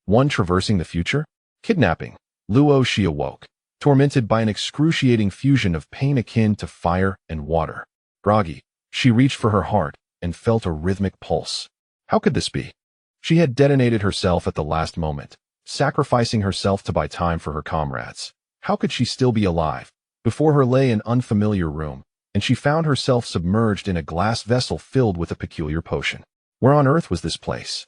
One traversing the future? Kidnapping. Luo Xi awoke, tormented by an excruciating fusion of pain akin to fire and water. Groggy, she reached for her heart and felt a rhythmic pulse. How could this be? She had detonated herself at the last moment, sacrificing herself to buy time for her comrades. How could she still be alive? Before her lay an unfamiliar room, and she found herself submerged in a glass vessel filled with a peculiar potion. Where on earth was this place?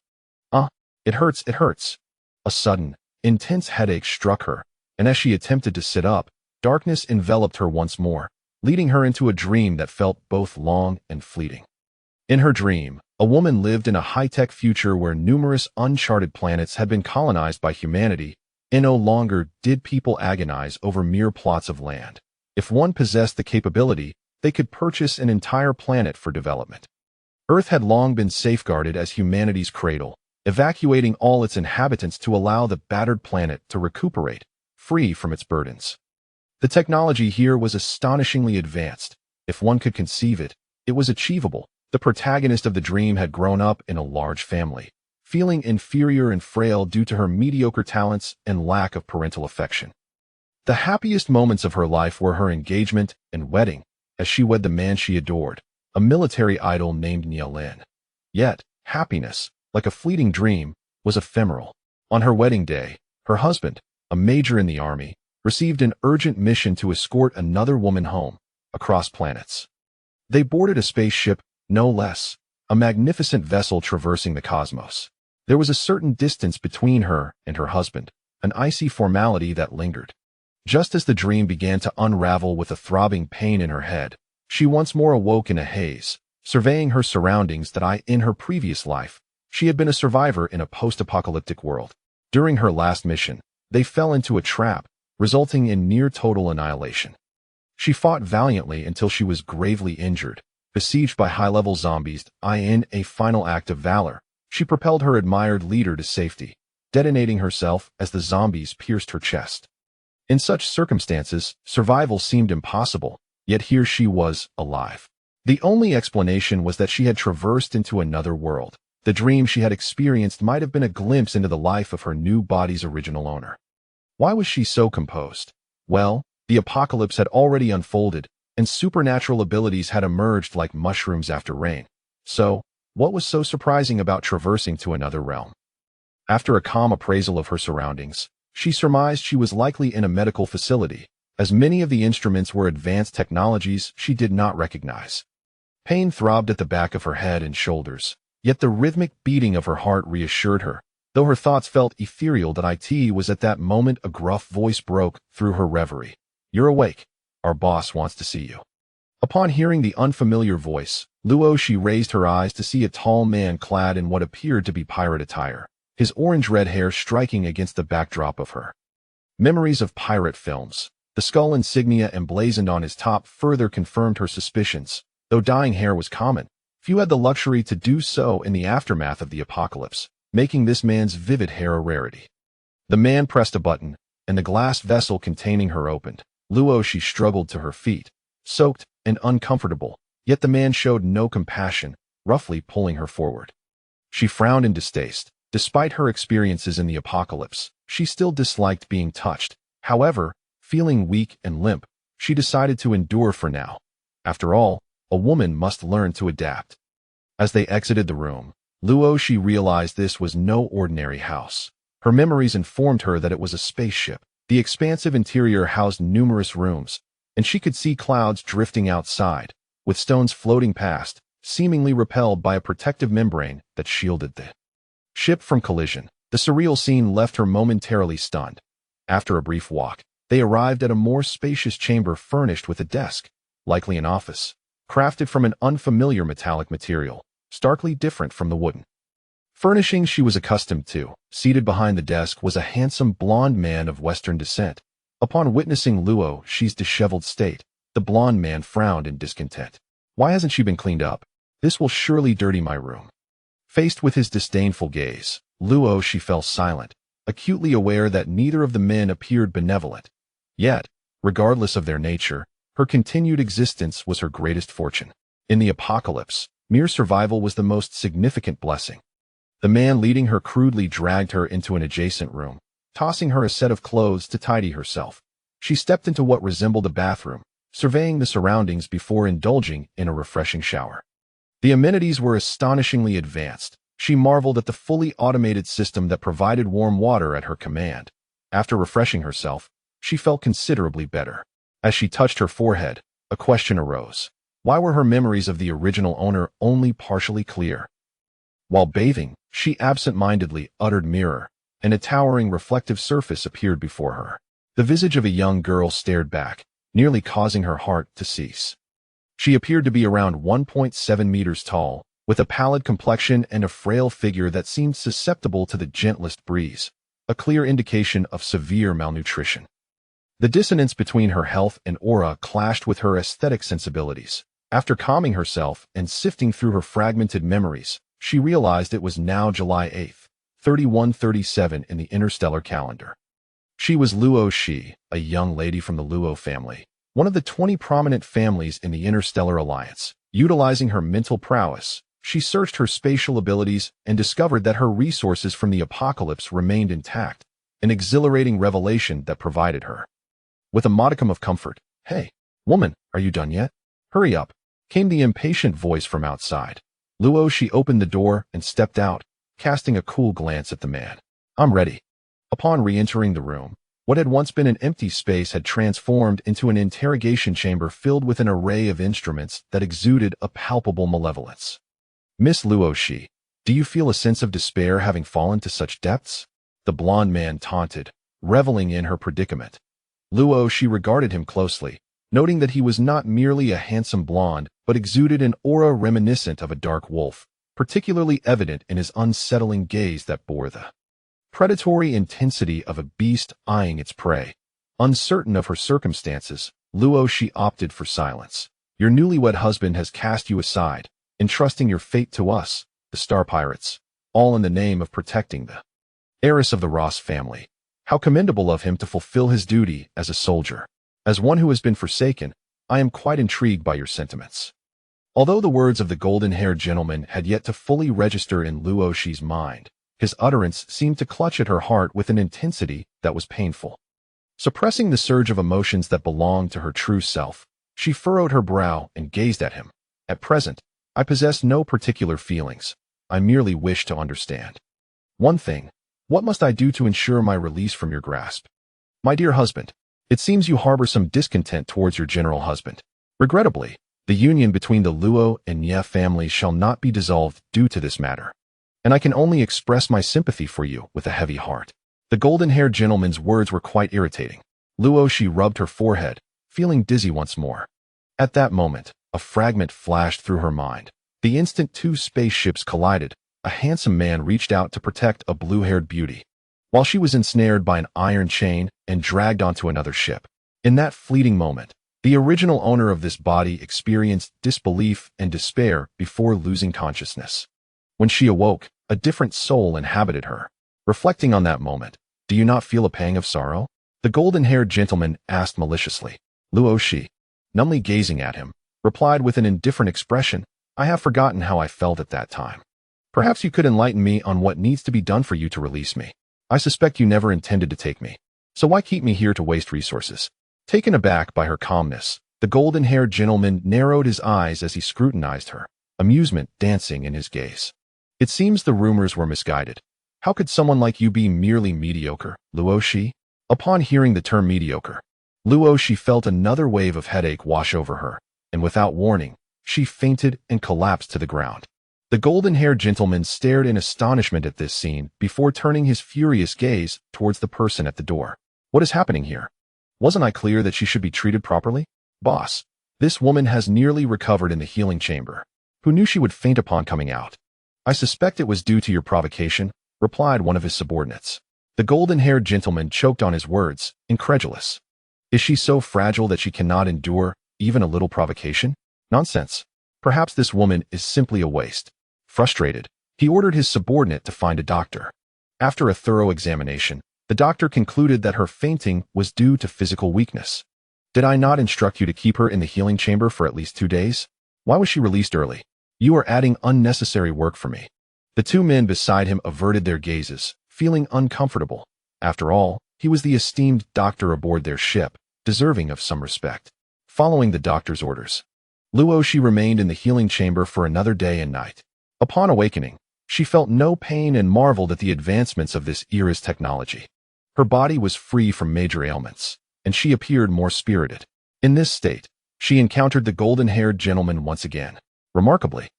It hurts, it hurts. A sudden, intense headache struck her, and as she attempted to sit up, darkness enveloped her once more, leading her into a dream that felt both long and fleeting. In her dream, a woman lived in a high-tech future where numerous uncharted planets had been colonized by humanity, and no longer did people agonize over mere plots of land. If one possessed the capability, they could purchase an entire planet for development. Earth had long been safeguarded as humanity's cradle, evacuating all its inhabitants to allow the battered planet to recuperate, free from its burdens. The technology here was astonishingly advanced. If one could conceive it, it was achievable. The protagonist of the dream had grown up in a large family, feeling inferior and frail due to her mediocre talents and lack of parental affection. The happiest moments of her life were her engagement and wedding, as she wed the man she adored, a military idol named Nielin. Yet, happiness, like a fleeting dream, was ephemeral. On her wedding day, her husband, a major in the army, received an urgent mission to escort another woman home, across planets. They boarded a spaceship, no less, a magnificent vessel traversing the cosmos. There was a certain distance between her and her husband, an icy formality that lingered. Just as the dream began to unravel with a throbbing pain in her head, she once more awoke in a haze, surveying her surroundings that in her previous life, she had been a survivor in a post-apocalyptic world. During her last mission, they fell into a trap, resulting in near-total annihilation. She fought valiantly until she was gravely injured, besieged by high-level zombies. In a final act of valor, she propelled her admired leader to safety, detonating herself as the zombies pierced her chest. In such circumstances, survival seemed impossible, yet here she was, alive. The only explanation was that she had traversed into another world. The dream she had experienced might have been a glimpse into the life of her new body's original owner. Why was she so composed? Well, the apocalypse had already unfolded, and supernatural abilities had emerged like mushrooms after rain. So, what was so surprising about traversing to another realm? After a calm appraisal of her surroundings, she surmised she was likely in a medical facility, as many of the instruments were advanced technologies she did not recognize. Pain throbbed at the back of her head and shoulders, yet the rhythmic beating of her heart reassured her. Though her thoughts felt ethereal, it was at that moment a gruff voice broke through her reverie. "You're awake. Our boss wants to see you." Upon hearing the unfamiliar voice, Luo Xi raised her eyes to see a tall man clad in what appeared to be pirate attire, his orange-red hair striking against the backdrop of her memories of pirate films. The skull insignia emblazoned on his top further confirmed her suspicions. Though dyeing hair was common, few had the luxury to do so in the aftermath of the apocalypse, making this man's vivid hair a rarity. The man pressed a button, and the glass vessel containing her opened. Luo Xi struggled to her feet, soaked and uncomfortable, yet the man showed no compassion, roughly pulling her forward. She frowned in distaste. Despite her experiences in the apocalypse, she still disliked being touched. However, feeling weak and limp, she decided to endure for now. After all, a woman must learn to adapt. As they exited the room, Luo Xi realized this was no ordinary house. Her memories informed her that it was a spaceship. The expansive interior housed numerous rooms, and she could see clouds drifting outside, with stones floating past, seemingly repelled by a protective membrane that shielded the ship from collision. The surreal scene left her momentarily stunned. After a brief walk, they arrived at a more spacious chamber furnished with a desk, likely an office, crafted from an unfamiliar metallic material, starkly different from the wooden furnishings she was accustomed to. Seated behind the desk was a handsome blonde man of Western descent. Upon witnessing Luo Xi's disheveled state, the blonde man frowned in discontent. "Why hasn't she been cleaned up? This will surely dirty my room." Faced with his disdainful gaze, Luo Xi fell silent, acutely aware that neither of the men appeared benevolent. Yet, regardless of their nature, her continued existence was her greatest fortune. In the apocalypse, mere survival was the most significant blessing. The man leading her crudely dragged her into an adjacent room, tossing her a set of clothes to tidy herself. She stepped into what resembled a bathroom, surveying the surroundings before indulging in a refreshing shower. The amenities were astonishingly advanced. She marveled at the fully automated system that provided warm water at her command. After refreshing herself, she felt considerably better. As she touched her forehead, a question arose. Why were her memories of the original owner only partially clear? While bathing, she absent-mindedly uttered mirror, and a towering reflective surface appeared before her. The visage of a young girl stared back, nearly causing her heart to cease. She appeared to be around 1.7 meters tall, with a pallid complexion and a frail figure that seemed susceptible to the gentlest breeze, a clear indication of severe malnutrition. The dissonance between her health and aura clashed with her aesthetic sensibilities. After calming herself and sifting through her fragmented memories, she realized it was now July 8th, 3137 in the interstellar calendar. She was Luo Xi, a young lady from the Luo family, one of the 20 prominent families in the Interstellar Alliance. Utilizing her mental prowess, she searched her spatial abilities and discovered that her resources from the apocalypse remained intact, an exhilarating revelation that provided her with a modicum of comfort. "Hey, woman, are you done yet? Hurry up," came the impatient voice from outside. Luo Xi opened the door and stepped out, casting a cool glance at the man. "I'm ready." Upon re-entering the room, what had once been an empty space had transformed into an interrogation chamber filled with an array of instruments that exuded a palpable malevolence. "Miss Luo Xi, do you feel a sense of despair having fallen to such depths?" The blonde man taunted, reveling in her predicament. Luo Xi regarded him closely, noting that he was not merely a handsome blonde, but exuded an aura reminiscent of a dark wolf, particularly evident in his unsettling gaze that bore the predatory intensity of a beast eyeing its prey. Uncertain of her circumstances, Luo Xi opted for silence. "Your newlywed husband has cast you aside, entrusting your fate to us, the Star Pirates, all in the name of protecting the heiress of the Ross family. How commendable of him to fulfill his duty as a soldier. As one who has been forsaken, I am quite intrigued by your sentiments." Although the words of the golden-haired gentleman had yet to fully register in Luo Xi's mind, his utterance seemed to clutch at her heart with an intensity that was painful. Suppressing the surge of emotions that belonged to her true self, she furrowed her brow and gazed at him. "At present, I possess no particular feelings. I merely wish to understand one thing. What must I do to ensure my release from your grasp? My dear husband, it seems you harbor some discontent towards your general husband. Regrettably, the union between the Luo and Ye families shall not be dissolved due to this matter, and I can only express my sympathy for you with a heavy heart." The golden-haired gentleman's words were quite irritating. Luo Xi rubbed her forehead, feeling dizzy once more. At that moment, a fragment flashed through her mind. The instant two spaceships collided, a handsome man reached out to protect a blue-haired beauty, while she was ensnared by an iron chain and dragged onto another ship. In that fleeting moment, the original owner of this body experienced disbelief and despair before losing consciousness. When she awoke, a different soul inhabited her. Reflecting on that moment, do you not feel a pang of sorrow? The golden-haired gentleman asked maliciously. Luo Xi, numbly gazing at him, replied with an indifferent expression, "I have forgotten how I felt at that time. Perhaps you could enlighten me on what needs to be done for you to release me. I suspect you never intended to take me, so why keep me here to waste resources?" Taken aback by her calmness, the golden-haired gentleman narrowed his eyes as he scrutinized her, amusement dancing in his gaze. "It seems the rumors were misguided. How could someone like you be merely mediocre, Luo Xi?" Upon hearing the term mediocre, Luo Xi felt another wave of headache wash over her, and without warning, she fainted and collapsed to the ground. The golden-haired gentleman stared in astonishment at this scene before turning his furious gaze towards the person at the door. "What is happening here? Wasn't I clear that she should be treated properly? Boss, this woman has nearly recovered in the healing chamber. Who knew she would faint upon coming out?" "I suspect it was due to your provocation," replied one of his subordinates. The golden-haired gentleman choked on his words, incredulous. "Is she so fragile that she cannot endure even a little provocation? Nonsense. Perhaps this woman is simply a waste." Frustrated, he ordered his subordinate to find a doctor. After a thorough examination, the doctor concluded that her fainting was due to physical weakness. "Did I not instruct you to keep her in the healing chamber for at least 2 days? Why was she released early? You are adding unnecessary work for me." The two men beside him averted their gazes, feeling uncomfortable. After all, he was the esteemed doctor aboard their ship, deserving of some respect. Following the doctor's orders, Luo Xi remained in the healing chamber for another day and night. Upon awakening, she felt no pain and marveled at the advancements of this era's technology. Her body was free from major ailments, and she appeared more spirited. In this state, she encountered the golden-haired gentleman once again. Remarkably,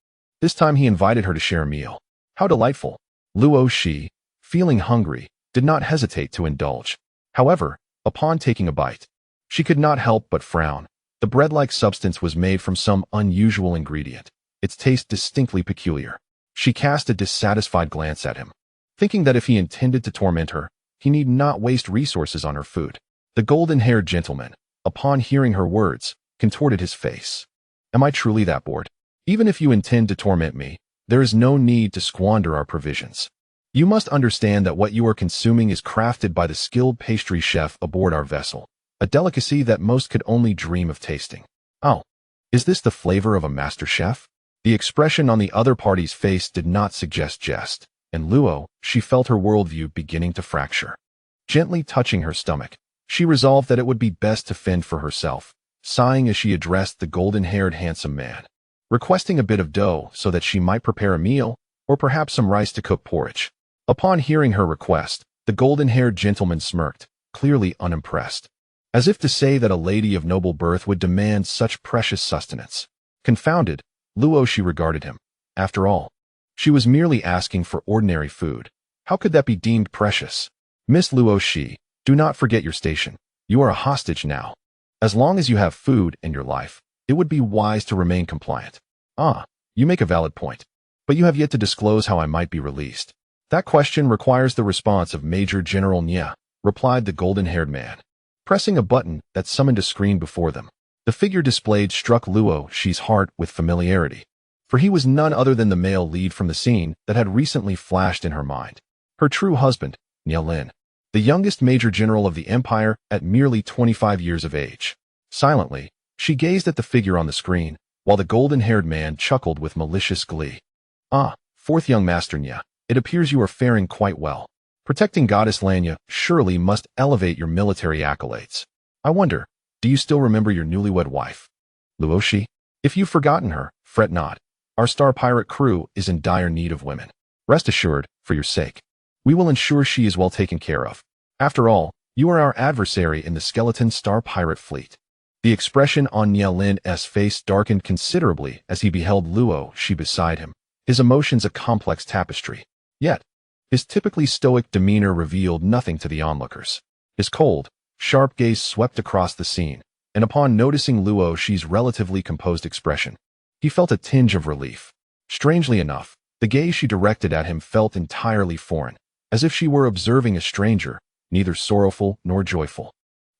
this time he invited her to share a meal. How delightful! Luo Xi, feeling hungry, did not hesitate to indulge. However, upon taking a bite, she could not help but frown. The bread-like substance was made from some unusual ingredient, its taste distinctly peculiar. She cast a dissatisfied glance at him, thinking that if he intended to torment her, he need not waste resources on her food. The golden-haired gentleman, upon hearing her words, contorted his face. Am I truly that bored? Even if you intend to torment me, there is no need to squander our provisions. You must understand that what you are consuming is crafted by the skilled pastry chef aboard our vessel, a delicacy that most could only dream of tasting. Oh, is this the flavor of a master chef? The expression on the other party's face did not suggest jest, and Luo, she felt her worldview beginning to fracture. Gently touching her stomach, she resolved that it would be best to fend for herself, sighing as she addressed the golden-haired handsome man, requesting a bit of dough so that she might prepare a meal, or perhaps some rice to cook porridge. Upon hearing her request, the golden-haired gentleman smirked, clearly unimpressed, as if to say that a lady of noble birth would demand such precious sustenance. Confounded, Luo Xi regarded him. After all, she was merely asking for ordinary food. How could that be deemed precious? Miss Luo Xi, do not forget your station. You are a hostage now. As long as you have food in your life, it would be wise to remain compliant. Ah, you make a valid point. But you have yet to disclose how I might be released. That question requires the response of Major General Nia, replied the golden-haired man, pressing a button that summoned a screen before them. The figure displayed struck Luo Xi's heart with familiarity, for he was none other than the male lead from the scene that had recently flashed in her mind. Her true husband, Nia Lin, the youngest major general of the empire at merely 25 years of age. Silently, she gazed at the figure on the screen, while the golden-haired man chuckled with malicious glee. Ah, fourth young master Nia, it appears you are faring quite well. Protecting Goddess Lanya surely must elevate your military accolades. I wonder, do you still remember your newlywed wife, Luo Xi? If you've forgotten her, fret not. Our star pirate crew is in dire need of women. Rest assured, for your sake, we will ensure she is well taken care of. After all, you are our adversary in the skeleton star pirate fleet. The expression on Nia Lin's face darkened considerably as he beheld Luo Xi beside him, his emotions a complex tapestry. Yet, his typically stoic demeanor revealed nothing to the onlookers. His cold, sharp gaze swept across the scene, and upon noticing Luo Xi's relatively composed expression, he felt a tinge of relief. Strangely enough, the gaze she directed at him felt entirely foreign, as if she were observing a stranger, neither sorrowful nor joyful.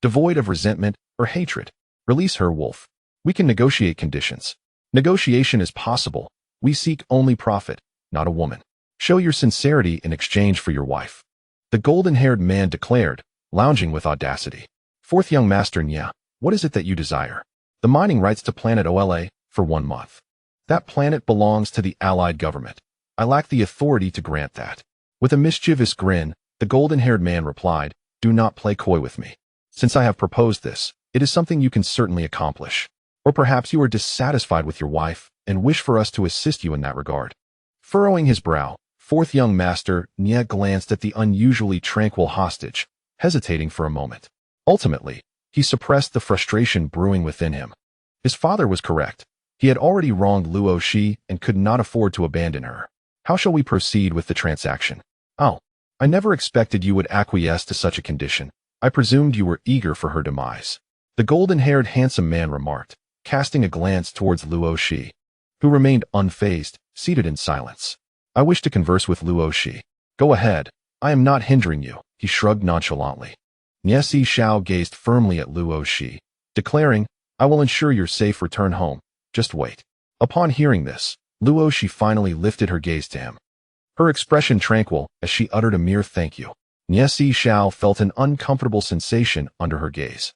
Devoid of resentment or hatred. Release her, wolf. We can negotiate conditions. Negotiation is possible. We seek only profit, not a woman. Show your sincerity in exchange for your wife. The golden-haired man declared, lounging with audacity. Fourth young master Nia, what is it that you desire? The mining rights to planet Ola for 1 month. That planet belongs to the allied government. I lack the authority to grant that. With a mischievous grin, the golden-haired man replied, do not play coy with me. Since I have proposed this, it is something you can certainly accomplish. Or perhaps you are dissatisfied with your wife and wish for us to assist you in that regard. Furrowing his brow, fourth young master Nia glanced at the unusually tranquil hostage, hesitating for a moment. Ultimately, he suppressed the frustration brewing within him. His father was correct. He had already wronged Luo Xi and could not afford to abandon her. How shall we proceed with the transaction? Oh, I never expected you would acquiesce to such a condition. I presumed you were eager for her demise. The golden-haired handsome man remarked, casting a glance towards Luo Xi, who remained unfazed, seated in silence. I wish to converse with Luo Xi. Go ahead. I am not hindering you, he shrugged nonchalantly. Nie Si Xiao gazed firmly at Luo Xi, declaring, I will ensure your safe return home. Just wait. Upon hearing this, Luo Xi finally lifted her gaze to him, her expression tranquil as she uttered a mere thank you. Nie Si Xiao felt an uncomfortable sensation under her gaze.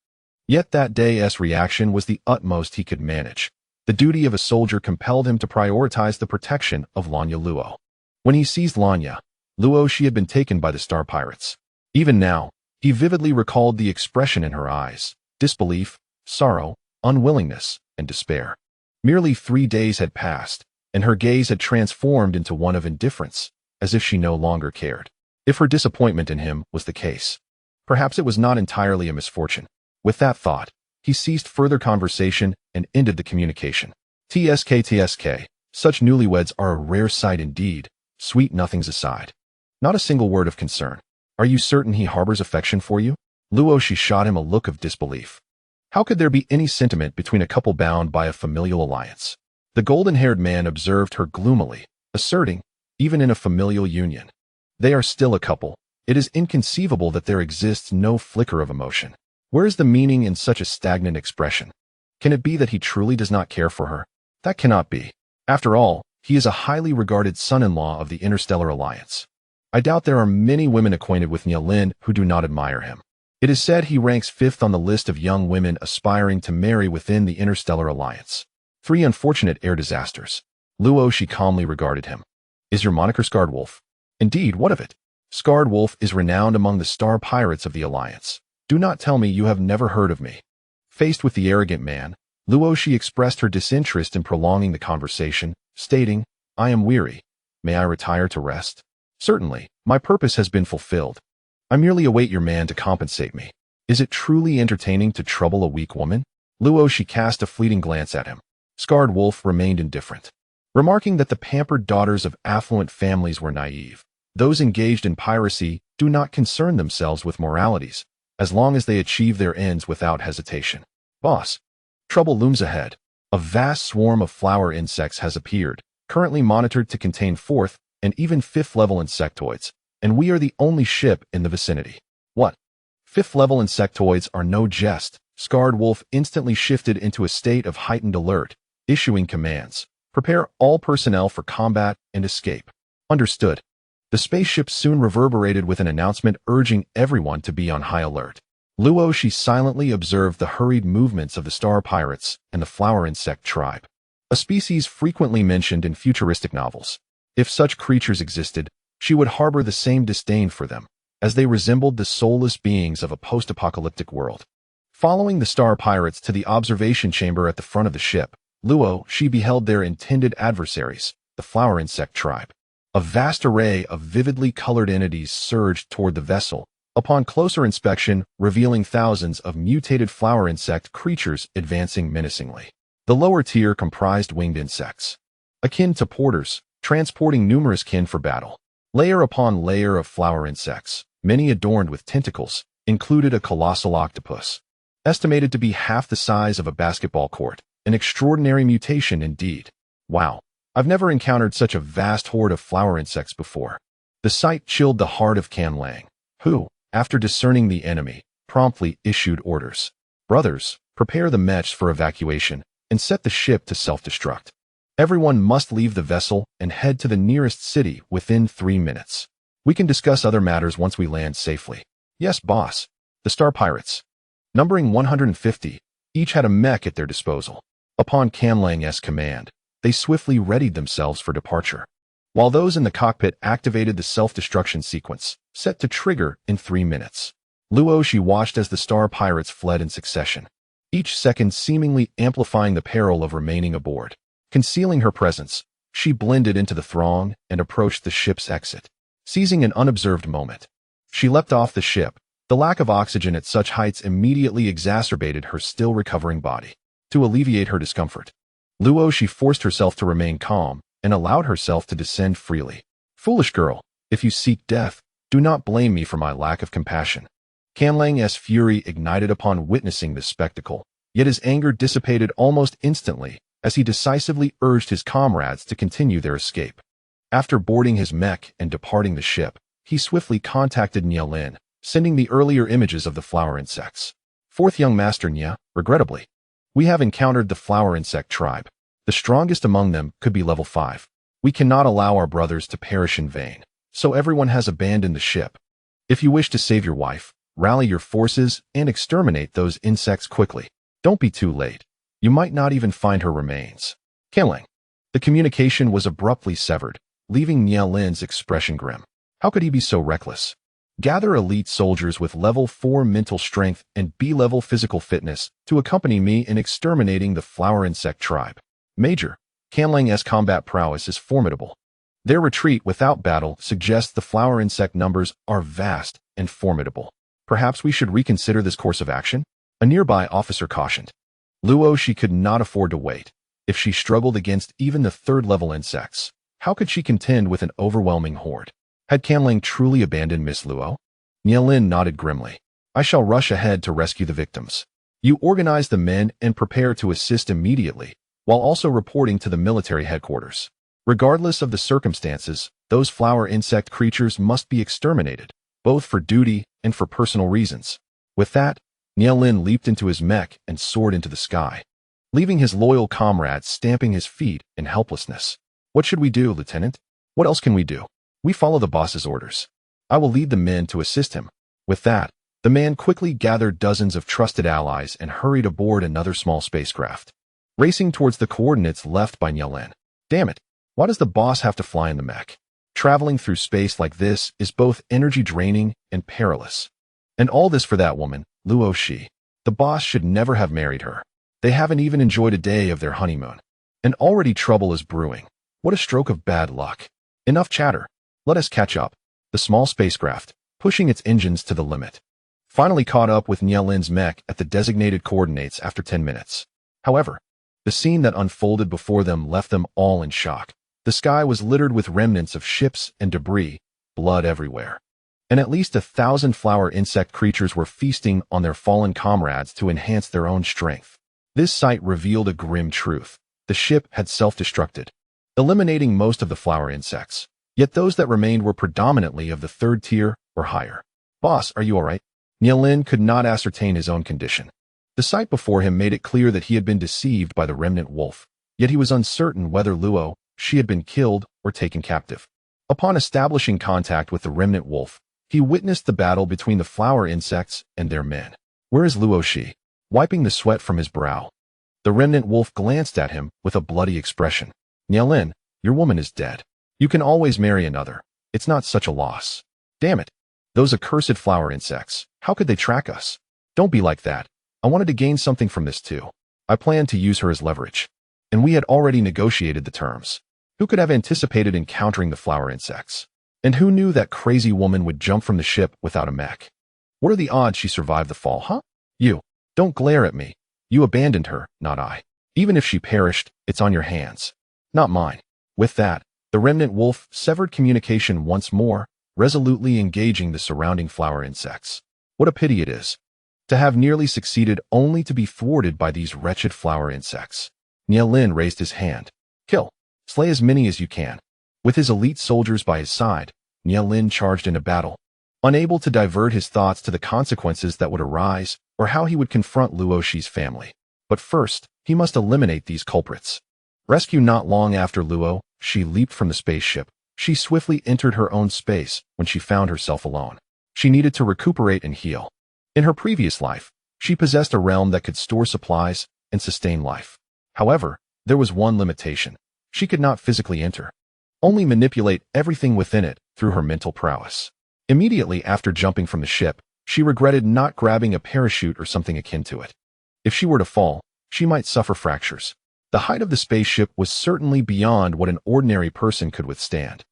Yet that day's reaction was the utmost he could manage. The duty of a soldier compelled him to prioritize the protection of Lanya Luo. When he seized Lanya, Luo Xi had been taken by the star pirates. Even now, he vividly recalled the expression in her eyes: disbelief, sorrow, unwillingness, and despair. Merely 3 days had passed, and her gaze had transformed into one of indifference, as if she no longer cared. If her disappointment in him was the case, perhaps it was not entirely a misfortune. With that thought, he ceased further conversation and ended the communication. TSK, such newlyweds are a rare sight indeed, sweet nothings aside. Not a single word of concern. Are you certain he harbors affection for you? Luo Xi shot him a look of disbelief. How could there be any sentiment between a couple bound by a familial alliance? The golden-haired man observed her gloomily, asserting, even in a familial union, they are still a couple. It is inconceivable that there exists no flicker of emotion. Where is the meaning in such a stagnant expression? Can it be that he truly does not care for her? That cannot be. After all, he is a highly regarded son-in-law of the interstellar alliance. I doubt there are many women acquainted with Nialin who do not admire him. It is said he ranks 5th on the list of young women aspiring to marry within the interstellar alliance. 3 unfortunate air disasters. Luo Xi calmly regarded him. Is your moniker Scarred Wolf? Indeed, what of it? Scarred Wolf is renowned among the star pirates of the alliance. Do not tell me you have never heard of me. Faced with the arrogant man, Luo Xi expressed her disinterest in prolonging the conversation, stating, I am weary. May I retire to rest? Certainly, my purpose has been fulfilled. I merely await your man to compensate me. Is it truly entertaining to trouble a weak woman? Luo Xi cast a fleeting glance at him. Scarred Wolf remained indifferent, remarking that the pampered daughters of affluent families were naive. Those engaged in piracy do not concern themselves with moralities, as long as they achieve their ends without hesitation. Boss, trouble looms ahead. A vast swarm of flower insects has appeared, currently monitored to contain 4th and even 5th level insectoids, and we are the only ship in the vicinity. What? 5th level insectoids are no jest. Scarred Wolf instantly shifted into a state of heightened alert, issuing commands. Prepare all personnel for combat and escape. Understood. The spaceship soon reverberated with an announcement urging everyone to be on high alert. Luo Xi silently observed the hurried movements of the star pirates and the flower insect tribe, a species frequently mentioned in futuristic novels. If such creatures existed, she would harbor the same disdain for them, as they resembled the soulless beings of a post-apocalyptic world. Following the star pirates to the observation chamber at the front of the ship, Luo Xi beheld their intended adversaries, the flower insect tribe. A vast array of vividly colored entities surged toward the vessel, upon closer inspection revealing thousands of mutated flower insect creatures advancing menacingly. The lower tier comprised winged insects, akin to porters, transporting numerous kin for battle. Layer upon layer of flower insects, many adorned with tentacles, included a colossal octopus, estimated to be half the size of a basketball court. An extraordinary mutation indeed. Wow, I've never encountered such a vast horde of flower insects before. The sight chilled the heart of Can Lang, who, after discerning the enemy, promptly issued orders. Brothers, prepare the mechs for evacuation and set the ship to self-destruct. Everyone must leave the vessel and head to the nearest city within 3 minutes. We can discuss other matters once we land safely. Yes, boss. The star pirates, numbering 150, each had a mech at their disposal. Upon Can Lang's command, they swiftly readied themselves for departure, while those in the cockpit activated the self-destruction sequence, set to trigger in 3 minutes. Luo Xi watched as the star pirates fled in succession, each second seemingly amplifying the peril of remaining aboard. Concealing her presence, she blended into the throng and approached the ship's exit. Seizing an unobserved moment, she leapt off the ship. The lack of oxygen at such heights immediately exacerbated her still recovering body. To alleviate her discomfort, Luo Xi forced herself to remain calm and allowed herself to descend freely. Foolish girl, if you seek death, do not blame me for my lack of compassion. Can Lang's fury ignited upon witnessing this spectacle, yet his anger dissipated almost instantly as he decisively urged his comrades to continue their escape. After boarding his mech and departing the ship, he swiftly contacted Nialin, sending the earlier images of the flower insects. 4th young master Nya, regrettably, we have encountered the flower insect tribe. The strongest among them could be level 5. We cannot allow our brothers to perish in vain, so everyone has abandoned the ship. If you wish to save your wife, rally your forces and exterminate those insects quickly. Don't be too late. You might not even find her remains. Killing. The communication was abruptly severed, leaving Lin's expression grim. How could he be so reckless? Gather elite soldiers with level 4 mental strength and B-level physical fitness to accompany me in exterminating the flower insect tribe. Major, Canlang's combat prowess is formidable. Their retreat without battle suggests the flower insect numbers are vast and formidable. Perhaps we should reconsider this course of action? A nearby officer cautioned. Luo Xi could not afford to wait. If she struggled against even the third-level insects, how could she contend with an overwhelming horde? Had Canlang truly abandoned Miss Luo? Lin nodded grimly. I shall rush ahead to rescue the victims. You organize the men and prepare to assist immediately, while also reporting to the military headquarters. Regardless of the circumstances, those flower insect creatures must be exterminated, both for duty and for personal reasons. With that, Lin leaped into his mech and soared into the sky, leaving his loyal comrades stamping his feet in helplessness. What should we do, Lieutenant? What else can we do? We follow the boss's orders. I will lead the men to assist him. With that, the man quickly gathered dozens of trusted allies and hurried aboard another small spacecraft, racing towards the coordinates left by Lin. Damn it, why does the boss have to fly in the mech? Traveling through space like this is both energy draining and perilous. And all this for that woman, Luo Xi. The boss should never have married her. They haven't even enjoyed a day of their honeymoon. And already trouble is brewing. What a stroke of bad luck. Enough chatter. Let us catch up. The small spacecraft, pushing its engines to the limit, finally caught up with Lin's mech at the designated coordinates after 10 minutes. However, the scene that unfolded before them left them all in shock. The sky was littered with remnants of ships and debris, blood everywhere. And at least 1,000 flower insect creatures were feasting on their fallen comrades to enhance their own strength. This sight revealed a grim truth. The ship had self-destructed, eliminating most of the flower insects. Yet those that remained were predominantly of the third tier or higher. Boss, are you all right? Lin could not ascertain his own condition. The sight before him made it clear that he had been deceived by the remnant wolf, yet he was uncertain whether Luo Xi had been killed or taken captive. Upon establishing contact with the remnant wolf, he witnessed the battle between the flower insects and their men. Where is Luo Xi? Wiping the sweat from his brow, the remnant wolf glanced at him with a bloody expression. Lin, your woman is dead. You can always marry another. It's not such a loss. Damn it. Those accursed flower insects. How could they track us? Don't be like that. I wanted to gain something from this too. I planned to use her as leverage. And we had already negotiated the terms. Who could have anticipated encountering the flower insects? And who knew that crazy woman would jump from the ship without a mech? What are the odds she survived the fall, huh? You. Don't glare at me. You abandoned her, not I. Even if she perished, it's on your hands, not mine. With that, the remnant wolf severed communication once more, resolutely engaging the surrounding flower insects. What a pity it is to have nearly succeeded only to be thwarted by these wretched flower insects. Lin raised his hand. Kill. Slay as many as you can. With his elite soldiers by his side, Lin charged into battle, unable to divert his thoughts to the consequences that would arise or how he would confront Luo Xi's family. But first, he must eliminate these culprits. Rescue. Not long after Luo Xi leaped from the spaceship, she swiftly entered her own space when she found herself alone. She needed to recuperate and heal. In her previous life, she possessed a realm that could store supplies and sustain life. However, there was one limitation. She could not physically enter, only manipulate everything within it through her mental prowess. Immediately after jumping from the ship, she regretted not grabbing a parachute or something akin to it. If she were to fall, she might suffer fractures. The height of the spaceship was certainly beyond what an ordinary person could withstand.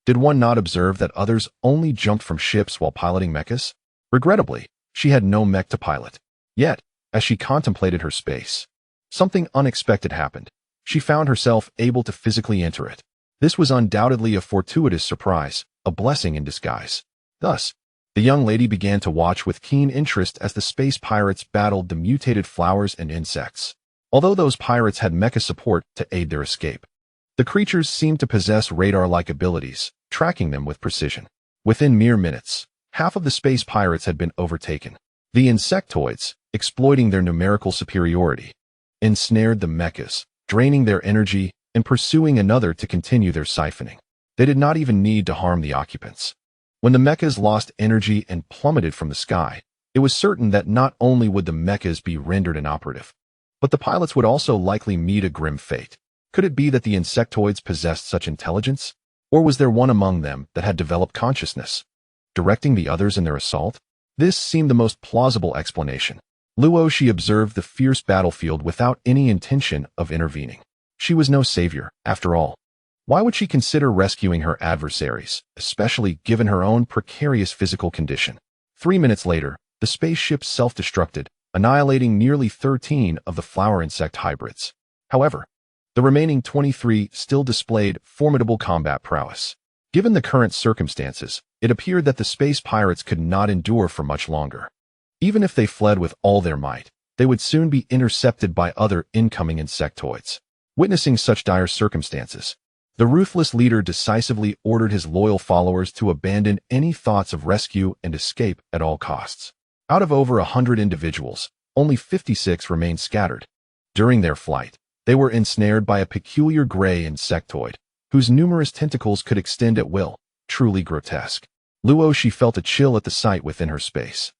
Did one not observe that others only jumped from ships while piloting mechas? Regrettably, she had no mech to pilot. Yet, as she contemplated her space, something unexpected happened. She found herself able to physically enter it. This was undoubtedly a fortuitous surprise, a blessing in disguise. Thus, the young lady began to watch with keen interest as the space pirates battled the mutated flowers and insects. Although those pirates had mecha support to aid their escape, the creatures seemed to possess radar-like abilities, tracking them with precision. Within mere minutes, half of the space pirates had been overtaken. The insectoids, exploiting their numerical superiority, ensnared the mechas, draining their energy and pursuing another to continue their siphoning. They did not even need to harm the occupants. When the mechas lost energy and plummeted from the sky, it was certain that not only would the mechas be rendered inoperative, but the pilots would also likely meet a grim fate. Could it be that the insectoids possessed such intelligence? Or was there one among them that had developed consciousness, directing the others in their assault? This seemed the most plausible explanation. Luo Xi observed the fierce battlefield without any intention of intervening. She was no savior, after all. Why would she consider rescuing her adversaries, especially given her own precarious physical condition? 3 minutes later, the spaceship self-destructed, annihilating nearly 13 of the flower insect hybrids. However, the remaining 23 still displayed formidable combat prowess. Given the current circumstances, it appeared that the space pirates could not endure for much longer. Even if they fled with all their might, they would soon be intercepted by other incoming insectoids. Witnessing such dire circumstances, the ruthless leader decisively ordered his loyal followers to abandon any thoughts of rescue and escape at all costs. Out of over 100 individuals, only 56 remained scattered. During their flight, they were ensnared by a peculiar gray insectoid, whose numerous tentacles could extend at will, truly grotesque. Luo Xi felt a chill at the sight within her space.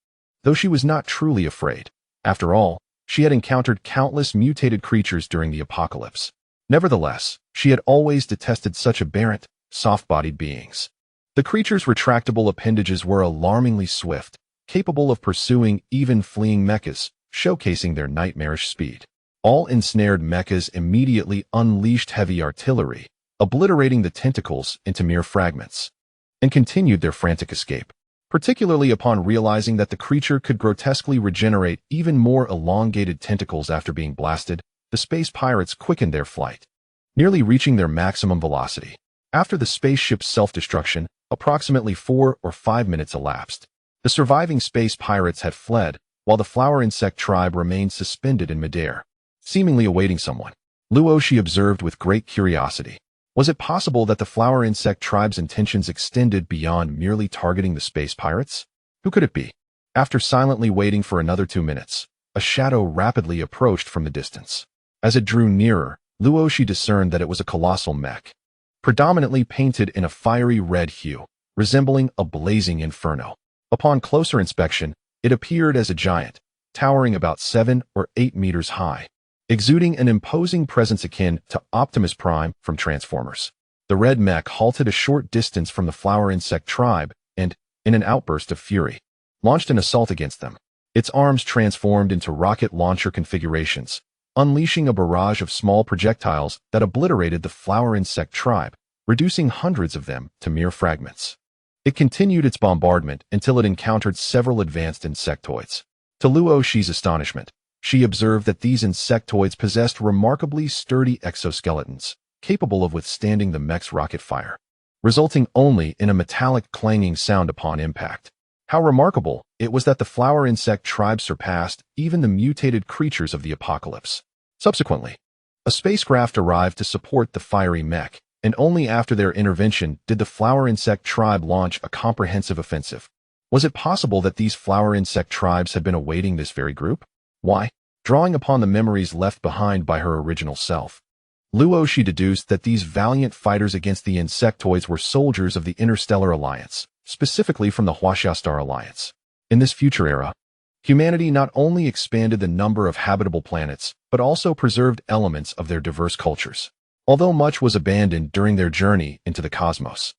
Though she was not truly afraid, after all, she had encountered countless mutated creatures during the apocalypse. Nevertheless, she had always detested such aberrant, soft-bodied beings. The creature's retractable appendages were alarmingly swift, capable of pursuing even fleeing mechas, showcasing their nightmarish speed. All ensnared mechas immediately unleashed heavy artillery, obliterating the tentacles into mere fragments, and continued their frantic escape. Particularly upon realizing that the creature could grotesquely regenerate even more elongated tentacles after being blasted, the space pirates quickened their flight, nearly reaching their maximum velocity. After the spaceship's self-destruction, approximately 4 or 5 minutes elapsed. The surviving space pirates had fled, while the flower insect tribe remained suspended in midair, seemingly awaiting someone. Luo Xi observed with great curiosity. Was it possible that the flower insect tribe's intentions extended beyond merely targeting the space pirates? Who could it be? After silently waiting for another 2 minutes, a shadow rapidly approached from the distance. As it drew nearer, Luo Xi discerned that it was a colossal mech, predominantly painted in a fiery red hue, resembling a blazing inferno. Upon closer inspection, it appeared as a giant, towering about 7 or 8 meters high, exuding an imposing presence akin to Optimus Prime from Transformers. The red mech halted a short distance from the flower insect tribe and, in an outburst of fury, launched an assault against them. Its arms transformed into rocket launcher configurations, unleashing a barrage of small projectiles that obliterated the flower insect tribe, reducing hundreds of them to mere fragments. It continued its bombardment until it encountered several advanced insectoids. To Luo Xi's astonishment, she observed that these insectoids possessed remarkably sturdy exoskeletons, capable of withstanding the mech's rocket fire, resulting only in a metallic clanging sound upon impact. How remarkable it was that the flower insect tribe surpassed even the mutated creatures of the apocalypse. Subsequently, a spacecraft arrived to support the fiery mech, and only after their intervention did the flower insect tribe launch a comprehensive offensive. Was it possible that these flower insect tribes had been awaiting this very group? Why? Drawing upon the memories left behind by her original self, Luo Xi deduced that these valiant fighters against the insectoids were soldiers of the Interstellar Alliance, specifically from the Huaxia Star Alliance. In this future era, humanity not only expanded the number of habitable planets, but also preserved elements of their diverse cultures. Although much was abandoned during their journey into the cosmos,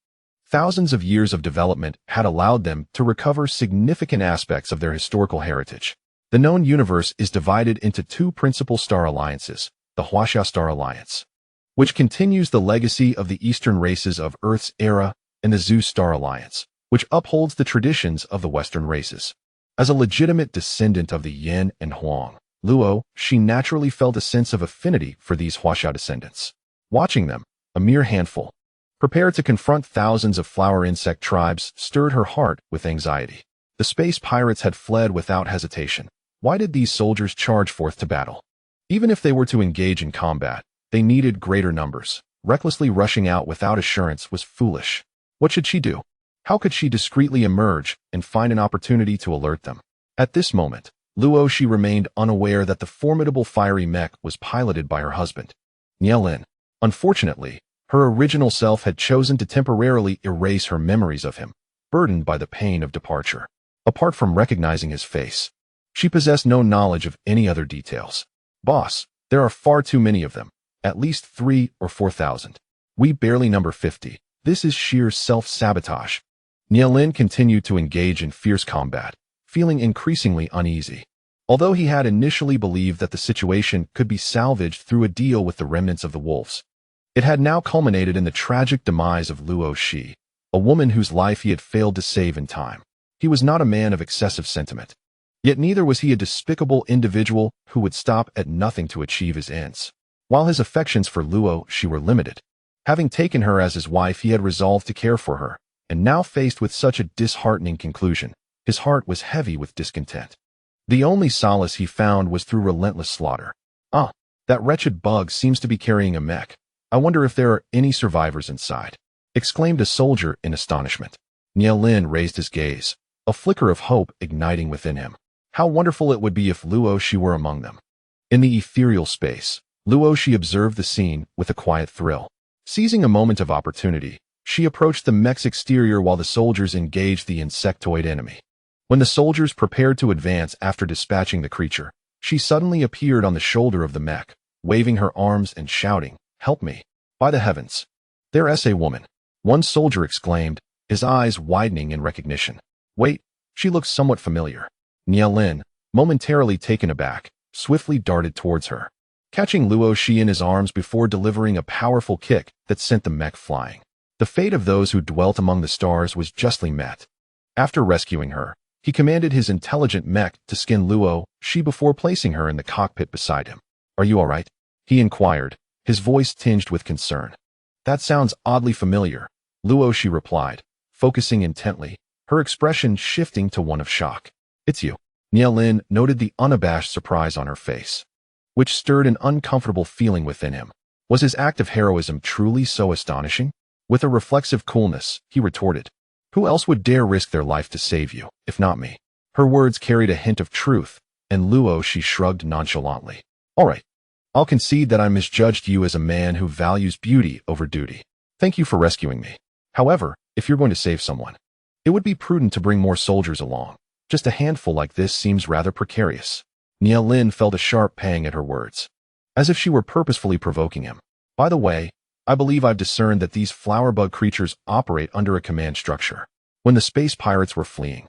thousands of years of development had allowed them to recover significant aspects of their historical heritage. The known universe is divided into 2 principal star alliances, the Huaxia Star Alliance, which continues the legacy of the Eastern races of Earth's era, and the Zeus Star Alliance, which upholds the traditions of the Western races. As a legitimate descendant of the Yin and Huang, Luo Xi naturally felt a sense of affinity for these Huaxia descendants. Watching them, a mere handful, prepare to confront thousands of flower insect tribes stirred her heart with anxiety. The space pirates had fled without hesitation. Why did these soldiers charge forth to battle? Even if they were to engage in combat, they needed greater numbers. Recklessly rushing out without assurance was foolish. What should she do? How could she discreetly emerge and find an opportunity to alert them? At this moment, Luo Xi remained unaware that the formidable fiery mech was piloted by her husband, Nielin. Unfortunately, her original self had chosen to temporarily erase her memories of him, burdened by the pain of departure. Apart from recognizing his face, she possessed no knowledge of any other details. Boss, there are far too many of them, at least 3 or 4,000. We barely number 50. This is sheer self-sabotage. Nielin continued to engage in fierce combat, feeling increasingly uneasy. Although he had initially believed that the situation could be salvaged through a deal with the remnants of the wolves, it had now culminated in the tragic demise of Luo Xi, a woman whose life he had failed to save in time. He was not a man of excessive sentiment. Yet neither was he a despicable individual who would stop at nothing to achieve his ends. While his affections for Luo Xi were limited, having taken her as his wife, he had resolved to care for her, and now faced with such a disheartening conclusion, his heart was heavy with discontent. The only solace he found was through relentless slaughter. "Ah, that wretched bug seems to be carrying a mech. I wonder if there are any survivors inside," exclaimed a soldier in astonishment. Nielin raised his gaze, a flicker of hope igniting within him. How wonderful it would be if Luo Xi were among them. In the ethereal space, Luo Xi observed the scene with a quiet thrill. Seizing a moment of opportunity, she approached the mech's exterior while the soldiers engaged the insectoid enemy. When the soldiers prepared to advance after dispatching the creature, she suddenly appeared on the shoulder of the mech, waving her arms and shouting, "Help me! By the heavens! There's a woman!" One soldier exclaimed, his eyes widening in recognition. "Wait, she looks somewhat familiar." Nielin, momentarily taken aback, swiftly darted towards her, catching Luo Xi in his arms before delivering a powerful kick that sent the mech flying. The fate of those who dwelt among the stars was justly met. After rescuing her, he commanded his intelligent mech to skin Luo Xi before placing her in the cockpit beside him. "Are you all right?" he inquired, his voice tinged with concern. "That sounds oddly familiar," Luo Xi replied, focusing intently, her expression shifting to one of shock. "It's you." Nielin noted the unabashed surprise on her face, which stirred an uncomfortable feeling within him. Was his act of heroism truly so astonishing? With a reflexive coolness, he retorted, "Who else would dare risk their life to save you, if not me?" Her words carried a hint of truth, and Luo Xi shrugged nonchalantly. "All right. I'll concede that I misjudged you as a man who values beauty over duty. Thank you for rescuing me. However, if you're going to save someone, it would be prudent to bring more soldiers along. Just a handful like this seems rather precarious." Nielin felt a sharp pang at her words, as if she were purposefully provoking him. "By the way, I believe I've discerned that these flower bug creatures operate under a command structure. When the space pirates were fleeing,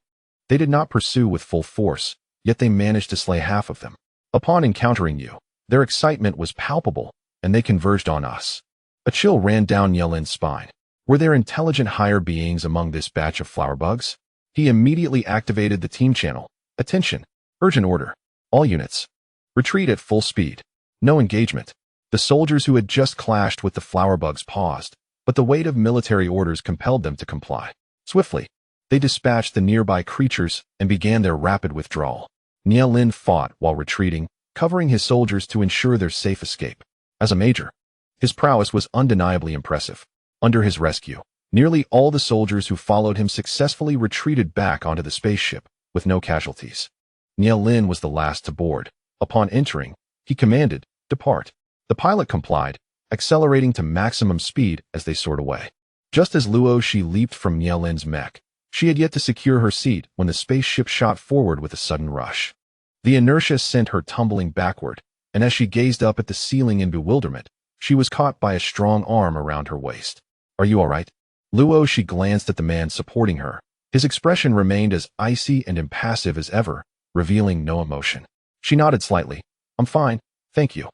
they did not pursue with full force, yet they managed to slay half of them. Upon encountering you, their excitement was palpable, and they converged on us." A chill ran down Nielin's spine. Were there intelligent higher beings among this batch of flower bugs? He immediately activated the team channel. "Attention! Urgent order! All units! Retreat at full speed! No engagement!" The soldiers who had just clashed with the flower bugs paused, but the weight of military orders compelled them to comply. Swiftly, they dispatched the nearby creatures and began their rapid withdrawal. Nielin fought while retreating, covering his soldiers to ensure their safe escape. As a major, his prowess was undeniably impressive. Under his rescue, nearly all the soldiers who followed him successfully retreated back onto the spaceship, with no casualties. Nielin was the last to board. Upon entering, he commanded, "Depart." The pilot complied, accelerating to maximum speed as they soared away. Just as Luo Xi leaped from Nielin's mech, she had yet to secure her seat when the spaceship shot forward with a sudden rush. The inertia sent her tumbling backward, and as she gazed up at the ceiling in bewilderment, she was caught by a strong arm around her waist. "Are you all right?" Luo Xi glanced at the man supporting her. His expression remained as icy and impassive as ever, revealing no emotion. She nodded slightly. "I'm fine, thank you."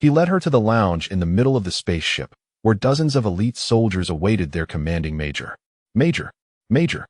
He led her to the lounge in the middle of the spaceship, where dozens of elite soldiers awaited their commanding major. "Major, Major."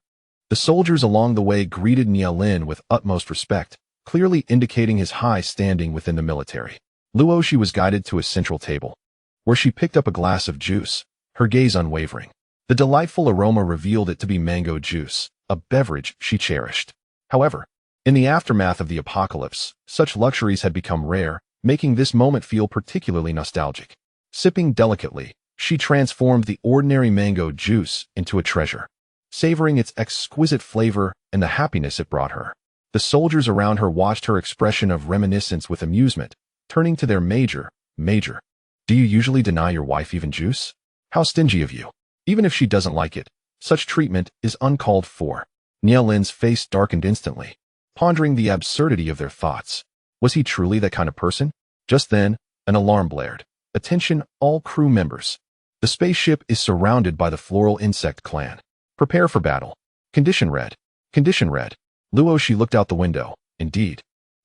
The soldiers along the way greeted Nielin with utmost respect, clearly indicating his high standing within the military. Luo Xi was guided to a central table, where she picked up a glass of juice, her gaze unwavering. The delightful aroma revealed it to be mango juice, a beverage she cherished. However, in the aftermath of the apocalypse, such luxuries had become rare, making this moment feel particularly nostalgic. Sipping delicately, she transformed the ordinary mango juice into a treasure, savoring its exquisite flavor and the happiness it brought her. The soldiers around her watched her expression of reminiscence with amusement, turning to their major, "Major, do you usually deny your wife even juice? How stingy of you. Even if she doesn't like it, such treatment is uncalled for." Nielin's face darkened instantly, pondering the absurdity of their thoughts. Was he truly that kind of person? Just then, an alarm blared. "Attention, all crew members. The spaceship is surrounded by the floral insect clan. Prepare for battle. Condition red. Condition red. Luo Xi looked out the window. Indeed.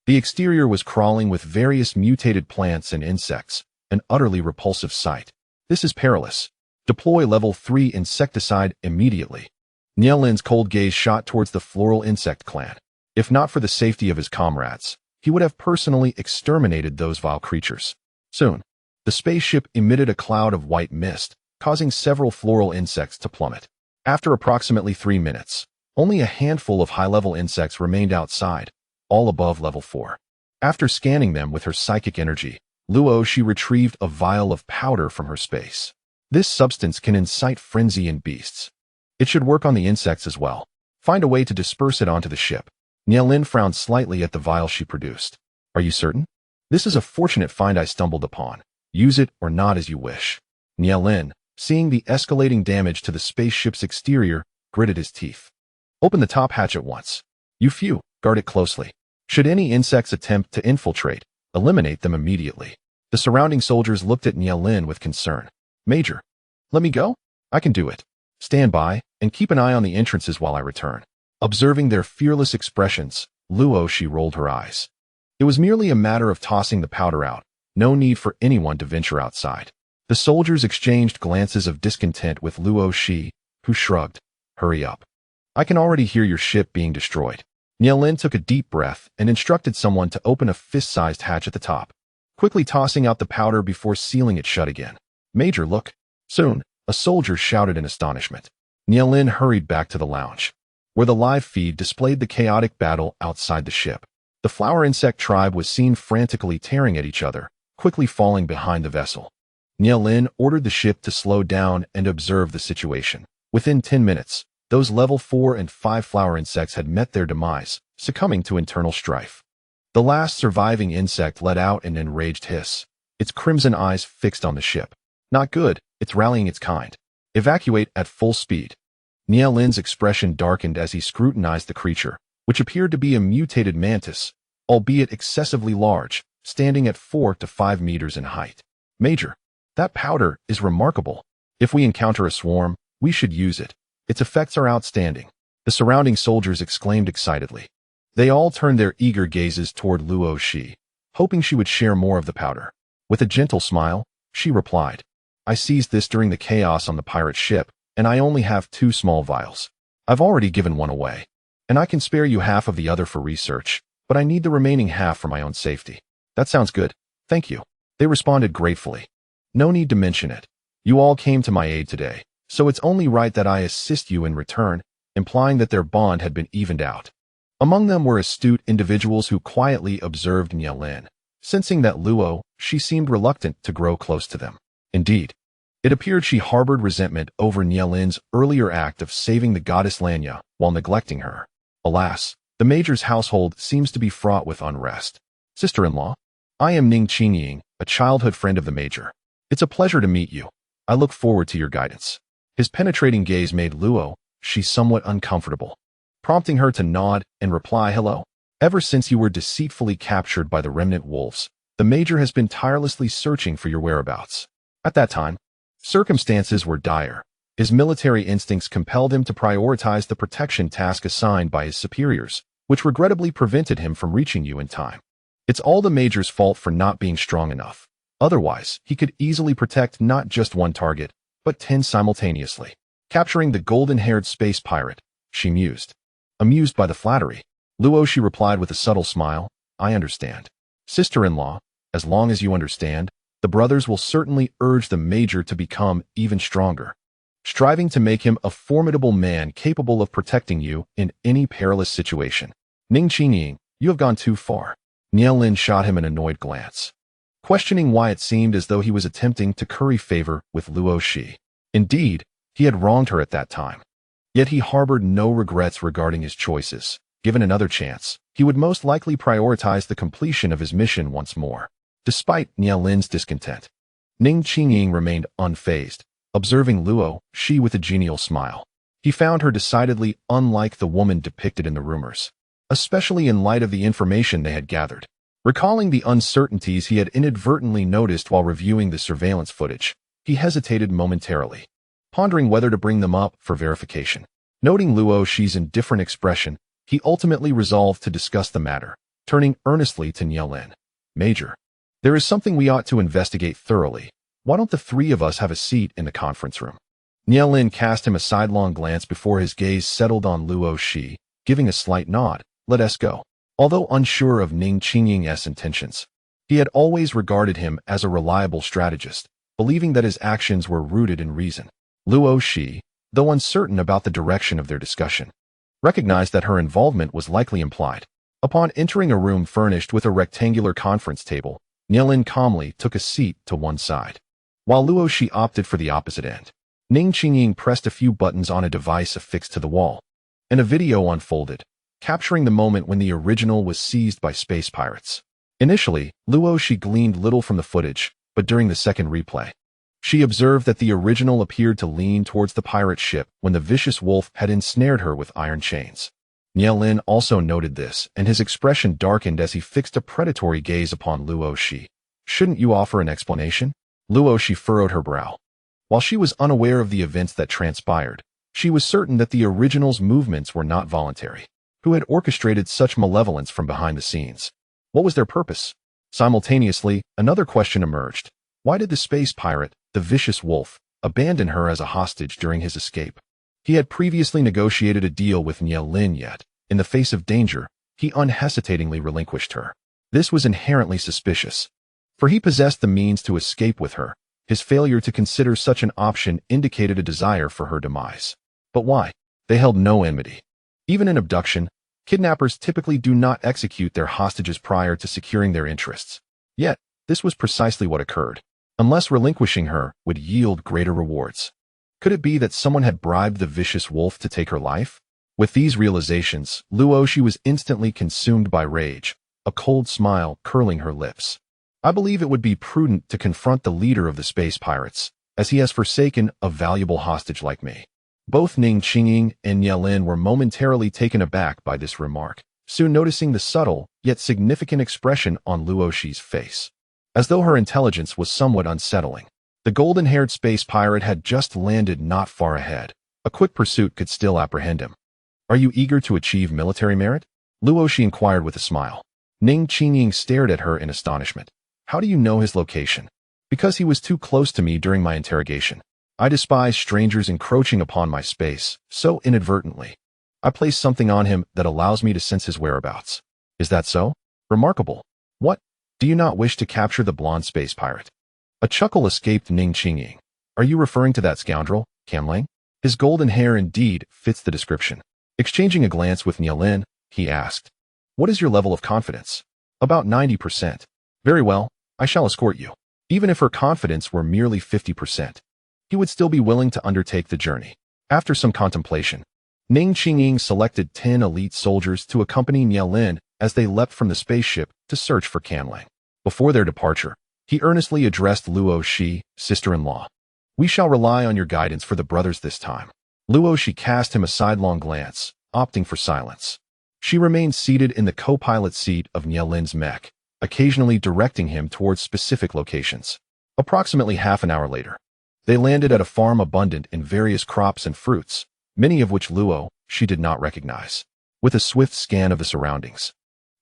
The exterior was crawling with various mutated plants and insects, an utterly repulsive sight. This is perilous. Deploy level 3 insecticide immediately. Nialin's cold gaze shot towards the floral insect clan. If not for the safety of his comrades, he would have personally exterminated those vile creatures. Soon, the spaceship emitted a cloud of white mist, causing several floral insects to plummet. After approximately 3 minutes, only a handful of high-level insects remained outside, all above level 4. After scanning them with her psychic energy, Luo Xi retrieved a vial of powder from her space. This substance can incite frenzy in beasts. It should work on the insects as well. Find a way to disperse it onto the ship. Nialin frowned slightly at the vial she produced. Are you certain? This is a fortunate find I stumbled upon. Use it or not as you wish. Nialin, seeing the escalating damage to the spaceship's exterior, gritted his teeth. Open the top hatch at once. You few, guard it closely. Should any insects attempt to infiltrate, eliminate them immediately. The surrounding soldiers looked at Nialin with concern. Major, let me go? I can do it. Stand by, and keep an eye on the entrances while I return. Observing their fearless expressions, Luo Xi rolled her eyes. It was merely a matter of tossing the powder out, no need for anyone to venture outside. The soldiers exchanged glances of discontent with Luo Xi, who shrugged. Hurry up. I can already hear your ship being destroyed. Nialin took a deep breath and instructed someone to open a fist-sized hatch at the top, quickly tossing out the powder before sealing it shut again. Major, look. Soon, a soldier shouted in astonishment. Nialin hurried back to the lounge, where the live feed displayed the chaotic battle outside the ship. The flower insect tribe was seen frantically tearing at each other, quickly falling behind the vessel. Nialin ordered the ship to slow down and observe the situation. Within 10 minutes, those level 4 and 5 flower insects had met their demise, succumbing to internal strife. The last surviving insect let out an enraged hiss, its crimson eyes fixed on the ship. Not good, it's rallying its kind. Evacuate at full speed. Nialin's expression darkened as he scrutinized the creature, which appeared to be a mutated mantis, albeit excessively large, standing at 4 to 5 meters in height. Major, that powder is remarkable. If we encounter a swarm, we should use it. Its effects are outstanding. The surrounding soldiers exclaimed excitedly. They all turned their eager gazes toward Luo Xi, hoping she would share more of the powder. With a gentle smile, she replied, I seized this during the chaos on the pirate ship, and I only have 2 small vials. I've already given one away, and I can spare you half of the other for research, but I need the remaining half for my own safety. That sounds good. Thank you. They responded gratefully. No need to mention it. You all came to my aid today, so it's only right that I assist you in return, implying that their bond had been evened out. Among them were astute individuals who quietly observed Nialin, sensing that Luo Xi seemed reluctant to grow close to them. Indeed, it appeared she harbored resentment over Nialin's earlier act of saving the goddess Lanya while neglecting her. Alas, the major's household seems to be fraught with unrest. Sister-in-law, I am Ning Qingying, a childhood friend of the major. It's a pleasure to meet you. I look forward to your guidance. His penetrating gaze made Luo Xi somewhat uncomfortable, prompting her to nod and reply hello. Ever since you were deceitfully captured by the remnant wolves, the major has been tirelessly searching for your whereabouts. At that time, circumstances were dire. His military instincts compelled him to prioritize the protection task assigned by his superiors, which regrettably prevented him from reaching you in time. It's all the major's fault for not being strong enough. Otherwise, he could easily protect not just one target, but 10 simultaneously. Capturing the golden-haired space pirate, she mused. Amused by the flattery, Luo Xi replied with a subtle smile, I understand. Sister-in-law, as long as you understand, the brothers will certainly urge the major to become even stronger, striving to make him a formidable man capable of protecting you in any perilous situation. Ning Qingying, you have gone too far. Nialin shot him an annoyed glance, questioning why it seemed as though he was attempting to curry favor with Luo Xi. Indeed, he had wronged her at that time. Yet he harbored no regrets regarding his choices. Given another chance, he would most likely prioritize the completion of his mission once more. Despite Nialin's discontent, Ning Qingying remained unfazed, observing Luo Xi with a genial smile. He found her decidedly unlike the woman depicted in the rumors, especially in light of the information they had gathered. Recalling the uncertainties he had inadvertently noticed while reviewing the surveillance footage, He hesitated momentarily, pondering whether to bring them up for verification. Noting Luo Xi's indifferent expression, he ultimately resolved to discuss the matter, turning earnestly to Nielin. Major, there is something we ought to investigate thoroughly. Why don't the three of us have a seat in the conference room? Nielin cast him a sidelong glance before his gaze settled on Luo Xi, giving a slight nod. Let us go. Although unsure of Ning Qingying's intentions, he had always regarded him as a reliable strategist, believing that his actions were rooted in reason. Luo Xi, though uncertain about the direction of their discussion, recognized that her involvement was likely implied. Upon entering a room furnished with a rectangular conference table, Nielin calmly took a seat to one side, while Luo Xi opted for the opposite end. Ning Qingying pressed a few buttons on a device affixed to the wall, and a video unfolded, capturing the moment when the original was seized by space pirates. Initially, Luo Xi gleaned little from the footage, but during the second replay, she observed that the original appeared to lean towards the pirate ship when the vicious wolf had ensnared her with iron chains. Nielin also noted this, and his expression darkened as he fixed a predatory gaze upon Luo Xi. Shouldn't you offer an explanation? Luo Xi furrowed her brow. While she was unaware of the events that transpired, she was certain that the original's movements were not voluntary. Who had orchestrated such malevolence from behind the scenes? What was their purpose? Simultaneously, another question emerged. Why did the space pirate, the vicious wolf, abandon her as a hostage during his escape? He had previously negotiated a deal with Nielin, yet, in the face of danger, he unhesitatingly relinquished her. This was inherently suspicious, for he possessed the means to escape with her. His failure to consider such an option indicated a desire for her demise. But why? They held no enmity. Even in abduction, kidnappers typically do not execute their hostages prior to securing their interests. Yet, this was precisely what occurred, unless relinquishing her would yield greater rewards. Could it be that someone had bribed the vicious wolf to take her life? With these realizations, Luo Xi was instantly consumed by rage, a cold smile curling her lips. I believe it would be prudent to confront the leader of the space pirates, as he has forsaken a valuable hostage like me. Both Ning Qingying and Nielin were momentarily taken aback by this remark, soon noticing the subtle, yet significant expression on Luo Xi's face, as though her intelligence was somewhat unsettling. The golden-haired space pirate had just landed not far ahead. A quick pursuit could still apprehend him. Are you eager to achieve military merit? Luo Xi inquired with a smile. Ning Qingying stared at her in astonishment. How do you know his location? Because he was too close to me during my interrogation. I despise strangers encroaching upon my space, so inadvertently. I place something on him that allows me to sense his whereabouts. Is that so? Remarkable. What? Do you not wish to capture the blonde space pirate? A chuckle escaped Ning Qingying. Are you referring to that scoundrel, Canlang? His golden hair indeed fits the description. Exchanging a glance with Nielin, he asked, what is your level of confidence? About 90%. Very well, I shall escort you. Even if her confidence were merely 50%, he would still be willing to undertake the journey. After some contemplation, Ning Qingying selected 10 elite soldiers to accompany Nielin as they leapt from the spaceship to search for Canlang. Before their departure, he earnestly addressed Luo Xi, sister-in-law. We shall rely on your guidance for the brothers this time. Luo Xi cast him a sidelong glance, opting for silence. She remained seated in the co-pilot seat of Nielin's mech, occasionally directing him towards specific locations. Approximately half an hour later, they landed at a farm abundant in various crops and fruits, many of which Luo Xi did not recognize. With a swift scan of the surroundings,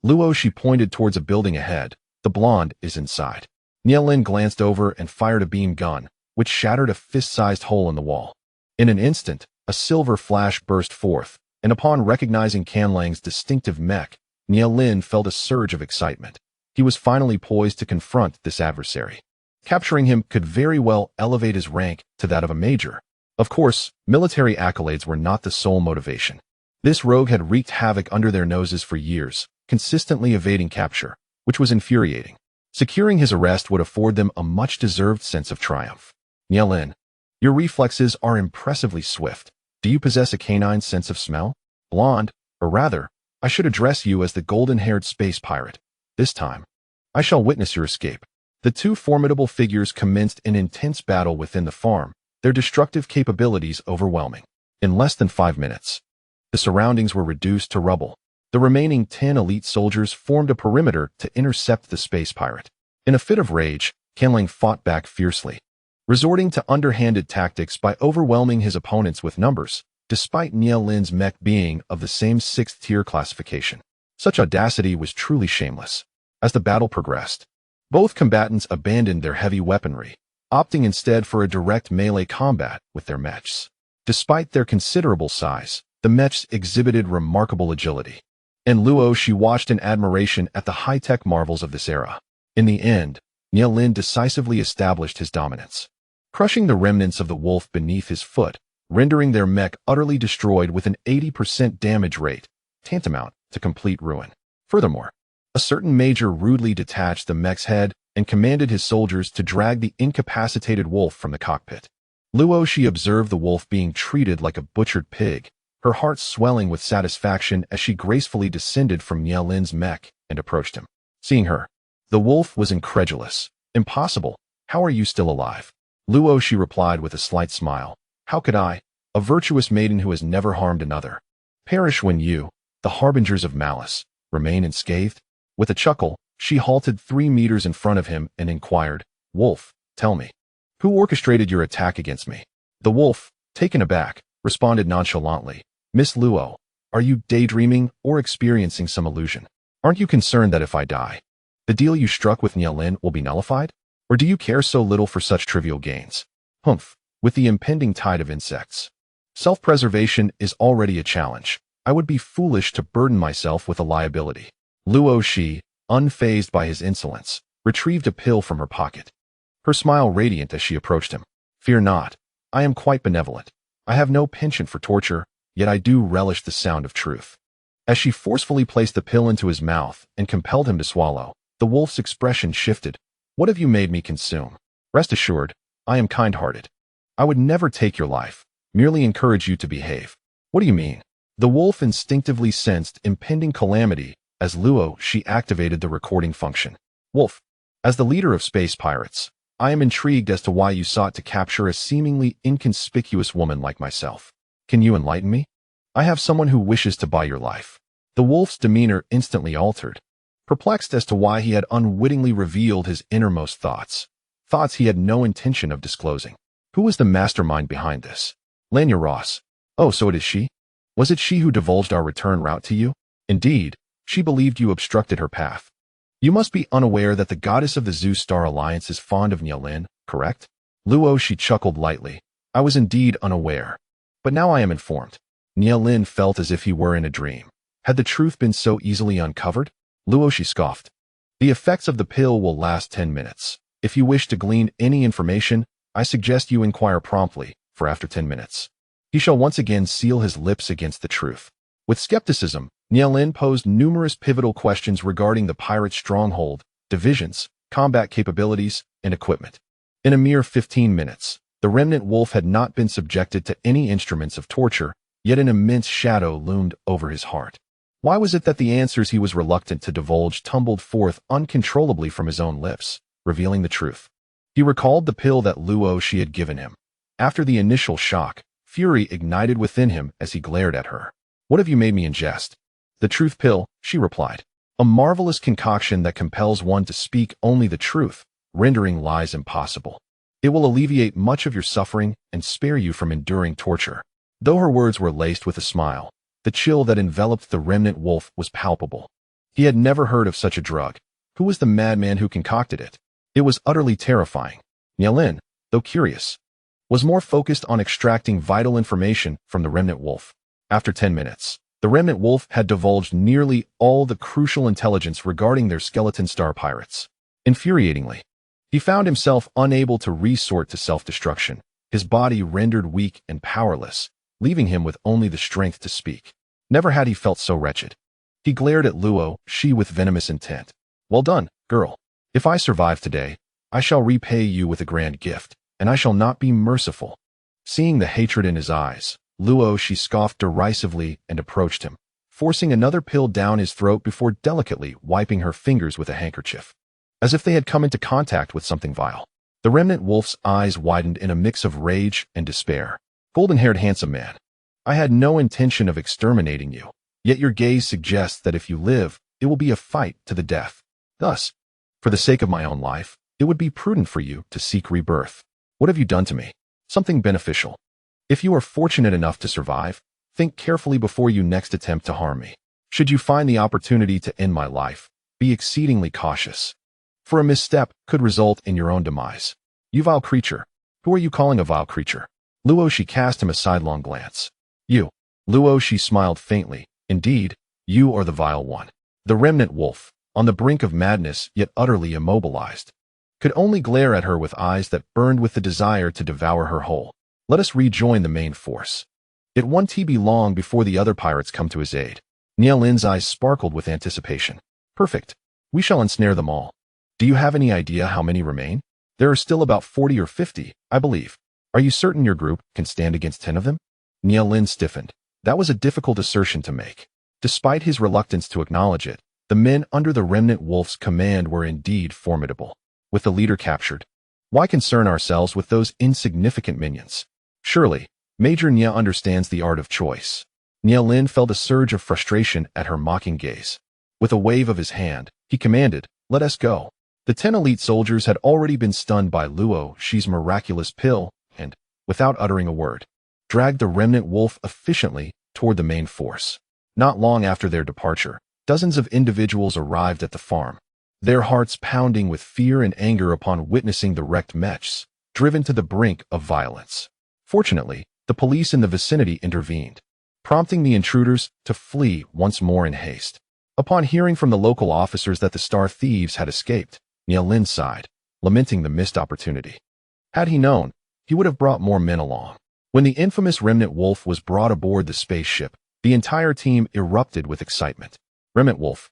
Luo Xi pointed towards a building ahead. The blonde is inside. Nielin glanced over and fired a beam gun, which shattered a fist-sized hole in the wall. In an instant, a silver flash burst forth, and upon recognizing Canlang's distinctive mech, Nielin felt a surge of excitement. He was finally poised to confront this adversary. Capturing him could very well elevate his rank to that of a major. Of course, military accolades were not the sole motivation. This rogue had wreaked havoc under their noses for years, consistently evading capture, which was infuriating. Securing his arrest would afford them a much-deserved sense of triumph. Nielin, your reflexes are impressively swift. Do you possess a canine sense of smell? Blonde, or rather, I should address you as the golden-haired space pirate. This time, I shall witness your escape. The two formidable figures commenced an intense battle within the farm, their destructive capabilities overwhelming. In less than 5 minutes, the surroundings were reduced to rubble. The remaining 10 elite soldiers formed a perimeter to intercept the space pirate. In a fit of rage, Canlang fought back fiercely, resorting to underhanded tactics by overwhelming his opponents with numbers, despite Lin's mech being of the same 6th-tier classification. Such audacity was truly shameless. As the battle progressed, both combatants abandoned their heavy weaponry, opting instead for a direct melee combat with their mechs. Despite their considerable size, the mechs exhibited remarkable agility, and Luo Xi watched in admiration at the high-tech marvels of this era. In the end, Lin decisively established his dominance, crushing the remnants of the wolf beneath his foot, rendering their mech utterly destroyed with an 80% damage rate, tantamount to complete ruin. Furthermore, a certain major rudely detached the mech's head and commanded his soldiers to drag the incapacitated wolf from the cockpit. Luo Xi observed the wolf being treated like a butchered pig, her heart swelling with satisfaction as she gracefully descended from Lin's mech and approached him. Seeing her, the wolf was incredulous. "Impossible. How are you still alive?" Luo Xi replied with a slight smile. "How could I, a virtuous maiden who has never harmed another, perish when you, the harbingers of malice, remain unscathed?" With a chuckle, she halted 3 meters in front of him and inquired, "Wolf, tell me, who orchestrated your attack against me?" The wolf, taken aback, responded nonchalantly, "Miss Luo, are you daydreaming or experiencing some illusion? Aren't you concerned that if I die, the deal you struck with Lin will be nullified? Or do you care so little for such trivial gains?" "Humph, with the impending tide of insects, self-preservation is already a challenge. I would be foolish to burden myself with a liability." Luo Xi, unfazed by his insolence, retrieved a pill from her pocket, her smile radiant as she approached him. "Fear not, I am quite benevolent. I have no penchant for torture, yet I do relish the sound of truth." As she forcefully placed the pill into his mouth and compelled him to swallow, the wolf's expression shifted. "What have you made me consume? Rest assured, I am kind-hearted. I would never take your life, merely encourage you to behave." "What do you mean?" The wolf instinctively sensed impending calamity as Luo Xi activated the recording function. "Wolf, as the leader of space pirates, I am intrigued as to why you sought to capture a seemingly inconspicuous woman like myself. Can you enlighten me? I have someone who wishes to buy your life." The wolf's demeanor instantly altered, perplexed as to why he had unwittingly revealed his innermost thoughts he had no intention of disclosing. "Who was the mastermind behind this?" "Lanya Ross." "Oh, so it is she? Was it she who divulged our return route to you?" "Indeed, she believed you obstructed her path. You must be unaware that the goddess of the Zeus Star Alliance is fond of Lin, correct?" Luo Xi chuckled lightly. "I was indeed unaware, but now I am informed." Lin felt as if he were in a dream. Had the truth been so easily uncovered? Luo Xi scoffed. "The effects of the pill will last 10 minutes. If you wish to glean any information, I suggest you inquire promptly, for after 10 minutes, he shall once again seal his lips against the truth." With skepticism, Lin posed numerous pivotal questions regarding the pirate's stronghold, divisions, combat capabilities, and equipment. In a mere 15 minutes, the remnant wolf had not been subjected to any instruments of torture, yet an immense shadow loomed over his heart. Why was it that the answers he was reluctant to divulge tumbled forth uncontrollably from his own lips, revealing the truth? He recalled the pill that Luo Xi had given him. After the initial shock, fury ignited within him as he glared at her. "What have you made me ingest?" "The truth pill," she replied. "A marvelous concoction that compels one to speak only the truth, rendering lies impossible. It will alleviate much of your suffering and spare you from enduring torture." Though her words were laced with a smile, the chill that enveloped the remnant wolf was palpable. He had never heard of such a drug. Who was the madman who concocted it? It was utterly terrifying. Lin, though curious, was more focused on extracting vital information from the remnant wolf. After 10 minutes, the remnant wolf had divulged nearly all the crucial intelligence regarding their skeleton star pirates. Infuriatingly, he found himself unable to resort to self-destruction, his body rendered weak and powerless, leaving him with only the strength to speak. Never had he felt so wretched. He glared at Luo Xi with venomous intent. "Well done, girl. If I survive today, I shall repay you with a grand gift, and I shall not be merciful." Seeing the hatred in his eyes, Luo Xi scoffed derisively and approached him, forcing another pill down his throat before delicately wiping her fingers with a handkerchief, as if they had come into contact with something vile. The remnant wolf's eyes widened in a mix of rage and despair. "Golden-haired handsome man, I had no intention of exterminating you, yet your gaze suggests that if you live, it will be a fight to the death. Thus, for the sake of my own life, it would be prudent for you to seek rebirth." What have you done to me? Something beneficial. If you are fortunate enough to survive, think carefully before you next attempt to harm me. Should you find the opportunity to end my life, be exceedingly cautious. For a misstep could result in your own demise. You vile creature. Who are you calling a vile creature? Luo Xi cast him a sidelong glance. You. Luo Xi smiled faintly. Indeed, you are the vile one. The remnant wolf, on the brink of madness yet utterly immobilized, could only glare at her with eyes that burned with the desire to devour her whole. Let us rejoin the main force. It won't be long before the other pirates come to his aid. Nie Lin's eyes sparkled with anticipation. Perfect. We shall ensnare them all. Do you have any idea how many remain? There are still about 40 or 50, I believe. Are you certain your group can stand against 10 of them? Nie Lin stiffened. That was a difficult assertion to make. Despite his reluctance to acknowledge it, the men under the remnant wolf's command were indeed formidable. With the leader captured, why concern ourselves with those insignificant minions? Surely, Major Nie understands the art of choice. Nie Lin felt a surge of frustration at her mocking gaze. With a wave of his hand, he commanded, "Let us go." The 10 elite soldiers had already been stunned by Luo Xi's miraculous pill and, without uttering a word, dragged the remnant wolf efficiently toward the main force. Not long after their departure, dozens of individuals arrived at the farm, their hearts pounding with fear and anger upon witnessing the wrecked mechs, driven to the brink of violence. Fortunately, the police in the vicinity intervened, prompting the intruders to flee once more in haste. Upon hearing from the local officers that the star thieves had escaped, Nie Lin sighed, lamenting the missed opportunity. Had he known, he would have brought more men along. When the infamous remnant wolf was brought aboard the spaceship, the entire team erupted with excitement. Remnant wolf,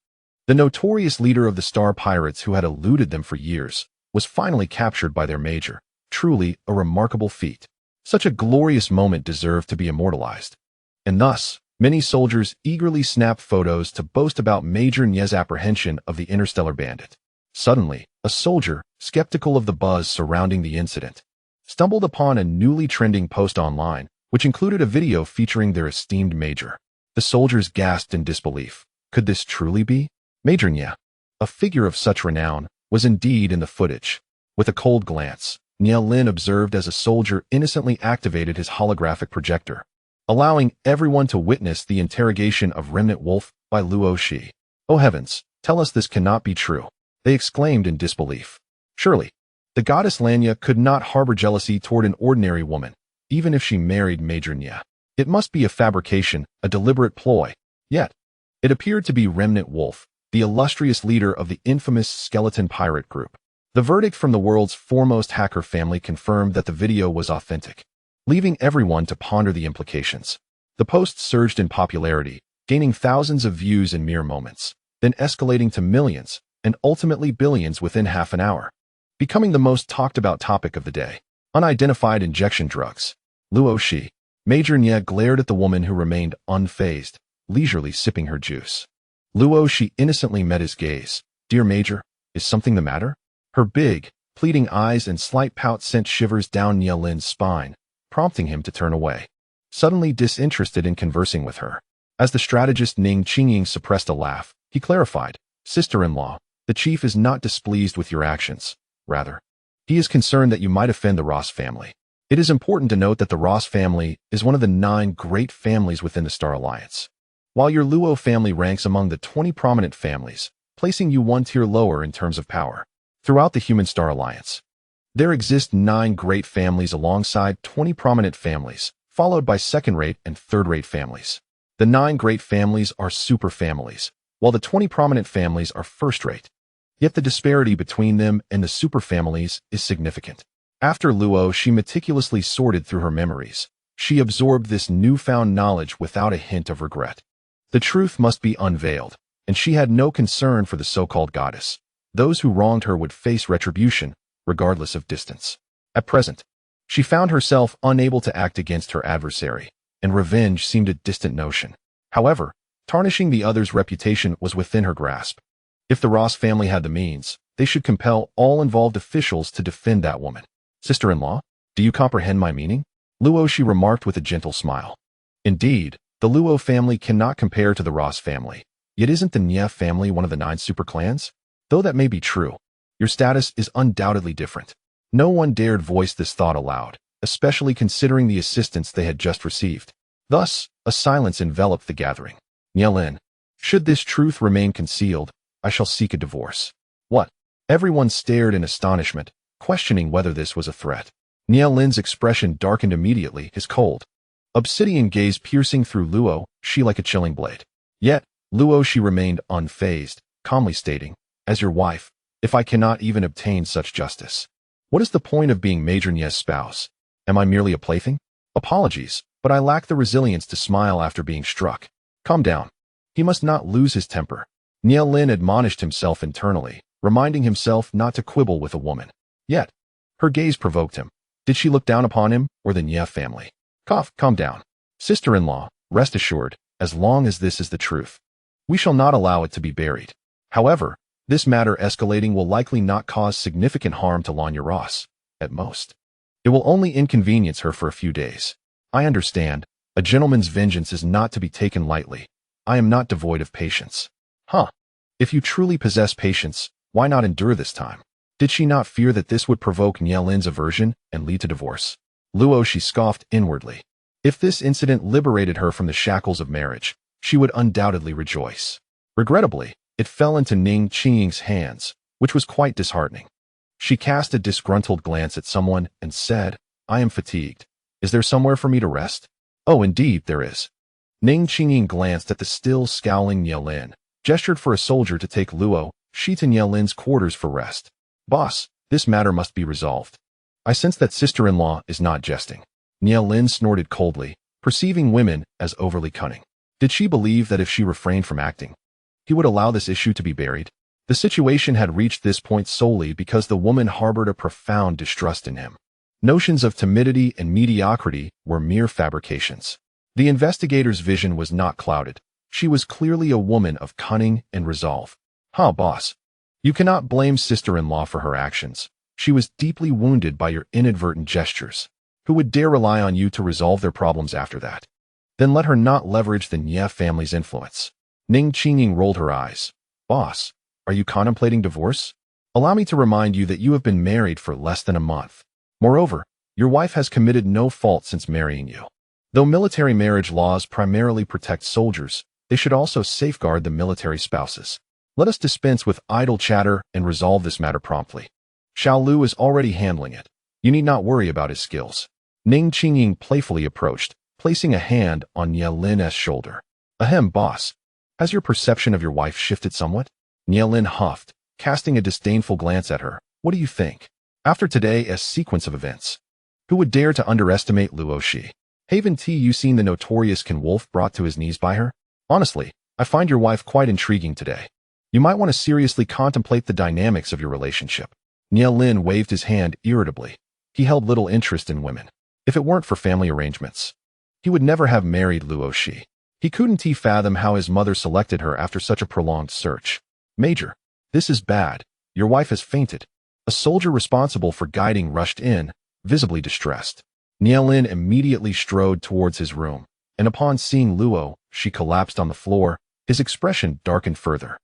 the notorious leader of the star pirates who had eluded them for years, was finally captured by their major. Truly a remarkable feat. Such a glorious moment deserved to be immortalized. And thus, many soldiers eagerly snapped photos to boast about Major Nie's apprehension of the interstellar bandit. Suddenly, a soldier, skeptical of the buzz surrounding the incident, stumbled upon a newly trending post online, which included a video featuring their esteemed major. The soldiers gasped in disbelief. Could this truly be? Major Nie, a figure of such renown, was indeed in the footage. With a cold glance, Nie Lin observed as a soldier innocently activated his holographic projector, allowing everyone to witness the interrogation of Remnant Wolf by Luo Xi. Oh heavens, tell us this cannot be true, they exclaimed in disbelief. Surely, the goddess Lanya could not harbor jealousy toward an ordinary woman, even if she married Major Nie. It must be a fabrication, a deliberate ploy. Yet, it appeared to be Remnant Wolf, the illustrious leader of the infamous skeleton pirate group. The verdict from the world's foremost hacker family confirmed that the video was authentic, leaving everyone to ponder the implications. The post surged in popularity, gaining thousands of views in mere moments, then escalating to millions, and ultimately billions within half an hour, becoming the most talked about topic of the day. Unidentified injection drugs. Luo Xi. Major Nie glared at the woman who remained unfazed, leisurely sipping her juice. Luo Xi innocently met his gaze. Dear Major, is something the matter? Her big, pleading eyes and slight pout sent shivers down Nie Lin's spine, prompting him to turn away, suddenly disinterested in conversing with her. As the strategist Ning Qingying suppressed a laugh, he clarified, Sister-in-law, the chief is not displeased with your actions. Rather, he is concerned that you might offend the Ross family. It is important to note that the Ross family is one of the 9 great families within the Star Alliance, while your Luo family ranks among the 20 prominent families, placing you 1 tier lower in terms of power. Throughout the human Star Alliance, there exist 9 great families alongside 20 prominent families, followed by second-rate and third-rate families. The 9 great families are super families, while the 20 prominent families are first-rate. Yet the disparity between them and the super families is significant. After Luo Xi meticulously sorted through her memories, she absorbed this newfound knowledge without a hint of regret. The truth must be unveiled, and she had no concern for the so-called goddess. Those who wronged her would face retribution, regardless of distance. At present, she found herself unable to act against her adversary, and revenge seemed a distant notion. However, tarnishing the other's reputation was within her grasp. If the Ross family had the means, they should compel all involved officials to defend that woman. Sister-in-law, do you comprehend my meaning? Luo Xi remarked with a gentle smile. Indeed, the Luo family cannot compare to the Ross family. Yet isn't the Nie family one of the 9 super clans? Though that may be true, your status is undoubtedly different. No one dared voice this thought aloud, especially considering the assistance they had just received. Thus, a silence enveloped the gathering. Nielin, should this truth remain concealed, I shall seek a divorce. What? Everyone stared in astonishment, questioning whether this was a threat. Nielin's expression darkened immediately, his cold, obsidian gaze piercing through Luo Xi like a chilling blade. Yet, Luo Xi remained unfazed, calmly stating, as your wife, if I cannot even obtain such justice, what is the point of being Major Nie's spouse? Am I merely a plaything? Apologies, but I lack the resilience to smile after being struck. Calm down. He must not lose his temper. Nielin admonished himself internally, reminding himself not to quibble with a woman. Yet, her gaze provoked him. Did she look down upon him or the Nie family? Calm down. Sister-in-law, rest assured, as long as this is the truth, we shall not allow it to be buried. However, this matter escalating will likely not cause significant harm to Lanya Ross. At most, it will only inconvenience her for a few days. I understand. A gentleman's vengeance is not to be taken lightly. I am not devoid of patience. If you truly possess patience, why not endure this time? Did she not fear that this would provoke Nielin's aversion and lead to divorce? Luo Xi scoffed inwardly. If this incident liberated her from the shackles of marriage, she would undoubtedly rejoice. Regrettably, it fell into Ning Qingying's hands, which was quite disheartening. She cast a disgruntled glance at someone and said, I am fatigued. Is there somewhere for me to rest? Oh, indeed, there is. Ning Qingying glanced at the still scowling Nielin, gestured for a soldier to take Luo Xi to Nielin's quarters for rest. Boss, this matter must be resolved. I sense that sister-in-law is not jesting. Nielin snorted coldly, perceiving women as overly cunning. Did she believe that if she refrained from acting, he would allow this issue to be buried? The situation had reached this point solely because the woman harbored a profound distrust in him. Notions of timidity and mediocrity were mere fabrications. The investigator's vision was not clouded. She was clearly a woman of cunning and resolve. Boss. You cannot blame sister-in-law for her actions. She was deeply wounded by your inadvertent gestures. Who would dare rely on you to resolve their problems after that? Then let her not leverage the Nie family's influence. Ning Qingying rolled her eyes. Boss, are you contemplating divorce? Allow me to remind you that you have been married for less than a month. Moreover, your wife has committed no fault since marrying you. Though military marriage laws primarily protect soldiers, they should also safeguard the military spouses. Let us dispense with idle chatter and resolve this matter promptly. Xiao Lu is already handling it. You need not worry about his skills. Ning Qingying playfully approached, placing a hand on Nielin's shoulder. Ahem, boss. Has your perception of your wife shifted somewhat? Nielin huffed, casting a disdainful glance at her. What do you think? After today, a sequence of events. Who would dare to underestimate Luo Xi? Haven't you seen the notorious Qin Wolf brought to his knees by her? Honestly, I find your wife quite intriguing today. You might want to seriously contemplate the dynamics of your relationship. Nielin waved his hand irritably. He held little interest in women. If it weren't for family arrangements, he would never have married Luo Xi. He couldn't fathom how his mother selected her after such a prolonged search. Major, this is bad. Your wife has fainted. A soldier responsible for guiding rushed in, visibly distressed. Nielin immediately strode towards his room, and upon seeing Luo, she collapsed on the floor. His expression darkened further.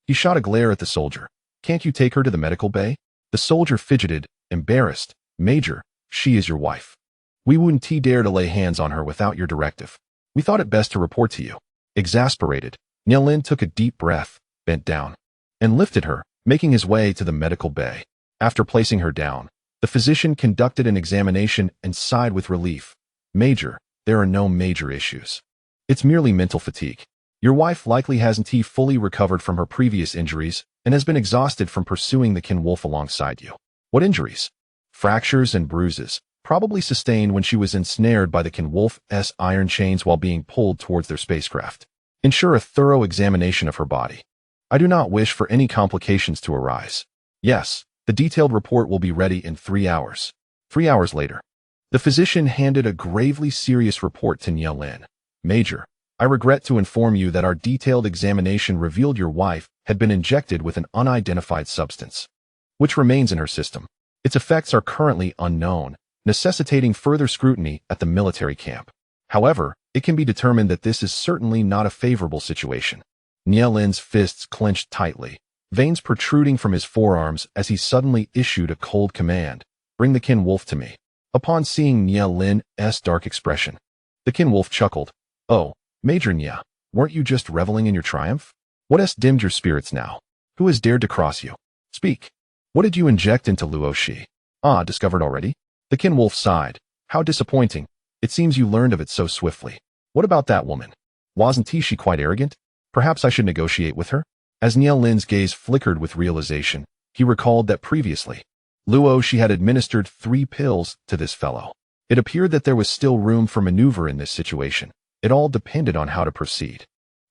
He shot a glare at the soldier. Can't you take her to the medical bay? The soldier fidgeted, embarrassed. Major, she is your wife. We wouldn't dare to lay hands on her without your directive. We thought it best to report to you. Exasperated, Nielin took a deep breath, bent down, and lifted her, making his way to the medical bay. After placing her down, the physician conducted an examination and sighed with relief. Major, there are no major issues. It's merely mental fatigue. Your wife likely hasn't fully recovered from her previous injuries and has been exhausted from pursuing the Qin Wolf alongside you. What injuries? Fractures and bruises, probably sustained when she was ensnared by the Qin Wolf's iron chains while being pulled towards their spacecraft. Ensure a thorough examination of her body. I do not wish for any complications to arise. Yes, the detailed report will be ready in 3 hours. 3 hours later, the physician handed a gravely serious report to Nielin. Major, I regret to inform you that our detailed examination revealed your wife had been injected with an unidentified substance, which remains in her system. Its effects are currently unknown, necessitating further scrutiny at the military camp. However, it can be determined that this is certainly not a favorable situation. Nielin's fists clenched tightly, veins protruding from his forearms as he suddenly issued a cold command. Bring the kin wolf to me. Upon seeing Nia Lin's dark expression, the kin wolf chuckled. Oh, Major Nia, weren't you just reveling in your triumph? What has dimmed your spirits now? Who has dared to cross you? Speak. What did you inject into Luo Xi? Ah, discovered already? The kin wolf sighed. How disappointing. It seems you learned of it so swiftly. What about that woman? Wasn't she quite arrogant? Perhaps I should negotiate with her? As Nia Lin's gaze flickered with realization, he recalled that previously, Luo Xi had administered 3 pills to this fellow. It appeared that there was still room for maneuver in this situation. It all depended on how to proceed.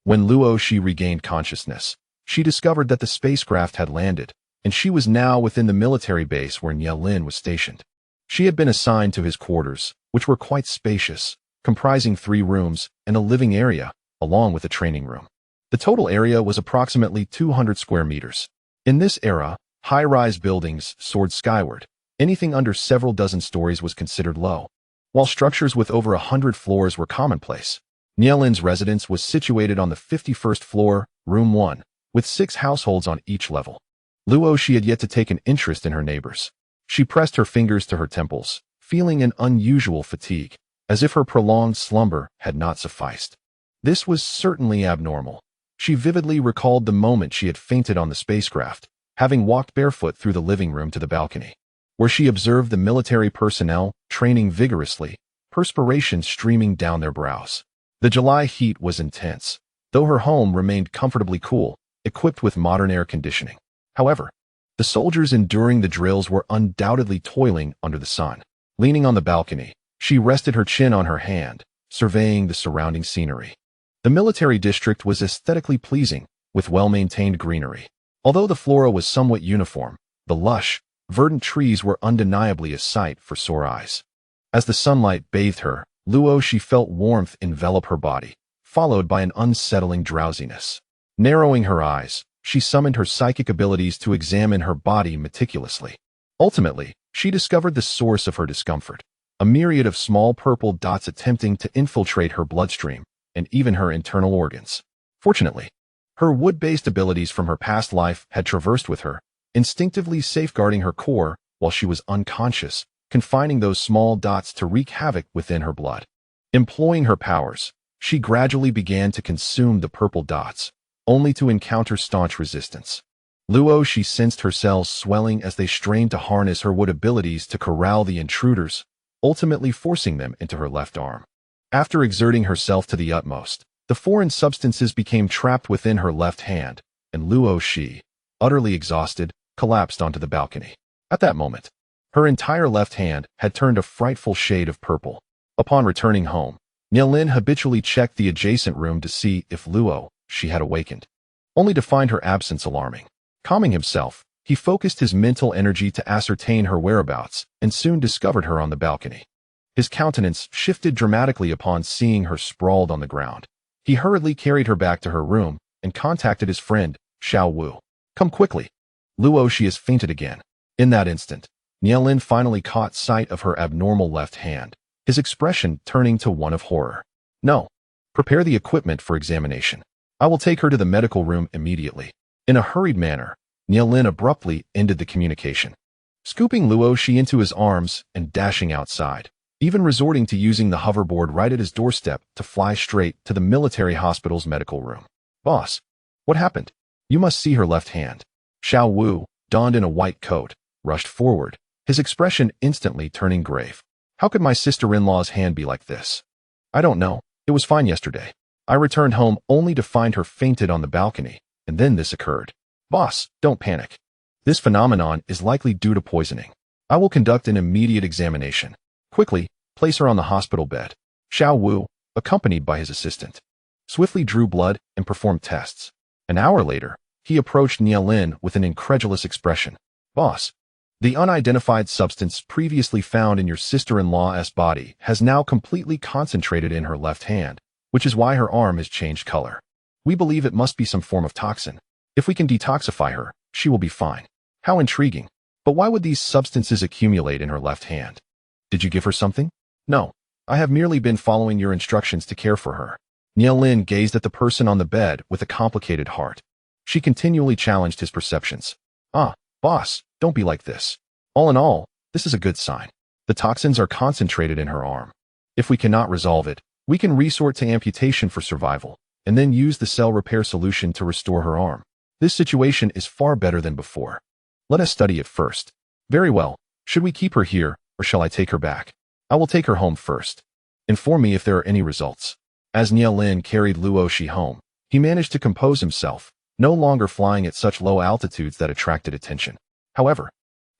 When Luo Xi regained consciousness, she discovered that the spacecraft had landed, and she was now within the military base where Nia Lin was stationed. She had been assigned to his quarters, which were quite spacious, comprising 3 rooms and a living area, along with a training room. The total area was approximately 200 square meters. In this era, high-rise buildings soared skyward. Anything under several dozen stories was considered low, while structures with over 100 floors were commonplace. Nia Lin's residence was situated on the 51st floor, room 1, with 6 households on each level. Luo Xi had yet to take an interest in her neighbors. She pressed her fingers to her temples, feeling an unusual fatigue, as if her prolonged slumber had not sufficed. This was certainly abnormal. She vividly recalled the moment she had fainted on the spacecraft, having walked barefoot through the living room to the balcony, where she observed the military personnel training vigorously, perspiration streaming down their brows. The July heat was intense, though her home remained comfortably cool, equipped with modern air conditioning. However, the soldiers enduring the drills were undoubtedly toiling under the sun. Leaning on the balcony, she rested her chin on her hand, surveying the surrounding scenery. The military district was aesthetically pleasing, with well-maintained greenery. Although the flora was somewhat uniform, the lush, verdant trees were undeniably a sight for sore eyes. As the sunlight bathed her, Luo Xi felt warmth envelop her body, followed by an unsettling drowsiness. Narrowing her eyes, she summoned her psychic abilities to examine her body meticulously. Ultimately, she discovered the source of her discomfort, a myriad of small purple dots attempting to infiltrate her bloodstream and even her internal organs. Fortunately, her wood-based abilities from her past life had traversed with her, instinctively safeguarding her core while she was unconscious, confining those small dots to wreak havoc within her blood. Employing her powers, she gradually began to consume the purple dots, only to encounter staunch resistance. Luo Xi sensed her cells swelling as they strained to harness her wood abilities to corral the intruders, ultimately forcing them into her left arm. After exerting herself to the utmost, the foreign substances became trapped within her left hand, and Luo Xi, utterly exhausted, collapsed onto the balcony. At that moment, her entire left hand had turned a frightful shade of purple. Upon returning home, Nia Lin habitually checked the adjacent room to see if Luo Xi had awakened, only to find her absence alarming. Calming himself, he focused his mental energy to ascertain her whereabouts and soon discovered her on the balcony. His countenance shifted dramatically upon seeing her sprawled on the ground. He hurriedly carried her back to her room and contacted his friend, Xiao Wu. Come quickly. Luo Xi has fainted again. In that instant, Nia Lin finally caught sight of her abnormal left hand, his expression turning to one of horror. No. Prepare the equipment for examination. I will take her to the medical room immediately. In a hurried manner, Nia Lin abruptly ended the communication, scooping Luo Xi into his arms and dashing outside, even resorting to using the hoverboard right at his doorstep to fly straight to the military hospital's medical room. Boss, what happened? You must see her left hand. Xiao Wu, donned in a white coat, rushed forward, his expression instantly turning grave. How could my sister-in-law's hand be like this? I don't know. It was fine yesterday. I returned home only to find her fainted on the balcony, and then this occurred. Boss, don't panic. This phenomenon is likely due to poisoning. I will conduct an immediate examination. Quickly, place her on the hospital bed. Xiao Wu, accompanied by his assistant, swiftly drew blood and performed tests. An hour later, he approached Nia Lin with an incredulous expression. Boss, the unidentified substance previously found in your sister-in-law's body has now completely concentrated in her left hand, which is why her arm has changed color. We believe it must be some form of toxin. If we can detoxify her, she will be fine. How intriguing. But why would these substances accumulate in her left hand? Did you give her something? No. I have merely been following your instructions to care for her. Nia Lin gazed at the person on the bed with a complicated heart. She continually challenged his perceptions. Ah, boss, don't be like this. All in all, This is a good sign. The toxins are concentrated in her arm. If we cannot resolve it, we can resort to amputation for survival, and then use the cell repair solution to restore her arm. This situation is far better than before. Let us study it first. Very well. Should we keep her here, or shall I take her back? I will take her home first. Inform me if there are any results. As Nie Lin carried Luo Xi home, he managed to compose himself, no longer flying at such low altitudes that attracted attention. However,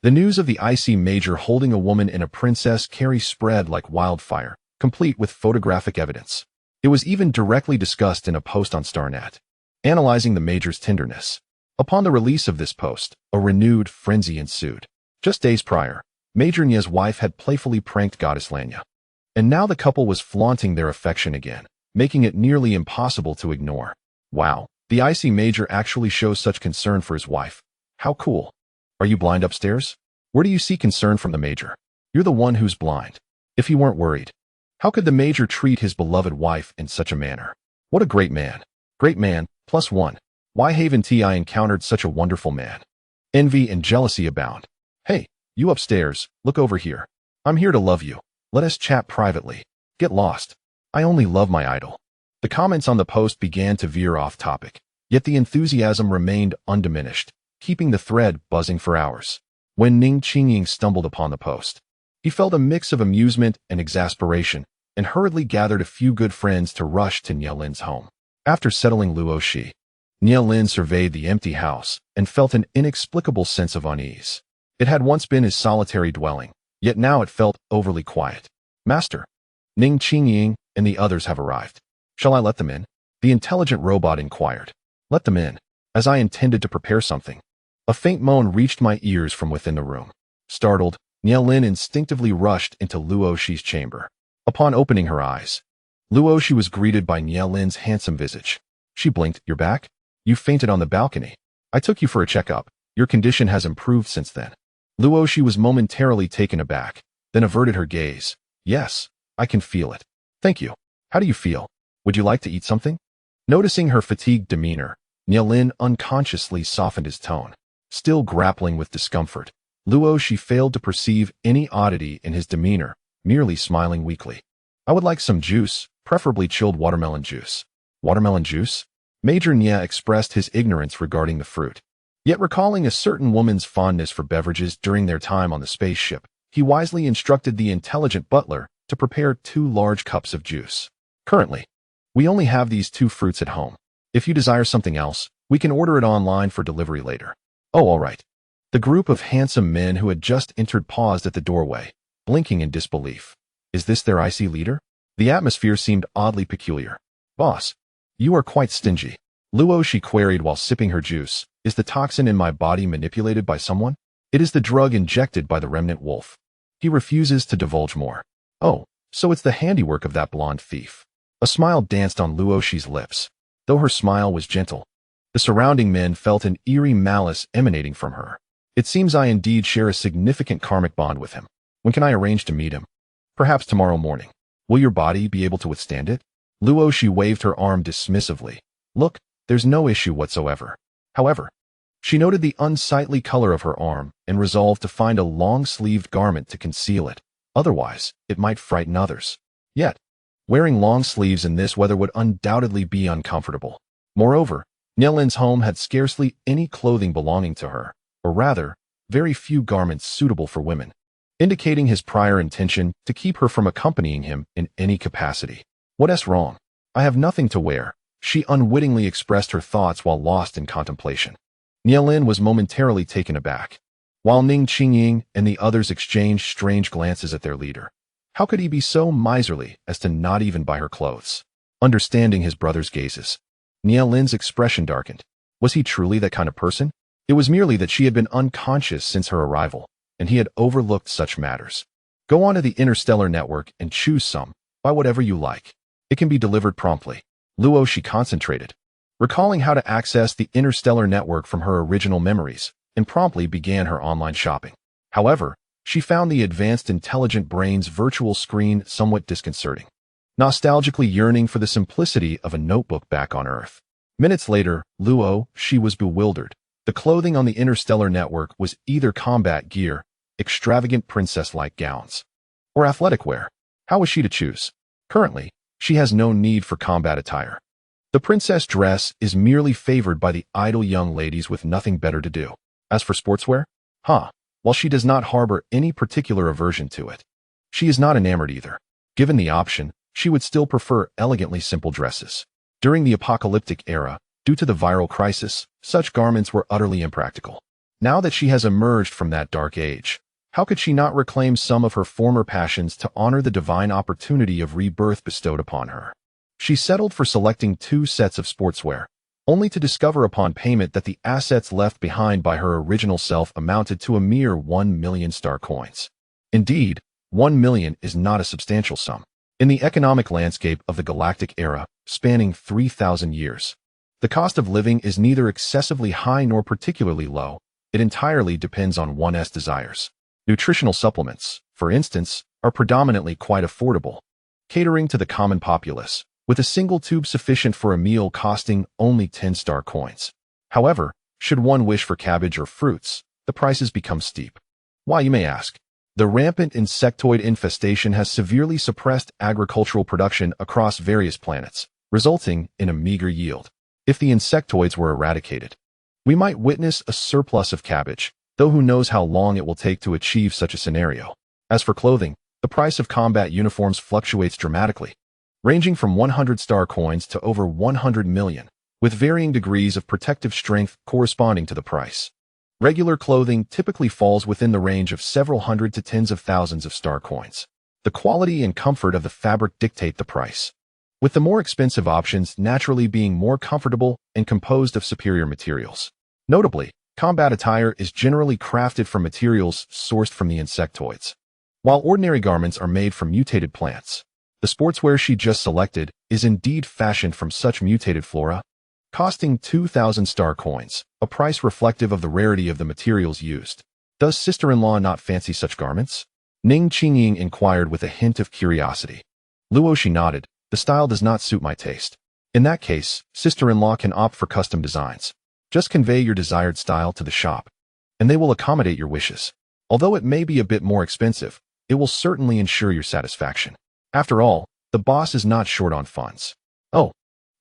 the news of the IC Major holding a woman in a princess carry spread like wildfire, complete with photographic evidence. It was even directly discussed in a post on Starnet, analyzing the Major's tenderness. Upon the release of this post, a renewed frenzy ensued. Just days prior, Major Nie's wife had playfully pranked Goddess Lanya. And now the couple was flaunting their affection again, making it nearly impossible to ignore. Wow, the IC Major actually shows such concern for his wife. How cool. Are you blind upstairs? Where do you see concern from the Major? You're the one who's blind. If you weren't worried, how could the Major treat his beloved wife in such a manner? What a great man. Great man, +1. Why haven't I encountered such a wonderful man? Envy and jealousy abound. Hey, you upstairs, look over here. I'm here to love you. Let us chat privately. Get lost. I only love my idol. The comments on the post began to veer off topic, yet the enthusiasm remained undiminished, keeping the thread buzzing for hours. When Ning Qingying stumbled upon the post, he felt a mix of amusement and exasperation, and hurriedly gathered a few good friends to rush to Nie Lin's home. After settling Luo Xi, Nie Lin surveyed the empty house and felt an inexplicable sense of unease. It had once been his solitary dwelling, yet now it felt overly quiet. Master, Ning Qingying and the others have arrived. Shall I let them in? The intelligent robot inquired. Let them in, as I intended to prepare something. A faint moan reached my ears from within the room. Startled, Nie Lin instinctively rushed into Luo Xi's chamber. Upon opening her eyes, Luo Xi was greeted by Nie Lin's handsome visage. She blinked. You're back? You fainted on the balcony. I took you for a checkup. Your condition has improved since then. Luo Xi was momentarily taken aback, then averted her gaze. Yes, I can feel it. Thank you. How do you feel? Would you like to eat something? Noticing her fatigued demeanor, Nie Lin unconsciously softened his tone. Still grappling with discomfort, Luo Xi failed to perceive any oddity in his demeanor, merely smiling weakly. I would like some juice, preferably chilled watermelon juice. Watermelon juice? Major Nie expressed his ignorance regarding the fruit. Yet recalling a certain woman's fondness for beverages during their time on the spaceship, he wisely instructed the intelligent butler to prepare 2 large cups of juice. Currently, we only have these 2 fruits at home. If you desire something else, we can order it online for delivery later. Oh, all right. The group of handsome men who had just entered paused at the doorway, blinking in disbelief. Is this their IC leader? The atmosphere seemed oddly peculiar. Boss, you are quite stingy. Luo Xi queried while sipping her juice. Is the toxin in my body manipulated by someone? It is the drug injected by the remnant wolf. He refuses to divulge more. Oh, so it's the handiwork of that blonde thief. A smile danced on Luo Xi's lips. Though her smile was gentle, the surrounding men felt an eerie malice emanating from her. It seems I indeed share a significant karmic bond with him. When can I arrange to meet him? Perhaps tomorrow morning. Will your body be able to withstand it? Luo Xi waved her arm dismissively. Look, there's no issue whatsoever. However, she noted the unsightly color of her arm and resolved to find a long-sleeved garment to conceal it. Otherwise, it might frighten others. Yet, wearing long sleeves in this weather would undoubtedly be uncomfortable. Moreover, Nie Lin's home had scarcely any clothing belonging to her, or rather, very few garments suitable for women, indicating his prior intention to keep her from accompanying him in any capacity. What's wrong? I have nothing to wear. She unwittingly expressed her thoughts while lost in contemplation. Nie Lin was momentarily taken aback, while Ning Qingying and the others exchanged strange glances at their leader. How could he be so miserly as to not even buy her clothes? Understanding his brother's gazes, Nie Lin's expression darkened. Was he truly that kind of person? It was merely that she had been unconscious since her arrival, and he had overlooked such matters. Go on to the interstellar network and choose some, buy whatever you like. It can be delivered promptly. Luo Xi concentrated, recalling how to access the interstellar network from her original memories, and promptly began her online shopping. However, she found the advanced intelligent brain's virtual screen somewhat disconcerting, nostalgically yearning for the simplicity of a notebook back on Earth. Minutes later, Luo Xi was bewildered. The clothing on the interstellar network was either combat gear, extravagant princess-like gowns, or athletic wear. How was she to choose? Currently, she has no need for combat attire. The princess dress is merely favored by the idle young ladies with nothing better to do. As for sportswear, while she does not harbor any particular aversion to it, she is not enamored either. Given the option, she would still prefer elegantly simple dresses. During the apocalyptic era, due to the viral crisis, such garments were utterly impractical. Now that she has emerged from that dark age, how could she not reclaim some of her former passions to honor the divine opportunity of rebirth bestowed upon her? She settled for selecting 2 sets of sportswear, only to discover upon payment that the assets left behind by her original self amounted to a mere 1 million star coins. Indeed, 1 million is not a substantial sum. In the economic landscape of the galactic era, spanning 3,000 years, the cost of living is neither excessively high nor particularly low. It entirely depends on one's desires. Nutritional supplements, for instance, are predominantly quite affordable, catering to the common populace, with a single tube sufficient for a meal costing only 10 star coins. However, should one wish for cabbage or fruits, the prices become steep. Why, you may ask? The rampant insectoid infestation has severely suppressed agricultural production across various planets, resulting in a meager yield. If the insectoids were eradicated, we might witness a surplus of cabbage, though who knows how long it will take to achieve such a scenario. As for clothing, the price of combat uniforms fluctuates dramatically, ranging from 100 star coins to over 100 million, with varying degrees of protective strength corresponding to the price. Regular clothing typically falls within the range of several hundred to tens of thousands of star coins. The quality and comfort of the fabric dictate the price, with the more expensive options naturally being more comfortable and composed of superior materials. Notably, combat attire is generally crafted from materials sourced from the insectoids, while ordinary garments are made from mutated plants. The sportswear she just selected is indeed fashioned from such mutated flora, costing 2,000 star coins, a price reflective of the rarity of the materials used. Does sister-in-law not fancy such garments? Ning Qingying inquired with a hint of curiosity. Luo Xi nodded. The style does not suit my taste. In that case, sister-in-law can opt for custom designs. Just convey your desired style to the shop, and they will accommodate your wishes. Although it may be a bit more expensive, it will certainly ensure your satisfaction. After all, the boss is not short on funds. Oh,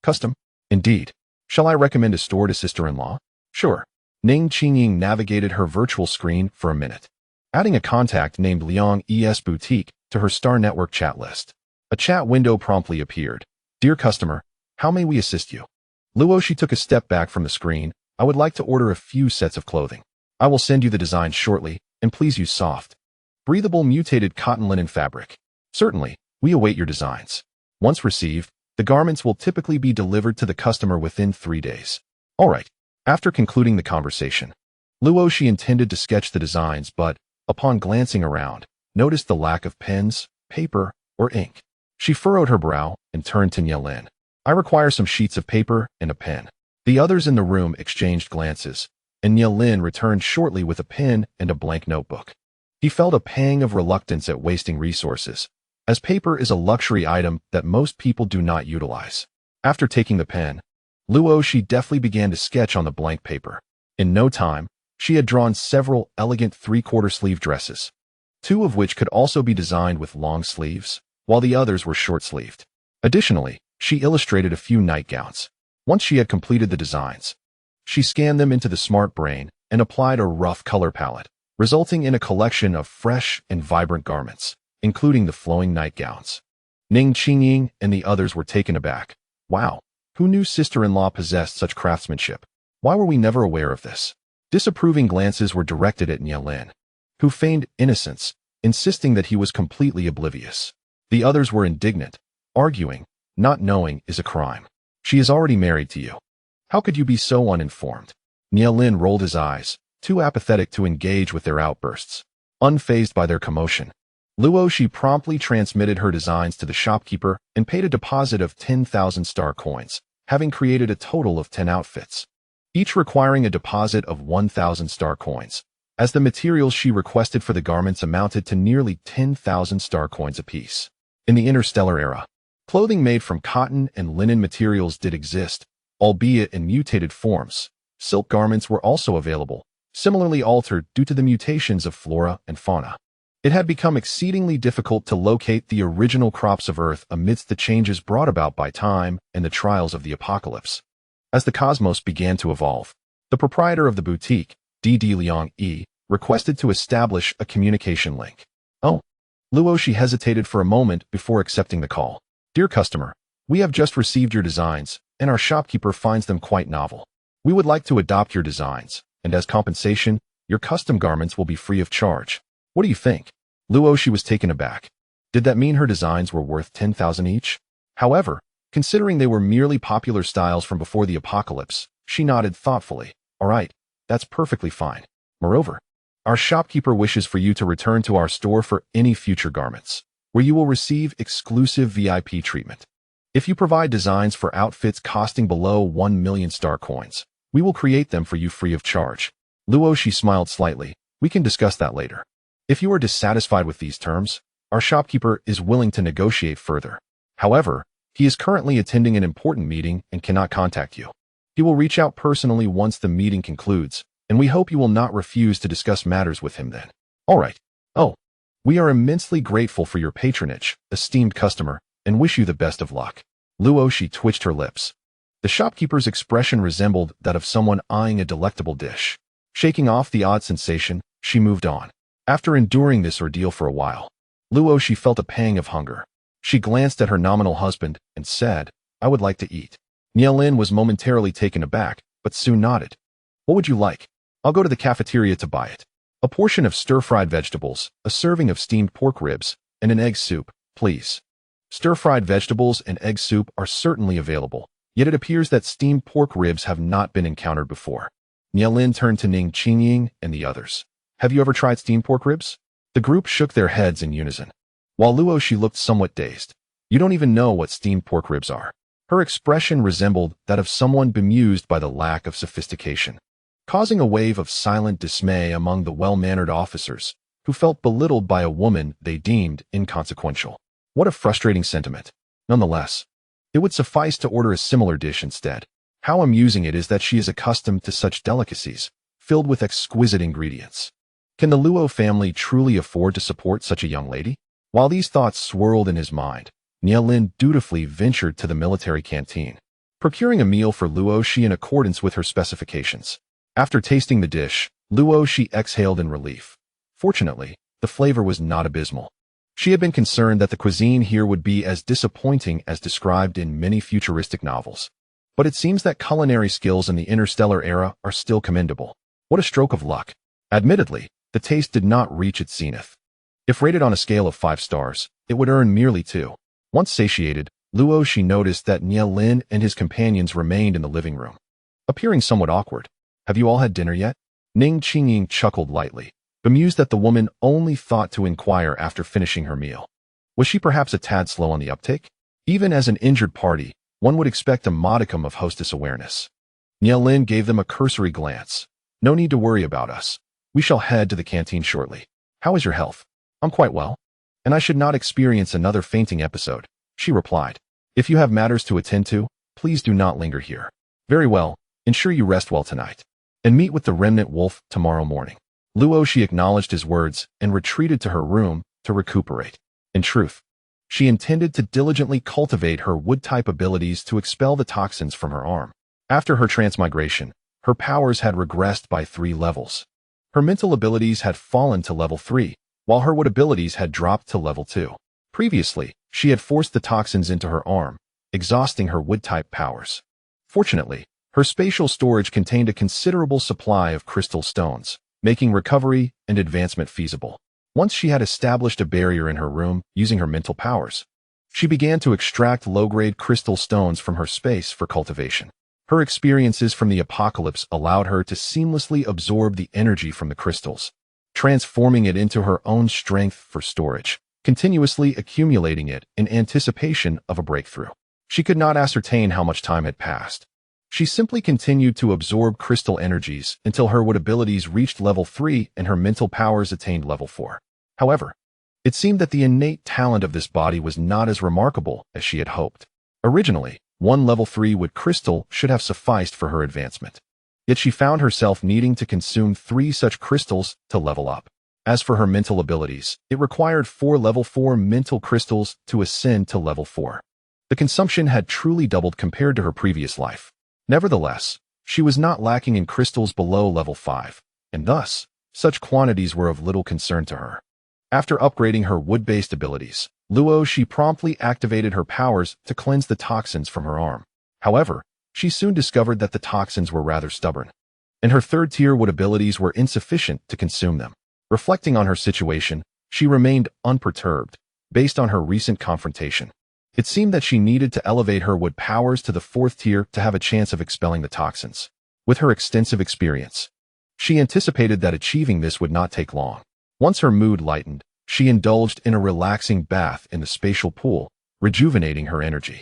custom? Indeed. Shall I recommend a store to sister-in-law? Sure. Ning Qingying navigated her virtual screen for a minute, adding a contact named Liang Es Boutique to her Star Network chat list. A chat window promptly appeared. Dear customer, how may we assist you? Luo Xi took a step back from the screen. I would like to order a few sets of clothing. I will send you the designs shortly, and please use soft, breathable mutated cotton linen fabric. Certainly, we await your designs. Once received, the garments will typically be delivered to the customer within 3 days. All right. After concluding the conversation, Luo Xi intended to sketch the designs, but, upon glancing around, noticed the lack of pens, paper, or ink. She furrowed her brow and turned to Nielin. I require some sheets of paper and a pen. The others in the room exchanged glances, and Nielin returned shortly with a pen and a blank notebook. He felt a pang of reluctance at wasting resources, as paper is a luxury item that most people do not utilize. After taking the pen, Luo Xi deftly began to sketch on the blank paper. In no time, she had drawn several elegant 3/4 sleeve dresses, 2 of which could also be designed with long sleeves, while the others were short-sleeved. Additionally, she illustrated a few nightgowns. Once she had completed the designs, she scanned them into the smart brain and applied a rough color palette, resulting in a collection of fresh and vibrant garments, including the flowing nightgowns. Ning Qingying and the others were taken aback. Wow, who knew sister-in-law possessed such craftsmanship? Why were we never aware of this? Disapproving glances were directed at Nielin, who feigned innocence, insisting that he was completely oblivious. The others were indignant, arguing, not knowing is a crime. She is already married to you. How could you be so uninformed? Nielin rolled his eyes, too apathetic to engage with their outbursts. Unfazed by their commotion, Luo Xi promptly transmitted her designs to the shopkeeper and paid a deposit of 10,000 star coins, having created a total of 10 outfits, each requiring a deposit of 1,000 star coins, as the materials she requested for the garments amounted to nearly 10,000 star coins apiece. In the interstellar era, clothing made from cotton and linen materials did exist, albeit in mutated forms. Silk garments were also available, similarly altered due to the mutations of flora and fauna. It had become exceedingly difficult to locate the original crops of Earth amidst the changes brought about by time and the trials of the apocalypse. As the cosmos began to evolve, the proprietor of the boutique, Luo Xi, requested to establish a communication link. Oh. Luo Xi hesitated for a moment before accepting the call. Dear customer, we have just received your designs, and our shopkeeper finds them quite novel. We would like to adopt your designs, and as compensation, your custom garments will be free of charge. What do you think? Luo Xi was taken aback. Did that mean her designs were worth 10,000 each? However, considering they were merely popular styles from before the apocalypse, she nodded thoughtfully. All right, that's perfectly fine. Moreover, our shopkeeper wishes for you to return to our store for any future garments, where you will receive exclusive VIP treatment. If you provide designs for outfits costing below 1 million star coins, we will create them for you free of charge. Luo Xi smiled slightly. We can discuss that later. If you are dissatisfied with these terms, our shopkeeper is willing to negotiate further. However, he is currently attending an important meeting and cannot contact you. He will reach out personally once the meeting concludes, and we hope you will not refuse to discuss matters with him then. All right. Oh, we are immensely grateful for your patronage, esteemed customer, and wish you the best of luck. Luo Xi twitched her lips. The shopkeeper's expression resembled that of someone eyeing a delectable dish. Shaking off the odd sensation, she moved on. After enduring this ordeal for a while, Luo Xi felt a pang of hunger. She glanced at her nominal husband and said, I would like to eat. Nielin was momentarily taken aback, but soon nodded. What would you like? I'll go to the cafeteria to buy it. A portion of stir-fried vegetables, a serving of steamed pork ribs, and an egg soup, please. Stir-fried vegetables and egg soup are certainly available, yet it appears that steamed pork ribs have not been encountered before. Nielin turned to Ning Qingying and the others. Have you ever tried steamed pork ribs? The group shook their heads in unison, while Luo Xi looked somewhat dazed. You don't even know what steamed pork ribs are. Her expression resembled that of someone bemused by the lack of sophistication, causing a wave of silent dismay among the well-mannered officers, who felt belittled by a woman they deemed inconsequential. What a frustrating sentiment. Nonetheless, it would suffice to order a similar dish instead. How amusing it is that she is accustomed to such delicacies, filled with exquisite ingredients. Can the Luo family truly afford to support such a young lady? While these thoughts swirled in his mind, Nielin dutifully ventured to the military canteen, procuring a meal for Luo Xi in accordance with her specifications. After tasting the dish, Luo Xi exhaled in relief. Fortunately, the flavor was not abysmal. She had been concerned that the cuisine here would be as disappointing as described in many futuristic novels. But it seems that culinary skills in the interstellar era are still commendable. What a stroke of luck. Admittedly, the taste did not reach its zenith. If rated on a scale of 5 stars, it would earn merely 2. Once satiated, Luo Xi noticed that Nielin and his companions remained in the living room, appearing somewhat awkward. Have you all had dinner yet? Ning Qingying chuckled lightly, bemused that the woman only thought to inquire after finishing her meal. Was she perhaps a tad slow on the uptake? Even as an injured party, one would expect a modicum of hostess awareness. Nielin gave them a cursory glance. No need to worry about us. We shall head to the canteen shortly. How is your health? I'm quite well. And I should not experience another fainting episode, she replied. If you have matters to attend to, please do not linger here. Very well, ensure you rest well tonight. And meet with the remnant wolf tomorrow morning. Luo Xi acknowledged his words and retreated to her room to recuperate. In truth, she intended to diligently cultivate her wood-type abilities to expel the toxins from her arm. After her transmigration, her powers had regressed by 3 levels. Her mental abilities had fallen to level 3, while her wood abilities had dropped to level 2. Previously, she had forced the toxins into her arm, exhausting her wood-type powers. Fortunately, her spatial storage contained a considerable supply of crystal stones, making recovery and advancement feasible. Once she had established a barrier in her room using her mental powers, she began to extract low-grade crystal stones from her space for cultivation. Her experiences from the apocalypse allowed her to seamlessly absorb the energy from the crystals, transforming it into her own strength for storage, continuously accumulating it in anticipation of a breakthrough. She could not ascertain how much time had passed. She simply continued to absorb crystal energies until her wood abilities reached level 3 and her mental powers attained level 4. However, it seemed that the innate talent of this body was not as remarkable as she had hoped. Originally, 1 level 3 wood crystal should have sufficed for her advancement. Yet she found herself needing to consume 3 such crystals to level up. As for her mental abilities, it required 4 level 4 mental crystals to ascend to level 4. The consumption had truly doubled compared to her previous life. Nevertheless, she was not lacking in crystals below level 5, and thus, such quantities were of little concern to her. After upgrading her wood-based abilities, Luo Xi promptly activated her powers to cleanse the toxins from her arm. However, she soon discovered that the toxins were rather stubborn, and her 3rd-tier wood abilities were insufficient to consume them. Reflecting on her situation, she remained unperturbed, based on her recent confrontation. It seemed that she needed to elevate her wood powers to the 4th tier to have a chance of expelling the toxins. With her extensive experience, she anticipated that achieving this would not take long. Once her mood lightened, she indulged in a relaxing bath in the spatial pool, rejuvenating her energy.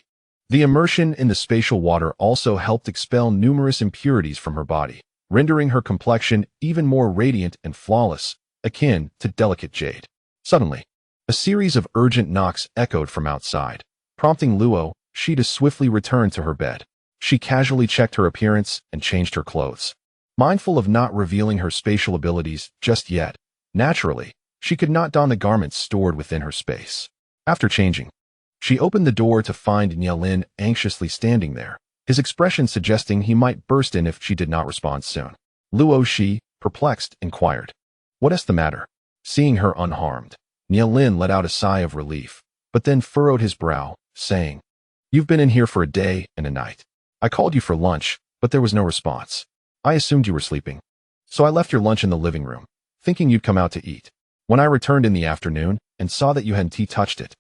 The immersion in the spatial water also helped expel numerous impurities from her body, rendering her complexion even more radiant and flawless, akin to delicate jade. Suddenly, a series of urgent knocks echoed from outside, prompting Luo Xi to swiftly return to her bed. She casually checked her appearance and changed her clothes. Mindful of not revealing her spatial abilities just yet, naturally, she could not don the garments stored within her space. After changing, she opened the door to find Nielin anxiously standing there, his expression suggesting he might burst in if she did not respond soon. Luo Xi, perplexed, inquired, "What is the matter?" Seeing her unharmed, Nielin let out a sigh of relief, but then furrowed his brow, saying, "You've been in here for a day and a night. I called you for lunch, but there was no response. I assumed you were sleeping. So I left your lunch in the living room, thinking you'd come out to eat. When I returned in the afternoon and saw that you hadn't touched it,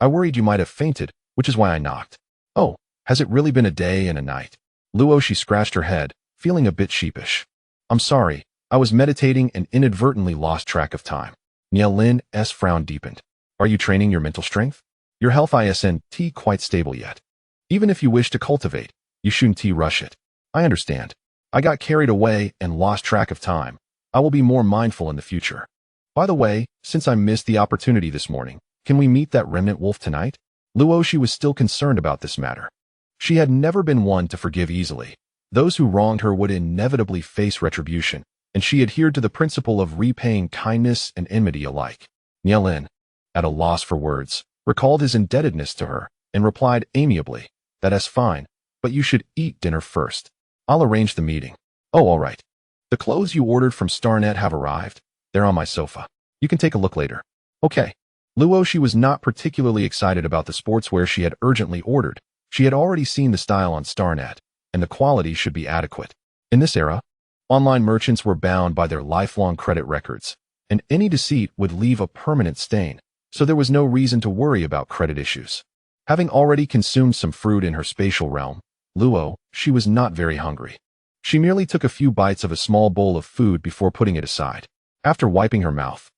I worried you might have fainted, which is why I knocked." "Oh, has it really been a day and a night?" Luo Xi scratched her head, feeling a bit sheepish. "I'm sorry, I was meditating and inadvertently lost track of time." Nielin's frown deepened. "Are you training your mental strength? Your health isn't quite stable yet. Even if you wish to cultivate, you shouldn't rush it. I understand. I got carried away and lost track of time. I will be more mindful in the future. By the way, since I missed the opportunity this morning, can we meet that remnant wolf tonight?" Luo Xi was still concerned about this matter. She had never been one to forgive easily. Those who wronged her would inevitably face retribution, and she adhered to the principle of repaying kindness and enmity alike. Nielin, at a loss for words, recalled his indebtedness to her and replied amiably, "That's fine, but you should eat dinner first. I'll arrange the meeting." "Oh, all right. The clothes you ordered from Starnet have arrived. They're on my sofa. You can take a look later." "Okay." Luo Xi was not particularly excited about the sportswear she had urgently ordered. She had already seen the style on Starnet, and the quality should be adequate. In this era, online merchants were bound by their lifelong credit records, and any deceit would leave a permanent stain, so there was no reason to worry about credit issues. Having already consumed some fruit in her spatial realm, Luo Xi was not very hungry. She merely took a few bites of a small bowl of food before putting it aside. After wiping her mouth,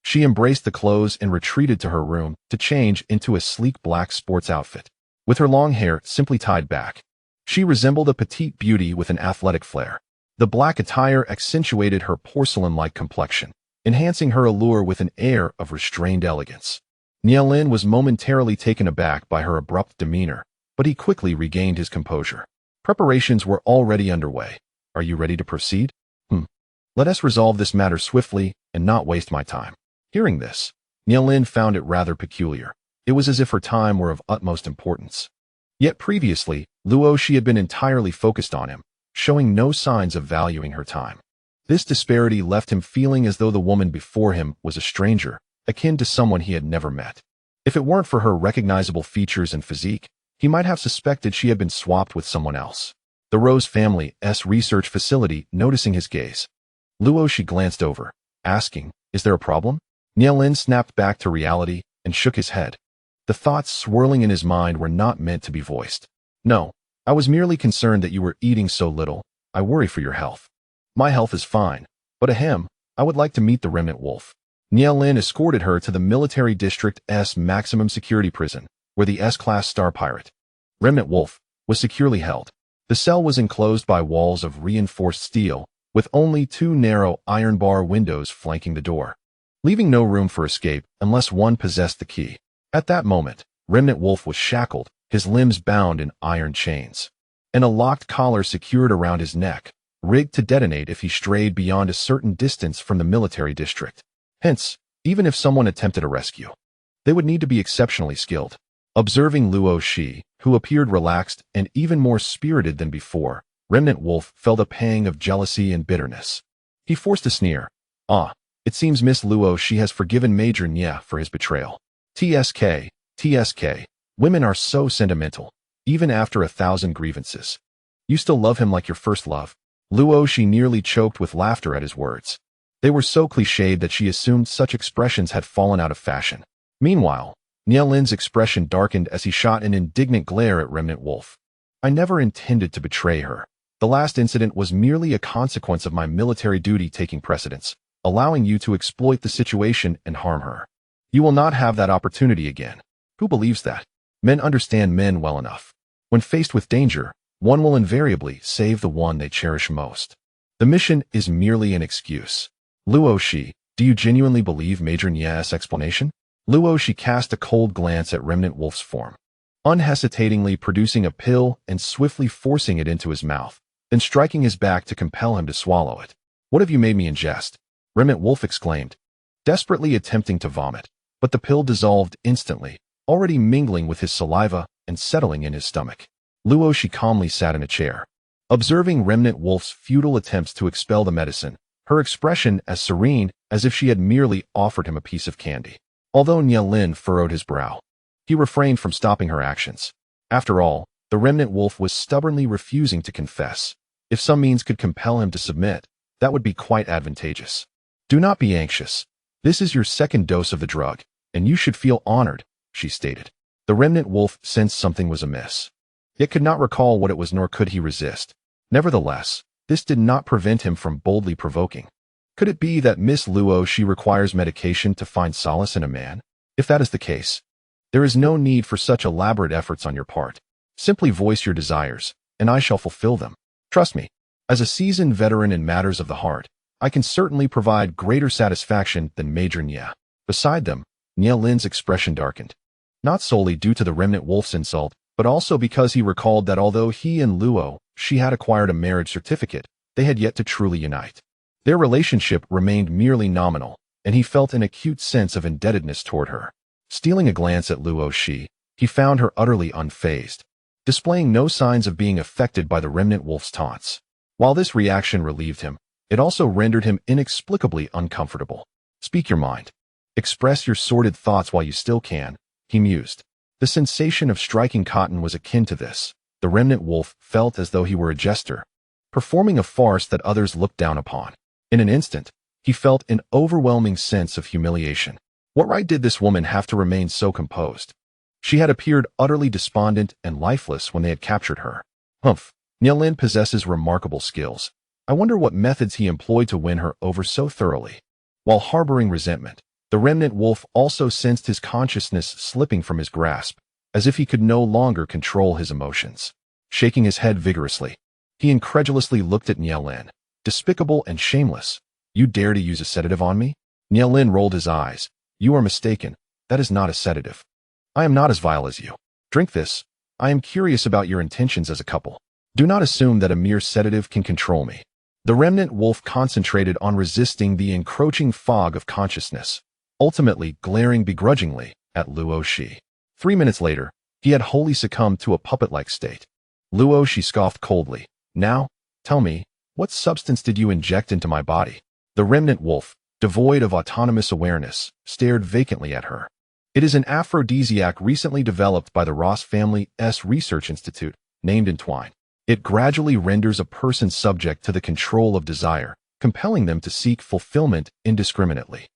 she embraced the clothes and retreated to her room to change into a sleek black sports outfit. With her long hair simply tied back, she resembled a petite beauty with an athletic flair. The black attire accentuated her porcelain-like complexion, enhancing her allure with an air of restrained elegance. Nielin was momentarily taken aback by her abrupt demeanor, but he quickly regained his composure. Preparations were already underway. "Are you ready to proceed?" Let us resolve this matter swiftly and not waste my time." Hearing this, Nielin found it rather peculiar. It was as if her time were of utmost importance. Yet previously, Luo Xi had been entirely focused on him, showing no signs of valuing her time. This disparity left him feeling as though the woman before him was a stranger, akin to someone he had never met. If it weren't for her recognizable features and physique, he might have suspected she had been swapped with someone else. The Rose family's research facility, noticing his gaze, Luo Xi glanced over, asking, "Is there a problem?" Nielin snapped back to reality and shook his head. The thoughts swirling in his mind were not meant to be voiced. "No, I was merely concerned that you were eating so little. I worry for your health." "My health is fine, but ahem, I would like to meet the remnant wolf." Nielin escorted her to the military district's maximum security prison, where the S-class star pirate, Remnant Wolf, was securely held. The cell was enclosed by walls of reinforced steel, with only 2 narrow iron bar windows flanking the door, leaving no room for escape unless one possessed the key. At that moment, Remnant Wolf was shackled, his limbs bound in iron chains, and a locked collar secured around his neck, rigged to detonate if he strayed beyond a certain distance from the military district. Hence, even if someone attempted a rescue, they would need to be exceptionally skilled. Observing Luo Xi, who appeared relaxed and even more spirited than before, Remnant Wolf felt a pang of jealousy and bitterness. He forced a sneer. Ah, it seems Miss Luo Xi has forgiven Major Nye for his betrayal. TSK, women are so sentimental, even after 1,000 grievances. You still love him like your first love. Luo Xi nearly choked with laughter at his words. They were so cliched that she assumed such expressions had fallen out of fashion. Meanwhile, Nye Lin's expression darkened as he shot an indignant glare at Remnant Wolf. I never intended to betray her. The last incident was merely a consequence of my military duty taking precedence, allowing you to exploit the situation and harm her. You will not have that opportunity again. Who believes that? Men understand men well enough. When faced with danger, one will invariably save the one they cherish most. The mission is merely an excuse. Luo Xi, do you genuinely believe Major Nye's explanation? Luo Xi cast a cold glance at Remnant Wolf's form, unhesitatingly producing a pill and swiftly forcing it into his mouth, then striking his back to compel him to swallow it. What have you made me ingest? Remnant Wolf exclaimed, desperately attempting to vomit, but the pill dissolved instantly, already mingling with his saliva and settling in his stomach. Luo Xi calmly sat in a chair, observing Remnant Wolf's futile attempts to expel the medicine, her expression as serene as if she had merely offered him a piece of candy. Although Nye Lin furrowed his brow, he refrained from stopping her actions. After all, the Remnant Wolf was stubbornly refusing to confess. If some means could compel him to submit, that would be quite advantageous. Do not be anxious. This is your second dose of the drug, and you should feel honored, she stated. The Remnant Wolf sensed something was amiss, yet could not recall what it was, nor could he resist. Nevertheless, this did not prevent him from boldly provoking. Could it be that Miss Luo Xi requires medication to find solace in a man? If that is the case, there is no need for such elaborate efforts on your part. Simply voice your desires, and I shall fulfill them. Trust me, as a seasoned veteran in matters of the heart, I can certainly provide greater satisfaction than Major Nye. Beside them, Nye Lin's expression darkened, not solely due to the Remnant Wolf's insult, but also because he recalled that although he and Luo Xi had acquired a marriage certificate, they had yet to truly unite. Their relationship remained merely nominal, and he felt an acute sense of indebtedness toward her. Stealing a glance at Luo Xi, he found her utterly unfazed, displaying no signs of being affected by the Remnant Wolf's taunts. While this reaction relieved him, it also rendered him inexplicably uncomfortable. Speak your mind. Express your sordid thoughts while you still can, he mused. The sensation of striking cotton was akin to this. The Remnant Wolf felt as though he were a jester, performing a farce that others looked down upon. In an instant, he felt an overwhelming sense of humiliation. What right did this woman have to remain so composed? She had appeared utterly despondent and lifeless when they had captured her. Humph, Nye Lin possesses remarkable skills. I wonder what methods he employed to win her over so thoroughly. While harboring resentment, the Remnant Wolf also sensed his consciousness slipping from his grasp, as if he could no longer control his emotions. Shaking his head vigorously, he incredulously looked at Nye Lin. Despicable and shameless. You dare to use a sedative on me? Nye Lin rolled his eyes. You are mistaken. That is not a sedative. I am not as vile as you. Drink this. I am curious about your intentions as a couple. Do not assume that a mere sedative can control me. The Remnant Wolf concentrated on resisting the encroaching fog of consciousness, ultimately glaring begrudgingly at Luo Xi. 3 minutes later, he had wholly succumbed to a puppet-like state. Luo Xi scoffed coldly. Now, tell me, what substance did you inject into my body? The Remnant Wolf, devoid of autonomous awareness, stared vacantly at her. It is an aphrodisiac recently developed by the Ross Family's Research Institute, named Entwine. It gradually renders a person subject to the control of desire, compelling them to seek fulfillment indiscriminately.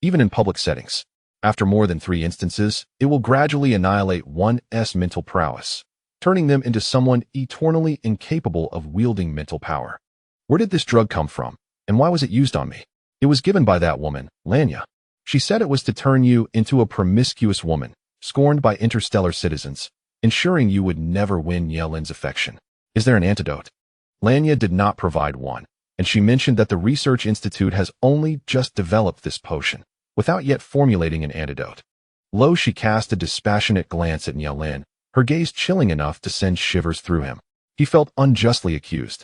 Even in public settings. After more than 3 instances, it will gradually annihilate one's mental prowess, turning them into someone eternally incapable of wielding mental power. Where did this drug come from, and why was it used on me? It was given by that woman, Lanya. She said it was to turn you into a promiscuous woman, scorned by interstellar citizens, ensuring you would never win Nye Lin's affection. Is there an antidote? Lanya did not provide one, and she mentioned that the Research Institute has only just developed this potion, without yet formulating an antidote. Luo Xi cast a dispassionate glance at Nye Lin, her gaze chilling enough to send shivers through him. He felt unjustly accused.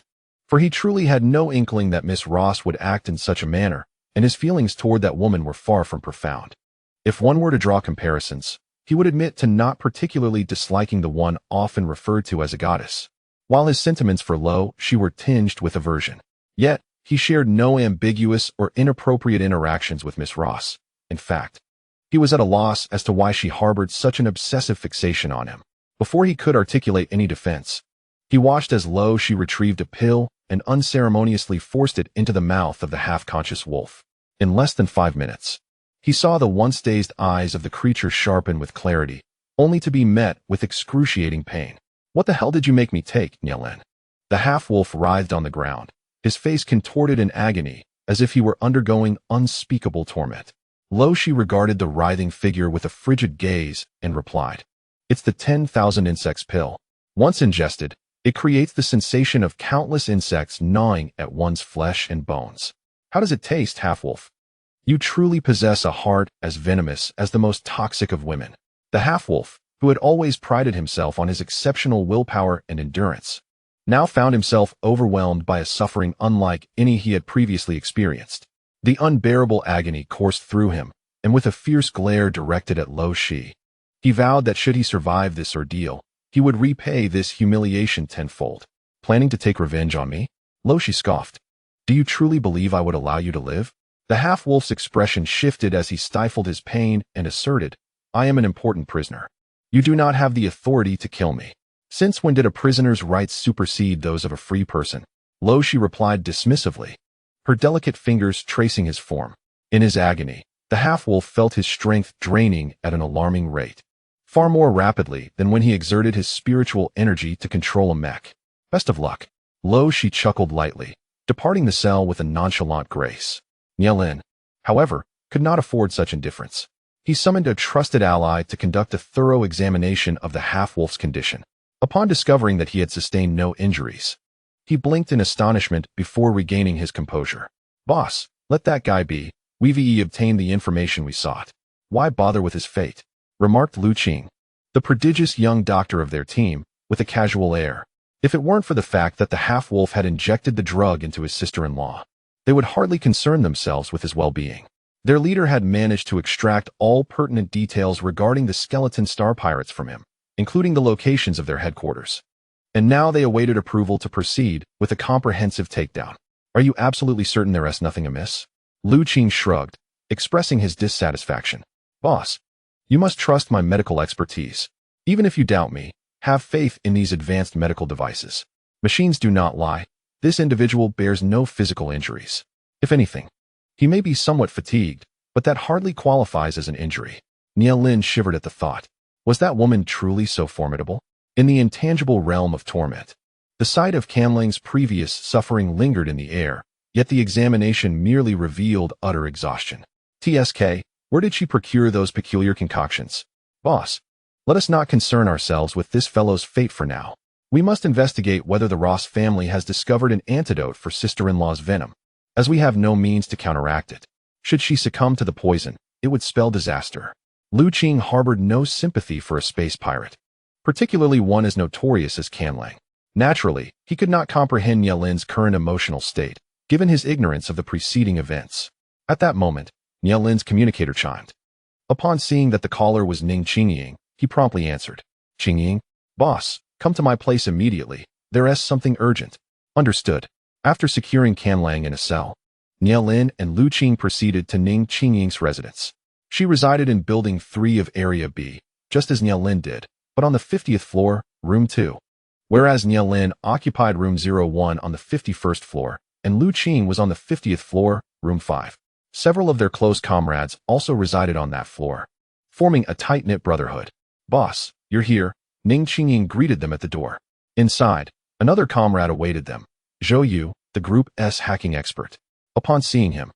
For he truly had no inkling that Miss Ross would act in such a manner, and his feelings toward that woman were far from profound. If one were to draw comparisons, he would admit to not particularly disliking the one often referred to as a goddess, while his sentiments for Luo Xi were tinged with aversion. Yet, he shared no ambiguous or inappropriate interactions with Miss Ross. In fact, he was at a loss as to why she harbored such an obsessive fixation on him. Before he could articulate any defense, he watched as Luo Xi retrieved a pill and unceremoniously forced it into the mouth of the half-conscious wolf. In less than 5 minutes, he saw the once dazed eyes of the creature sharpen with clarity, only to be met with excruciating pain. "What the hell did you make me take, Nielin?" The half-wolf writhed on the ground, his face contorted in agony, as if he were undergoing unspeakable torment. Luo Xi regarded the writhing figure with a frigid gaze and replied, "It's the 10,000 insects pill. Once ingested, it creates the sensation of countless insects gnawing at one's flesh and bones." "How does it taste, half-wolf?" "You truly possess a heart as venomous as the most toxic of women." The half-wolf, who had always prided himself on his exceptional willpower and endurance, now found himself overwhelmed by a suffering unlike any he had previously experienced. The unbearable agony coursed through him, and with a fierce glare directed at Luo Xi, he vowed that should he survive this ordeal, he would repay this humiliation tenfold. "Planning to take revenge on me?" Luo Xi scoffed. "Do you truly believe I would allow you to live?" The half-wolf's expression shifted as he stifled his pain and asserted, "I am an important prisoner. You do not have the authority to kill me." "Since when did a prisoner's rights supersede those of a free person?" Luo Xi replied dismissively, her delicate fingers tracing his form. In his agony, the half-wolf felt his strength draining at an alarming rate, far more rapidly than when he exerted his spiritual energy to control a mech. "Best of luck." Luo Xi chuckled lightly, departing the cell with a nonchalant grace. Nielin, however, could not afford such indifference. He summoned a trusted ally to conduct a thorough examination of the half-wolf's condition. Upon discovering that he had sustained no injuries, he blinked in astonishment before regaining his composure. "Boss, let that guy be. We've obtained the information we sought. Why bother with his fate?" remarked Luo Xi, the prodigious young doctor of their team, with a casual air. If it weren't for the fact that the half-wolf had injected the drug into his sister-in-law, they would hardly concern themselves with his well-being. Their leader had managed to extract all pertinent details regarding the skeleton star pirates from him, including the locations of their headquarters. And now they awaited approval to proceed with a comprehensive takedown. "Are you absolutely certain there is nothing amiss?" Luo Xi shrugged, expressing his dissatisfaction. "Boss, you must trust my medical expertise. Even if you doubt me, have faith in these advanced medical devices. Machines do not lie. This individual bears no physical injuries. If anything, he may be somewhat fatigued, but that hardly qualifies as an injury." Nielin shivered at the thought. Was that woman truly so formidable? In the intangible realm of torment, the sight of Canlang's previous suffering lingered in the air, yet the examination merely revealed utter exhaustion. "TSK, where did she procure those peculiar concoctions?" "Boss, let us not concern ourselves with this fellow's fate for now. We must investigate whether the Ross family has discovered an antidote for sister-in-law's venom, as we have no means to counteract it. Should she succumb to the poison, it would spell disaster." Luo Xi harbored no sympathy for a space pirate, particularly one as notorious as Canlang. Naturally, he could not comprehend Nielin's current emotional state, given his ignorance of the preceding events. At that moment, Nielin's communicator chimed. Upon seeing that the caller was Ning Qingying, he promptly answered. "Qingying, boss, come to my place immediately. There is something urgent." "Understood." After securing Canlang in a cell, Nielin and Luo Xi proceeded to Ning Qingying's residence. She resided in Building 3 of Area B, just as Nielin did, but on the 50th floor, Room 2. Whereas Nielin occupied Room 01 on the 51st floor, and Luo Xi was on the 50th floor, Room 5. Several of their close comrades also resided on that floor, forming a tight-knit brotherhood. "Boss, you're here," Ning Qingying greeted them at the door. Inside, another comrade awaited them, Zhou Yu, the Group's hacking expert. Upon seeing him,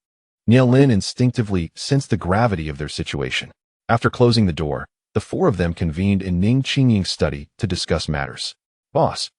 Nielin instinctively sensed the gravity of their situation. After closing the door, the four of them convened in Ning Qingying's study to discuss matters. "Boss,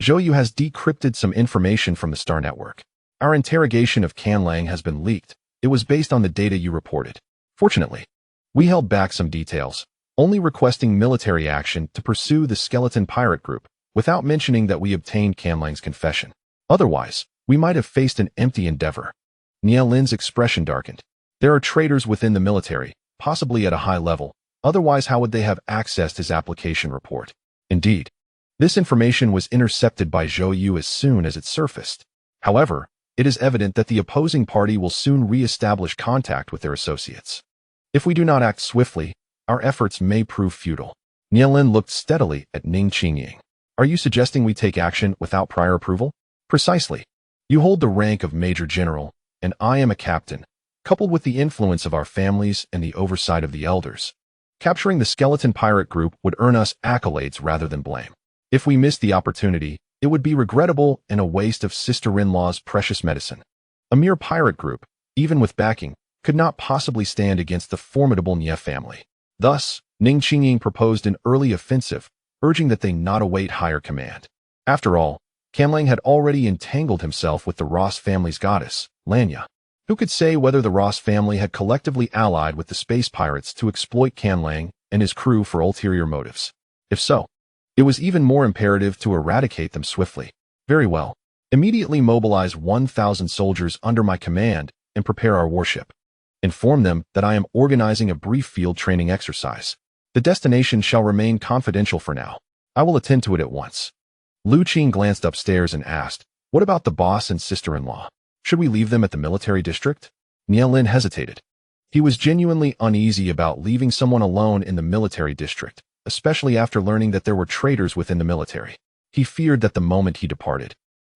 Zhou Yu has decrypted some information from the Star Network. Our interrogation of Canlang has been leaked. It was based on the data you reported. Fortunately, we held back some details, only requesting military action to pursue the skeleton pirate group, without mentioning that we obtained Canlang's confession." Otherwise, we might have faced an empty endeavor. Lin's expression darkened. There are traitors within the military, possibly at a high level. Otherwise, how would they have accessed his application report? Indeed, this information was intercepted by Zhou Yu as soon as it surfaced. However, it is evident that the opposing party will soon re-establish contact with their associates. If we do not act swiftly, our efforts may prove futile. Lin looked steadily at Ning Qingying. Are you suggesting we take action without prior approval? Precisely. You hold the rank of Major General, and I am a captain, coupled with the influence of our families and the oversight of the elders. Capturing the skeleton pirate group would earn us accolades rather than blame. If we missed the opportunity, it would be regrettable and a waste of sister-in-law's precious medicine. A mere pirate group, even with backing, could not possibly stand against the formidable Nie family. Thus, Ning Qingying proposed an early offensive, urging that they not await higher command. After all, Canlang had already entangled himself with the Ross family's goddess, Lanya. Who could say whether the Ross family had collectively allied with the space pirates to exploit Canlang and his crew for ulterior motives? If so, it was even more imperative to eradicate them swiftly. Very well. Immediately mobilize 1,000 soldiers under my command and prepare our warship. Inform them that I am organizing a brief field training exercise. The destination shall remain confidential for now. I will attend to it at once. Lu Qing glanced upstairs and asked, what about the boss and sister-in-law? Should we leave them at the military district? Lin hesitated. He was genuinely uneasy about leaving someone alone in the military district, especially after learning that there were traitors within the military. He feared that the moment he departed,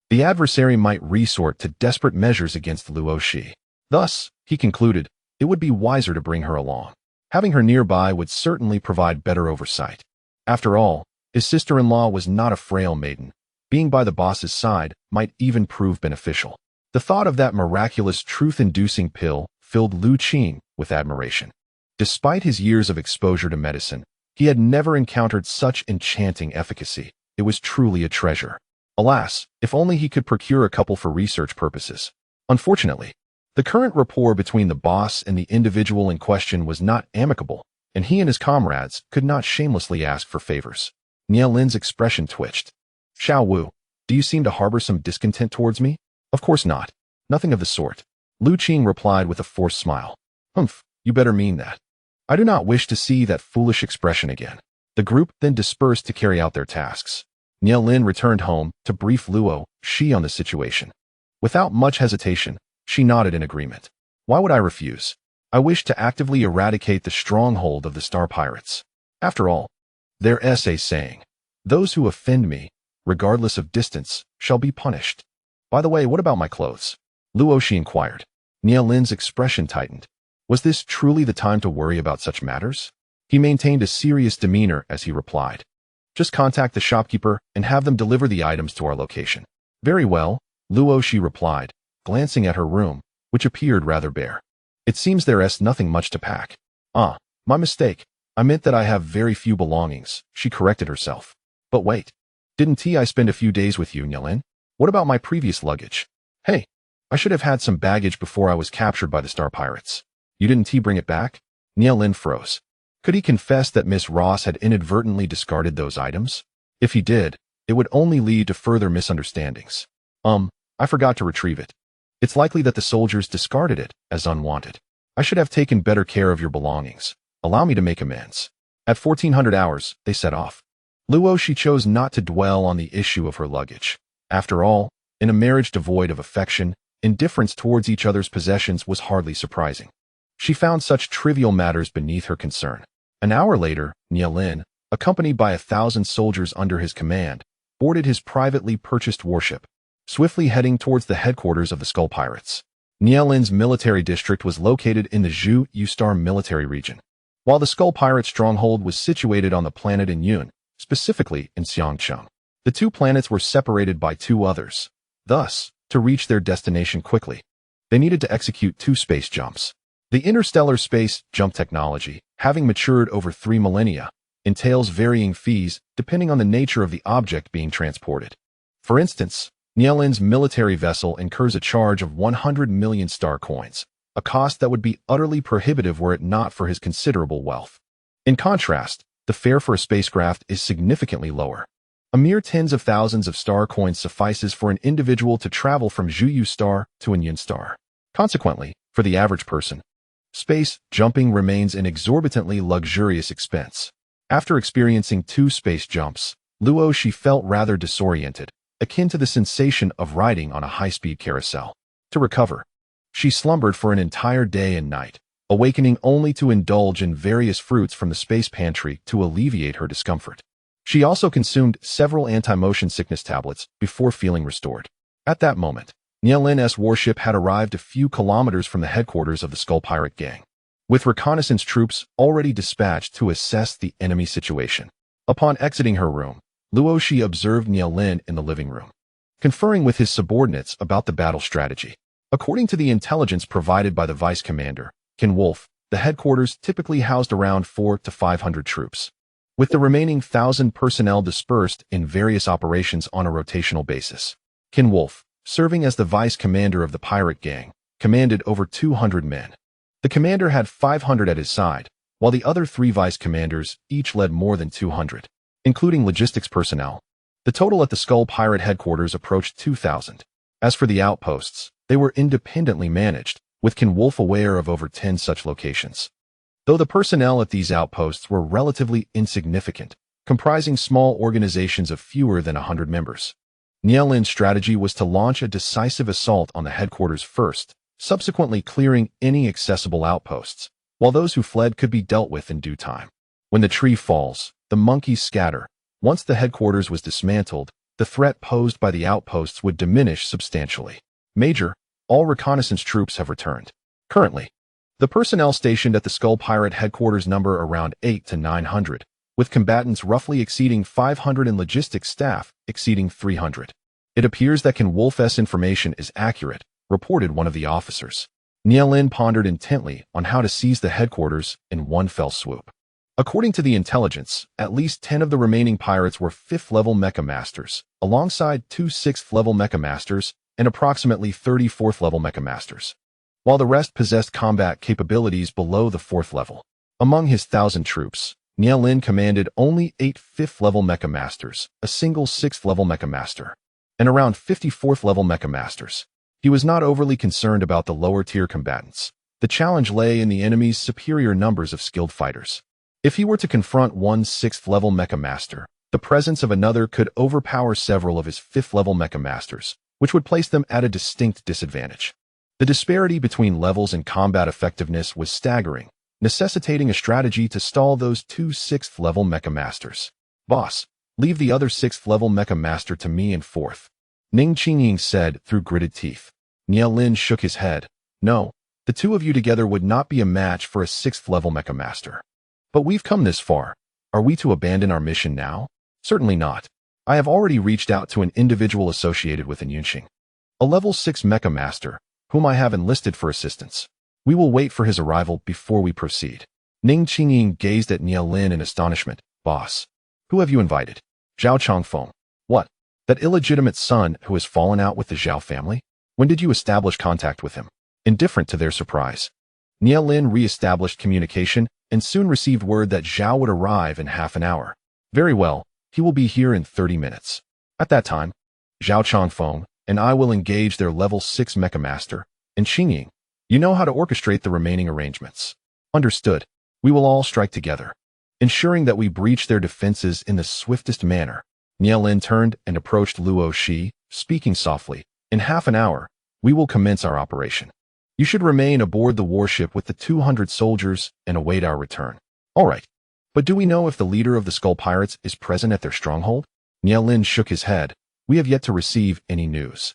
the adversary might resort to desperate measures against Luo Xi. Thus, he concluded, it would be wiser to bring her along. Having her nearby would certainly provide better oversight. After all, his sister-in-law was not a frail maiden. Being by the boss's side might even prove beneficial. The thought of that miraculous truth-inducing pill filled Lu Qing with admiration. Despite his years of exposure to medicine, he had never encountered such enchanting efficacy. It was truly a treasure. Alas, if only he could procure a couple for research purposes. Unfortunately, the current rapport between the boss and the individual in question was not amicable, and he and his comrades could not shamelessly ask for favors. Lin's expression twitched. Xiao Wu, do you seem to harbor some discontent towards me? Of course not. Nothing of the sort. Lu Qing replied with a forced smile. Humph, you better mean that. I do not wish to see that foolish expression again. The group then dispersed to carry out their tasks. Lin returned home to brief Luo Xi on the situation. Without much hesitation, she nodded in agreement. Why would I refuse? I wish to actively eradicate the stronghold of the Star Pirates. After all, their essay saying, those who offend me, regardless of distance, shall be punished. By the way, what about my clothes? Luo Xi inquired. Lin's expression tightened. Was this truly the time to worry about such matters? He maintained a serious demeanor as he replied. Just contact the shopkeeper and have them deliver the items to our location. Very well, Luo Xi replied, glancing at her room, which appeared rather bare. It seems there's nothing much to pack. Ah, my mistake. I meant that I have very few belongings, she corrected herself. But wait, didn't I spend a few days with you, Lin? What about my previous luggage? Hey, I should have had some baggage before I was captured by the Star Pirates. You didn't bring it back? Lin froze. Could he confess that Miss Ross had inadvertently discarded those items? If he did, it would only lead to further misunderstandings. I forgot to retrieve it. It's likely that the soldiers discarded it as unwanted. I should have taken better care of your belongings. Allow me to make amends. At 1400 hours, they set off. Luo Xi chose not to dwell on the issue of her luggage. After all, in a marriage devoid of affection, indifference towards each other's possessions was hardly surprising. She found such trivial matters beneath her concern. An hour later, Lin, accompanied by 1,000 soldiers under his command, boarded his privately purchased warship, swiftly heading towards the headquarters of the Skull Pirates. Lin's military district was located in the Zhu Yustar military region, while the Skull Pirate stronghold was situated on the planet in Yun, specifically in Xiangcheng. The two planets were separated by two others. Thus, to reach their destination quickly, they needed to execute two space jumps. The interstellar space jump technology, having matured over 3 millennia, entails varying fees depending on the nature of the object being transported. For instance, Lin's military vessel incurs a charge of 100 million star coins, a cost that would be utterly prohibitive were it not for his considerable wealth. In contrast, the fare for a spacecraft is significantly lower. A mere tens of thousands of star coins suffices for an individual to travel from Zhuyu star to an Yin star. Consequently, for the average person, space jumping remains an exorbitantly luxurious expense. After experiencing 2 space jumps, Luo Xi felt rather disoriented, akin to the sensation of riding on a high-speed carousel. To recover, she slumbered for an entire day and night, awakening only to indulge in various fruits from the space pantry to alleviate her discomfort. She also consumed several anti-motion sickness tablets before feeling restored. At that moment, Nielin's warship had arrived a few kilometers from the headquarters of the Skull Pirate Gang, with reconnaissance troops already dispatched to assess the enemy situation. Upon exiting her room, Luo Xi observed Nielin in the living room, conferring with his subordinates about the battle strategy. According to the intelligence provided by the vice commander, Qin Wolf, the headquarters typically housed around 400 to 500 troops, with the remaining 1,000 personnel dispersed in various operations on a rotational basis. Qin Wolf, serving as the vice commander of the pirate gang, commanded over 200 men. The commander had 500 at his side, while the other 3 vice commanders each led more than 200, including logistics personnel. The total at the Skull Pirate headquarters approached 2,000. As for the outposts, they were independently managed, with Qin Wolf aware of over 10 such locations. Though the personnel at these outposts were relatively insignificant, comprising small organizations of fewer than 100 members, Nielin's strategy was to launch a decisive assault on the headquarters first, subsequently clearing any accessible outposts, while those who fled could be dealt with in due time. When the tree falls, the monkeys scatter. Once the headquarters was dismantled, the threat posed by the outposts would diminish substantially. Major, all reconnaissance troops have returned. Currently, the personnel stationed at the Skull Pirate headquarters number around 800 to 900, with combatants roughly exceeding 500 and logistics staff exceeding 300. It appears that Qin Wolf's information is accurate, reported one of the officers. Nielin pondered intently on how to seize the headquarters in one fell swoop. According to the intelligence, at least 10 of the remaining pirates were 5th-level mecha masters, alongside 2 6th-level mecha masters and approximately 30 4th-level mecha masters, while the rest possessed combat capabilities below the 4th level. Among his 1,000 troops, Nielin commanded only 8 5th-level mecha masters, a single 6th-level mecha master, and around 50 4th-level mecha masters. He was not overly concerned about the lower-tier combatants. The challenge lay in the enemy's superior numbers of skilled fighters. If he were to confront one 6th-level mecha master, the presence of another could overpower several of his 5th-level mecha masters, which would place them at a distinct disadvantage. The disparity between levels in combat effectiveness was staggering, necessitating a strategy to stall those 2 6th-level mecha masters. Boss, leave the other 6th-level mecha master to me in 4th, Ning Qingying said through gritted teeth. Nielin shook his head. No, the 2 of you together would not be a match for a 6th-level mecha master. But we've come this far. Are we to abandon our mission now? Certainly not. I have already reached out to an individual associated with Yunxing, a level 6 mecha master, whom I have enlisted for assistance. We will wait for his arrival before we proceed. Ning Qingying gazed at Nielin in astonishment. Boss, who have you invited? Zhao Chongfeng. What? That illegitimate son who has fallen out with the Zhao family? When did you establish contact with him? Indifferent to their surprise, Nielin re-established communication and soon received word that Zhao would arrive in half an hour. Very well, he will be here in 30 minutes. At that time, Zhao Chongfeng and I will engage their level 6 mecha master, and Xingying, you know how to orchestrate the remaining arrangements. Understood. We will all strike together, ensuring that we breach their defenses in the swiftest manner. Nielin turned and approached Luo Xi, speaking softly. In half an hour, we will commence our operation. You should remain aboard the warship with the 200 soldiers and await our return. All right. But do we know if the leader of the Skull Pirates is present at their stronghold? Nielin shook his head. We have yet to receive any news.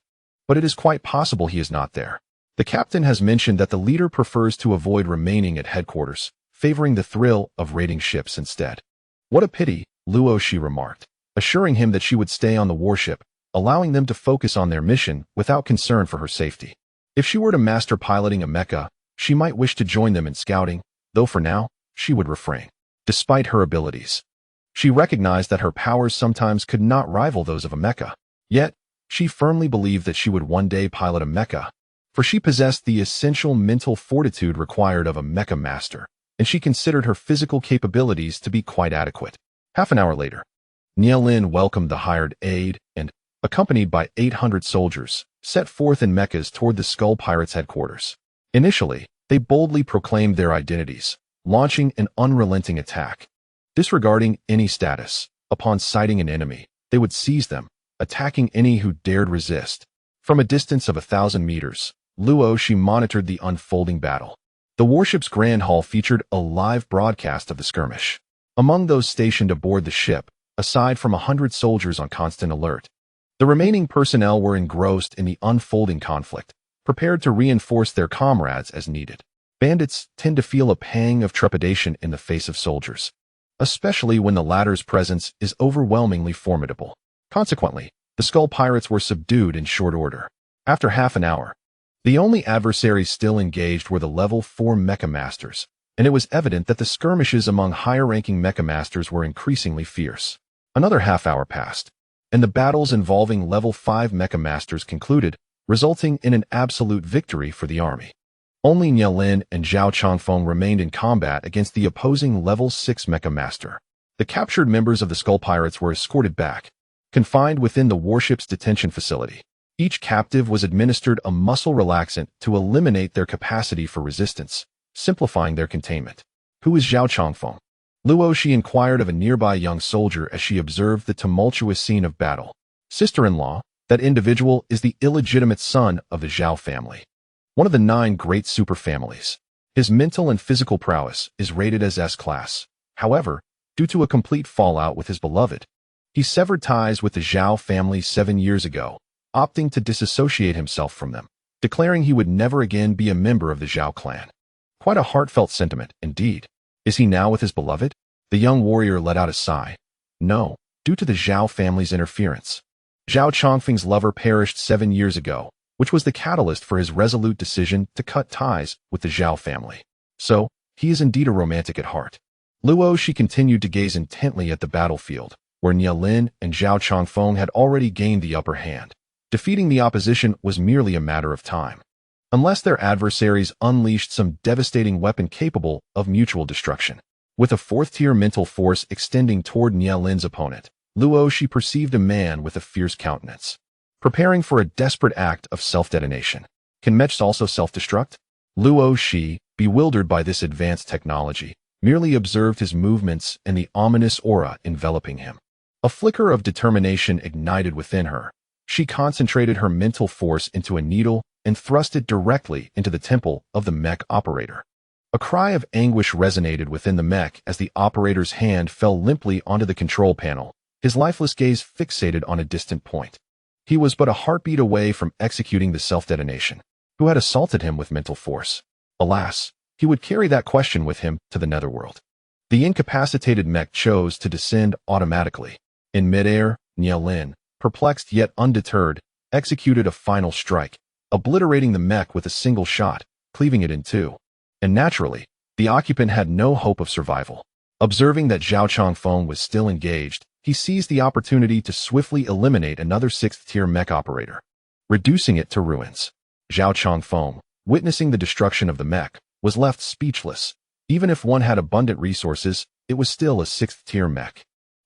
But it is quite possible he is not there. The captain has mentioned that the leader prefers to avoid remaining at headquarters, favoring the thrill of raiding ships instead. What a pity, Luo Xi remarked, assuring him that she would stay on the warship, allowing them to focus on their mission without concern for her safety. If she were to master piloting a mecha, she might wish to join them in scouting, though for now, she would refrain. Despite her abilities, she recognized that her powers sometimes could not rival those of a mecha. Yet, she firmly believed that she would one day pilot a mecha, for she possessed the essential mental fortitude required of a mecha master, and she considered her physical capabilities to be quite adequate. Half an hour later, Nielin welcomed the hired aid and, accompanied by 800 soldiers, set forth in mechas toward the Skull Pirates' headquarters. Initially, they boldly proclaimed their identities, launching an unrelenting attack. Disregarding any status, upon sighting an enemy, they would seize them, attacking any who dared resist. From a distance of 1,000 meters, Luo Xi monitored the unfolding battle. The warship's grand hall featured a live broadcast of the skirmish. Among those stationed aboard the ship, aside from 100 soldiers on constant alert, the remaining personnel were engrossed in the unfolding conflict, prepared to reinforce their comrades as needed. Bandits tend to feel a pang of trepidation in the face of soldiers, especially when the latter's presence is overwhelmingly formidable. Consequently, the Skull Pirates were subdued in short order. After half an hour, the only adversaries still engaged were the level 4 Mecha Masters, and it was evident that the skirmishes among higher-ranking Mecha Masters were increasingly fierce. Another half hour passed, and the battles involving level 5 Mecha Masters concluded, resulting in an absolute victory for the army. Only Nielin and Zhao Chongfeng remained in combat against the opposing level 6 Mecha Master. The captured members of the Skull Pirates were escorted back, confined within the warship's detention facility. Each captive was administered a muscle relaxant to eliminate their capacity for resistance, simplifying their containment. "Who is Zhao Chongfeng?" Luo Xi inquired of a nearby young soldier as she observed the tumultuous scene of battle. "Sister-in-law, that individual is the illegitimate son of the Zhao family, one of the 9 great superfamilies. His mental and physical prowess is rated as S-class. However, due to a complete fallout with his beloved, he severed ties with the Zhao family 7 years ago, opting to disassociate himself from them, declaring he would never again be a member of the Zhao clan." Quite a heartfelt sentiment, indeed. Is he now with his beloved? The young warrior let out a sigh. No, due to the Zhao family's interference. Zhao Chongfeng's lover perished 7 years ago, which was the catalyst for his resolute decision to cut ties with the Zhao family. So, he is indeed a romantic at heart. Luo Xi continued to gaze intently at the battlefield, where Nielin and Zhao Chongfeng had already gained the upper hand. Defeating the opposition was merely a matter of time, unless their adversaries unleashed some devastating weapon capable of mutual destruction. With a 4th-tier mental force extending toward Nielin's opponent, Luo Xi perceived a man with a fierce countenance, preparing for a desperate act of self-detonation. Can mechs also self-destruct? Luo Xi, bewildered by this advanced technology, merely observed his movements and the ominous aura enveloping him. A flicker of determination ignited within her. She concentrated her mental force into a needle and thrust it directly into the temple of the mech operator. A cry of anguish resonated within the mech as the operator's hand fell limply onto the control panel, his lifeless gaze fixated on a distant point. He was but a heartbeat away from executing the self-detonation. Who had assaulted him with mental force? Alas, he would carry that question with him to the netherworld. The incapacitated mech chose to descend automatically. In midair, Nielin, perplexed yet undeterred, executed a final strike, obliterating the mech with a single shot, cleaving it in two. And naturally, the occupant had no hope of survival. Observing that Zhao Chongfeng was still engaged, he seized the opportunity to swiftly eliminate another 6th-tier mech operator, reducing it to ruins. Zhao Chongfeng, witnessing the destruction of the mech, was left speechless. Even if one had abundant resources, it was still a 6th-tier mech.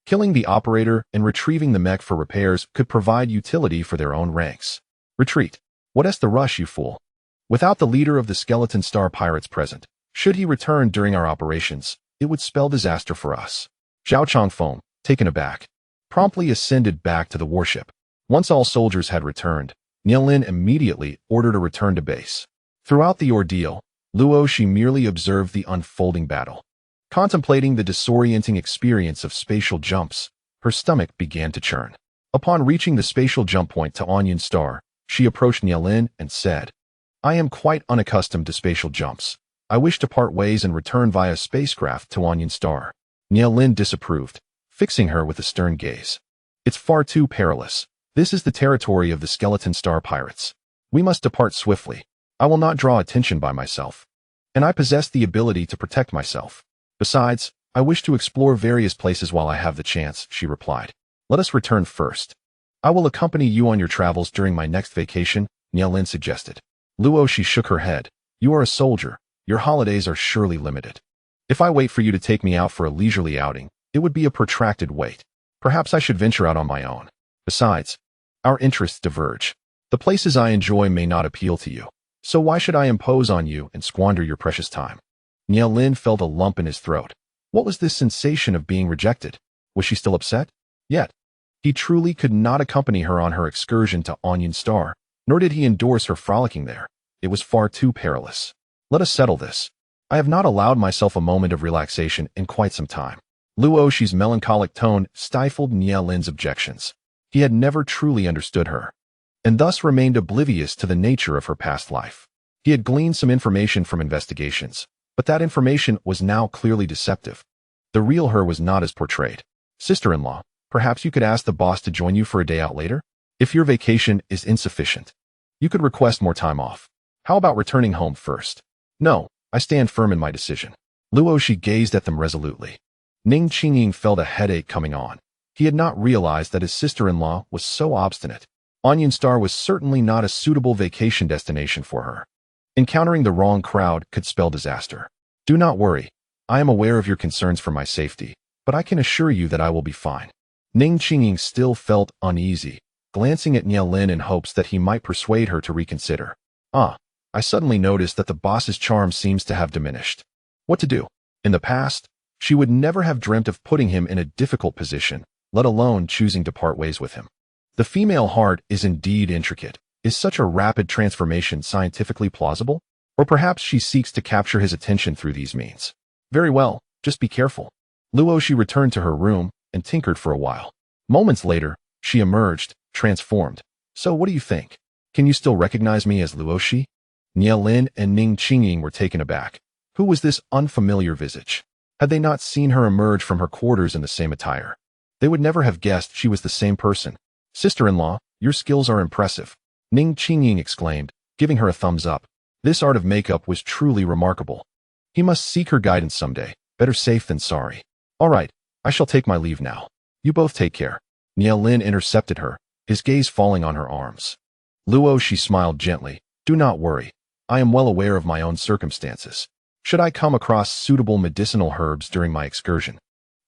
Killing the operator and retrieving the mech for repairs could provide utility for their own ranks. Retreat. What's the rush, you fool? Without the leader of the Skeleton Star Pirates present, should he return during our operations, it would spell disaster for us. Zhao Chongfeng, taken aback, promptly ascended back to the warship. Once all soldiers had returned, Nielin immediately ordered a return to base. Throughout the ordeal, Luo Xi merely observed the unfolding battle. Contemplating the disorienting experience of spatial jumps, her stomach began to churn. Upon reaching the spatial jump point to Onion Star, she approached Nielin and said, "I am quite unaccustomed to spatial jumps. I wish to part ways and return via spacecraft to Onion Star." Nielin disapproved, fixing her with a stern gaze. "It's far too perilous. This is the territory of the Skeleton Star Pirates. We must depart swiftly. I will not draw attention by myself, and I possess the ability to protect myself. Besides, I wish to explore various places while I have the chance," she replied. "Let us return first. I will accompany you on your travels during my next vacation," Nielin suggested. Luo Xi shook her head. "You are a soldier. Your holidays are surely limited. If I wait for you to take me out for a leisurely outing, it would be a protracted wait. Perhaps I should venture out on my own. Besides, our interests diverge. The places I enjoy may not appeal to you, so why should I impose on you and squander your precious time? Niao Lin felt a lump in his throat. What was this sensation of being rejected? Was she still upset? Yet, he truly could not accompany her on her excursion to Onion Star, nor did he endorse her frolicking there. It was far too perilous. Let us settle this. I have not allowed myself a moment of relaxation in quite some time. Luo Xi's melancholic tone stifled Niao Lin's objections. He had never truly understood her, and thus remained oblivious to the nature of her past life. He had gleaned some information from investigations, but that information was now clearly deceptive. The real her was not as portrayed. Sister-in-law, perhaps you could ask the boss to join you for a day out later? If your vacation is insufficient, you could request more time off. How about returning home first? No, I stand firm in my decision. Luo Xi gazed at them resolutely. Ning Qingying felt a headache coming on. He had not realized that his sister-in-law was so obstinate. Onion Star was certainly not a suitable vacation destination for her. Encountering the wrong crowd could spell disaster. Do not worry. I am aware of your concerns for my safety, but I can assure you that I will be fine. Ning Qingying still felt uneasy, glancing at Niao Lin in hopes that he might persuade her to reconsider. I suddenly noticed that the boss's charm seems to have diminished. What to do? In the past, she would never have dreamt of putting him in a difficult position, let alone choosing to part ways with him. The female heart is indeed intricate. Is such a rapid transformation scientifically plausible? Or perhaps she seeks to capture his attention through these means. Very well, just be careful. Luo Xi returned to her room and tinkered for a while. Moments later, she emerged, transformed. So what do you think? Can you still recognize me as Luo Xi? Niao Lin and Ning Qingying were taken aback. Who was this unfamiliar visage? Had they not seen her emerge from her quarters in the same attire? They would never have guessed she was the same person. Sister-in-law, your skills are impressive. Ning Qingying exclaimed, giving her a thumbs up. This art of makeup was truly remarkable. He must seek her guidance someday. Better safe than sorry. All right, I shall take my leave now. You both take care. Niao Lin intercepted her, his gaze falling on her arms. Luo Xi smiled gently. Do not worry. I am well aware of my own circumstances. Should I come across suitable medicinal herbs during my excursion,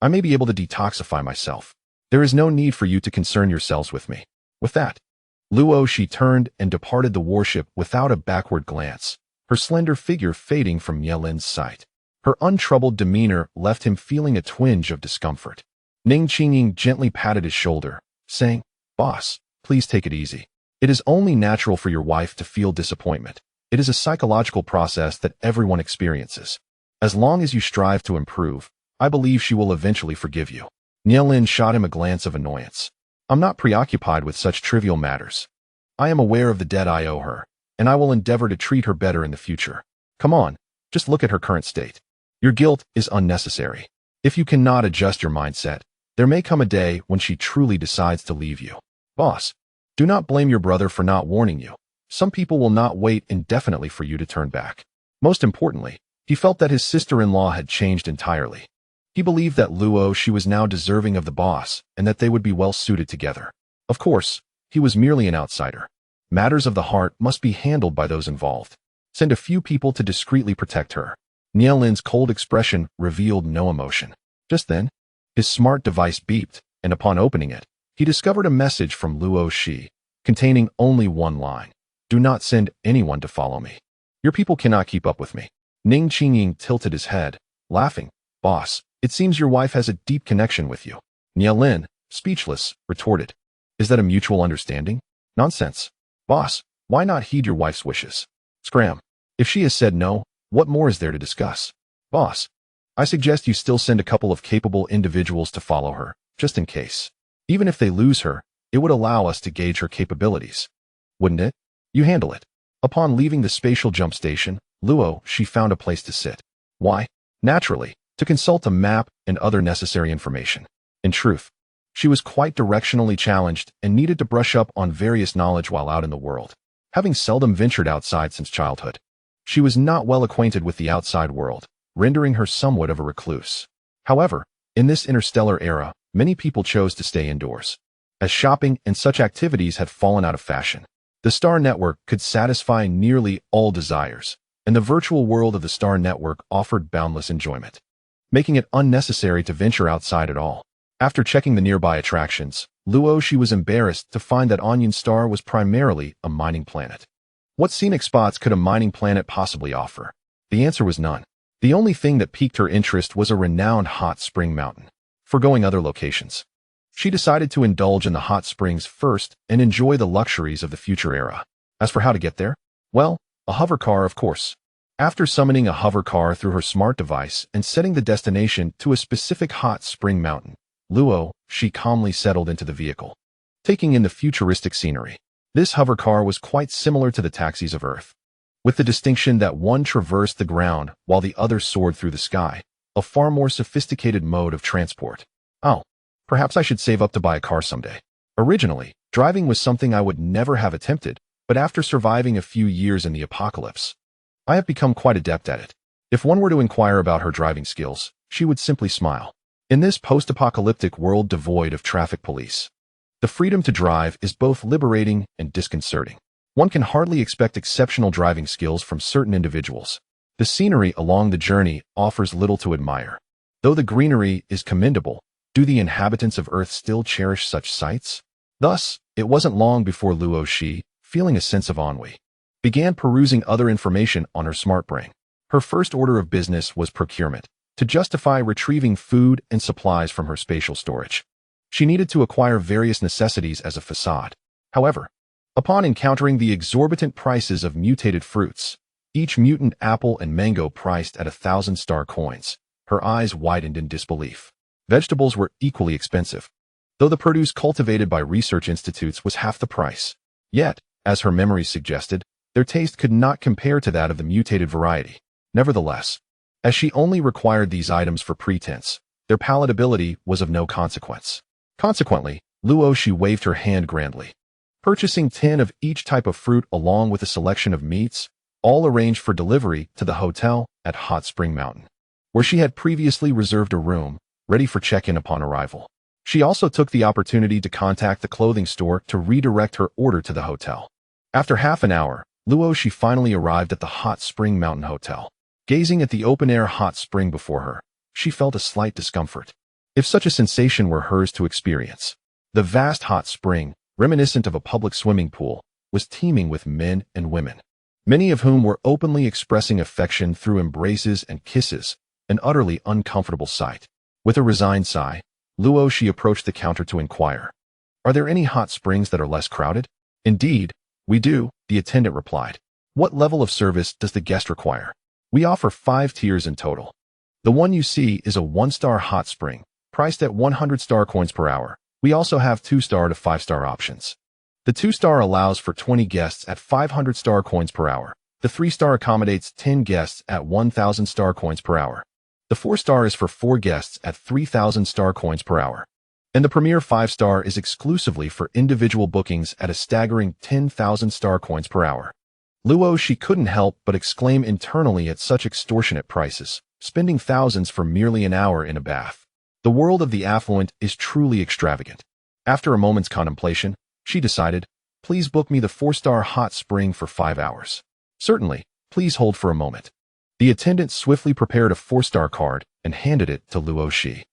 I may be able to detoxify myself. There is no need for you to concern yourselves with me. With that, Luo Xi turned and departed the warship without a backward glance, her slender figure fading from Niao Lin's sight. Her untroubled demeanor left him feeling a twinge of discomfort. Ning Qingying gently patted his shoulder, saying, Boss, please take it easy. It is only natural for your wife to feel disappointment. It is a psychological process that everyone experiences. As long as you strive to improve, I believe she will eventually forgive you. Niao Lin shot him a glance of annoyance. I'm not preoccupied with such trivial matters. I am aware of the debt I owe her, and I will endeavor to treat her better in the future. Come on, just look at her current state. Your guilt is unnecessary. If you cannot adjust your mindset, there may come a day when she truly decides to leave you. Boss, do not blame your brother for not warning you. Some people will not wait indefinitely for you to turn back. Most importantly, he felt that his sister-in-law had changed entirely. He believed that Luo Xi was now deserving of the boss and that they would be well suited together. Of course, he was merely an outsider. Matters of the heart must be handled by those involved. Send a few people to discreetly protect her. Niao Lin's cold expression revealed no emotion. Just then, his smart device beeped, and upon opening it, he discovered a message from Luo Xi, containing only one line. Do not send anyone to follow me. Your people cannot keep up with me. Ning Qingying tilted his head, laughing. Boss, it seems your wife has a deep connection with you. Niao Lin, speechless, retorted. Is that a mutual understanding? Nonsense. Boss, why not heed your wife's wishes? Scram. If she has said no, what more is there to discuss? Boss, I suggest you still send a couple of capable individuals to follow her, just in case. Even if they lose her, it would allow us to gauge her capabilities. Wouldn't it? You handle it. Upon leaving the spatial jump station, Luo Xi found a place to sit. Why? Naturally, to consult a map and other necessary information. In truth, she was quite directionally challenged and needed to brush up on various knowledge while out in the world. Having seldom ventured outside since childhood, she was not well acquainted with the outside world, rendering her somewhat of a recluse. However, in this interstellar era, many people chose to stay indoors, as shopping and such activities had fallen out of fashion. The Star Network could satisfy nearly all desires, and the virtual world of the Star Network offered boundless enjoyment, making it unnecessary to venture outside at all. After checking the nearby attractions, Luo Xi was embarrassed to find that Onion Star was primarily a mining planet. What scenic spots could a mining planet possibly offer? The answer was none. The only thing that piqued her interest was a renowned hot spring mountain. Forgoing other locations, she decided to indulge in the hot springs first and enjoy the luxuries of the future era. As for how to get there, well, a hover car, of course. After summoning a hover car through her smart device and setting the destination to a specific hot spring mountain, Luo Xi calmly settled into the vehicle, taking in the futuristic scenery. This hover car was quite similar to the taxis of Earth, with the distinction that one traversed the ground while the other soared through the sky, a far more sophisticated mode of transport. Oh, perhaps I should save up to buy a car someday. Originally, driving was something I would never have attempted, but after surviving a few years in the apocalypse, I have become quite adept at it. If one were to inquire about her driving skills, she would simply smile. In this post-apocalyptic world devoid of traffic police, the freedom to drive is both liberating and disconcerting. One can hardly expect exceptional driving skills from certain individuals. The scenery along the journey offers little to admire. Though the greenery is commendable, do the inhabitants of Earth still cherish such sights? Thus, it wasn't long before Luo Xi, feeling a sense of ennui, began perusing other information on her smart brain. Her first order of business was procurement, to justify retrieving food and supplies from her spatial storage. She needed to acquire various necessities as a facade. However, upon encountering the exorbitant prices of mutated fruits, each mutant apple and mango priced at 1,000-star coins, her eyes widened in disbelief. Vegetables were equally expensive, though the produce cultivated by research institutes was half the price. Yet, as her memories suggested, their taste could not compare to that of the mutated variety. Nevertheless, as she only required these items for pretense, their palatability was of no consequence. Consequently, Luo Xi waved her hand grandly, purchasing 10 of each type of fruit along with a selection of meats, all arranged for delivery to the hotel at Hot Spring Mountain, where she had previously reserved a room, ready for check-in upon arrival. She also took the opportunity to contact the clothing store to redirect her order to the hotel. After half an hour, Luo Xi finally arrived at the Hot Spring Mountain Hotel. Gazing at the open-air hot spring before her, she felt a slight discomfort, if such a sensation were hers to experience. The vast hot spring, reminiscent of a public swimming pool, was teeming with men and women, many of whom were openly expressing affection through embraces and kisses, an utterly uncomfortable sight. With a resigned sigh, Luo Xi approached the counter to inquire, "Are there any hot springs that are less crowded?" "Indeed, we do," the attendant replied. "What level of service does the guest require?" "We offer 5 tiers in total. The one you see is a 1-star hot spring, priced at 100 star coins per hour. We also have 2-star to 5-star options. The 2-star allows for 20 guests at 500 star coins per hour. The 3-star accommodates 10 guests at 1,000 star coins per hour. The 4-star is for 4 guests at 3,000 star coins per hour. And the premier 5-star is exclusively for individual bookings at a staggering 10,000 star coins per hour." Luo Xi couldn't help but exclaim internally at such extortionate prices, spending thousands for merely an hour in a bath. The world of the affluent is truly extravagant. After a moment's contemplation, she decided, "Please book me the 4-star hot spring for 5 hours. "Certainly, please hold for a moment." The attendant swiftly prepared a 4-star card and handed it to Luo Xi.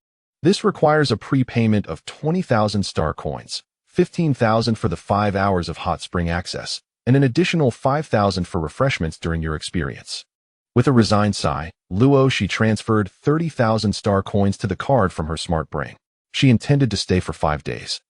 "This requires a prepayment of 20,000 star coins, 15,000 for the 5 hours of hot spring access, and an additional 5,000 for refreshments during your experience." With a resigned sigh, Luo Xi transferred 30,000 star coins to the card from her smart brain. She intended to stay for 5 days,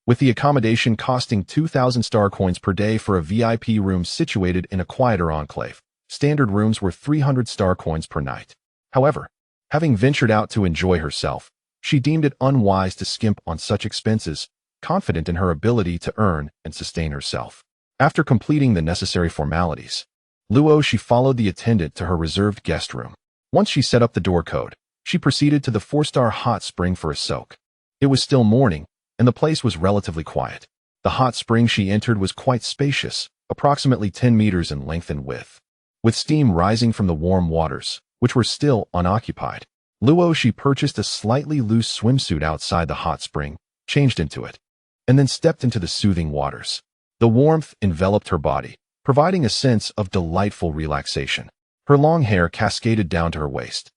with the accommodation costing 2,000 star coins per day for a VIP room situated in a quieter enclave. Standard rooms were 300 star coins per night. However, having ventured out to enjoy herself, she deemed it unwise to skimp on such expenses, confident in her ability to earn and sustain herself. After completing the necessary formalities, Luo Xi followed the attendant to her reserved guest room. Once she set up the door code, she proceeded to the 4-star hot spring for a soak. It was still morning, and the place was relatively quiet. The hot spring she entered was quite spacious, approximately 10 meters in length and width, with steam rising from the warm waters, which were still unoccupied. Luo Xi purchased a slightly loose swimsuit outside the hot spring, changed into it, and then stepped into the soothing waters. The warmth enveloped her body, providing a sense of delightful relaxation. Her long hair cascaded down to her waist,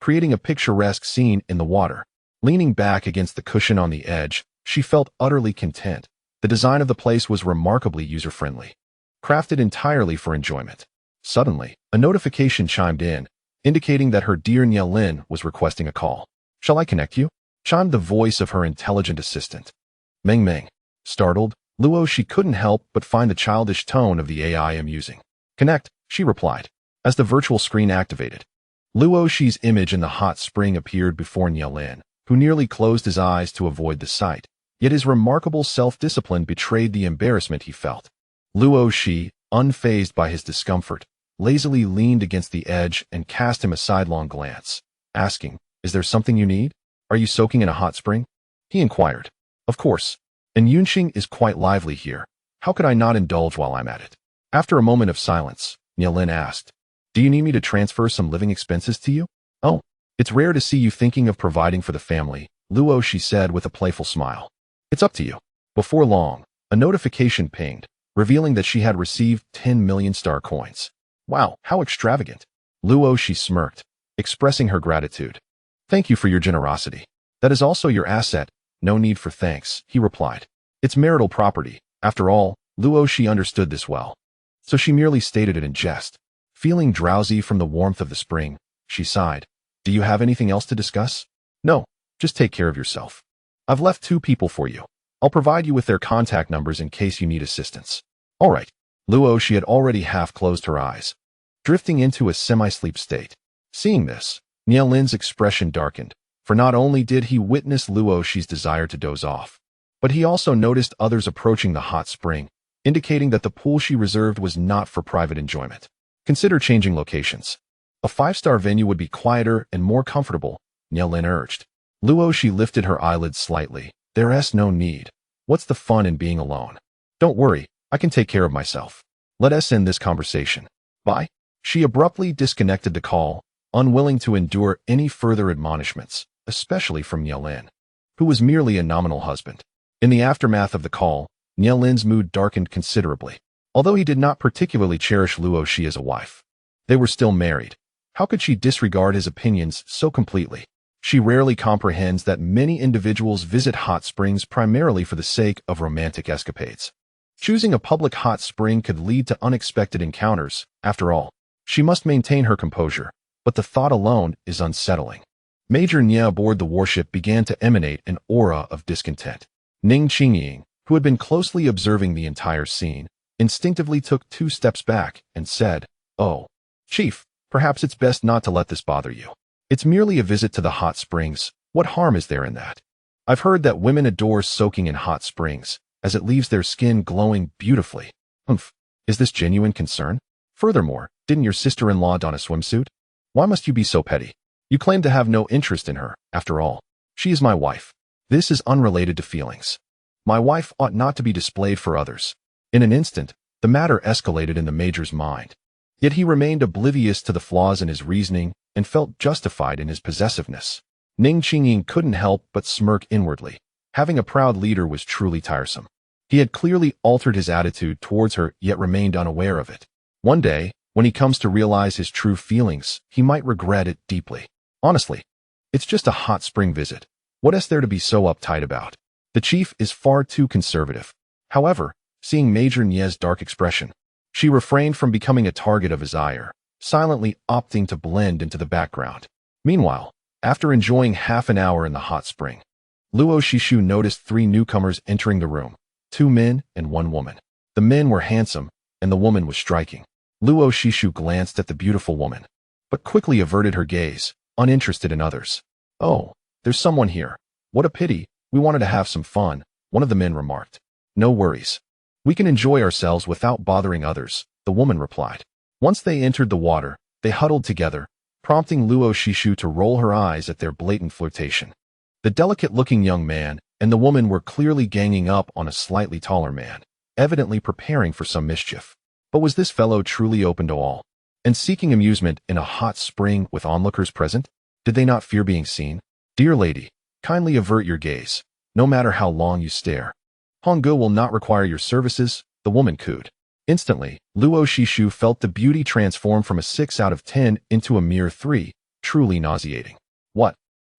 creating a picturesque scene in the water. Leaning back against the cushion on the edge, she felt utterly content. The design of the place was remarkably user-friendly, crafted entirely for enjoyment. Suddenly, a notification chimed in, indicating that her dear Nielin was requesting a call. "Shall I connect you?" chimed the voice of her intelligent assistant. Meng Meng. Startled, Luo Xi couldn't help but find the childish tone of the AI amusing. "Connect," she replied, as the virtual screen activated. Luo Xi's image in the hot spring appeared before Nielin, who nearly closed his eyes to avoid the sight. Yet his remarkable self-discipline betrayed the embarrassment he felt. Luo Xi, unfazed by his discomfort, lazily leaned against the edge and cast him a sidelong glance, asking, "Is there something you need? Are you soaking in a hot spring?" He inquired. "Of course. And Yunqing is quite lively here. How could I not indulge while I'm at it?" After a moment of silence, Nielin asked, "Do you need me to transfer some living expenses to you?" "Oh, it's rare to see you thinking of providing for the family," Luo Xi said with a playful smile. "It's up to you." Before long, a notification pinged, revealing that she had received 10 million star coins. "Wow, how extravagant." Luo Xi smirked, expressing her gratitude. "Thank you for your generosity. That is also your asset. No need for thanks," he replied. "It's marital property. After all, Luo Xi understood this well. So she merely stated it in jest. Feeling drowsy from the warmth of the spring, she sighed. "Do you have anything else to discuss?" "No, just take care of yourself. I've left 2 people for you. I'll provide you with their contact numbers in case you need assistance." "All right." Luo Xi had already half closed her eyes, drifting into a semi-sleep state. Seeing this, Nielin's expression darkened, for not only did he witness Luo Xi's desire to doze off, but he also noticed others approaching the hot spring, indicating that the pool she reserved was not for private enjoyment. "Consider changing locations. A 5-star venue would be quieter and more comfortable," Nielin urged. Luo Xi lifted her eyelids slightly. "There's no need. What's the fun in being alone? Don't worry, I can take care of myself. Let us end this conversation. Bye." She abruptly disconnected the call, unwilling to endure any further admonishments, especially from Nielin, who was merely a nominal husband. In the aftermath of the call, Nielin's mood darkened considerably. Although he did not particularly cherish Luo Xi as a wife, they were still married. How could she disregard his opinions so completely? She rarely comprehends that many individuals visit hot springs primarily for the sake of romantic escapades. Choosing a public hot spring could lead to unexpected encounters. After all, she must maintain her composure, but the thought alone is unsettling. Major Nia aboard the warship began to emanate an aura of discontent. Ning Qingying, who had been closely observing the entire scene, instinctively took 2 steps back and said, "Oh, Chief, perhaps it's best not to let this bother you. It's merely a visit to the hot springs. What harm is there in that? I've heard that women adore soaking in hot springs, as it leaves their skin glowing beautifully." "Humph, is this genuine concern? Furthermore, didn't your sister-in-law don a swimsuit? Why must you be so petty? You claim to have no interest in her. After all, she is my wife. This is unrelated to feelings. My wife ought not to be displayed for others." In an instant, the matter escalated in the Major's mind. Yet he remained oblivious to the flaws in his reasoning and felt justified in his possessiveness. Ning Qingying couldn't help but smirk inwardly. Having a proud leader was truly tiresome. He had clearly altered his attitude towards her, yet remained unaware of it. One day, when he comes to realize his true feelings, he might regret it deeply. Honestly, it's just a hot spring visit. What is there to be so uptight about? The chief is far too conservative. However, seeing Major Nie's dark expression, she refrained from becoming a target of his ire, silently opting to blend into the background. Meanwhile, after enjoying half an hour in the hot spring, Luo Xishu noticed 3 newcomers entering the room, 2 men and 1 woman. The men were handsome, and the woman was striking. Luo Xishu glanced at the beautiful woman, but quickly averted her gaze, uninterested in others. "Oh, there's someone here. What a pity, we wanted to have some fun," one of the men remarked. "No worries. We can enjoy ourselves without bothering others," the woman replied. Once they entered the water, they huddled together, prompting Luo Xishu to roll her eyes at their blatant flirtation. The delicate-looking young man and the woman were clearly ganging up on a slightly taller man, evidently preparing for some mischief. But was this fellow truly open to all, and seeking amusement in a hot spring with onlookers present? Did they not fear being seen? "Dear lady, kindly avert your gaze, no matter how long you stare. Honggu will not require your services," the woman cooed. Instantly, Luo Xishu felt the beauty transform from a 6 out of 10 into a mere 3, truly nauseating. "What?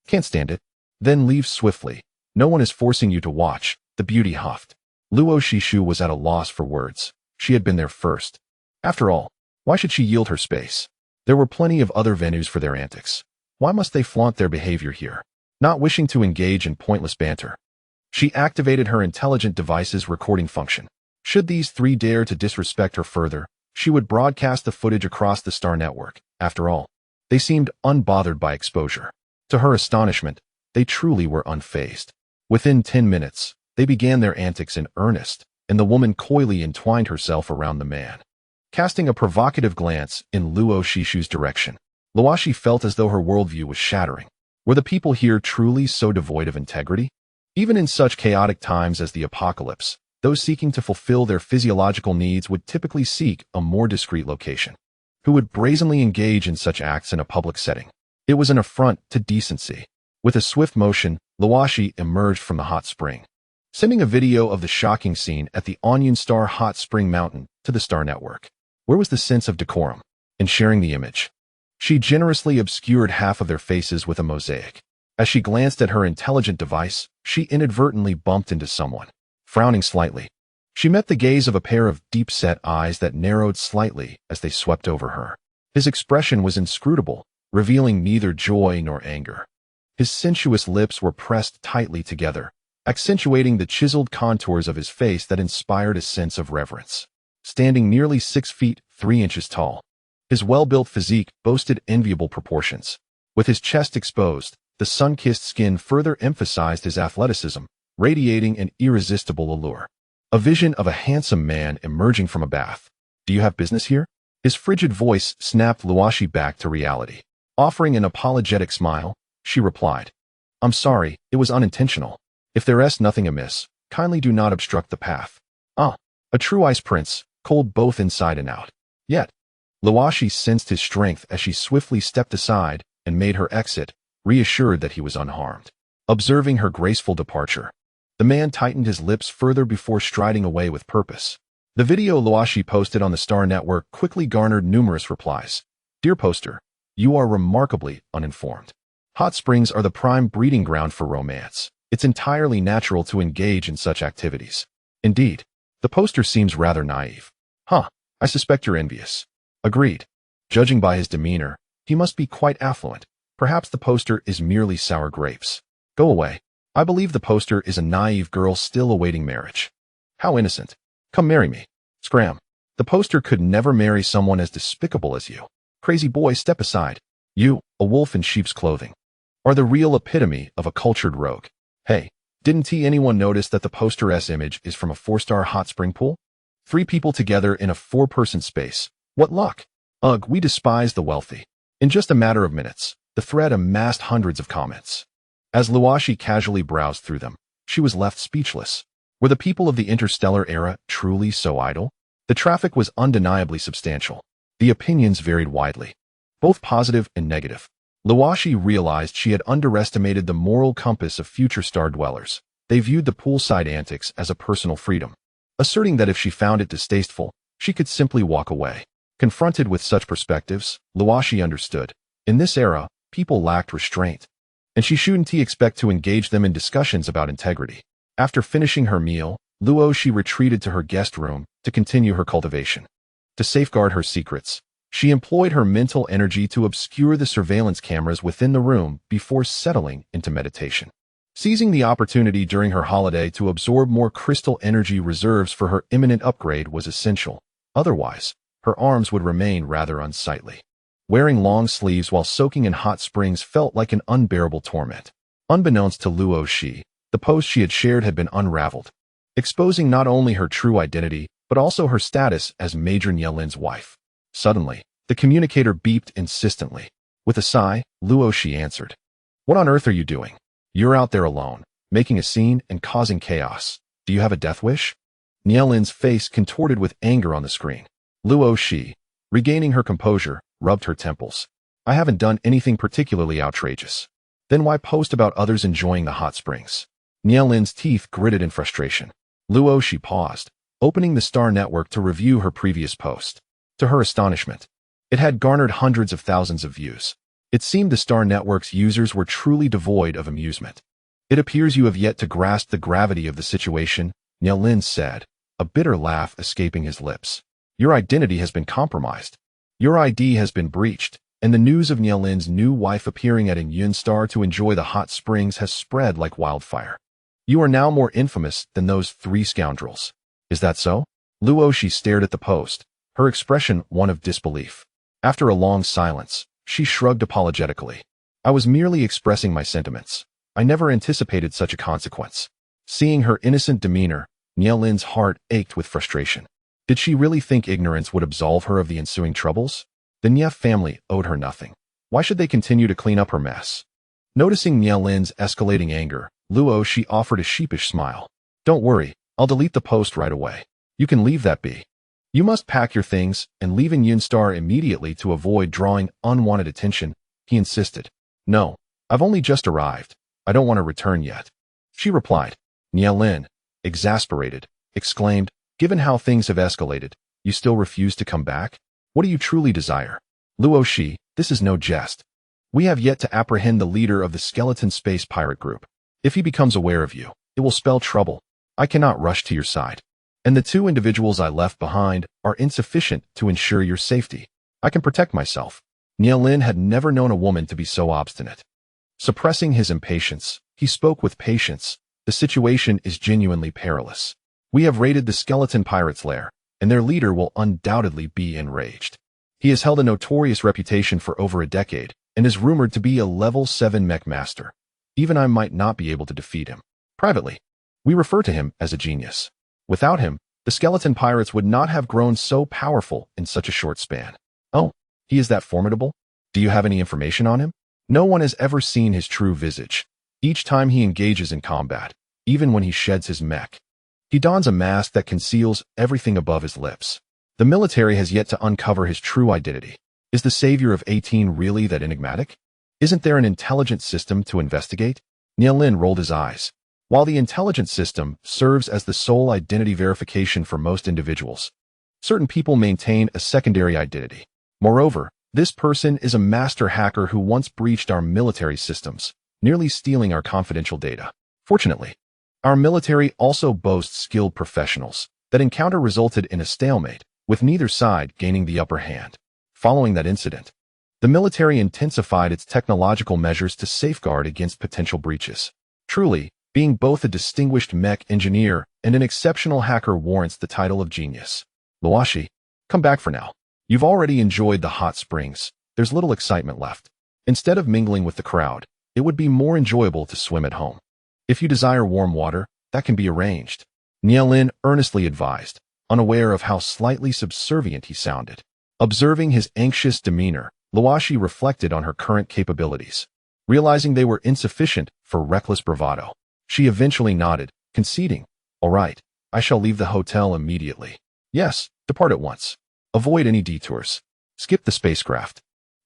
Can't stand it. Then leave swiftly. No one is forcing you to watch, the beauty huffed. Luo Xi was at a loss for words. She had been there first. After all, why should she yield her space? There were plenty of other venues for their antics. Why must they flaunt their behavior here? Not wishing to engage in pointless banter, she activated her intelligent device's recording function. Should these three dare to disrespect her further, she would broadcast the footage across the star network. After all, they seemed unbothered by exposure. To her astonishment, they truly were unfazed. Within 10 minutes, they began their antics in earnest, and the woman coyly entwined herself around the man. Casting a provocative glance in Luo Xishu's direction, Luo Xi felt as though her worldview was shattering. Were the people here truly so devoid of integrity? Even in such chaotic times as the apocalypse, those seeking to fulfill their physiological needs would typically seek a more discreet location. Who would brazenly engage in such acts in a public setting? It was an affront to decency. With a swift motion, Luo Xi emerged from the hot spring, sending a video of the shocking scene at the Onion Star Hot Spring Mountain to the Star Network. Where was the sense of decorum in sharing the image? She generously obscured half of their faces with a mosaic. As she glanced at her intelligent device, she inadvertently bumped into someone. Frowning slightly, she met the gaze of a pair of deep-set eyes that narrowed slightly as they swept over her. His expression was inscrutable, revealing neither joy nor anger. His sensuous lips were pressed tightly together, accentuating the chiseled contours of his face that inspired a sense of reverence. Standing nearly 6 feet 3 inches tall, his well-built physique boasted enviable proportions. With his chest exposed, the sun-kissed skin further emphasized his athleticism, radiating an irresistible allure. A vision of a handsome man emerging from a bath. Do you have business here? His frigid voice snapped Luo Xi back to reality. Offering an apologetic smile, she replied, I'm sorry, it was unintentional. If there's nothing amiss, kindly do not obstruct the path. Ah, a true ice prince, cold both inside and out. Yet, Luo Xi sensed his strength as she swiftly stepped aside and made her exit, reassured that he was unharmed. Observing her graceful departure, the man tightened his lips further before striding away with purpose. The video Luo Xi posted on the Star Network quickly garnered numerous replies. Dear poster, you are remarkably uninformed. Hot springs are the prime breeding ground for romance. It's entirely natural to engage in such activities. Indeed, the poster seems rather naive. Huh, I suspect you're envious. Agreed. Judging by his demeanor, he must be quite affluent. Perhaps the poster is merely sour grapes. Go away. I believe the poster is a naive girl still awaiting marriage. How innocent. Come marry me. Scram. The poster could never marry someone as despicable as you. Crazy boy, step aside. You, a wolf in sheep's clothing, are the real epitome of a cultured rogue. Hey, didn't anyone notice that the poster's image is from a 4-star hot spring pool? 3 people together in a 4-person space. What luck! Ugh, we despise the wealthy. In just a matter of minutes, the thread amassed hundreds of comments. As Luo Xi casually browsed through them, she was left speechless. Were the people of the interstellar era truly so idle? The traffic was undeniably substantial. The opinions varied widely, both positive and negative. Luo Xi realized she had underestimated the moral compass of future star dwellers. They viewed the poolside antics as a personal freedom, asserting that if she found it distasteful, she could simply walk away. Confronted with such perspectives, Luo Xi understood. In this era, people lacked restraint, and she shouldn't expect to engage them in discussions about integrity. After finishing her meal, Luo Xi retreated to her guest room to continue her cultivation. To safeguard her secrets, she employed her mental energy to obscure the surveillance cameras within the room before settling into meditation. Seizing the opportunity during her holiday to absorb more crystal energy reserves for her imminent upgrade was essential. Otherwise, her arms would remain rather unsightly. Wearing long sleeves while soaking in hot springs felt like an unbearable torment. Unbeknownst to Luo Xi, the post she had shared had been unraveled, exposing not only her true identity, but also her status as Major Nielin's wife. Suddenly, the communicator beeped insistently. With a sigh, Luo Xi answered. What on earth are you doing? You're out there alone, making a scene and causing chaos. Do you have a death wish? Nielin's face contorted with anger on the screen. Luo Xi, regaining her composure, rubbed her temples. I haven't done anything particularly outrageous. Then why post about others enjoying the hot springs? Nielin's teeth gritted in frustration. Luo Xi paused, opening the Star Network to review her previous post. To her astonishment, it had garnered hundreds of thousands of views. It seemed the Star Network's users were truly devoid of amusement. It appears you have yet to grasp the gravity of the situation, Nielin said, a bitter laugh escaping his lips. Your identity has been compromised. Your ID has been breached, and the news of Nielin's new wife appearing at Yunstar to enjoy the hot springs has spread like wildfire. You are now more infamous than those 3 scoundrels. Is that so? Luo Xi stared at the post, her expression one of disbelief. After a long silence, she shrugged apologetically. I was merely expressing my sentiments. I never anticipated such a consequence. Seeing her innocent demeanor, Nielin's heart ached with frustration. Did she really think ignorance would absolve her of the ensuing troubles? The Nie family owed her nothing. Why should they continue to clean up her mess? Noticing Nielin's escalating anger, Luo Xi offered a sheepish smile. Don't worry, I'll delete the post right away. You can leave that be. You must pack your things and leave in Yunstar immediately to avoid drawing unwanted attention, he insisted. No, I've only just arrived. I don't want to return yet. She replied. Nielin, exasperated, exclaimed, given how things have escalated, you still refuse to come back? What do you truly desire? Luo Xi, this is no jest. We have yet to apprehend the leader of the skeleton space pirate group. If he becomes aware of you, it will spell trouble. I cannot rush to your side. And the 2 individuals I left behind are insufficient to ensure your safety. I can protect myself. Nielin had never known a woman to be so obstinate. Suppressing his impatience, he spoke with patience. The situation is genuinely perilous. We have raided the skeleton pirates' lair, and their leader will undoubtedly be enraged. He has held a notorious reputation for over a decade, and is rumored to be a level 7 mech master. Even I might not be able to defeat him. Privately, we refer to him as a genius. Without him, the skeleton pirates would not have grown so powerful in such a short span. Oh, he is that formidable? Do you have any information on him? No one has ever seen his true visage. Each time he engages in combat, even when he sheds his mech, he dons a mask that conceals everything above his lips. The military has yet to uncover his true identity. Is the savior of 18 really that enigmatic? Isn't there an intelligent system to investigate? Nielin rolled his eyes. While the intelligent system serves as the sole identity verification for most individuals, certain people maintain a secondary identity. Moreover, this person is a master hacker who once breached our military systems, nearly stealing our confidential data. Fortunately, our military also boasts skilled professionals. That encounter resulted in a stalemate, with neither side gaining the upper hand. Following that incident, the military intensified its technological measures to safeguard against potential breaches. Truly, being both a distinguished mech engineer and an exceptional hacker warrants the title of genius. Luo Xi, come back for now. You've already enjoyed the hot springs. There's little excitement left. Instead of mingling with the crowd, it would be more enjoyable to swim at home. If you desire warm water, that can be arranged. Nielin earnestly advised, unaware of how slightly subservient he sounded. Observing his anxious demeanor, Luo Xi reflected on her current capabilities. Realizing they were insufficient for reckless bravado, she eventually nodded, conceding, all right, I shall leave the hotel immediately. Yes, depart at once. Avoid any detours. Skip the spacecraft.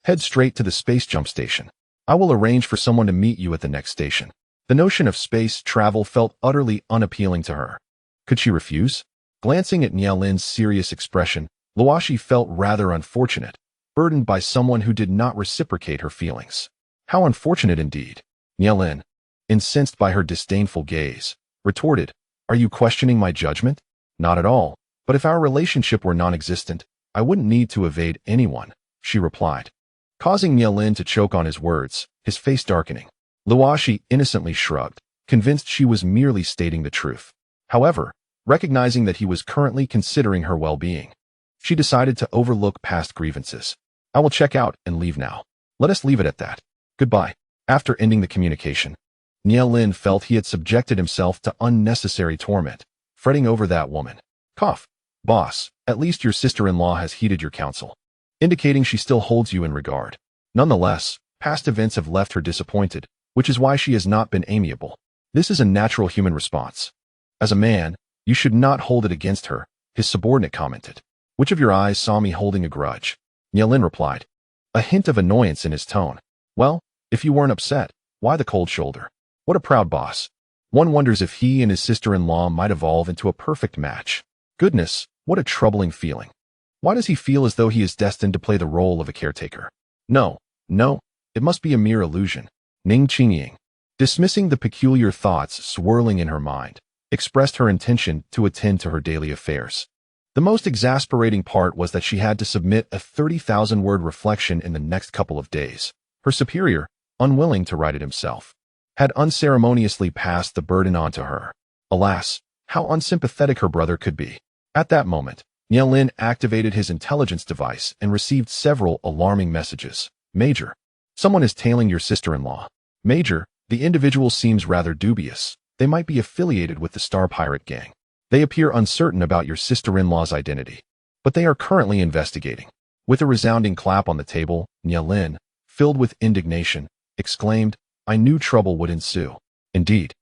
Head straight to the space jump station. I will arrange for someone to meet you at the next station. The notion of space travel felt utterly unappealing to her. Could she refuse? Glancing at Nielin's serious expression, Luo Xi felt rather unfortunate, burdened by someone who did not reciprocate her feelings. How unfortunate indeed. Nielin, incensed by her disdainful gaze, retorted, are you questioning my judgment? Not at all, but if our relationship were non-existent, I wouldn't need to evade anyone, she replied. Causing Nielin to choke on his words, his face darkening. Luo Xi innocently shrugged, convinced she was merely stating the truth. However, recognizing that he was currently considering her well-being, she decided to overlook past grievances. I will check out and leave now. Let us leave it at that. Goodbye. After ending the communication, Nielin felt he had subjected himself to unnecessary torment, fretting over that woman. Cough. Boss, at least your sister-in-law has heeded your counsel, indicating she still holds you in regard. Nonetheless, past events have left her disappointed, which is why she has not been amiable. This is a natural human response. As a man, you should not hold it against her, his subordinate commented. Which of your eyes saw me holding a grudge? Nielin replied, a hint of annoyance in his tone. Well, if you weren't upset, why the cold shoulder? What a proud boss. One wonders if he and his sister-in-law might evolve into a perfect match. Goodness, what a troubling feeling. Why does he feel as though he is destined to play the role of a caretaker? No, it must be a mere illusion. Ning Qingying. Dismissing the peculiar thoughts swirling in her mind, expressed her intention to attend to her daily affairs. The most exasperating part was that she had to submit a 30,000-word reflection in the next couple of days. Her superior, unwilling to write it himself, had unceremoniously passed the burden on to her. Alas, how unsympathetic her brother could be. At that moment, Nielin activated his intelligence device and received several alarming messages. Major, someone is tailing your sister-in-law. Major, the individual seems rather dubious. They might be affiliated with the Star Pirate gang. They appear uncertain about your sister-in-law's identity, but they are currently investigating. With a resounding clap on the table, Nielin, filled with indignation, exclaimed, I knew trouble would ensue. Indeed,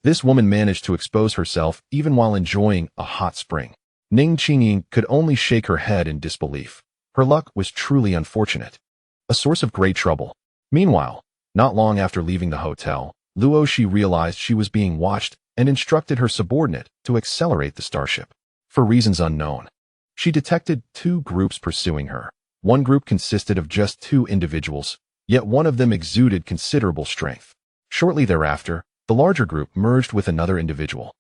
this woman managed to expose herself even while enjoying a hot spring. Ning Qingying could only shake her head in disbelief. Her luck was truly unfortunate. A source of great trouble. Meanwhile, not long after leaving the hotel, Luo Xi realized she was being watched and instructed her subordinate to accelerate the starship. For reasons unknown, she detected two groups pursuing her. One group consisted of just two individuals, yet one of them exuded considerable strength. Shortly thereafter, the larger group merged with another individual,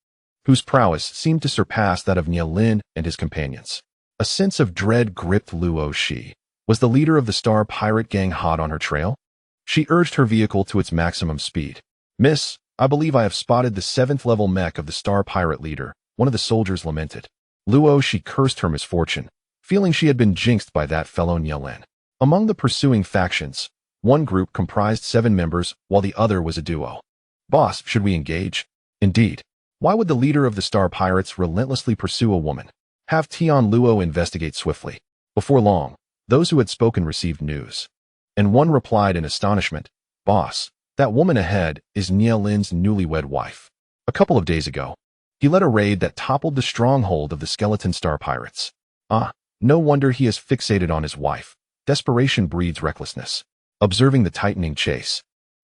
whose prowess seemed to surpass that of Nielin and his companions. A sense of dread gripped Luo Xi. Was the leader of the Star Pirate gang hot on her trail? She urged her vehicle to its maximum speed. Miss, I believe I have spotted the 7th-level mech of the Star Pirate leader, one of the soldiers lamented. Luo Xi cursed her misfortune, feeling she had been jinxed by that fellow Nielin. Among the pursuing factions, one group comprised 7 members, while the other was a duo. Boss, should we engage? Indeed. Why would the leader of the Star Pirates relentlessly pursue a woman? Have Tian Luo investigate swiftly. Before long, those who had spoken received news. And one replied in astonishment, Boss, that woman ahead is Nielin's newlywed wife. A couple of days ago, he led a raid that toppled the stronghold of the skeleton Star Pirates. No wonder he is fixated on his wife. Desperation breeds recklessness. Observing the tightening chase,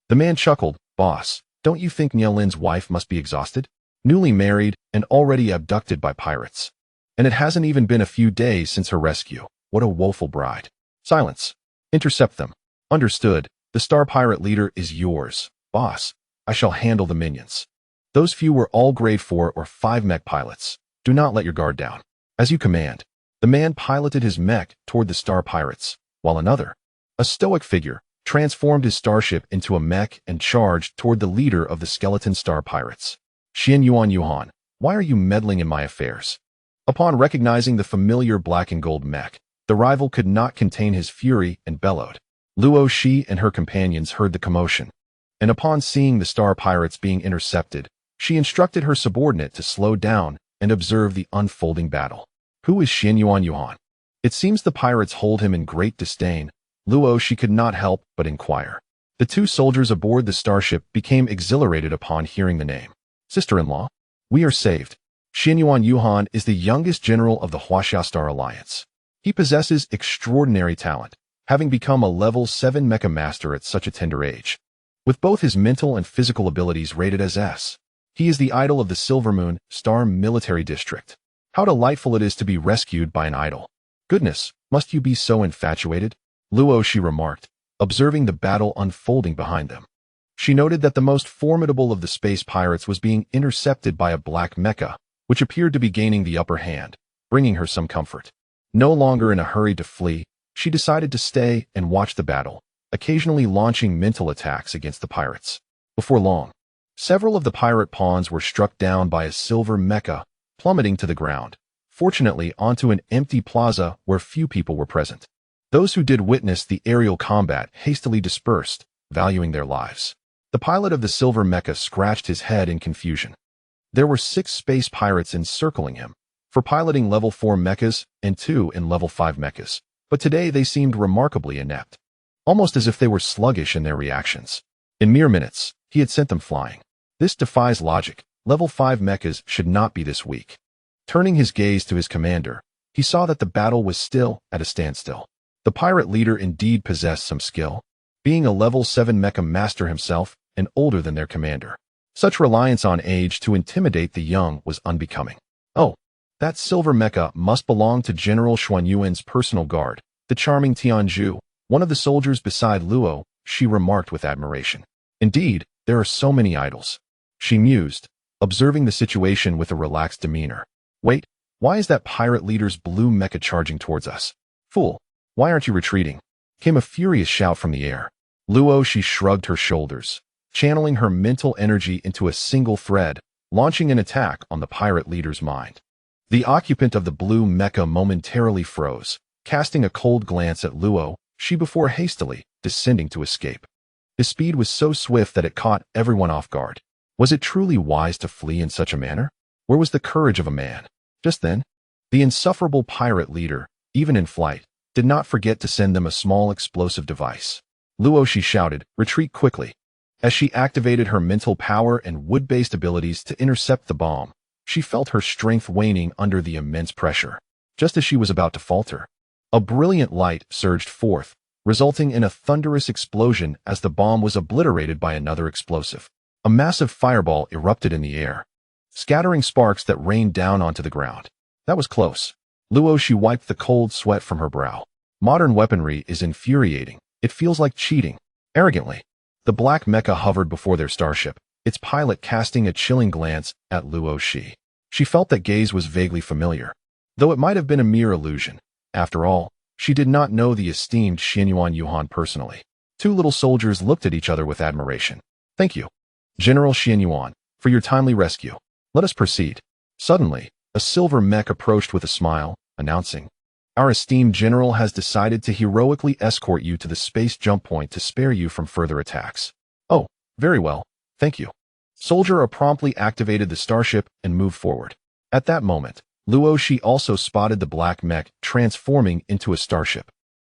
the man chuckled, Boss, don't you think Nielin's wife must be exhausted? Newly married and already abducted by pirates. And it hasn't even been a few days since her rescue. What a woeful bride. Silence. Intercept them. Understood. The Star Pirate leader is yours. Boss, I shall handle the minions. Those few were all grade 4 or 5 mech pilots. Do not let your guard down. As you command. The man piloted his mech toward the Star Pirates, while another, a stoic figure, transformed his starship into a mech and charged toward the leader of the skeleton Star Pirates. Xian Yuan, why are you meddling in my affairs? Upon recognizing the familiar black and gold mech, the rival could not contain his fury and bellowed. Luo Xi and her companions heard the commotion, and upon seeing the Star Pirates being intercepted, she instructed her subordinate to slow down and observe the unfolding battle. Who is Xian Yuan? It seems the pirates hold him in great disdain. Luo Xi could not help but inquire. The two soldiers aboard the starship became exhilarated upon hearing the name. Sister-in-law, we are saved. Xian Yuan is the youngest general of the Huaxia Star Alliance. He possesses extraordinary talent, having become a level 7 mecha master at such a tender age. With both his mental and physical abilities rated as S, he is the idol of the Silver Moon Star Military District. How delightful it is to be rescued by an idol. Goodness, must you be so infatuated? Luo Xi remarked, observing the battle unfolding behind them. She noted that the most formidable of the space pirates was being intercepted by a black mecha, which appeared to be gaining the upper hand, bringing her some comfort. No longer in a hurry to flee, she decided to stay and watch the battle, occasionally launching mental attacks against the pirates. Before long, several of the pirate pawns were struck down by a silver mecha, plummeting to the ground, fortunately onto an empty plaza where few people were present. Those who did witness the aerial combat hastily dispersed, valuing their lives. The pilot of the silver mecha scratched his head in confusion. There were 6 space pirates encircling him, for piloting level 4 mechas and 2 in level 5 mechas, but today they seemed remarkably inept, almost as if they were sluggish in their reactions. In mere minutes, he had sent them flying. This defies logic. Level 5 mechas should not be this weak. Turning his gaze to his commander, he saw that the battle was still at a standstill. The pirate leader indeed possessed some skill, being a level 7 mecha master himself and older than their commander. Such reliance on age to intimidate the young was unbecoming. Oh, that silver mecha must belong to General Xuanyuan's personal guard, the charming Tianzhu, one of the soldiers beside Luo, she remarked with admiration. Indeed, There are so many idols. She mused, observing the situation with a relaxed demeanor. Wait, why is that pirate leader's blue mecha charging towards us? Fool, why aren't you retreating? Came a furious shout from the air. Luo Xi shrugged her shoulders, channeling her mental energy into a single thread, launching an attack on the pirate leader's mind. The occupant of the blue mecha momentarily froze, casting a cold glance at Luo Xi before hastily descending to escape. His speed was so swift that it caught everyone off guard. Was it truly wise to flee in such a manner? Where was the courage of a man? Just then, the insufferable pirate leader, even in flight, did not forget to send them a small explosive device. Luo Xi shouted, "Retreat quickly." As she activated her mental power and wood-based abilities to intercept the bomb, she felt her strength waning under the immense pressure. Just as she was about to falter, a brilliant light surged forth, resulting in a thunderous explosion as the bomb was obliterated by another explosive. A massive fireball erupted in the air, scattering sparks that rained down onto the ground. That was close. Luo Xi wiped the cold sweat from her brow. Modern weaponry is infuriating. It feels like cheating. Arrogantly, the black mecha hovered before their starship, its pilot casting a chilling glance at Luo Xi. She felt that gaze was vaguely familiar, though it might have been a mere illusion. After all, she did not know the esteemed Xianyuan Yuhan personally. Two little soldiers looked at each other with admiration. "Thank you, General Xianyuan, for your timely rescue. Let us proceed." Suddenly, a silver mech approached with a smile, announcing, "Our esteemed general has decided to heroically escort you to the space jump point to spare you from further attacks." "Oh, very well, thank you." Soldier promptly activated the starship and moved forward. At that moment, Luo Xi also spotted the black mech transforming into a starship,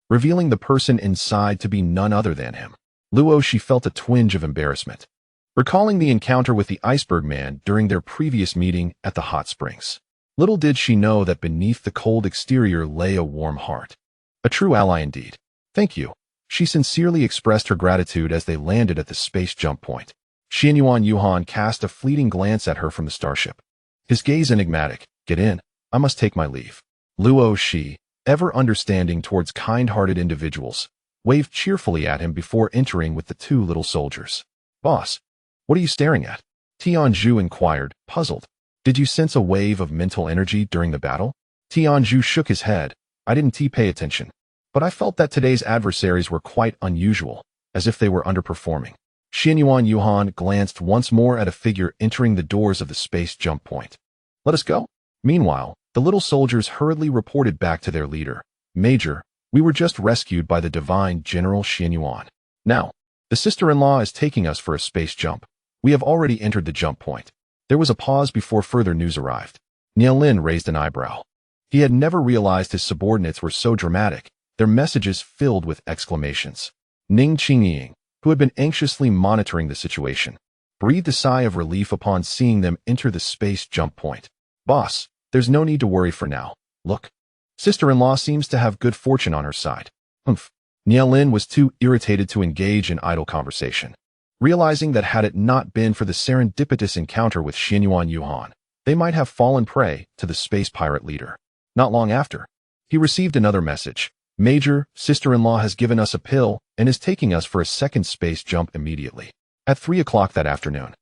revealing the person inside to be none other than him. Luo Xi felt a twinge of embarrassment, recalling the encounter with the iceberg man during their previous meeting at the hot springs. Little did she know that beneath the cold exterior lay a warm heart. A true ally indeed. "Thank you." She sincerely expressed her gratitude as they landed at the space jump point. Xianyuan Yuhan cast a fleeting glance at her from the starship, his gaze enigmatic. "Get in. I must take my leave." Luo Xi, ever understanding towards kind-hearted individuals, waved cheerfully at him before entering with the two little soldiers. "Boss, what are you staring at?" Tianzhu inquired, puzzled. "Did you sense a wave of mental energy during the battle?" Tianzhu shook his head. "I didn't pay attention, but I felt that today's adversaries were quite unusual, as if they were underperforming." Xianyuan Yuhan glanced once more at a figure entering the doors of the space jump point. "Let us go." Meanwhile, the little soldiers hurriedly reported back to their leader. "Major, we were just rescued by the divine General Xianyuan. Now, the sister-in-law is taking us for a space jump. We have already entered the jump point." There was a pause before further news arrived. Nielin raised an eyebrow. He had never realized his subordinates were so dramatic, their messages filled with exclamations. Ning Qingying, who had been anxiously monitoring the situation, breathed a sigh of relief upon seeing them enter the space jump point. "Boss, there's no need to worry for now. Look, sister-in-law seems to have good fortune on her side." Humph. Nielin was too irritated to engage in idle conversation, realizing that had it not been for the serendipitous encounter with Xianyuan Yuhan, they might have fallen prey to the space pirate leader. Not long after, he received another message. "Major, sister-in-law has given us a pill and is taking us for a second space jump immediately." At 3 o'clock that afternoon,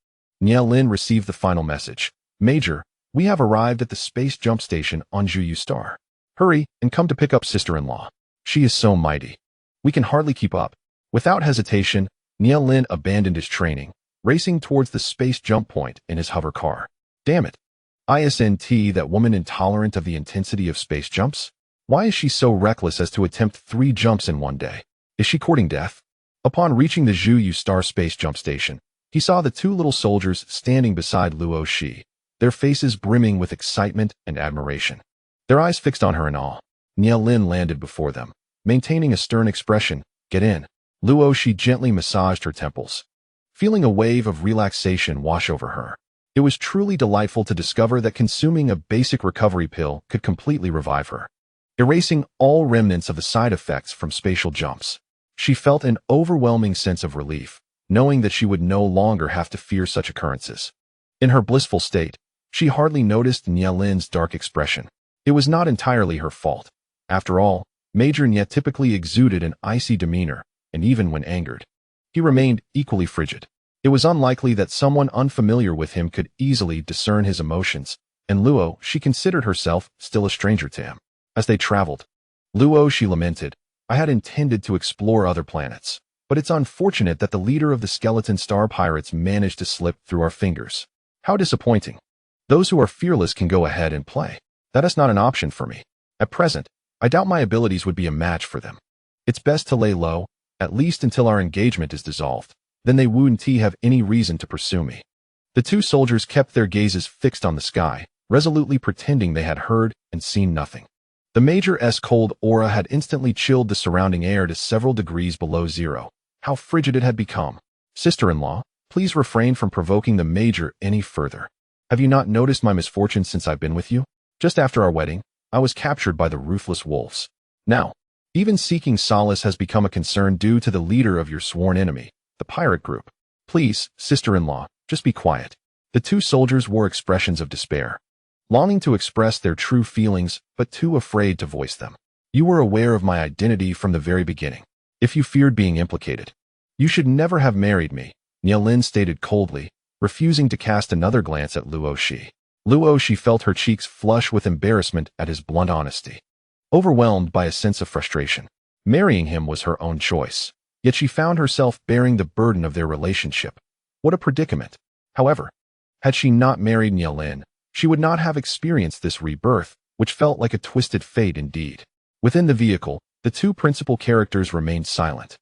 Nielin received the final message. "Major, we have arrived at the space jump station on Juyu Star. Hurry and come to pick up sister-in-law. She is so mighty. We can hardly keep up." Without hesitation, Nielin abandoned his training, racing towards the space jump point in his hover car. Damn it. Isn't that woman intolerant of the intensity of space jumps? Why is she so reckless as to attempt 3 jumps in one day? Is she courting death? Upon reaching the Juyu Star space jump station, he saw the two little soldiers standing beside Luo Xi, their faces brimming with excitement and admiration. Their eyes fixed on her in awe. Nielin landed before them, maintaining a stern expression. "Get in." Luo Xi gently massaged her temples, feeling a wave of relaxation wash over her. It was truly delightful to discover that consuming a basic recovery pill could completely revive her, erasing all remnants of the side effects from spatial jumps. She felt an overwhelming sense of relief, knowing that she would no longer have to fear such occurrences. In her blissful state, she hardly noticed Nielin's dark expression. It was not entirely her fault. After all, Major Nie typically exuded an icy demeanor, and even when angered, he remained equally frigid. It was unlikely that someone unfamiliar with him could easily discern his emotions, and Luo Xi considered herself still a stranger to him. As they traveled, Luo Xi lamented, "I had intended to explore other planets, but it's unfortunate that the leader of the Skeleton Star Pirates managed to slip through our fingers. How disappointing. Those who are fearless can go ahead and play. That is not an option for me. At present, I doubt my abilities would be a match for them. It's best to lay low, at least until our engagement is dissolved. Then they wouldn't have any reason to pursue me." The two soldiers kept their gazes fixed on the sky, resolutely pretending they had heard and seen nothing. The Major's cold aura had instantly chilled the surrounding air to several degrees below zero. How frigid it had become. "Sister-in-law, please refrain from provoking the Major any further. Have you not noticed my misfortune since I've been with you? Just after our wedding, I was captured by the ruthless wolves. Now, even seeking solace has become a concern due to the leader of your sworn enemy, the pirate group. Please, sister-in-law, just be quiet." The two soldiers wore expressions of despair, longing to express their true feelings, but too afraid to voice them. "You were aware of my identity from the very beginning. If you feared being implicated, you should never have married me," Nielin stated coldly, refusing to cast another glance at Luo Xi. Luo Xi felt her cheeks flush with embarrassment at his blunt honesty. Overwhelmed by a sense of frustration, marrying him was her own choice, yet she found herself bearing the burden of their relationship. What a predicament. However, had she not married Nielin, she would not have experienced this rebirth, which felt like a twisted fate indeed. Within the vehicle, the two principal characters remained silent,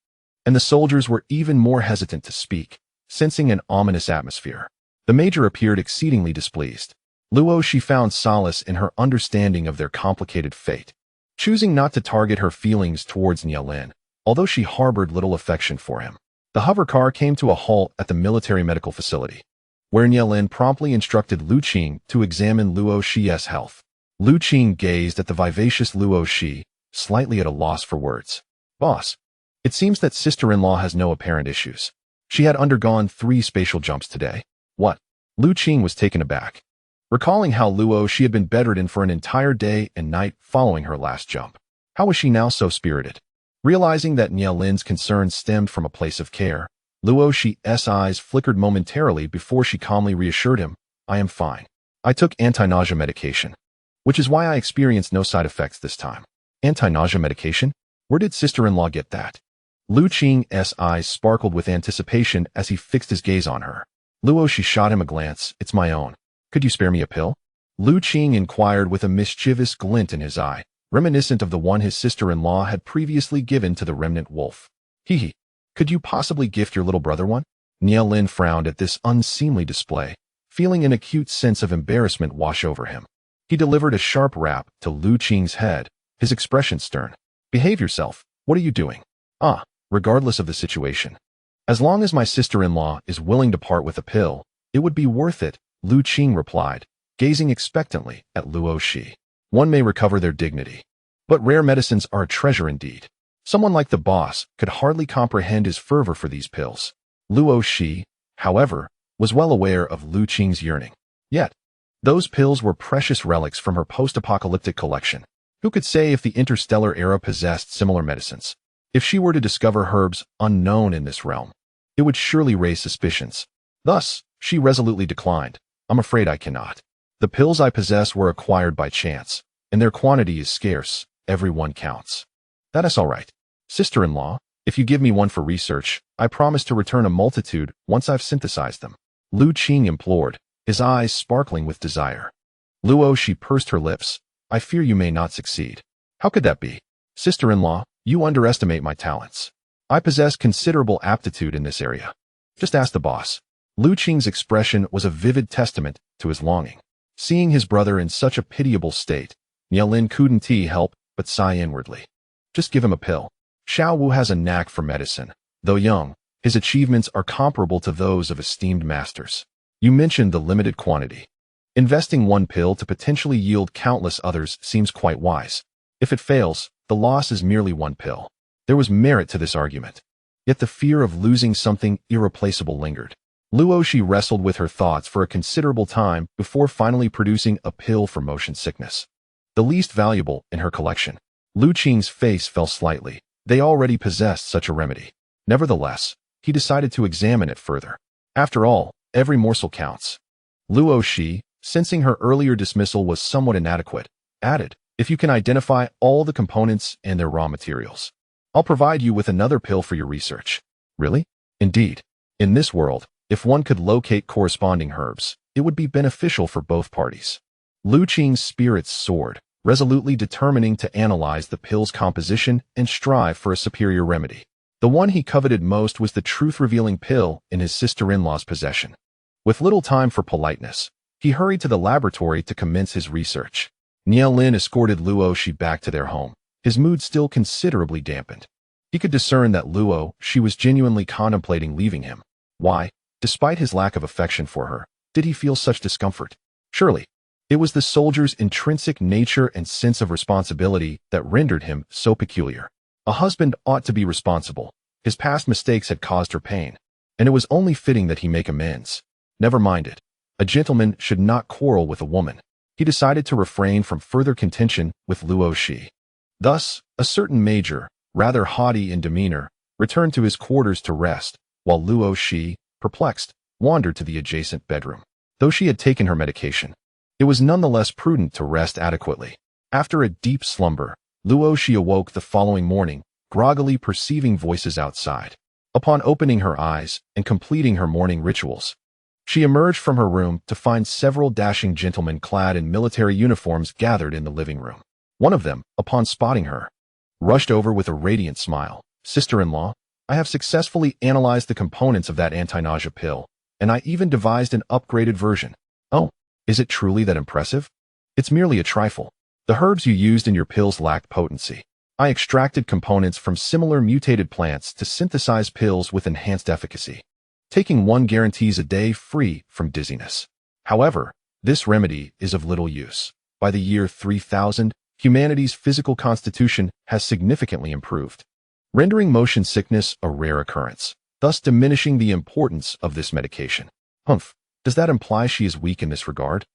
and the soldiers were even more hesitant to speak, sensing an ominous atmosphere. The Major appeared exceedingly displeased. Luo Xi found solace in her understanding of their complicated fate, choosing not to target her feelings towards Nielin, although she harbored little affection for him. The hover car came to a halt at the military medical facility, where Nielin promptly instructed Luo Xi to examine Luo Xi's health. Luo Xi gazed at the vivacious Luo Xi, slightly at a loss for words. "Boss, it seems that sister-in-law has no apparent issues. She had undergone 3 spatial jumps today." "What?" Luo Xi was taken aback, recalling how Luo Xi had been bedridden for an entire day and night following her last jump. How was she now so spirited? Realizing that Nielin's concerns stemmed from a place of care, Luo Xi's eyes flickered momentarily before she calmly reassured him, "I am fine. I took anti-nausea medication, which is why I experienced no side effects this time." "Anti-nausea medication? Where did sister-in-law get that?" Luo Xi's eyes sparkled with anticipation as he fixed his gaze on her. Luo Xi shot him a glance. "It's my own. Could you spare me a pill?" Luo Xi inquired with a mischievous glint in his eye, reminiscent of the one his sister-in-law had previously given to the remnant wolf. "Hee. Could you possibly gift your little brother one?" Nielin frowned at this unseemly display, feeling an acute sense of embarrassment wash over him. He delivered a sharp rap to Luo Xi's head, his expression stern. "Behave yourself. What are you doing?" Regardless of the situation. As long as my sister-in-law is willing to part with a pill, it would be worth it," Luo Xi replied, gazing expectantly at Luo Xi. "One may recover their dignity, but rare medicines are a treasure indeed. Someone like the boss could hardly comprehend his fervor for these pills." Luo Xi, however, was well aware of Luo Xi's yearning. Yet, those pills were precious relics from her post-apocalyptic collection. Who could say if the interstellar era possessed similar medicines? If she were to discover herbs unknown in this realm, it would surely raise suspicions. Thus, she resolutely declined. "I'm afraid I cannot. The pills I possess were acquired by chance, and their quantity is scarce. Every one counts." "That is all right. Sister-in-law, if you give me one for research, I promise to return a multitude once I've synthesized them," Luo Xi implored, his eyes sparkling with desire. Luo Xi pursed her lips. "I fear you may not succeed." "How could that be?" "Sister-in-law, you underestimate my talents. I possess considerable aptitude in this area. Just ask the boss." Luo Xi's expression was a vivid testament to his longing. Seeing his brother in such a pitiable state, Nielin couldn't help but sigh inwardly. Just give him a pill. Xiao Wu has a knack for medicine. Though young, his achievements are comparable to those of esteemed masters. You mentioned the limited quantity. Investing one pill to potentially yield countless others seems quite wise. If it fails, the loss is merely one pill. There was merit to this argument. Yet the fear of losing something irreplaceable lingered. Luo Xi wrestled with her thoughts for a considerable time before finally producing a pill for motion sickness, the least valuable in her collection. Luo Xi's face fell slightly. They already possessed such a remedy. Nevertheless, he decided to examine it further. After all, every morsel counts. Luo Xi, sensing her earlier dismissal was somewhat inadequate, added, if you can identify all the components and their raw materials, I'll provide you with another pill for your research. Really? Indeed. In this world, if one could locate corresponding herbs, it would be beneficial for both parties. Lu Qing's spirits soared, resolutely determining to analyze the pill's composition and strive for a superior remedy. The one he coveted most was the truth-revealing pill in his sister-in-law's possession. With little time for politeness, he hurried to the laboratory to commence his research. Nielin escorted Luo Xi back to their home, his mood still considerably dampened. He could discern that Luo Xi was genuinely contemplating leaving him. Why, despite his lack of affection for her, did he feel such discomfort? Surely, it was the soldier's intrinsic nature and sense of responsibility that rendered him so peculiar. A husband ought to be responsible. His past mistakes had caused her pain, and it was only fitting that he make amends. Never mind it. A gentleman should not quarrel with a woman. He decided to refrain from further contention with Luo Xi. Thus, a certain major, rather haughty in demeanor, returned to his quarters to rest, while Luo Xi, perplexed, wandered to the adjacent bedroom. Though she had taken her medication, it was nonetheless prudent to rest adequately. After a deep slumber, Luo Xi awoke the following morning, groggily perceiving voices outside. Upon opening her eyes and completing her morning rituals, she emerged from her room to find several dashing gentlemen clad in military uniforms gathered in the living room. One of them, upon spotting her, rushed over with a radiant smile. Sister-in-law, I have successfully analyzed the components of that anti-nausea pill, and I even devised an upgraded version. Oh, is it truly that impressive? It's merely a trifle. The herbs you used in your pills lacked potency. I extracted components from similar mutated plants to synthesize pills with enhanced efficacy. Taking one guarantees a day free from dizziness. However, this remedy is of little use. By the year 3000, humanity's physical constitution has significantly improved, rendering motion sickness a rare occurrence, thus diminishing the importance of this medication. Humph, does that imply she is weak in this regard?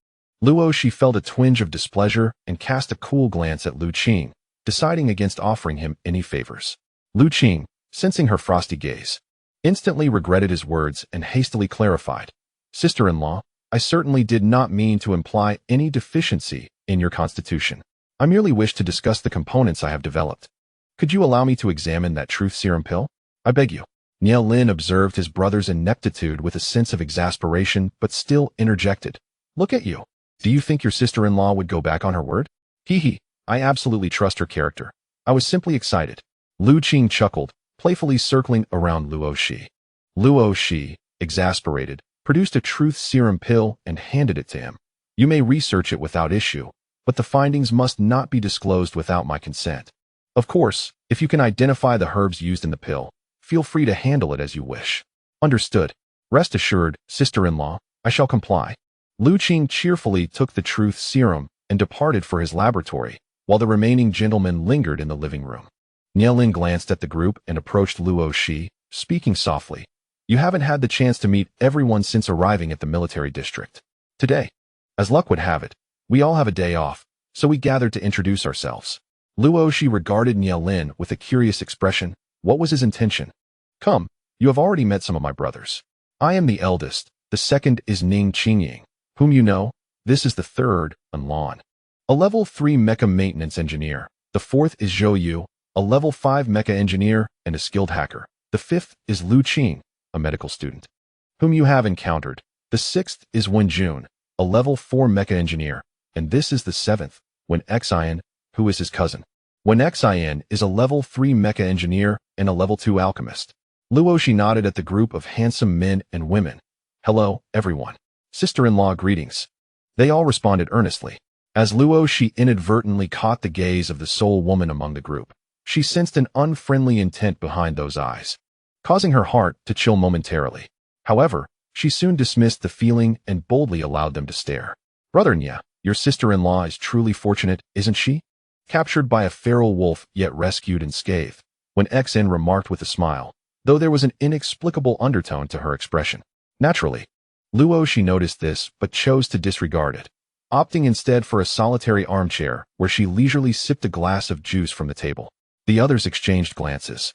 Luo Xi felt a twinge of displeasure and cast a cool glance at Lu Qing, deciding against offering him any favors. Lu Qing, sensing her frosty gaze, instantly regretted his words and hastily clarified. Sister-in-law, I certainly did not mean to imply any deficiency in your constitution. I merely wish to discuss the components I have developed. Could you allow me to examine that truth serum pill? I beg you. Nielin observed his brother's ineptitude with a sense of exasperation, but still interjected. Look at you. Do you think your sister-in-law would go back on her word? Hee, I absolutely trust her character. I was simply excited. Lu Qing chuckled, playfully circling around Luo Xi. Luo Xi, exasperated, produced a truth serum pill and handed it to him. You may research it without issue, but the findings must not be disclosed without my consent. Of course, if you can identify the herbs used in the pill, feel free to handle it as you wish. Understood. Rest assured, sister-in-law, I shall comply. Lu Qing cheerfully took the truth serum and departed for his laboratory, while the remaining gentlemen lingered in the living room. Nielin glanced at the group and approached Luo Xi, speaking softly. You haven't had the chance to meet everyone since arriving at the military district. Today, as luck would have it, we all have a day off, so we gathered to introduce ourselves. Luo Xi regarded Nielin with a curious expression. What was his intention? Come, you have already met some of my brothers. I am the eldest, the second is Ning Qingying, whom you know, this is the third, Anlan, a level 3 mecha maintenance engineer. The fourth is Zhou Yu, a level 5 mecha engineer and a skilled hacker. The fifth is Lu Qing, a medical student, whom you have encountered. The sixth is Wen Jun, a level 4 mecha engineer, and this is the seventh, Wen Xian, who is his cousin. Wen Xian is a level 3 mecha engineer and a level 2 alchemist. Luo Xi nodded at the group of handsome men and women. Hello, everyone. Sister-in-law greetings. They all responded earnestly. As Luo Xi inadvertently caught the gaze of the sole woman among the group, she sensed an unfriendly intent behind those eyes, causing her heart to chill momentarily. However, she soon dismissed the feeling and boldly allowed them to stare. Brother Nya, your sister-in-law is truly fortunate, isn't she? Captured by a feral wolf yet rescued unscathed, Wen Xian remarked with a smile, though there was an inexplicable undertone to her expression. Naturally, Luo Xi noticed this but chose to disregard it, opting instead for a solitary armchair where she leisurely sipped a glass of juice from the table. The others exchanged glances,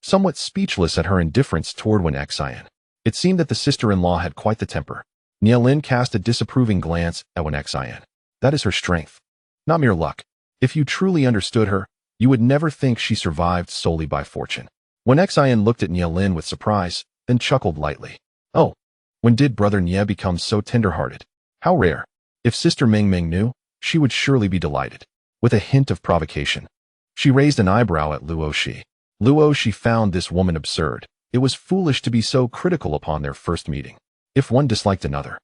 somewhat speechless at her indifference toward Wen Xian. It seemed that the sister-in-law had quite the temper. Nielin cast a disapproving glance at Wen Xian. That is her strength, not mere luck. If you truly understood her, you would never think she survived solely by fortune. Wen Xian looked at Nielin with surprise, then chuckled lightly. Oh, when did Brother Nie become so tender-hearted? How rare. If Sister Ming Ming knew, she would surely be delighted. With a hint of provocation, she raised an eyebrow at Luo Xi. Luo Xi found this woman absurd. It was foolish to be so critical upon their first meeting. If one disliked another,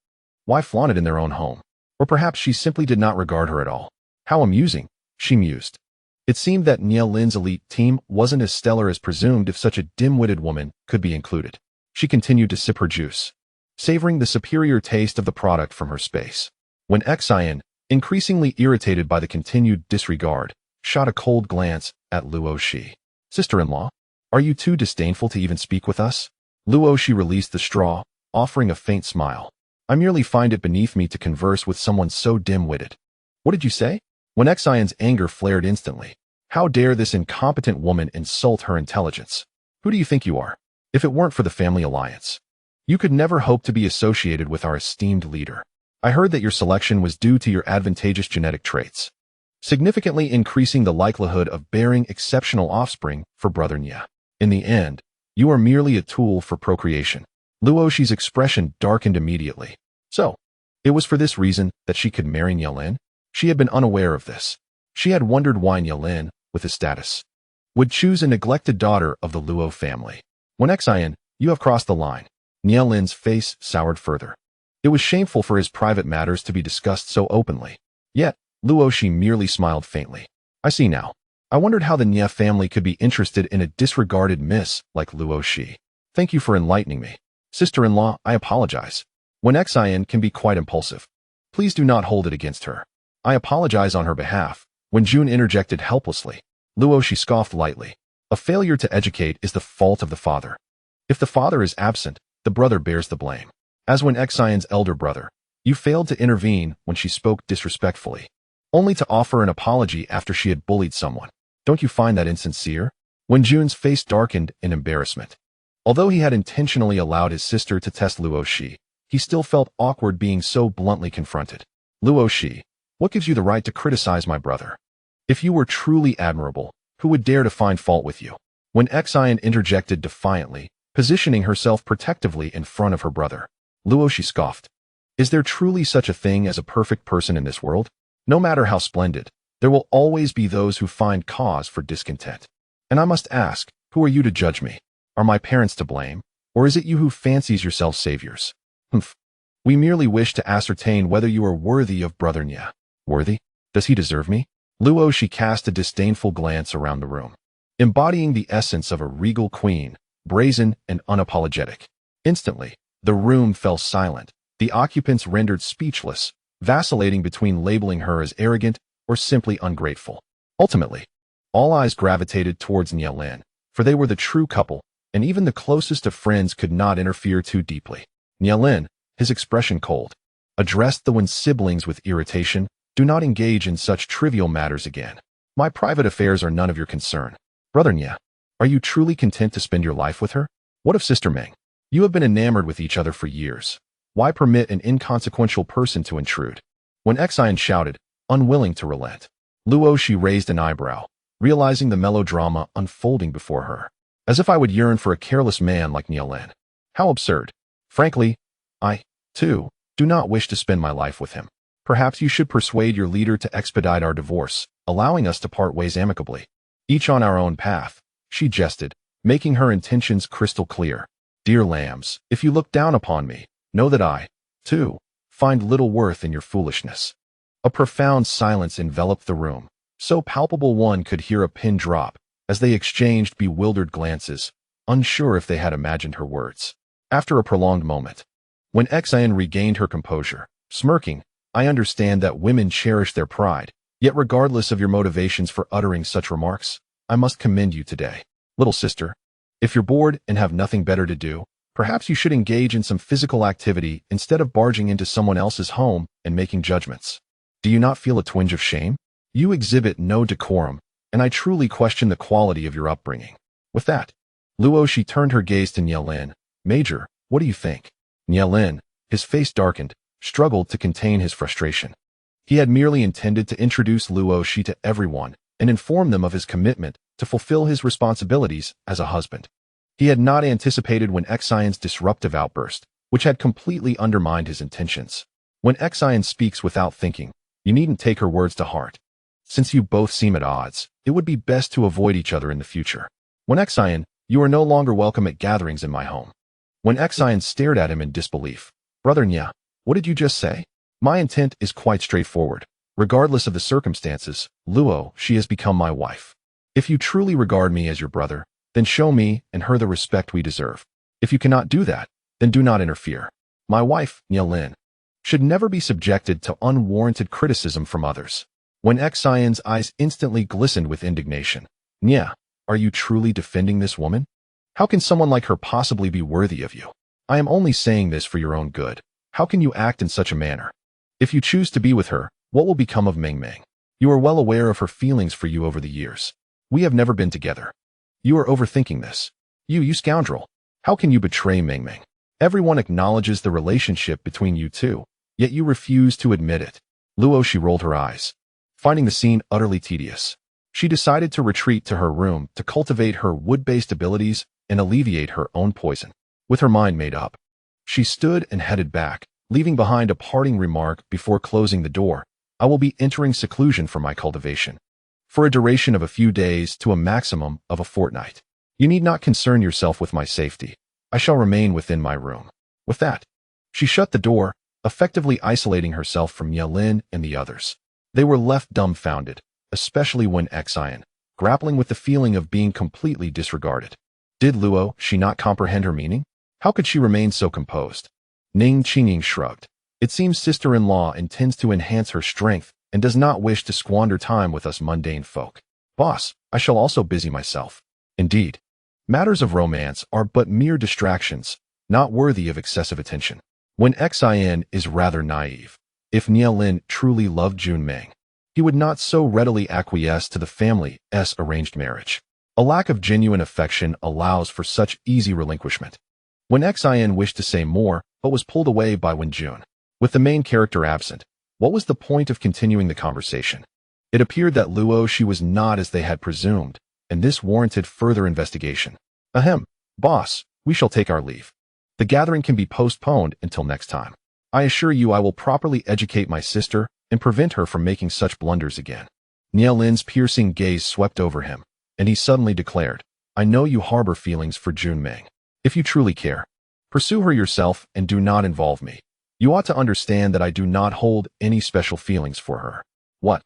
why flaunt it in their own home? Or perhaps she simply did not regard her at all. How amusing, she mused. It seemed that Nielin's elite team wasn't as stellar as presumed if such a dim-witted woman could be included. She continued to sip her juice, savoring the superior taste of the product from her space. When Xian, increasingly irritated by the continued disregard, shot a cold glance at Luo Xi. Sister-in-law, are you too disdainful to even speak with us? Luo Xi released the straw, offering a faint smile. I merely find it beneath me to converse with someone so dim-witted. What did you say? When Xian's anger flared instantly. How dare this incompetent woman insult her intelligence? Who do you think you are? If it weren't for the family alliance, you could never hope to be associated with our esteemed leader. I heard that your selection was due to your advantageous genetic traits, significantly increasing the likelihood of bearing exceptional offspring for Brother Nie. In the end, you are merely a tool for procreation. Luo Xi's expression darkened immediately. So, it was for this reason that she could marry Nielin? She had been unaware of this. She had wondered why Nielin, with his status, would choose a neglected daughter of the Luo family. When Xian, you have crossed the line. Nielin's face soured further. It was shameful for his private matters to be discussed so openly. Yet, Luo Xi merely smiled faintly. I see now. I wondered how the Nie family could be interested in a disregarded miss like Luo Xi. Thank you for enlightening me. Sister-in-law, I apologize. When Xian can be quite impulsive, please do not hold it against her. I apologize on her behalf. When June interjected helplessly, Luo Xi scoffed lightly. A failure to educate is the fault of the father. If the father is absent, the brother bears the blame. As when Xian's elder brother, you failed to intervene when she spoke disrespectfully, only to offer an apology after she had bullied someone. Don't you find that insincere? When June's face darkened in embarrassment. Although he had intentionally allowed his sister to test Luo Xi, he still felt awkward being so bluntly confronted. Luo Xi, what gives you the right to criticize my brother? If you were truly admirable, who would dare to find fault with you? When Xian interjected defiantly, positioning herself protectively in front of her brother, Luo Xi scoffed. Is there truly such a thing as a perfect person in this world? No matter how splendid, there will always be those who find cause for discontent. And I must ask, who are you to judge me? Are my parents to blame? Or is it you who fancies yourselves saviors? Humph. We merely wish to ascertain whether you are worthy of Brother Nie. Worthy? Does he deserve me? Luo Xi cast a disdainful glance around the room, embodying the essence of a regal queen, brazen and unapologetic. Instantly, the room fell silent, the occupants rendered speechless, vacillating between labeling her as arrogant or simply ungrateful. Ultimately, all eyes gravitated towards Nielin, for they were the true couple, and even the closest of friends could not interfere too deeply. Nielin, his expression cold, addressed the Wen siblings with irritation. Do not engage in such trivial matters again. My private affairs are none of your concern. Brother Nie, are you truly content to spend your life with her? What of Sister Ming? You have been enamored with each other for years. Why permit an inconsequential person to intrude? When Xian shouted, unwilling to relent, Luo Xi raised an eyebrow, realizing the melodrama unfolding before her. As if I would yearn for a careless man like Nielin. How absurd. Frankly, I, too, do not wish to spend my life with him. Perhaps you should persuade your leader to expedite our divorce, allowing us to part ways amicably. Each on our own path, she jested, making her intentions crystal clear. Dear lambs, if you look down upon me, know that I, too, find little worth in your foolishness. A profound silence enveloped the room, so palpable one could hear a pin drop, as they exchanged bewildered glances, unsure if they had imagined her words. After a prolonged moment, when Xian regained her composure, smirking, I understand that women cherish their pride, yet regardless of your motivations for uttering such remarks, I must commend you today. Little sister, if you're bored and have nothing better to do, perhaps you should engage in some physical activity instead of barging into someone else's home and making judgments. Do you not feel a twinge of shame? You exhibit no decorum, and I truly question the quality of your upbringing. With that, Luo Xi turned her gaze to Nielin. Major, What do you think? Lin, his face darkened, struggled to contain his frustration. He had merely intended to introduce Luo Xi to everyone and inform them of his commitment to fulfill his responsibilities as a husband. He had not anticipated when Xian's disruptive outburst, which had completely undermined his intentions. When Xian speaks without thinking, you needn't take her words to heart. Since you both seem at odds, it would be best to avoid each other in the future. When Xian, you are no longer welcome at gatherings in my home. When Xian stared at him in disbelief, Brother Nya, what did you just say? My intent is quite straightforward. Regardless of the circumstances, Luo, she has become my wife. If you truly regard me as your brother, then show me and her the respect we deserve. If you cannot do that, then do not interfere. My wife, Lin, should never be subjected to unwarranted criticism from others. When Xian's eyes instantly glistened with indignation. Nya, are you truly defending this woman? How can someone like her possibly be worthy of you? I am only saying this for your own good. How can you act in such a manner? If you choose to be with her, what will become of Meng Meng? You are well aware of her feelings for you over the years. We have never been together. You are overthinking this. You scoundrel. How can you betray Meng Meng? Everyone acknowledges the relationship between you two, yet you refuse to admit it. Luo Xi rolled her eyes. Finding the scene utterly tedious, she decided to retreat to her room to cultivate her wood-based abilities and alleviate her own poison. With her mind made up, she stood and headed back, leaving behind a parting remark before closing the door. I will be entering seclusion for my cultivation, for a duration of a few days to a maximum of a fortnight. You need not concern yourself with my safety. I shall remain within my room. With that, she shut the door, effectively isolating herself from Lin and the others. They were left dumbfounded, especially when Xian, grappling with the feeling of being completely disregarded. Did Luo Xi not comprehend her meaning? How could she remain so composed? Ning Qingying shrugged. It seems sister-in-law intends to enhance her strength and does not wish to squander time with us mundane folk. Boss, I shall also busy myself. Indeed, matters of romance are but mere distractions, not worthy of excessive attention. When Xian is rather naive. If Lin truly loved Jun Meng, he would not so readily acquiesce to the family's arranged marriage. A lack of genuine affection allows for such easy relinquishment. When Xian wished to say more, but was pulled away by Wen Jun. With the main character absent, what was the point of continuing the conversation? It appeared that Luo Xi was not as they had presumed, and this warranted further investigation. Ahem, boss, we shall take our leave. The gathering can be postponed until next time. I assure you I will properly educate my sister and prevent her from making such blunders again. Lin's piercing gaze swept over him, and he suddenly declared, I know you harbor feelings for Jun Meng. If you truly care, pursue her yourself and do not involve me. You ought to understand that I do not hold any special feelings for her. What?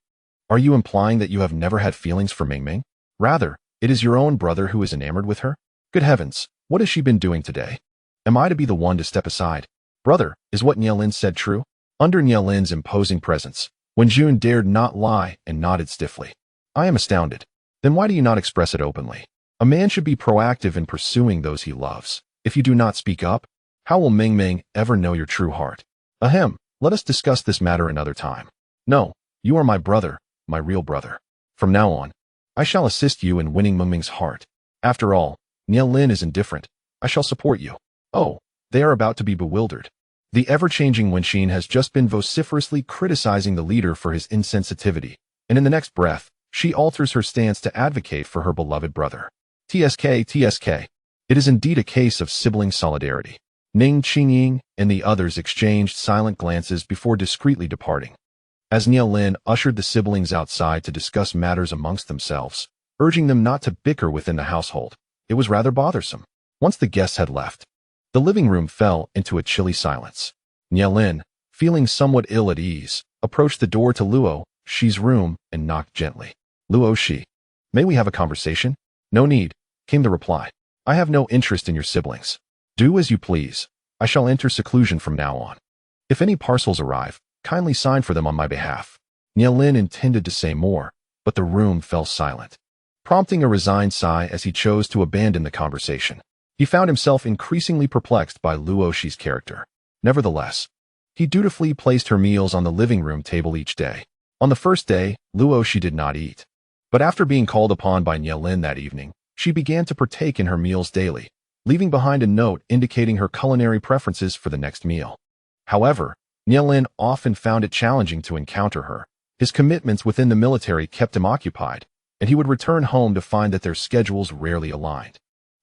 Are you implying that you have never had feelings for Meng Meng? Rather, it is your own brother who is enamored with her? Good heavens, what has she been doing today? Am I to be the one to step aside? Brother, is what Lin said true? Under Lin's imposing presence, Wen Jun dared not lie and nodded stiffly. I am astounded. Then why do you not express it openly? A man should be proactive in pursuing those he loves. If you do not speak up, how will Meng Meng ever know your true heart? Ahem, let us discuss this matter another time. No, you are my brother, my real brother. From now on, I shall assist you in winning Meng Meng's heart. After all, Lin is indifferent. I shall support you. Oh, they are about to be bewildered. The ever-changing Wenxin has just been vociferously criticizing the leader for his insensitivity, and in the next breath, she alters her stance to advocate for her beloved brother. TSK. It is indeed a case of sibling solidarity. Ning Qingying and the others exchanged silent glances before discreetly departing. As Lin ushered the siblings outside to discuss matters amongst themselves, urging them not to bicker within the household, it was rather bothersome. Once the guests had left, the living room fell into a chilly silence. Lin, feeling somewhat ill at ease, approached the door to Luo Xi's room and knocked gently. Luo Xi, may we have a conversation? No need, came the reply. I have no interest in your siblings. Do as you please. I shall enter seclusion from now on. If any parcels arrive, kindly sign for them on my behalf. Lin intended to say more, but the room fell silent, prompting a resigned sigh as he chose to abandon the conversation. He found himself increasingly perplexed by Luo Xi's character. Nevertheless, he dutifully placed her meals on the living room table each day. On the first day, Luo Xi did not eat. But after being called upon by Lin that evening, she began to partake in her meals daily, leaving behind a note indicating her culinary preferences for the next meal. However, Nielin often found it challenging to encounter her. His commitments within the military kept him occupied, and he would return home to find that their schedules rarely aligned.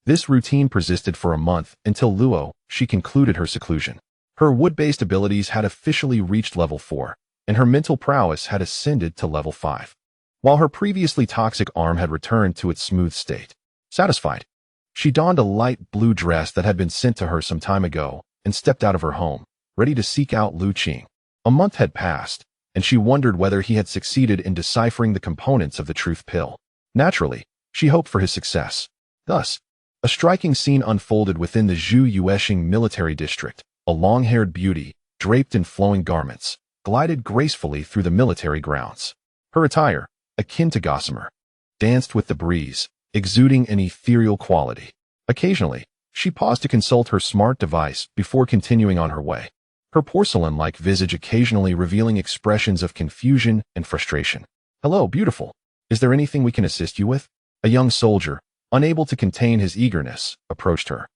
This routine persisted for a month until Luo Xi concluded her seclusion. Her wood-based abilities had officially reached level 4, and her mental prowess had ascended to level 5, while her previously toxic arm had returned to its smooth state. Satisfied, she donned a light blue dress that had been sent to her some time ago and stepped out of her home, ready to seek out Luo Xi. A month had passed, and she wondered whether he had succeeded in deciphering the components of the truth pill. Naturally, she hoped for his success. Thus, a striking scene unfolded within the Zhu Yuexing military district. A long-haired beauty, draped in flowing garments, glided gracefully through the military grounds. Her attire, akin to gossamer, danced with the breeze, exuding an ethereal quality. Occasionally, she paused to consult her smart device before continuing on her way, her porcelain-like visage occasionally revealing expressions of confusion and frustration. "Hello, beautiful. Is there anything we can assist you with?" A young soldier, unable to contain his eagerness, approached her.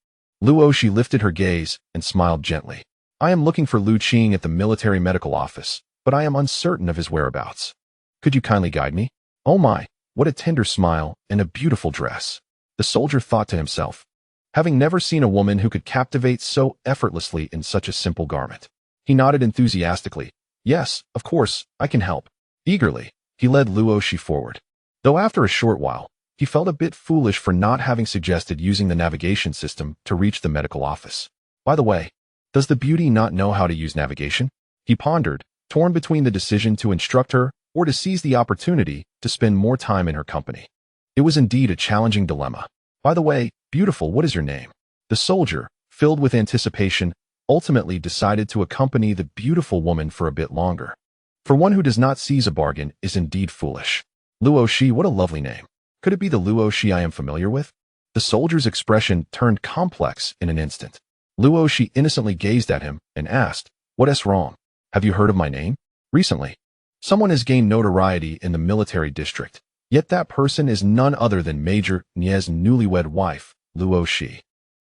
Luo Xi lifted her gaze and smiled gently. "I am looking for Luo Xi at the military medical office, but I am uncertain of his whereabouts. Could you kindly guide me?" "Oh my, what a tender smile and a beautiful dress," the soldier thought to himself, having never seen a woman who could captivate so effortlessly in such a simple garment. He nodded enthusiastically. "Yes, of course, I can help." Eagerly, he led Luo Xi forward. Though after a short while, he felt a bit foolish for not having suggested using the navigation system to reach the medical office. By the way, does the beauty not know how to use navigation? He pondered, torn between the decision to instruct her or to seize the opportunity to spend more time in her company. It was indeed a challenging dilemma. "By the way, beautiful, what is your name?" The soldier, filled with anticipation, ultimately decided to accompany the beautiful woman for a bit longer. For one who does not seize a bargain is indeed foolish. "Luo Xi, what a lovely name. Could it be the Luo Xi I am familiar with?" The soldier's expression turned complex in an instant. Luo Xi innocently gazed at him and asked, "What's wrong? Have you heard of my name? Recently, someone has gained notoriety in the military district, yet that person is none other than Major Nie's newlywed wife, Luo Xi.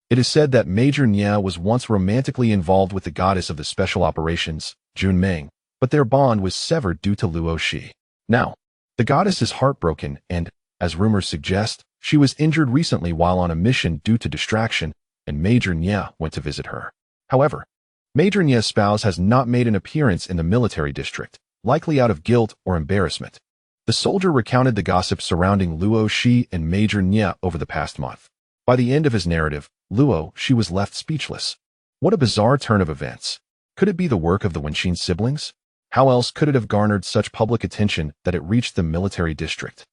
It is said that Major Nie was once romantically involved with the goddess of the special operations, Jun Meng, but their bond was severed due to Luo Xi. Now, the goddess is heartbroken and, as rumors suggest, she was injured recently while on a mission due to distraction, and Major Nie went to visit her. However, Major Nie's spouse has not made an appearance in the military district, likely out of guilt or embarrassment." The soldier recounted the gossip surrounding Luo Xi and Major Nie over the past month. By the end of his narrative, Luo Xi was left speechless. What a bizarre turn of events. Could it be the work of the Wenqin siblings? How else could it have garnered such public attention that it reached the military district?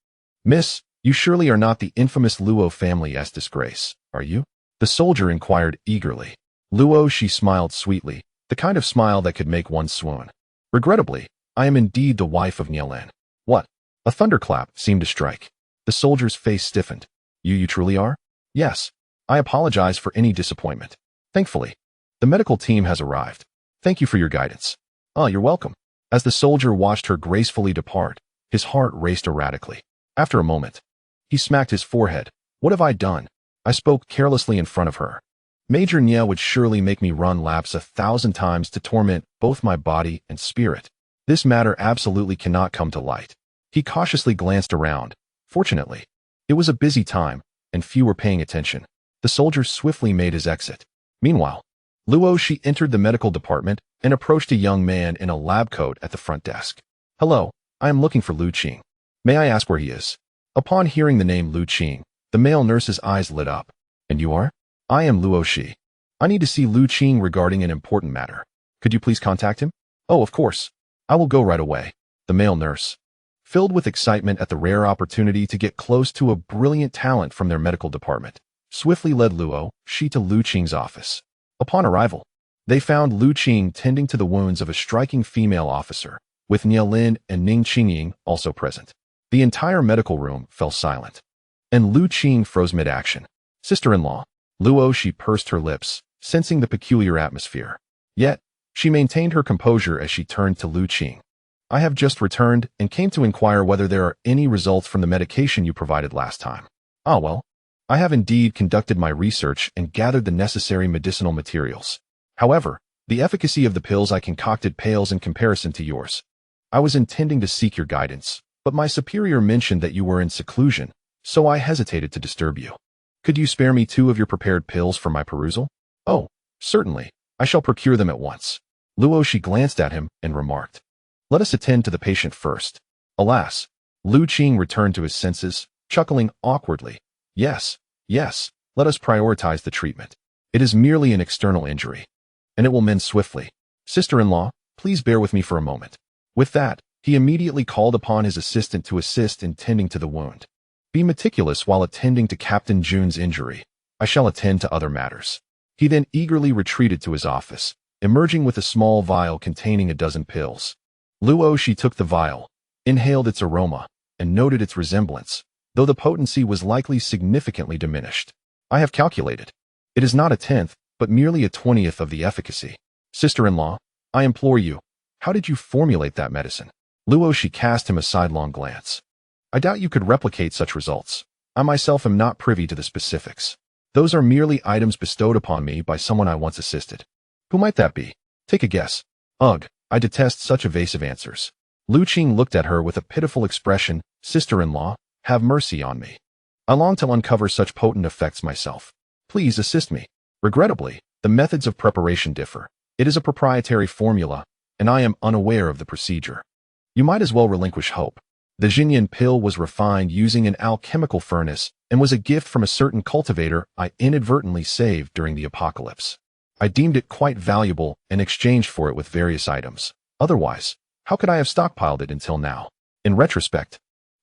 "Miss, you surely are not the infamous Luo family's disgrace, are you?" the soldier inquired eagerly. Luo Xi smiled sweetly, the kind of smile that could make one swoon. "Regrettably, I am indeed the wife of Nielin." "What?" A thunderclap seemed to strike. The soldier's face stiffened. You truly are?" "Yes. I apologize for any disappointment. Thankfully, the medical team has arrived. Thank you for your guidance." "Oh, you're welcome." As the soldier watched her gracefully depart, his heart raced erratically. After a moment, he smacked his forehead. "What have I done? I spoke carelessly in front of her. Major Nie would surely make me run laps 1,000 times to torment both my body and spirit. This matter absolutely cannot come to light." He cautiously glanced around. Fortunately, it was a busy time, and few were paying attention. The soldier swiftly made his exit. Meanwhile, Luo Xi entered the medical department and approached a young man in a lab coat at the front desk. "Hello, I am looking for Luo Xi. May I ask where he is?" Upon hearing the name Luo Xi, the male nurse's eyes lit up. "And you are?" "I am Luo Xi. I need to see Luo Xi regarding an important matter. Could you please contact him?" "Oh, of course. I will go right away." The male nurse, filled with excitement at the rare opportunity to get close to a brilliant talent from their medical department, swiftly led Luo Xi to Luo Xi's office. Upon arrival, they found Luo Xi tending to the wounds of a striking female officer, with Nielin and Ning Qingying also present. The entire medical room fell silent, and Luo Xi froze mid-action. "Sister-in-law." Luo Xi pursed her lips, sensing the peculiar atmosphere. Yet, she maintained her composure as she turned to Luo Xi. "I have just returned and came to inquire whether there are any results from the medication you provided last time." "Ah well, I have indeed conducted my research and gathered the necessary medicinal materials. However, the efficacy of the pills I concocted pales in comparison to yours. I was intending to seek your guidance, but my superior mentioned that you were in seclusion, so I hesitated to disturb you. Could you spare me 2 of your prepared pills for my perusal? Oh, certainly. I shall procure them at once. Luo Xi glanced at him and remarked, "Let us attend to the patient first." Alas, Lu Qing returned to his senses, chuckling awkwardly. Yes, let us prioritize the treatment. It is merely an external injury, and it will mend swiftly. Sister-in-law, please bear with me for a moment. With that, he immediately called upon his assistant to assist in tending to the wound. Be meticulous while attending to Captain Jun's injury. I shall attend to other matters. He then eagerly retreated to his office, emerging with a small vial containing a dozen pills. Luo Xi took the vial, inhaled its aroma, and noted its resemblance, though the potency was likely significantly diminished. I have calculated. It is not a 10th, but merely a 20th of the efficacy. Sister-in-law, I implore you, how did you formulate that medicine? Luo Xi cast him a sidelong glance. I doubt you could replicate such results. I myself am not privy to the specifics. Those are merely items bestowed upon me by someone I once assisted. Who might that be? Take a guess. Ugh, I detest such evasive answers. Lu Qing looked at her with a pitiful expression. Sister-in-law, have mercy on me. I long to uncover such potent effects myself. Please assist me. Regrettably, the methods of preparation differ. It is a proprietary formula, and I am unaware of the procedure. You might as well relinquish hope. The Jinyan pill was refined using an alchemical furnace and was a gift from a certain cultivator I inadvertently saved during the apocalypse. I deemed it quite valuable and exchanged for it with various items. Otherwise, how could I have stockpiled it until now? In retrospect,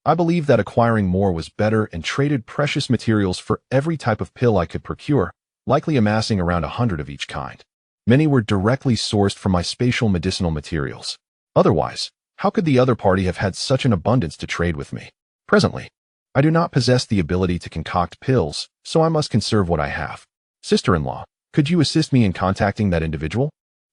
I believe that acquiring more was better and traded precious materials for every type of pill I could procure, likely amassing around 100 of each kind. Many were directly sourced from my spatial medicinal materials. Otherwise, how could the other party have had such an abundance to trade with me? Presently, I do not possess the ability to concoct pills, so I must conserve what I have. Sister-in-law, could you assist me in contacting that individual?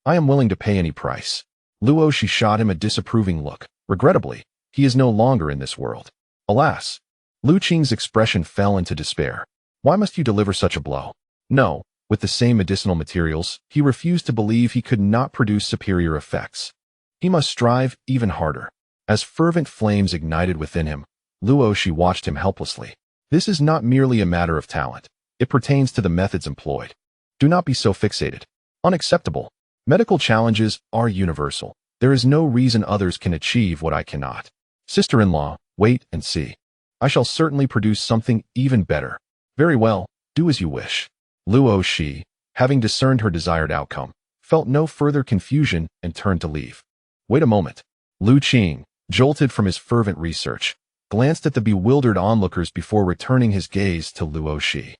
I am willing to pay any price. Luo Xi shot him a disapproving look. Regrettably, he is no longer in this world. Alas, Lu Qing's expression fell into despair. Why must you deliver such a blow? No, with the same medicinal materials, he refused to believe he could not produce superior effects. He must strive even harder. As fervent flames ignited within him, Luo Xi watched him helplessly. This is not merely a matter of talent. It pertains to the methods employed. Do not be so fixated. Unacceptable. Medical challenges are universal. There is no reason others can achieve what I cannot. Sister-in-law, wait and see. I shall certainly produce something even better. Very well, do as you wish. Luo Xi, having discerned her desired outcome, felt no further confusion and turned to leave. Wait a moment. Lu Qing, jolted from his fervent research, glanced at the bewildered onlookers before returning his gaze to Luo Xi.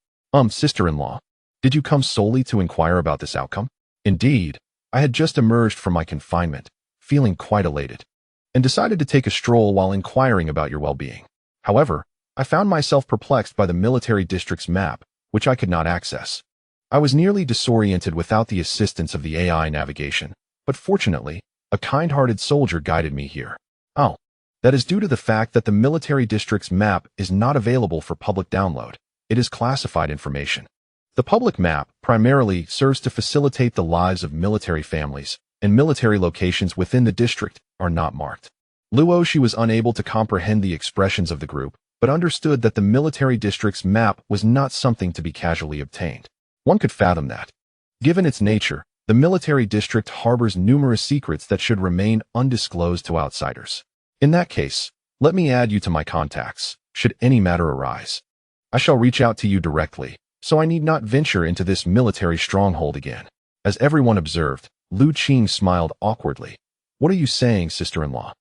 Sister-in-law, did you come solely to inquire about this outcome? Indeed, I had just emerged from my confinement, feeling quite elated, and decided to take a stroll while inquiring about your well-being. However, I found myself perplexed by the military district's map, which I could not access. I was nearly disoriented without the assistance of the AI navigation, but fortunately, a kind-hearted soldier guided me here. Oh, that is due to the fact that the military district's map is not available for public download. It is classified information. The public map primarily serves to facilitate the lives of military families, and military locations within the district are not marked. Luo Xi was unable to comprehend the expressions of the group, but understood that the military district's map was not something to be casually obtained. One could fathom that. Given its nature, the military district harbors numerous secrets that should remain undisclosed to outsiders. In that case, let me add you to my contacts, should any matter arise. I shall reach out to you directly, so I need not venture into this military stronghold again. As everyone observed, Lu Qing smiled awkwardly. What are you saying, sister-in-law?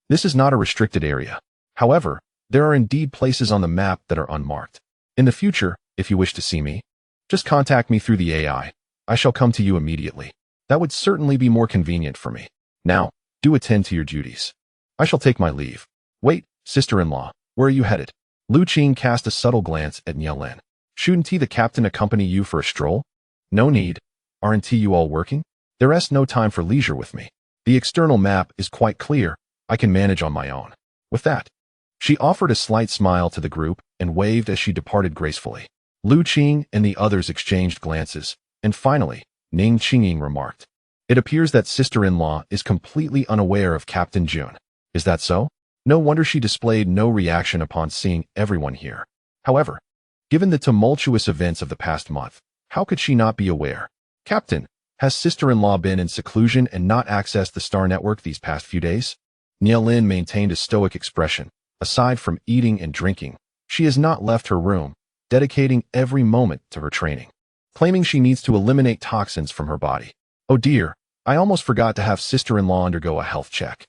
This is not a restricted area. However, there are indeed places on the map that are unmarked. In the future, if you wish to see me, just contact me through the AI. I shall come to you immediately. That would certainly be more convenient for me. Now, do attend to your duties. I shall take my leave. Wait, sister-in-law, where are you headed? Lu Qing cast a subtle glance at Nielen. Shouldn't the captain accompany you for a stroll? No need. Aren't you all working? There's no time for leisure with me. The external map is quite clear. I can manage on my own. With that, she offered a slight smile to the group and waved as she departed gracefully. Lu Qing and the others exchanged glances, and finally, Ning Qingying remarked, "It appears that sister-in-law is completely unaware of Captain Jun. Is that so? No wonder she displayed no reaction upon seeing everyone here. However, given the tumultuous events of the past month, how could she not be aware? Captain, has sister-in-law been in seclusion and not accessed the Star Network these past few days?" Nielin maintained a stoic expression. Aside from eating and drinking, she has not left her room, dedicating every moment to her training, claiming she needs to eliminate toxins from her body. "Oh dear, I almost forgot to have sister-in-law undergo a health check."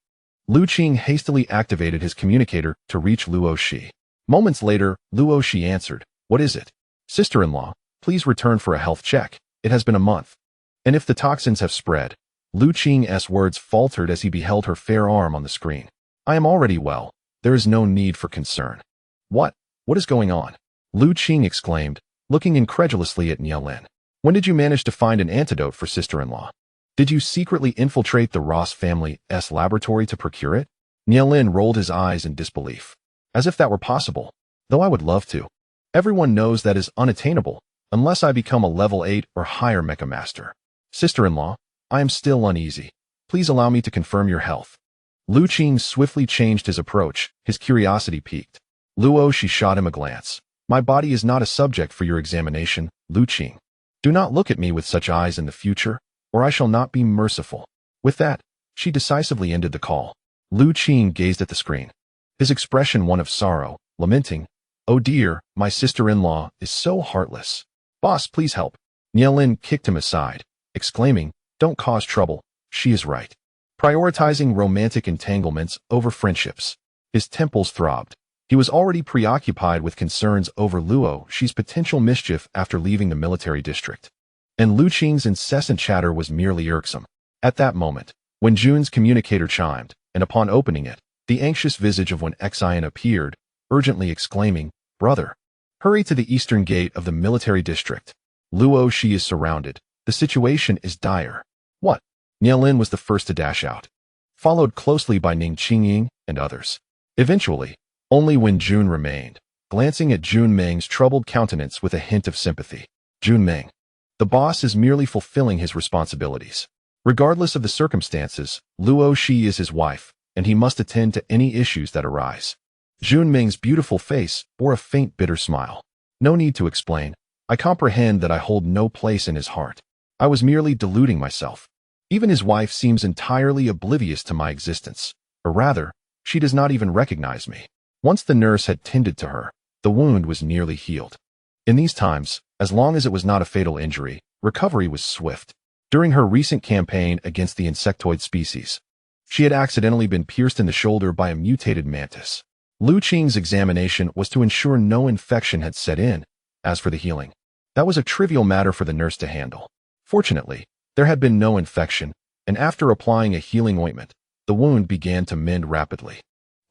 Lu Qing hastily activated his communicator to reach Luo Xi. Moments later, Luo Xi answered, "What is it?" "Sister-in-law, please return for a health check. It has been a month. And if the toxins have spread." Lu Qing's words faltered as he beheld her fair arm on the screen. "I am already well. There is no need for concern." What is going on?" Lu Qing exclaimed, looking incredulously at Nielin. "When did you manage to find an antidote for sister-in-law? Did you secretly infiltrate the Ross family's laboratory to procure it?" Nielin rolled his eyes in disbelief. "As if that were possible. Though I would love to. Everyone knows that is unattainable, unless I become a level 8 or higher mecha master. Sister-in-law, I am still uneasy. Please allow me to confirm your health." Lu Qing swiftly changed his approach, his curiosity piqued. Luo Xi shot him a glance. "My body is not a subject for your examination, Lu Qing. Do not look at me with such eyes in the future, or I shall not be merciful." With that, she decisively ended the call. Lu Qing gazed at the screen, his expression one of sorrow, lamenting, "Oh dear, my sister-in-law is so heartless. Boss, please help." Nielin kicked him aside, exclaiming, "Don't cause trouble, she is right." Prioritizing romantic entanglements over friendships. His temples throbbed. He was already preoccupied with concerns over Luo Xi's potential mischief after leaving the military district. And Lu Qing's incessant chatter was merely irksome. At that moment, when Jun's communicator chimed, and upon opening it, the anxious visage of one Xian appeared, urgently exclaiming, "Brother, hurry to the eastern gate of the military district. Luo Xi is surrounded. The situation is dire." "What?" Nielin was the first to dash out, followed closely by Ning Qingying and others. Eventually, only when Jun remained, glancing at Jun Meng's troubled countenance with a hint of sympathy. "Jun Meng, the boss is merely fulfilling his responsibilities. Regardless of the circumstances, Luo Xi is his wife, and he must attend to any issues that arise." Jun Meng's beautiful face bore a faint bitter smile. "No need to explain. I comprehend that I hold no place in his heart. I was merely deluding myself. Even his wife seems entirely oblivious to my existence, or rather, she does not even recognize me." Once the nurse had tended to her, the wound was nearly healed. In these times, as long as it was not a fatal injury, recovery was swift. During her recent campaign against the insectoid species, she had accidentally been pierced in the shoulder by a mutated mantis. Lu Qing's examination was to ensure no infection had set in. As for the healing, that was a trivial matter for the nurse to handle. Fortunately, there had been no infection, and after applying a healing ointment, the wound began to mend rapidly.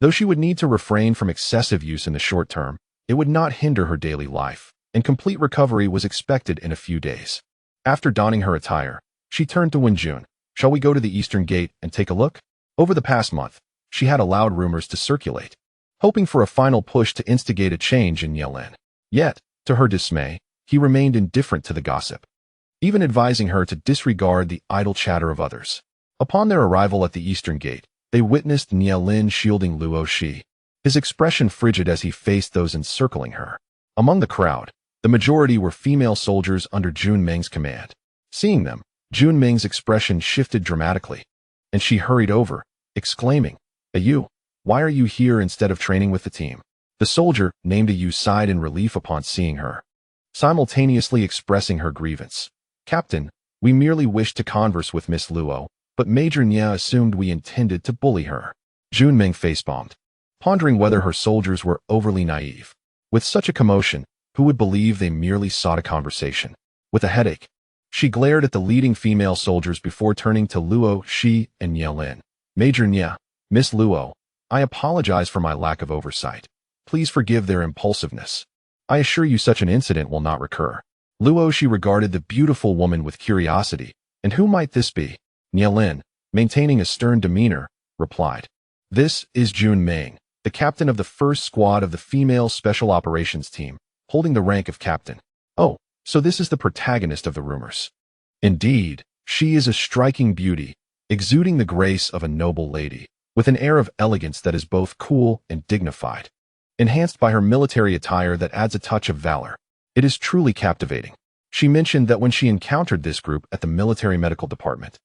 Though she would need to refrain from excessive use in the short term, it would not hinder her daily life, and complete recovery was expected in a few days. After donning her attire, she turned to Wenjun. "Shall we go to the eastern gate and take a look?" Over the past month, she had allowed rumors to circulate, hoping for a final push to instigate a change in Nielin. Yet, to her dismay, he remained indifferent to the gossip, even advising her to disregard the idle chatter of others. Upon their arrival at the eastern gate, they witnessed Nielin shielding Luo Xi, his expression frigid as he faced those encircling her. Among the crowd, the majority were female soldiers under Jun Meng's command. Seeing them, Jun Meng's expression shifted dramatically, and she hurried over, exclaiming, "Ayu, why are you here instead of training with the team?" The soldier named Ayu sighed in relief upon seeing her, simultaneously expressing her grievance. "Captain, we merely wished to converse with Miss Luo, but Major Nia assumed we intended to bully her." Jun Meng facepalmed, pondering whether her soldiers were overly naive. With such a commotion, who would believe they merely sought a conversation? With a headache, she glared at the leading female soldiers before turning to Luo Xi and Nielin. "Major Nia, Miss Luo, I apologize for my lack of oversight. Please forgive their impulsiveness. I assure you such an incident will not recur." Luo Xi regarded the beautiful woman with curiosity. "And who might this be?" Nielin, maintaining a stern demeanor, replied, "This is Jun Meng, the captain of the first squad of the female special operations team, holding the rank of captain." Oh, so this is the protagonist of the rumors. Indeed, she is a striking beauty, exuding the grace of a noble lady, with an air of elegance that is both cool and dignified, enhanced by her military attire that adds a touch of valor. It is truly captivating. She mentioned that when she encountered this group at the military medical department,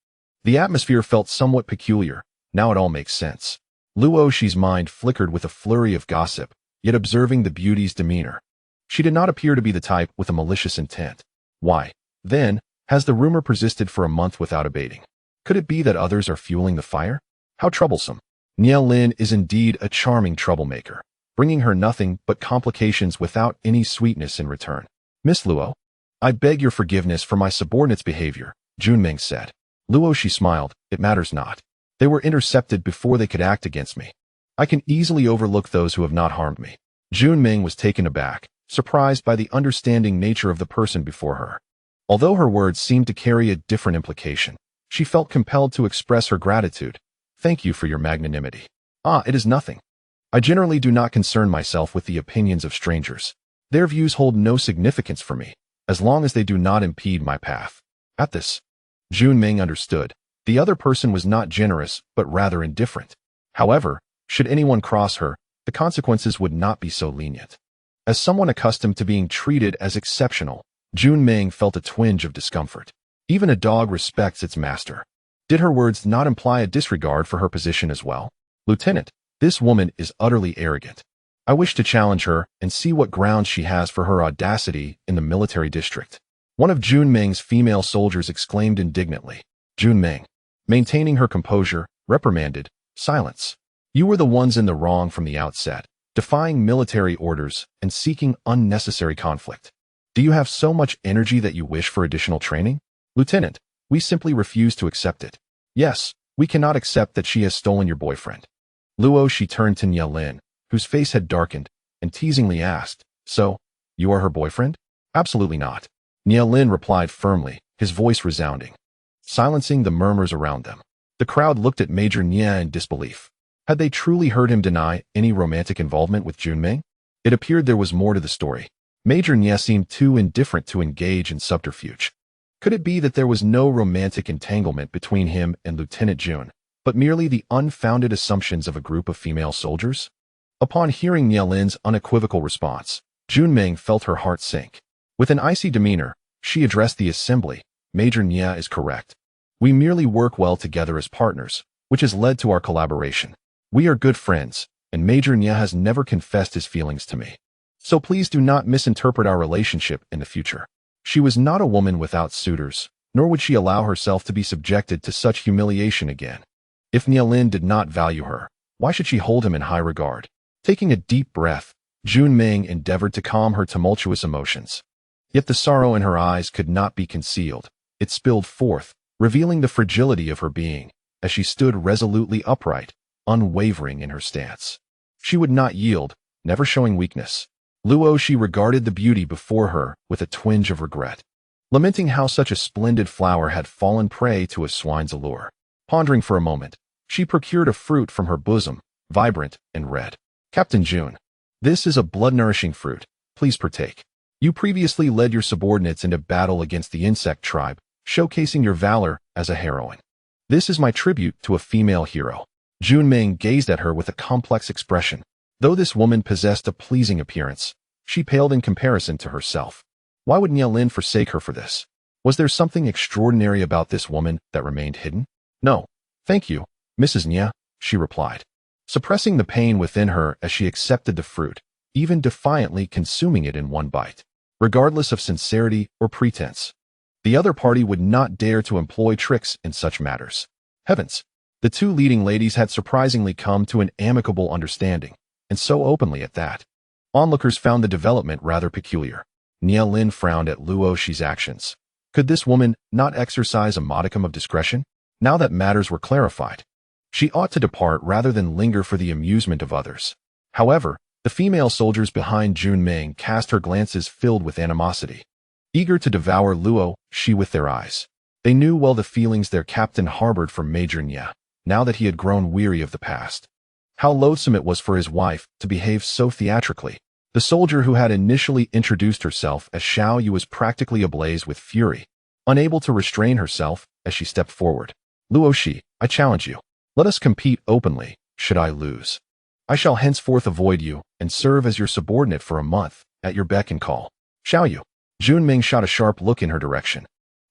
the atmosphere felt somewhat peculiar. Now it all makes sense. Luo Xi's mind flickered with a flurry of gossip, yet observing the beauty's demeanor, she did not appear to be the type with a malicious intent. Why, then, has the rumor persisted for a month without abating? Could it be that others are fueling the fire? How troublesome. Nielin is indeed a charming troublemaker, bringing her nothing but complications without any sweetness in return. Miss Luo, I beg your forgiveness for my subordinate's behavior, Junming said. Luo Xi smiled. It matters not. They were intercepted before they could act against me. I can easily overlook those who have not harmed me. Junming was taken aback, surprised by the understanding nature of the person before her. Although her words seemed to carry a different implication, she felt compelled to express her gratitude. Thank you for your magnanimity. It is nothing. I generally do not concern myself with the opinions of strangers. Their views hold no significance for me, as long as they do not impede my path. At this, Junming understood. The other person was not generous, but rather indifferent. However, should anyone cross her, the consequences would not be so lenient. As someone accustomed to being treated as exceptional, Junming felt a twinge of discomfort. Even a dog respects its master. Did her words not imply a disregard for her position as well? Lieutenant, this woman is utterly arrogant. I wish to challenge her and see what grounds she has for her audacity in the military district. One of Junming's female soldiers exclaimed indignantly. Junming, maintaining her composure, reprimanded, silence. You were the ones in the wrong from the outset, defying military orders and seeking unnecessary conflict. Do you have so much energy that you wish for additional training? Lieutenant, we simply refuse to accept it. Yes, we cannot accept that she has stolen your boyfriend. Luo Xi turned to Nielin, whose face had darkened, and teasingly asked, So, you are her boyfriend? Absolutely not. Nielin replied firmly, his voice resounding, silencing the murmurs around them. The crowd looked at Major Nia in disbelief. Had they truly heard him deny any romantic involvement with Junming? It appeared there was more to the story. Major Nia seemed too indifferent to engage in subterfuge. Could it be that there was no romantic entanglement between him and Lieutenant Jun, but merely the unfounded assumptions of a group of female soldiers? Upon hearing Nielin's unequivocal response, Junming felt her heart sink. With an icy demeanor, she addressed the assembly. Major Nia is correct. We merely work well together as partners, which has led to our collaboration. We are good friends, and Major Nia has never confessed his feelings to me. So please do not misinterpret our relationship in the future. She was not a woman without suitors, nor would she allow herself to be subjected to such humiliation again. If Nielin did not value her, why should she hold him in high regard? Taking a deep breath, Junming endeavored to calm her tumultuous emotions. Yet the sorrow in her eyes could not be concealed. It spilled forth, revealing the fragility of her being, as she stood resolutely upright, unwavering in her stance. She would not yield, never showing weakness. Luo Xi regarded the beauty before her with a twinge of regret, lamenting how such a splendid flower had fallen prey to a swine's allure. Pondering for a moment, she procured a fruit from her bosom, vibrant and red. Captain Jun, this is a blood-nourishing fruit. Please partake. You previously led your subordinates into battle against the insect tribe, showcasing your valor as a heroine. This is my tribute to a female hero. Junming gazed at her with a complex expression. Though this woman possessed a pleasing appearance, she paled in comparison to herself. Why would Nielin forsake her for this? Was there something extraordinary about this woman that remained hidden? No, thank you, Mrs. Nia, she replied, suppressing the pain within her as she accepted the fruit, even defiantly consuming it in one bite, regardless of sincerity or pretense. The other party would not dare to employ tricks in such matters. Heavens! The two leading ladies had surprisingly come to an amicable understanding, and so openly at that. Onlookers found the development rather peculiar. Nielin frowned at Luo Xi's actions. Could this woman not exercise a modicum of discretion? Now that matters were clarified, she ought to depart rather than linger for the amusement of others. However, the female soldiers behind Junming cast her glances filled with animosity, eager to devour Luo Xi with their eyes. They knew well the feelings their captain harbored for Major Nia, now that he had grown weary of the past. How loathsome it was for his wife to behave so theatrically. The soldier who had initially introduced herself as Xiao Yu was practically ablaze with fury, unable to restrain herself as she stepped forward. Luo Xi, I challenge you. Let us compete openly, should I lose. I shall henceforth avoid you and serve as your subordinate for a month, at your beck and call. Xiao Yu. Jun Ming shot a sharp look in her direction.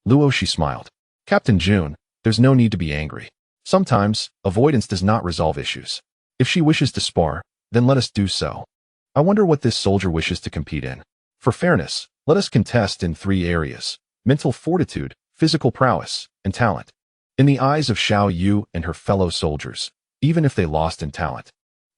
Luo Xi smiled. Captain Jun, there's no need to be angry. Sometimes, avoidance does not resolve issues. If she wishes to spar, then let us do so. I wonder what this soldier wishes to compete in. For fairness, let us contest in 3 areas: mental fortitude, physical prowess, and talent. In the eyes of Xiao Yu and her fellow soldiers, even if they lost in talent,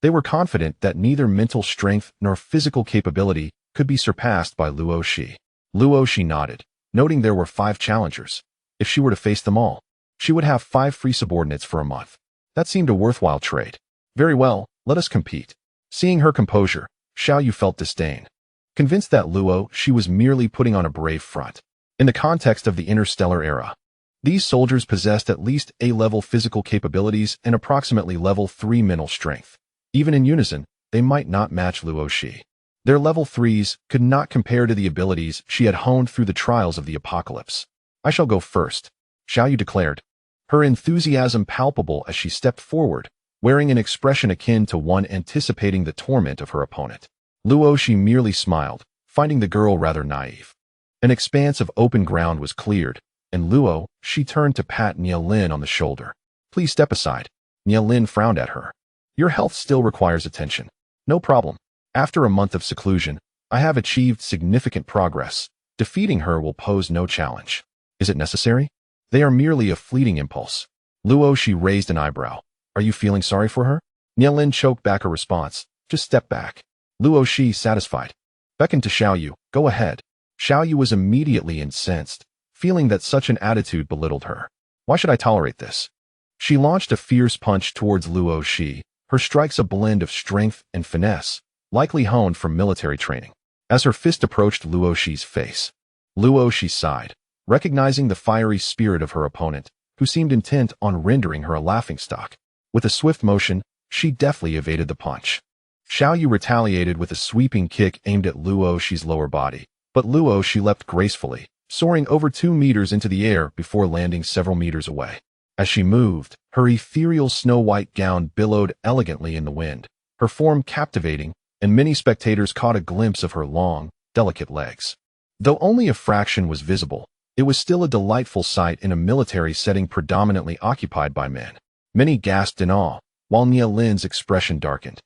they were confident that neither mental strength nor physical capability could be surpassed by Luo Xi. Luo Xi nodded, noting there were 5 challengers. If she were to face them all, she would have 5 free subordinates for a month. That seemed a worthwhile trade. Very well, let us compete. Seeing her composure, Xiao Yu felt disdain, convinced that Luo Xi was merely putting on a brave front. In the context of the interstellar era, these soldiers possessed at least A-level physical capabilities and approximately level 3 mental strength. Even in unison, they might not match Luo Xi. Their level 3s could not compare to the abilities she had honed through the trials of the apocalypse. I shall go first, Xiao Yu declared, her enthusiasm palpable as she stepped forward, wearing an expression akin to one anticipating the torment of her opponent. Luo Xi merely smiled, finding the girl rather naive. An expanse of open ground was cleared, and Luo Xi turned to pat Nielin on the shoulder. Please step aside. Nielin frowned at her. Your health still requires attention. No problem. After a month of seclusion, I have achieved significant progress. Defeating her will pose no challenge. Is it necessary? They are merely a fleeting impulse. Luo Xi raised an eyebrow. Are you feeling sorry for her? Nielin choked back a response. Just step back. Luo Xi, satisfied, beckoned to Xiao Yu. Go ahead. Xiao Yu was immediately incensed, feeling that such an attitude belittled her. Why should I tolerate this? She launched a fierce punch towards Luo Xi, her strikes a blend of strength and finesse, likely honed from military training. As her fist approached Luo Xi's face, Luo Xi sighed, recognizing the fiery spirit of her opponent, who seemed intent on rendering her a laughingstock. With a swift motion, she deftly evaded the punch. Xiao Yu retaliated with a sweeping kick aimed at Luo Xi's lower body, but Luo Xi leapt gracefully, soaring over 2 meters into the air before landing several meters away. As she moved, her ethereal snow-white gown billowed elegantly in the wind, her form captivating, and many spectators caught a glimpse of her long, delicate legs. Though only a fraction was visible, it was still a delightful sight in a military setting predominantly occupied by men. Many gasped in awe, while Nielin's expression darkened.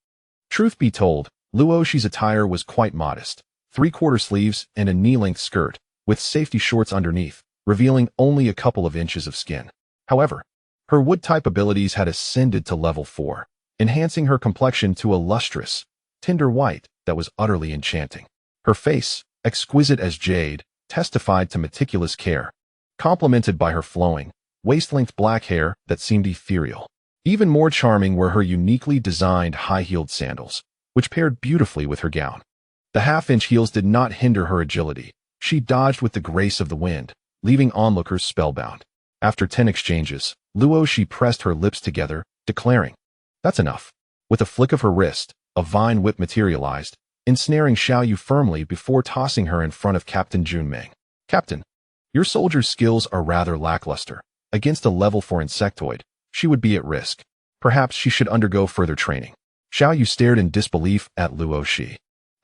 Truth be told, Luo Xi's attire was quite modest, 3/4 sleeves and a knee-length skirt, with safety shorts underneath, revealing only a couple of inches of skin. However, her wood-type abilities had ascended to level 4, enhancing her complexion to a lustrous, tender white that was utterly enchanting. Her face, exquisite as jade, testified to meticulous care, complemented by her flowing, waist-length black hair that seemed ethereal. Even more charming were her uniquely designed high-heeled sandals, which paired beautifully with her gown. The half-inch heels did not hinder her agility. She dodged with the grace of the wind, leaving onlookers spellbound. After 10 exchanges, Luo Xi pressed her lips together, declaring, "That's enough." With a flick of her wrist, a vine whip materialized, ensnaring Xiao Yu firmly before tossing her in front of Captain Jun Ming. "Captain, your soldier's skills are rather lackluster. Against a level 4 insectoid, she would be at risk. Perhaps she should undergo further training." Xiao Yu stared in disbelief at Luo Xi.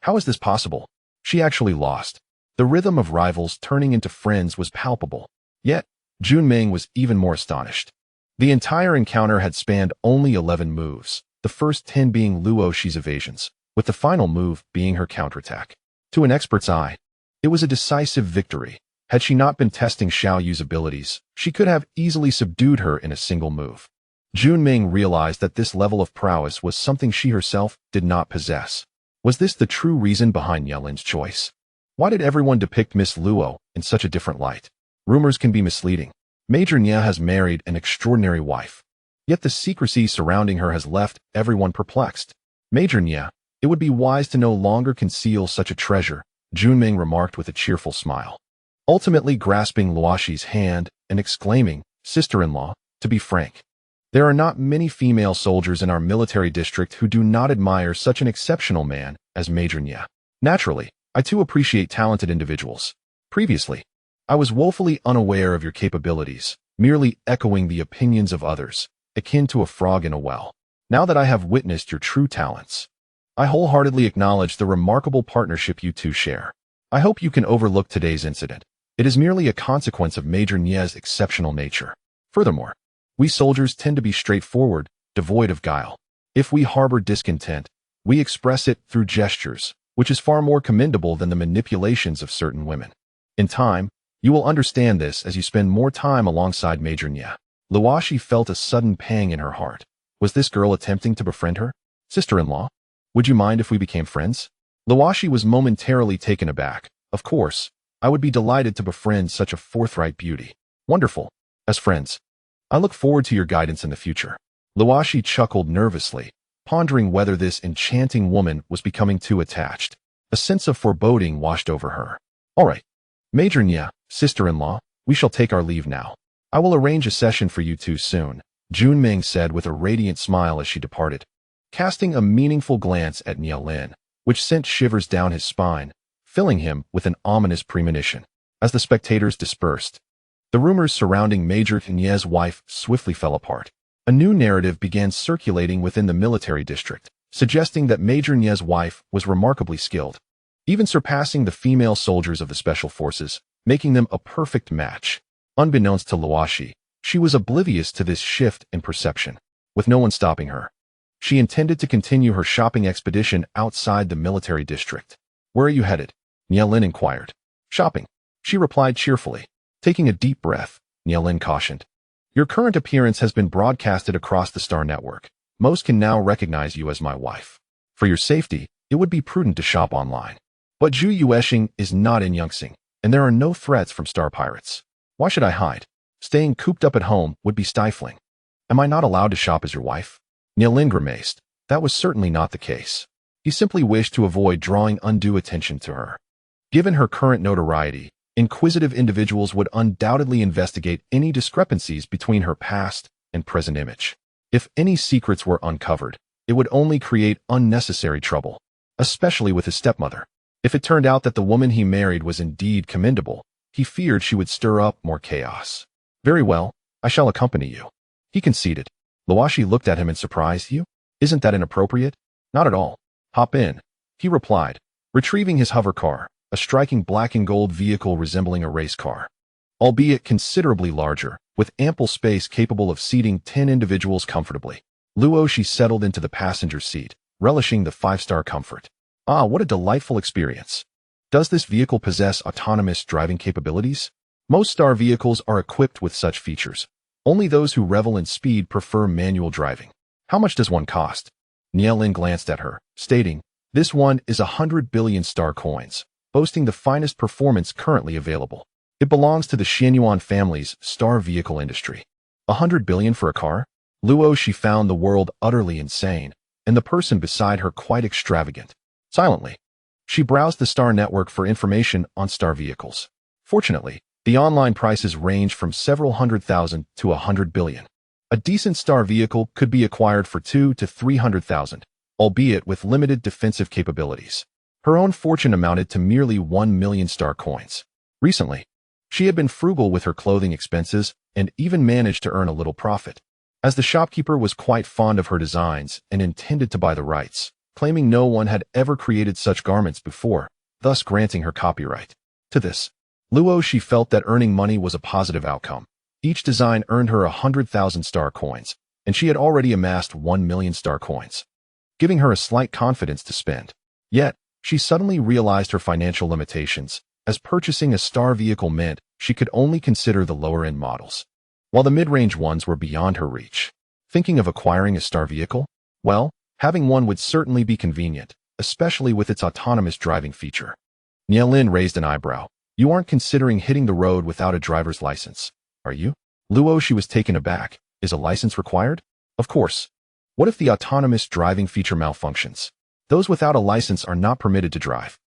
How is this possible? She actually lost. The rhythm of rivals turning into friends was palpable. Yet, Jun Ming was even more astonished. The entire encounter had spanned only 11 moves, the first 10 being Luo Xi's evasions, with the final move being her counterattack. To an expert's eye, it was a decisive victory. Had she not been testing Xiao Yu's abilities, she could have easily subdued her in a single move. Jun Ming realized that this level of prowess was something she herself did not possess. Was this the true reason behind Nielin's choice? Why did everyone depict Miss Luo in such a different light? Rumors can be misleading. Major Nia has married an extraordinary wife. Yet the secrecy surrounding her has left everyone perplexed. Major Nia, it would be wise to no longer conceal such a treasure, Jun Ming remarked with a cheerful smile, ultimately grasping Luo Xi's hand and exclaiming, "Sister-in-law, to be frank, there are not many female soldiers in our military district who do not admire such an exceptional man as Major Nia." Naturally, I too appreciate talented individuals. Previously, I was woefully unaware of your capabilities, merely echoing the opinions of others, akin to a frog in a well. Now that I have witnessed your true talents, I wholeheartedly acknowledge the remarkable partnership you two share. I hope you can overlook today's incident. It is merely a consequence of Major Nie's exceptional nature. Furthermore, we soldiers tend to be straightforward, devoid of guile. If we harbor discontent, we express it through gestures, which is far more commendable than the manipulations of certain women. In time, you will understand this as you spend more time alongside Major Nie. Luo Xi felt a sudden pang in her heart. Was this girl attempting to befriend her? Sister-in-law? Would you mind if we became friends? Luo Xi was momentarily taken aback. Of course, I would be delighted to befriend such a forthright beauty. Wonderful. As friends, I look forward to your guidance in the future. Luo Xi chuckled nervously, pondering whether this enchanting woman was becoming too attached. A sense of foreboding washed over her. All right. Major Nie, sister-in-law, we shall take our leave now. I will arrange a session for you two soon, Junming said with a radiant smile as she departed, casting a meaningful glance at Nie Lin, which sent shivers down his spine, filling him with an ominous premonition. As the spectators dispersed, the rumors surrounding Major Nie's wife swiftly fell apart. A new narrative began circulating within the military district, suggesting that Major Nie's wife was remarkably skilled, even surpassing the female soldiers of the special forces, making them a perfect match. Unbeknownst to Luo Xi, she was oblivious to this shift in perception. With no one stopping her, she intended to continue her shopping expedition outside the military district. Where are you headed? Nie Lin inquired. Shopping, she replied cheerfully. Taking a deep breath, Nie Lin cautioned. Your current appearance has been broadcasted across the Star Network. Most can now recognize you as my wife. For your safety, it would be prudent to shop online. But Zhu Yuexing is not in Yongxing, and there are no threats from star pirates. Why should I hide? Staying cooped up at home would be stifling. Am I not allowed to shop as your wife? Nie Lin grimaced. That was certainly not the case. He simply wished to avoid drawing undue attention to her. Given her current notoriety, inquisitive individuals would undoubtedly investigate any discrepancies between her past and present image. If any secrets were uncovered, it would only create unnecessary trouble, especially with his stepmother. If it turned out that the woman he married was indeed commendable, he feared she would stir up more chaos. Very well, I shall accompany you. He conceded. Luo Xi looked at him in surprise. You? Isn't that inappropriate? Not at all. Hop in, he replied, retrieving his hover car, a striking black and gold vehicle resembling a race car. Albeit considerably larger, with ample space capable of seating 10 individuals comfortably. Luo Xi settled into the passenger seat, relishing the 5-star comfort. Ah, what a delightful experience. Does this vehicle possess autonomous driving capabilities? Most star vehicles are equipped with such features. Only those who revel in speed prefer manual driving. How much does one cost? Nie Lin glanced at her, stating, this one is 100 billion star coins, boasting the finest performance currently available. It belongs to the Xianyuan family's star vehicle industry. 100 billion for a car? Luo Xi found the world utterly insane, and the person beside her quite extravagant. Silently, she browsed the Star Network for information on star vehicles. Fortunately, the online prices range from several 100,000 to 100 billion. A decent star vehicle could be acquired for 200,000 to 300,000, albeit with limited defensive capabilities. Her own fortune amounted to merely 1 million star coins. Recently, she had been frugal with her clothing expenses and even managed to earn a little profit. As the shopkeeper was quite fond of her designs and intended to buy the rights, claiming no one had ever created such garments before, thus granting her copyright. To this, Luo Xi felt that earning money was a positive outcome. Each design earned her 100,000 star coins, and she had already amassed 1 million star coins, giving her a slight confidence to spend. Yet, she suddenly realized her financial limitations, as purchasing a star vehicle meant she could only consider the lower-end models, while the mid-range ones were beyond her reach. Thinking of acquiring a star vehicle? Well, having one would certainly be convenient, especially with its autonomous driving feature. Nie Lin raised an eyebrow. You aren't considering hitting the road without a driver's license, are you? Luo Xi was taken aback. Is a license required? Of course. What if the autonomous driving feature malfunctions? Those without a license are not permitted to drive.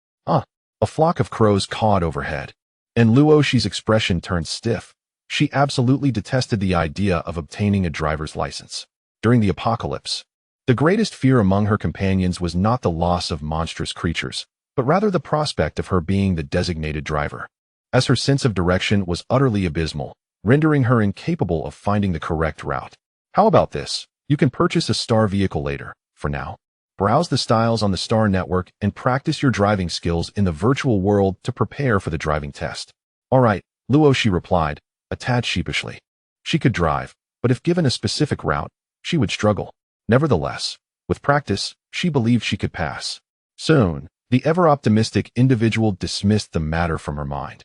A flock of crows cawed overhead, and Luo Xi's expression turned stiff. She absolutely detested the idea of obtaining a driver's license. During the apocalypse, the greatest fear among her companions was not the loss of monstrous creatures, but rather the prospect of her being the designated driver, as her sense of direction was utterly abysmal, rendering her incapable of finding the correct route. How about this? You can purchase a star vehicle later. For now, browse the styles on the Star Network and practice your driving skills in the virtual world to prepare for the driving test. All right, Luo Xi replied, a tad sheepishly. She could drive, but if given a specific route, she would struggle. Nevertheless, with practice, she believed she could pass. Soon, the ever-optimistic individual dismissed the matter from her mind,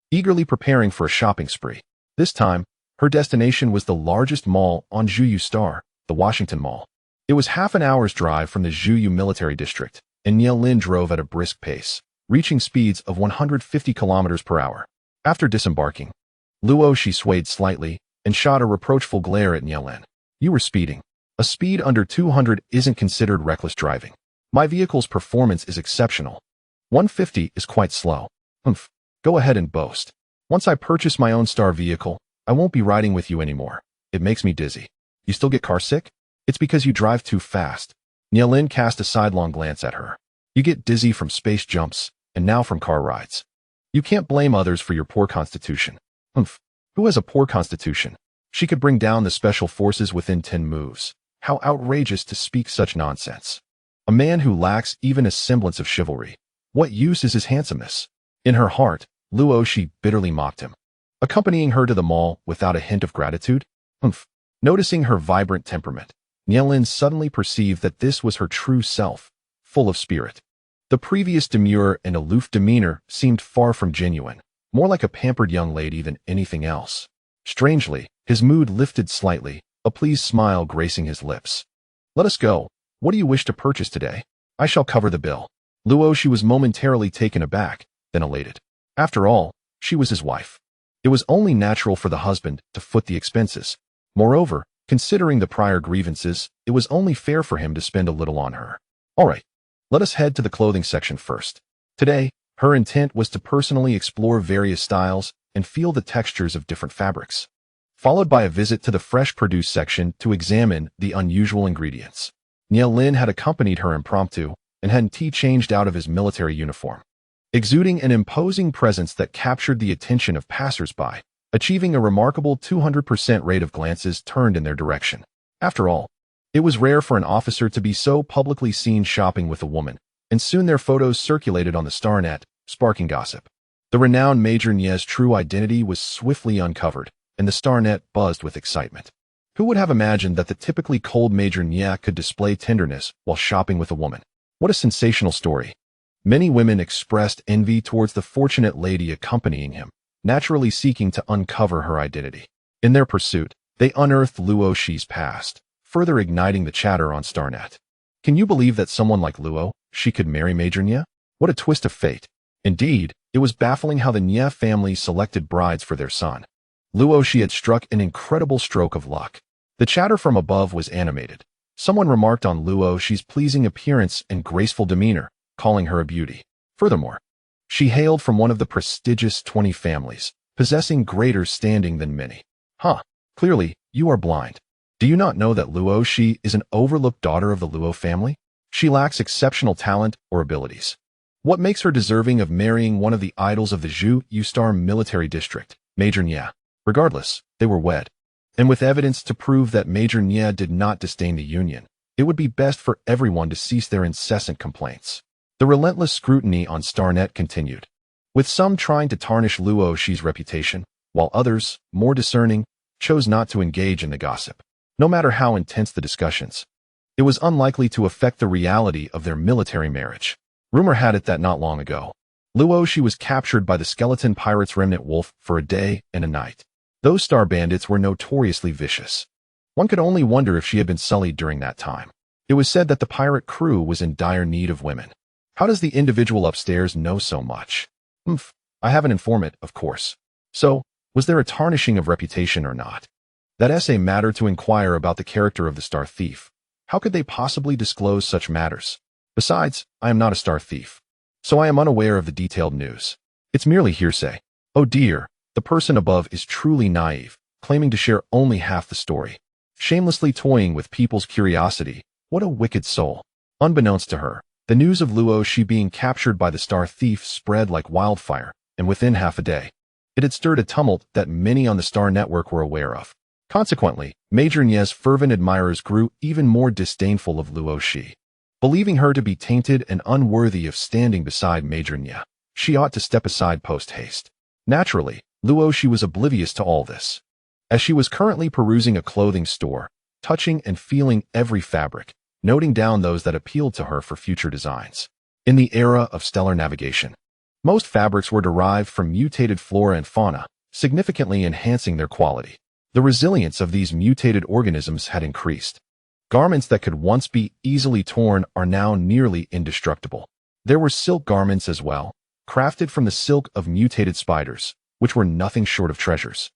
eagerly preparing for a shopping spree. This time, her destination was the largest mall on Zhuyu Star, the Washington Mall. It was half an hour's drive from the Zhuyu military district, and Nie Lin drove at a brisk pace, reaching speeds of 150 kilometers per hour. After disembarking, Luo Xi swayed slightly and shot a reproachful glare at Nie Lin. You were speeding. A speed under 200 isn't considered reckless driving. My vehicle's performance is exceptional. 150 is quite slow. Humph. Go ahead and boast. Once I purchase my own star vehicle, I won't be riding with you anymore. It makes me dizzy. You still get car sick? It's because you drive too fast. Nie Lin cast a sidelong glance at her. You get dizzy from space jumps, and now from car rides. You can't blame others for your poor constitution. Humph. Who has a poor constitution? She could bring down the special forces within 10 moves. How outrageous to speak such nonsense. A man who lacks even a semblance of chivalry. What use is his handsomeness? In her heart, Luo Xi bitterly mocked him, accompanying her to the mall without a hint of gratitude. Humph. Noticing her vibrant temperament, Nie Lin suddenly perceived that this was her true self, full of spirit. The previous demure and aloof demeanor seemed far from genuine, more like a pampered young lady than anything else. Strangely, his mood lifted slightly, a pleased smile gracing his lips. Let us go. What do you wish to purchase today? I shall cover the bill. Luo Xi was momentarily taken aback, then elated. After all, she was his wife. It was only natural for the husband to foot the expenses. Moreover, considering the prior grievances, it was only fair for him to spend a little on her. All right, let us head to the clothing section first. Today, her intent was to personally explore various styles and feel the textures of different fabrics, followed by a visit to the fresh produce section to examine the unusual ingredients. Nie Lin had accompanied her impromptu and had T changed out of his military uniform, exuding an imposing presence that captured the attention of passers-by, achieving a remarkable 200% rate of glances turned in their direction. After all, it was rare for an officer to be so publicly seen shopping with a woman, and soon their photos circulated on the Starnet, sparking gossip. The renowned Major Nie's true identity was swiftly uncovered, and the Starnet buzzed with excitement. Who would have imagined that the typically cold Major Nie could display tenderness while shopping with a woman? What a sensational story. Many women expressed envy towards the fortunate lady accompanying him, naturally seeking to uncover her identity. In their pursuit, they unearthed Luo Xi's past, further igniting the chatter on Starnet. Can you believe that someone like Luo Xi could marry Major Nie? What a twist of fate. Indeed, it was baffling how the Nie family selected brides for their son. Luo Xi had struck an incredible stroke of luck. The chatter from above was animated. Someone remarked on Luo Xi's pleasing appearance and graceful demeanor, calling her a beauty. Furthermore, she hailed from one of the prestigious 20 families, possessing greater standing than many. Clearly, you are blind. Do you not know that Luo Xi is an overlooked daughter of the Luo family? She lacks exceptional talent or abilities. What makes her deserving of marrying one of the idols of the Zhuyu Star military district, Major Nie? Regardless, they were wed. And with evidence to prove that Major Nie did not disdain the union, it would be best for everyone to cease their incessant complaints. The relentless scrutiny on Starnet continued, with some trying to tarnish Luo Xi's reputation, while others, more discerning, chose not to engage in the gossip. No matter how intense the discussions, it was unlikely to affect the reality of their military marriage. Rumor had it that not long ago, Luo Xi was captured by the skeleton pirates remnant wolf for a day and a night. Those star bandits were notoriously vicious. One could only wonder if she had been sullied during that time. It was said that the pirate crew was in dire need of women. How does the individual upstairs know so much? I have an informant, of course. So, was there a tarnishing of reputation or not? That essay matter to inquire about the character of the star thief. How could they possibly disclose such matters? Besides, I am not a star thief, so I am unaware of the detailed news. It's merely hearsay. Oh dear, the person above is truly naive, claiming to share only half the story. Shamelessly toying with people's curiosity. What a wicked soul. Unbeknownst to her, The news of Luo Xi being captured by the star thief spread like wildfire, and within half a day, it had stirred a tumult that many on the star network were aware of. Consequently, Major Nie's fervent admirers grew even more disdainful of Luo Xi. Believing her to be tainted and unworthy of standing beside Major Nie, she ought to step aside post-haste. Naturally, Luo Xi was oblivious to all this. As she was currently perusing a clothing store, touching and feeling every fabric, noting down those that appealed to her for future designs. In the era of stellar navigation, most fabrics were derived from mutated flora and fauna, significantly enhancing their quality. The resilience of these mutated organisms had increased. Garments that could once be easily torn are now nearly indestructible. There were silk garments as well, crafted from the silk of mutated spiders, which were nothing short of treasures.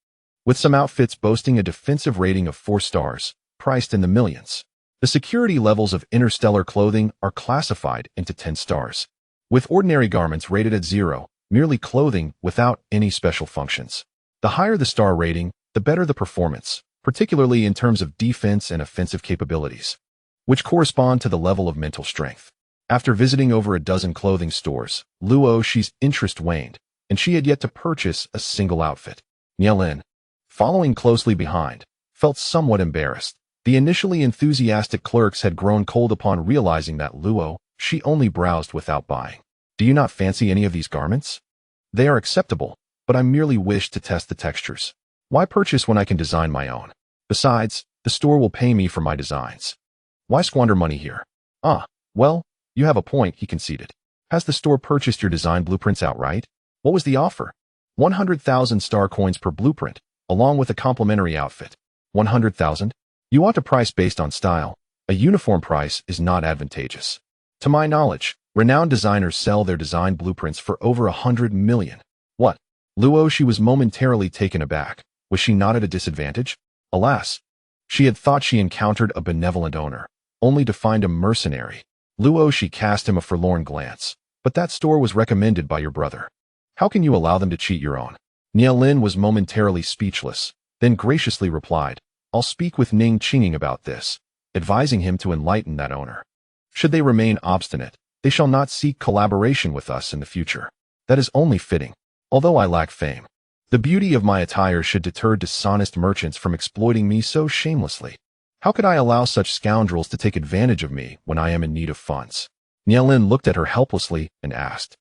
With some outfits boasting a defensive rating of 4 stars, priced in the millions. The security levels of interstellar clothing are classified into 10 stars, with ordinary garments rated at 0, merely clothing without any special functions. The higher the star rating, the better the performance, particularly in terms of defense and offensive capabilities, which correspond to the level of mental strength. After visiting over a dozen clothing stores, Luo Xi's interest waned, and she had yet to purchase a single outfit. Nie Lin, following closely behind, felt somewhat embarrassed. The initially enthusiastic clerks had grown cold upon realizing that Luo Xi only browsed without buying. Do you not fancy any of these garments? They are acceptable, but I merely wish to test the textures. Why purchase when I can design my own? Besides, the store will pay me for my designs. Why squander money here? Well, you have a point, he conceded. Has the store purchased your design blueprints outright? What was the offer? 100,000 star coins per blueprint, along with a complimentary outfit. 100,000? You ought to price based on style. A uniform price is not advantageous. To my knowledge, renowned designers sell their design blueprints for over 100 million. What? Luo Xi was momentarily taken aback. Was she not at a disadvantage? Alas, she had thought she encountered a benevolent owner, only to find a mercenary. Luo Xi cast him a forlorn glance. But that store was recommended by your brother. How can you allow them to cheat your own? Nie Lin was momentarily speechless, then graciously replied, I'll speak with Ning Qinging about this, advising him to enlighten that owner. Should they remain obstinate, they shall not seek collaboration with us in the future. That is only fitting. Although I lack fame, the beauty of my attire should deter dishonest merchants from exploiting me so shamelessly. How could I allow such scoundrels to take advantage of me when I am in need of funds? Nie Lin looked at her helplessly and asked,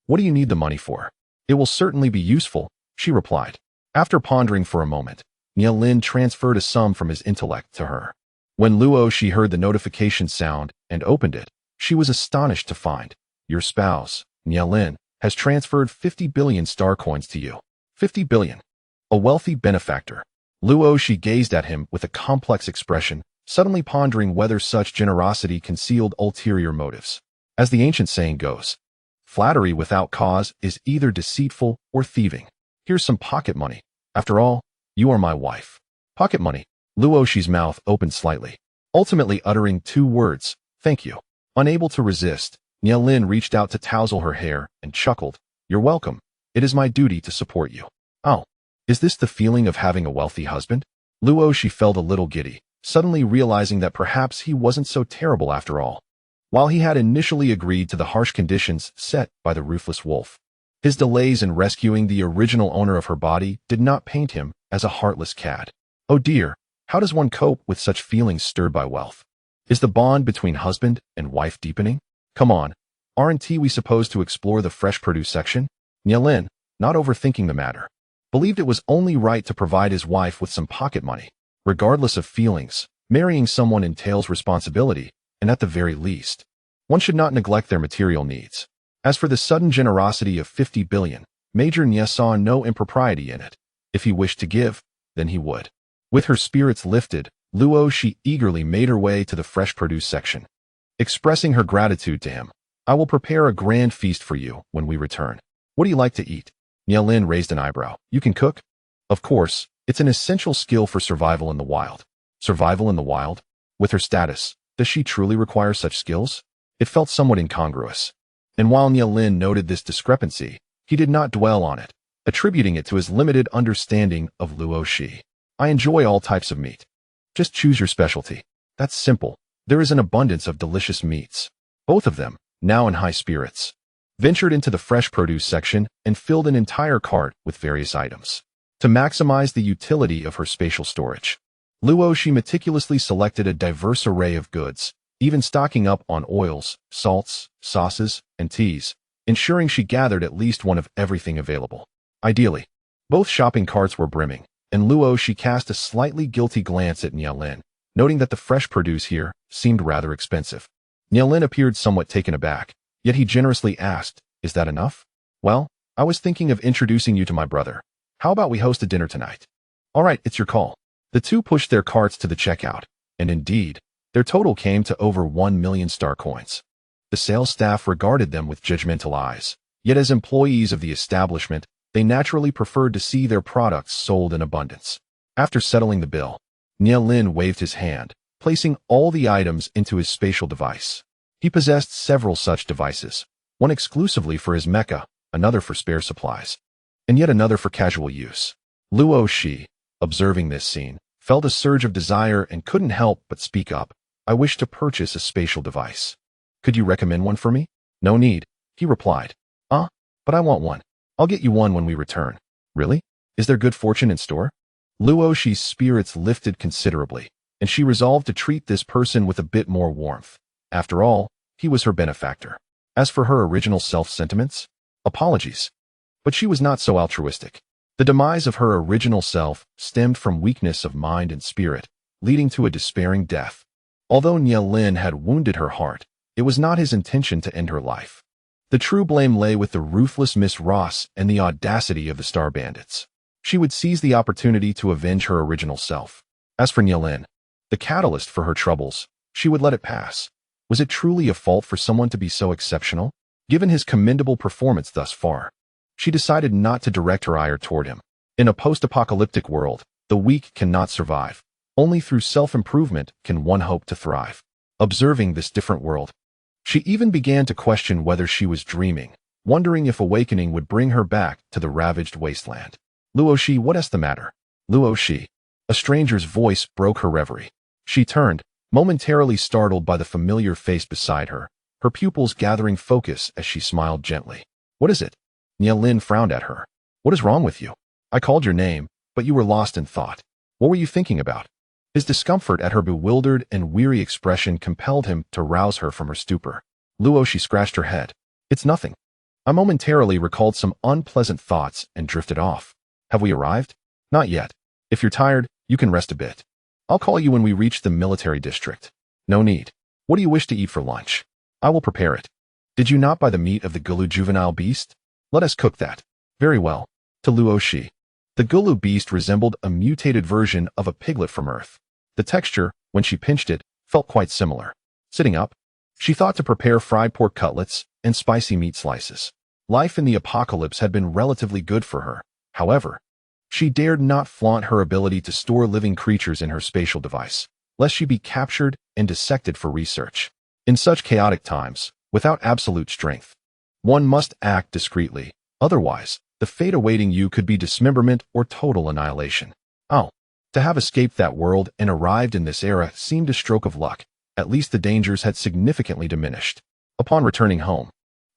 What do you need the money for? It will certainly be useful, she replied. After pondering for a moment, Nie Lin transferred a sum from his intellect to her. When Luo Xi heard the notification sound and opened it, she was astonished to find, Your spouse, Nie Lin, has transferred 50 billion star coins to you. 50 billion. A wealthy benefactor. Luo Xi gazed at him with a complex expression, suddenly pondering whether such generosity concealed ulterior motives. As the ancient saying goes, flattery without cause is either deceitful or thieving. Here's some pocket money. After all, you are my wife. Pocket money. Luo Xi's mouth opened slightly, ultimately uttering 2 words, thank you. Unable to resist, Nie Lin reached out to tousle her hair and chuckled, You're welcome. It is my duty to support you. Oh, is this the feeling of having a wealthy husband? Luo Xi felt a little giddy, suddenly realizing that perhaps he wasn't so terrible after all. While he had initially agreed to the harsh conditions set by the ruthless wolf, his delays in rescuing the original owner of her body did not paint him as a heartless cad. Oh dear, how does one cope with such feelings stirred by wealth? Is the bond between husband and wife deepening? Come on, aren't we supposed to explore the fresh produce section? Nie Lin, not overthinking the matter, believed it was only right to provide his wife with some pocket money. Regardless of feelings, marrying someone entails responsibility, and at the very least, one should not neglect their material needs. As for the sudden generosity of 50 billion, Major Nie saw no impropriety in it. If he wished to give, then he would. With her spirits lifted, Luo Xi eagerly made her way to the fresh produce section. Expressing her gratitude to him, I will prepare a grand feast for you when we return. What do you like to eat? Nie Lin raised an eyebrow. You can cook? Of course, it's an essential skill for survival in the wild. Survival in the wild? With her status, does she truly require such skills? It felt somewhat incongruous. And while Nie Lin noted this discrepancy, he did not dwell on it, attributing it to his limited understanding of Luo Xi. I enjoy all types of meat. Just choose your specialty. That's simple. There is an abundance of delicious meats. Both of them, now in high spirits, ventured into the fresh produce section and filled an entire cart with various items. To maximize the utility of her spatial storage, Luo Xi meticulously selected a diverse array of goods, even stocking up on oils, salts, sauces, and teas, ensuring she gathered at least one of everything available. Ideally, both shopping carts were brimming, and Luo Xi cast a slightly guilty glance at Nielin, noting that the fresh produce here seemed rather expensive. Nielin appeared somewhat taken aback, yet he generously asked, "Is that enough?" "Well, I was thinking of introducing you to my brother. How about we host a dinner tonight?" "All right, it's your call." The two pushed their carts to the checkout, and indeed, their total came to over 1 million star coins. The sales staff regarded them with judgmental eyes, yet as employees of the establishment, they naturally preferred to see their products sold in abundance. After settling the bill, Nielin waved his hand, placing all the items into his spatial device. He possessed several such devices, one exclusively for his mecha, another for spare supplies, and yet another for casual use. Luo Xi, observing this scene, felt a surge of desire and couldn't help but speak up. "I wish to purchase a spatial device. Could you recommend one for me?" "No need," he replied. But I want one. I'll get you one when we return." "Really? Is there good fortune in store?" Luo Xi's spirits lifted considerably, and she resolved to treat this person with a bit more warmth. After all, he was her benefactor. As for her original self-sentiments, apologies. But she was not so altruistic. The demise of her original self stemmed from weakness of mind and spirit, leading to a despairing death. Although Nielin had wounded her heart, it was not his intention to end her life. The true blame lay with the ruthless Miss Ross and the audacity of the Star Bandits. She would seize the opportunity to avenge her original self. As for Nielin, the catalyst for her troubles, she would let it pass. Was it truly a fault for someone to be so exceptional? Given his commendable performance thus far, she decided not to direct her ire toward him. In a post-apocalyptic world, the weak cannot survive. Only through self-improvement can one hope to thrive. Observing this different world, she even began to question whether she was dreaming, wondering if awakening would bring her back to the ravaged wasteland. "Luo Xi, what's the matter?" "Luo Xi." A stranger's voice broke her reverie. She turned, momentarily startled by the familiar face beside her, her pupils gathering focus as she smiled gently. "What is it?" Nielin frowned at her. "What is wrong with you? I called your name, but you were lost in thought. What were you thinking about?" His discomfort at her bewildered and weary expression compelled him to rouse her from her stupor. Luo Xi scratched her head. "It's nothing. I momentarily recalled some unpleasant thoughts and drifted off." "Have we arrived?" "Not yet. If you're tired, you can rest a bit. I'll call you when we reach the military district." "No need. What do you wish to eat for lunch?" "I will prepare it." "Did you not buy the meat of the Gulu juvenile beast?" "Let us cook that." "Very well." To Luo Xi, the Gulu beast resembled a mutated version of a piglet from Earth. The texture, when she pinched it, felt quite similar. Sitting up, she thought to prepare fried pork cutlets and spicy meat slices. Life in the apocalypse had been relatively good for her. However, she dared not flaunt her ability to store living creatures in her spatial device, lest she be captured and dissected for research. In such chaotic times, without absolute strength, one must act discreetly. Otherwise, the fate awaiting you could be dismemberment or total annihilation. Oh, to have escaped that world and arrived in this era seemed a stroke of luck. At least the dangers had significantly diminished. Upon returning home,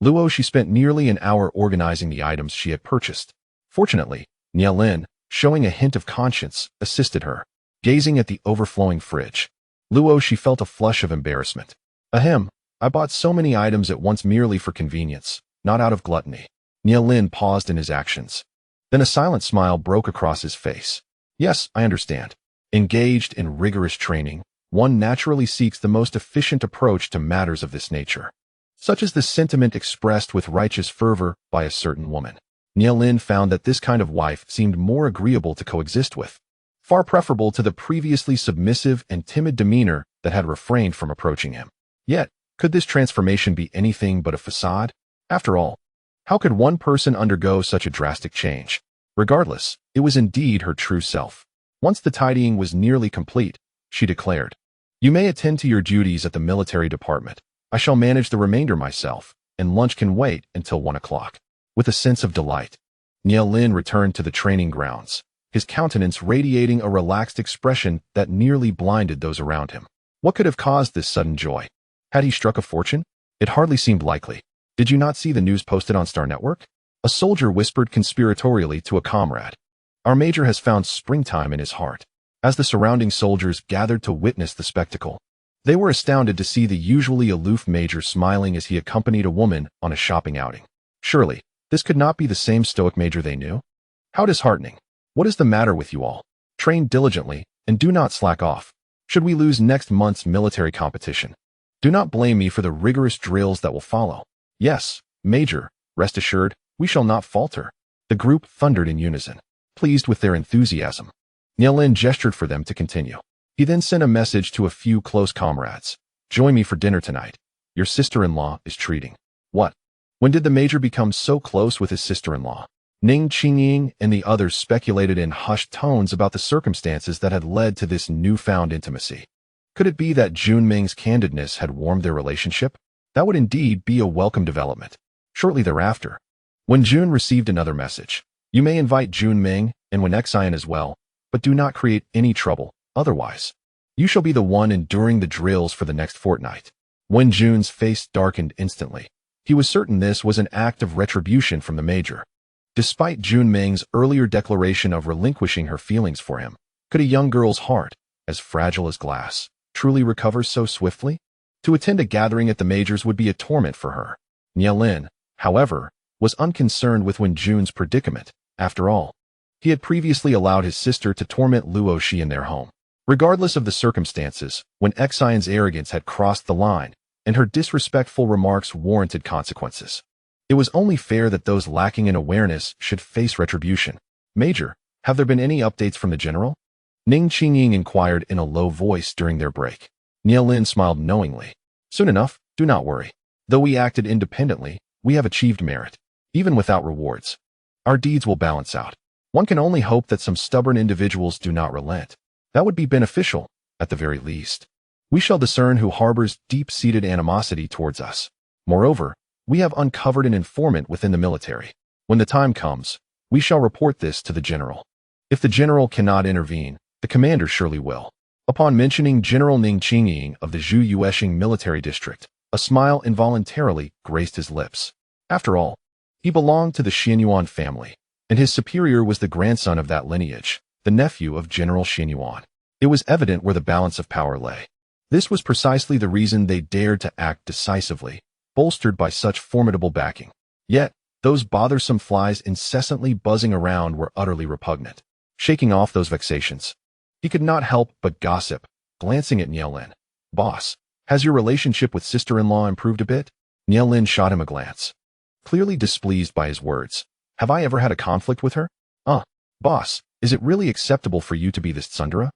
Luo Xi spent nearly an hour organizing the items she had purchased. Fortunately, Nielin, showing a hint of conscience, assisted her. Gazing at the overflowing fridge, Luo Xi felt a flush of embarrassment. "Ahem, I bought so many items at once merely for convenience, not out of gluttony." Nielin paused in his actions. Then a silent smile broke across his face. "Yes, I understand. Engaged in rigorous training, one naturally seeks the most efficient approach to matters of this nature. Such is the sentiment expressed with righteous fervor by a certain woman." Nielin found that this kind of wife seemed more agreeable to coexist with, far preferable to the previously submissive and timid demeanor that had refrained from approaching him. Yet, could this transformation be anything but a facade? After all, how could one person undergo such a drastic change? Regardless, it was indeed her true self. Once the tidying was nearly complete, she declared, "You may attend to your duties at the military department. I shall manage the remainder myself, and lunch can wait until 1 o'clock. With a sense of delight, Nielin returned to the training grounds, his countenance radiating a relaxed expression that nearly blinded those around him. What could have caused this sudden joy? Had he struck a fortune? It hardly seemed likely. Did you not see the news posted on Star Network? A soldier whispered conspiratorially to a comrade. Our major has found springtime in his heart. As the surrounding soldiers gathered to witness the spectacle, they were astounded to see the usually aloof major smiling as he accompanied a woman on a shopping outing. Surely, this could not be the same stoic major they knew? How disheartening. What is the matter with you all? Train diligently and do not slack off. Should we lose next month's military competition, do not blame me for the rigorous drills that will follow. Yes, Major, rest assured, we shall not falter. The group thundered in unison, pleased with their enthusiasm. Nielin gestured for them to continue. He then sent a message to a few close comrades. Join me for dinner tonight. Your sister-in-law is treating. What? When did the major become so close with his sister-in-law? Ning Qingying and the others speculated in hushed tones about the circumstances that had led to this newfound intimacy. Could it be that Jun Ming's candidness had warmed their relationship? That would indeed be a welcome development. Shortly thereafter, when Jun received another message, you may invite Jun Ming and Wen Xian as well, but do not create any trouble, otherwise. You shall be the one enduring the drills for the next fortnight. Wen Jun's face darkened instantly. He was certain this was an act of retribution from the major. Despite Jun Ming's earlier declaration of relinquishing her feelings for him, could a young girl's heart, as fragile as glass, truly recover so swiftly? To attend a gathering at the major's would be a torment for her. Nielin, however, was unconcerned with Wen Jun's predicament. After all, he had previously allowed his sister to torment Luo Xi in their home. Regardless of the circumstances, when Xian's arrogance had crossed the line, and her disrespectful remarks warranted consequences, it was only fair that those lacking in awareness should face retribution. Major, have there been any updates from the general? Ning Qingying inquired in a low voice during their break. Nielin smiled knowingly. Soon enough, do not worry. Though we acted independently, we have achieved merit. Even without rewards, our deeds will balance out. One can only hope that some stubborn individuals do not relent. That would be beneficial, at the very least. We shall discern who harbors deep-seated animosity towards us. Moreover, we have uncovered an informant within the military. When the time comes, we shall report this to the general. If the general cannot intervene, the commander surely will. Upon mentioning General Ning Qingying of the Zhu Yueshing military district, a smile involuntarily graced his lips. After all, he belonged to the Xianyuan family, and his superior was the grandson of that lineage, the nephew of General Xianyuan. It was evident where the balance of power lay. This was precisely the reason they dared to act decisively, bolstered by such formidable backing. Yet, those bothersome flies incessantly buzzing around were utterly repugnant. Shaking off those vexations, he could not help but gossip, glancing at Nielin. Boss, has your relationship with sister-in-law improved a bit? Nielin shot him a glance, clearly displeased by his words. Have I ever had a conflict with her? Boss, is it really acceptable for you to be this tsundere?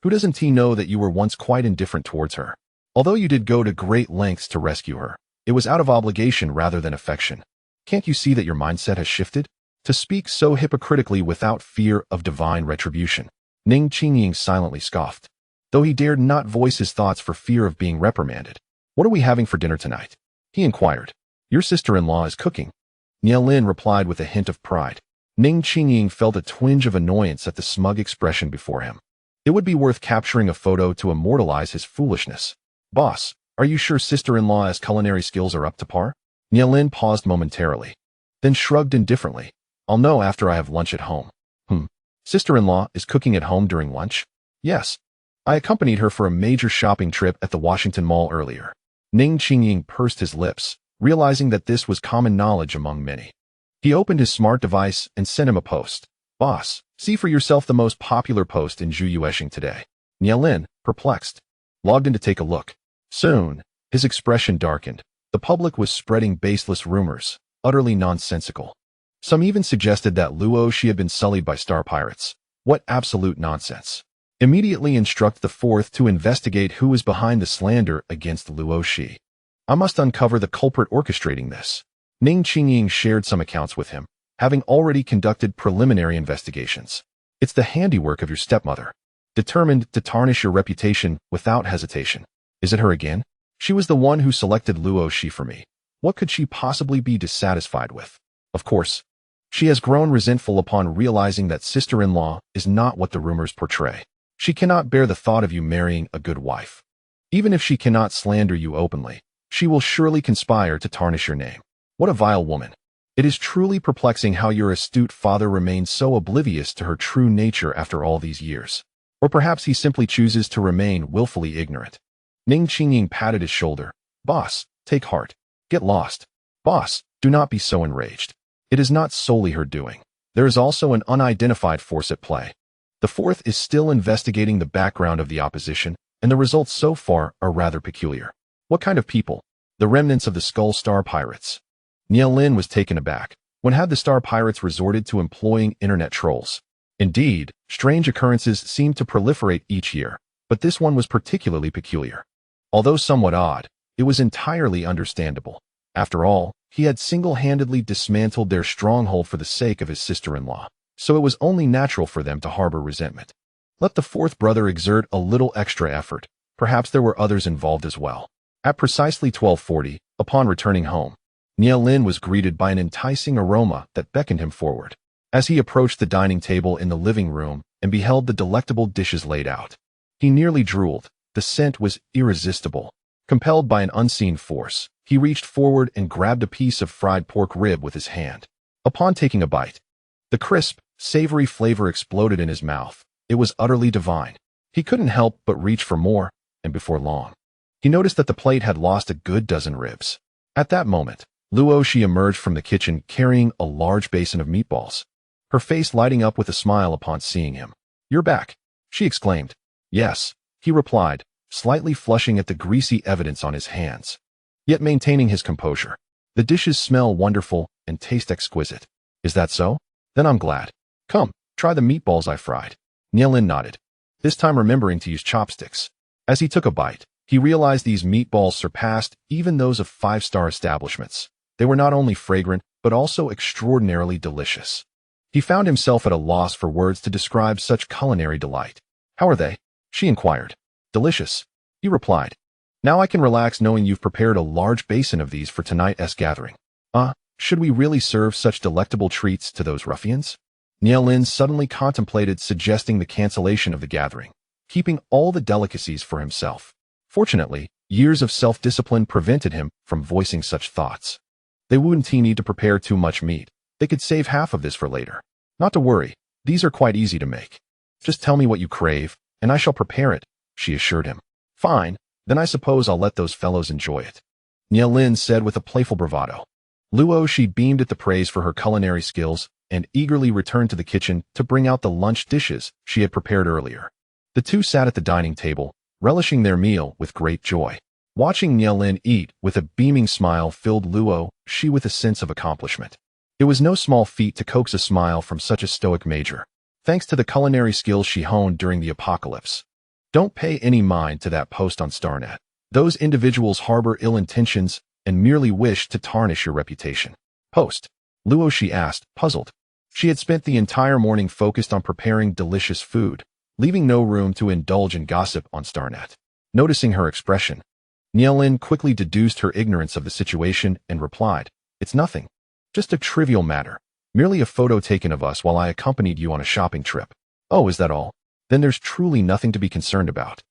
Who doesn't he know that you were once quite indifferent towards her? Although you did go to great lengths to rescue her, it was out of obligation rather than affection. Can't you see that your mindset has shifted? To speak so hypocritically without fear of divine retribution. Ning Qingying silently scoffed, though he dared not voice his thoughts for fear of being reprimanded. What are we having for dinner tonight? He inquired. Your sister-in-law is cooking. Nielin replied with a hint of pride. Ning Qingying felt a twinge of annoyance at the smug expression before him. It would be worth capturing a photo to immortalize his foolishness. Boss, are you sure sister-in-law's culinary skills are up to par? Nielin paused momentarily, then shrugged indifferently. I'll know after I have lunch at home. Sister-in-law is cooking at home during lunch? Yes. I accompanied her for a major shopping trip at the Washington Mall earlier. Ning Qingying pursed his lips, realizing that this was common knowledge among many. He opened his smart device and sent him a post. Boss, see for yourself the most popular post in Zhu Yueshing today. Nielin, perplexed, logged in to take a look. Soon, his expression darkened. The public was spreading baseless rumors, utterly nonsensical. Some even suggested that Luo Xi had been sullied by star pirates. What absolute nonsense. Immediately instruct the fourth to investigate who is behind the slander against Luo Xi. I must uncover the culprit orchestrating this. Ning Qingying shared some accounts with him, having already conducted preliminary investigations. It's the handiwork of your stepmother, determined to tarnish your reputation without hesitation. Is it her again? She was the one who selected Luo Xi for me. What could she possibly be dissatisfied with? Of course, she has grown resentful upon realizing that sister-in-law is not what the rumors portray. She cannot bear the thought of you marrying a good wife. Even if she cannot slander you openly, She will surely conspire to tarnish your name. What a vile woman. It is truly perplexing how your astute father remains so oblivious to her true nature after all these years. Or perhaps he simply chooses to remain willfully ignorant. Ning Qingying patted his shoulder. Boss, take heart. Get lost. Boss, do not be so enraged. It is not solely her doing. There is also an unidentified force at play. The fourth is still investigating the background of the opposition, and the results so far are rather peculiar. What kind of people? The remnants of the Skull Star Pirates. Nielin was taken aback. When had the Star Pirates resorted to employing internet trolls? Indeed, strange occurrences seemed to proliferate each year, but this one was particularly peculiar. Although somewhat odd, it was entirely understandable. After all, he had single-handedly dismantled their stronghold for the sake of his sister-in-law, so it was only natural for them to harbor resentment. Let the fourth brother exert a little extra effort. Perhaps there were others involved as well. At precisely 12:40, upon returning home, Nielin was greeted by an enticing aroma that beckoned him forward. As he approached the dining table in the living room and beheld the delectable dishes laid out, he nearly drooled. The scent was irresistible. Compelled by an unseen force, he reached forward and grabbed a piece of fried pork rib with his hand. Upon taking a bite, the crisp, savory flavor exploded in his mouth. It was utterly divine. He couldn't help but reach for more, and before long, he noticed that the plate had lost a good dozen ribs. At that moment, Luo Xi emerged from the kitchen carrying a large basin of meatballs, her face lighting up with a smile upon seeing him. "You're back," she exclaimed. "Yes," he replied, slightly flushing at the greasy evidence on his hands, yet maintaining his composure. "The dishes smell wonderful and taste exquisite." "Is that so? Then I'm glad. Come, try the meatballs I fried." Nielin nodded, this time remembering to use chopsticks. As he took a bite, he realized these meatballs surpassed even those of five-star establishments. They were not only fragrant, but also extraordinarily delicious. He found himself at a loss for words to describe such culinary delight. "How are they?" she inquired. "Delicious," he replied. "Now I can relax knowing you've prepared a large basin of these for tonight's gathering." Should we really serve such delectable treats to those ruffians?" Nielin suddenly contemplated suggesting the cancellation of the gathering, keeping all the delicacies for himself. Fortunately, years of self-discipline prevented him from voicing such thoughts. They wouldn't need to prepare too much meat. They could save half of this for later. "Not to worry, these are quite easy to make. Just tell me what you crave, and I shall prepare it," she assured him. "Fine, then I suppose I'll let those fellows enjoy it," Nielin said with a playful bravado. Luo Xi beamed at the praise for her culinary skills and eagerly returned to the kitchen to bring out the lunch dishes she had prepared earlier. The two sat at the dining table, relishing their meal with great joy. Watching Nielin eat with a beaming smile filled Luo Xi with a sense of accomplishment. It was no small feat to coax a smile from such a stoic major, thanks to the culinary skills she honed during the apocalypse. Don't pay any mind to that post on Starnet. Those individuals harbor ill intentions and merely wish to tarnish your reputation. "Post?" Luo Xi asked, puzzled. She had spent the entire morning focused on preparing delicious food, leaving no room to indulge in gossip on Starnet. Noticing her expression, Nielin quickly deduced her ignorance of the situation and replied, "It's nothing. Just a trivial matter. Merely a photo taken of us while I accompanied you on a shopping trip." "Oh, is that all? Then there's truly nothing to be concerned about,"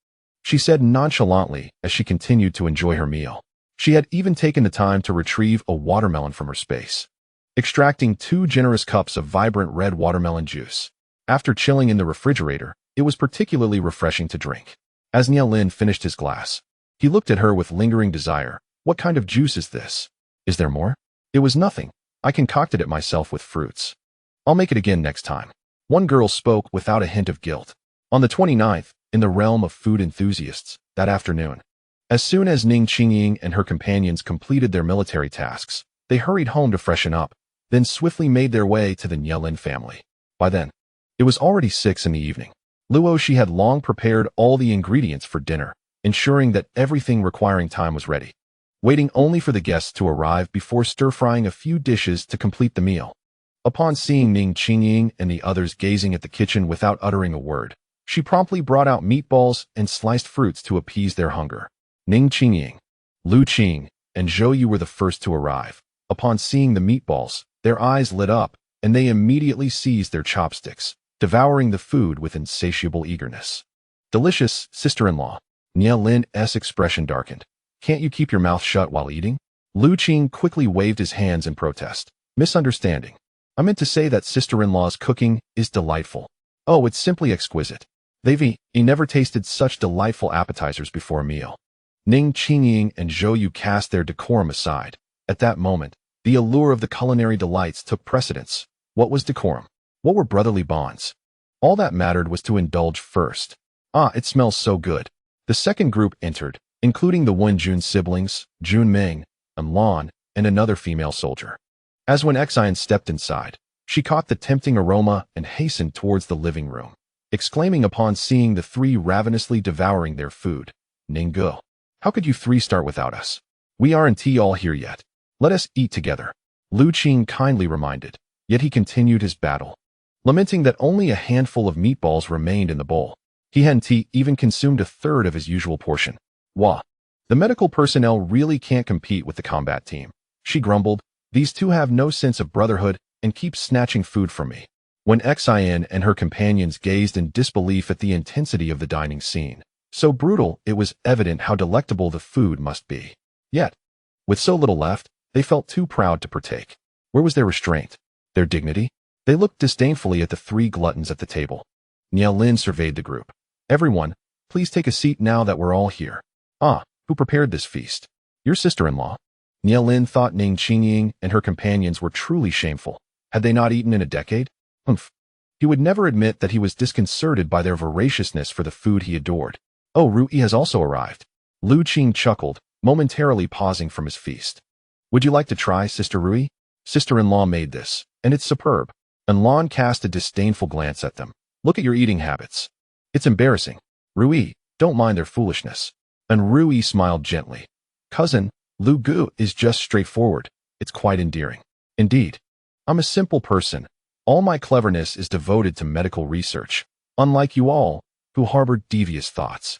she said nonchalantly as she continued to enjoy her meal. She had even taken the time to retrieve a watermelon from her space, extracting 2 generous cups of vibrant red watermelon juice. After chilling in the refrigerator, it was particularly refreshing to drink. As Nielin finished his glass, he looked at her with lingering desire. "What kind of juice is this? Is there more?" "It was nothing. I concocted it myself with fruits. I'll make it again next time." One girl spoke without a hint of guilt. On the 29th, in the realm of food enthusiasts, that afternoon, as soon as Ning Qingying and her companions completed their military tasks, they hurried home to freshen up, then swiftly made their way to the Nielin family. By then, it was already 6 in the evening. Luo Xi had long prepared all the ingredients for dinner, ensuring that everything requiring time was ready, waiting only for the guests to arrive before stir-frying a few dishes to complete the meal. Upon seeing Ning Qingying and the others gazing at the kitchen without uttering a word, she promptly brought out meatballs and sliced fruits to appease their hunger. Ning Qingying, Lu Qing, and Zhou Yu were the first to arrive. Upon seeing the meatballs, their eyes lit up, and they immediately seized their chopsticks, devouring the food with insatiable eagerness. "Delicious, sister-in-law." Nielin S. expression darkened. Can't you keep your mouth shut while eating? Luo Xi quickly waved his hands in protest. Misunderstanding. I meant to say that sister-in-law's cooking is delightful. Oh, it's simply exquisite. He never tasted such delightful appetizers before a meal. Ning Qingying and Zhou Yu cast their decorum aside. At that moment, the allure of the culinary delights took precedence. What was decorum? What were brotherly bonds? All that mattered was to indulge first. Ah, it smells so good. The second group entered, including the Wenjun siblings, Jun Ming, and Lan, and another female soldier. As when Xian stepped inside, she caught the tempting aroma and hastened towards the living room, exclaiming upon seeing the three ravenously devouring their food, Ninggu, how could you three start without us? We aren't all here yet. Let us eat together. Luo Xi kindly reminded, yet he continued his battle, lamenting that only a handful of meatballs remained in the bowl. He hadn't even consumed a third of his usual portion. Wah! The medical personnel really can't compete with the combat team. She grumbled, these two have no sense of brotherhood and keep snatching food from me. When Xian and her companions gazed in disbelief at the intensity of the dining scene, so brutal it was evident how delectable the food must be. Yet, with so little left, they felt too proud to partake. Where was their restraint? Their dignity? They looked disdainfully at the three gluttons at the table. Nielin surveyed the group. Everyone, please take a seat now that we're all here. Ah, who prepared this feast? Your sister-in-law. Nielin thought Ning Qingying and her companions were truly shameful. Had they not eaten in a decade? Humph. He would never admit that he was disconcerted by their voraciousness for the food he adored. Oh, Rui has also arrived. Luo Xi chuckled, momentarily pausing from his feast. Would you like to try, Sister Rui? Sister-in-law made this, and it's superb. And Lan cast a disdainful glance at them. Look at your eating habits. It's embarrassing. Rui, don't mind their foolishness. And Rui smiled gently. Cousin, Lu Gu is just straightforward. It's quite endearing. Indeed. I'm a simple person. All my cleverness is devoted to medical research, unlike you all, who harbor devious thoughts.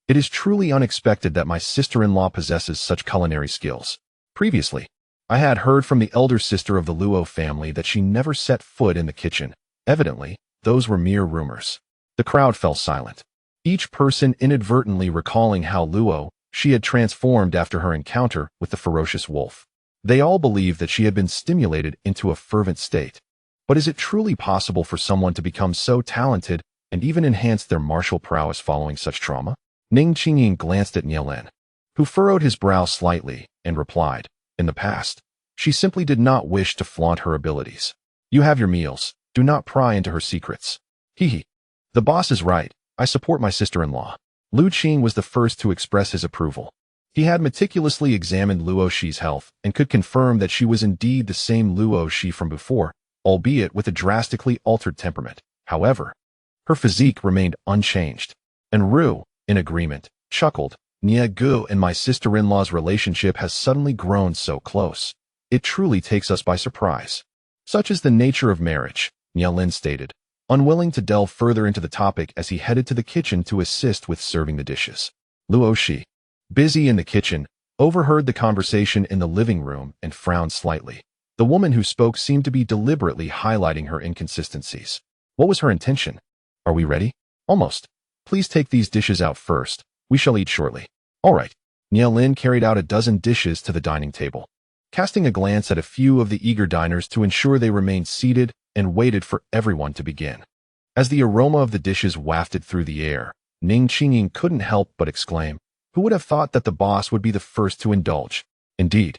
It is truly unexpected that my sister-in-law possesses such culinary skills. Previously, I had heard from the elder sister of the Luo family that she never set foot in the kitchen. Evidently, those were mere rumors. The crowd fell silent, each person inadvertently recalling how Luo Xi had transformed after her encounter with the ferocious wolf. They all believed that she had been stimulated into a fervent state. But is it truly possible for someone to become so talented and even enhance their martial prowess following such trauma? Ning Qingying glanced at Nielin, who furrowed his brow slightly, and replied, in the past, she simply did not wish to flaunt her abilities. You have your meals, do not pry into her secrets. Hee. The boss is right, I support my sister-in-law. Luo Xi was the first to express his approval. He had meticulously examined Luo Xi's health and could confirm that she was indeed the same Luo Xi from before, albeit with a drastically altered temperament. However, her physique remained unchanged. And Ru, in agreement, chuckled, Nia Gu and my sister-in-law's relationship has suddenly grown so close. It truly takes us by surprise. Such is the nature of marriage, Nielin stated, unwilling to delve further into the topic as he headed to the kitchen to assist with serving the dishes. Luo Xi, busy in the kitchen, overheard the conversation in the living room and frowned slightly. The woman who spoke seemed to be deliberately highlighting her inconsistencies. What was her intention? Are we ready? Almost. Please take these dishes out first. We shall eat shortly. All right. Nielin carried out a dozen dishes to the dining table, casting a glance at a few of the eager diners to ensure they remained seated and waited for everyone to begin. As the aroma of the dishes wafted through the air, Ning Qingying couldn't help but exclaim, who would have thought that the boss would be the first to indulge? Indeed.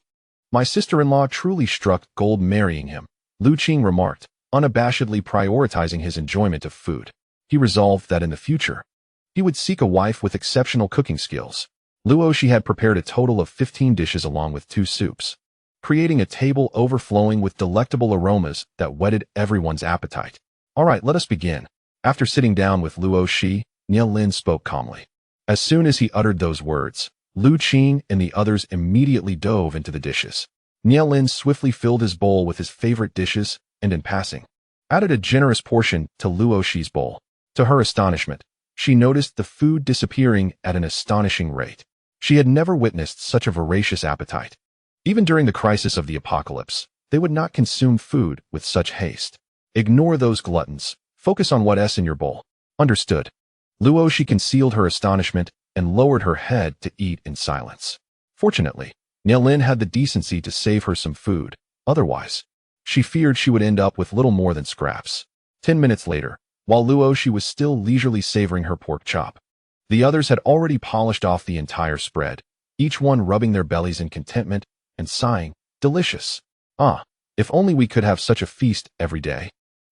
My sister-in-law truly struck gold marrying him, Luo Xi remarked, unabashedly prioritizing his enjoyment of food. He resolved that in the future, he would seek a wife with exceptional cooking skills. Luo Xi had prepared a total of 15 dishes along with 2 soups, creating a table overflowing with delectable aromas that whetted everyone's appetite. All right, let us begin. After sitting down with Luo Xi, Nielin spoke calmly. As soon as he uttered those words, Luo Xi and the others immediately dove into the dishes. Nielin swiftly filled his bowl with his favorite dishes and, in passing, added a generous portion to Luo Xi's bowl. To her astonishment, she noticed the food disappearing at an astonishing rate. She had never witnessed such a voracious appetite. Even during the crisis of the apocalypse, they would not consume food with such haste. Ignore those gluttons. Focus on what's in your bowl. Understood. Luo Xi concealed her astonishment and lowered her head to eat in silence. Fortunately, Nielin had the decency to save her some food. Otherwise, she feared she would end up with little more than scraps. 10 minutes later, while Luo Xi was still leisurely savoring her pork chop, the others had already polished off the entire spread, each one rubbing their bellies in contentment and sighing, "Delicious. Ah, if only we could have such a feast every day.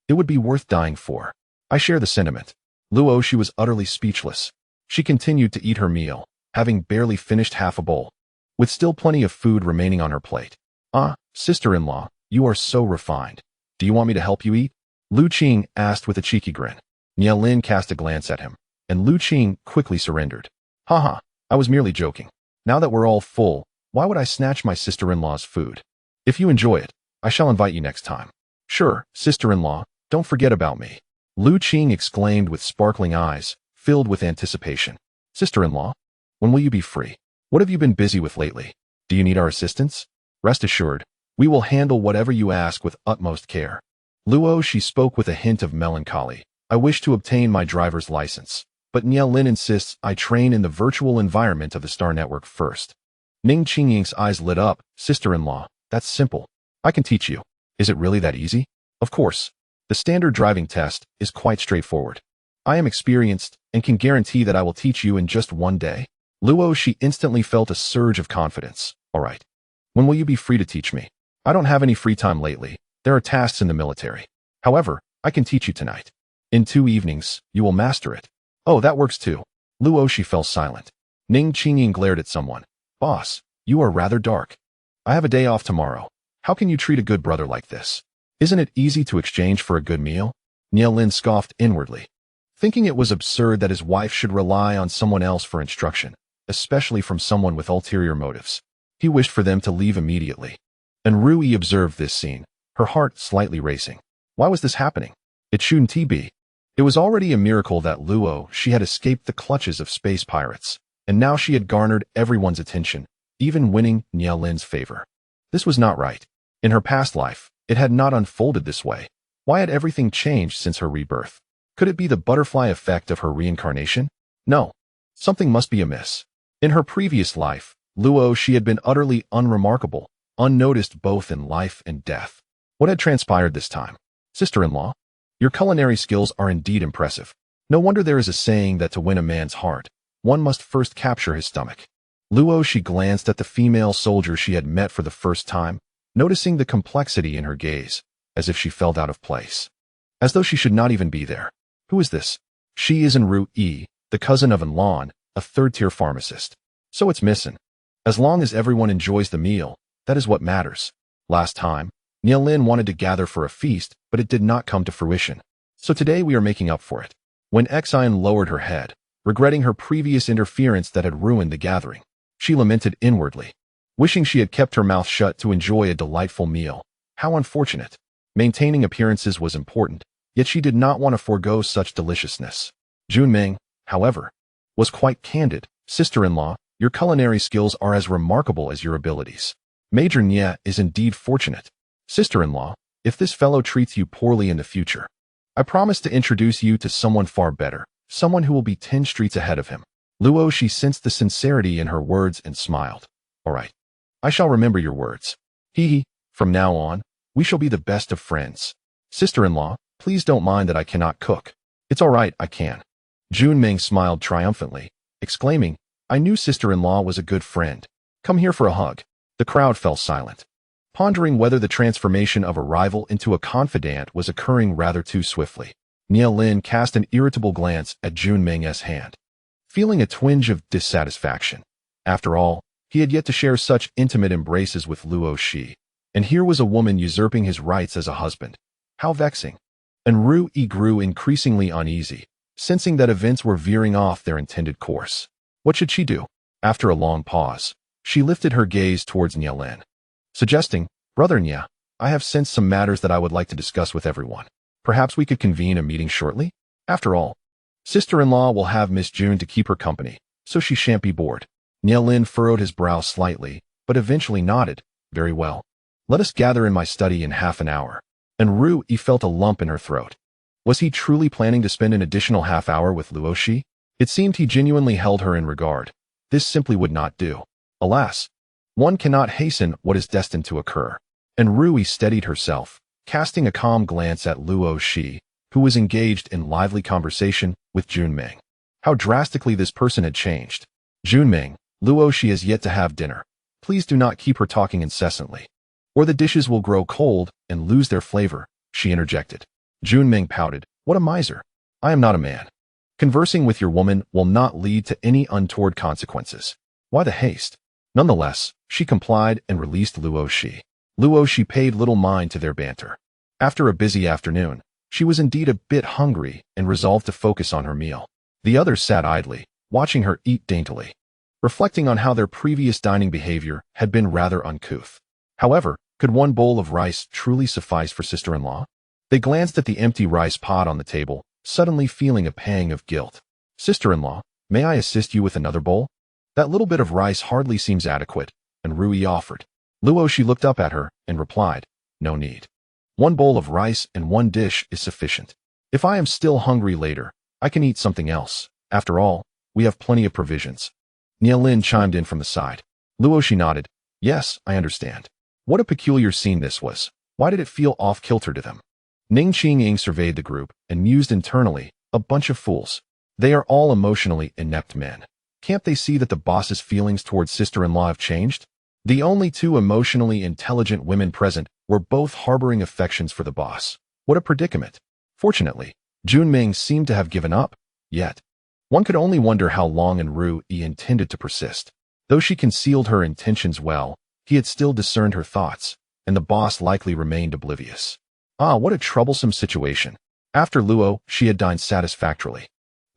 It would be worth dying for." I share the sentiment. Luo Xi was utterly speechless. She continued to eat her meal, having barely finished half a bowl, with still plenty of food remaining on her plate. "Ah, sister-in-law, you are so refined. Do you want me to help you eat?" Lu Qing asked with a cheeky grin. Nielin cast a glance at him, and Lu Qing quickly surrendered. "Haha, I was merely joking. Now that we're all full, why would I snatch my sister-in-law's food? If you enjoy it, I shall invite you next time." "Sure, sister-in-law, don't forget about me," Lu Qing exclaimed with sparkling eyes, filled with anticipation. "Sister-in-law, when will you be free? What have you been busy with lately? Do you need our assistance? Rest assured, we will handle whatever you ask with utmost care." Luo Xi spoke with a hint of melancholy. "I wish to obtain my driver's license, but Nielin insists I train in the virtual environment of the Star Network first." Ning Qingying's eyes lit up. "Sister-in-law, that's simple. I can teach you. Is it really that easy?" "Of course. The standard driving test is quite straightforward. I am experienced and can guarantee that I will teach you in just one day." Luo Xi instantly felt a surge of confidence. "All right. When will you be free to teach me? I don't have any free time lately. There are tasks in the military. However, I can teach you tonight. In 2 evenings, you will master it." "Oh, that works too." Luo Xi fell silent. Ning Qingying glared at someone. "Boss, you are rather dark. I have a day off tomorrow. How can you treat a good brother like this? Isn't it easy to exchange for a good meal?" Nielin scoffed inwardly, thinking it was absurd that his wife should rely on someone else for instruction, especially from someone with ulterior motives. He wished for them to leave immediately. And Rui observed this scene, her heart slightly racing. Why was this happening? It shouldn't be. It was already a miracle that Luo Xi had escaped the clutches of space pirates, and now she had garnered everyone's attention, even winning Nielin's favor. This was not right. In her past life, it had not unfolded this way. Why had everything changed since her rebirth? Could it be the butterfly effect of her reincarnation? No. Something must be amiss. In her previous life, Luo Xi had been utterly unremarkable, unnoticed both in life and death. What had transpired this time? "Sister-in-law, your culinary skills are indeed impressive. No wonder there is a saying that to win a man's heart, one must first capture his stomach." Luo Xi glanced at the female soldier she had met for the first time, noticing the complexity in her gaze, as if she felt out of place. As though she should not even be there. Who is this? She is Rui, the cousin of Enlon, a third-tier pharmacist. So it's missing. As long as everyone enjoys the meal, that is what matters. Last time, Nielin wanted to gather for a feast, but it did not come to fruition. So today we are making up for it. When Xian lowered her head, regretting her previous interference that had ruined the gathering, she lamented inwardly, wishing she had kept her mouth shut to enjoy a delightful meal. How unfortunate. Maintaining appearances was important, yet she did not want to forego such deliciousness. Junming, however, was quite candid. "Sister-in-law, your culinary skills are as remarkable as your abilities. Major Nye is indeed fortunate. Sister-in-law, if this fellow treats you poorly in the future, I promise to introduce you to someone far better, someone who will be 10 streets ahead of him." Luo Xi sensed the sincerity in her words and smiled. "All right. I shall remember your words. Hee. From now on, we shall be the best of friends. Sister-in-law, please don't mind that I cannot cook. It's all right, I can." Junming smiled triumphantly, exclaiming, "I knew sister-in-law was a good friend. Come here for a hug." The crowd fell silent, pondering whether the transformation of a rival into a confidant was occurring rather too swiftly. Nielin cast an irritable glance at Junming's hand, feeling a twinge of dissatisfaction. After all, he had yet to share such intimate embraces with Luo Xi, and here was a woman usurping his rights as a husband. How vexing. And Rui grew increasingly uneasy, sensing that events were veering off their intended course. What should she do? After a long pause, she lifted her gaze towards Nielin, suggesting, "Brother Nye, I have sensed some matters that I would like to discuss with everyone. Perhaps we could convene a meeting shortly? After all, sister-in-law will have Miss June to keep her company, so she shan't be bored." Nielin furrowed his brow slightly, but eventually nodded. "Very well. Let us gather in my study in half an hour." And Rui felt a lump in her throat. Was he truly planning to spend an additional half hour with Luo Xi? It seemed he genuinely held her in regard. This simply would not do. Alas, One cannot hasten what is destined to occur. And Rui steadied herself, casting a calm glance at Luo Xi, who was engaged in lively conversation with Junming. How drastically this person had changed. Junming, Luo Xi has yet to have dinner. Please do not keep her talking incessantly, or the dishes will grow cold and lose their flavor, she interjected. Junming pouted. What a miser. I am not a man. Conversing with your woman will not lead to any untoward consequences. Why the haste? Nonetheless, she complied and released Luo Xi. Luo Xi paid little mind to their banter. After a busy afternoon, she was indeed a bit hungry and resolved to focus on her meal. The others sat idly, watching her eat daintily, reflecting on how their previous dining behavior had been rather uncouth. However, could one bowl of rice truly suffice for sister-in-law? They glanced at the empty rice pot on the table, suddenly feeling a pang of guilt. Sister-in-law, may I assist you with another bowl? That little bit of rice hardly seems adequate, and Rui offered. Luo Xi looked up at her and replied, no need. One bowl of rice and one dish is sufficient. If I am still hungry later, I can eat something else. After all, we have plenty of provisions. Nielin chimed in from the side. Luo Xi nodded. Yes, I understand. What a peculiar scene this was. Why did it feel off-kilter to them? Ning Qingying surveyed the group and mused internally, a bunch of fools. They are all emotionally inept men. Can't they see that the boss's feelings towards sister-in-law have changed? The only two emotionally intelligent women present were both harboring affections for the boss. What a predicament. Fortunately, Junming seemed to have given up, yet. One could only wonder how long Rui intended to persist. Though she concealed her intentions well, he had still discerned her thoughts, and the boss likely remained oblivious. Ah, what a troublesome situation. After Luo, she had dined satisfactorily.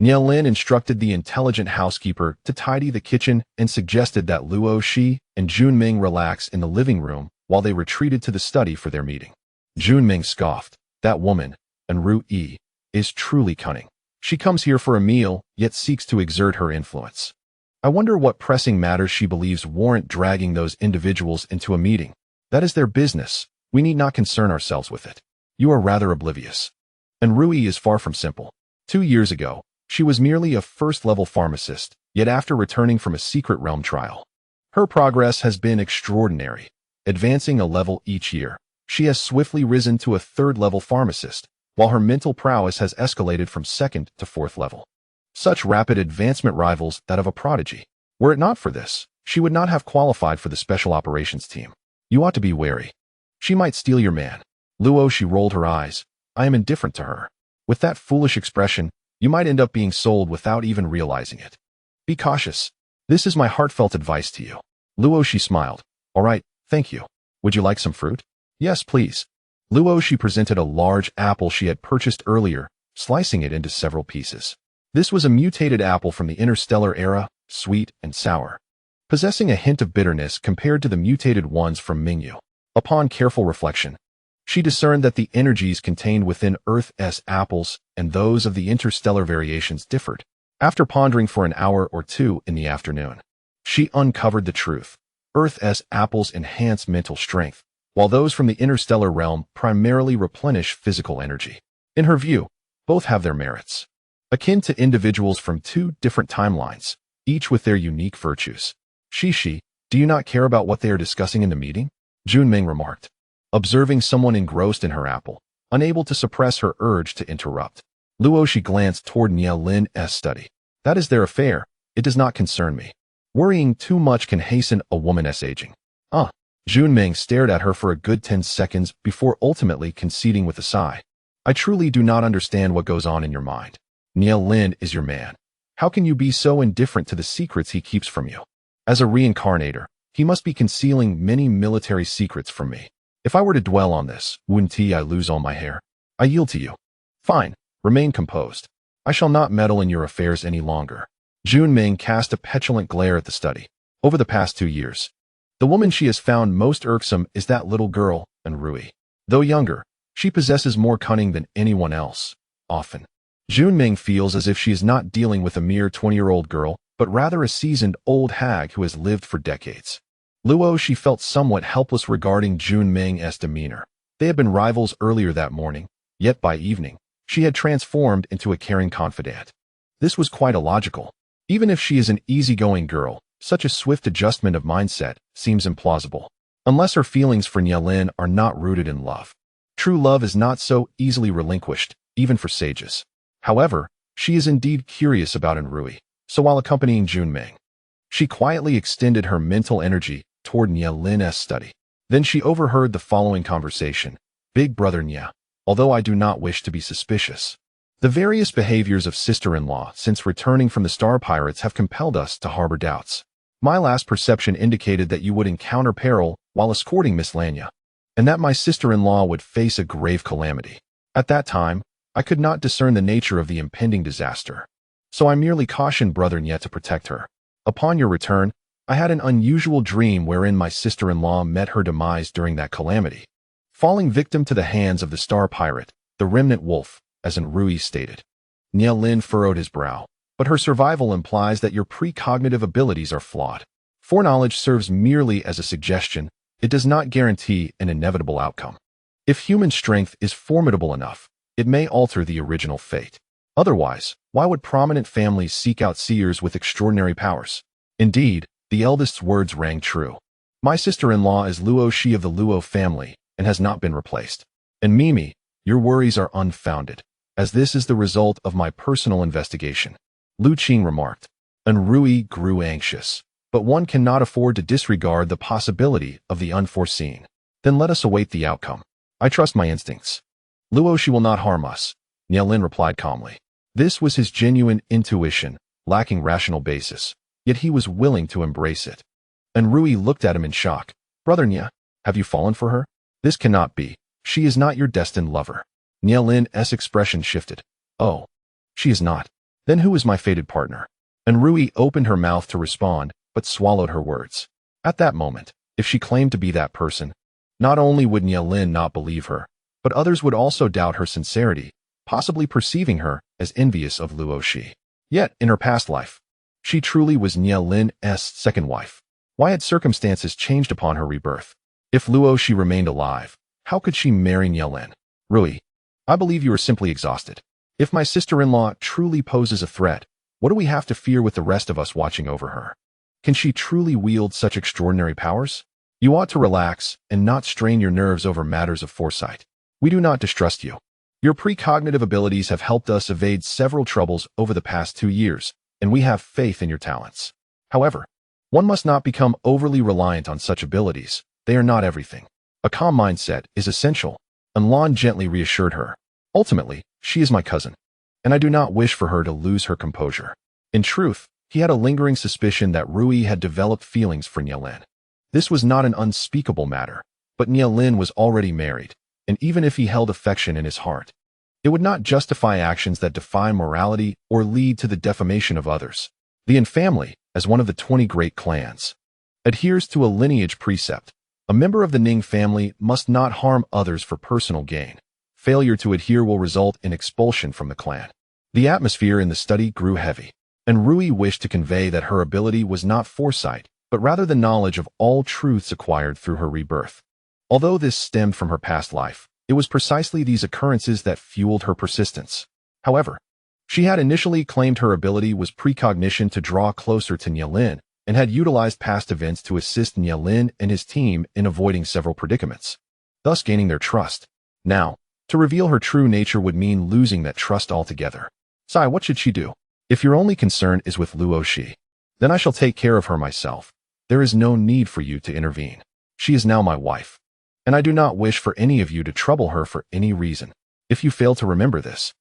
Nielin instructed the intelligent housekeeper to tidy the kitchen and suggested that Luo Xi and Junming relax in the living room while they retreated to the study for their meeting. Junming scoffed. That woman, Rui, is truly cunning. She comes here for a meal, yet seeks to exert her influence. I wonder what pressing matters she believes warrant dragging those individuals into a meeting. That is their business. We need not concern ourselves with it. You are rather oblivious. And Rui is far from simple. 2 years ago, she was merely a first-level pharmacist, yet after returning from a secret realm trial, her progress has been extraordinary. Advancing a level each year, she has swiftly risen to a third-level pharmacist, while her mental prowess has escalated from second to fourth level. Such rapid advancement rivals that of a prodigy. Were it not for this, she would not have qualified for the special operations team. You ought to be wary. She might steal your man. Luo Xi rolled her eyes. I am indifferent to her. With that foolish expression, you might end up being sold without even realizing it. Be cautious. This is my heartfelt advice to you. Luo Xi smiled. All right, thank you. Would you like some fruit? Yes, please. Luo Xi presented a large apple she had purchased earlier, slicing it into several pieces. This was a mutated apple from the interstellar era, sweet and sour, possessing a hint of bitterness compared to the mutated ones from Mingyu. Upon careful reflection, she discerned that the energies contained within Earth's apples and those of the interstellar variations differed. After pondering for an hour or two in the afternoon, she uncovered the truth. Earth's apples enhance mental strength, while those from the interstellar realm primarily replenish physical energy. In her view, both have their merits. Akin to individuals from two different timelines, each with their unique virtues. Shishi, do you not care about what they are discussing in the meeting? Junming remarked, observing someone engrossed in her apple, unable to suppress her urge to interrupt. Luo Xi glanced toward Nialin's study. That is their affair. It does not concern me. Worrying too much can hasten a woman's aging. Junming stared at her for a good 10 seconds before ultimately conceding with a sigh. I truly do not understand what goes on in your mind. Nielin is your man. How can you be so indifferent to the secrets he keeps from you? As a reincarnator, he must be concealing many military secrets from me. If I were to dwell on this, wouldn't I lose all my hair? I yield to you. Fine, remain composed. I shall not meddle in your affairs any longer. Junming cast a petulant glare at the study. Over the past 2 years, the woman she has found most irksome is that little girl, Rui. Though younger, she possesses more cunning than anyone else. Often, Junming feels as if she is not dealing with a mere 20-year-old girl, but rather a seasoned old hag who has lived for decades. Luo Xi felt somewhat helpless regarding Junming's demeanor. They had been rivals earlier that morning, yet by evening, she had transformed into a caring confidant. This was quite illogical. Even if she is an easygoing girl, Such a swift adjustment of mindset seems implausible, unless her feelings for Nielin are not rooted in love. True love is not so easily relinquished, even for sages. However, she is indeed curious about Enrui, so while accompanying Junming, she quietly extended her mental energy toward Nielin's study. Then she overheard the following conversation. Big brother Nia, although I do not wish to be suspicious, the various behaviors of sister-in-law since returning from the Star Pirates have compelled us to harbor doubts. My last perception indicated that you would encounter peril while escorting Miss Lanya, and that my sister-in-law would face a grave calamity. At that time, I could not discern the nature of the impending disaster, so I merely cautioned brother Nia to protect her. Upon your return, I had an unusual dream wherein my sister-in-law met her demise during that calamity, falling victim to the hands of the Star Pirate, the remnant wolf, as Enrui stated. Nielin furrowed his brow, but her survival implies that your precognitive abilities are flawed. Foreknowledge serves merely as a suggestion, it does not guarantee an inevitable outcome. If human strength is formidable enough, it may alter the original fate. Otherwise, why would prominent families seek out seers with extraordinary powers? Indeed, the eldest's words rang true. My sister-in-law is Luo Xi of the Luo family and has not been replaced. And Mimi, your worries are unfounded, as this is the result of my personal investigation. Lu Qing remarked. Enrui grew anxious, but one cannot afford to disregard the possibility of the unforeseen. Then let us await the outcome. I trust my instincts. Luo Xi will not harm us, Nielin replied calmly. This was his genuine intuition, lacking rational basis, yet he was willing to embrace it. Enrui looked at him in shock. Brother Nia, have you fallen for her? This cannot be. She is not your destined lover. Nielin's expression shifted. Oh, she is not. Then who is my fated partner? Enrui opened her mouth to respond, but swallowed her words. At that moment, if she claimed to be that person, not only would Nielin not believe her, but others would also doubt her sincerity, possibly perceiving her as envious of Luo Xi. Yet, in her past life, she truly was Nielin's second wife. Why had circumstances changed upon her rebirth? If Luo Xi remained alive, how could she marry Nielin? Rui, I believe you are simply exhausted. If my sister-in-law truly poses a threat, what do we have to fear with the rest of us watching over her? Can she truly wield such extraordinary powers? You ought to relax and not strain your nerves over matters of foresight. We do not distrust you. Your precognitive abilities have helped us evade several troubles over the past 2 years, and we have faith in your talents. However, one must not become overly reliant on such abilities. They are not everything. A calm mindset is essential, and Lan gently reassured her. Ultimately, she is my cousin, and I do not wish for her to lose her composure. In truth, he had a lingering suspicion that Rui had developed feelings for Nielin. This was not an unspeakable matter, but Nielin was already married, and even if he held affection in his heart, it would not justify actions that defy morality or lead to the defamation of others. The Yin family, as one of the 20 great clans, adheres to a lineage precept. A member of the Ning family must not harm others for personal gain. Failure to adhere will result in expulsion from the clan. The atmosphere in the study grew heavy, and Rui wished to convey that her ability was not foresight, but rather the knowledge of all truths acquired through her rebirth. Although this stemmed from her past life, it was precisely these occurrences that fueled her persistence. However, she had initially claimed her ability was precognition to draw closer to Nielin, and had utilized past events to assist Nielin and his team in avoiding several predicaments, thus gaining their trust. Now, to reveal her true nature would mean losing that trust altogether. Sai, what should she do? If your only concern is with Luo Xi, then I shall take care of her myself. There is no need for you to intervene. She is now my wife, and I do not wish for any of you to trouble her for any reason. If you fail to remember this,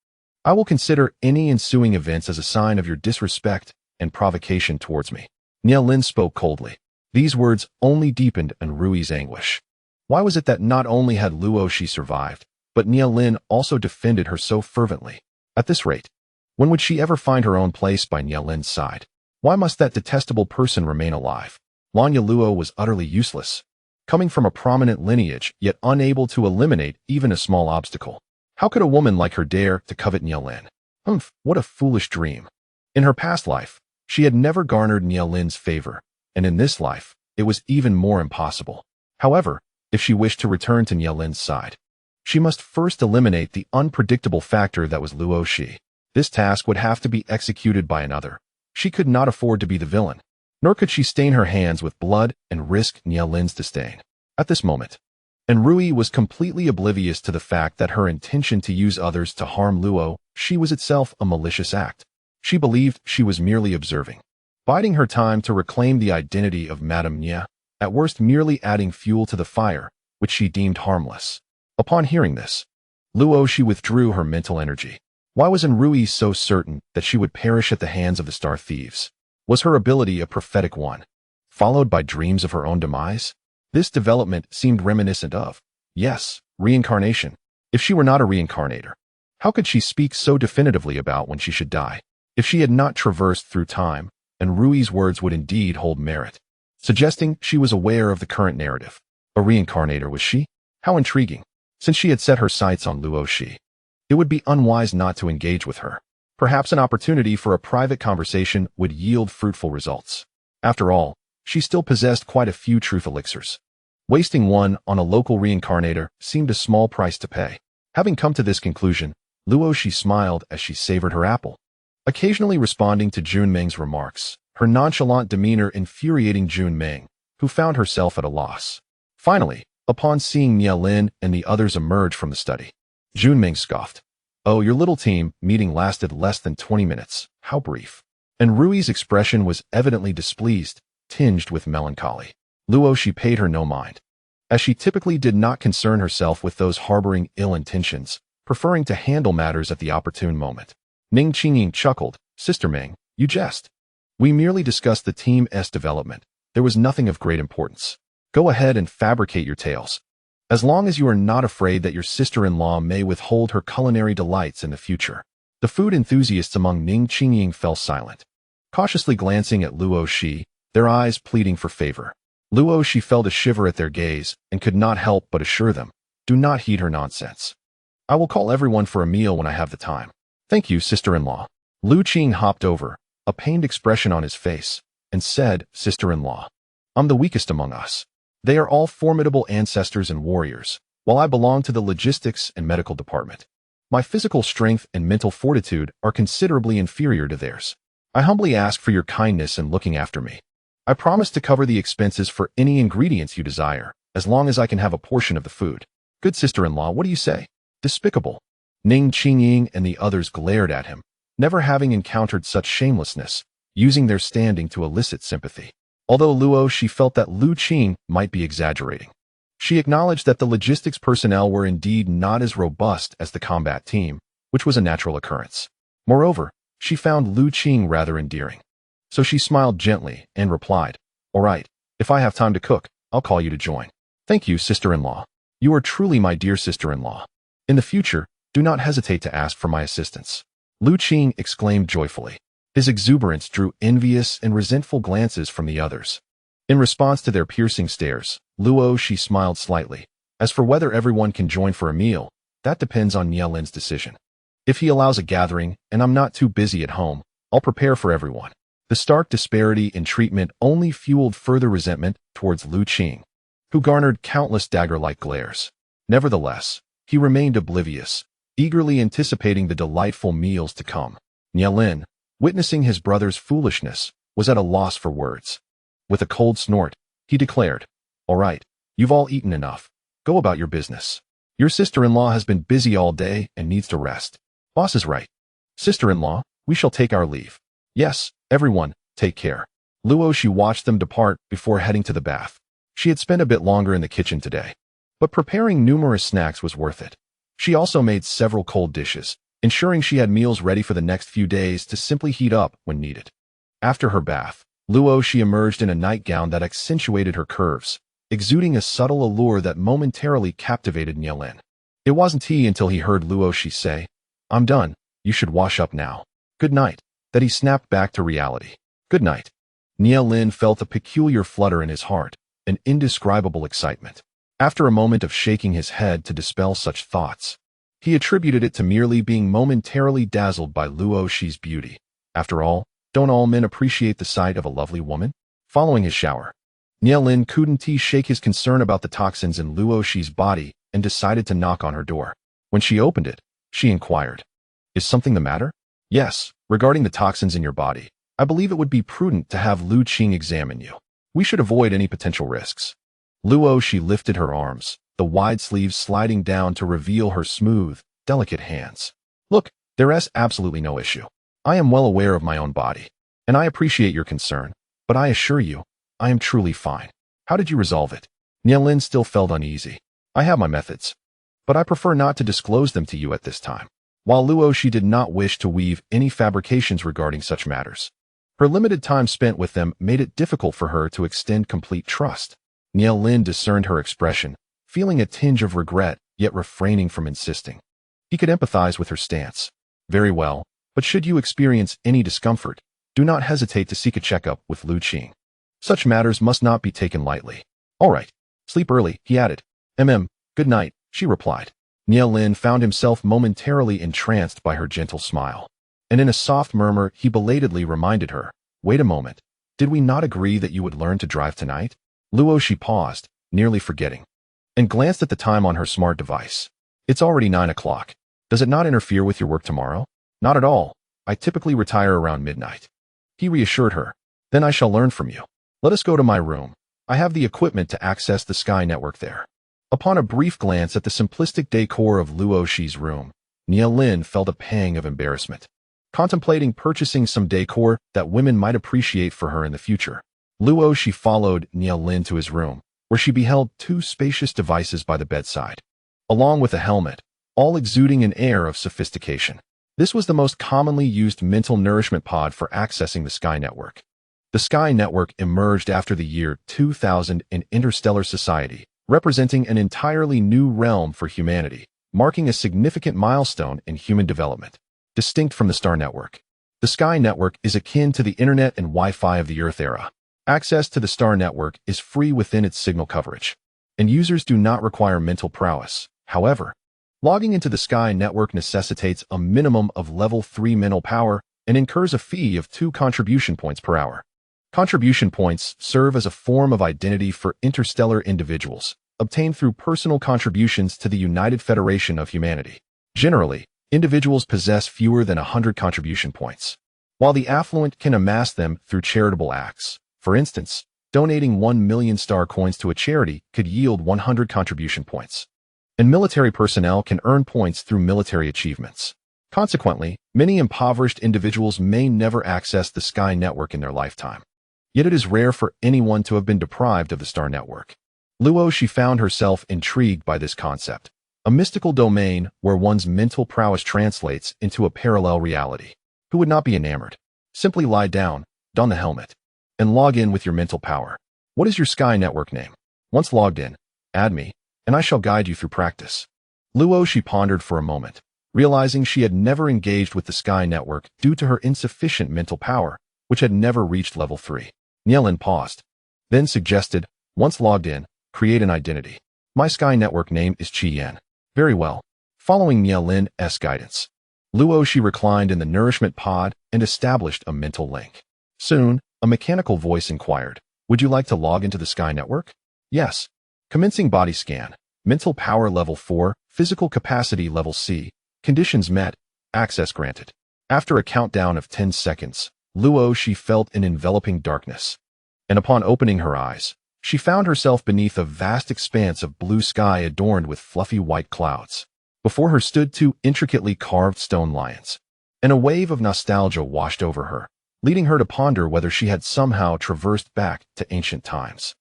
I will consider any ensuing events as a sign of your disrespect and provocation towards me. Nielin spoke coldly. These words only deepened Enrui's anguish. Why was it that not only had Luo Xi survived, but Nielin also defended her so fervently? At this rate, when would she ever find her own place by Nielin's side? Why must that detestable person remain alive? Lanya Luo was utterly useless, coming from a prominent lineage, yet unable to eliminate even a small obstacle. How could a woman like her dare to covet Nielin? What a foolish dream. In her past life, she had never garnered Nielin's favor, and in this life, it was even more impossible. However, if she wished to return to Nielin's side, she must first eliminate the unpredictable factor that was Luo Xi. This task would have to be executed by another. She could not afford to be the villain. Nor could she stain her hands with blood and risk Nia Lin's disdain. At this moment, and Rui was completely oblivious to the fact that her intention to use others to harm Luo Xi was itself a malicious act. She believed she was merely observing, biding her time to reclaim the identity of Madame Nia, at worst merely adding fuel to the fire, which she deemed harmless. Upon hearing this, Luo Xi withdrew her mental energy. Why was Rui so certain that she would perish at the hands of the star thieves? Was her ability a prophetic one, followed by dreams of her own demise? This development seemed reminiscent of, yes, reincarnation. If she were not a reincarnator, how could she speak so definitively about when she should die? If she had not traversed through time, and Rui's words would indeed hold merit, suggesting she was aware of the current narrative. A reincarnator was she? How intriguing. Since she had set her sights on Luo Xi, it would be unwise not to engage with her. Perhaps an opportunity for a private conversation would yield fruitful results. After all, she still possessed quite a few truth elixirs. Wasting one on a local reincarnator seemed a small price to pay. Having come to this conclusion, Luo Xi smiled as she savored her apple, occasionally responding to Jun Meng's remarks, her nonchalant demeanor infuriating Jun Meng, who found herself at a loss. Finally, upon seeing Nia Lin and the others emerge from the study, Jun Meng scoffed. "Oh, your little team meeting lasted less than 20 minutes. How brief." And Rui's expression was evidently displeased, tinged with melancholy. Luo Xi paid her no mind, as she typically did not concern herself with those harboring ill intentions, preferring to handle matters at the opportune moment. Ning Qingying chuckled. "Sister Meng, you jest. We merely discussed the Team-S development. There was nothing of great importance. Go ahead and fabricate your tales, as long as you are not afraid that your sister-in-law may withhold her culinary delights in the future." The food enthusiasts among Ning Qingying fell silent, cautiously glancing at Luo Xi, their eyes pleading for favor. Luo Xi felt a shiver at their gaze and could not help but assure them, "Do not heed her nonsense. I will call everyone for a meal when I have the time." "Thank you, sister-in-law." Lu Qing hopped over, a pained expression on his face, and said, "Sister-in-law, I'm the weakest among us. They are all formidable ancestors and warriors, while I belong to the logistics and medical department. My physical strength and mental fortitude are considerably inferior to theirs. I humbly ask for your kindness in looking after me. I promise to cover the expenses for any ingredients you desire, as long as I can have a portion of the food." "Good sister-in-law, what do you say?" "Despicable." Ning Qingying and the others glared at him, never having encountered such shamelessness, using their standing to elicit sympathy. Although Luo Xi felt that Lu Qing might be exaggerating, she acknowledged that the logistics personnel were indeed not as robust as the combat team, which was a natural occurrence. Moreover, she found Lu Qing rather endearing. So she smiled gently and replied, "All right, if I have time to cook, I'll call you to join." "Thank you, sister-in-law. You are truly my dear sister-in-law. In the future, do not hesitate to ask for my assistance." Lu Qing exclaimed joyfully. His exuberance drew envious and resentful glances from the others. In response to their piercing stares, Luo Xi smiled slightly. "As for whether everyone can join for a meal, that depends on Nia Lin's decision. If he allows a gathering and I'm not too busy at home, I'll prepare for everyone." The stark disparity in treatment only fueled further resentment towards Lu Qing, who garnered countless dagger-like glares. Nevertheless, he remained oblivious, eagerly anticipating the delightful meals to come. Nia Lin, witnessing his brother's foolishness, was at a loss for words. With a cold snort, he declared, "All right, you've all eaten enough. Go about your business. Your sister-in-law has been busy all day and needs to rest. Boss is right. Sister-in-law, we shall take our leave. Yes, everyone, take care." Luo Xi watched them depart before heading to the bath. She had spent a bit longer in the kitchen today, but preparing numerous snacks was worth it. She also made several cold dishes, ensuring she had meals ready for the next few days to simply heat up when needed. After her bath, Luo Xi emerged in a nightgown that accentuated her curves, exuding a subtle allure that momentarily captivated Nia Lin. It wasn't until he heard Luo Xi say, "I'm done, you should wash up now. Good night," that he snapped back to reality. "Good night." Nia Lin felt a peculiar flutter in his heart, an indescribable excitement. After a moment of shaking his head to dispel such thoughts, he attributed it to merely being momentarily dazzled by Luo Xi's beauty. After all, don't all men appreciate the sight of a lovely woman? Following his shower, Nia Lin couldn't shake his concern about the toxins in Luo Xi's body and decided to knock on her door. When she opened it, she inquired, "Is something the matter?" "Yes, regarding the toxins in your body. I believe it would be prudent to have Luo Xi examine you. We should avoid any potential risks. Luo Xi lifted her arms, the wide sleeves sliding down to reveal her smooth, delicate hands. Look, there is absolutely no issue. I am well aware of my own body, and I appreciate your concern, but I assure you, I am truly fine. How did you resolve it? Nielin still felt uneasy. I have my methods, but I prefer not to disclose them to you at this time. While Luo Xi did not wish to weave any fabrications regarding such matters, her limited time spent with them made it difficult for her to extend complete trust. Nielin discerned her expression, feeling a tinge of regret, yet refraining from insisting. He could empathize with her stance. Very well, but should you experience any discomfort, do not hesitate to seek a checkup with Luo Xi. Such matters must not be taken lightly. All right, sleep early, he added. Good night, she replied. Nielin found himself momentarily entranced by her gentle smile. And in a soft murmur, he belatedly reminded her, wait a moment, did we not agree that you would learn to drive tonight? Luo Xi paused, nearly forgetting, and glanced at the time on her smart device. It's already 9 o'clock. Does it not interfere with your work tomorrow? Not at all. I typically retire around midnight. He reassured her. Then I shall learn from you. Let us go to my room. I have the equipment to access the Sky Network there. Upon a brief glance at the simplistic decor of Luo Xi's room, Nielin felt a pang of embarrassment, contemplating purchasing some decor that women might appreciate for her in the future. Luo Xi followed Nielin to his room, where she beheld 2 spacious devices by the bedside, along with a helmet, all exuding an air of sophistication. This was the most commonly used mental nourishment pod for accessing the Sky Network. The Sky Network emerged after the year 2000 in interstellar society, representing an entirely new realm for humanity, marking a significant milestone in human development. Distinct from the Star Network, the Sky Network is akin to the Internet and Wi-Fi of the Earth era. Access to the Star Network is free within its signal coverage, and users do not require mental prowess. However, logging into the Sky Network necessitates a minimum of level 3 mental power and incurs a fee of 2 contribution points per hour. Contribution points serve as a form of identity for interstellar individuals, obtained through personal contributions to the United Federation of Humanity. Generally, individuals possess fewer than 100 contribution points, while the affluent can amass them through charitable acts. For instance, donating 1 million star coins to a charity could yield 100 contribution points. And military personnel can earn points through military achievements. Consequently, many impoverished individuals may never access the Sky Network in their lifetime. Yet it is rare for anyone to have been deprived of the Star Network. Luo Xi found herself intrigued by this concept, a mystical domain where one's mental prowess translates into a parallel reality. Who would not be enamored? Simply lie down, don the helmet, and log in with your mental power. What is your Sky Network name? Once logged in, add me, and I shall guide you through practice. Luo Xi pondered for a moment, realizing she had never engaged with the Sky Network due to her insufficient mental power, which had never reached level 3. Nielin paused, then suggested, once logged in, create an identity. My Sky Network name is Qi Yan. Very well. Following Nielin's guidance, Luo Xi reclined in the nourishment pod and established a mental link. Soon, a mechanical voice inquired, would you like to log into the Sky Network? Yes. Commencing body scan. Mental power level 4, physical capacity level C, conditions met, access granted. After a countdown of 10 seconds, Luo Xi felt an enveloping darkness, and upon opening her eyes, she found herself beneath a vast expanse of blue sky adorned with fluffy white clouds. Before her stood 2 intricately carved stone lions, and a wave of nostalgia washed over her, leading her to ponder whether she had somehow traversed back to ancient times.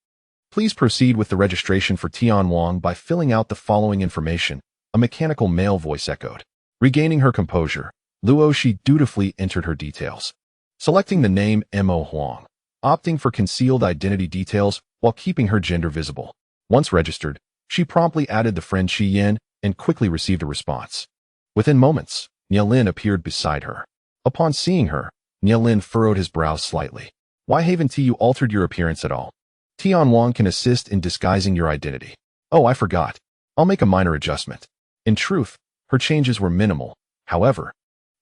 Please proceed with the registration for Tianwang by filling out the following information, a mechanical male voice echoed. Regaining her composure, Luo Xi dutifully entered her details, selecting the name Mo Huang, opting for concealed identity details while keeping her gender visible. Once registered, she promptly added the friend Qi Yan and quickly received a response. Within moments, Nielin appeared beside her. Upon seeing her, Nielin furrowed his brows slightly. Why haven't you altered your appearance at all? Tianwang can assist in disguising your identity. Oh, I forgot. I'll make a minor adjustment. In truth, her changes were minimal. However,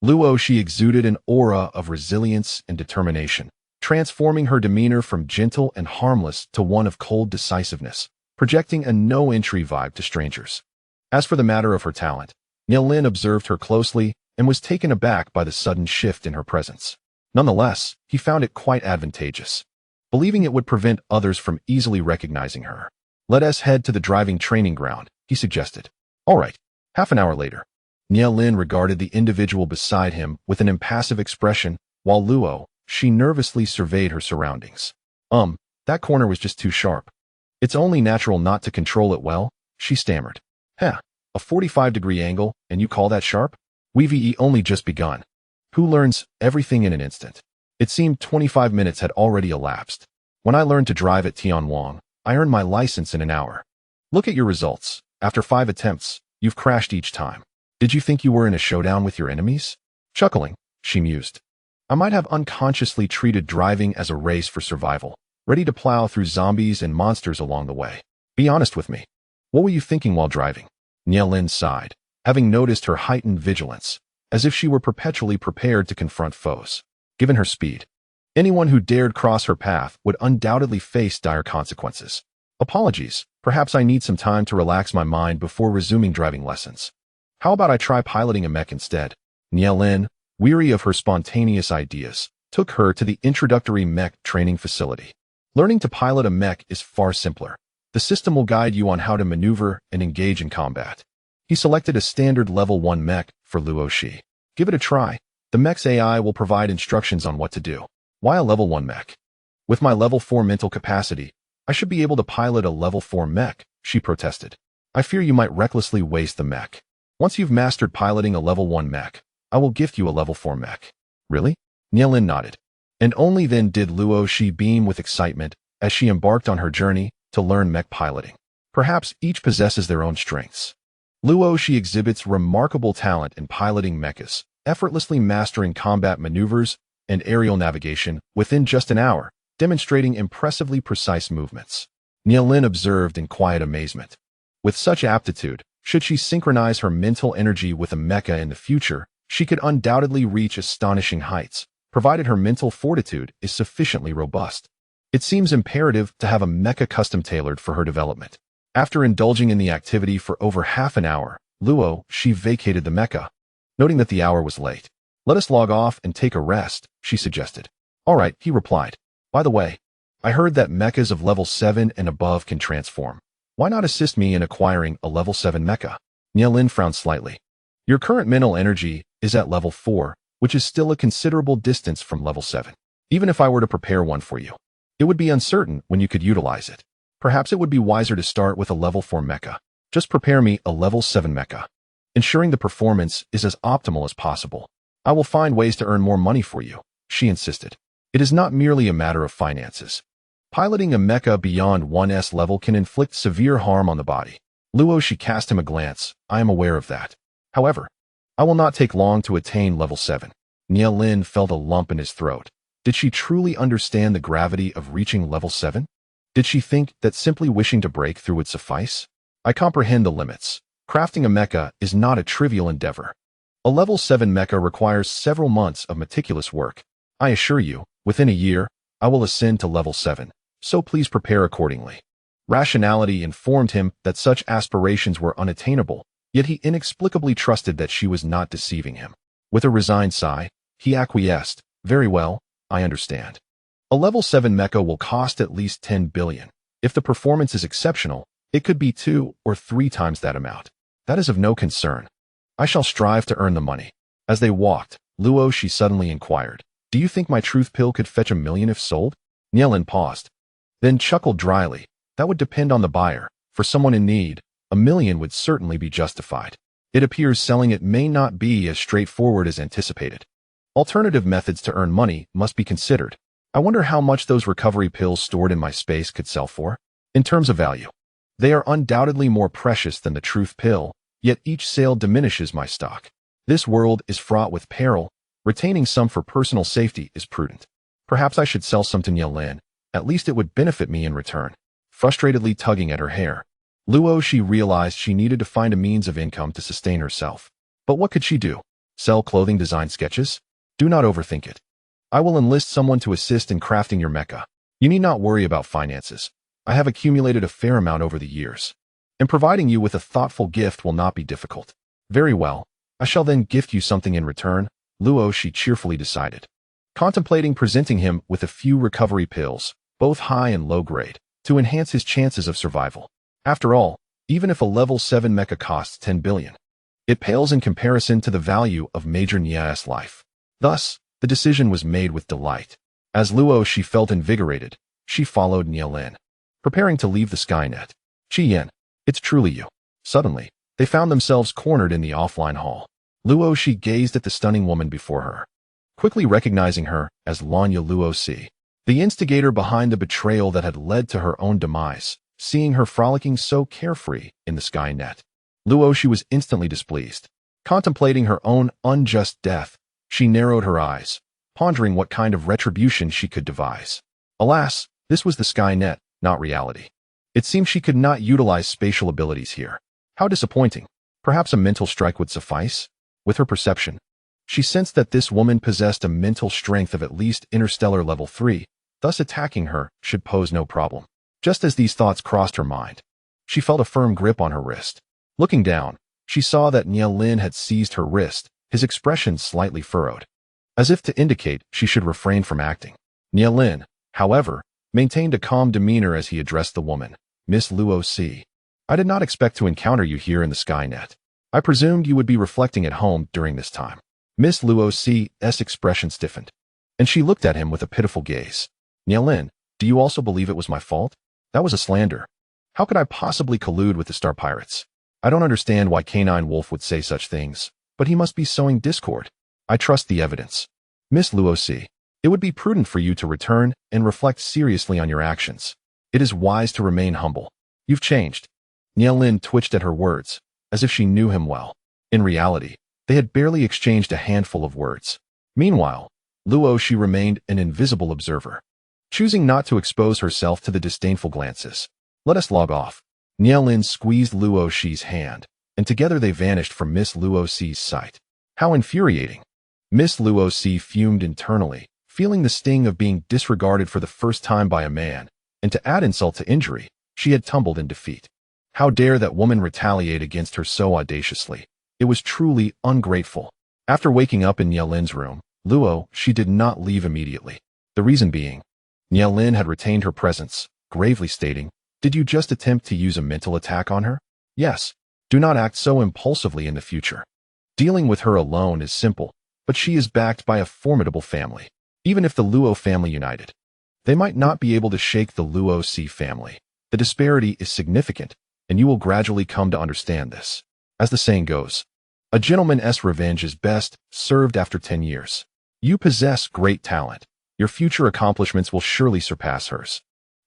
Luo Xi exuded an aura of resilience and determination, transforming her demeanor from gentle and harmless to one of cold decisiveness, projecting a no-entry vibe to strangers. As for the matter of her talent, Nielin observed her closely and was taken aback by the sudden shift in her presence. Nonetheless, he found it quite advantageous, believing it would prevent others from easily recognizing her. Let us head to the driving training ground, he suggested. All right. Half an hour later, Lin regarded the individual beside him with an impassive expression, while Luo Xi nervously surveyed her surroundings. That corner was just too sharp. It's only natural not to control it well, she stammered. A 45-degree angle, and you call that sharp? We've only just begun. Who learns everything in an instant? It seemed 25 minutes had already elapsed. When I learned to drive at Tianwang, I earned my license in an hour. Look at your results. After 5 attempts, you've crashed each time. Did you think you were in a showdown with your enemies? Chuckling, she mused. I might have unconsciously treated driving as a race for survival, ready to plow through zombies and monsters along the way. Be honest with me. What were you thinking while driving? Lin sighed, having noticed her heightened vigilance, as if she were perpetually prepared to confront foes. Given her speed, anyone who dared cross her path would undoubtedly face dire consequences. Apologies, perhaps I need some time to relax my mind before resuming driving lessons. How about I try piloting a mech instead? Lin, weary of her spontaneous ideas, took her to the introductory mech training facility. Learning to pilot a mech is far simpler. The system will guide you on how to maneuver and engage in combat. He selected a standard level 1 mech for Luo Xi. Give it a try. The mech's AI will provide instructions on what to do. Why a level 1 mech? With my level 4 mental capacity, I should be able to pilot a level 4 mech, she protested. I fear you might recklessly waste the mech. Once you've mastered piloting a level 1 mech, I will gift you a level 4 mech. Really? Lin nodded. And only then did Luo Xi beam with excitement as she embarked on her journey to learn mech piloting. Perhaps each possesses their own strengths. Luo Xi exhibits remarkable talent in piloting mechas, effortlessly mastering combat maneuvers and aerial navigation within just an hour, demonstrating impressively precise movements. Lin observed in quiet amazement. With such aptitude, should she synchronize her mental energy with a mecha in the future, she could undoubtedly reach astonishing heights, provided her mental fortitude is sufficiently robust. It seems imperative to have a mecha custom-tailored for her development. After indulging in the activity for over half an hour, Luo Xi vacated the mecha, noting that the hour was late. Let us log off and take a rest, she suggested. All right, he replied. By the way, I heard that mechas of level 7 and above can transform. Why not assist me in acquiring a level 7 mecha? Lin frowned slightly. Your current mental energy is at level 4, which is still a considerable distance from level 7. Even if I were to prepare one for you, it would be uncertain when you could utilize it. Perhaps it would be wiser to start with a level 4 mecha. Just prepare me a level 7 mecha, ensuring the performance is as optimal as possible. I will find ways to earn more money for you, she insisted. It is not merely a matter of finances. Piloting a mecha beyond 1's level can inflict severe harm on the body. Luo Xi cast him a glance. I am aware of that. However, I will not take long to attain level 7. Lin felt a lump in his throat. Did she truly understand the gravity of reaching level 7? Did she think that simply wishing to break through would suffice? I comprehend the limits. Crafting a mecha is not a trivial endeavor. A level 7 mecha requires several months of meticulous work. I assure you, within a year, I will ascend to level 7, so please prepare accordingly. Rationality informed him that such aspirations were unattainable, yet he inexplicably trusted that she was not deceiving him. With a resigned sigh, he acquiesced. Very well, I understand. A level 7 mecha will cost at least 10 billion. If the performance is exceptional, it could be 2 or 3 times that amount. That is of no concern. I shall strive to earn the money. As they walked, Luo Xi suddenly inquired, do you think my truth pill could fetch 1 million if sold? Lin paused, then chuckled dryly. That would depend on the buyer. For someone in need, 1 million would certainly be justified. It appears selling it may not be as straightforward as anticipated. Alternative methods to earn money must be considered. I wonder how much those recovery pills stored in my space could sell for. In terms of value, they are undoubtedly more precious than the truth pill, yet each sale diminishes my stock. This world is fraught with peril. Retaining some for personal safety is prudent. Perhaps I should sell some to Lin. At least it would benefit me in return. Frustratedly tugging at her hair, Luo Xi realized she needed to find a means of income to sustain herself. But what could she do? Sell clothing design sketches? Do not overthink it. I will enlist someone to assist in crafting your mecha. You need not worry about finances. I have accumulated a fair amount over the years, and providing you with a thoughtful gift will not be difficult. Very well, I shall then gift you something in return, Luo Xi cheerfully decided. contemplating presenting him with a few recovery pills, both high and low grade, to enhance his chances of survival. After all, even if a level 7 mecha costs 10 billion, it pales in comparison to the value of Major Nia's life. Thus, the decision was made with delight. As Luo Xi felt invigorated, she followed Nielin, preparing to leave the Skynet. Qian, it's truly you. Suddenly, they found themselves cornered in the offline hall. Luo Xi gazed at the stunning woman before her, quickly recognizing her as Lanya Luo Xi, the instigator behind the betrayal that had led to her own demise. Seeing her frolicking so carefree in the Skynet, Luo Xi was instantly displeased. Contemplating her own unjust death, she narrowed her eyes, pondering what kind of retribution she could devise. Alas, this was the Skynet, not reality. It seemed she could not utilize spatial abilities here. How disappointing. Perhaps a mental strike would suffice? With her perception, she sensed that this woman possessed a mental strength of at least interstellar level 3, thus attacking her should pose no problem. Just as these thoughts crossed her mind, she felt a firm grip on her wrist. Looking down, she saw that Nielin had seized her wrist, his expression slightly furrowed, as if to indicate she should refrain from acting. Nielin, however, maintained a calm demeanor as he addressed the woman. Miss Luo Xi, I did not expect to encounter you here in the Skynet. I presumed you would be reflecting at home during this time. Miss Luo Xi's expression stiffened, and she looked at him with a pitiful gaze. Nielin, do you also believe it was my fault? That was a slander. How could I possibly collude with the Star Pirates? I don't understand why Canine Wolf would say such things, but he must be sowing discord. I trust the evidence. Miss Luo Xi, it would be prudent for you to return and reflect seriously on your actions. It is wise to remain humble. You've changed. Nielin twitched at her words, as if she knew him well. In reality, they had barely exchanged a handful of words. Meanwhile, Luo Xi remained an invisible observer, choosing not to expose herself to the disdainful glances. Let us log off. Nielin squeezed Luo Xi's hand, and together they vanished from Miss Luo Xi's sight. How infuriating. Miss Luo Xi fumed internally, feeling the sting of being disregarded for the first time by a man, and to add insult to injury, she had tumbled in defeat. How dare that woman retaliate against her so audaciously? It was truly ungrateful. After waking up in Nielin's room, Luo Xi did not leave immediately. The reason being, Nielin had retained her presence, gravely stating, did you just attempt to use a mental attack on her? Yes. Do not act so impulsively in the future. Dealing with her alone is simple, but she is backed by a formidable family. Even if the Luo family united, they might not be able to shake the Luo Xi family. The disparity is significant, and you will gradually come to understand this. As the saying goes, a gentleman's revenge is best served after 10 years. You possess great talent. Your future accomplishments will surely surpass hers.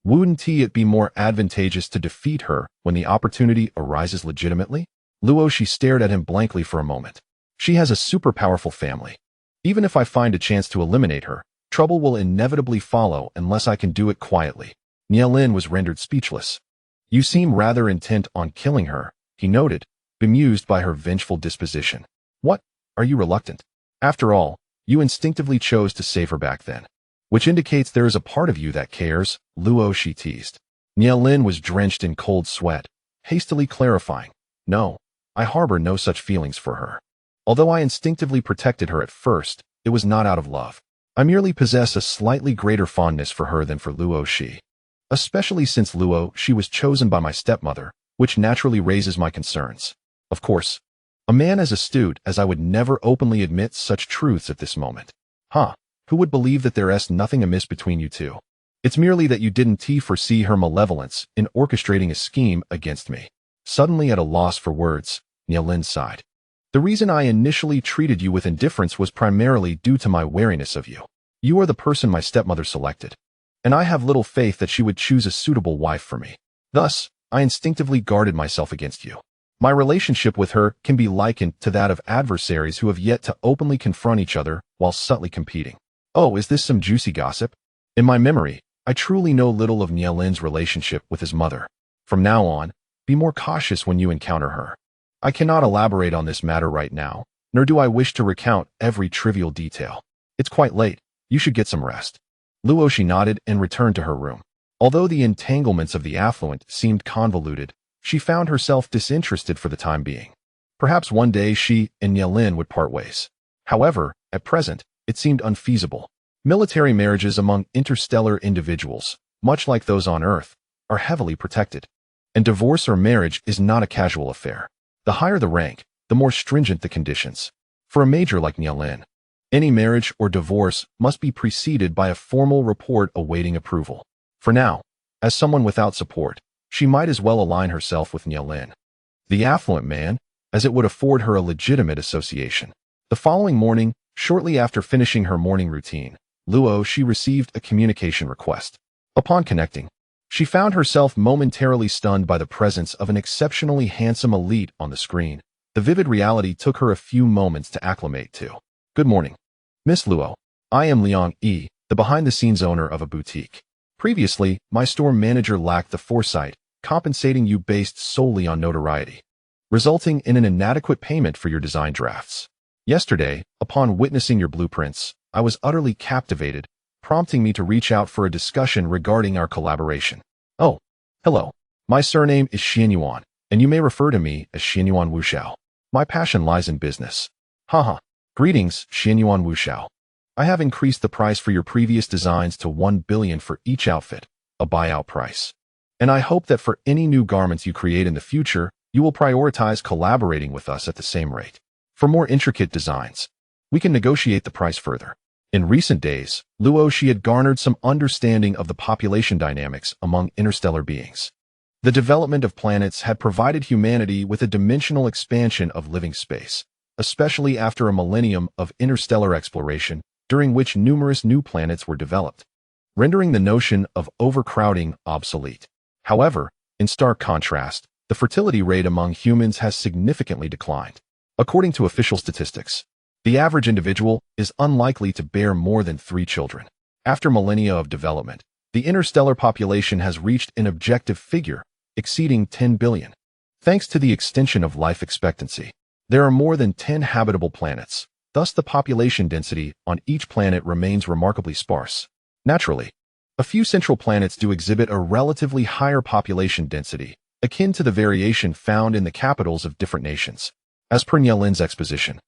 Wouldn't it be more advantageous to defeat her when the opportunity arises legitimately? Luo Xi stared at him blankly for a moment. She has a super powerful family. Even if I find a chance to eliminate her, trouble will inevitably follow unless I can do it quietly. Nielin was rendered speechless. You seem rather intent on killing her, he noted, bemused by her vengeful disposition. What? Are you reluctant? After all, you instinctively chose to save her back then. Which indicates there is a part of you that cares, Luo Xi teased. Nielin was drenched in cold sweat, hastily clarifying, no, I harbor no such feelings for her. Although I instinctively protected her at first, it was not out of love. I merely possess a slightly greater fondness for her than for Luo Xi. Especially since Luo Xi was chosen by my stepmother, which naturally raises my concerns. Of course, a man as astute as I would never openly admit such truths at this moment. Who would believe that there's nothing amiss between you two? It's merely that you didn't foresee her malevolence in orchestrating a scheme against me. Suddenly at a loss for words, Nielin sighed. The reason I initially treated you with indifference was primarily due to my wariness of you. You are the person my stepmother selected, and I have little faith that she would choose a suitable wife for me. Thus, I instinctively guarded myself against you. My relationship with her can be likened to that of adversaries who have yet to openly confront each other while subtly competing. Oh, is this some juicy gossip? In my memory, I truly know little of Nielin's relationship with his mother. From now on, be more cautious when you encounter her. I cannot elaborate on this matter right now, nor do I wish to recount every trivial detail. It's quite late. You should get some rest. Luo Xi nodded and returned to her room. Although the entanglements of the affluent seemed convoluted, she found herself disinterested for the time being. Perhaps one day she and Nielin would part ways. However, at present, it seemed unfeasible. Military marriages among interstellar individuals, much like those on Earth, are heavily protected. And divorce or marriage is not a casual affair. The higher the rank, the more stringent the conditions. For a major like Nielin, any marriage or divorce must be preceded by a formal report awaiting approval. For now, as someone without support, she might as well align herself with Nielin, the affluent man, as it would afford her a legitimate association. The following morning, shortly after finishing her morning routine, Luo Xi received a communication request. Upon connecting, she found herself momentarily stunned by the presence of an exceptionally handsome elite on the screen. The vivid reality took her a few moments to acclimate to. Good morning, Miss Luo. I am Luo Xi, the behind-the-scenes owner of a boutique. Previously, my store manager lacked the foresight, compensating you based solely on notoriety, resulting in an inadequate payment for your design drafts. Yesterday, upon witnessing your blueprints, I was utterly captivated, prompting me to reach out for a discussion regarding our collaboration. Oh, hello. My surname is Xianyuan, and you may refer to me as Xianyuan Wuxiao. My passion lies in business. Haha. Greetings, Xianyuan Wuxiao. I have increased the price for your previous designs to 1 billion for each outfit, a buyout price. And I hope that for any new garments you create in the future, you will prioritize collaborating with us at the same rate. For more intricate designs, we can negotiate the price further. In recent days, Luo Xi had garnered some understanding of the population dynamics among interstellar beings. The development of planets had provided humanity with a dimensional expansion of living space, especially after a millennium of interstellar exploration, during which numerous new planets were developed, rendering the notion of overcrowding obsolete. However, in stark contrast, the fertility rate among humans has significantly declined. According to official statistics, the average individual is unlikely to bear more than 3 children. After millennia of development, the interstellar population has reached an objective figure, exceeding 10 billion. Thanks to the extension of life expectancy, there are more than 10 habitable planets, thus the population density on each planet remains remarkably sparse. Naturally, a few central planets do exhibit a relatively higher population density, akin to the variation found in the capitals of different nations. As per Nielin's exposition,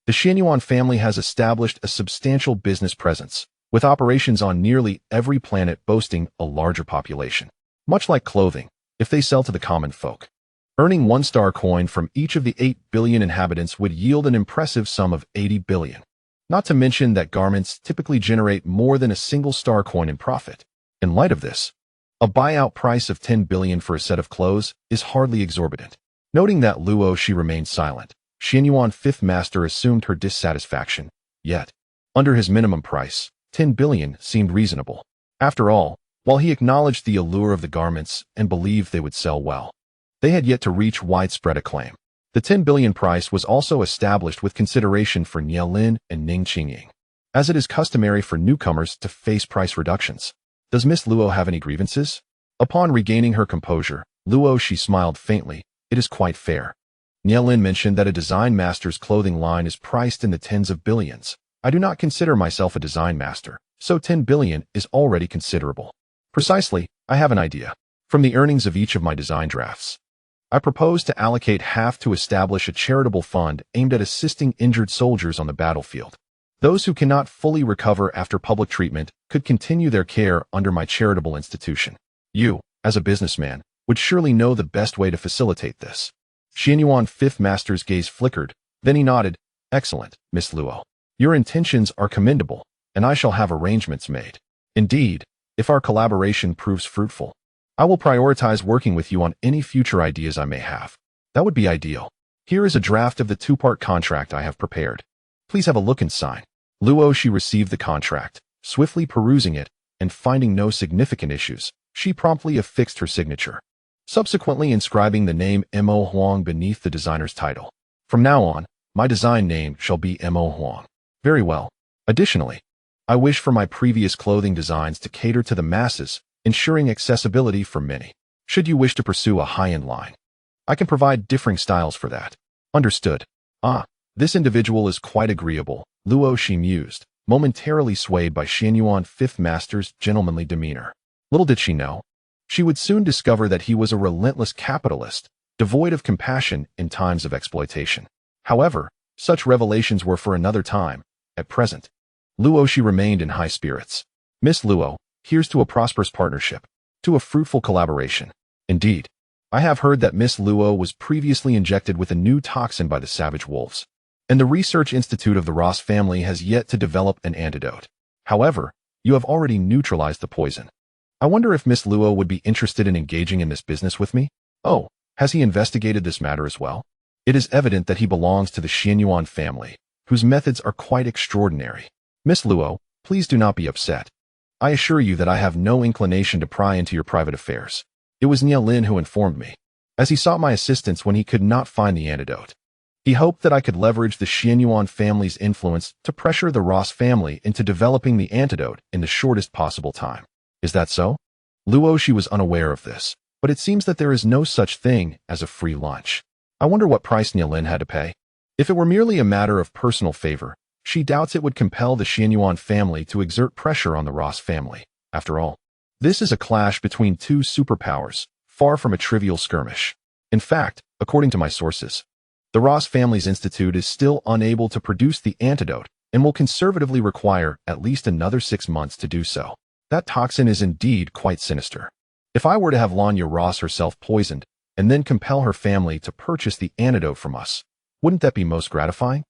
the Xianyuan family has established a substantial business presence, with operations on nearly every planet boasting a larger population. Much like clothing, if they sell to the common folk, earning 1-star coin from each of the 8 billion inhabitants would yield an impressive sum of 80 billion. Not to mention that garments typically generate more than a single star coin in profit. In light of this, a buyout price of 10 billion for a set of clothes is hardly exorbitant. Noting that Luo Xi remained silent, Xianyuan Fifth Master assumed her dissatisfaction. Yet, under his minimum price, 10 billion seemed reasonable. After all, while he acknowledged the allure of the garments and believed they would sell well, they had yet to reach widespread acclaim. The 10 billion price was also established with consideration for Nielin and Ning Qingying, as it is customary for newcomers to face price reductions. Does Miss Luo have any grievances? Upon regaining her composure, Luo Xi smiled faintly. It is quite fair. Nielin mentioned that a design master's clothing line is priced in the tens of billions. I do not consider myself a design master, so 10 billion is already considerable. Precisely, I have an idea. From the earnings of each of my design drafts, I propose to allocate half to establish a charitable fund aimed at assisting injured soldiers on the battlefield. Those who cannot fully recover after public treatment could continue their care under my charitable institution. You, as a businessman, would surely know the best way to facilitate this. Xianyuan Fifth Master's gaze flickered, then he nodded. Excellent, Miss Luo. Your intentions are commendable, and I shall have arrangements made. Indeed, if our collaboration proves fruitful, I will prioritize working with you on any future ideas I may have. That would be ideal. Here is a draft of the 2-part contract I have prepared. Please have a look and sign. Luo Xi received the contract, swiftly perusing it, and finding no significant issues, she promptly affixed her signature, subsequently inscribing the name Mo Huang beneath the designer's title. From now on, my design name shall be Mo Huang. Very well. Additionally, I wish for my previous clothing designs to cater to the masses, ensuring accessibility for many. Should you wish to pursue a high-end line, I can provide differing styles for that. Understood. Ah, this individual is quite agreeable, Luo Xi mused, momentarily swayed by Xianyuan Fifth Master's gentlemanly demeanor. Little did she know, she would soon discover that he was a relentless capitalist, devoid of compassion in times of exploitation. However, such revelations were for another time. At present, Luo Xi remained in high spirits. Miss Luo, here's to a prosperous partnership, to a fruitful collaboration. Indeed, I have heard that Miss Luo was previously injected with a new toxin by the savage wolves, and the Research Institute of the Ross family has yet to develop an antidote. However, you have already neutralized the poison. I wonder if Miss Luo would be interested in engaging in this business with me? Oh, has he investigated this matter as well? It is evident that he belongs to the Xianyuan family, whose methods are quite extraordinary. Miss Luo, please do not be upset. I assure you that I have no inclination to pry into your private affairs. It was Nielin who informed me, as he sought my assistance when he could not find the antidote. He hoped that I could leverage the Xianyuan family's influence to pressure the Ross family into developing the antidote in the shortest possible time. Is that so? Luo Xi was unaware of this, but it seems that there is no such thing as a free lunch. I wonder what price Nielin had to pay. If it were merely a matter of personal favor, she doubts it would compel the Xianyuan family to exert pressure on the Ross family. After all, this is a clash between two superpowers, far from a trivial skirmish. In fact, according to my sources, the Ross family's institute is still unable to produce the antidote and will conservatively require at least another 6 months to do so. That toxin is indeed quite sinister. If I were to have Lanya Ross herself poisoned and then compel her family to purchase the antidote from us, wouldn't that be most gratifying?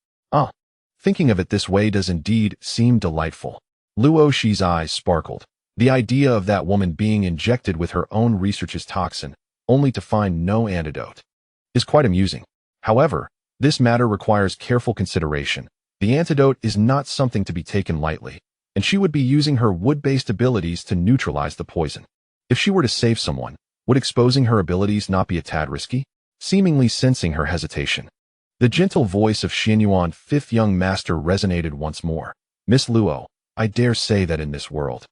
Thinking of it this way does indeed seem delightful. Luo Xi's eyes sparkled. The idea of that woman being injected with her own research's toxin, only to find no antidote, is quite amusing. However, this matter requires careful consideration. The antidote is not something to be taken lightly, and she would be using her wood-based abilities to neutralize the poison. If she were to save someone, would exposing her abilities not be a tad risky? Seemingly sensing her hesitation, the gentle voice of Xianyuan fifth young master resonated once more. Miss Luo, I dare say that in this world,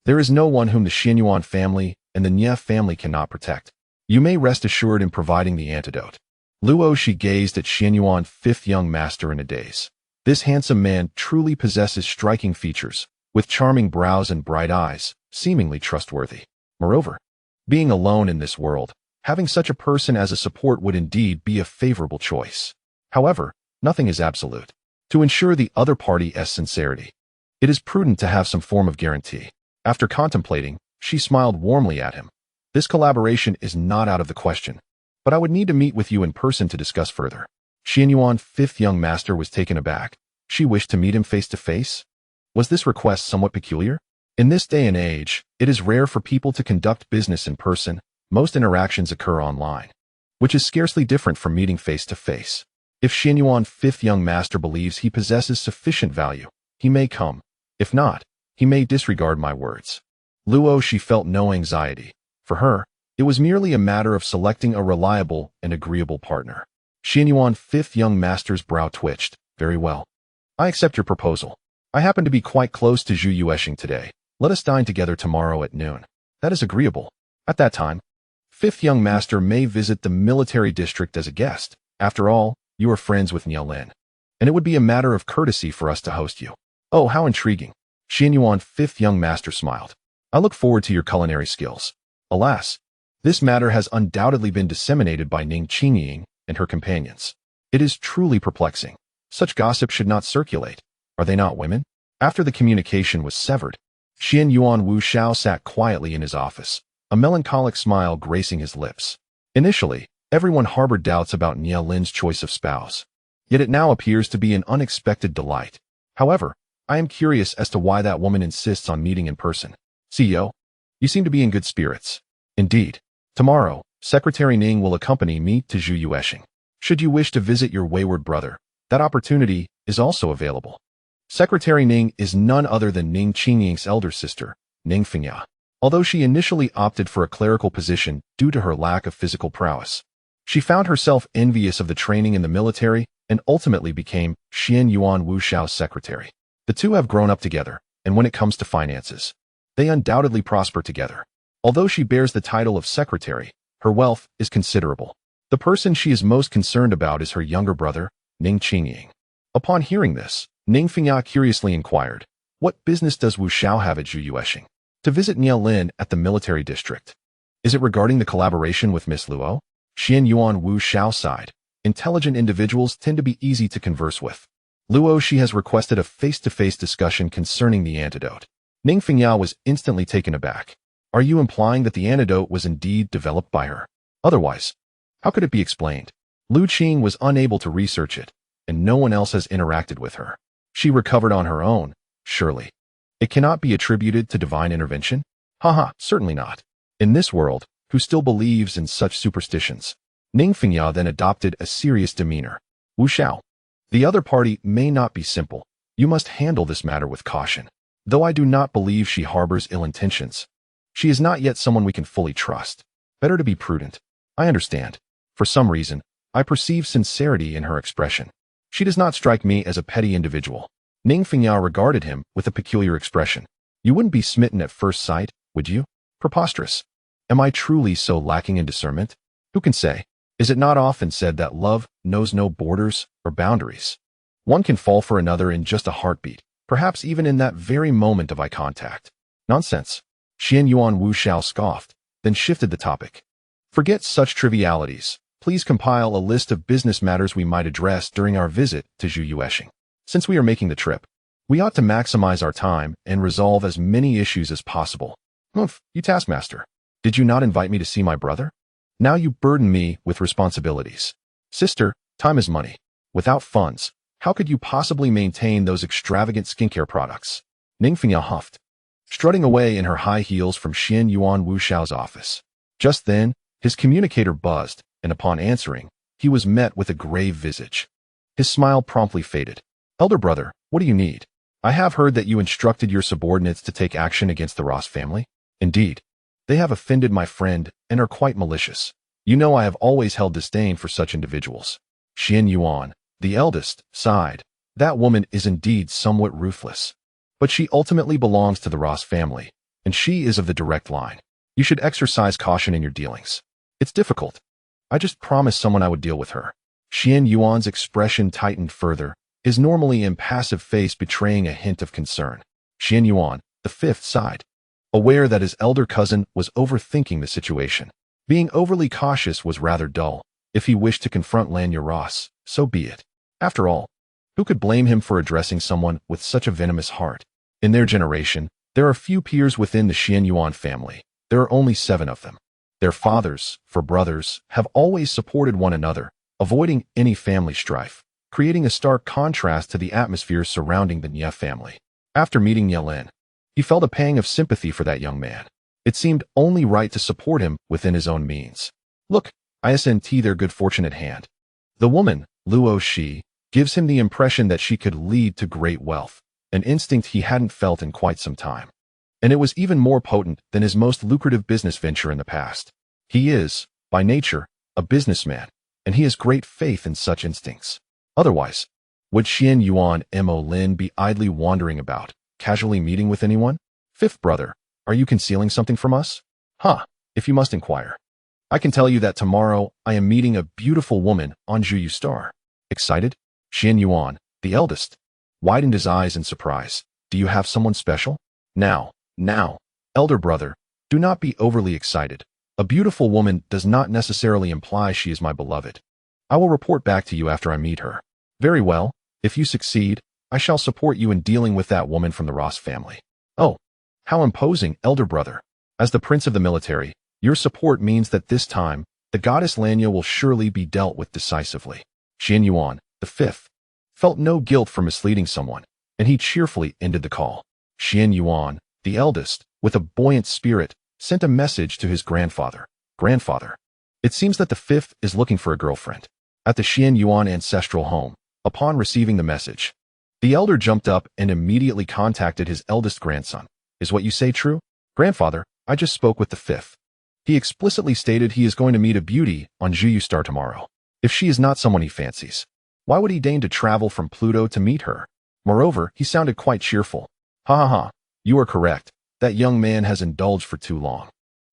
there is no one whom the Xianyuan family and the Nye family cannot protect. You may rest assured in providing the antidote. Luo Xi gazed at Xianyuan fifth young master in a daze. This handsome man truly possesses striking features, with charming brows and bright eyes, seemingly trustworthy. Moreover, being alone in this world, having such a person as a support would indeed be a favorable choice. However, nothing is absolute. To ensure the other party's sincerity, it is prudent to have some form of guarantee. After contemplating, she smiled warmly at him. This collaboration is not out of the question, but I would need to meet with you in person to discuss further. Xianyuan fifth young master was taken aback. She wished to meet him face to face? Was this request somewhat peculiar? In this day and age, it is rare for people to conduct business in person. Most interactions occur online, which is scarcely different from meeting face to face. If Xianyuan fifth young master believes he possesses sufficient value, he may come. If not, he may disregard my words. Luo Xi felt no anxiety. For her, it was merely a matter of selecting a reliable and agreeable partner. Xianyuan fifth young master's brow twitched. Very well. I accept your proposal. I happen to be quite close to Zhu Yueshing today. Let us dine together tomorrow at noon. That is agreeable. At that time, fifth young master may visit the military district as a guest. After all, you are friends with Nielin, and it would be a matter of courtesy for us to host you. Oh, how intriguing. Xianyuan fifth young master smiled. I look forward to your culinary skills. Alas, this matter has undoubtedly been disseminated by Ning Qingying and her companions. It is truly perplexing. Such gossip should not circulate. Are they not women? After the communication was severed, Xianyuan Wu Xiao sat quietly in his office, a melancholic smile gracing his lips. Initially, everyone harbored doubts about Nielin's choice of spouse. Yet it now appears to be an unexpected delight. However, I am curious as to why that woman insists on meeting in person. CEO, you seem to be in good spirits. Indeed. Tomorrow, Secretary Ning will accompany me to Zhu Yueshing. Should you wish to visit your wayward brother, that opportunity is also available. Secretary Ning is none other than Ning Qingying's elder sister, Ning Fengya. Although she initially opted for a clerical position due to her lack of physical prowess, she found herself envious of the training in the military and ultimately became Xianyuan Wu Xiao's secretary. The two have grown up together, and when it comes to finances, they undoubtedly prosper together. Although she bears the title of secretary, her wealth is considerable. The person she is most concerned about is her younger brother, Ning Qingying. Upon hearing this, Ning Fengya curiously inquired, what business does Wu Xiao have at Zhu Yueshing? To visit Nielin at the military district. Is it regarding the collaboration with Miss Luo? Xianyuan Wu Xiao sighed. Intelligent individuals tend to be easy to converse with. Luo Xi has requested a face-to-face discussion concerning the antidote. Ning Fengyao was instantly taken aback. Are you implying that the antidote was indeed developed by her? Otherwise, how could it be explained? Lu Qing was unable to research it, and no one else has interacted with her. She recovered on her own, surely. It cannot be attributed to divine intervention? Haha, certainly not. In this world, who still believes in such superstitions? Ning Fengyao then adopted a serious demeanor. Wu Xiao. The other party may not be simple. You must handle this matter with caution. Though I do not believe she harbors ill intentions, she is not yet someone we can fully trust. Better to be prudent. I understand. For some reason, I perceive sincerity in her expression. She does not strike me as a petty individual. Ning Fengyao regarded him with a peculiar expression. You wouldn't be smitten at first sight, would you? Preposterous. Am I truly so lacking in discernment? Who can say? Is it not often said that love knows no borders or boundaries? One can fall for another in just a heartbeat, perhaps even in that very moment of eye contact. Nonsense. Xian Yuan Wu Xiao scoffed, then shifted the topic. Forget such trivialities. Please compile a list of business matters we might address during our visit to Zhu Yueshing. Since we are making the trip, we ought to maximize our time and resolve as many issues as possible. Humph, you taskmaster. Did you not invite me to see my brother? Now you burden me with responsibilities. Sister, time is money. Without funds, how could you possibly maintain those extravagant skincare products? Ning Fengyao huffed, strutting away in her high heels from Xian Yuan Wu Xiao's office. Just then, his communicator buzzed, and upon answering, he was met with a grave visage. His smile promptly faded. Elder brother, what do you need? I have heard that you instructed your subordinates to take action against the Ross family. Indeed. They have offended my friend and are quite malicious. You know I have always held disdain for such individuals. Xian Yuan, the eldest, sighed. That woman is indeed somewhat ruthless. But she ultimately belongs to the Ross family, and she is of the direct line. You should exercise caution in your dealings. It's difficult. I just promised someone I would deal with her. Xian Yuan's expression tightened further, his normally impassive face betraying a hint of concern. Xian Yuan, the fifth, sighed, aware that his elder cousin was overthinking the situation. Being overly cautious was rather dull. If he wished to confront Lanya Ross, so be it. After all, who could blame him for addressing someone with such a venomous heart? In their generation, there are few peers within the Xian Yuan family. There are only 7 of them. Their fathers, for brothers, have always supported one another, avoiding any family strife, creating a stark contrast to the atmosphere surrounding the Nye family. After meeting Nye Lin, he felt a pang of sympathy for that young man. It seemed only right to support him within his own means. Look, ISNT their good fortune at hand. The woman, Luo Xi, gives him the impression that she could lead to great wealth, an instinct he hadn't felt in quite some time. And it was even more potent than his most lucrative business venture in the past. He is, by nature, a businessman, and he has great faith in such instincts. Otherwise, would Xian Yuan Mo Lin be idly wandering about, casually meeting with anyone? Fifth brother, are you concealing something from us? If you must inquire. I can tell you that tomorrow I am meeting a beautiful woman on Zhuyu Star. Excited? Xian Yuan, the eldest, widened his eyes in surprise. Do you have someone special? Now, elder brother, do not be overly excited. A beautiful woman does not necessarily imply she is my beloved. I will report back to you after I meet her. Very well. If you succeed, I shall support you in dealing with that woman from the Ross family. Oh, how imposing, elder brother. As the prince of the military, your support means that this time, the goddess Lanya will surely be dealt with decisively. Xian Yuan, the fifth, felt no guilt for misleading someone, and he cheerfully ended the call. Xian Yuan, the eldest, with a buoyant spirit, sent a message to his grandfather. Grandfather, it seems that the fifth is looking for a girlfriend. At the Xian Yuan ancestral home, upon receiving the message, the elder jumped up and immediately contacted his eldest grandson. Is what you say true? Grandfather, I just spoke with the fifth. He explicitly stated he is going to meet a beauty on Zhuyu Star tomorrow. If she is not someone he fancies, why would he deign to travel from Pluto to meet her? Moreover, he sounded quite cheerful. You are correct. That young man has indulged for too long.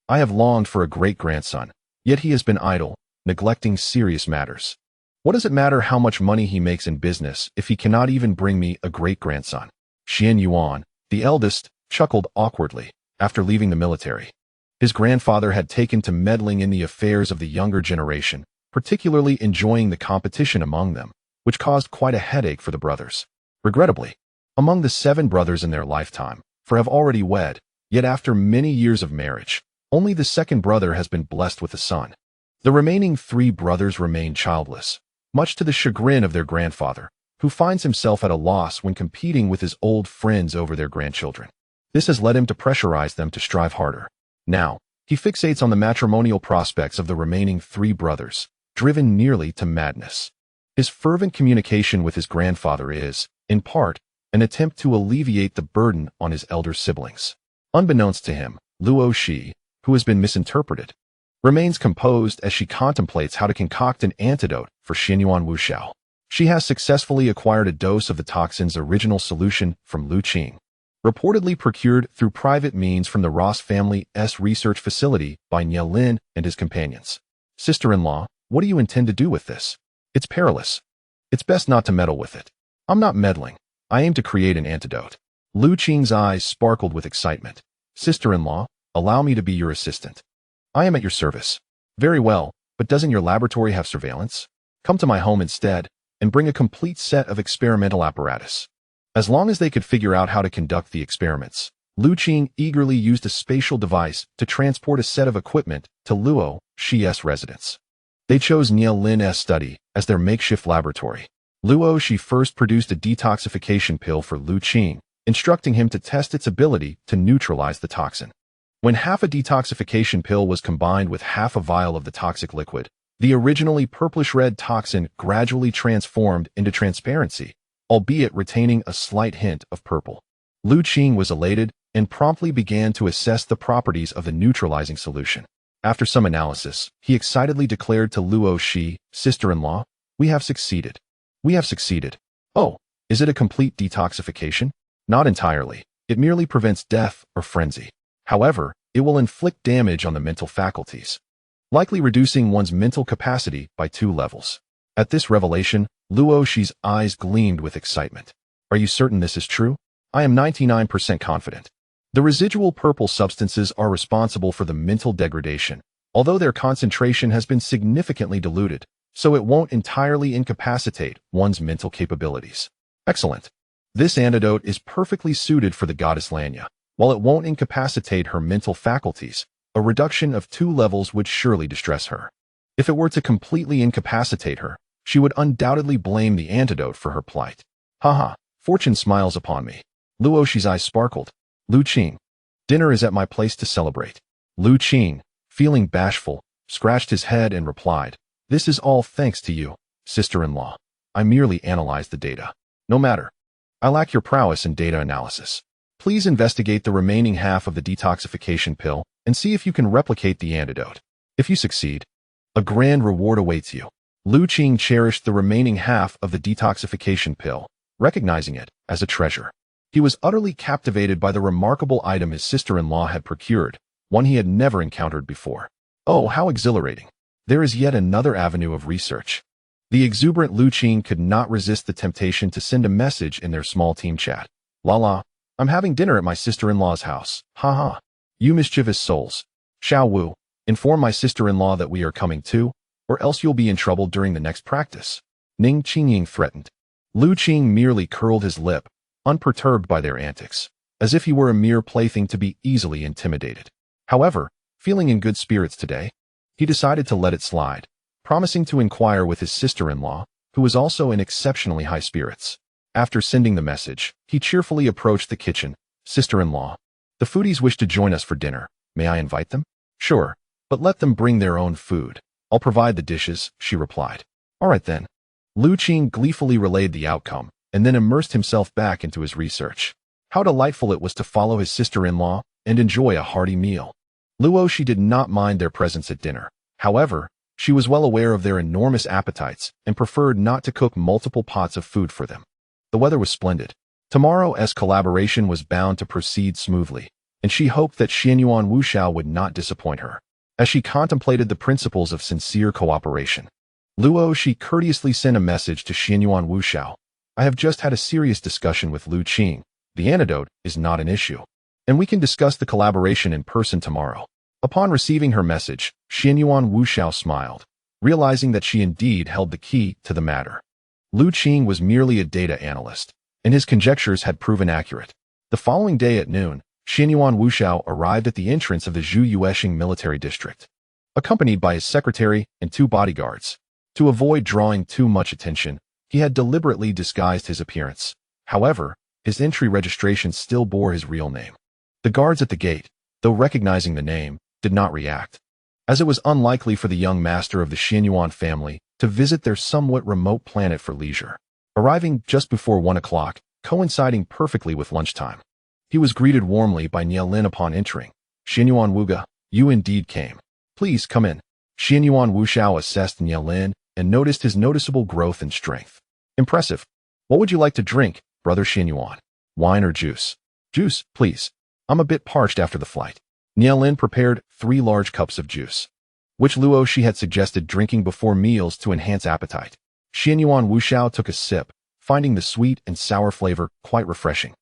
I have longed for a great-grandson, yet he has been idle, neglecting serious matters. What does it matter how much money he makes in business if he cannot even bring me a great-grandson? Xian Yuan, the eldest, chuckled awkwardly after leaving the military. His grandfather had taken to meddling in the affairs of the younger generation, particularly enjoying the competition among them, which caused quite a headache for the brothers. Regrettably, among the 7 brothers in their lifetime, for have already wed, yet after many years of marriage, only the second brother has been blessed with a son. The remaining 3 brothers remain childless, much to the chagrin of their grandfather, who finds himself at a loss when competing with his old friends over their grandchildren. This has led him to pressurize them to strive harder. Now, he fixates on the matrimonial prospects of the remaining 3 brothers, driven nearly to madness. His fervent communication with his grandfather is, in part, an attempt to alleviate the burden on his elder siblings. Unbeknownst to him, Luo Xi, who has been misinterpreted, remains composed as she contemplates how to concoct an antidote for Xianyuan Wuxiao. She has successfully acquired a dose of the toxin's original solution from Luo Xi, reportedly procured through private means from the Ross family's research facility by Nie Lin and his companions. Sister-in-law, what do you intend to do with this? It's perilous. It's best not to meddle with it. I'm not meddling. I aim to create an antidote. Lu Qing's eyes sparkled with excitement. Sister-in-law, allow me to be your assistant. I am at your service. Very well, but doesn't your laboratory have surveillance? Come to my home instead, and bring a complete set of experimental apparatus. As long as they could figure out how to conduct the experiments, Lu Qing eagerly used a spatial device to transport a set of equipment to Luo Xi's residence. They chose Nie Lin's study as their makeshift laboratory. Luo Xi first produced a detoxification pill for Lu Qing, instructing him to test its ability to neutralize the toxin. When half a detoxification pill was combined with half a vial of the toxic liquid, the originally purplish-red toxin gradually transformed into transparency, albeit retaining a slight hint of purple. Lu Qing was elated and promptly began to assess the properties of the neutralizing solution. After some analysis, he excitedly declared to Luo Xi, sister-in-law, "We have succeeded. We have succeeded." "Oh, is it a complete detoxification?" "Not entirely. It merely prevents death or frenzy. However, it will inflict damage on the mental faculties, likely reducing one's mental capacity by 2 levels. At this revelation, Luo Xi's eyes gleamed with excitement. "Are you certain this is true?" "I am 99% confident. The residual purple substances are responsible for the mental degradation, although their concentration has been significantly diluted, so it won't entirely incapacitate one's mental capabilities." "Excellent. This antidote is perfectly suited for the goddess Lanya. While it won't incapacitate her mental faculties, a reduction of 2 levels would surely distress her. If it were to completely incapacitate her, she would undoubtedly blame the antidote for her plight." "Haha, fortune smiles upon me." Luo Xi's eyes sparkled. "Lu Qing, dinner is at my place to celebrate." Lu Qing, feeling bashful, scratched his head and replied, "This is all thanks to you, sister-in-law. I merely analyzed the data." "No matter. I lack your prowess in data analysis. Please investigate the remaining half of the detoxification pill and see if you can replicate the antidote. If you succeed, a grand reward awaits you." Lu Qing cherished the remaining half of the detoxification pill, recognizing it as a treasure. He was utterly captivated by the remarkable item his sister-in-law had procured, one he had never encountered before. Oh, how exhilarating. There is yet another avenue of research. The exuberant Lu Qing could not resist the temptation to send a message in their small team chat. "La, I'm having dinner at my sister-in-law's house. Ha. You mischievous souls. Xiao Wu, inform my sister-in-law that we are coming too, or else you'll be in trouble during the next practice." Ning Qingying threatened. Lu Qing merely curled his lip, unperturbed by their antics, as if he were a mere plaything to be easily intimidated. However, feeling in good spirits today, he decided to let it slide, promising to inquire with his sister-in-law, who was also in exceptionally high spirits. After sending the message, he cheerfully approached the kitchen. "Sister-in-law, the foodies wish to join us for dinner. May I invite them?" "Sure, but let them bring their own food. I'll provide the dishes," she replied. "All right then." Lu Qing gleefully relayed the outcome, and then immersed himself back into his research. How delightful it was to follow his sister-in-law and enjoy a hearty meal. Luo Xi did not mind their presence at dinner. However, she was well aware of their enormous appetites and preferred not to cook multiple pots of food for them. The weather was splendid. Tomorrow's collaboration was bound to proceed smoothly, and she hoped that Xianyuan Wuxiao would not disappoint her. As she contemplated the principles of sincere cooperation, Luo Xi courteously sent a message to Xianyuan Wuxiao. "I have just had a serious discussion with Lu Qing. The antidote is not an issue, and we can discuss the collaboration in person tomorrow." Upon receiving her message, Xianyuan Wuxiao smiled, realizing that she indeed held the key to the matter. Luo Xi was merely a data analyst, and his conjectures had proven accurate. The following day at noon, Xianyuan Wuxiao arrived at the entrance of the Zhu Yuexing military district, accompanied by his secretary and 2 bodyguards. To avoid drawing too much attention, he had deliberately disguised his appearance. However, his entry registration still bore his real name. The guards at the gate, though recognizing the name, did not react, as it was unlikely for the young master of the Xianyuan family to visit their somewhat remote planet for leisure. Arriving just before 1 o'clock, coinciding perfectly with lunchtime, he was greeted warmly by Nielin upon entering. Xianyuan Wuga, you indeed came. Please come in. Xianyuan Wuxiao assessed Nielin and noticed his noticeable growth and strength. Impressive. What would you like to drink, brother Xianyuan? Wine or juice? Juice, please. I'm a bit parched after the flight. Nielin prepared 3 large cups of juice, which Luo Xi had suggested drinking before meals to enhance appetite. Xianyuan Wuxiao took a sip, finding the sweet and sour flavor quite refreshing,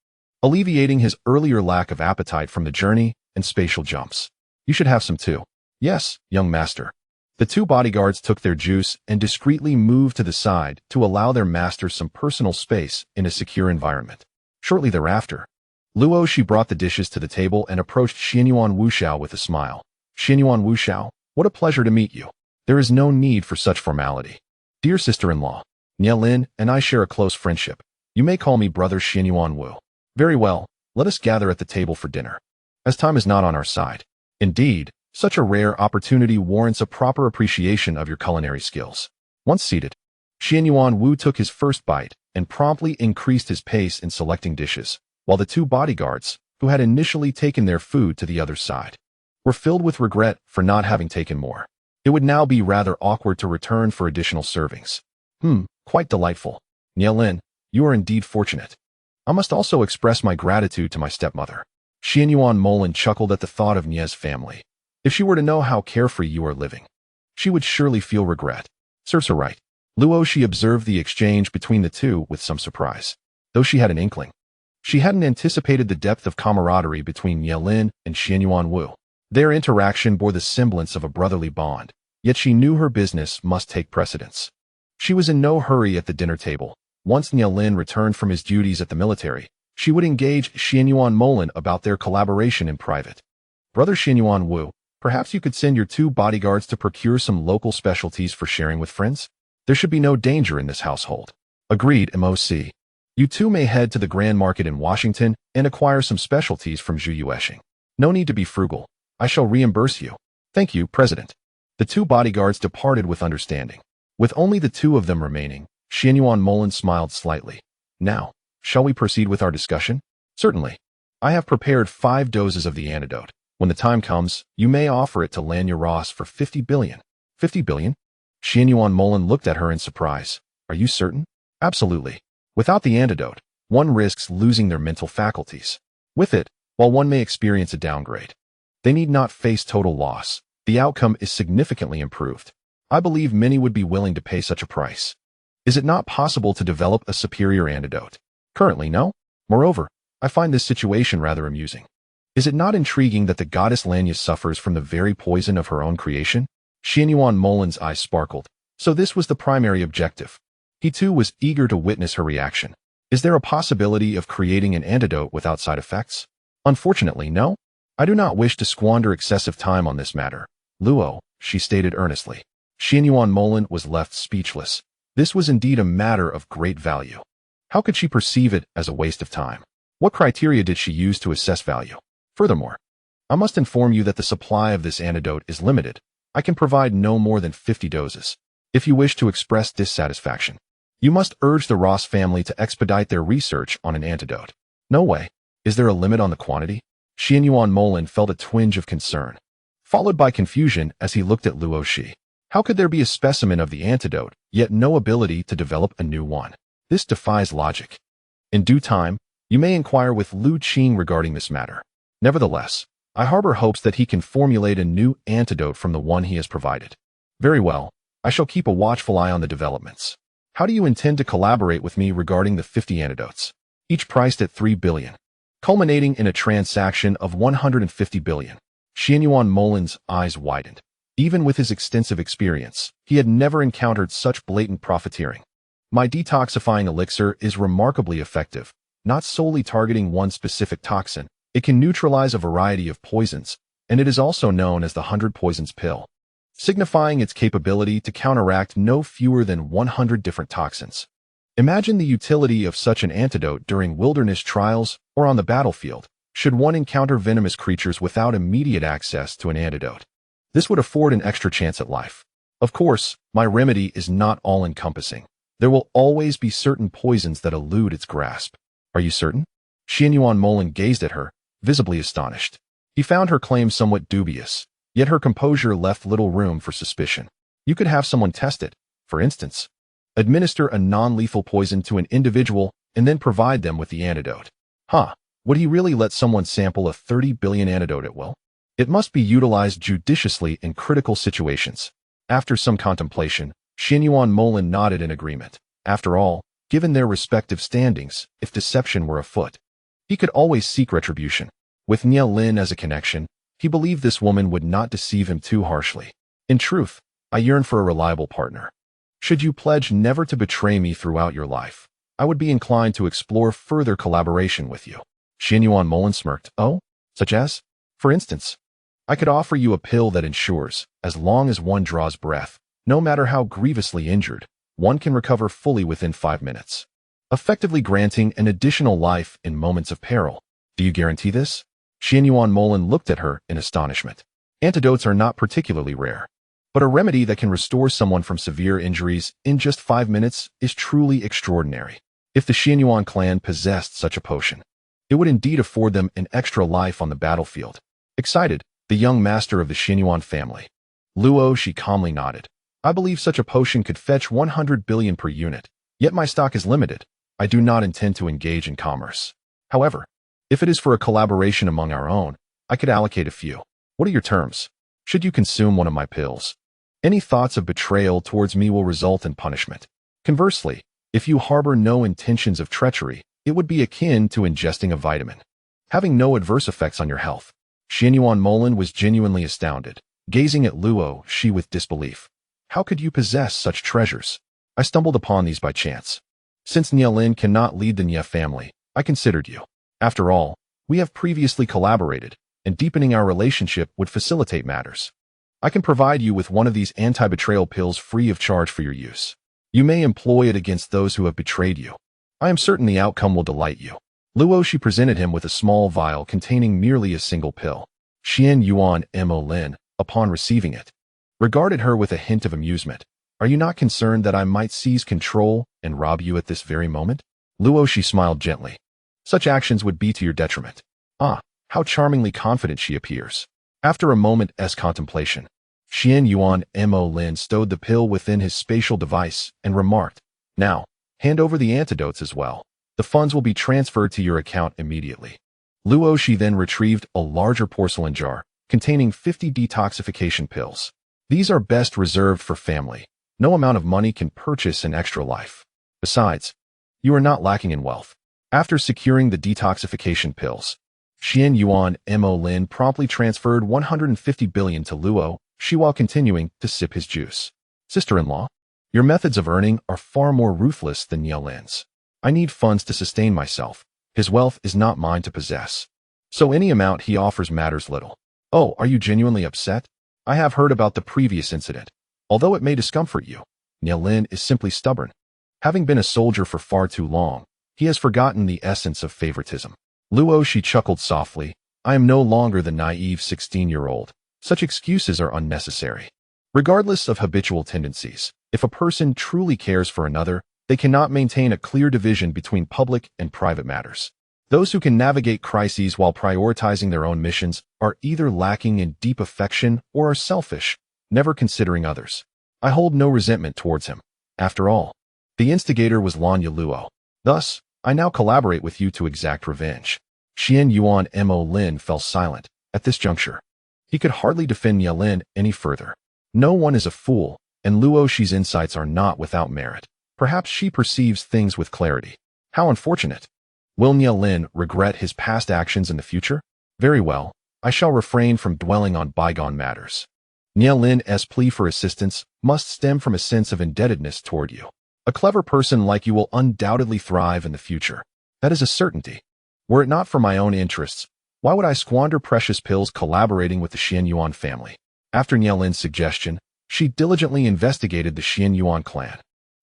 alleviating his earlier lack of appetite from the journey and spatial jumps. You should have some too. Yes, young master. The 2 bodyguards took their juice and discreetly moved to the side to allow their master some personal space in a secure environment. Shortly thereafter, Luo Xi brought the dishes to the table and approached Xianyuan Wuxiao with a smile. Xianyuan Wuxiao, what a pleasure to meet you. There is no need for such formality. Dear sister-in-law, Nielin and I share a close friendship. You may call me brother Xianyuan Wu. Very well, let us gather at the table for dinner, as time is not on our side. Indeed, such a rare opportunity warrants a proper appreciation of your culinary skills. Once seated, Xianyuan Wu took his first bite and promptly increased his pace in selecting dishes, while the 2 bodyguards, who had initially taken their food to the other side, were filled with regret for not having taken more. It would now be rather awkward to return for additional servings. Quite delightful. Nielin, you are indeed fortunate. I must also express my gratitude to my stepmother. Xianyuan Molin chuckled at the thought of Nie's family. If she were to know how carefree you are living, she would surely feel regret. Serves her right. Luo Xi observed the exchange between the 2 with some surprise, though she had an inkling. She hadn't anticipated the depth of camaraderie between Nielin and Xianyuan Wu. Their interaction bore the semblance of a brotherly bond, yet she knew her business must take precedence. She was in no hurry at the dinner table. Once Nielin returned from his duties at the military, she would engage Xianyuan Molin about their collaboration in private. Brother Xianyuan Wu, perhaps you could send your 2 bodyguards to procure some local specialties for sharing with friends? There should be no danger in this household. Agreed, MOC. You 2 may head to the Grand Market in Washington and acquire some specialties from Zhu Yuexing. No need to be frugal. I shall reimburse you. Thank you, President. The 2 bodyguards departed with understanding. With only the 2 of them remaining, Xianyuan Molin smiled slightly. Now, shall we proceed with our discussion? Certainly. I have prepared 5 doses of the antidote. When the time comes, you may offer it to Lanya Ross for 50 billion. 50 billion? Xianyuan Molin looked at her in surprise. Are you certain? Absolutely. Without the antidote, one risks losing their mental faculties. With it, while one may experience a downgrade, they need not face total loss. The outcome is significantly improved. I believe many would be willing to pay such a price. Is it not possible to develop a superior antidote? Currently, no. Moreover, I find this situation rather amusing. Is it not intriguing that the goddess Lanya suffers from the very poison of her own creation? Xianyuan Molin's eyes sparkled. So this was the primary objective. He too was eager to witness her reaction. Is there a possibility of creating an antidote without side effects? Unfortunately, no. I do not wish to squander excessive time on this matter. Luo, she stated earnestly. Xianyuan Molin was left speechless. This was indeed a matter of great value. How could she perceive it as a waste of time? What criteria did she use to assess value? Furthermore, I must inform you that the supply of this antidote is limited. I can provide no more than 50 doses. If you wish to express dissatisfaction, you must urge the Ross family to expedite their research on an antidote. No way. Is there a limit on the quantity? Xianyuan Molin felt a twinge of concern, followed by confusion as he looked at Luo Xi. How could there be a specimen of the antidote, yet no ability to develop a new one? This defies logic. In due time, you may inquire with Luo Xi regarding this matter. Nevertheless, I harbor hopes that he can formulate a new antidote from the one he has provided. Very well, I shall keep a watchful eye on the developments. How do you intend to collaborate with me regarding the 50 antidotes, each priced at 3 billion, culminating in a transaction of 150 billion? Xianyuan Molin's eyes widened. Even with his extensive experience, he had never encountered such blatant profiteering. My detoxifying elixir is remarkably effective, not solely targeting one specific toxin. It can neutralize a variety of poisons, and it is also known as the 100 poisons pill, signifying its capability to counteract no fewer than 100 different toxins. Imagine the utility of such an antidote during wilderness trials or on the battlefield, should one encounter venomous creatures without immediate access to an antidote. This would afford an extra chance at life. Of course, my remedy is not all-encompassing. There will always be certain poisons that elude its grasp. Are you certain? Xianyuan Molan gazed at her, visibly astonished. He found her claim somewhat dubious, yet her composure left little room for suspicion. You could have someone test it, for instance. Administer a non-lethal poison to an individual and then provide them with the antidote. Would he really let someone sample a 30 billion antidote at will? It must be utilized judiciously in critical situations. After some contemplation, Xianyuan Molan nodded in agreement. After all, given their respective standings, if deception were afoot, he could always seek retribution. With Nia Lin as a connection, he believed this woman would not deceive him too harshly. In truth, I yearn for a reliable partner. Should you pledge never to betray me throughout your life, I would be inclined to explore further collaboration with you. Xianyuan Molan smirked. Oh, such as? For instance, I could offer you a pill that ensures, as long as one draws breath, no matter how grievously injured, one can recover fully within 5 minutes, effectively granting an additional life in moments of peril. Do you guarantee this? Xianyuan Molan looked at her in astonishment. Antidotes are not particularly rare, but a remedy that can restore someone from severe injuries in just 5 minutes is truly extraordinary. If the Xianyuan clan possessed such a potion, it would indeed afford them an extra life on the battlefield. Excited, the young master of the Xianyuan family, Luo Xi, calmly nodded. I believe such a potion could fetch 100 billion per unit, yet my stock is limited. I do not intend to engage in commerce. However, if it is for a collaboration among our own, I could allocate a few. What are your terms? Should you consume one of my pills, any thoughts of betrayal towards me will result in punishment. Conversely, if you harbor no intentions of treachery, it would be akin to ingesting a vitamin, having no adverse effects on your health. Xianyuan Molan was genuinely astounded, gazing at Luo Xi with disbelief. How could you possess such treasures? I stumbled upon these by chance. Since Nia Lin cannot lead the Nia family, I considered you. After all, we have previously collaborated, and deepening our relationship would facilitate matters. I can provide you with one of these anti-betrayal pills free of charge for your use. You may employ it against those who have betrayed you. I am certain the outcome will delight you. Luo Xi presented him with a small vial containing merely a single pill. Xianyuan Molan, upon receiving it, regarded her with a hint of amusement. Are you not concerned that I might seize control and rob you at this very moment? Luo Xi smiled gently. Such actions would be to your detriment. How charmingly confident she appears. After a moment's contemplation, Xianyuan Molan stowed the pill within his spatial device and remarked, Now, hand over the antidotes as well. The funds will be transferred to your account immediately. Luo Xi then retrieved a larger porcelain jar containing 50 detoxification pills. These are best reserved for family. No amount of money can purchase an extra life. Besides, you are not lacking in wealth. After securing the detoxification pills, Xianyuan Molan promptly transferred 150 billion to Luo Xi while continuing to sip his juice. Sister-in-law, your methods of earning are far more ruthless than Nia Lin's. I need funds to sustain myself. His wealth is not mine to possess. So any amount he offers matters little. Oh, are you genuinely upset? I have heard about the previous incident. Although it may discomfort you, Nia Lin is simply stubborn. Having been a soldier for far too long, he has forgotten the essence of favoritism. Luo Xi chuckled softly. I am no longer the naive 16-year-old. Such excuses are unnecessary. Regardless of habitual tendencies, if a person truly cares for another, they cannot maintain a clear division between public and private matters. Those who can navigate crises while prioritizing their own missions are either lacking in deep affection or are selfish, never considering others. I hold no resentment towards him. After all, the instigator was Lanya Luo. Thus, I now collaborate with you to exact revenge. Xianyuan Molan fell silent. At this juncture, he could hardly defend Nia Lin any further. No one is a fool, and Luo Xi's insights are not without merit. Perhaps she perceives things with clarity. How unfortunate. Will Nia Lin regret his past actions in the future? Very well, I shall refrain from dwelling on bygone matters. Nia Lin's plea for assistance must stem from a sense of indebtedness toward you. A clever person like you will undoubtedly thrive in the future. That is a certainty. Were it not for my own interests, why would I squander precious pills collaborating with the Xianyuan family? After Nielin's suggestion, she diligently investigated the Xianyuan clan.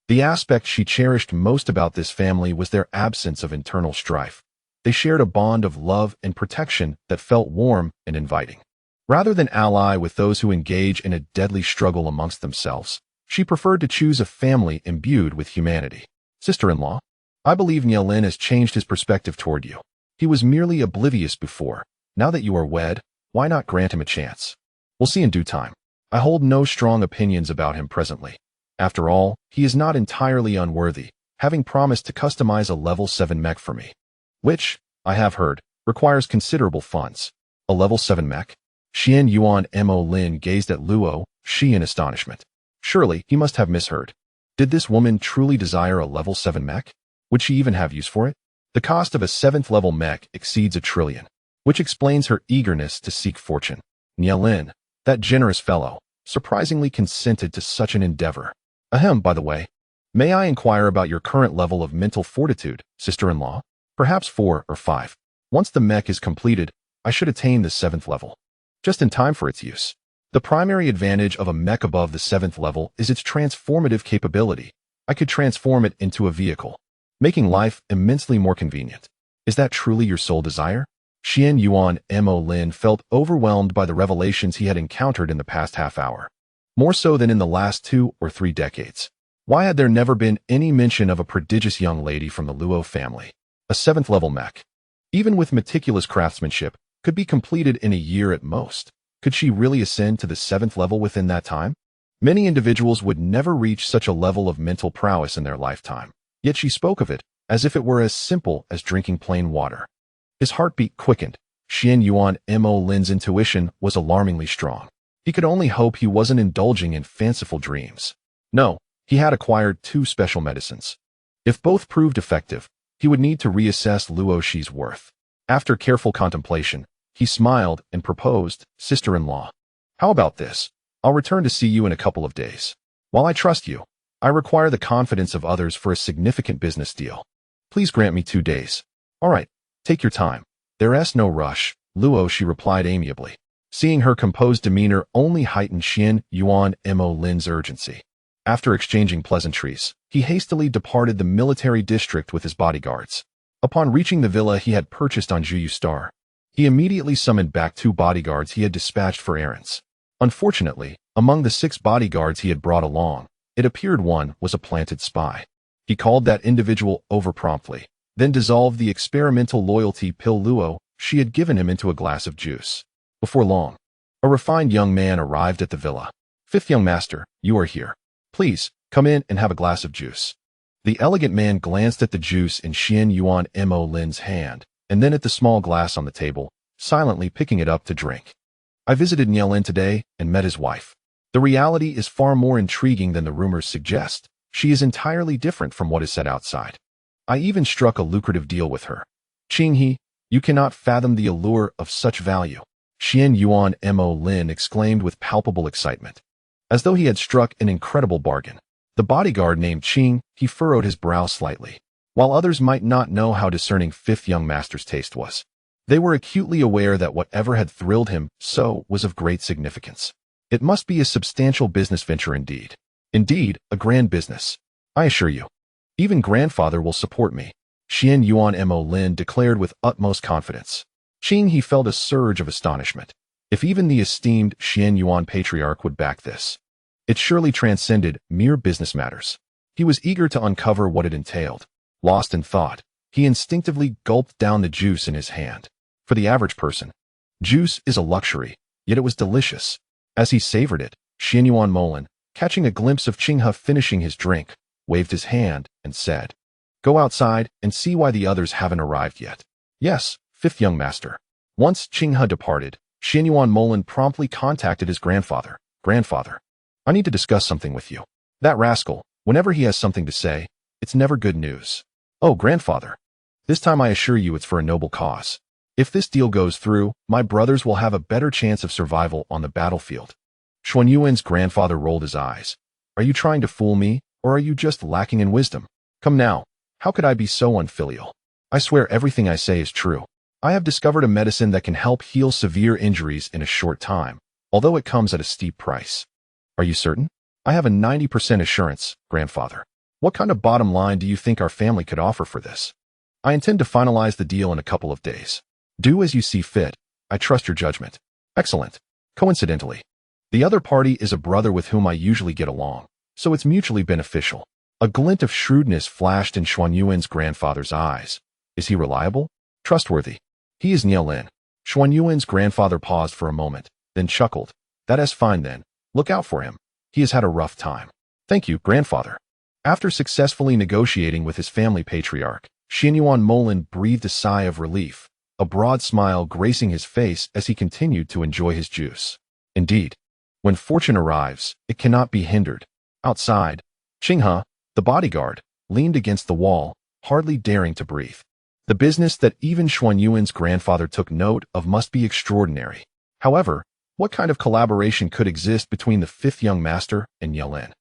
The aspect she cherished most about this family was their absence of internal strife. They shared a bond of love and protection that felt warm and inviting. Rather than ally with those who engage in a deadly struggle amongst themselves, she preferred to choose a family imbued with humanity. Sister-in-law, I believe Nielin has changed his perspective toward you. He was merely oblivious before. Now that you are wed, why not grant him a chance? We'll see in due time. I hold no strong opinions about him presently. After all, he is not entirely unworthy, having promised to customize a level 7 mech for me. Which, I have heard, requires considerable funds. A level 7 mech? Xianyuan Mo Lin gazed at Luo Xi in astonishment. Surely, he must have misheard. Did this woman truly desire a level 7 mech? Would she even have use for it? The cost of a 7th level mech exceeds $1 trillion, which explains her eagerness to seek fortune. Nielin, that generous fellow, surprisingly consented to such an endeavor. Ahem, by the way, may I inquire about your current level of mental fortitude, sister-in-law? Perhaps 4 or 5. Once the mech is completed, I should attain the 7th level, just in time for its use. The primary advantage of a mech above the 7th level is its transformative capability. I could transform it into a vehicle, making life immensely more convenient. Is that truly your sole desire? Xianyuan Mo Lin felt overwhelmed by the revelations he had encountered in the past half hour. More so than in the last 2 or 3 decades. Why had there never been any mention of a prodigious young lady from the Luo family? A 7th level mech, even with meticulous craftsmanship, could be completed in a year at most. Could she really ascend to the 7th level within that time? Many individuals would never reach such a level of mental prowess in their lifetime. Yet she spoke of it as if it were as simple as drinking plain water. His heartbeat quickened. Xianyuan Mo Lin's intuition was alarmingly strong. He could only hope he wasn't indulging in fanciful dreams. No, he had acquired 2 special medicines. If both proved effective, he would need to reassess Luo Xi's worth. After careful contemplation, he smiled and proposed, sister-in-law. How about this? I'll return to see you in a couple of days. While I trust you, I require the confidence of others for a significant business deal. Please grant me 2 days. All right, take your time. There's no rush, Luo Xi replied amiably. Seeing her composed demeanor only heightened Xianyuan Mo Lin's urgency. After exchanging pleasantries, he hastily departed the military district with his bodyguards. Upon reaching the villa he had purchased on Juyu Star, he immediately summoned back 2 bodyguards he had dispatched for errands. Unfortunately, among the 6 bodyguards he had brought along, it appeared one was a planted spy. He called that individual over promptly, then dissolved the experimental loyalty pill Luo Xi had given him into a glass of juice. Before long, a refined young man arrived at the villa. 5th young master, you are here. Please, come in and have a glass of juice. The elegant man glanced at the juice in Xianyuan Mo Lin's hand, and then at the small glass on the table, silently picking it up to drink. I visited Nielin today and met his wife. The reality is far more intriguing than the rumors suggest. She is entirely different from what is said outside. I even struck a lucrative deal with her. Qinghe, you cannot fathom the allure of such value. Xianyuan Mo Lin exclaimed with palpable excitement. As though he had struck an incredible bargain. The bodyguard named Qing, he furrowed his brow slightly. While others might not know how discerning 5th young master's taste was, they were acutely aware that whatever had thrilled him so was of great significance. It must be a substantial business venture indeed. Indeed, a grand business. I assure you. Even grandfather will support me, Xianyuan Mo Lin declared with utmost confidence. Qing he felt a surge of astonishment. If even the esteemed Xianyuan patriarch would back this, it surely transcended mere business matters. He was eager to uncover what it entailed. Lost in thought, he instinctively gulped down the juice in his hand. For the average person, juice is a luxury, yet it was delicious. As he savored it, Xianyuan Molin, catching a glimpse of Qinghe finishing his drink, waved his hand and said, "Go outside and see why the others haven't arrived yet." "Yes, 5th young master." Once Qinghe departed, Xianyuan Molin promptly contacted his grandfather. "Grandfather, I need to discuss something with you." That rascal, whenever he has something to say, it's never good news. "Oh, grandfather. This time I assure you it's for a noble cause. If this deal goes through, my brothers will have a better chance of survival on the battlefield." Xuanyuan's grandfather rolled his eyes. "Are you trying to fool me, Or are you just lacking in wisdom? Come now, how could I be so unfilial? I swear everything I say is true. I have discovered a medicine that can help heal severe injuries in a short time, although it comes at a steep price. Are you certain? I have a 90% assurance, grandfather. What kind of bottom line do you think our family could offer for this? I intend to finalize the deal in a couple of days. Do as you see fit. I trust your judgment. Excellent. Coincidentally, the other party is a brother with whom I usually get along, so it's mutually beneficial. A glint of shrewdness flashed in Xuanyuan's grandfather's eyes. Is he reliable? Trustworthy? He is Nielin. Xuanyuan's grandfather paused for a moment, then chuckled. That is fine then. Look out for him. He has had a rough time. Thank you, grandfather. After successfully negotiating with his family patriarch, Xuanyuan Molin breathed a sigh of relief, a broad smile gracing his face as he continued to enjoy his juice. Indeed, when fortune arrives, it cannot be hindered. Outside, Qinghe, the bodyguard, leaned against the wall, hardly daring to breathe. The business that even Xuanyuan's grandfather took note of must be extraordinary. However, what kind of collaboration could exist between the fifth young master and Nielin?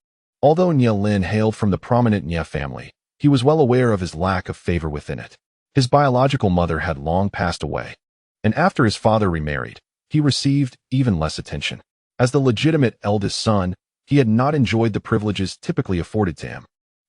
Although Nielin hailed from the prominent Nie family, he was well aware of his lack of favor within it. His biological mother had long passed away, and after his father remarried, he received even less attention. As the legitimate eldest son, he had not enjoyed the privileges typically afforded to him,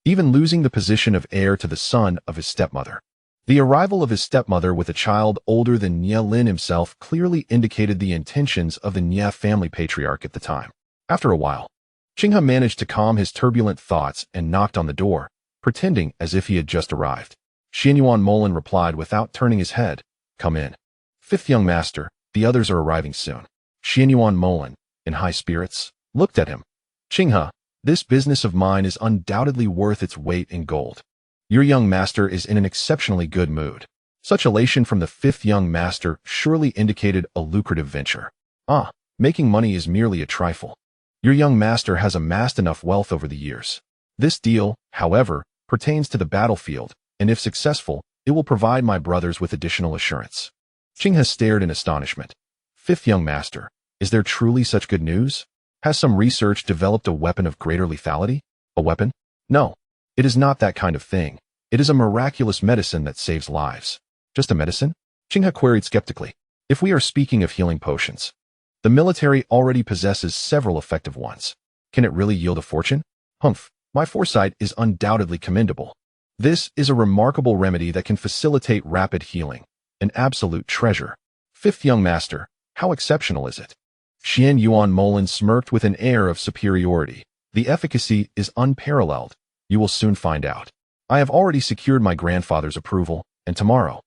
even losing the position of heir to the son of his stepmother. The arrival of his stepmother with a child older than Nielin himself clearly indicated the intentions of the Nie family patriarch at the time. After a while, Qinghe managed to calm his turbulent thoughts and knocked on the door, pretending as if he had just arrived. Xuanyuan Molin replied without turning his head, "Come in." "Fifth young master, the others are arriving soon." Xuanyuan Molin, in high spirits, looked at him. "Qinghe, this business of mine is undoubtedly worth its weight in gold. Your young master is in an exceptionally good mood." Such elation from the fifth young master surely indicated a lucrative venture. Making money is merely a trifle. Your young master has amassed enough wealth over the years. This deal, however, pertains to the battlefield, and if successful, it will provide my brothers with additional assurance. Qinghe stared in astonishment. "Fifth young master, is there truly such good news? Has some research developed a weapon of greater lethality?" "A weapon? No. It is not that kind of thing. It is a miraculous medicine that saves lives." "Just a medicine?" Qinghe queried skeptically. "If we are speaking of healing potions, the military already possesses several effective ones. Can it really yield a fortune?" "Humph, my foresight is undoubtedly commendable. This is a remarkable remedy that can facilitate rapid healing, an absolute treasure." "Fifth young master, how exceptional is it?" Xuanyuan Molin smirked with an air of superiority. "The efficacy is unparalleled. You will soon find out. I have already secured my grandfather's approval, and tomorrow,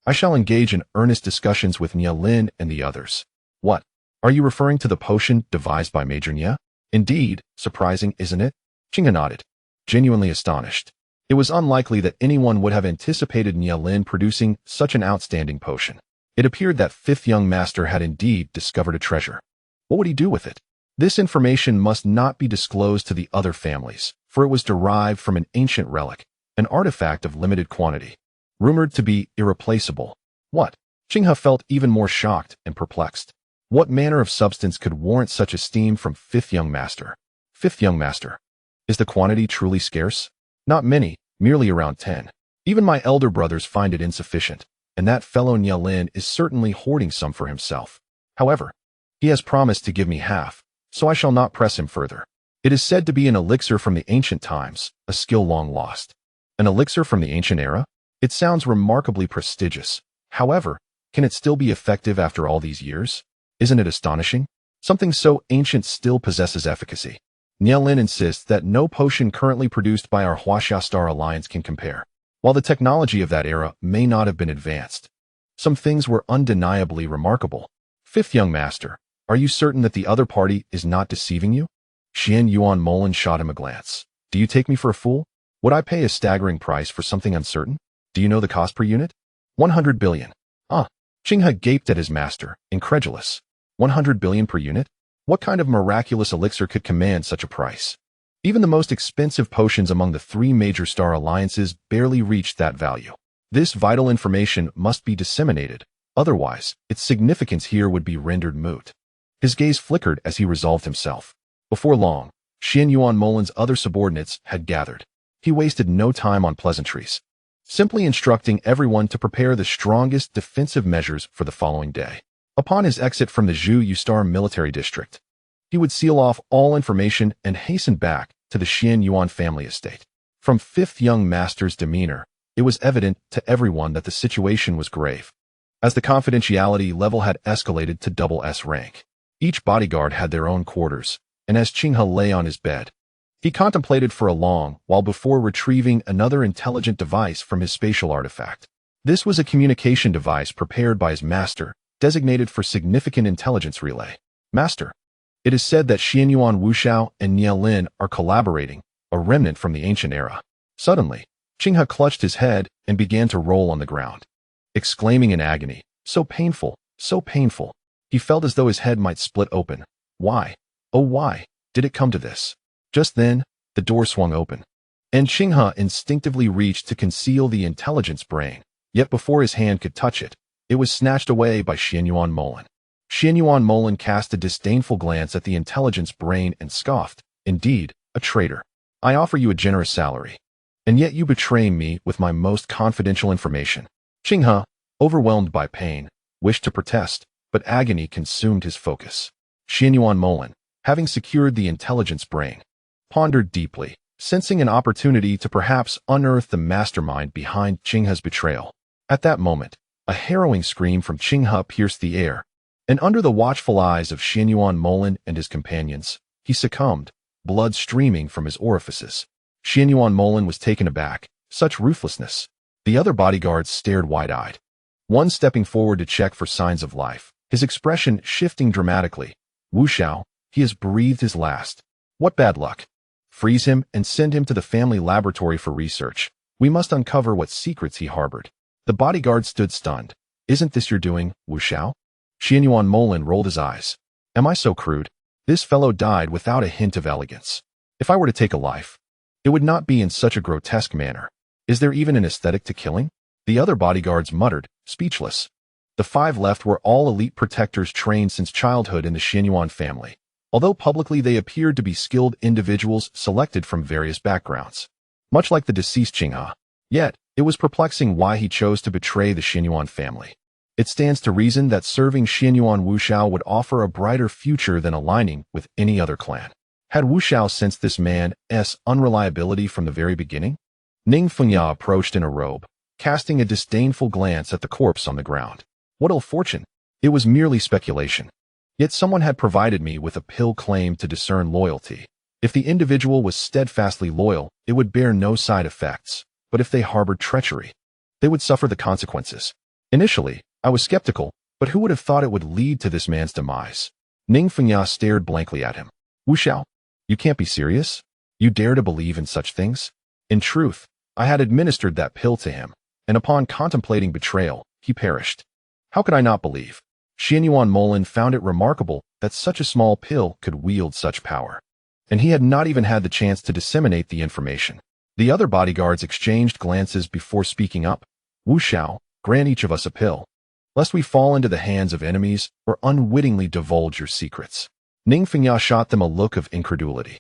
I shall engage in earnest discussions with Nielin and the others." "What? Are you referring to the potion devised by Major Nie?" "Indeed, surprising, isn't it?" Qinghe nodded, genuinely astonished. It was unlikely that anyone would have anticipated Nielin producing such an outstanding potion. It appeared that fifth young master had indeed discovered a treasure. What would he do with it? This information must not be disclosed to the other families, for it was derived from an ancient relic, an artifact of limited quantity, rumored to be irreplaceable. What? Qinghe felt even more shocked and perplexed. What manner of substance could warrant such esteem from fifth young master? Fifth young master. Is the quantity truly scarce? Not many, merely around 10. Even my elder brothers find it insufficient, and that fellow Nielin is certainly hoarding some for himself. However, he has promised to give me half, so I shall not press him further. It is said to be an elixir from the ancient times, a skill long lost. An elixir from the ancient era? It sounds remarkably prestigious. However, can it still be effective after all these years? Isn't it astonishing? Something so ancient still possesses efficacy. Nielin insists that no potion currently produced by our Huaxia Star Alliance can compare. While the technology of that era may not have been advanced, some things were undeniably remarkable. Fifth young master, are you certain that the other party is not deceiving you? Xuanyuan Molin shot him a glance. Do you take me for a fool? Would I pay a staggering price for something uncertain? Do you know the cost per unit? 100 billion. Qinghe gaped at his master, incredulous. 100 billion per unit? What kind of miraculous elixir could command such a price? Even the most expensive potions among the three major star alliances barely reached that value. This vital information must be disseminated, otherwise, its significance here would be rendered moot. His gaze flickered as he resolved himself. Before long, Xian Yuan Molin's other subordinates had gathered. He wasted no time on pleasantries, simply instructing everyone to prepare the strongest defensive measures for the following day. Upon his exit from the Zhu Yustar military district, he would seal off all information and hasten back to the Xian Yuan family estate. From Fifth Young Master's demeanor, it was evident to everyone that the situation was grave, as the confidentiality level had escalated to double S rank. Each bodyguard had their own quarters, and as Qinghe lay on his bed, he contemplated for a long while before retrieving another intelligent device from his spatial artifact. This was a communication device prepared by his master, designated for significant intelligence relay. Master, it is said that Xianyuan Wuxiao and Nie Lin are collaborating, a remnant from the ancient era. Suddenly, Qinghe clutched his head and began to roll on the ground, exclaiming in agony, so painful, so painful. He felt as though his head might split open. Why, oh why, did it come to this? Just then, the door swung open, and Qinghe instinctively reached to conceal the intelligence brain, yet before his hand could touch it, it was snatched away by Xianyuan Molin. Xianyuan Molin cast a disdainful glance at the intelligence brain and scoffed, indeed, a traitor. I offer you a generous salary, and yet you betray me with my most confidential information. Qinghe, overwhelmed by pain, wished to protest, but agony consumed his focus. Xianyuan Molin, having secured the intelligence brain, pondered deeply, sensing an opportunity to perhaps unearth the mastermind behind Qinghe's betrayal. At that moment, a harrowing scream from Qinghe pierced the air, and under the watchful eyes of Xianyuan Molin and his companions, he succumbed, blood streaming from his orifices. Xianyuan Molin was taken aback. Such ruthlessness. The other bodyguards stared wide-eyed, one stepping forward to check for signs of life, his expression shifting dramatically. Wuxiao, he has breathed his last. What bad luck. Freeze him and send him to the family laboratory for research. We must uncover what secrets he harbored. The bodyguard stood stunned. Isn't this your doing, Wuxiao? Xianyuan Molin rolled his eyes. Am I so crude? This fellow died without a hint of elegance. If I were to take a life, it would not be in such a grotesque manner. Is there even an aesthetic to killing? The other bodyguards muttered, speechless. The 5 left were all elite protectors trained since childhood in the Xianyuan family, although publicly they appeared to be skilled individuals selected from various backgrounds, much like the deceased Qinghe. Yet, it was perplexing why he chose to betray the Xianyuan family. It stands to reason that serving Xianyuan Wuxiao would offer a brighter future than aligning with any other clan. Had Wuxiao sensed this man's unreliability from the very beginning? Ning Fengya approached in a robe, casting a disdainful glance at the corpse on the ground. What ill fortune! It was merely speculation. Yet someone had provided me with a pill claimed to discern loyalty. If the individual was steadfastly loyal, it would bear no side effects. But if they harbored treachery, they would suffer the consequences. Initially, I was skeptical, but who would have thought it would lead to this man's demise? Ning Fengya stared blankly at him. Wuxiao, you can't be serious? You dare to believe in such things? In truth, I had administered that pill to him, and upon contemplating betrayal, he perished. How could I not believe? Xianyuan Molin found it remarkable that such a small pill could wield such power, and he had not even had the chance to disseminate the information. The other bodyguards exchanged glances before speaking up. Wuxiao, grant each of us a pill, lest we fall into the hands of enemies or unwittingly divulge your secrets. Ning Fengya shot them a look of incredulity.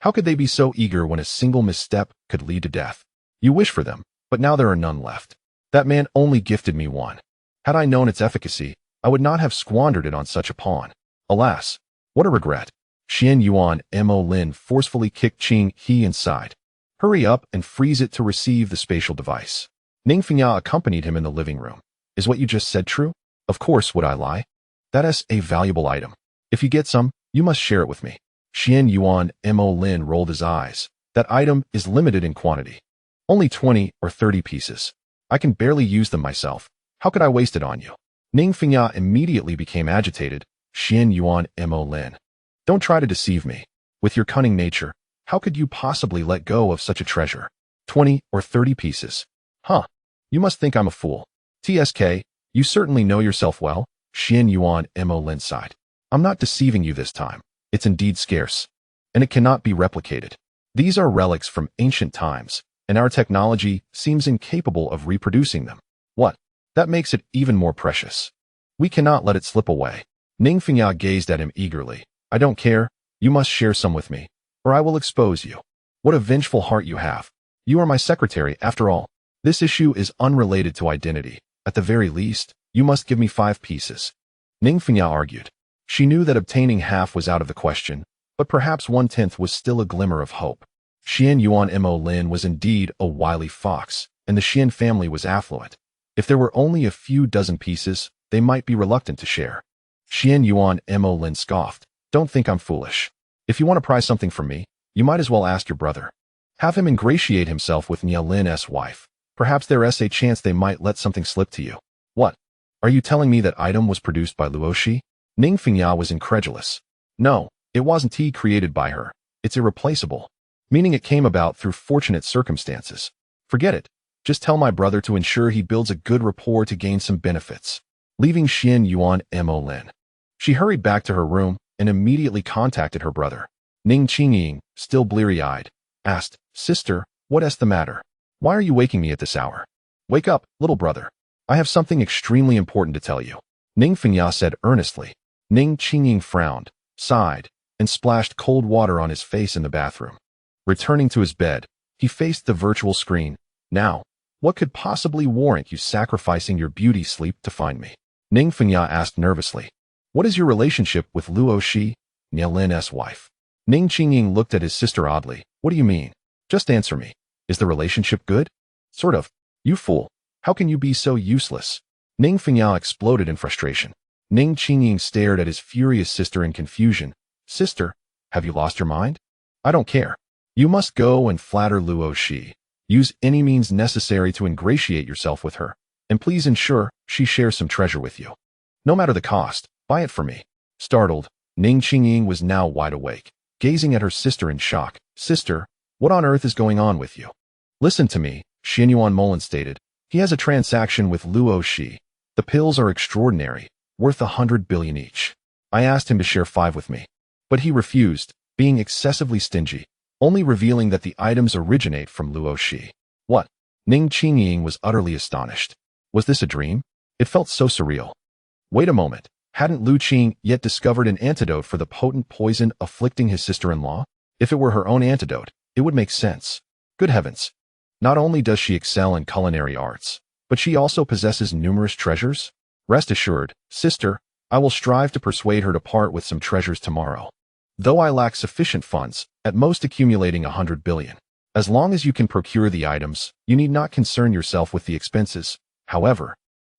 How could they be so eager when a single misstep could lead to death? You wish for them, but now there are none left. That man only gifted me one. Had I known its efficacy, I would not have squandered it on such a pawn. Alas, what a regret. Xianyuan Molin forcefully kicked Qinghe inside. Hurry up and freeze it to receive the spatial device. Ning Fengya accompanied him in the living room. Is what you just said true? Of course would I lie. That is a valuable item. If you get some, you must share it with me. Xianyuan Molin rolled his eyes. That item is limited in quantity. Only 20 or 30 pieces. I can barely use them myself. How could I waste it on you? Ning Fengya immediately became agitated. Xianyuan Molin, don't try to deceive me. With your cunning nature, how could you possibly let go of such a treasure? 20 or 30 pieces. Huh. You must think I'm a fool. TSK, you certainly know yourself well. Xianyuan Molin sighed. I'm not deceiving you this time. It's indeed scarce, and it cannot be replicated. These are relics from ancient times, and our technology seems incapable of reproducing them. What? That makes it even more precious. We cannot let it slip away. Ning Fengya gazed at him eagerly. I don't care. You must share some with me, or I will expose you. What a vengeful heart you have. You are my secretary, after all. This issue is unrelated to identity. At the very least, you must give me 5 pieces. Ning Fengya argued. She knew that obtaining half was out of the question, but perhaps 1/10 was still a glimmer of hope. Xian Yuan Mo Lin was indeed a wily fox, and the Xian family was affluent. If there were only a few dozen pieces, they might be reluctant to share. Xian Yuan Mo Lin scoffed. Don't think I'm foolish. If you want to prize something from me, you might as well ask your brother. Have him ingratiate himself with Nia Lin's wife. Perhaps there is a chance they might let something slip to you. What? Are you telling me that item was produced by Luo Xi? Ning Fengya was incredulous. No, it wasn't tea created by her. It's irreplaceable. Meaning it came about through fortunate circumstances. Forget it. Just tell my brother to ensure he builds a good rapport to gain some benefits. Leaving Xian Yuan Mo Lin, she hurried back to her room and immediately contacted her brother. Ning Qingying, still bleary-eyed, asked, Sister, what is the matter? Why are you waking me at this hour? Wake up, little brother. I have something extremely important to tell you. Ning Fengya said earnestly. Ning Qingying frowned, sighed, and splashed cold water on his face in the bathroom. Returning to his bed, he faced the virtual screen. Now, what could possibly warrant you sacrificing your beauty sleep to find me? Ning Fengya asked nervously. What is your relationship with Luo Xi, Nia Lin's wife? Ning Qingying looked at his sister oddly. What do you mean? Just answer me. Is the relationship good? Sort of. You fool. How can you be so useless? Ning Fengya exploded in frustration. Ning Qingying stared at his furious sister in confusion. Sister, have you lost your mind? I don't care. You must go and flatter Luo Xi. Use any means necessary to ingratiate yourself with her, and please ensure she shares some treasure with you. No matter the cost, buy it for me. Startled, Ning Qingying was now wide awake, gazing at her sister in shock. Sister, what on earth is going on with you? Listen to me, Xian Yuan Molin stated. He has a transaction with Luo Xi. The pills are extraordinary, worth 100 billion each. I asked him to share 5 with me, but he refused, being excessively stingy, only revealing that the items originate from Luo Xi. What? Ning Qingying was utterly astonished. Was this a dream? It felt so surreal. Wait a moment. Hadn't Lu Qing yet discovered an antidote for the potent poison afflicting his sister-in-law? If it were her own antidote, it would make sense. Good heavens. Not only does she excel in culinary arts, but she also possesses numerous treasures? Rest assured, sister, I will strive to persuade her to part with some treasures tomorrow. Though I lack sufficient funds, at most accumulating 100 billion. As long as you can procure the items, you need not concern yourself with the expenses. However,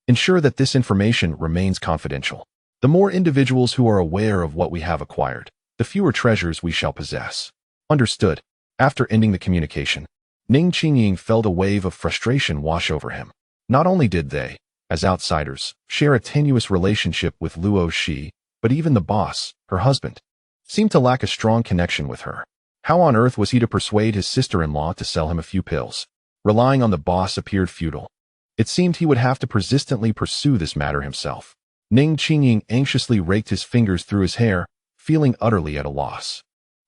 ensure that this information remains confidential. The more individuals who are aware of what we have acquired, the fewer treasures we shall possess. Understood. After ending the communication, Ning Qingying felt a wave of frustration wash over him. Not only did they, as outsiders, share a tenuous relationship with Luo Xi, but even the boss, her husband, seemed to lack a strong connection with her. How on earth was he to persuade his sister-in-law to sell him a few pills? Relying on the boss appeared futile. It seemed he would have to persistently pursue this matter himself. Ning Qingying anxiously raked his fingers through his hair, feeling utterly at a loss.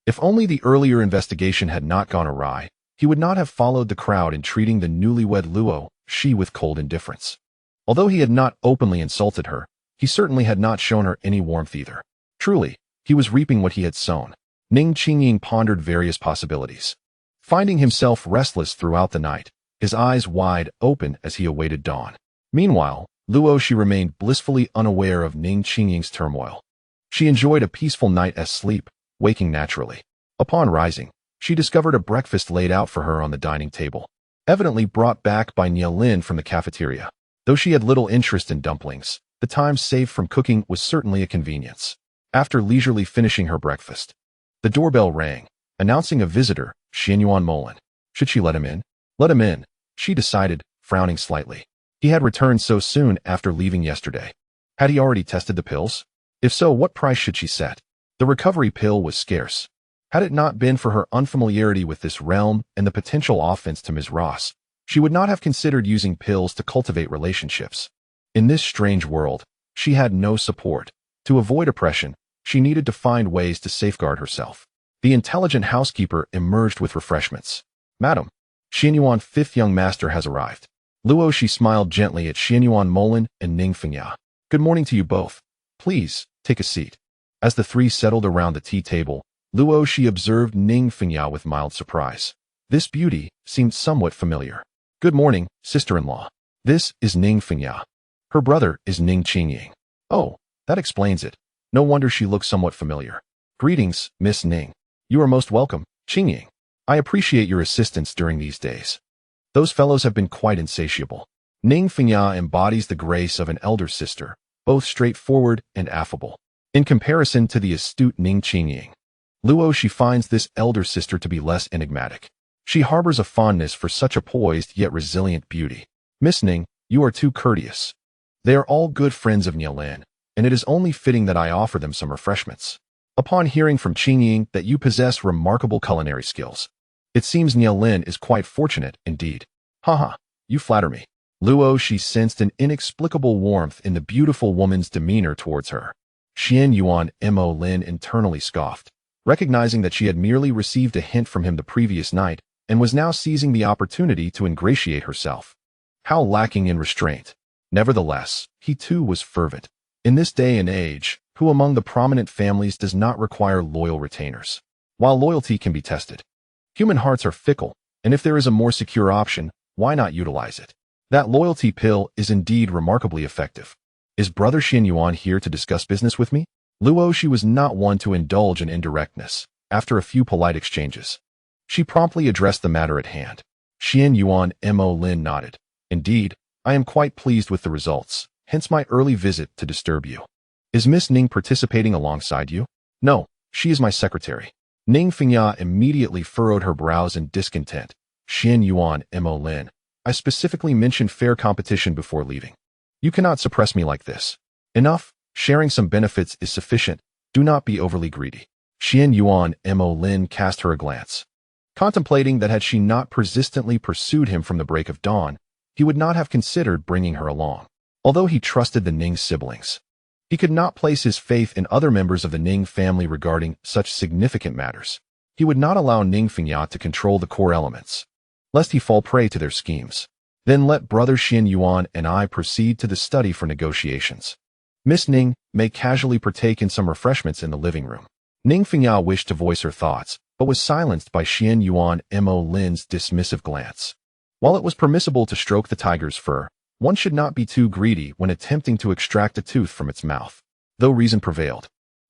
If only the earlier investigation had not gone awry, he would not have followed the crowd in treating the newlywed Luo Xi with cold indifference. Although he had not openly insulted her, he certainly had not shown her any warmth either. Truly, he was reaping what he had sown. Ning Qingying pondered various possibilities. Finding himself restless throughout the night, his eyes wide open as he awaited dawn. Meanwhile, Luo Xi remained blissfully unaware of Ning Qingying's turmoil. She enjoyed a peaceful night's sleep, waking naturally. Upon rising, she discovered a breakfast laid out for her on the dining table, evidently brought back by Nia Lin from the cafeteria. Though she had little interest in dumplings, the time saved from cooking was certainly a convenience. After leisurely finishing her breakfast, the doorbell rang, announcing a visitor, Xian Yuan Molin. Should she let him in? Let him in, she decided, frowning slightly. He had returned so soon after leaving yesterday. Had he already tested the pills? If so, what price should she set? The recovery pill was scarce. Had it not been for her unfamiliarity with this realm and the potential offense to Ms. Ross, she would not have considered using pills to cultivate relationships. In this strange world, she had no support. To avoid oppression, she needed to find ways to safeguard herself. The intelligent housekeeper emerged with refreshments. Madam, Xian Yuan's 5th young master has arrived. Luo Xi smiled gently at Xian Yuan Molin and Ning Fengya. Good morning to you both. Please, take a seat. As the three settled around the tea table, Luo Xi observed Ning Fengya with mild surprise. This beauty seemed somewhat familiar. Good morning, sister-in-law. This is Ning Fengya. Her brother is Ning Qingying. Oh, that explains it. No wonder she looks somewhat familiar. Greetings, Miss Ning. You are most welcome, Qingying. I appreciate your assistance during these days. Those fellows have been quite insatiable. Ning Fengya embodies the grace of an elder sister, both straightforward and affable. In comparison to the astute Ning Qingying, Luo Xi finds this elder sister to be less enigmatic. She harbors a fondness for such a poised yet resilient beauty. Miss Ning, you are too courteous. They are all good friends of Nielin, and it is only fitting that I offer them some refreshments. Upon hearing from Qingying that you possess remarkable culinary skills, it seems Nielin is quite fortunate indeed. Haha, you flatter me. Luo Xi sensed an inexplicable warmth in the beautiful woman's demeanor towards her. Xian Yuan Mo Lin internally scoffed, recognizing that she had merely received a hint from him the previous night and was now seizing the opportunity to ingratiate herself. How lacking in restraint. Nevertheless, he too was fervent. In this day and age, who among the prominent families does not require loyal retainers? While loyalty can be tested, human hearts are fickle, and if there is a more secure option, why not utilize it? That loyalty pill is indeed remarkably effective. Is Brother Xian Yuan here to discuss business with me? Luo Xi was not one to indulge in indirectness. After a few polite exchanges, she promptly addressed the matter at hand. Xian Yuan Mo Lin nodded. Indeed, I am quite pleased with the results, hence my early visit to disturb you. Is Miss Ning participating alongside you? No, she is my secretary. Ning Fengya immediately furrowed her brows in discontent. Xian Yuan Mo Lin, I specifically mentioned fair competition before leaving. You cannot suppress me like this. Enough, sharing some benefits is sufficient. Do not be overly greedy. Xian Yuan Mo Lin cast her a glance, contemplating that had she not persistently pursued him from the break of dawn, he would not have considered bringing her along. Although he trusted the Ning siblings, he could not place his faith in other members of the Ning family regarding such significant matters. He would not allow Ning Fengya to control the core elements, lest he fall prey to their schemes. Then let Brother Xian Yuan and I proceed to the study for negotiations. Miss Ning may casually partake in some refreshments in the living room. Ning Fengya wished to voice her thoughts, but was silenced by Xian Yuan Mo Lin's dismissive glance. While it was permissible to stroke the tiger's fur, one should not be too greedy when attempting to extract a tooth from its mouth. Though reason prevailed,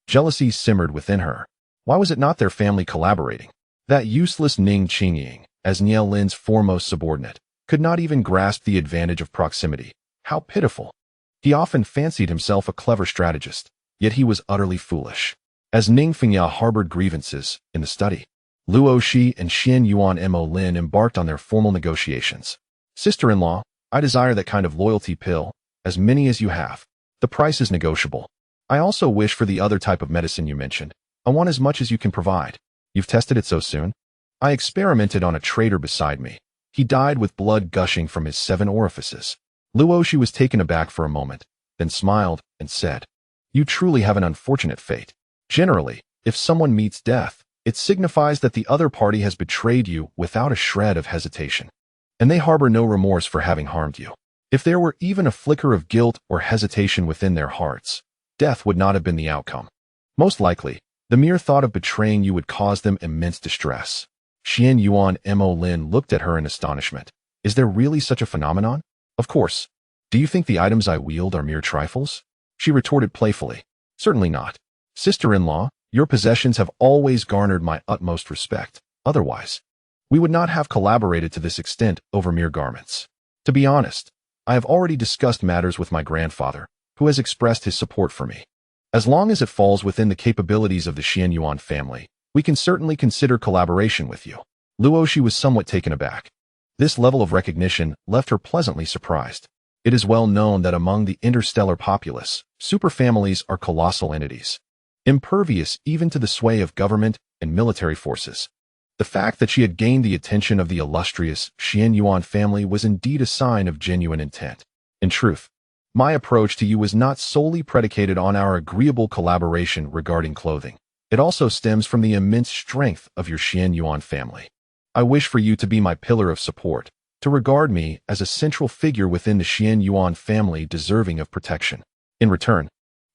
jealousy simmered within her. Why was it not their family collaborating? That useless Ning Qingying, as Niel Lin's foremost subordinate, could not even grasp the advantage of proximity. How pitiful! He often fancied himself a clever strategist, yet he was utterly foolish. As Ning Fengya harbored grievances in the study, Luo Xi and Xian Yuan Mo Lin embarked on their formal negotiations. Sister-in-law, I desire that kind of loyalty pill, as many as you have. The price is negotiable. I also wish for the other type of medicine you mentioned. I want as much as you can provide. You've tested it so soon? I experimented on a traitor beside me. He died with blood gushing from his 7 orifices. Luo Xi was taken aback for a moment, then smiled and said, You truly have an unfortunate fate. Generally, if someone meets death, it signifies that the other party has betrayed you without a shred of hesitation, and they harbor no remorse for having harmed you. If there were even a flicker of guilt or hesitation within their hearts, death would not have been the outcome. Most likely, the mere thought of betraying you would cause them immense distress. Xian Yuan Mo Lin looked at her in astonishment. Is there really such a phenomenon? Of course. Do you think the items I wield are mere trifles? She retorted playfully. Certainly not. Sister-in-law, your possessions have always garnered my utmost respect. Otherwise, we would not have collaborated to this extent over mere garments. To be honest, I have already discussed matters with my grandfather, who has expressed his support for me. As long as it falls within the capabilities of the Xian Yuan family, we can certainly consider collaboration with you. Luo Xi was somewhat taken aback. This level of recognition left her pleasantly surprised. It is well known that among the interstellar populace, superfamilies are colossal entities, impervious even to the sway of government and military forces. The fact that she had gained the attention of the illustrious Xian Yuan family was indeed a sign of genuine intent. In truth, my approach to you was not solely predicated on our agreeable collaboration regarding clothing. It also stems from the immense strength of your Xian Yuan family. I wish for you to be my pillar of support, to regard me as a central figure within the Xian Yuan family deserving of protection. In return,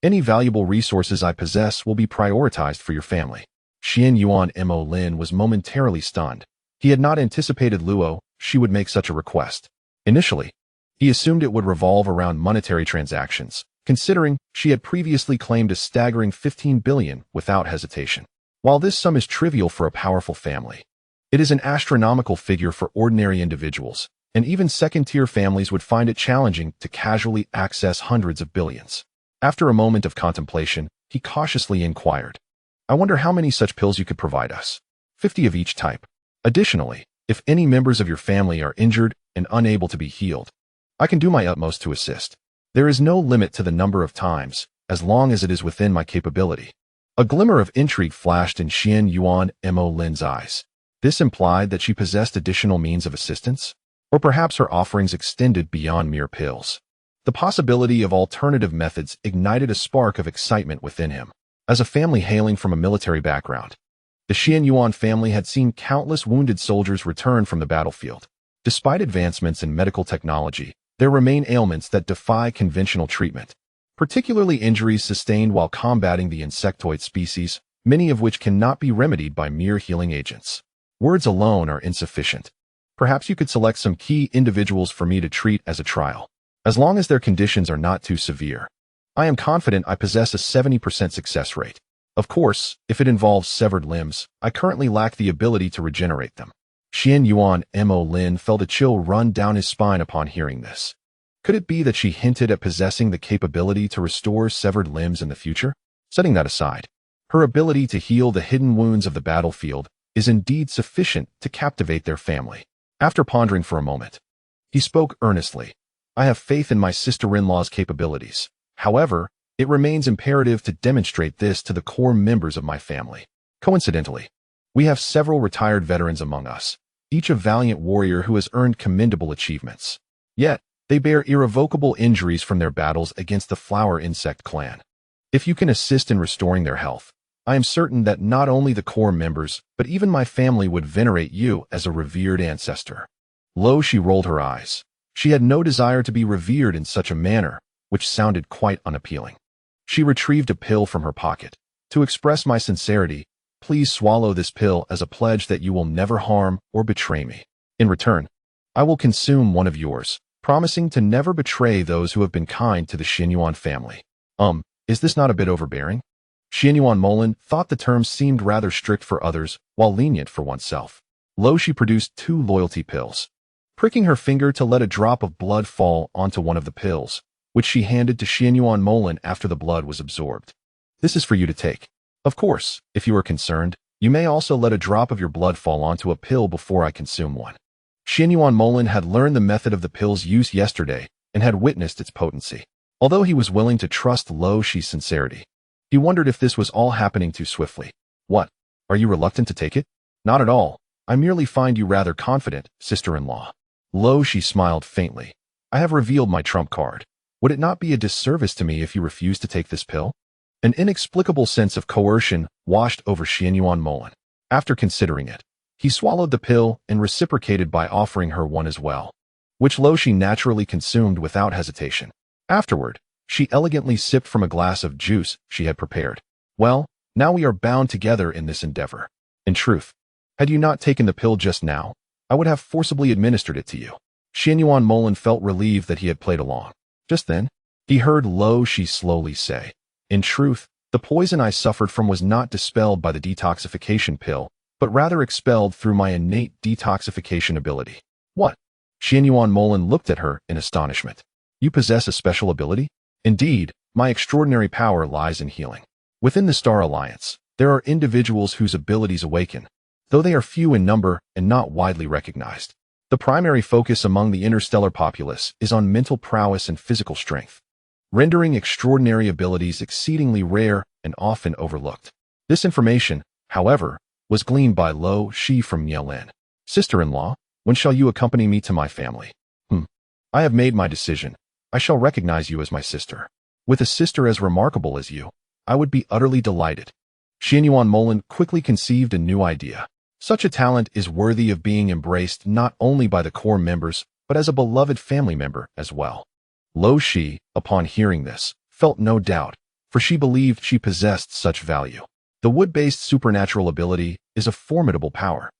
any valuable resources I possess will be prioritized for your family. Xian Yuan Mo Lin was momentarily stunned. He had not anticipated Luo Xi would make such a request. Initially, he assumed it would revolve around monetary transactions, considering she had previously claimed a staggering 15 billion without hesitation. While this sum is trivial for a powerful family, it is an astronomical figure for ordinary individuals, and even second-tier families would find it challenging to casually access hundreds of billions. After a moment of contemplation, he cautiously inquired, "I wonder how many such pills you could provide us." 50 of each type. Additionally, if any members of your family are injured and unable to be healed, I can do my utmost to assist. There is no limit to the number of times, as long as it is within my capability. A glimmer of intrigue flashed in Xian Yuan Mo Lin's eyes. This implied that she possessed additional means of assistance, or perhaps her offerings extended beyond mere pills. The possibility of alternative methods ignited a spark of excitement within him. As a family hailing from a military background, the Xian Yuan family had seen countless wounded soldiers return from the battlefield. Despite advancements in medical technology, there remain ailments that defy conventional treatment, particularly injuries sustained while combating the insectoid species, many of which cannot be remedied by mere healing agents. Words alone are insufficient. Perhaps you could select some key individuals for me to treat as a trial. As long as their conditions are not too severe, I am confident I possess a 70% success rate. Of course, if it involves severed limbs, I currently lack the ability to regenerate them. Xian Yuan Mo Lin felt a chill run down his spine upon hearing this. Could it be that she hinted at possessing the capability to restore severed limbs in the future? Setting that aside, her ability to heal the hidden wounds of the battlefield is indeed sufficient to captivate their family. After pondering for a moment, he spoke earnestly. "I have faith in my sister-in-law's capabilities. However, it remains imperative to demonstrate this to the core members of my family. Coincidentally, we have several retired veterans among us, each a valiant warrior who has earned commendable achievements. Yet, they bear irrevocable injuries from their battles against the flower insect clan. If you can assist in restoring their health, I am certain that not only the core members, but even my family would venerate you as a revered ancestor." Luo Xi rolled her eyes. She had no desire to be revered in such a manner, which sounded quite unappealing. She retrieved a pill from her pocket. "To express my sincerity, please swallow this pill as a pledge that you will never harm or betray me. In return, I will consume one of yours, promising to never betray those who have been kind to the Xian Yuan family." Is this not a bit overbearing? Xian Yuan Molin thought the terms seemed rather strict for others, while lenient for oneself. Luo Xi produced 2 loyalty pills. Pricking her finger to let a drop of blood fall onto one of the pills, which she handed to Xian Yuan Molin after the blood was absorbed. "This is for you to take. Of course, if you are concerned, you may also let a drop of your blood fall onto a pill before I consume one." Xian Yuan Molin had learned the method of the pill's use yesterday and had witnessed its potency. Although he was willing to trust Luo Xi's sincerity, he wondered if this was all happening too swiftly. "What? Are you reluctant to take it?" "Not at all. I merely find you rather confident, sister-in-law." Luo Xi smiled faintly. "I have revealed my trump card. Would it not be a disservice to me if you refused to take this pill?" An inexplicable sense of coercion washed over Xian Yuan Molin. After considering it, he swallowed the pill and reciprocated by offering her one as well, which Luo Xi naturally consumed without hesitation. Afterward, she elegantly sipped from a glass of juice she had prepared. "Well, now we are bound together in this endeavor. In truth, had you not taken the pill just now, I would have forcibly administered it to you." Xian Yuan Molin felt relieved that he had played along. Just then, he heard Luo Xi slowly say, "In truth, the poison I suffered from was not dispelled by the detoxification pill, but rather expelled through my innate detoxification ability." "What?" Xian Yuan Molin looked at her in astonishment. "You possess a special ability?" "Indeed, my extraordinary power lies in healing. Within the Star Alliance, there are individuals whose abilities awaken, though they are few in number and not widely recognized. The primary focus among the interstellar populace is on mental prowess and physical strength, rendering extraordinary abilities exceedingly rare and often overlooked. This information, however, was gleaned by Luo Xi from Nielin. "Sister-in-law, when shall you accompany me to my family?" "I have made my decision. I shall recognize you as my sister. With a sister as remarkable as you, I would be utterly delighted." Xian Yuan Molin quickly conceived a new idea. Such a talent is worthy of being embraced not only by the core members, but as a beloved family member as well. Luo Xi, upon hearing this, felt no doubt, for she believed she possessed such value. The wood-based supernatural ability is a formidable power,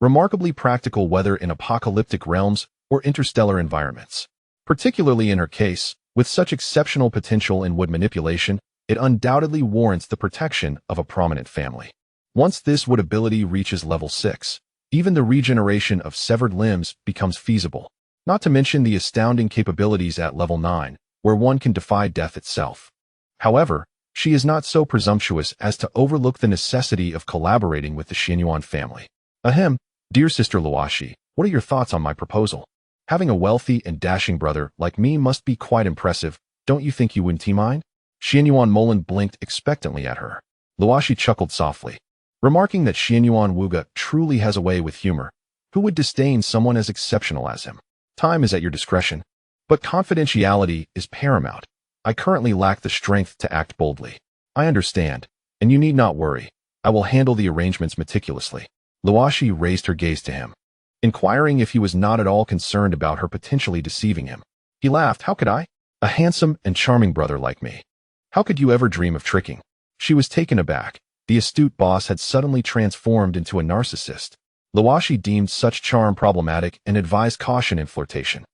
remarkably practical whether in apocalyptic realms or interstellar environments. Particularly in her case, with such exceptional potential in wood manipulation, it undoubtedly warrants the protection of a prominent family. Once this wood ability reaches level 6, even the regeneration of severed limbs becomes feasible, not to mention the astounding capabilities at level 9, where one can defy death itself. However, she is not so presumptuous as to overlook the necessity of collaborating with the Xianyuan family. Ahem, dear sister Luo Xi, what are your thoughts on my proposal? Having a wealthy and dashing brother like me must be quite impressive, don't you think you wouldn't mind? Xianyuan Molan blinked expectantly at her. Luo Xi chuckled softly, remarking that Xianyuan Wuge truly has a way with humor. Who would disdain someone as exceptional as him? Time is at your discretion, but confidentiality is paramount. I currently lack the strength to act boldly. I understand, and you need not worry. I will handle the arrangements meticulously. Luo Xi raised her gaze to him, inquiring if he was not at all concerned about her potentially deceiving him. He laughed. How could I? A handsome and charming brother like me. How could you ever dream of tricking? She was taken aback. The astute boss had suddenly transformed into a narcissist. Luo Xi deemed such charm problematic and advised caution in flirtation.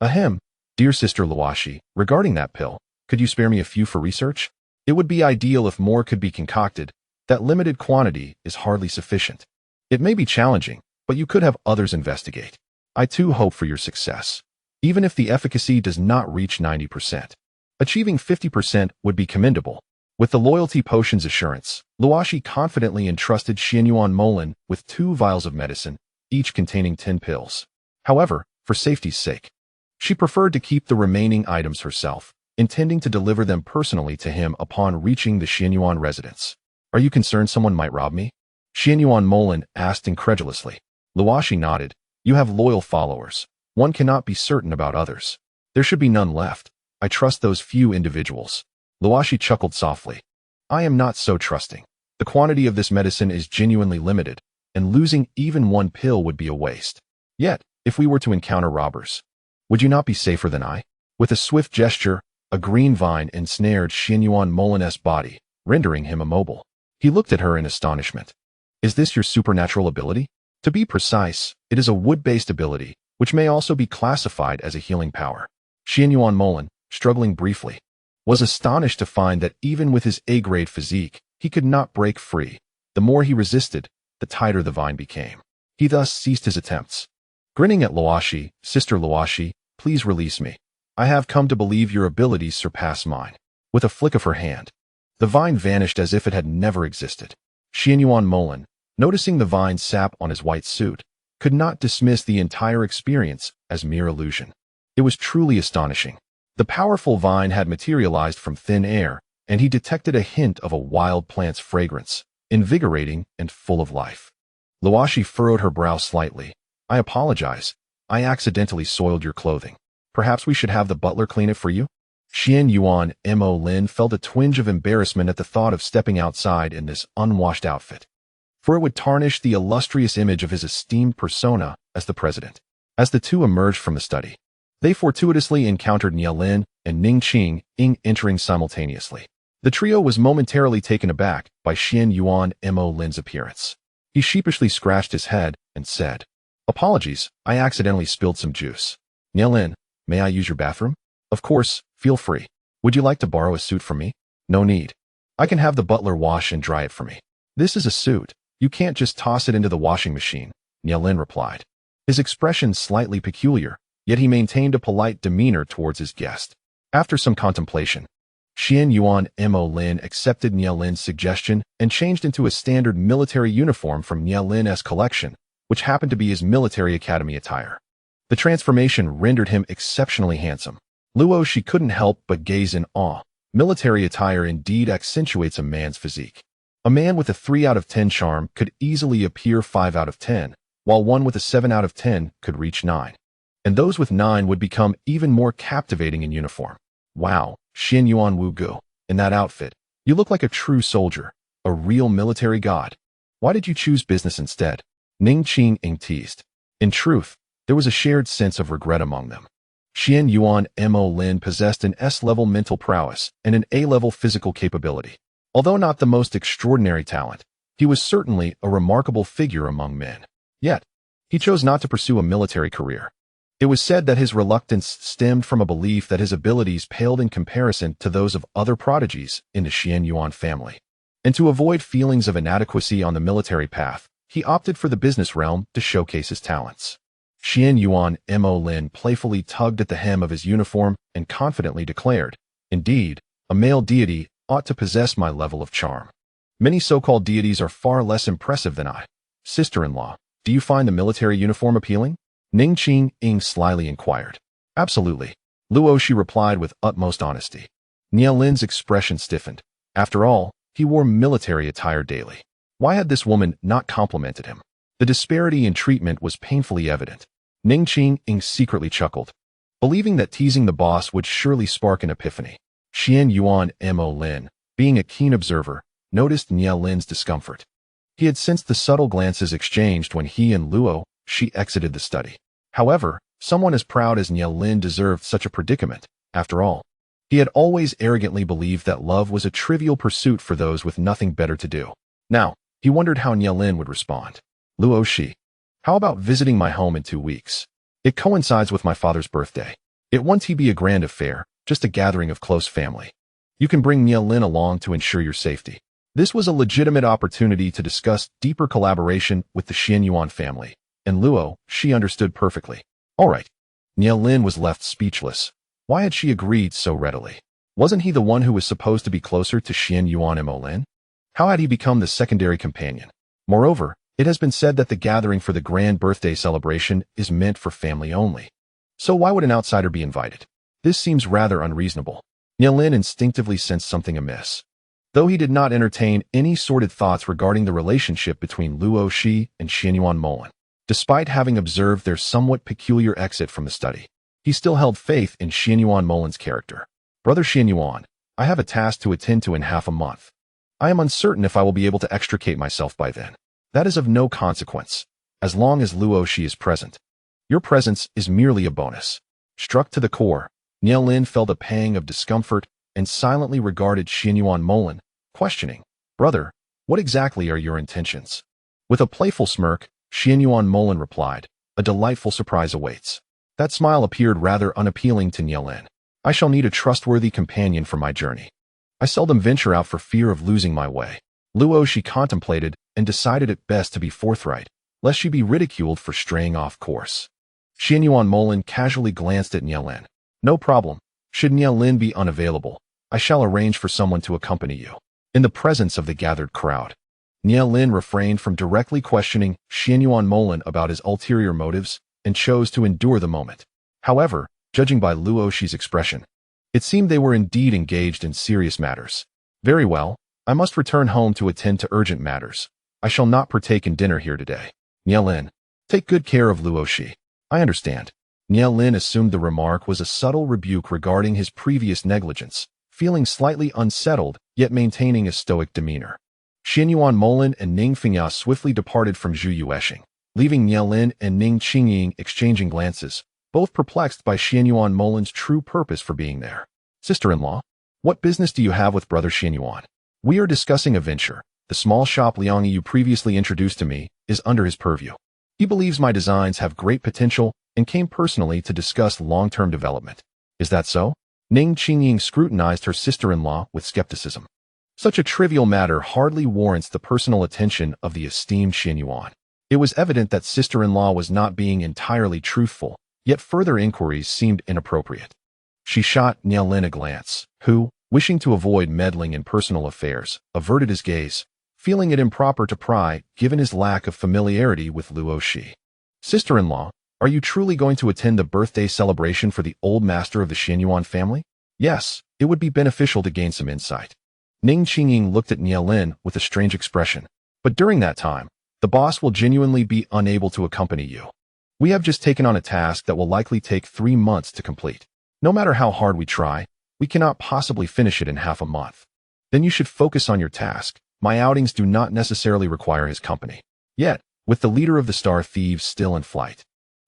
Ahem, dear sister Luo Xi, regarding that pill, could you spare me a few for research? It would be ideal if more could be concocted. That limited quantity is hardly sufficient. It may be challenging, but you could have others investigate. I too hope for your success, even if the efficacy does not reach 90%. Achieving 50% would be commendable. With the loyalty potion's assurance, Luo Xi confidently entrusted Xianyuan Molan with 2 vials of medicine, each containing 10 pills. However, for safety's sake, she preferred to keep the remaining items herself, intending to deliver them personally to him upon reaching the Xianyuan residence. Are you concerned someone might rob me? Xianyuan Molan asked incredulously. Luo Xi nodded. You have loyal followers. One cannot be certain about others. There should be none left. I trust those few individuals. Luo Xi chuckled softly. I am not so trusting. The quantity of this medicine is genuinely limited, and losing even 1 pill would be a waste. Yet, if we were to encounter robbers, would you not be safer than I? With a swift gesture, a green vine ensnared Xianyuan Molan's body, rendering him immobile. He looked at her in astonishment. Is this your supernatural ability? To be precise, it is a wood-based ability, which may also be classified as a healing power. Xianyuan Molan, struggling briefly, was astonished to find that even with his A-grade physique, he could not break free. The more he resisted, the tighter the vine became. He thus ceased his attempts. Grinning at Luo Xi, Sister Luo Xi, please release me. I have come to believe your abilities surpass mine. With a flick of her hand, the vine vanished as if it had never existed. Xianyuan Molan, noticing the vine's sap on his white suit, could not dismiss the entire experience as mere illusion. It was truly astonishing. The powerful vine had materialized from thin air, and he detected a hint of a wild plant's fragrance, invigorating and full of life. Luo Xi furrowed her brow slightly. I apologize. I accidentally soiled your clothing. Perhaps we should have the butler clean it for you? Xianyuan Molan felt a twinge of embarrassment at the thought of stepping outside in this unwashed outfit, for it would tarnish the illustrious image of his esteemed persona as the president. As the two emerged from the study, they fortuitously encountered Nielin and Ningqing entering simultaneously. The trio was momentarily taken aback by Xianyuan Molan's appearance. He sheepishly scratched his head and said, Apologies, I accidentally spilled some juice. Nielin, may I use your bathroom? Of course, feel free. Would you like to borrow a suit from me? No need. I can have the butler wash and dry it for me. This is a suit. You can't just toss it into the washing machine, Nielin replied. His expression slightly peculiar, yet he maintained a polite demeanor towards his guest. After some contemplation, Xianyuan Molan accepted Nielin's suggestion and changed into a standard military uniform from Nielin's collection, which happened to be his military academy attire. The transformation rendered him exceptionally handsome. Luo Xi couldn't help but gaze in awe. Military attire indeed accentuates a man's physique. A man with a 3 out of 10 charm could easily appear 5 out of 10, while one with a 7 out of 10 could reach 9. And those with 9 would become even more captivating in uniform. Wow, Xianyuan Wuge, in that outfit, you look like a true soldier, a real military god. Why did you choose business instead? Ningqing teased. In truth, there was a shared sense of regret among them. Xianyuan Molan possessed an S-level mental prowess and an A-level physical capability. Although not the most extraordinary talent, he was certainly a remarkable figure among men. Yet, he chose not to pursue a military career. It was said that his reluctance stemmed from a belief that his abilities paled in comparison to those of other prodigies in the Xianyuan family. And to avoid feelings of inadequacy on the military path, he opted for the business realm to showcase his talents. Xianyuan Mo Lin playfully tugged at the hem of his uniform and confidently declared, "Indeed, a male deity ought to possess my level of charm. Many so-called deities are far less impressive than I. Sister-in-law, do you find the military uniform appealing?" Ning Qing slyly inquired. "Absolutely," Luo Xi replied with utmost honesty. Lin's expression stiffened. After all, he wore military attire daily. Why had this woman not complimented him? The disparity in treatment was painfully evident. Ning Qing secretly chuckled, believing that teasing the boss would surely spark an epiphany. Xianyuan Mo Lin, being a keen observer, noticed Lin's discomfort. He had sensed the subtle glances exchanged when he and Luo Xi exited the study. However, someone as proud as Lin deserved such a predicament. After all, he had always arrogantly believed that love was a trivial pursuit for those with nothing better to do. Now, he wondered how Lin would respond. "Luo Xi, how about visiting my home in 2 weeks? It coincides with my father's birthday. It won't be a grand affair, just a gathering of close family. You can bring Lin along to ensure your safety." This was a legitimate opportunity to discuss deeper collaboration with the Xianyuan family, and Luo Xi understood perfectly. All right. Lin was left speechless. Why had she agreed so readily? Wasn't he the one who was supposed to be closer to Xianyuan Mo Lin? How had he become the secondary companion? Moreover, it has been said that the gathering for the grand birthday celebration is meant for family only. So why would an outsider be invited? This seems rather unreasonable. Lin instinctively sensed something amiss. Though he did not entertain any sordid thoughts regarding the relationship between Luo Xi and Xianyuan Mo Lin, despite having observed their somewhat peculiar exit from the study, he still held faith in Xianyuan Mo Lin's character. "Brother Xianyuan, I have a task to attend to in half a month. I am uncertain if I will be able to extricate myself by then. That is of no consequence, as long as Luo Xi is present. Your presence is merely a bonus." Struck to the core, Lin felt a pang of discomfort and silently regarded Xianyuan Mo Lin, questioning, "Brother, what exactly are your intentions?" With a playful smirk, Xianyuan Mo Lin replied, "A delightful surprise awaits." That smile appeared rather unappealing to Lin. "I shall need a trustworthy companion for my journey. I seldom venture out for fear of losing my way." Luo Xi contemplated and decided it best to be forthright, lest she be ridiculed for straying off course. Xianyuan Mo Lin casually glanced at Lin. "No problem. Should Lin be unavailable, I shall arrange for someone to accompany you." In the presence of the gathered crowd, Lin refrained from directly questioning Xianyuan Mo Lin about his ulterior motives and chose to endure the moment. However, judging by Luo Xi's expression, it seemed they were indeed engaged in serious matters. "Very well, I must return home to attend to urgent matters. I shall not partake in dinner here today. Lin, take good care of Luo Xi." "I understand." Lin assumed the remark was a subtle rebuke regarding his previous negligence, feeling slightly unsettled, yet maintaining a stoic demeanor. Xianyuan Mo Lin and Ning Fengya swiftly departed from Zhu Yueshing, leaving Lin and Ning Qingying exchanging glances, both perplexed by Xianyuan Mo Lin's true purpose for being there. "Sister-in-law, what business do you have with brother Xianyuan? We are discussing a venture. The small shop Liangyi you previously introduced to me is under his purview. He believes my designs have great potential and came personally to discuss long-term development. Is that so?" Ning Qingying scrutinized her sister-in-law with skepticism. Such a trivial matter hardly warrants the personal attention of the esteemed Xianyuan. It was evident that sister-in-law was not being entirely truthful, yet further inquiries seemed inappropriate. She shot Lin a glance, who, wishing to avoid meddling in personal affairs, averted his gaze, feeling it improper to pry given his lack of familiarity with Luo Xi. "Sister-in-law, are you truly going to attend the birthday celebration for the old master of the Xianyuan family?" "Yes, it would be beneficial to gain some insight." Ning Qingying looked at Lin with a strange expression. "But during that time, the boss will genuinely be unable to accompany you. We have just taken on a task that will likely take 3 months to complete. No matter how hard we try, we cannot possibly finish it in half a month. Then you should focus on your task. My outings do not necessarily require his company. Yet, with the leader of the Star Thieves still in flight,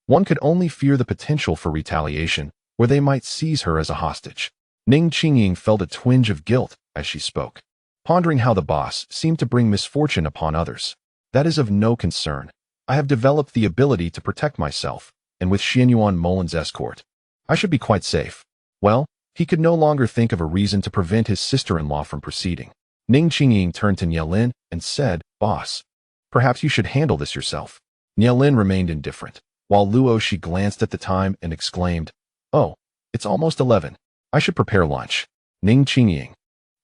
one could only fear the potential for retaliation, where they might seize her as a hostage." Ning Qingying felt a twinge of guilt as she spoke. pondering how the boss seemed to bring misfortune upon others. That is of no concern. I have developed the ability to protect myself, and with Xianyuan Molin's escort, I should be quite safe. Well, he could no longer think of a reason to prevent his sister-in-law from proceeding. Ning Qingying turned to Nielin and said, "Boss, perhaps you should handle this yourself." Nielin remained indifferent, while Luo Xi glanced at the time and exclaimed, "Oh, it's almost 11. I should prepare lunch." Ning Qingying,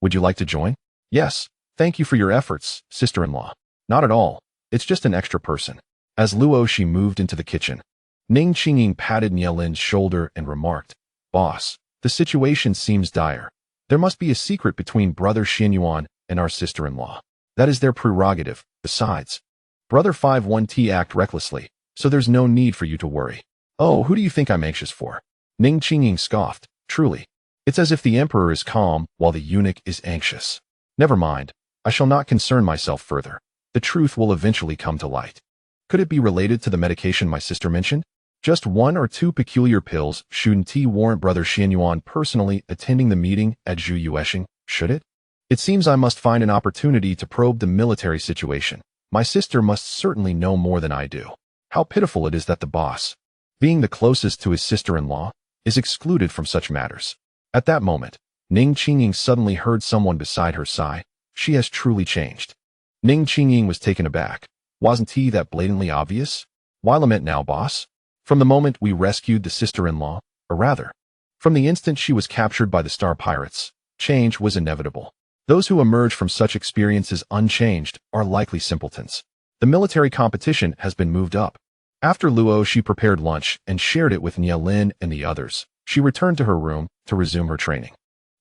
"Would you like to join?" "Yes, thank you for your efforts, sister-in-law." "Not at all. It's just an extra person." As Luo Xi moved into the kitchen, Ning Qingying patted Nielin's shoulder and remarked, "Boss, the situation seems dire. There must be a secret between Brother Xianyuan and our sister-in-law. That is their prerogative. Besides, Brother 51T act recklessly, so there's no need for you to worry." "Oh, who do you think I'm anxious for?" Ning Qingying scoffed. "Truly, it's as if the emperor is calm while the eunuch is anxious. Never mind, I shall not concern myself further. The truth will eventually come to light." "Could it be related to the medication my sister mentioned? Just 1 or 2 peculiar pills shouldn't warrant Brother Xianyuan personally attending the meeting at Zhu Yuesheng, should it? It seems I must find an opportunity to probe the military situation. My sister must certainly know more than I do." How pitiful it is that the boss, being the closest to his sister-in-law, is excluded from such matters. At that moment, Ning Qingying suddenly heard someone beside her sigh, "She has truly changed." Ning Qingying was taken aback. Wasn't he that blatantly obvious? "Why lament now, boss? From the moment we rescued the sister-in-law, or rather, from the instant she was captured by the Star Pirates, change was inevitable. Those who emerge from such experiences unchanged are likely simpletons. The military competition has been moved up." After Luo Xi prepared lunch and shared it with Nielin and the others, she returned to her room to resume her training,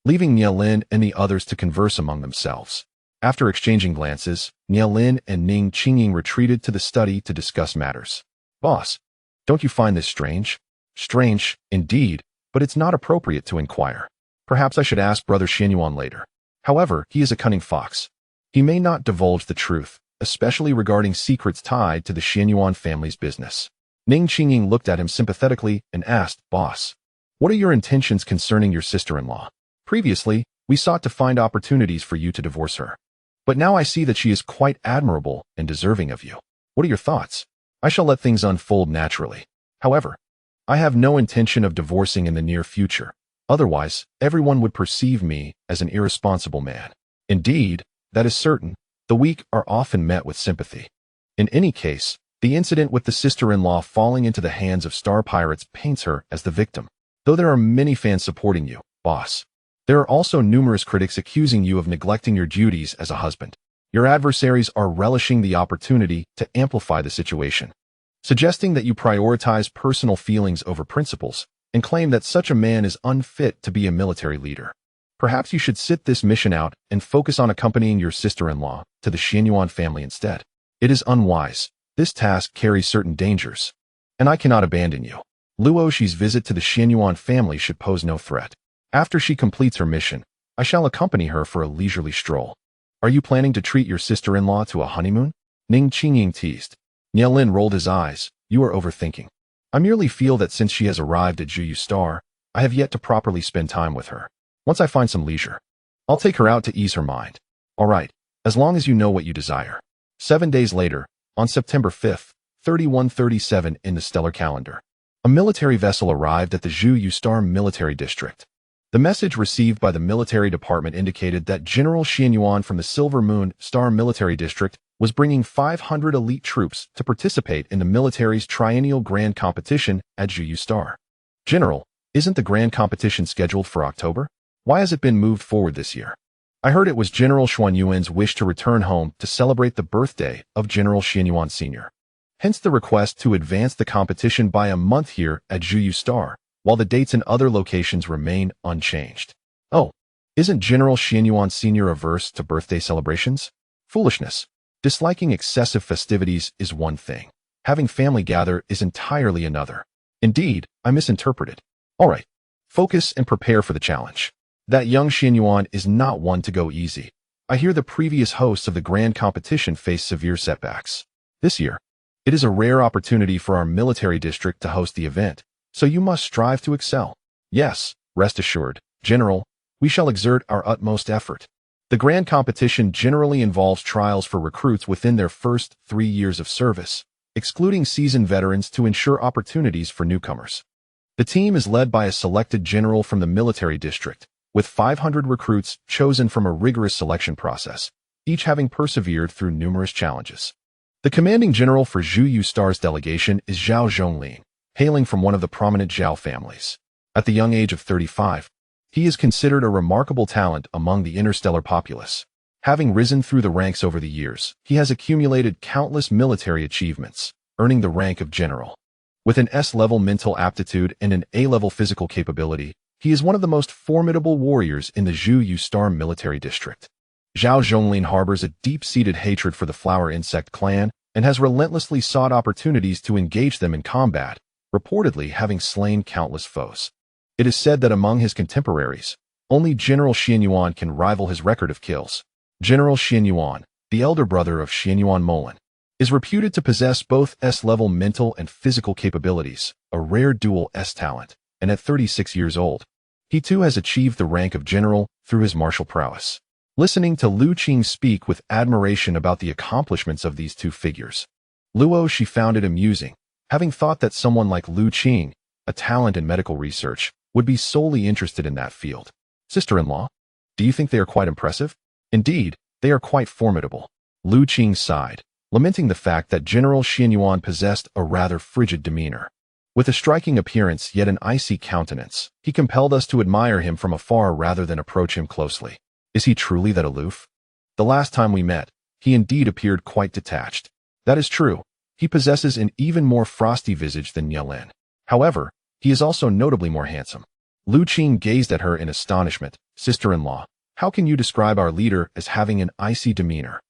leaving Nielin and the others to converse among themselves. After exchanging glances, Nielin and Ning Qingying retreated to the study to discuss matters. "Boss, don't you find this strange?" "Strange, indeed, but it's not appropriate to inquire. Perhaps I should ask Brother Xianyuan later. However, he is a cunning fox. He may not divulge the truth, especially regarding secrets tied to the Xianyuan family's business." Ning Qingying looked at him sympathetically and asked, "Boss, what are your intentions concerning your sister-in-law? Previously, we sought to find opportunities for you to divorce her. But now I see that she is quite admirable and deserving of you. What are your thoughts?" "I shall let things unfold naturally. However, I have no intention of divorcing in the near future. Otherwise, everyone would perceive me as an irresponsible man." "Indeed, that is certain. The weak are often met with sympathy. In any case, the incident with the sister-in-law falling into the hands of Star Pirates paints her as the victim. Though there are many fans supporting you, boss, there are also numerous critics accusing you of neglecting your duties as a husband. Your adversaries are relishing the opportunity to amplify the situation, suggesting that you prioritize personal feelings over principles and claim that such a man is unfit to be a military leader. Perhaps you should sit this mission out and focus on accompanying your sister-in-law to the Xianyuan family instead. It is unwise. This task carries certain dangers, and I cannot abandon you. Luo Xi's visit to the Xianyuan family should pose no threat. After she completes her mission, I shall accompany her for a leisurely stroll. Are you planning to treat your sister-in-law to a honeymoon?" Ning Qingying teased. Nielin rolled his eyes. "You are overthinking. I merely feel that since she has arrived at Juyu Star, I have yet to properly spend time with her. Once I find some leisure, I'll take her out to ease her mind." "All right, as long as you know what you desire." 7 days later, on September 5th, 3137 in the stellar calendar, a military vessel arrived at the Juyu Star military district. The message received by the military department indicated that General Xianyuan from the Silver Moon Star military district was bringing 500 elite troops to participate in the military's triennial grand competition at Juyu Star. "General, isn't the grand competition scheduled for October? Why has it been moved forward this year?" "I heard it was General Xuanyuan's wish to return home to celebrate the birthday of General Xianyuan Sr. Hence the request to advance the competition by a month here at Juyu Star, while the dates in other locations remain unchanged." "Oh, isn't General Xianyuan Sr. averse to birthday celebrations?" "Foolishness. Disliking excessive festivities is one thing. Having family gather is entirely another. Indeed, I misinterpreted. All right, focus and prepare for the challenge. That young Xianyuan is not one to go easy. I hear the previous hosts of the grand competition faced severe setbacks. This year, it is a rare opportunity for our military district to host the event, so you must strive to excel." "Yes, rest assured, General, we shall exert our utmost effort." The grand competition generally involves trials for recruits within their first 3 years of service, excluding seasoned veterans to ensure opportunities for newcomers. The team is led by a selected general from the military district, with 500 recruits chosen from a rigorous selection process, each having persevered through numerous challenges. The commanding general for Zhu Yu Star's delegation is Zhao Zhonglin, hailing from one of the prominent Zhao families. At the young age of 35, he is considered a remarkable talent among the interstellar populace. Having risen through the ranks over the years, he has accumulated countless military achievements, earning the rank of general. With an S-level mental aptitude and an A-level physical capability, he is one of the most formidable warriors in the Zhu Yu Star military district. Zhao Zhonglin harbors a deep-seated hatred for the flower insect clan and has relentlessly sought opportunities to engage them in combat, reportedly having slain countless foes. It is said that among his contemporaries, only General Xianyuan can rival his record of kills. General Xianyuan, the elder brother of Xianyuan Molan, is reputed to possess both S-level mental and physical capabilities, a rare dual S talent, and at 36 years old, he too has achieved the rank of general through his martial prowess. Listening to Lu Qing speak with admiration about the accomplishments of these two figures, Luo Xi found it amusing, having thought that someone like Lu Qing, a talent in medical research, would be solely interested in that field. Sister-in-law, do you think they are quite impressive? Indeed, they are quite formidable. Lu Qing sighed, lamenting the fact that General Xianyuan possessed a rather frigid demeanor. With a striking appearance yet an icy countenance, he compelled us to admire him from afar rather than approach him closely. Is he truly that aloof? The last time we met, he indeed appeared quite detached. That is true. He possesses an even more frosty visage than Yelin. However, he is also notably more handsome. Lu Qing gazed at her in astonishment. Sister-in-law, how can you describe our leader as having an icy demeanor?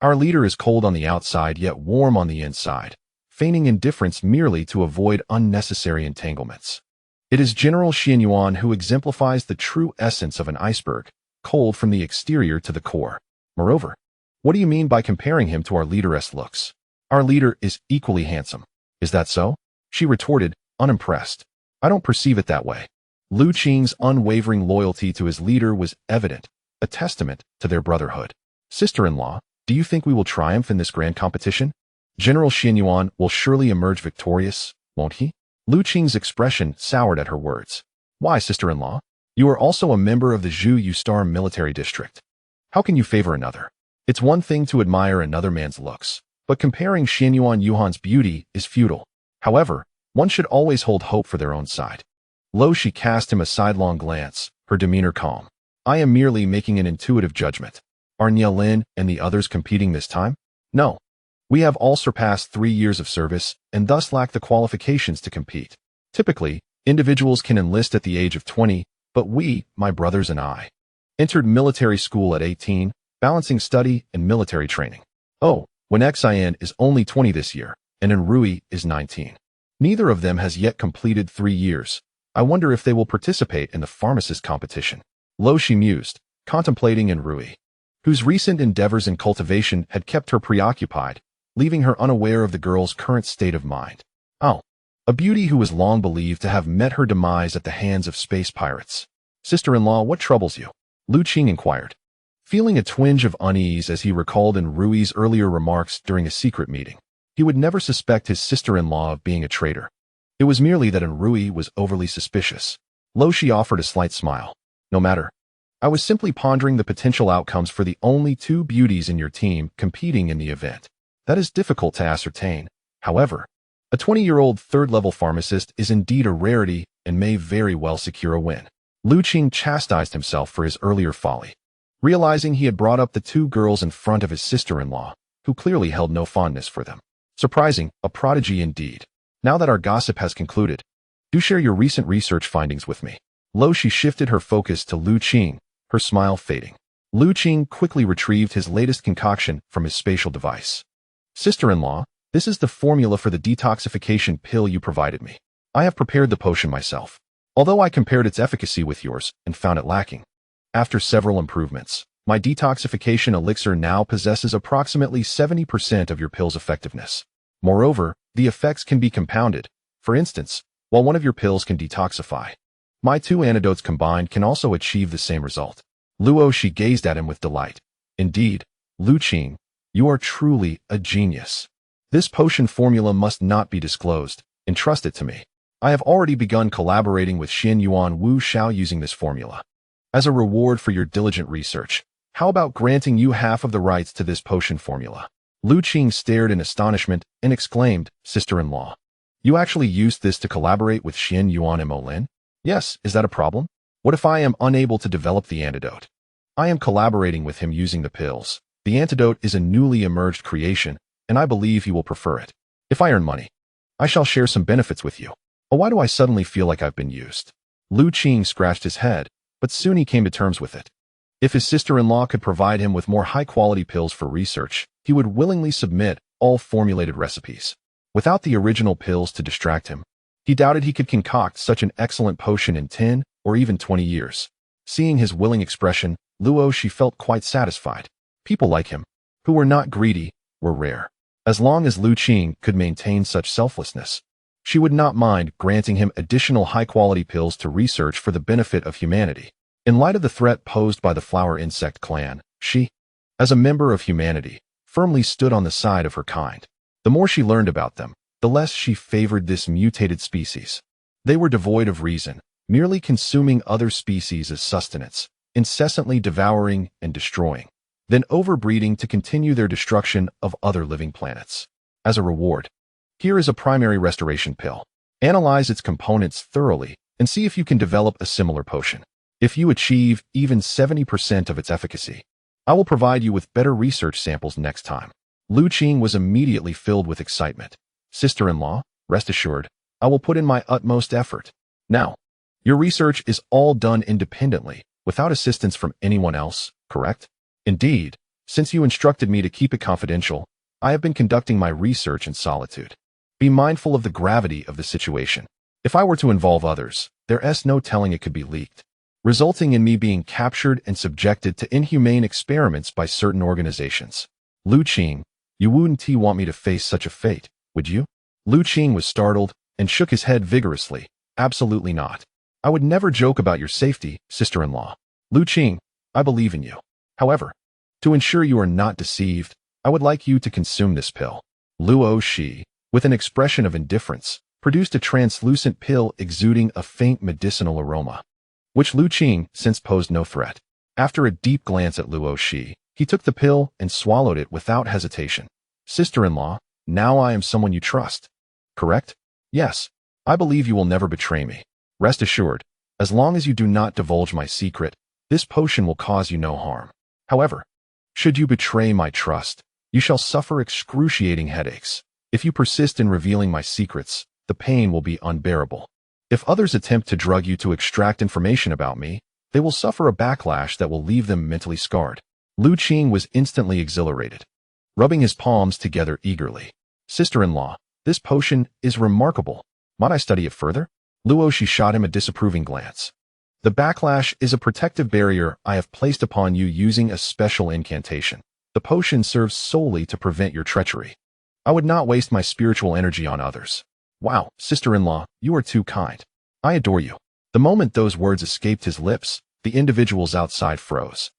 Our leader is cold on the outside yet warm on the inside, feigning indifference merely to avoid unnecessary entanglements. It is General Xianyuan who exemplifies the true essence of an iceberg, cold from the exterior to the core. Moreover, what do you mean by comparing him to our leader's looks? Our leader is equally handsome. Is that so? She retorted, unimpressed. I don't perceive it that way. Lu Qing's unwavering loyalty to his leader was evident, a testament to their brotherhood. Sister-in-law, do you think we will triumph in this grand competition? General Xianyuan will surely emerge victorious, won't he? Lu Qing's expression soured at her words. Why, sister-in-law? You are also a member of the Zhu Yu Star military district. How can you favor another? It's one thing to admire another man's looks, but comparing Xianyuan Yuhan's beauty is futile. However, one should always hold hope for their own side. Luo Xi cast him a sidelong glance, her demeanor calm. I am merely making an intuitive judgment. Are Nye Lin and the others competing this time? No. We have all surpassed 3 years of service and thus lack the qualifications to compete. Typically, individuals can enlist at the age of 20, but we, my brothers and I, entered military school at 18, balancing study and military training. Oh, when Xin is only 20 this year, and Enrui is 19. Neither of them has yet completed 3 years. I wonder if they will participate in the pharmacist competition. Luo Xi mused, contemplating Enrui, whose recent endeavors in cultivation had kept her preoccupied, leaving her unaware of the girl's current state of mind. Oh, a beauty who was long believed to have met her demise at the hands of space pirates. Sister-in-law, what troubles you? Lu Qing inquired, feeling a twinge of unease as he recalled Enrui's earlier remarks during a secret meeting. He would never suspect his sister-in-law of being a traitor. It was merely that Enrui was overly suspicious. Luo Xi offered a slight smile. No matter. I was simply pondering the potential outcomes for the only 2 beauties in your team competing in the event. That is difficult to ascertain. However, a 20-year-old 3rd-level pharmacist is indeed a rarity and may very well secure a win. Lu Qing chastised himself for his earlier folly, realizing he had brought up the 2 girls in front of his sister-in-law, who clearly held no fondness for them. Surprising, a prodigy indeed. Now that our gossip has concluded, do share your recent research findings with me. Luo Xi shifted her focus to Lu Qing, her smile fading. Lu Qing quickly retrieved his latest concoction from his spatial device. Sister-in-law, this is the formula for the detoxification pill you provided me. I have prepared the potion myself, although I compared its efficacy with yours and found it lacking. After several improvements, my detoxification elixir now possesses approximately 70% of your pill's effectiveness. Moreover, the effects can be compounded. For instance, while one of your pills can detoxify, my 2 antidotes combined can also achieve the same result. Luo Xi gazed at him with delight. Indeed, Lu Qing, you are truly a genius. This potion formula must not be disclosed. Entrust it to me. I have already begun collaborating with Xin Yuan Wu Xiao using this formula. As a reward for your diligent research, how about granting you half of the rights to this potion formula? Lu Qing stared in astonishment and exclaimed, Sister-in-law, you actually used this to collaborate with Xin Yuan and Mo Lin? Yes, is that a problem? What if I am unable to develop the antidote? I am collaborating with him using the pills. The antidote is a newly emerged creation, and I believe he will prefer it. If I earn money, I shall share some benefits with you. Oh, why do I suddenly feel like I've been used? Lu Qing scratched his head, but soon he came to terms with it. If his sister-in-law could provide him with more high-quality pills for research, he would willingly submit all formulated recipes. Without the original pills to distract him, he doubted he could concoct such an excellent potion in 10 or even 20 years. Seeing his willing expression, Luo Xi felt quite satisfied. People like him, who were not greedy, were rare. As long as Lu Qing could maintain such selflessness, she would not mind granting him additional high-quality pills to research for the benefit of humanity. In light of the threat posed by the flower insect clan, she, as a member of humanity, firmly stood on the side of her kind. The more she learned about them, the less she favored this mutated species. They were devoid of reason, merely consuming other species as sustenance, incessantly devouring and destroying, then overbreeding to continue their destruction of other living planets. As a reward, here is a primary restoration pill. Analyze its components thoroughly and see if you can develop a similar potion. If you achieve even 70% of its efficacy, I will provide you with better research samples next time. Lu Qing was immediately filled with excitement. Sister-in-law, rest assured, I will put in my utmost effort. Now, your research is all done independently, without assistance from anyone else, correct? Indeed, since you instructed me to keep it confidential, I have been conducting my research in solitude. Be mindful of the gravity of the situation. If I were to involve others, there's no telling it could be leaked, resulting in me being captured and subjected to inhumane experiments by certain organizations. Lu Qing, you wouldn't want me to face such a fate, would you? Lu Qing was startled and shook his head vigorously. Absolutely not. I would never joke about your safety, sister-in-law. Lu Qing, I believe in you. However, to ensure you are not deceived, I would like you to consume this pill. Luo Xi, with an expression of indifference, produced a translucent pill exuding a faint medicinal aroma, which Lu Qing since posed no threat. After a deep glance at Luo Xi, he took the pill and swallowed it without hesitation. Sister-in-law, now I am someone you trust. Correct? Yes, I believe you will never betray me. Rest assured, as long as you do not divulge my secret, this potion will cause you no harm. However, should you betray my trust, you shall suffer excruciating headaches. If you persist in revealing my secrets, the pain will be unbearable. If others attempt to drug you to extract information about me, they will suffer a backlash that will leave them mentally scarred. Lu Qing was instantly exhilarated, rubbing his palms together eagerly. Sister-in-law, this potion is remarkable. Might I study it further? Luo Xi shot him a disapproving glance. The backlash is a protective barrier I have placed upon you using a special incantation. The potion serves solely to prevent your treachery. I would not waste my spiritual energy on others. Wow, sister-in-law, you are too kind. I adore you. The moment those words escaped his lips, the individuals outside froze.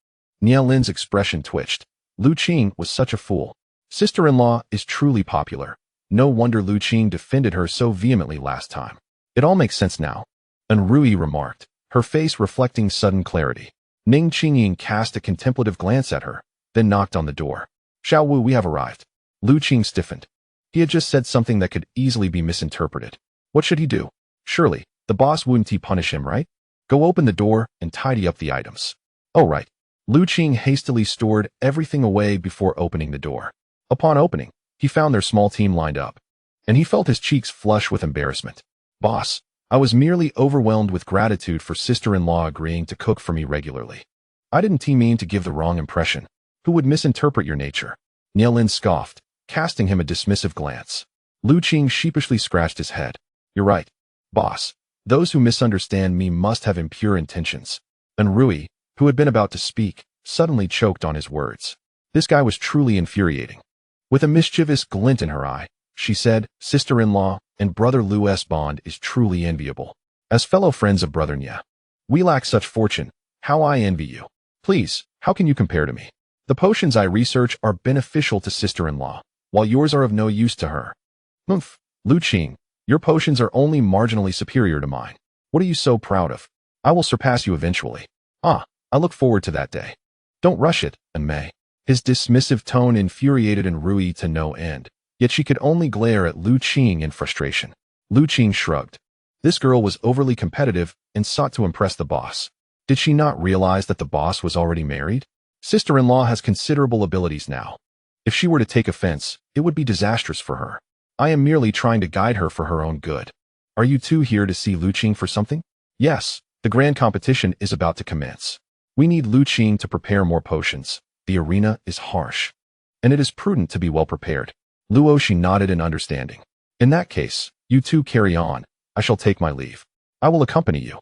Nia Lin's expression twitched. Lu Qing was such a fool. Sister-in-law is truly popular. No wonder Lu Qing defended her so vehemently last time. It all makes sense now. Enrui remarked, her face reflecting sudden clarity. Ning Qingying cast a contemplative glance at her, then knocked on the door. Xiao Wu, we have arrived. Lu Qing stiffened. He had just said something that could easily be misinterpreted. What should he do? Surely, the boss wouldn't punish him, right? Go open the door and tidy up the items. Oh, right. Lu Qing hastily stored everything away before opening the door. Upon opening, he found their small team lined up, and he felt his cheeks flush with embarrassment. Boss, I was merely overwhelmed with gratitude for sister-in-law agreeing to cook for me regularly. I didn't mean to give the wrong impression. Who would misinterpret your nature? Nielin scoffed, casting him a dismissive glance. Lu Qing sheepishly scratched his head. You're right, boss. Those who misunderstand me must have impure intentions. Enrui, who had been about to speak, suddenly choked on his words. This guy was truly infuriating. With a mischievous glint in her eye, she said, sister-in-law and brother Lu's bond is truly enviable. As fellow friends of brother Nya, we lack such fortune. How I envy you. Please, how can you compare to me? The potions I research are beneficial to sister-in-law, while yours are of no use to her. Humph, Luo Xi, your potions are only marginally superior to mine. What are you so proud of? I will surpass you eventually. Ah, I look forward to that day. Don't rush it, and May. His dismissive tone infuriated Rui to no end, yet she could only glare at Luo Xi in frustration. Luo Xi shrugged. This girl was overly competitive and sought to impress the boss. Did she not realize that the boss was already married? Sister-in-law has considerable abilities now. If she were to take offense, it would be disastrous for her. I am merely trying to guide her for her own good. Are you two here to see Luo Xi for something? Yes, the grand competition is about to commence. We need Luo Xi to prepare more potions. The arena is harsh, and it is prudent to be well prepared. Luo Xi nodded in understanding. In that case, you two carry on. I shall take my leave. I will accompany you.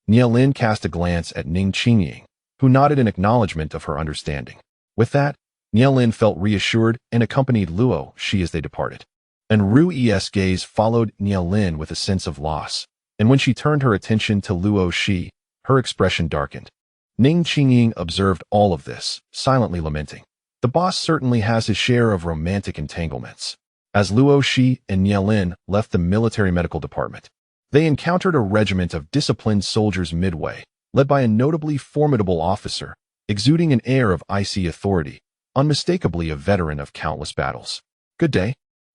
Nielin cast a glance at Ning Qingying, who nodded in acknowledgement of her understanding. With that, Nielin felt reassured and accompanied Luo Xi as they departed. And Rui's gaze followed Nielin with a sense of loss, and when she turned her attention to Luo Xi, her expression darkened. Ning Qingying observed all of this, silently lamenting. The boss certainly has his share of romantic entanglements. As Luo Xi and Nielin left the military medical department, they encountered a regiment of disciplined soldiers midway, led by a notably formidable officer, exuding an air of icy authority, unmistakably a veteran of countless battles. Good day,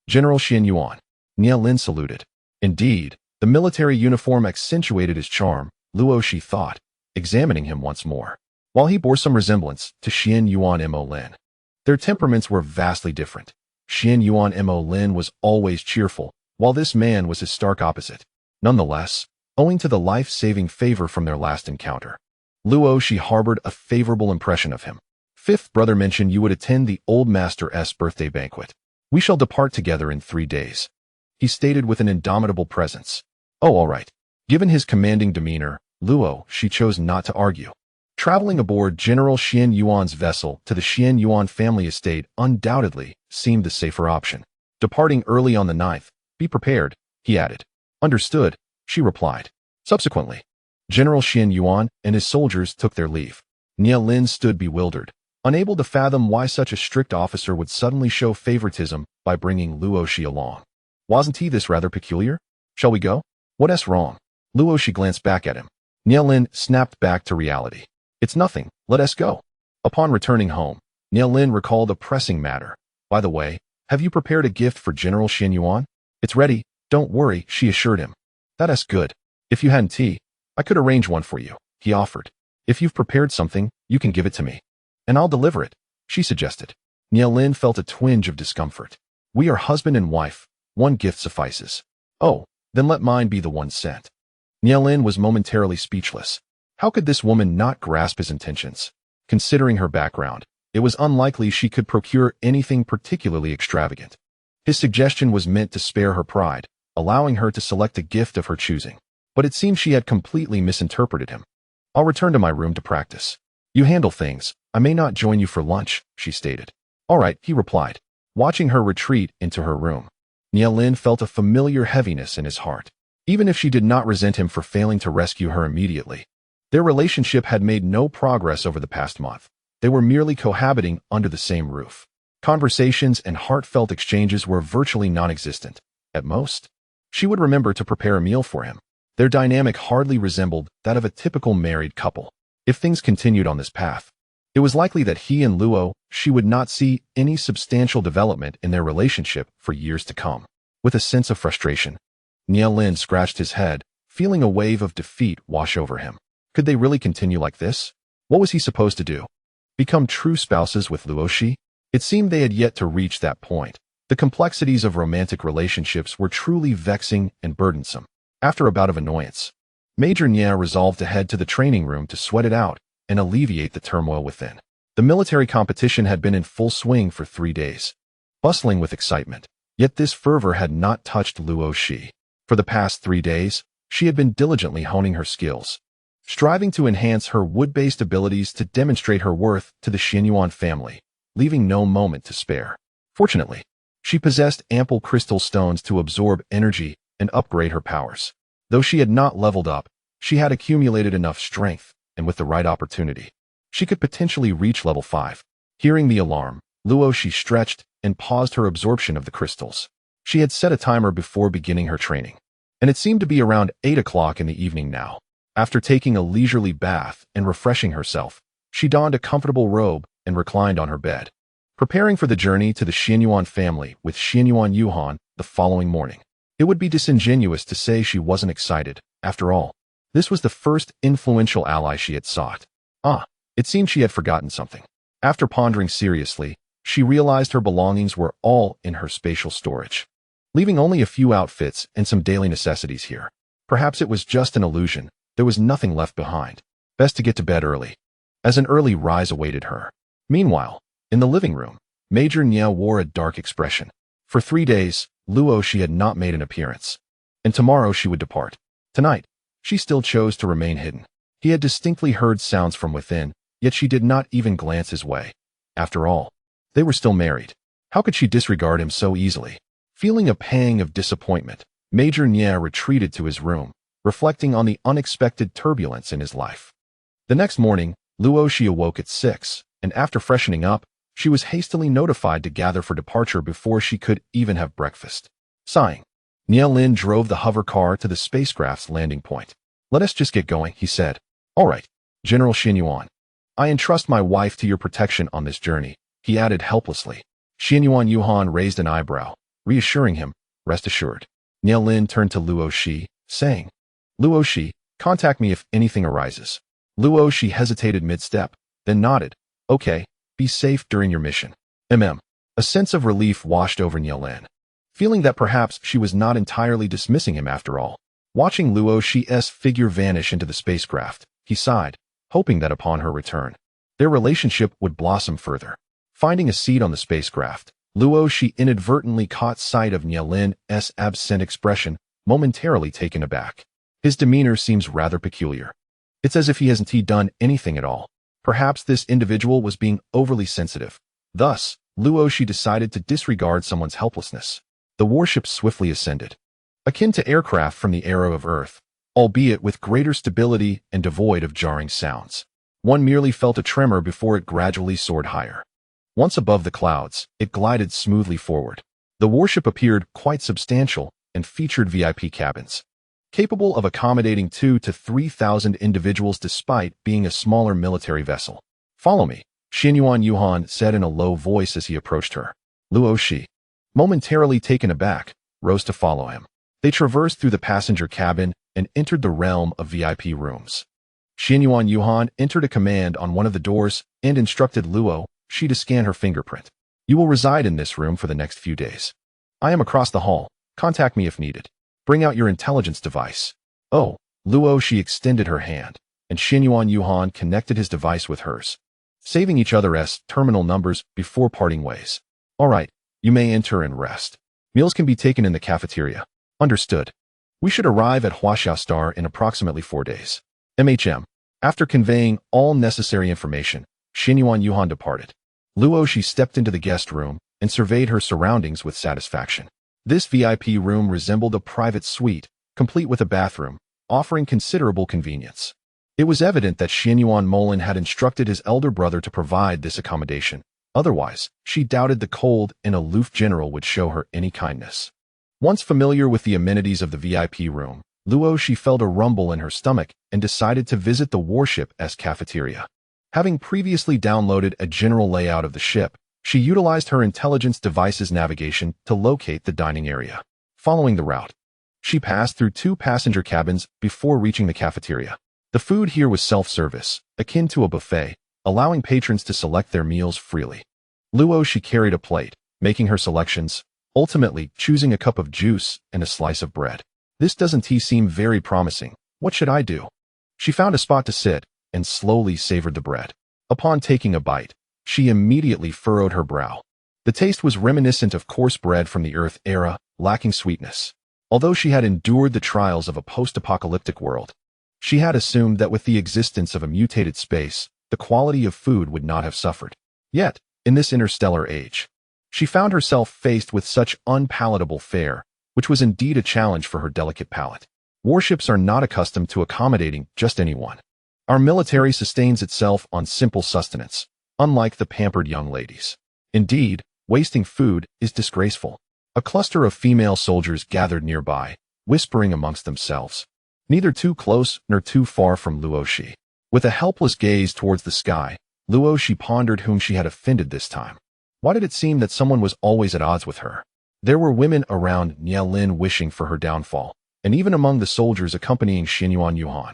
General Xian Yuan. Nielin saluted. Indeed, the military uniform accentuated his charm, Luo Xi thought, examining him once more. While he bore some resemblance to Xian Yuan Mo Lin, their temperaments were vastly different. Xian Yuan Mo Lin was always cheerful, while this man was his stark opposite. Nonetheless, owing to the life-saving favor from their last encounter, Luo Xi harbored a favorable impression of him. Fifth brother mentioned you would attend the old master's birthday banquet. We shall depart together in 3 days, he stated with an indomitable presence. Oh, all right. Given his commanding demeanor, Luo Xi chose not to argue. Traveling aboard General Xian Yuan's vessel to the Xian Yuan family estate undoubtedly seemed the safer option. Departing early on the 9th, be prepared, he added. Understood, she replied. Subsequently, General Xian Yuan and his soldiers took their leave. Nielin stood bewildered, unable to fathom why such a strict officer would suddenly show favoritism by bringing Luo Xi along. Wasn't he this rather peculiar? Shall we go? What's wrong? Luo Xi glanced back at him. Nielin snapped back to reality. It's nothing, let us go. Upon returning home, Nielin recalled a pressing matter. By the way, have you prepared a gift for General Xian Yuan? It's ready, don't worry, she assured him. That's good. If you hadn't tea, I could arrange one for you, he offered. If you've prepared something, you can give it to me. And I'll deliver it, she suggested. Nielin felt a twinge of discomfort. We are husband and wife, one gift suffices. Oh, then let mine be the one sent. Nielin was momentarily speechless. How could this woman not grasp his intentions? Considering her background, it was unlikely she could procure anything particularly extravagant. His suggestion was meant to spare her pride, allowing her to select a gift of her choosing. But it seemed she had completely misinterpreted him. I'll return to my room to practice. You handle things. I may not join you for lunch, she stated. All right, he replied, watching her retreat into her room. Nielin felt a familiar heaviness in his heart. Even if she did not resent him for failing to rescue her immediately, their relationship had made no progress over the past month. They were merely cohabiting under the same roof. Conversations and heartfelt exchanges were virtually non-existent. At most, she would remember to prepare a meal for him. Their dynamic hardly resembled that of a typical married couple. If things continued on this path, it was likely that he and Luo Xi would not see any substantial development in their relationship for years to come. With a sense of frustration, Nielin scratched his head, feeling a wave of defeat wash over him. Could they really continue like this? What was he supposed to do? Become true spouses with Luo Xi? It seemed they had yet to reach that point. The complexities of romantic relationships were truly vexing and burdensome. After a bout of annoyance, Major Nia resolved to head to the training room to sweat it out and alleviate the turmoil within. The military competition had been in full swing for 3 days, bustling with excitement. Yet this fervor had not touched Luo Xi. For the past 3 days, she had been diligently honing her skills, striving to enhance her wood-based abilities to demonstrate her worth to the Xianyuan family, leaving no moment to spare. Fortunately, she possessed ample crystal stones to absorb energy and upgrade her powers. Though she had not leveled up, she had accumulated enough strength, and with the right opportunity, She could potentially reach level 5. Hearing the alarm, Luo Xi stretched and paused her absorption of the crystals. She had set a timer before beginning her training, and it seemed to be around 8 o'clock in the evening now. After taking a leisurely bath and refreshing herself, she donned a comfortable robe and reclined on her bed, preparing for the journey to the Xianyuan family with Xianyuan Yuhan the following morning. It would be disingenuous to say she wasn't excited. After all, this was the first influential ally she had sought. It seemed she had forgotten something. After pondering seriously, she realized her belongings were all in her spatial storage, leaving only a few outfits and some daily necessities here. Perhaps it was just an illusion. There was nothing left behind. Best to get to bed early, as an early rise awaited her. Meanwhile, in the living room, Major Niao wore a dark expression. For 3 days, Luo Xi had not made an appearance, and tomorrow she would depart. Tonight, she still chose to remain hidden. He had distinctly heard sounds from within, yet she did not even glance his way. After all, they were still married. How could she disregard him so easily? Feeling a pang of disappointment, Major Niao retreated to his room, reflecting on the unexpected turbulence in his life. The next morning, Luo Xi awoke at 6, and after freshening up, she was hastily notified to gather for departure before she could even have breakfast. Sighing, Niao Lin drove the hover car to the spacecraft's landing point. "Let us just get going," he said. "All right, General Xianyuan. I entrust my wife to your protection on this journey," he added helplessly. Xianyuan Yuhan raised an eyebrow, reassuring him, "Rest assured." Niao Lin turned to Luo Xi, saying, "Luo Xi, contact me if anything arises." Luo Xi hesitated mid-step, then nodded. "Okay, be safe during your mission." A sense of relief washed over Niao Lin, feeling that perhaps she was not entirely dismissing him after all. Watching Luo Xi's figure vanish into the spacecraft, he sighed, hoping that upon her return, their relationship would blossom further. Finding a seat on the spacecraft, Luo Xi inadvertently caught sight of Niao Lin's absent expression, momentarily taken aback. His demeanor seems rather peculiar. It's as if he hasn't done anything at all. Perhaps this individual was being overly sensitive. Thus, Luo Xi decided to disregard someone's helplessness. The warship swiftly ascended, akin to aircraft from the era of Earth, albeit with greater stability and devoid of jarring sounds. One merely felt a tremor before it gradually soared higher. Once above the clouds, it glided smoothly forward. The warship appeared quite substantial and featured VIP cabins, capable of accommodating 2,000 to 3,000 individuals despite being a smaller military vessel. "Follow me," Xianyuan Yuhan said in a low voice as he approached her. Luo Xi, momentarily taken aback, rose to follow him. They traversed through the passenger cabin and entered the realm of VIP rooms. Xianyuan Yuhan entered a command on one of the doors and instructed Luo Xi to scan her fingerprint. "You will reside in this room for the next few days. I am across the hall. Contact me if needed. Bring out your intelligence device." "Oh," Luo Xi extended her hand, and Xianyuan Yuhan connected his device with hers, saving each other's terminal numbers before parting ways. "All right, you may enter and rest. Meals can be taken in the cafeteria." "Understood. We should arrive at Huaxiao Star in approximately 4 days. After conveying all necessary information, Xianyuan Yuhan departed. Luo Xi stepped into the guest room and surveyed her surroundings with satisfaction. This VIP room resembled a private suite, complete with a bathroom, offering considerable convenience. It was evident that Xianyuan Molin had instructed his elder brother to provide this accommodation. Otherwise, she doubted the cold and aloof general would show her any kindness. Once familiar with the amenities of the VIP room, Luo Xi felt a rumble in her stomach and decided to visit the warship's cafeteria. Having previously downloaded a general layout of the ship, she utilized her intelligence device's navigation to locate the dining area. Following the route, she passed through 2 passenger cabins before reaching the cafeteria. The food here was self-service, akin to a buffet, allowing patrons to select their meals freely. Luo Xi carried a plate, making her selections, ultimately choosing a cup of juice and a slice of bread. "This doesn't seem very promising. What should I do?" She found a spot to sit and slowly savored the bread. Upon taking a bite, she immediately furrowed her brow. The taste was reminiscent of coarse bread from the Earth era, lacking sweetness. Although she had endured the trials of a post-apocalyptic world, she had assumed that with the existence of a mutated space, the quality of food would not have suffered. Yet, in this interstellar age, she found herself faced with such unpalatable fare, which was indeed a challenge for her delicate palate. Warships are not accustomed to accommodating just anyone. Our military sustains itself on simple sustenance, unlike the pampered young ladies. Indeed, wasting food is disgraceful. A cluster of female soldiers gathered nearby, whispering amongst themselves, neither too close nor too far from Luo Xi. With a helpless gaze towards the sky, Luo Xi pondered whom she had offended this time. Why did it seem that someone was always at odds with her? There were women around Nielin wishing for her downfall, and even among the soldiers accompanying Xianyuan Yuhan,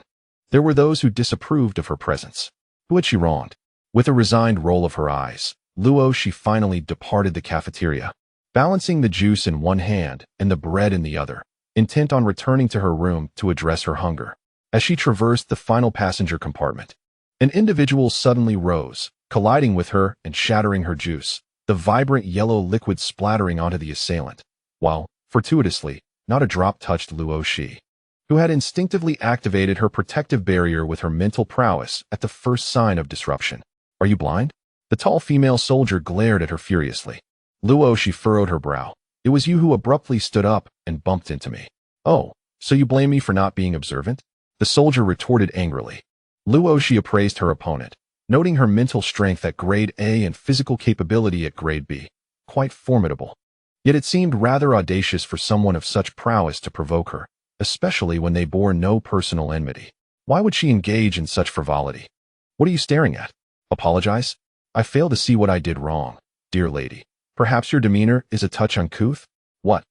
there were those who disapproved of her presence. Who had she wronged? With a resigned roll of her eyes, Luo Xi finally departed the cafeteria, balancing the juice in one hand and the bread in the other, intent on returning to her room to address her hunger. As she traversed the final passenger compartment, an individual suddenly rose, colliding with her and shattering her juice, the vibrant yellow liquid splattering onto the assailant, while, fortuitously, not a drop touched Luo Xi, who had instinctively activated her protective barrier with her mental prowess at the first sign of disruption. Are you blind? The tall female soldier glared at her furiously. Luo Xi furrowed her brow. It was you who abruptly stood up and bumped into me. Oh, so you blame me for not being observant? The soldier retorted angrily. Luo Xi appraised her opponent, noting her mental strength at grade A and physical capability at grade B. Quite formidable. Yet it seemed rather audacious for someone of such prowess to provoke her, especially when they bore no personal enmity. Why would she engage in such frivolity? What are you staring at? Apologize? I fail to see what I did wrong, dear lady. Perhaps your demeanor is a touch uncouth? What?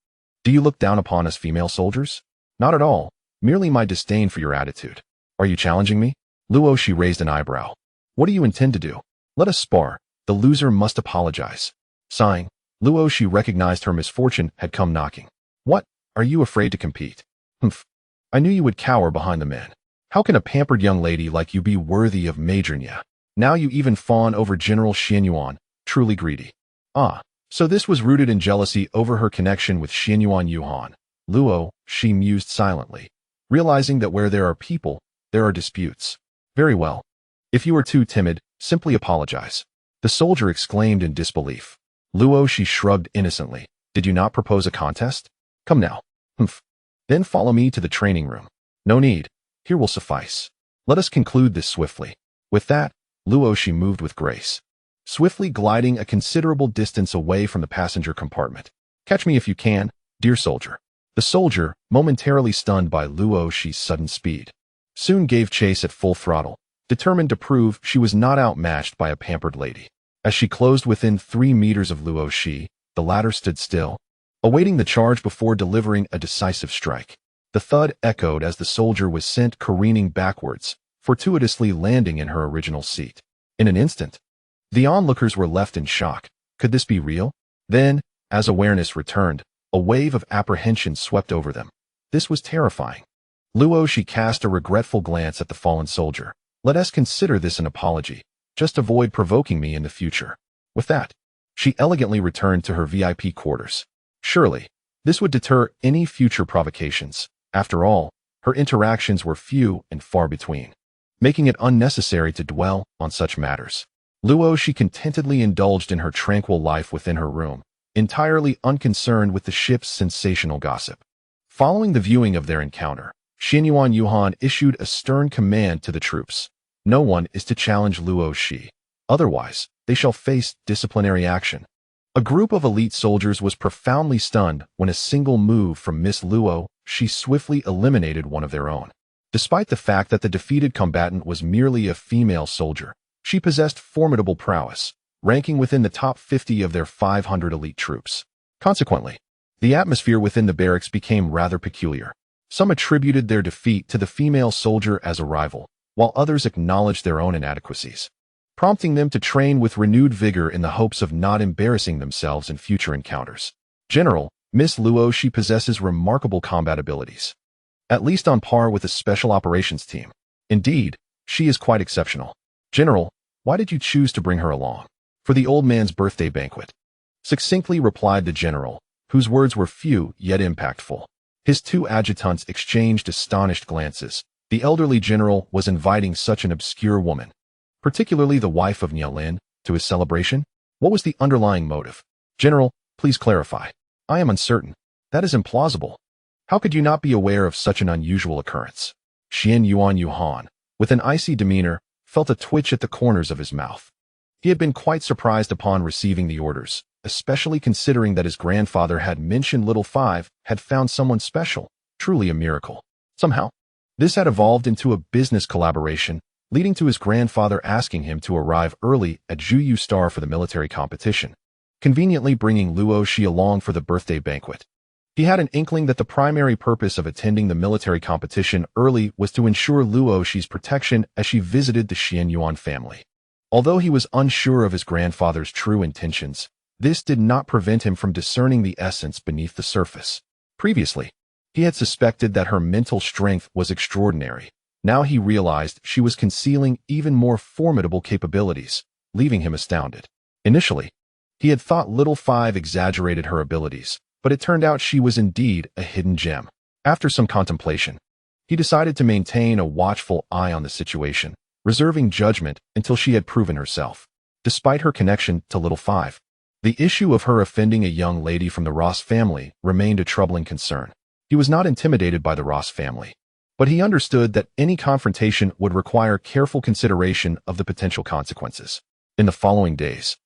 Do you look down upon us female soldiers? Not at all, merely my disdain for your attitude. Are you challenging me? Luo Xi raised an eyebrow. What do you intend to do? Let us spar. The loser must apologize. Sighing, Luo Xi recognized her misfortune had come knocking. What? Are you afraid to compete? Humph. I knew you would cower behind the men. How can a pampered young lady like you be worthy of Major Nya? Now you even fawn over General Xianyuan, truly greedy. Ah, so this was rooted in jealousy over her connection with Xianyuan Yuhan. Luo Xi mused silently, realizing that where there are people, there are disputes. Very well. If you are too timid, simply apologize. The soldier exclaimed in disbelief. Luo Xi shrugged innocently. Did you not propose a contest? Come now. Humph. Then follow me to the training room. No need. Here will suffice. Let us conclude this swiftly. With that, Luo Xi moved with grace, swiftly gliding a considerable distance away from the passenger compartment. Catch me if you can, dear soldier. The soldier, momentarily stunned by Luo Xi's sudden speed, soon gave chase at full throttle, determined to prove she was not outmatched by a pampered lady. As she closed within 3 meters of Luo Xi, the latter stood still, awaiting the charge before delivering a decisive strike. The thud echoed as the soldier was sent careening backwards, fortuitously landing in her original seat. In an instant, the onlookers were left in shock. Could this be real? Then, as awareness returned, a wave of apprehension swept over them. This was terrifying. Luo Xi cast a regretful glance at the fallen soldier. Let us consider this an apology. Just avoid provoking me in the future. With that, she elegantly returned to her VIP quarters. Surely, this would deter any future provocations. After all, her interactions were few and far between, making it unnecessary to dwell on such matters. Luo Xi contentedly indulged in her tranquil life within her room, entirely unconcerned with the ship's sensational gossip. Following the viewing of their encounter, Xianyuan Yuhan issued a stern command to the troops. No one is to challenge Luo Xi. Otherwise, they shall face disciplinary action. A group of elite soldiers was profoundly stunned when a single move from Miss Luo Xi swiftly eliminated one of their own. Despite the fact that the defeated combatant was merely a female soldier, she possessed formidable prowess, ranking within the top 50 of their 500 elite troops. Consequently, the atmosphere within the barracks became rather peculiar. Some attributed their defeat to the female soldier as a rival, while others acknowledged their own inadequacies, prompting them to train with renewed vigor in the hopes of not embarrassing themselves in future encounters. General, Miss Luo Xi possesses remarkable combat abilities, at least on par with the special operations team. Indeed, she is quite exceptional. General, why did you choose to bring her along? For the old man's birthday banquet. Succinctly replied the general, whose words were few yet impactful. His two adjutants exchanged astonished glances. The elderly general was inviting such an obscure woman, particularly the wife of Nielin, to his celebration? What was the underlying motive? General, please clarify. I am uncertain. That is implausible. How could you not be aware of such an unusual occurrence? Xianyuan Yuhan, with an icy demeanor, felt a twitch at the corners of his mouth. He had been quite surprised upon receiving the orders, especially considering that his grandfather had mentioned Little Five had found someone special, truly a miracle. Somehow, this had evolved into a business collaboration, leading to his grandfather asking him to arrive early at Juyu Star for the military competition, conveniently bringing Luo Xi along for the birthday banquet. He had an inkling that the primary purpose of attending the military competition early was to ensure Luo Xi's protection as she visited the Xianyuan family. Although he was unsure of his grandfather's true intentions, this did not prevent him from discerning the essence beneath the surface. Previously, he had suspected that her mental strength was extraordinary. Now he realized she was concealing even more formidable capabilities, leaving him astounded. Initially, he had thought Little Five exaggerated her abilities, but it turned out she was indeed a hidden gem. After some contemplation, he decided to maintain a watchful eye on the situation, reserving judgment until she had proven herself. Despite her connection to Little Five, the issue of her offending a young lady from the Ross family remained a troubling concern. He was not intimidated by the Ross family, but he understood that any confrontation would require careful consideration of the potential consequences. In the following days,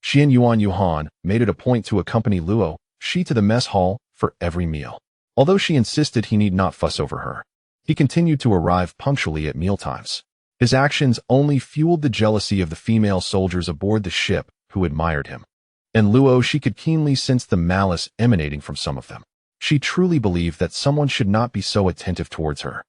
Xianyuan Yuhan made it a point to accompany Luo Xi to the mess hall for every meal. Although she insisted he need not fuss over her, he continued to arrive punctually at mealtimes. His actions only fueled the jealousy of the female soldiers aboard the ship who admired him. And Luo Xi could keenly sense the malice emanating from some of them. She truly believed that someone should not be so attentive towards her.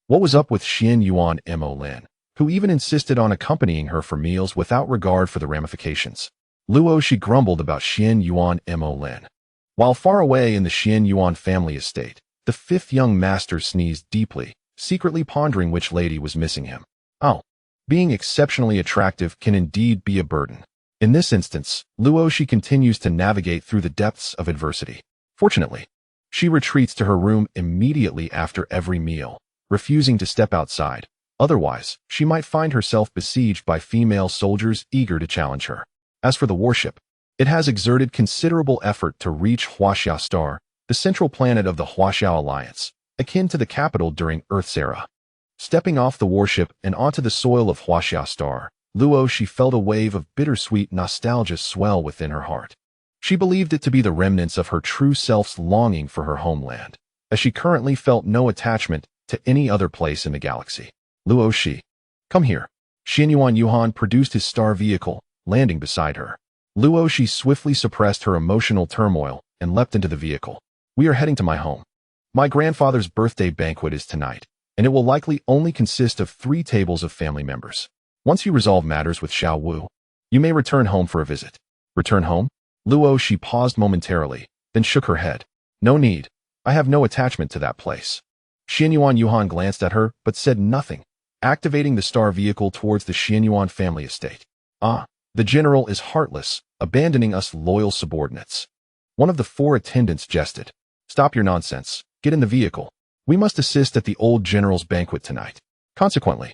What was up with Xianyuan Mo Lin, who even insisted on accompanying her for meals without regard for the ramifications? Luo Xi grumbled about Xianyuan Mo Lin. While far away in the Xianyuan family estate, the fifth young master sneezed deeply, secretly pondering which lady was missing him. Oh, being exceptionally attractive can indeed be a burden. In this instance, Luo Xi continues to navigate through the depths of adversity. Fortunately, she retreats to her room immediately after every meal, refusing to step outside. Otherwise, she might find herself besieged by female soldiers eager to challenge her. As for the warship, it has exerted considerable effort to reach Huaxia Star, the central planet of the Huaxia Alliance, akin to the capital during Earth's era. Stepping off the warship and onto the soil of Huaxia Star, Luo Xi felt a wave of bittersweet nostalgia swell within her heart. She believed it to be the remnants of her true self's longing for her homeland, as she currently felt no attachment to any other place in the galaxy. Luo Xi, come here. Xianyuan Yuhan produced his star vehicle, landing beside her. Luo Xi swiftly suppressed her emotional turmoil and leapt into the vehicle. We are heading to my home. My grandfather's birthday banquet is tonight, and it will likely only consist of 3 tables of family members. Once you resolve matters with Xiao Wu, you may return home for a visit. Return home? Luo Xi paused momentarily, then shook her head. No need. I have no attachment to that place. Xianyuan Yuhan glanced at her, but said nothing, activating the star vehicle towards the Xianyuan family estate. Ah, the general is heartless, abandoning us loyal subordinates. One of the 4 attendants jested. Stop your nonsense. Get in the vehicle. We must assist at the old general's banquet tonight. Consequently,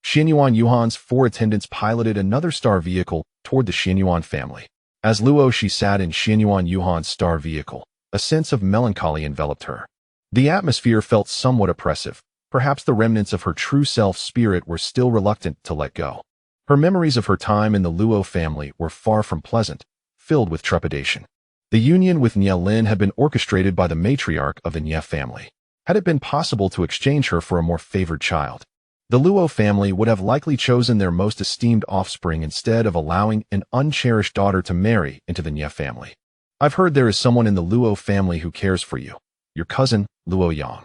Xianyuan Yuhan's 4 attendants piloted another star vehicle toward the Xianyuan family. As Luo Xi sat in Xianyuan Yuhan's star vehicle, a sense of melancholy enveloped her. The atmosphere felt somewhat oppressive. Perhaps the remnants of her true self's spirit were still reluctant to let go. Her memories of her time in the Luo family were far from pleasant, filled with trepidation. The union with Nie Lin had been orchestrated by the matriarch of the Nie family. Had it been possible to exchange her for a more favored child, the Luo family would have likely chosen their most esteemed offspring instead of allowing an uncherished daughter to marry into the Nie family. I've heard there is someone in the Luo family who cares for you. Your cousin, Luo Yang.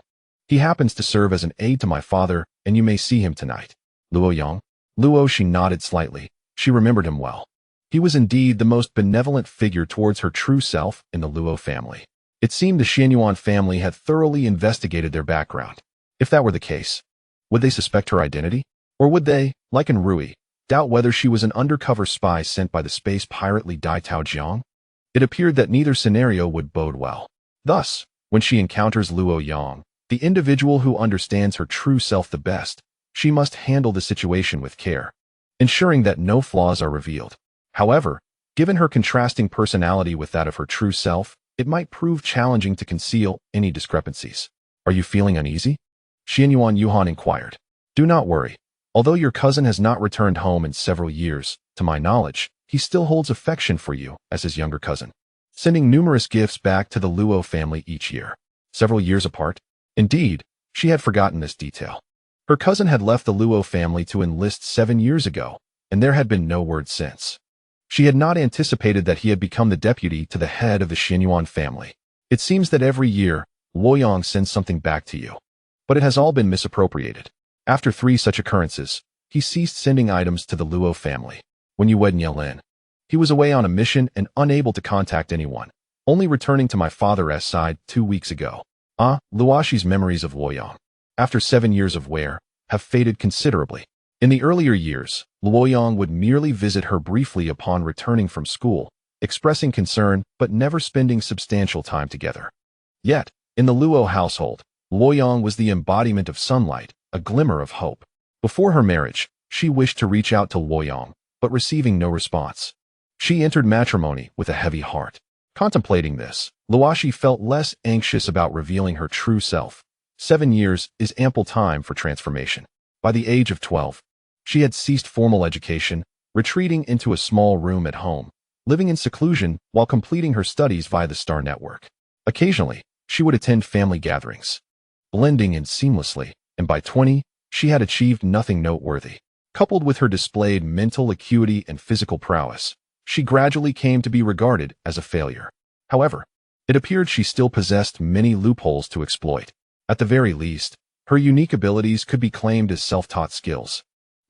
He happens to serve as an aide to my father, and you may see him tonight. Luo Yang? Luo Xi nodded slightly. She remembered him well. He was indeed the most benevolent figure towards her true self in the Luo family. It seemed the Xianyuan family had thoroughly investigated their background. If that were the case, would they suspect her identity? Or would they, like in Rui, doubt whether she was an undercover spy sent by the space pirate Li Dai Tao Jiang? It appeared that neither scenario would bode well. Thus, when she encounters Luo Yang, the individual who understands her true self the best, she must handle the situation with care, ensuring that no flaws are revealed. However, given her contrasting personality with that of her true self, it might prove challenging to conceal any discrepancies. Are you feeling uneasy? Xianyuan Yuhan inquired. Do not worry. Although your cousin has not returned home in several years, to my knowledge, he still holds affection for you as his younger cousin, sending numerous gifts back to the Luo family each year, several years apart. Indeed, she had forgotten this detail. Her cousin had left the Luo family to enlist 7 years ago, and there had been no word since. She had not anticipated that he had become the deputy to the head of the Xianyuan family. It seems that every year, Luoyang sends something back to you, but it has all been misappropriated. After 3 such occurrences, he ceased sending items to the Luo family. When you wed Nielin, he was away on a mission and unable to contact anyone, only returning to my father's side 2 weeks ago. Luo Xi's memories of Luoyang, after 7 years of wear, have faded considerably. In the earlier years, Luoyang would merely visit her briefly upon returning from school, expressing concern but never spending substantial time together. Yet, in the Luo household, Luoyang was the embodiment of sunlight, a glimmer of hope. Before her marriage, she wished to reach out to Luoyang, but receiving no response. She entered matrimony with a heavy heart. Contemplating this, Luo Xi felt less anxious about revealing her true self. 7 years is ample time for transformation. By the age of 12, she had ceased formal education, retreating into a small room at home, living in seclusion while completing her studies via the Star Network. Occasionally, she would attend family gatherings, blending in seamlessly, and by 20, she had achieved nothing noteworthy. Coupled with her displayed mental acuity and physical prowess, she gradually came to be regarded as a failure. However, it appeared she still possessed many loopholes to exploit. At the very least, her unique abilities could be claimed as self-taught skills.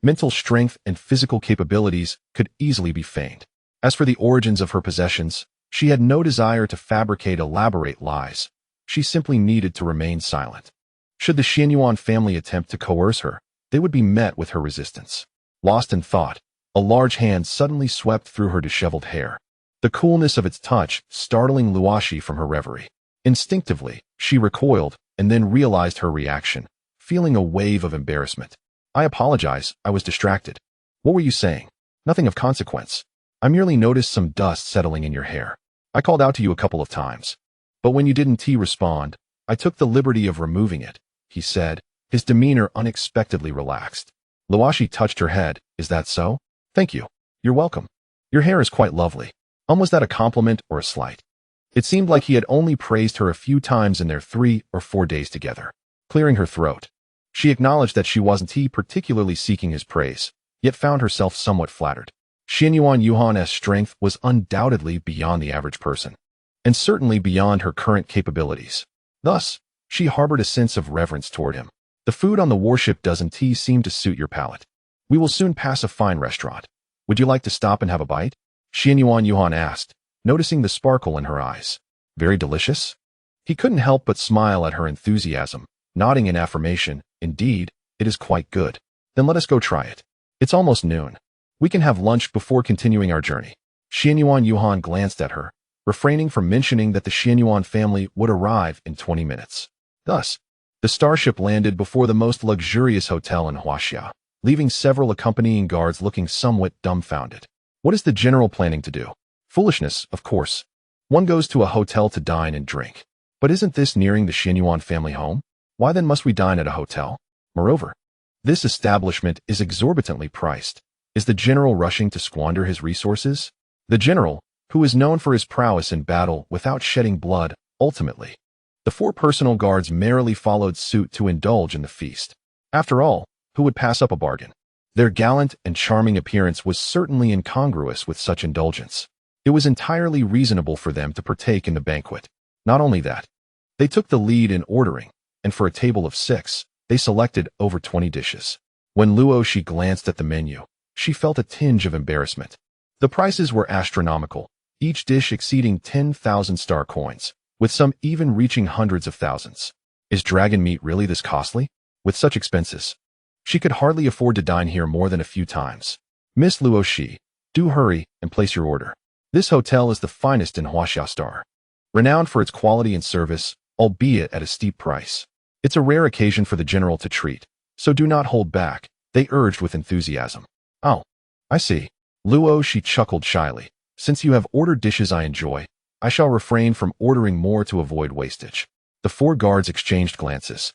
Mental strength and physical capabilities could easily be feigned. As for the origins of her possessions, she had no desire to fabricate elaborate lies. She simply needed to remain silent. Should the Xianyuan family attempt to coerce her, they would be met with her resistance. Lost in thought, a large hand suddenly swept through her disheveled hair, the coolness of its touch startling Luo Xi from her reverie. Instinctively, she recoiled and then realized her reaction, feeling a wave of embarrassment. I apologize, I was distracted. What were you saying? Nothing of consequence. I merely noticed some dust settling in your hair. I called out to you a couple of times. But when you didn't respond, I took the liberty of removing it, he said, his demeanor unexpectedly relaxed. Luo Xi touched her head. Is that so? Thank you. You're welcome. Your hair is quite lovely. Was that a compliment or a slight? It seemed like he had only praised her a few times in their 3 or 4 days together. Clearing her throat, she acknowledged that she wasn't particularly seeking his praise, yet found herself somewhat flattered. Xianyuan Yuhan's strength was undoubtedly beyond the average person, and certainly beyond her current capabilities. Thus, she harbored a sense of reverence toward him. The food on the warship doesn't seem to suit your palate. We will soon pass a fine restaurant. Would you like to stop and have a bite? Xianyuan Yuhan asked, noticing the sparkle in her eyes. Very delicious? He couldn't help but smile at her enthusiasm, nodding in affirmation. Indeed, it is quite good. Then let us go try it. It's almost noon. We can have lunch before continuing our journey. Xianyuan Yuhan glanced at her, refraining from mentioning that the Xianyuan family would arrive in 20 minutes. Thus, the starship landed before the most luxurious hotel in Huaxia, leaving several accompanying guards looking somewhat dumbfounded. What is the general planning to do? Foolishness, of course. One goes to a hotel to dine and drink. But isn't this nearing the Xianyuan family home? Why then must we dine at a hotel? Moreover, this establishment is exorbitantly priced. Is the general rushing to squander his resources? The general, who is known for his prowess in battle without shedding blood, ultimately. The 4 personal guards merrily followed suit to indulge in the feast. After all, who would pass up a bargain? Their gallant and charming appearance was certainly incongruous with such indulgence. It was entirely reasonable for them to partake in the banquet. Not only that, they took the lead in ordering, and for a table of 6, they selected over 20 dishes. When Luo Xi glanced at the menu, she felt a tinge of embarrassment. The prices were astronomical, each dish exceeding 10,000 star coins, with some even reaching hundreds of thousands. Is dragon meat really this costly? With such expenses, she could hardly afford to dine here more than a few times. Miss Luo Xi, do hurry and place your order. This hotel is the finest in Huaxia Star, renowned for its quality and service, albeit at a steep price. It's a rare occasion for the general to treat, so do not hold back, they urged with enthusiasm. Oh, I see. Luo Xi chuckled shyly. Since you have ordered dishes I enjoy, I shall refrain from ordering more to avoid wastage. The 4 guards exchanged glances,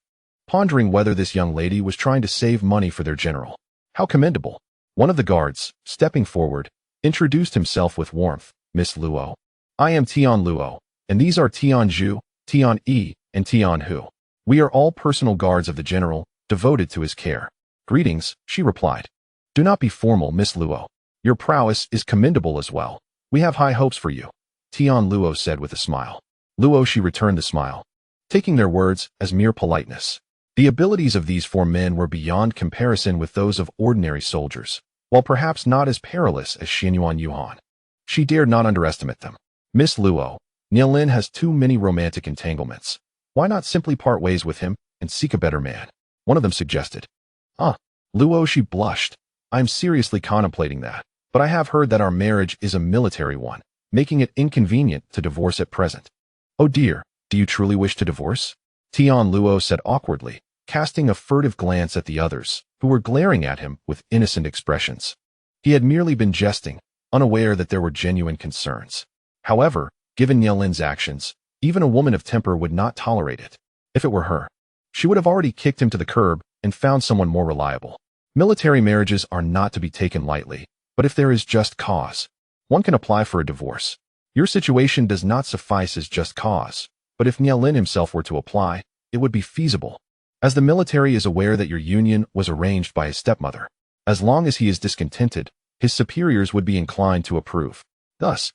pondering whether this young lady was trying to save money for their general. How commendable. One of the guards, stepping forward, introduced himself with warmth. Miss Luo. I am Tian Luo, and these are Tian Zhu, Tian Yi, and Tian Hu. We are all personal guards of the general, devoted to his care. Greetings, she replied. Do not be formal, Miss Luo. Your prowess is commendable as well. We have high hopes for you, Tian Luo said with a smile. Luo Xi returned the smile, taking their words as mere politeness. The abilities of these 4 men were beyond comparison with those of ordinary soldiers, while perhaps not as perilous as Xianyuan Yuhan. She dared not underestimate them. Miss Luo, Nielin has too many romantic entanglements. Why not simply part ways with him and seek a better man? One of them suggested. Luo Xi blushed. I am seriously contemplating that, but I have heard that our marriage is a military one, making it inconvenient to divorce at present. Oh dear, do you truly wish to divorce? Tian Luo said awkwardly, casting a furtive glance at the others, who were glaring at him with innocent expressions. He had merely been jesting, unaware that there were genuine concerns. However, given Nielin's actions, even a woman of temper would not tolerate it. If it were her, she would have already kicked him to the curb and found someone more reliable. Military marriages are not to be taken lightly, but if there is just cause, one can apply for a divorce. Your situation does not suffice as just cause, but if Nielin himself were to apply, it would be feasible, as the military is aware that your union was arranged by his stepmother. As long as he is discontented, his superiors would be inclined to approve. Thus,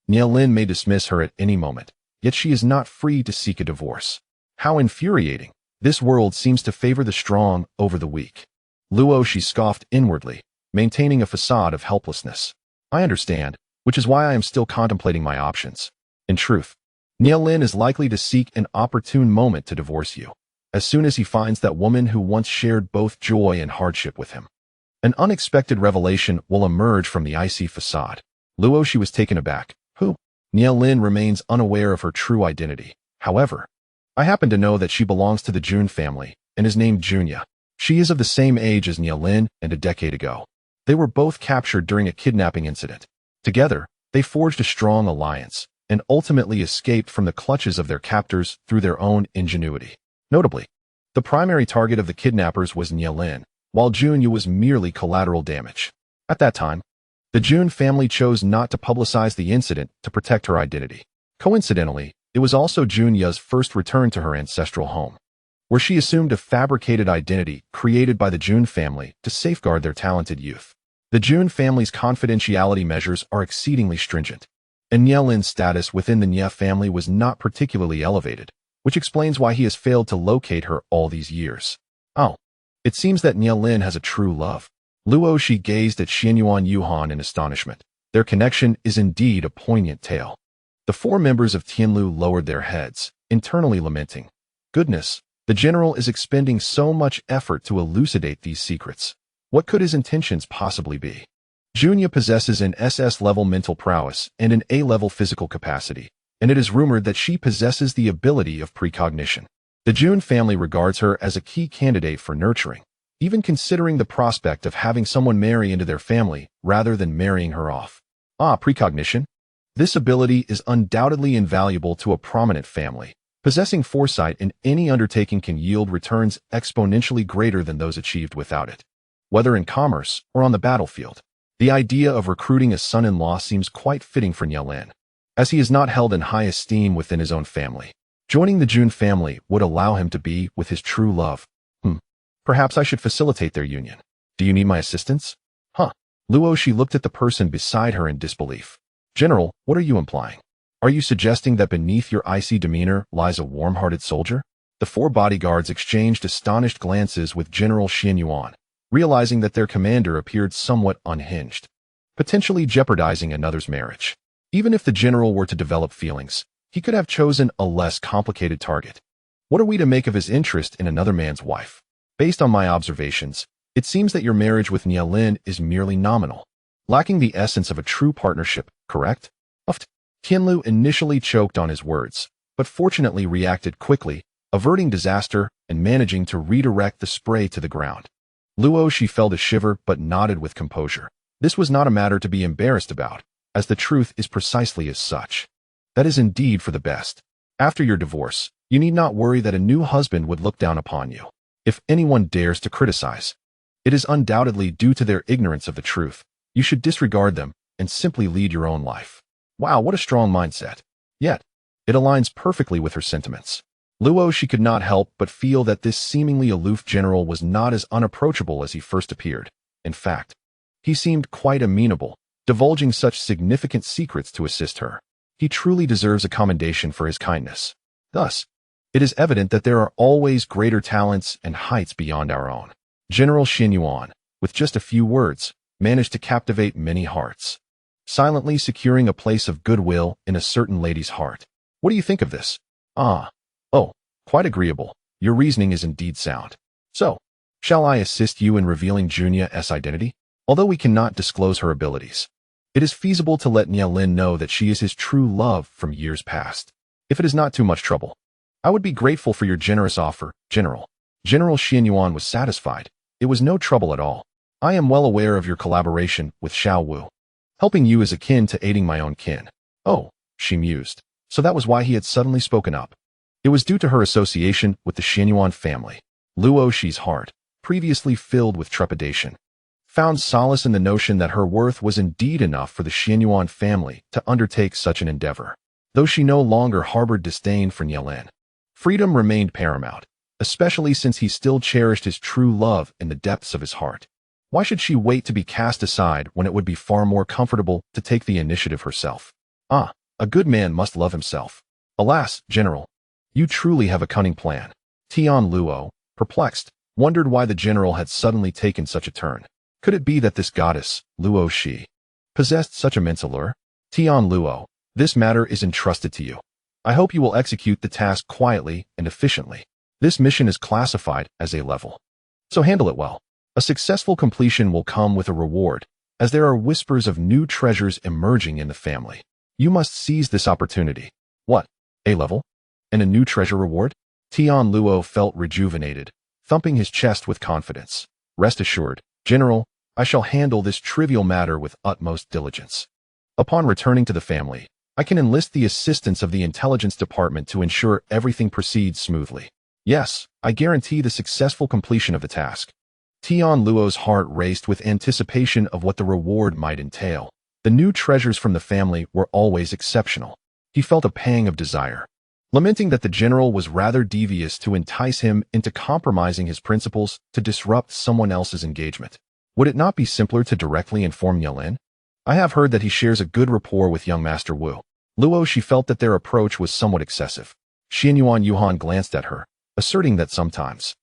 Nielin may dismiss her at any moment, yet she is not free to seek a divorce. How infuriating! This world seems to favor the strong over the weak. Luo Xi scoffed inwardly, maintaining a facade of helplessness. I understand, which is why I am still contemplating my options. In truth, Nielin is likely to seek an opportune moment to divorce you, as soon as he finds that woman who once shared both joy and hardship with him. An unexpected revelation will emerge from the icy facade. Luo Xi was taken aback. Who? Nielin remains unaware of her true identity. However, I happen to know that she belongs to the Jun family and is named Junya. She is of the same age as Nielin and a decade ago. They were both captured during a kidnapping incident. Together, they forged a strong alliance and ultimately escaped from the clutches of their captors through their own ingenuity. Notably, the primary target of the kidnappers was Nielin, while Junya was merely collateral damage. At that time, the Jun family chose not to publicize the incident to protect her identity. Coincidentally, it was also Junya's first return to her ancestral home, where she assumed a fabricated identity created by the Jun family to safeguard their talented youth. The Jun family's confidentiality measures are exceedingly stringent, and Nielin's status within the Nye family was not particularly elevated, which explains why he has failed to locate her all these years. Oh, it seems that Nielin has a true love. Luo Xi gazed at Xianyuan Yuhan in astonishment. Their connection is indeed a poignant tale. The 4 members of Tianlu lowered their heads, internally lamenting. Goodness, the general is expending so much effort to elucidate these secrets. What could his intentions possibly be? Junya possesses an SS-level mental prowess and an A-level physical capacity, and it is rumored that she possesses the ability of precognition. The Jun family regards her as a key candidate for nurturing, even considering the prospect of having someone marry into their family rather than marrying her off. Precognition? This ability is undoubtedly invaluable to a prominent family. Possessing foresight in any undertaking can yield returns exponentially greater than those achieved without it. Whether in commerce or on the battlefield, the idea of recruiting a son-in-law seems quite fitting for Nielin, as he is not held in high esteem within his own family. Joining the Jun family would allow him to be with his true love. Perhaps I should facilitate their union. Do you need my assistance? Luo Xi looked at the person beside her in disbelief. General, what are you implying? Are you suggesting that beneath your icy demeanor lies a warm-hearted soldier? The 4 bodyguards exchanged astonished glances with General Xianyuan, realizing that their commander appeared somewhat unhinged, potentially jeopardizing another's marriage. Even if the general were to develop feelings, he could have chosen a less complicated target. What are we to make of his interest in another man's wife? Based on my observations, it seems that your marriage with Nielin is merely nominal, lacking the essence of a true partnership, correct? Tianlu initially choked on his words, but fortunately reacted quickly, averting disaster and managing to redirect the spray to the ground. Luo Xi felt a shiver but nodded with composure. This was not a matter to be embarrassed about, as the truth is precisely as such. That is indeed for the best. After your divorce, you need not worry that a new husband would look down upon you. If anyone dares to criticize, It is undoubtedly due to their ignorance of the truth. You should disregard them and simply lead your own life. Wow, what a strong mindset. Yet, it aligns perfectly with her sentiments. Luo Xi could not help but feel that this seemingly aloof general was not as unapproachable as he first appeared. In fact, he seemed quite amenable, divulging such significant secrets to assist her. He truly deserves a commendation for his kindness. Thus, it is evident that there are always greater talents and heights beyond our own. General Xin Yuan, with just a few words, managed to captivate many hearts, silently securing a place of goodwill in a certain lady's heart. What do you think of this? Oh, quite agreeable. Your reasoning is indeed sound. So, shall I assist you in revealing Junia's identity? Although we cannot disclose her abilities, it is feasible to let Nielin know that she is his true love from years past. If it is not too much trouble, I would be grateful for your generous offer, General. General Xin Yuan was satisfied. It was no trouble at all. I am well aware of your collaboration with Xiao Wu. Helping you is akin to aiding my own kin. Oh, she mused. So that was why he had suddenly spoken up. It was due to her association with the Xinyuan family. Luo Xi's heart, previously filled with trepidation, found solace in the notion that her worth was indeed enough for the Xinyuan family to undertake such an endeavor. Though she no longer harbored disdain for Nielin, freedom remained paramount, especially since he still cherished his true love in the depths of his heart. Why should she wait to be cast aside when it would be far more comfortable to take the initiative herself? A good man must love himself. Alas, General, you truly have a cunning plan. Tian Luo, perplexed, wondered why the general had suddenly taken such a turn. Could it be that this goddess, Luo Xi, possessed such immense allure? Tian Luo, this matter is entrusted to you. I hope you will execute the task quietly and efficiently. This mission is classified as A level, so handle it well. A successful completion will come with a reward, as there are whispers of new treasures emerging in the family. You must seize this opportunity. What? A level? And a new treasure reward? Tian Luo felt rejuvenated, thumping his chest with confidence. Rest assured, General, I shall handle this trivial matter with utmost diligence. Upon returning to the family, I can enlist the assistance of the intelligence department to ensure everything proceeds smoothly. Yes, I guarantee the successful completion of the task. Tian Luo's heart raced with anticipation of what the reward might entail. The new treasures from the family were always exceptional. He felt a pang of desire, lamenting that the general was rather devious to entice him into compromising his principles to disrupt someone else's engagement. Would it not be simpler to directly inform Nielin? I have heard that he shares a good rapport with young Master Wu. Luo Xi felt that their approach was somewhat excessive. Xinyuan Yuhan glanced at her, asserting that sometimes,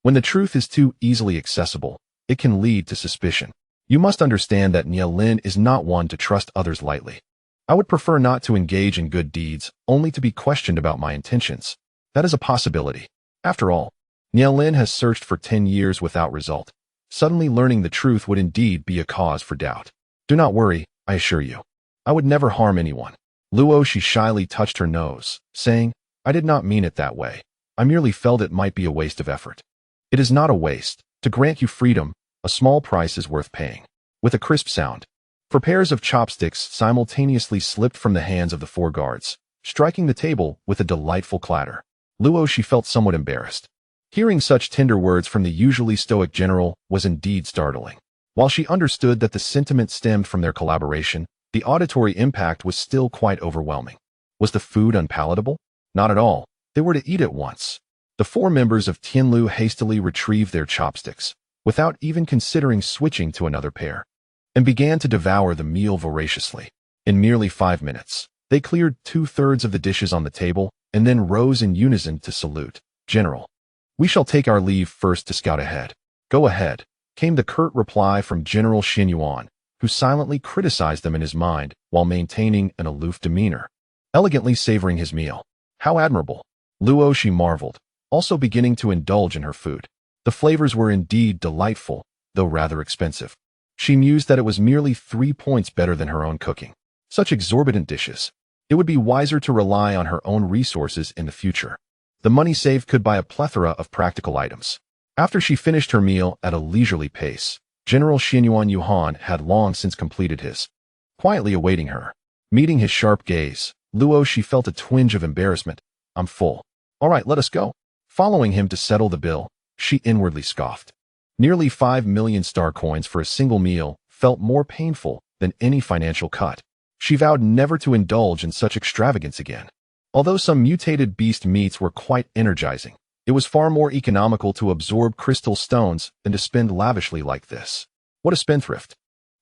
when the truth is too easily accessible, it can lead to suspicion. You must understand that Nielin is not one to trust others lightly. I would prefer not to engage in good deeds, only to be questioned about my intentions. That is a possibility. After all, Nielin has searched for 10 years without result. Suddenly learning the truth would indeed be a cause for doubt. Do not worry, I assure you. I would never harm anyone. Luo Xi shyly touched her nose, saying, I did not mean it that way. I merely felt it might be a waste of effort. It is not a waste. To grant you freedom, a small price is worth paying. With a crisp sound, 4 pairs of chopsticks simultaneously slipped from the hands of the 4 guards, striking the table with a delightful clatter. Luo Xi felt somewhat embarrassed. Hearing such tender words from the usually stoic general was indeed startling. While she understood that the sentiment stemmed from their collaboration, the auditory impact was still quite overwhelming. Was the food unpalatable? Not at all. They were to eat at once. The 4 members of Tianlu hastily retrieved their chopsticks, without even considering switching to another pair, and began to devour the meal voraciously. In merely 5 minutes, they cleared 2/3 of the dishes on the table and then rose in unison to salute. General, we shall take our leave first to scout ahead. Go ahead, came the curt reply from General Xinyuan, who silently criticized them in his mind while maintaining an aloof demeanor, elegantly savoring his meal. How admirable! Luo Xi marveled, also beginning to indulge in her food. The flavors were indeed delightful, though rather expensive. She mused that it was merely 3 points better than her own cooking. Such exorbitant dishes. It would be wiser to rely on her own resources in the future. The money saved could buy a plethora of practical items. After she finished her meal at a leisurely pace, General Xinyuan Yuhan had long since completed his, quietly awaiting her. Meeting his sharp gaze, Luo Xi felt a twinge of embarrassment. I'm full. All right, let us go. Following him to settle the bill, she inwardly scoffed. Nearly 5 million star coins for a single meal felt more painful than any financial cut. She vowed never to indulge in such extravagance again. Although some mutated beast meats were quite energizing, it was far more economical to absorb crystal stones than to spend lavishly like this. What a spendthrift.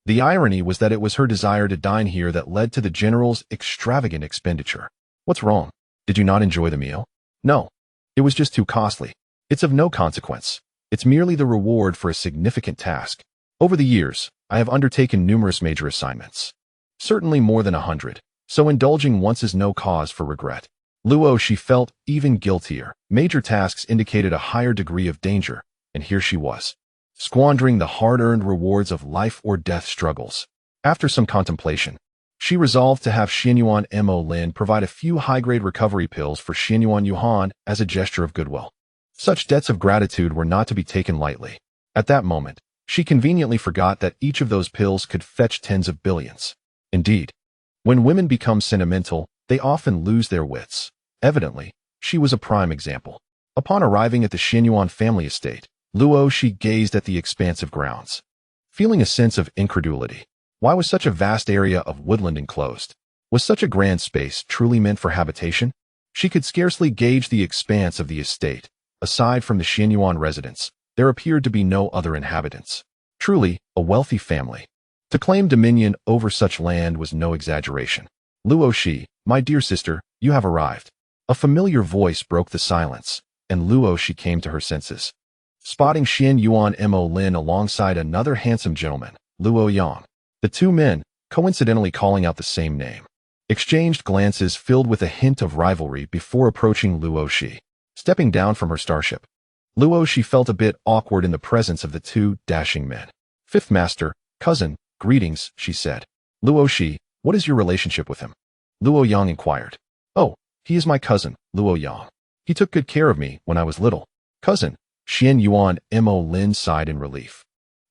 The irony was that it was her desire to dine here that led to the general's extravagant expenditure. What's wrong? Did you not enjoy the meal? No. It was just too costly. It's of no consequence. It's merely the reward for a significant task. Over the years, I have undertaken numerous major assignments. Certainly more than 100, so indulging once is no cause for regret. Luo Xi felt even guiltier. Major tasks indicated a higher degree of danger, and here she was, squandering the hard-earned rewards of life-or-death struggles. After some contemplation, she resolved to have Xianyuan Mo Lin provide a few high-grade recovery pills for Xianyuan Yuhan as a gesture of goodwill. Such debts of gratitude were not to be taken lightly. At that moment, she conveniently forgot that each of those pills could fetch tens of billions. Indeed, when women become sentimental, they often lose their wits. Evidently, she was a prime example. Upon arriving at the Xianyuan family estate, Luo Xi gazed at the expansive grounds, feeling a sense of incredulity. Why was such a vast area of woodland enclosed? Was such a grand space truly meant for habitation? She could scarcely gauge the expanse of the estate. Aside from the Xianyuan residents, there appeared to be no other inhabitants. Truly, a wealthy family. To claim dominion over such land was no exaggeration. Luo Xi, my dear sister, you have arrived. A familiar voice broke the silence, and Luo Xi came to her senses, spotting Xianyuan Mo Lin alongside another handsome gentleman, Luo Yang. The two men, coincidentally calling out the same name, exchanged glances filled with a hint of rivalry before approaching Luo Xi. Stepping down from her starship, Luo Xi felt a bit awkward in the presence of the two dashing men. Fifth Master, cousin, greetings, she said. Luo Xi, what is your relationship with him? Luo Yang inquired. Oh, he is my cousin, Luo Yang. He took good care of me when I was little. Cousin, Xianyuan Mo Lin sighed in relief.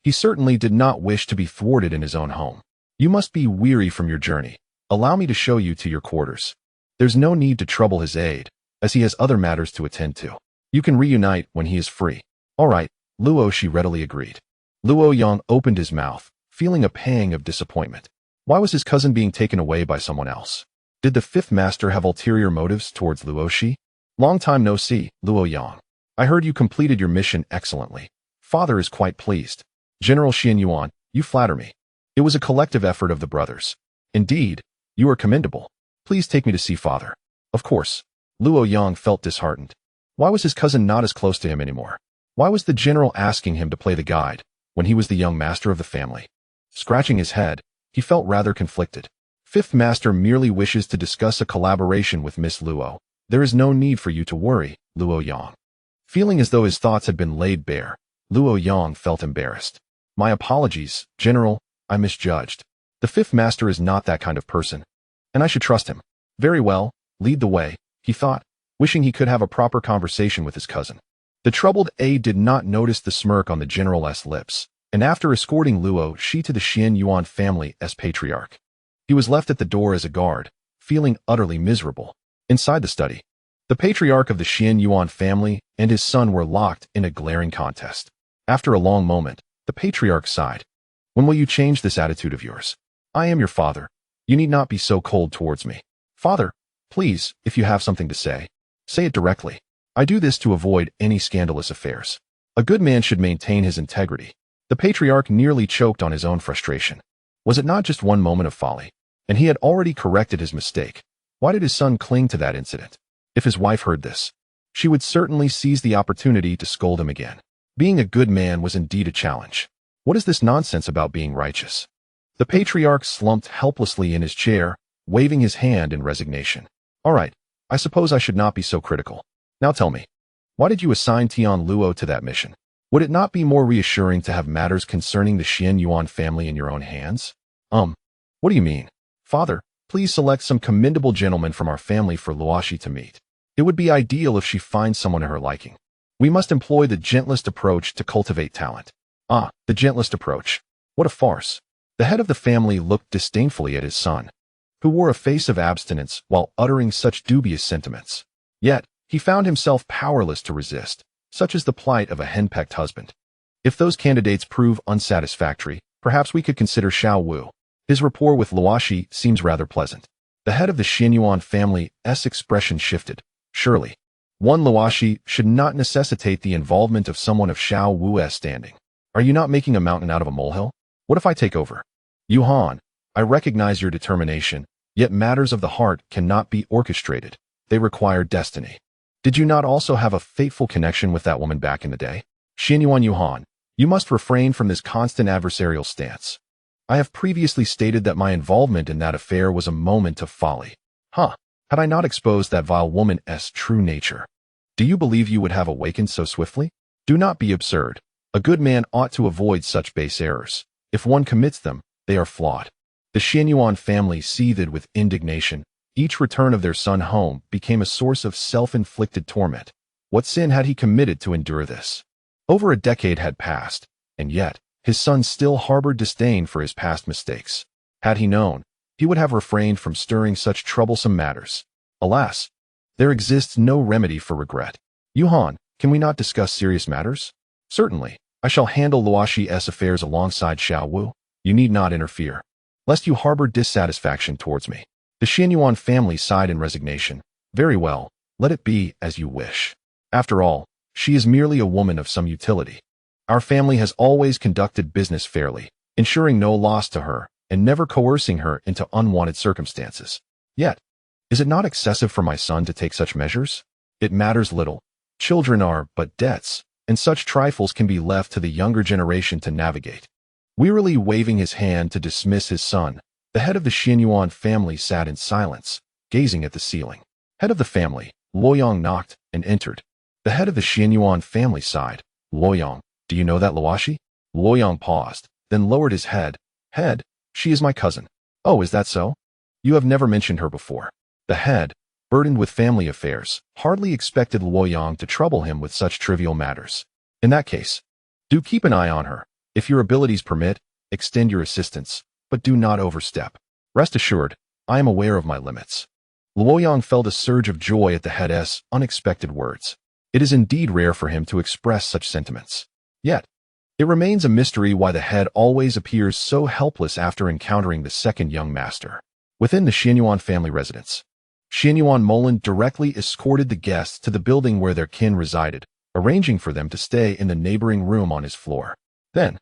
He certainly did not wish to be thwarted in his own home. You must be weary from your journey. Allow me to show you to your quarters. There's no need to trouble his aide, as he has other matters to attend to. You can reunite when he is free. All right, Luo Xi readily agreed. Luo Yang opened his mouth, feeling a pang of disappointment. Why was his cousin being taken away by someone else? Did the fifth master have ulterior motives towards Luo Xi? Long time no see, Luo Yang. I heard you completed your mission excellently. Father is quite pleased. General Xianyuan, you flatter me. It was a collective effort of the brothers. Indeed, you are commendable. Please take me to see father. Of course. Luo Yang felt disheartened. Why was his cousin not as close to him anymore? Why was the general asking him to play the guide when he was the young master of the family? Scratching his head, he felt rather conflicted. Fifth master merely wishes to discuss a collaboration with Miss Luo. There is no need for you to worry, Luo Yang. Feeling as though his thoughts had been laid bare, Luo Yang felt embarrassed. My apologies, General, I misjudged. The fifth master is not that kind of person, and I should trust him. Very well, lead the way, he thought, wishing he could have a proper conversation with his cousin. The troubled aide did not notice the smirk on the general's lips, and after escorting Luo Xi to the Xianyuan family as patriarch, he was left at the door as a guard, feeling utterly miserable. Inside the study, the patriarch of the Xianyuan family and his son were locked in a glaring contest. After a long moment, the patriarch sighed. When will you change this attitude of yours? I am your father. You need not be so cold towards me. Father, please, if you have something to say it directly. I do this to avoid any scandalous affairs. A good man should maintain his integrity. The patriarch nearly choked on his own frustration. Was it not just one moment of folly? And he had already corrected his mistake. Why did his son cling to that incident? If his wife heard this, she would certainly seize the opportunity to scold him again. Being a good man was indeed a challenge. What is this nonsense about being righteous? The patriarch slumped helplessly in his chair, waving his hand in resignation. All right, I suppose I should not be so critical. Now tell me, why did you assign Tian Luo to that mission? Would it not be more reassuring to have matters concerning the Xianyuan family in your own hands? What do you mean? Father, please select some commendable gentleman from our family for Luo Xi to meet. It would be ideal if she finds someone to her liking. We must employ the gentlest approach to cultivate talent. Ah, the gentlest approach. What a farce. The head of the family looked disdainfully at his son, who wore a face of abstinence while uttering such dubious sentiments. Yet, he found himself powerless to resist. Such is the plight of a henpecked husband. If those candidates prove unsatisfactory, perhaps we could consider Xiao Wu. His rapport with Luo Xi seems rather pleasant. The head of the Xianyuan family's expression shifted. Surely, one Luo Xi should not necessitate the involvement of someone of Xiao Wu's standing. Are you not making a mountain out of a molehill? What if I take over? Yuhan, I recognize your determination, yet matters of the heart cannot be orchestrated. They require destiny. Did you not also have a fateful connection with that woman back in the day? Xianyuan Yuhan, you must refrain from this constant adversarial stance. I have previously stated that my involvement in that affair was a moment of folly. Had I not exposed that vile woman's true nature? Do you believe you would have awakened so swiftly? Do not be absurd. A good man ought to avoid such base errors. If one commits them, they are flawed. The Xianyuan family seethed with indignation. Each return of their son home became a source of self-inflicted torment. What sin had he committed to endure this? Over a decade had passed, and yet his son still harbored disdain for his past mistakes. Had he known, he would have refrained from stirring such troublesome matters. Alas, there exists no remedy for regret. Yuhan, can we not discuss serious matters? Certainly, I shall handle Luo Xi's affairs alongside Xiao Wu. You need not interfere, lest you harbor dissatisfaction towards me. The Xianyuan family sighed in resignation. Very well, let it be as you wish. After all, she is merely a woman of some utility. Our family has always conducted business fairly, ensuring no loss to her and never coercing her into unwanted circumstances. Yet, is it not excessive for my son to take such measures? It matters little. Children are but debts, and such trifles can be left to the younger generation to navigate. Wearily waving his hand to dismiss his son, the head of the Xianyuan family sat in silence, gazing at the ceiling. Head of the family, Luoyang knocked and entered. The head of the Xianyuan family sighed. Luoyang, do you know that Luo Xi? Luoyang paused, then lowered his head. Head, she is my cousin. Oh, is that so? You have never mentioned her before. The head, burdened with family affairs, hardly expected Luoyang to trouble him with such trivial matters. In that case, do keep an eye on her. If your abilities permit, extend your assistance, but do not overstep. Rest assured, I am aware of my limits. Luoyang felt a surge of joy at the head's unexpected words. It is indeed rare for him to express such sentiments. Yet, it remains a mystery why the head always appears so helpless after encountering the second young master. Within the Xianyuan family residence, Xianyuan Molan directly escorted the guests to the building where their kin resided, arranging for them to stay in the neighboring room on his floor. Then,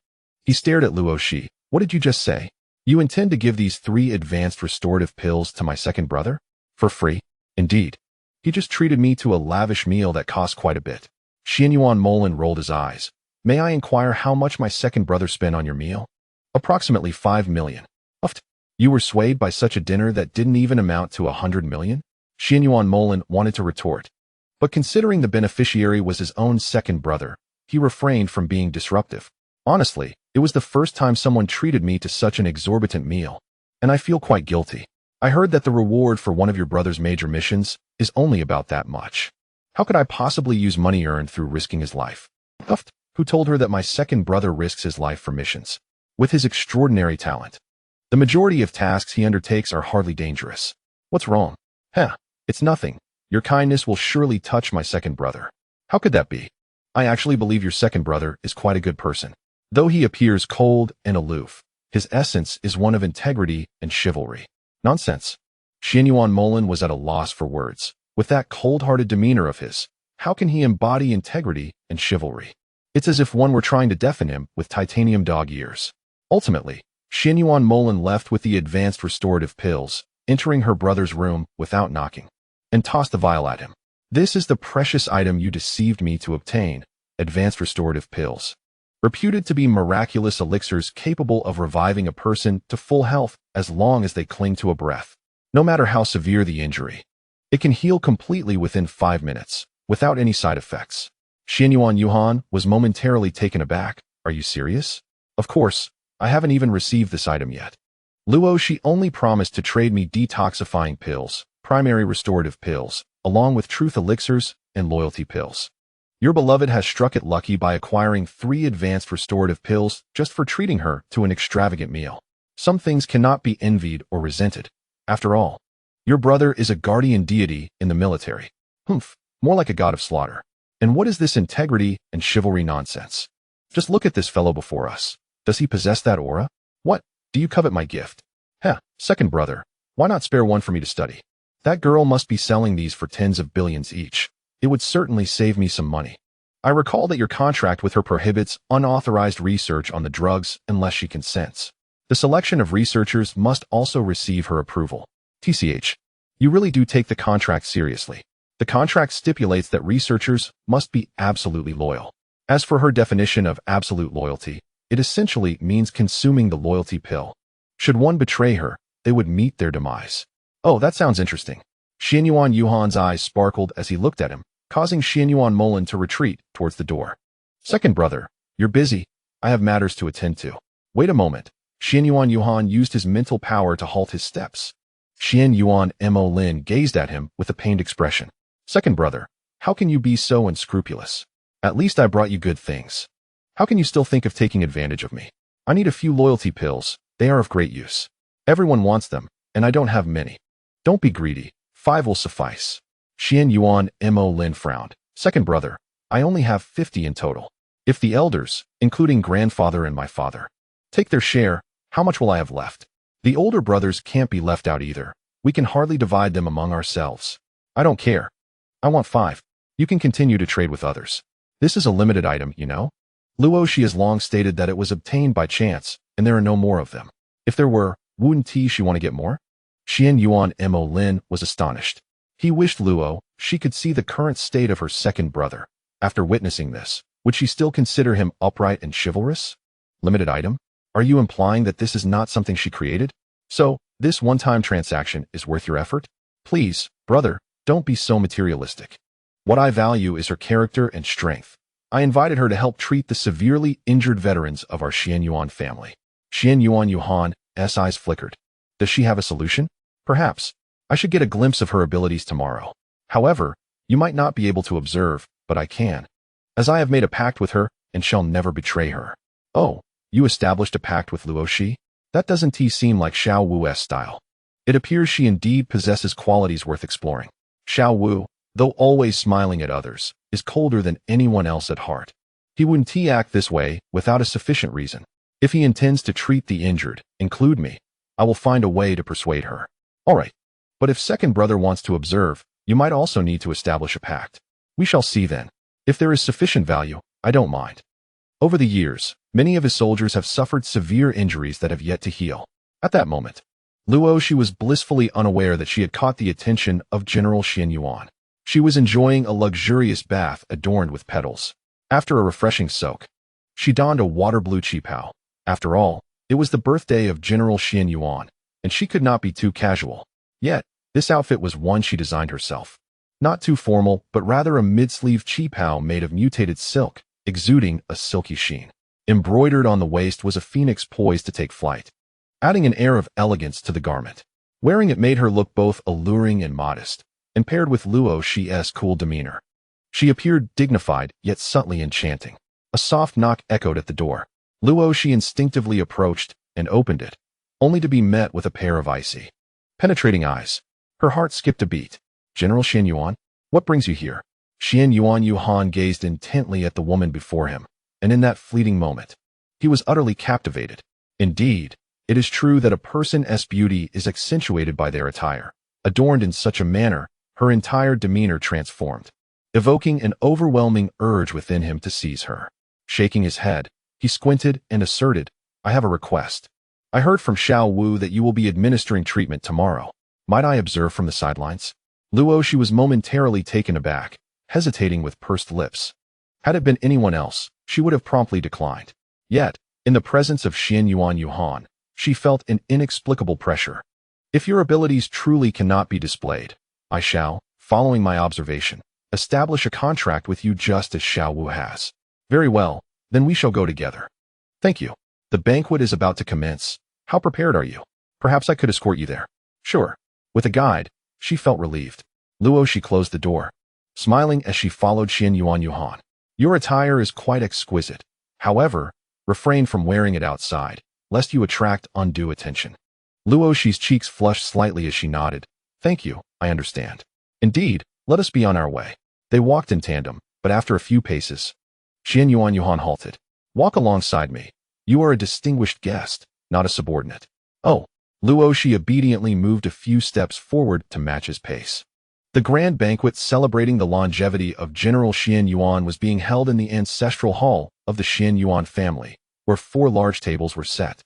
he stared at Luo Xi. What did you just say? You intend to give these 3 advanced restorative pills to my second brother? For free? Indeed. He just treated me to a lavish meal that cost quite a bit. Xianyuan Molan rolled his eyes. May I inquire how much my second brother spent on your meal? Approximately 5 million. Uft. You were swayed by such a dinner that didn't even amount to 100 million? Xianyuan Molan wanted to retort. But considering the beneficiary was his own second brother, he refrained from being disruptive. Honestly, it was the first time someone treated me to such an exorbitant meal, and I feel quite guilty. I heard that the reward for one of your brother's major missions is only about that much. How could I possibly use money earned through risking his life? Uft. Who told her that my second brother risks his life for missions? With his extraordinary talent, the majority of tasks he undertakes are hardly dangerous. What's wrong? It's nothing. Your kindness will surely touch my second brother. How could that be? I actually believe your second brother is quite a good person. Though he appears cold and aloof, his essence is one of integrity and chivalry. Nonsense. Xianyuan Molan was at a loss for words. With that cold-hearted demeanor of his, how can he embody integrity and chivalry? It's as if one were trying to deafen him with titanium dog ears. Ultimately, Xianyuan Molan left with the advanced restorative pills, entering her brother's room without knocking, and tossed the vial at him. This is the precious item you deceived me to obtain, advanced restorative pills. Reputed to be miraculous elixirs capable of reviving a person to full health as long as they cling to a breath. No matter how severe the injury, it can heal completely within 5 minutes, without any side effects. Xianyuan Yuhan was momentarily taken aback. Are you serious? Of course, I haven't even received this item yet. Luo Xi only promised to trade me detoxifying pills, primary restorative pills, along with truth elixirs and loyalty pills. Your beloved has struck it lucky by acquiring 3 advanced restorative pills just for treating her to an extravagant meal. Some things cannot be envied or resented. After all, your brother is a guardian deity in the military. More like a god of slaughter. And what is this integrity and chivalry nonsense? Just look at this fellow before us. Does he possess that aura? What? Do you covet my gift? Heh, second brother. Why not spare one for me to study? That girl must be selling these for tens of billions each. It would certainly save me some money. I recall that your contract with her prohibits unauthorized research on the drugs unless she consents. The selection of researchers must also receive her approval. TCH. You really do take the contract seriously. The contract stipulates that researchers must be absolutely loyal. As for her definition of absolute loyalty, it essentially means consuming the loyalty pill. Should one betray her, they would meet their demise. Oh, that sounds interesting. Xianyuan Yuhan's eyes sparkled as he looked at him, causing Xianyuan Molan to retreat towards the door. Second brother, you're busy. I have matters to attend to. Wait a moment. Xianyuan Yuhan used his mental power to halt his steps. Xianyuan Mo Lin gazed at him with a pained expression. Second brother, how can you be so unscrupulous? At least I brought you good things. How can you still think of taking advantage of me? I need a few loyalty pills. They are of great use. Everyone wants them, and I don't have many. Don't be greedy. 5 will suffice. Xianyuan Mo Lin frowned. Second brother, I only have 50 in total. If the elders, including grandfather and my father, take their share, how much will I have left? The older brothers can't be left out either. We can hardly divide them among ourselves. I don't care. I want 5. You can continue to trade with others. This is a limited item, you know? Luo Xi has long stated that it was obtained by chance, and there are no more of them. If there were, wouldn't she want to get more? Xianyuan Mo Lin was astonished. He wished Luo Xi could see the current state of her second brother. After witnessing this, would she still consider him upright and chivalrous? Limited item? Are you implying that this is not something she created? So, this one-time transaction is worth your effort? Please, brother, don't be so materialistic. What I value is her character and strength. I invited her to help treat the severely injured veterans of our Xianyuan family. Xianyuan Yuhan's eyes flickered. Does she have a solution? Perhaps. I should get a glimpse of her abilities tomorrow. However, you might not be able to observe, but I can. As I have made a pact with her and shall never betray her. Oh, you established a pact with Luo Xi? That doesn't seem like Xiao Wu's style. It appears she indeed possesses qualities worth exploring. Xiao Wu, though always smiling at others, is colder than anyone else at heart. He wouldn't act this way without a sufficient reason. If he intends to treat the injured, include me, I will find a way to persuade her. All right. But if second brother wants to observe, you might also need to establish a pact. We shall see then. If there is sufficient value, I don't mind. Over the years, many of his soldiers have suffered severe injuries that have yet to heal. At that moment, Luo Xi was blissfully unaware that she had caught the attention of General Xianyuan. She was enjoying a luxurious bath adorned with petals. After a refreshing soak, she donned a water-blue qipao. After all, it was the birthday of General Xianyuan, and she could not be too casual. Yet, this outfit was one she designed herself. Not too formal, but rather a mid-sleeve qipao made of mutated silk, exuding a silky sheen. Embroidered on the waist was a phoenix poised to take flight, adding an air of elegance to the garment. Wearing it made her look both alluring and modest, and paired with Luo Xi's cool demeanor. She appeared dignified, yet subtly enchanting. A soft knock echoed at the door. Luo Xi instinctively approached and opened it, only to be met with a pair of icy, penetrating eyes. Her heart skipped a beat. General Xianyuan, what brings you here? Xianyuan Yuhan gazed intently at the woman before him, and in that fleeting moment, he was utterly captivated. Indeed, it is true that a person's beauty is accentuated by their attire. Adorned in such a manner, her entire demeanor transformed, evoking an overwhelming urge within him to seize her. Shaking his head, he squinted and asserted, I have a request. I heard from Xiao Wu that you will be administering treatment tomorrow. Might I observe from the sidelines? Luo Xi was momentarily taken aback, hesitating with pursed lips. Had it been anyone else, she would have promptly declined. Yet, in the presence of Xianyuan Yuhan, she felt an inexplicable pressure. If your abilities truly cannot be displayed, I shall, following my observation, establish a contract with you just as Xiao Wu has. Very well, then we shall go together. Thank you. The banquet is about to commence. How prepared are you? Perhaps I could escort you there. Sure. With a guide, she felt relieved. Luo Xi closed the door, smiling as she followed Xianyuan Yuhan. Your attire is quite exquisite. However, refrain from wearing it outside, lest you attract undue attention. Luo Xi's cheeks flushed slightly as she nodded. Thank you, I understand. Indeed, let us be on our way. They walked in tandem, but after a few paces, Xianyuan Yuhan halted. Walk alongside me. You are a distinguished guest, not a subordinate. Oh, Luo Xi obediently moved a few steps forward to match his pace. The grand banquet celebrating the longevity of General Xian Yuan was being held in the ancestral hall of the Xian Yuan family, where 4 large tables were set.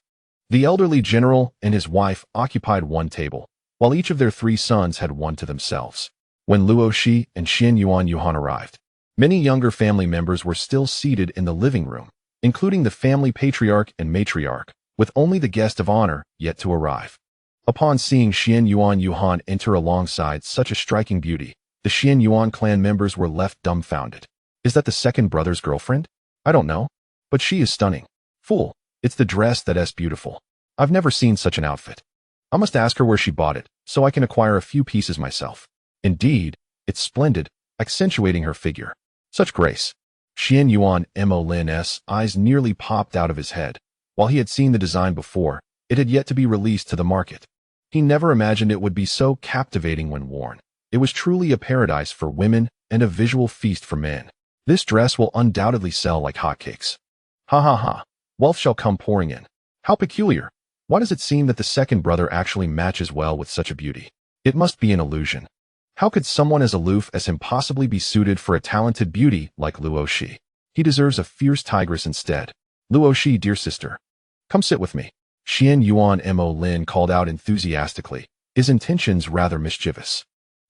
The elderly general and his wife occupied one table, while each of their 3 sons had one to themselves. When Luo Xi and Xian Yuan arrived, many younger family members were still seated in the living room, including the family patriarch and matriarch, with only the guest of honor yet to arrive. Upon seeing Xian Yuan enter alongside such a striking beauty, the Xian Yuan clan members were left dumbfounded. Is that the second brother's girlfriend? I don't know, but she is stunning. Fool, it's the dress that's beautiful. I've never seen such an outfit. I must ask her where she bought it, so I can acquire a few pieces myself. Indeed, it's splendid, accentuating her figure. Such grace. Xian Yuan Molin's eyes nearly popped out of his head. While he had seen the design before, it had yet to be released to the market. He never imagined it would be so captivating when worn. It was truly a paradise for women and a visual feast for men. This dress will undoubtedly sell like hotcakes. Ha ha ha. Wealth shall come pouring in. How peculiar. Why does it seem that the second brother actually matches well with such a beauty? It must be an illusion. How could someone as aloof as him possibly be suited for a talented beauty like Luo Xi? He deserves a fierce tigress instead. Luo Xi, dear sister. Come sit with me. Xian Yuan Mo called out enthusiastically, his intentions rather mischievous.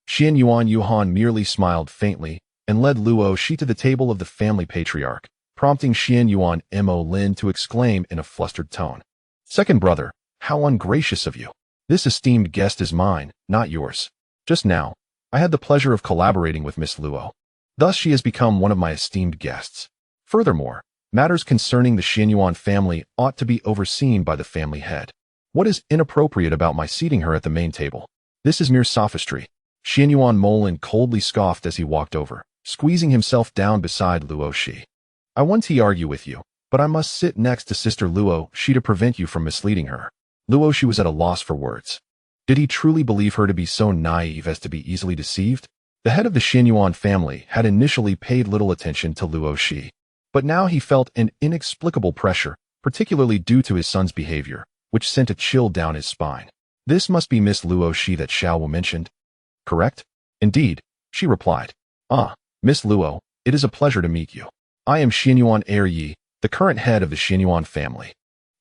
Xian Yuan merely smiled faintly and led Luo Xi to the table of the family patriarch, prompting Xian Yuan Mo to exclaim in a flustered tone. Second brother, how ungracious of you. This esteemed guest is mine, not yours. Just now, I had the pleasure of collaborating with Miss Luo. Thus she has become one of my esteemed guests. Furthermore, matters concerning the Xian Yuan family ought to be overseen by the family head. What is inappropriate about my seating her at the main table? This is mere sophistry. Xian Yuan coldly scoffed as he walked over, squeezing himself down beside Luo Xi. I won't argue with you, but I must sit next to Sister Luo Xi to prevent you from misleading her. Luo Xi was at a loss for words. Did he truly believe her to be so naive as to be easily deceived? The head of the Xian Yuan family had initially paid little attention to Luo Xi, but now he felt an inexplicable pressure, particularly due to his son's behavior, which sent a chill down his spine. This must be Miss Luo Xi that Xiao Wu mentioned. Correct? Indeed, she replied. Ah, Miss Luo, it is a pleasure to meet you. I am Xian Yuan Yi, the current head of the Xian Yuan family.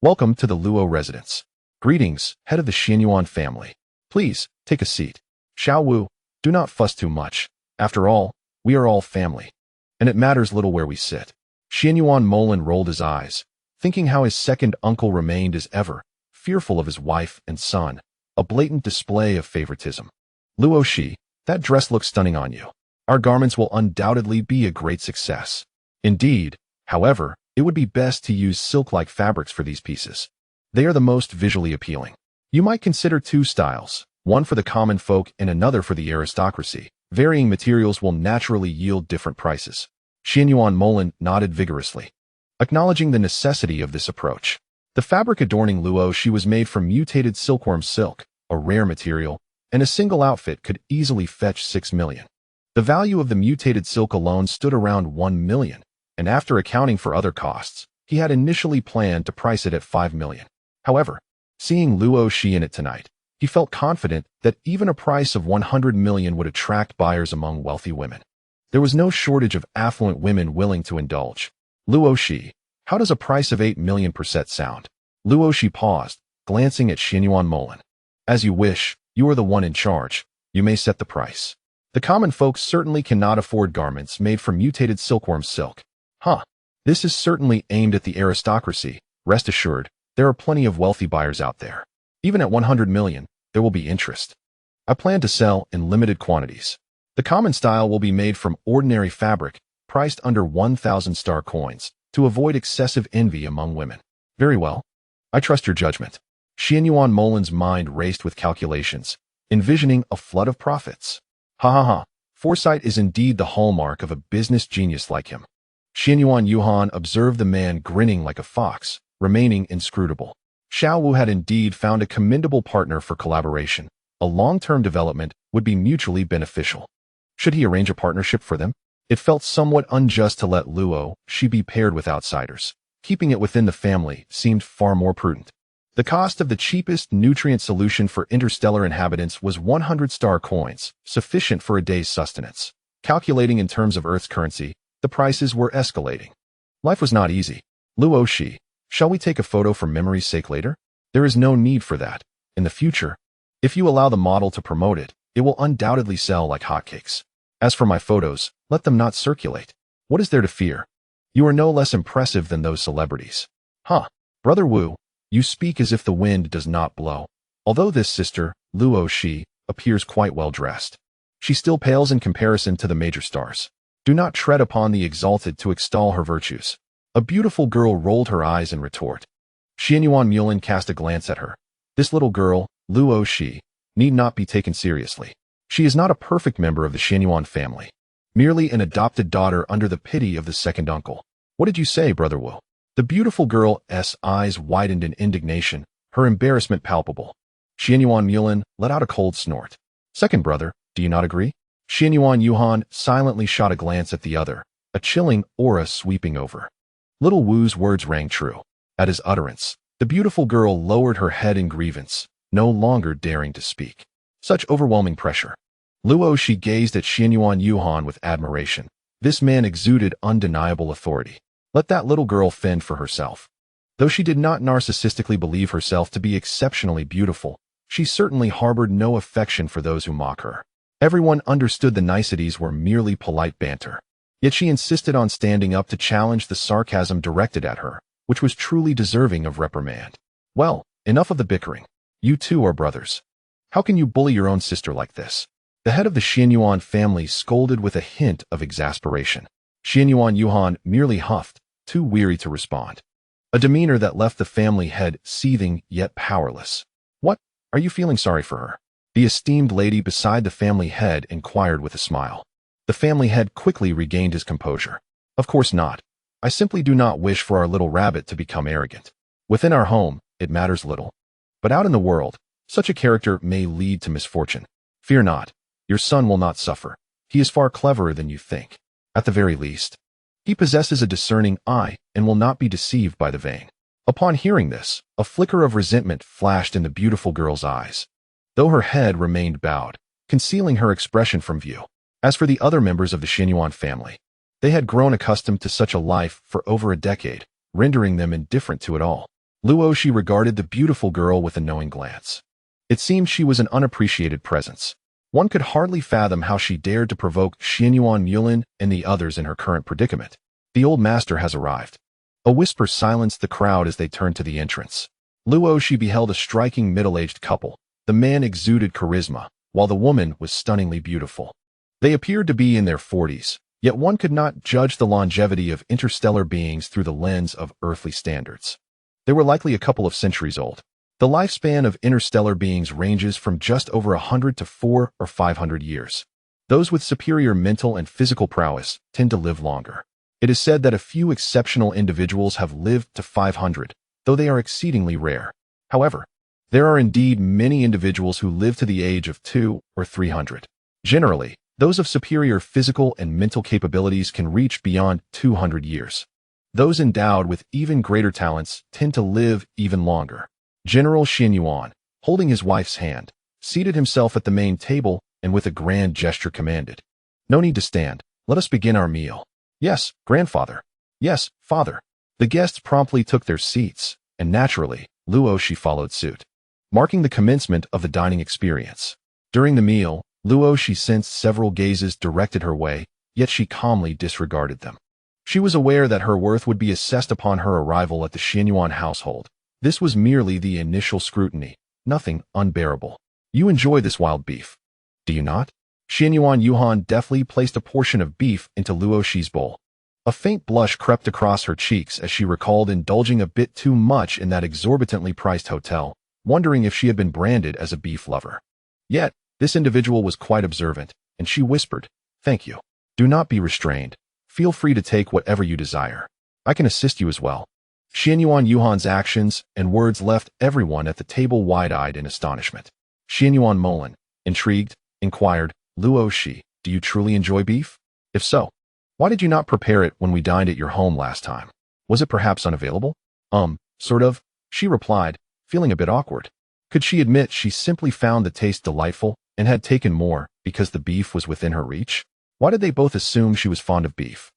Welcome to the Luo residence. Greetings, head of the Xian Yuan family. Please, take a seat. Xiao Wu, do not fuss too much. After all, we are all family. And it matters little where we sit. Xian Yuan rolled his eyes, thinking how his second uncle remained as ever, fearful of his wife and son, a blatant display of favoritism. Luo Xi, that dress looks stunning on you. Our garments will undoubtedly be a great success. Indeed, however, it would be best to use silk-like fabrics for these pieces. They are the most visually appealing. You might consider 2 styles, one for the common folk and another for the aristocracy. Varying materials will naturally yield different prices. Xian Yuan nodded vigorously, acknowledging the necessity of this approach. The fabric adorning Luo Xi was made from mutated silkworm silk, a rare material, and a single outfit could easily fetch 6 million. The value of the mutated silk alone stood around 1 million, and after accounting for other costs, he had initially planned to price it at 5 million. However, seeing Luo Xi in it tonight, he felt confident that even a price of 100 million would attract buyers among wealthy women. There was no shortage of affluent women willing to indulge. Luo Xi, how does a price of 8 million per set sound? Luo Xi paused, glancing at Xian Yuan. As you wish, you are the one in charge. You may set the price. The common folks certainly cannot afford garments made from mutated silkworm silk. Huh. This is certainly aimed at the aristocracy. Rest assured, there are plenty of wealthy buyers out there. Even at 100 million, there will be interest. I plan to sell in limited quantities. The common style will be made from ordinary fabric, priced under 1,000 star coins, to avoid excessive envy among women. Very well. I trust your judgment. Xian Yuan's mind raced with calculations, envisioning a flood of profits. Ha ha ha. Foresight is indeed the hallmark of a business genius like him. Xian Yuan observed the man grinning like a fox, remaining inscrutable. Xiao Wu had indeed found a commendable partner for collaboration. A long-term development would be mutually beneficial. Should he arrange a partnership for them? It felt somewhat unjust to let Luo Xi be paired with outsiders. keeping it within the family seemed far more prudent. The cost of the cheapest nutrient solution for interstellar inhabitants was 100 star coins, sufficient for a day's sustenance. Calculating in terms of Earth's currency, the prices were escalating. Life was not easy. Luo Xi, shall we take a photo for memory's sake later? There is no need for that. In the future, if you allow the model to promote it, it will undoubtedly sell like hotcakes. As for my photos, let them not circulate. What is there to fear? You are no less impressive than those celebrities. Huh. Brother Wu, you speak as if the wind does not blow. Although this sister, Luo Xi, appears quite well dressed, she still pales in comparison to the major stars. Do not tread upon the exalted to extol her virtues. A beautiful girl rolled her eyes in retort. Xianyuan Mulan cast a glance at her. This little girl, Luo Xi, need not be taken seriously. She is not a perfect member of the Xianyuan family, merely an adopted daughter under the pity of the second uncle. What did you say, Brother Wu? The beautiful girl's eyes widened in indignation, her embarrassment palpable. Xianyuan Mulan let out a cold snort. Second brother, do you not agree? Xianyuan Yuhan silently shot a glance at the other, a chilling aura sweeping over. Little Wu's words rang true. At his utterance, the beautiful girl lowered her head in grievance, no longer daring to speak. Such overwhelming pressure. Luo Xi gazed at Xianyuan Yuhan with admiration. This man exuded undeniable authority. Let that little girl fend for herself. Though she did not narcissistically believe herself to be exceptionally beautiful, she certainly harbored no affection for those who mock her. Everyone understood the niceties were merely polite banter. Yet she insisted on standing up to challenge the sarcasm directed at her, which was truly deserving of reprimand. Well, enough of the bickering. You two are brothers. How can you bully your own sister like this? The head of the Xianyuan family scolded with a hint of exasperation. Xianyuan Yuhan merely huffed, too weary to respond. A demeanor that left the family head seething yet powerless. What? Are you feeling sorry for her? The esteemed lady beside the family head inquired with a smile. The family head quickly regained his composure. Of course not. I simply do not wish for our little rabbit to become arrogant. Within our home, it matters little. But out in the world, such a character may lead to misfortune. Fear not. Your son will not suffer. He is far cleverer than you think. At the very least, he possesses a discerning eye and will not be deceived by the vain. Upon hearing this, a flicker of resentment flashed in the beautiful girl's eyes, though her head remained bowed, concealing her expression from view. As for the other members of the Xianyuan family, they had grown accustomed to such a life for over a decade, rendering them indifferent to it all. Luo Xi regarded the beautiful girl with a knowing glance. It seemed she was an unappreciated presence. One could hardly fathom how she dared to provoke Xianyuan Mulan and the others in her current predicament. The old master has arrived. A whisper silenced the crowd as they turned to the entrance. Luo Xi beheld a striking middle-aged couple. The man exuded charisma, while the woman was stunningly beautiful. They appeared to be in their 40s, yet one could not judge the longevity of interstellar beings through the lens of earthly standards. They were likely a couple of centuries old. The lifespan of interstellar beings ranges from just over 100 to 400 or 500 years. Those with superior mental and physical prowess tend to live longer. It is said that a few exceptional individuals have lived to 500, though they are exceedingly rare. However, there are indeed many individuals who live to the age of 200 or 300. Generally, those of superior physical and mental capabilities can reach beyond 200 years. Those endowed with even greater talents tend to live even longer. General Xianyuan, holding his wife's hand, seated himself at the main table and with a grand gesture commanded. No need to stand. Let us begin our meal. Yes, grandfather. Yes, father. The guests promptly took their seats, and naturally, Luo Xi followed suit, marking the commencement of the dining experience. During the meal, Luo Xi sensed several gazes directed her way, yet she calmly disregarded them. She was aware that her worth would be assessed upon her arrival at the Xianyuan household. This was merely the initial scrutiny, nothing unbearable. You enjoy this wild beef, do you not? Xianyuan Yuhan deftly placed a portion of beef into Luo Xi's bowl. A faint blush crept across her cheeks as she recalled indulging a bit too much in that exorbitantly priced hotel, wondering if she had been branded as a beef lover. Yet, this individual was quite observant, and she whispered, "Thank you. Do not be restrained. Feel free to take whatever you desire. I can assist you as well." Xianyuan Yuhan's actions and words left everyone at the table wide-eyed in astonishment. Xianyuan Mulan, intrigued, inquired, "Luo Xi, do you truly enjoy beef? If so, why did you not prepare it when we dined at your home last time?" Was it perhaps unavailable? Sort of, she replied, feeling a bit awkward. Could she admit she simply found the taste delightful and had taken more because the beef was within her reach? Why did they both assume she was fond of beef?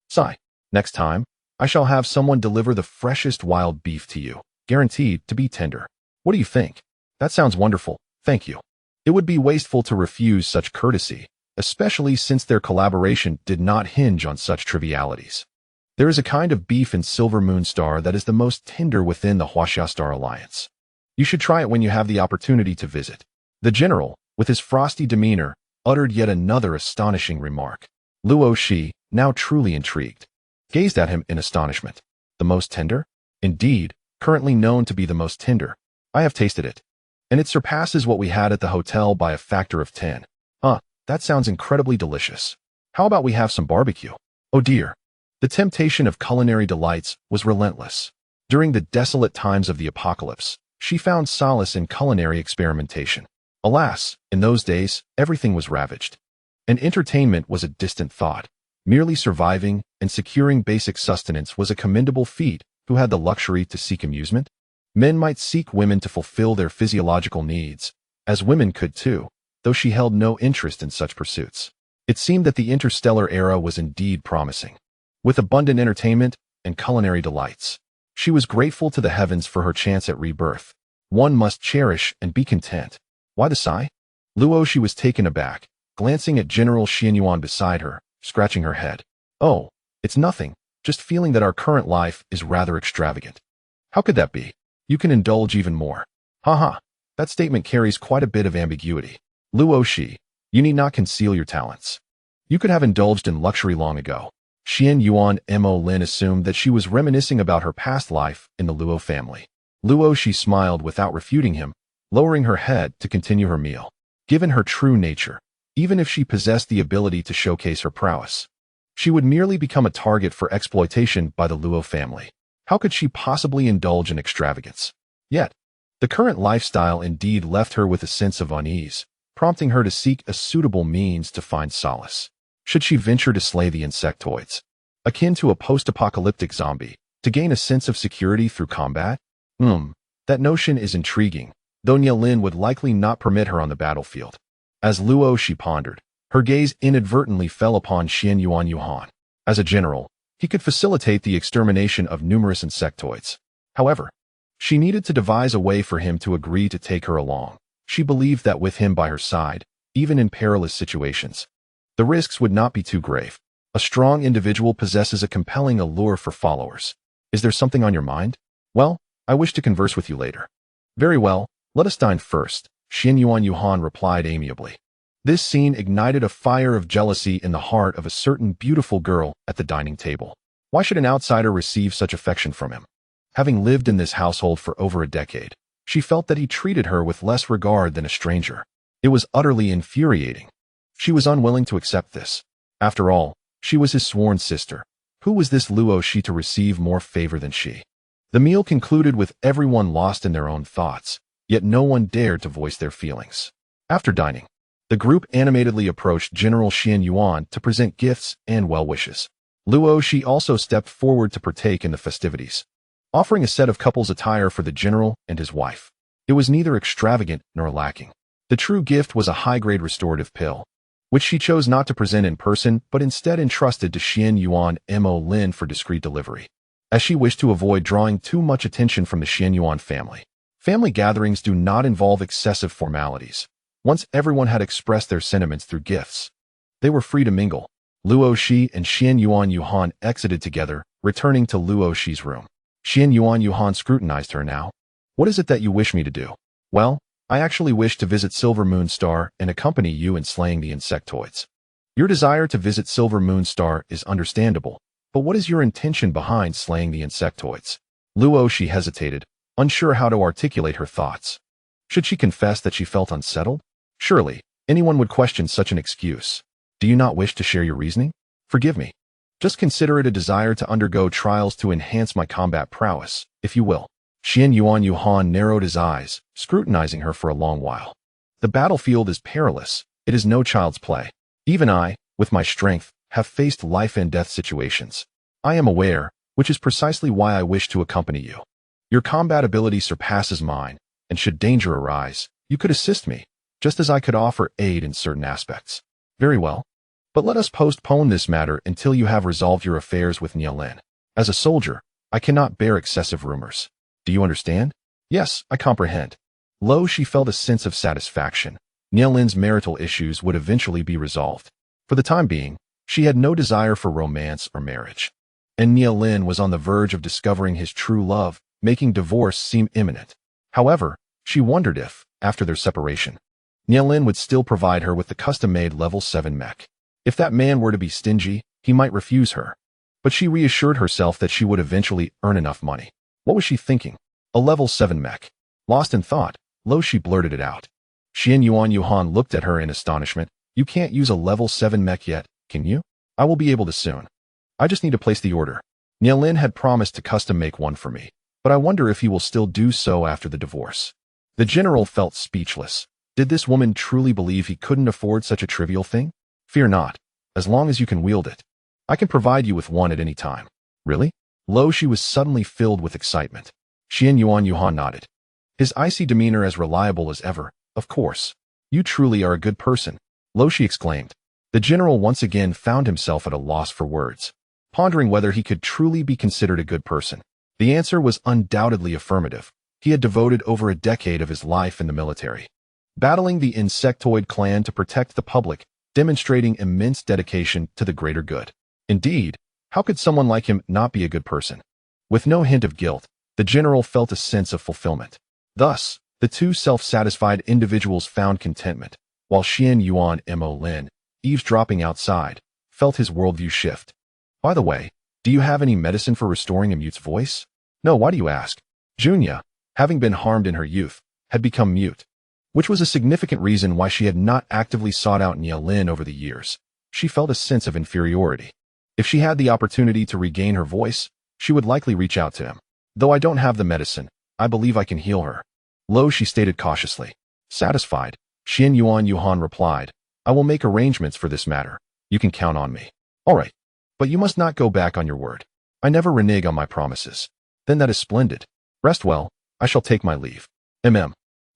Sigh. Next time, I shall have someone deliver the freshest wild beef to you, guaranteed to be tender. What do you think? That sounds wonderful, thank you. It would be wasteful to refuse such courtesy, especially since their collaboration did not hinge on such trivialities. There is a kind of beef in Silver Moon Star that is the most tender within the Huaxia Star Alliance. You should try it when you have the opportunity to visit. The general, with his frosty demeanor, uttered yet another astonishing remark. Luo Xi, now truly intrigued, gazed at him in astonishment. The most tender? Indeed, currently known to be the most tender. I have tasted it, and it surpasses what we had at the hotel by a factor of 10. That sounds incredibly delicious. How about we have some barbecue? Oh dear. The temptation of culinary delights was relentless. During the desolate times of the apocalypse, she found solace in culinary experimentation. Alas, in those days, everything was ravaged, and entertainment was a distant thought. Merely surviving and securing basic sustenance was a commendable feat. Who had the luxury to seek amusement? Men might seek women to fulfill their physiological needs, as women could too, though she held no interest in such pursuits. It seemed that the interstellar era was indeed promising. With abundant entertainment and culinary delights, she was grateful to the heavens for her chance at rebirth. One must cherish and be content. Why the sigh? Luo Xi was taken aback, glancing at General Xianyuan beside her, scratching her head. Oh, it's nothing, just feeling that our current life is rather extravagant. How could that be? You can indulge even more. Haha, that statement carries quite a bit of ambiguity. Luo Xi, you need not conceal your talents. You could have indulged in luxury long ago. Xianyuan Mo Lin assumed that she was reminiscing about her past life in the Luo family. Luo Xi smiled without refuting him, lowering her head to continue her meal. Given her true nature, even if she possessed the ability to showcase her prowess, she would merely become a target for exploitation by the Luo family. How could she possibly indulge in extravagance? Yet, the current lifestyle indeed left her with a sense of unease, prompting her to seek a suitable means to find solace. Should she venture to slay the insectoids, akin to a post-apocalyptic zombie, to gain a sense of security through combat? That notion is intriguing, though Nielin would likely not permit her on the battlefield. As Luo Xi pondered, her gaze inadvertently fell upon Xianyuan. As a general, he could facilitate the extermination of numerous insectoids. However, she needed to devise a way for him to agree to take her along. She believed that with him by her side, even in perilous situations, the risks would not be too grave. A strong individual possesses a compelling allure for followers. Is there something on your mind? Well, I wish to converse with you later. Very well, let us dine first, Xianyuan replied amiably. This scene ignited a fire of jealousy in the heart of a certain beautiful girl at the dining table. Why should an outsider receive such affection from him? Having lived in this household for over a decade, she felt that he treated her with less regard than a stranger. It was utterly infuriating. She was unwilling to accept this. After all, she was his sworn sister. Who was this Luo Xi to receive more favor than she? The meal concluded with everyone lost in their own thoughts, yet no one dared to voice their feelings. After dining, the group animatedly approached General Xianyuan to present gifts and well wishes. Luo Xi also stepped forward to partake in the festivities, offering a set of couple's attire for the general and his wife. It was neither extravagant nor lacking. The true gift was a high-grade restorative pill, which she chose not to present in person but instead entrusted to Xianyuan Mo Lin for discreet delivery, as she wished to avoid drawing too much attention from the Xianyuan family. Family gatherings do not involve excessive formalities. Once everyone had expressed their sentiments through gifts, they were free to mingle. Luo Xi and Xianyuan exited together, returning to Luo Xi's room. Xianyuan scrutinized her now. What is it that you wish me to do? Well, I actually wish to visit Silver Moon Star and accompany you in slaying the insectoids. Your desire to visit Silver Moon Star is understandable, but what is your intention behind slaying the insectoids? Luo Xi hesitated, unsure how to articulate her thoughts. Should she confess that she felt unsettled? Surely, anyone would question such an excuse. Do you not wish to share your reasoning? Forgive me. Just consider it a desire to undergo trials to enhance my combat prowess, if you will. Xianyuan narrowed his eyes, scrutinizing her for a long while. The battlefield is perilous. It is no child's play. Even I, with my strength, have faced life and death situations. I am aware, which is precisely why I wish to accompany you. Your combat ability surpasses mine, and should danger arise, you could assist me, just as I could offer aid in certain aspects. Very well. But let us postpone this matter until you have resolved your affairs with Nielin. As a soldier, I cannot bear excessive rumors. Do you understand? Yes, I comprehend. Luo Xi felt a sense of satisfaction. Nielin's marital issues would eventually be resolved. For the time being, she had no desire for romance or marriage. And Nielin was on the verge of discovering his true love, making divorce seem imminent. However, she wondered if, after their separation, Nielin would still provide her with the custom-made level 7 mech. If that man were to be stingy, he might refuse her. But she reassured herself that she would eventually earn enough money. What was she thinking? A level 7 mech. Lost in thought, Luo Xi blurted it out. Yuan looked at her in astonishment. You can't use a level 7 mech yet, can you? I will be able to soon. I just need to place the order. Nielin had promised to custom make one for me, but I wonder if he will still do so after the divorce. The general felt speechless. Did this woman truly believe he couldn't afford such a trivial thing? Fear not, as long as you can wield it. I can provide you with one at any time. Really? Luo Xi was suddenly filled with excitement. Yuan nodded. His icy demeanor as reliable as ever. Of course. You truly are a good person, Luo Xi exclaimed. The general once again found himself at a loss for words, pondering whether he could truly be considered a good person. The answer was undoubtedly affirmative. He had devoted over a decade of his life in the military, battling the insectoid clan to protect the public, demonstrating immense dedication to the greater good. Indeed, how could someone like him not be a good person? With no hint of guilt, the general felt a sense of fulfillment. Thus, the two self-satisfied individuals found contentment, while Yuan Mo Lin, eavesdropping outside, felt his worldview shift. By the way, do you have any medicine for restoring a mute's voice? No, why do you ask? Junya, having been harmed in her youth, had become mute, which was a significant reason why she had not actively sought out Nielin over the years. She felt a sense of inferiority. If she had the opportunity to regain her voice, she would likely reach out to him. Though I don't have the medicine, I believe I can heal her. Luo Xi stated cautiously. Satisfied, Yuan replied, I will make arrangements for this matter. You can count on me. All right. But you must not go back on your word. I never renege on my promises. Then that is splendid. Rest well. I shall take my leave.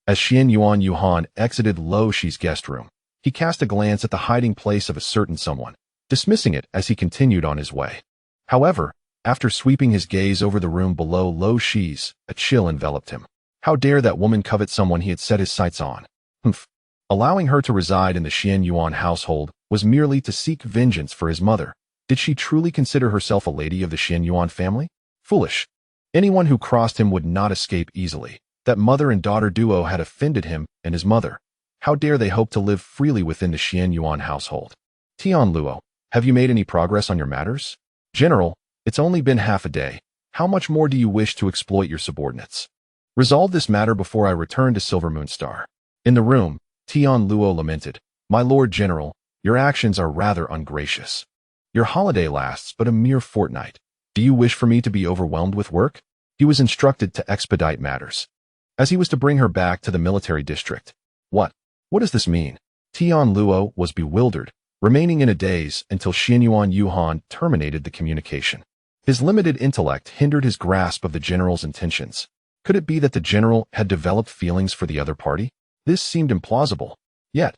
As Yuan exited Luo Xi's guest room, he cast a glance at the hiding place of a certain someone, dismissing it as he continued on his way. However, after sweeping his gaze over the room below Luo Xi's, a chill enveloped him. How dare that woman covet someone he had set his sights on? Humph. Allowing her to reside in the Yuan household was merely to seek vengeance for his mother. Did she truly consider herself a lady of the Yuan family? Foolish. Anyone who crossed him would not escape easily. That mother and daughter duo had offended him and his mother. How dare they hope to live freely within the Yuan household? Tian Luo, have you made any progress on your matters? General, it's only been half a day. How much more do you wish to exploit your subordinates? Resolve this matter before I return to Silver Moonstar. In the room, Tian Luo lamented, My Lord General, your actions are rather ungracious. Your holiday lasts but a mere fortnight. Do you wish for me to be overwhelmed with work? He was instructed to expedite matters, as he was to bring her back to the military district. What does this mean? Tian Luo was bewildered, remaining in a daze until Yuan terminated the communication. His limited intellect hindered his grasp of the general's intentions. Could it be that the general had developed feelings for the other party? This seemed implausible. Yet,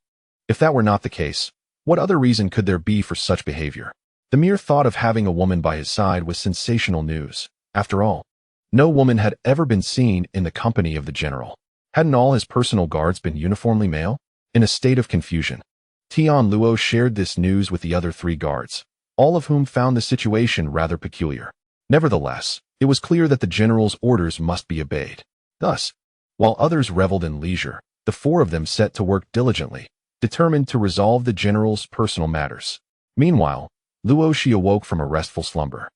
if that were not the case, what other reason could there be for such behavior? The mere thought of having a woman by his side was sensational news. After all, no woman had ever been seen in the company of the general. Hadn't all his personal guards been uniformly male? In a state of confusion, Tian Luo shared this news with the other 3 guards, all of whom found the situation rather peculiar. Nevertheless, it was clear that the general's orders must be obeyed. Thus, while others reveled in leisure, the 4 of them set to work diligently, determined to resolve the general's personal matters. Meanwhile, Luo Xi awoke from a restful slumber.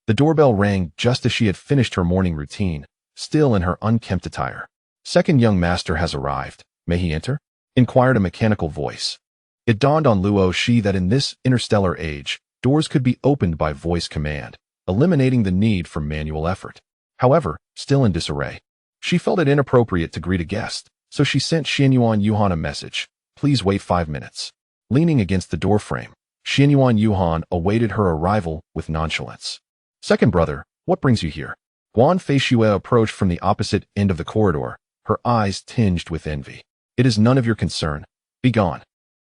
The doorbell rang just as she had finished her morning routine, still in her unkempt attire. Second young master has arrived. May he enter? Inquired a mechanical voice. It dawned on Luo Xi that in this interstellar age, doors could be opened by voice command, eliminating the need for manual effort. However, still in disarray, she felt it inappropriate to greet a guest, so she sent Yuan a message. Please wait 5 minutes. Leaning against the doorframe, Yuan awaited her arrival with nonchalance. Second brother, What brings you here? Guan Feishue approached from the opposite end of the corridor, her eyes tinged with envy. It is none of your concern. Be gone.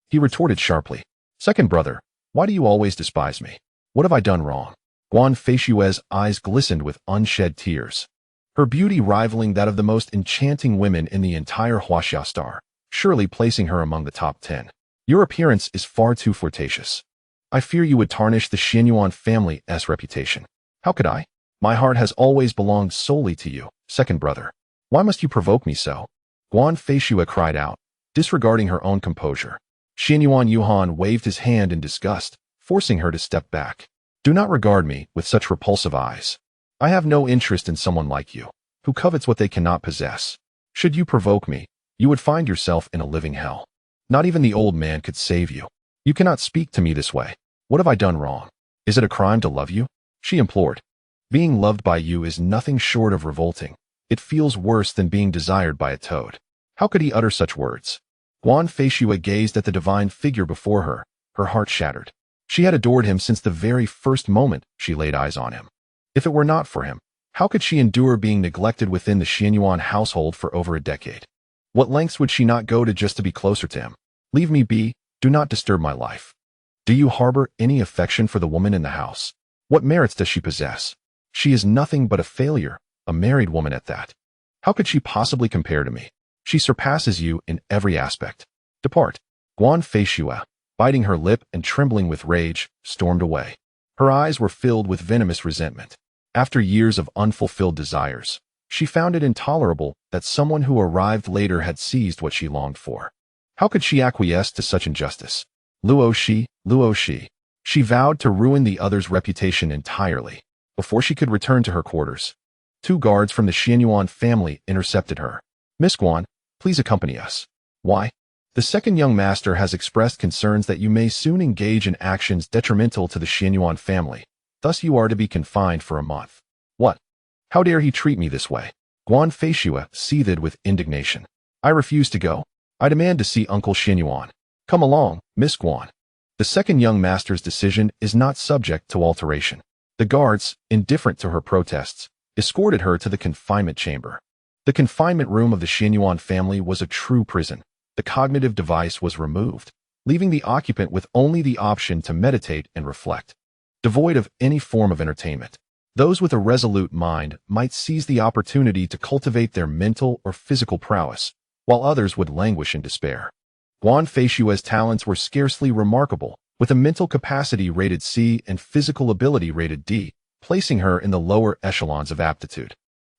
He retorted sharply. Second brother, why do you always despise me? What have I done wrong? Guan Feishue's eyes glistened with unshed tears. Her beauty rivaling that of the most enchanting women in the entire Huaxia star, surely placing her among the top 10. Your appearance is far too flirtatious. I fear you would tarnish the Xianyuan family's reputation. How could I? My heart has always belonged solely to you, second brother. Why must you provoke me so? Guan Feishue cried out, disregarding her own composure. Xianyuan Yuhan waved his hand in disgust, forcing her to step back. Do not regard me with such repulsive eyes. I have no interest in someone like you, who covets what they cannot possess. Should you provoke me, you would find yourself in a living hell. Not even the old man could save you. You cannot speak to me this way. What have I done wrong? Is it a crime to love you? She implored. Being loved by you is nothing short of revolting. It feels worse than being desired by a toad. How could he utter such words? Guan Feishue gazed at the divine figure before her, her heart shattered. She had adored him since the very first moment she laid eyes on him. If it were not for him, how could she endure being neglected within the Xianyuan household for over a decade? What lengths would she not go to just to be closer to him? Leave me be, do not disturb my life. Do you harbor any affection for the woman in the house? What merits does she possess? She is nothing but a failure, a married woman at that. How could she possibly compare to me? She surpasses you in every aspect. Depart. Guan Feishue, biting her lip and trembling with rage, stormed away. Her eyes were filled with venomous resentment. After years of unfulfilled desires, she found it intolerable that someone who arrived later had seized what she longed for. How could she acquiesce to such injustice? Luo Xi, Luo Xi. She vowed to ruin the other's reputation entirely before she could return to her quarters. 2 guards from the Xianyuan family intercepted her. Miss Guan, please accompany us. Why? The second young master has expressed concerns that you may soon engage in actions detrimental to the Xianyuan family. Thus you are to be confined for a month. What? How dare he treat me this way? Guan Feishue seethed with indignation. I refuse to go. I demand to see Uncle Xianyuan. Come along, Miss Guan. The second young master's decision is not subject to alteration. The guards, indifferent to her protests, escorted her to the confinement chamber. The confinement room of the Xianyuan family was a true prison. The cognitive device was removed, leaving the occupant with only the option to meditate and reflect. Devoid of any form of entertainment, those with a resolute mind might seize the opportunity to cultivate their mental or physical prowess, while others would languish in despair. Guan Feishue's talents were scarcely remarkable, with a mental capacity rated C and physical ability rated D, placing her in the lower echelons of aptitude.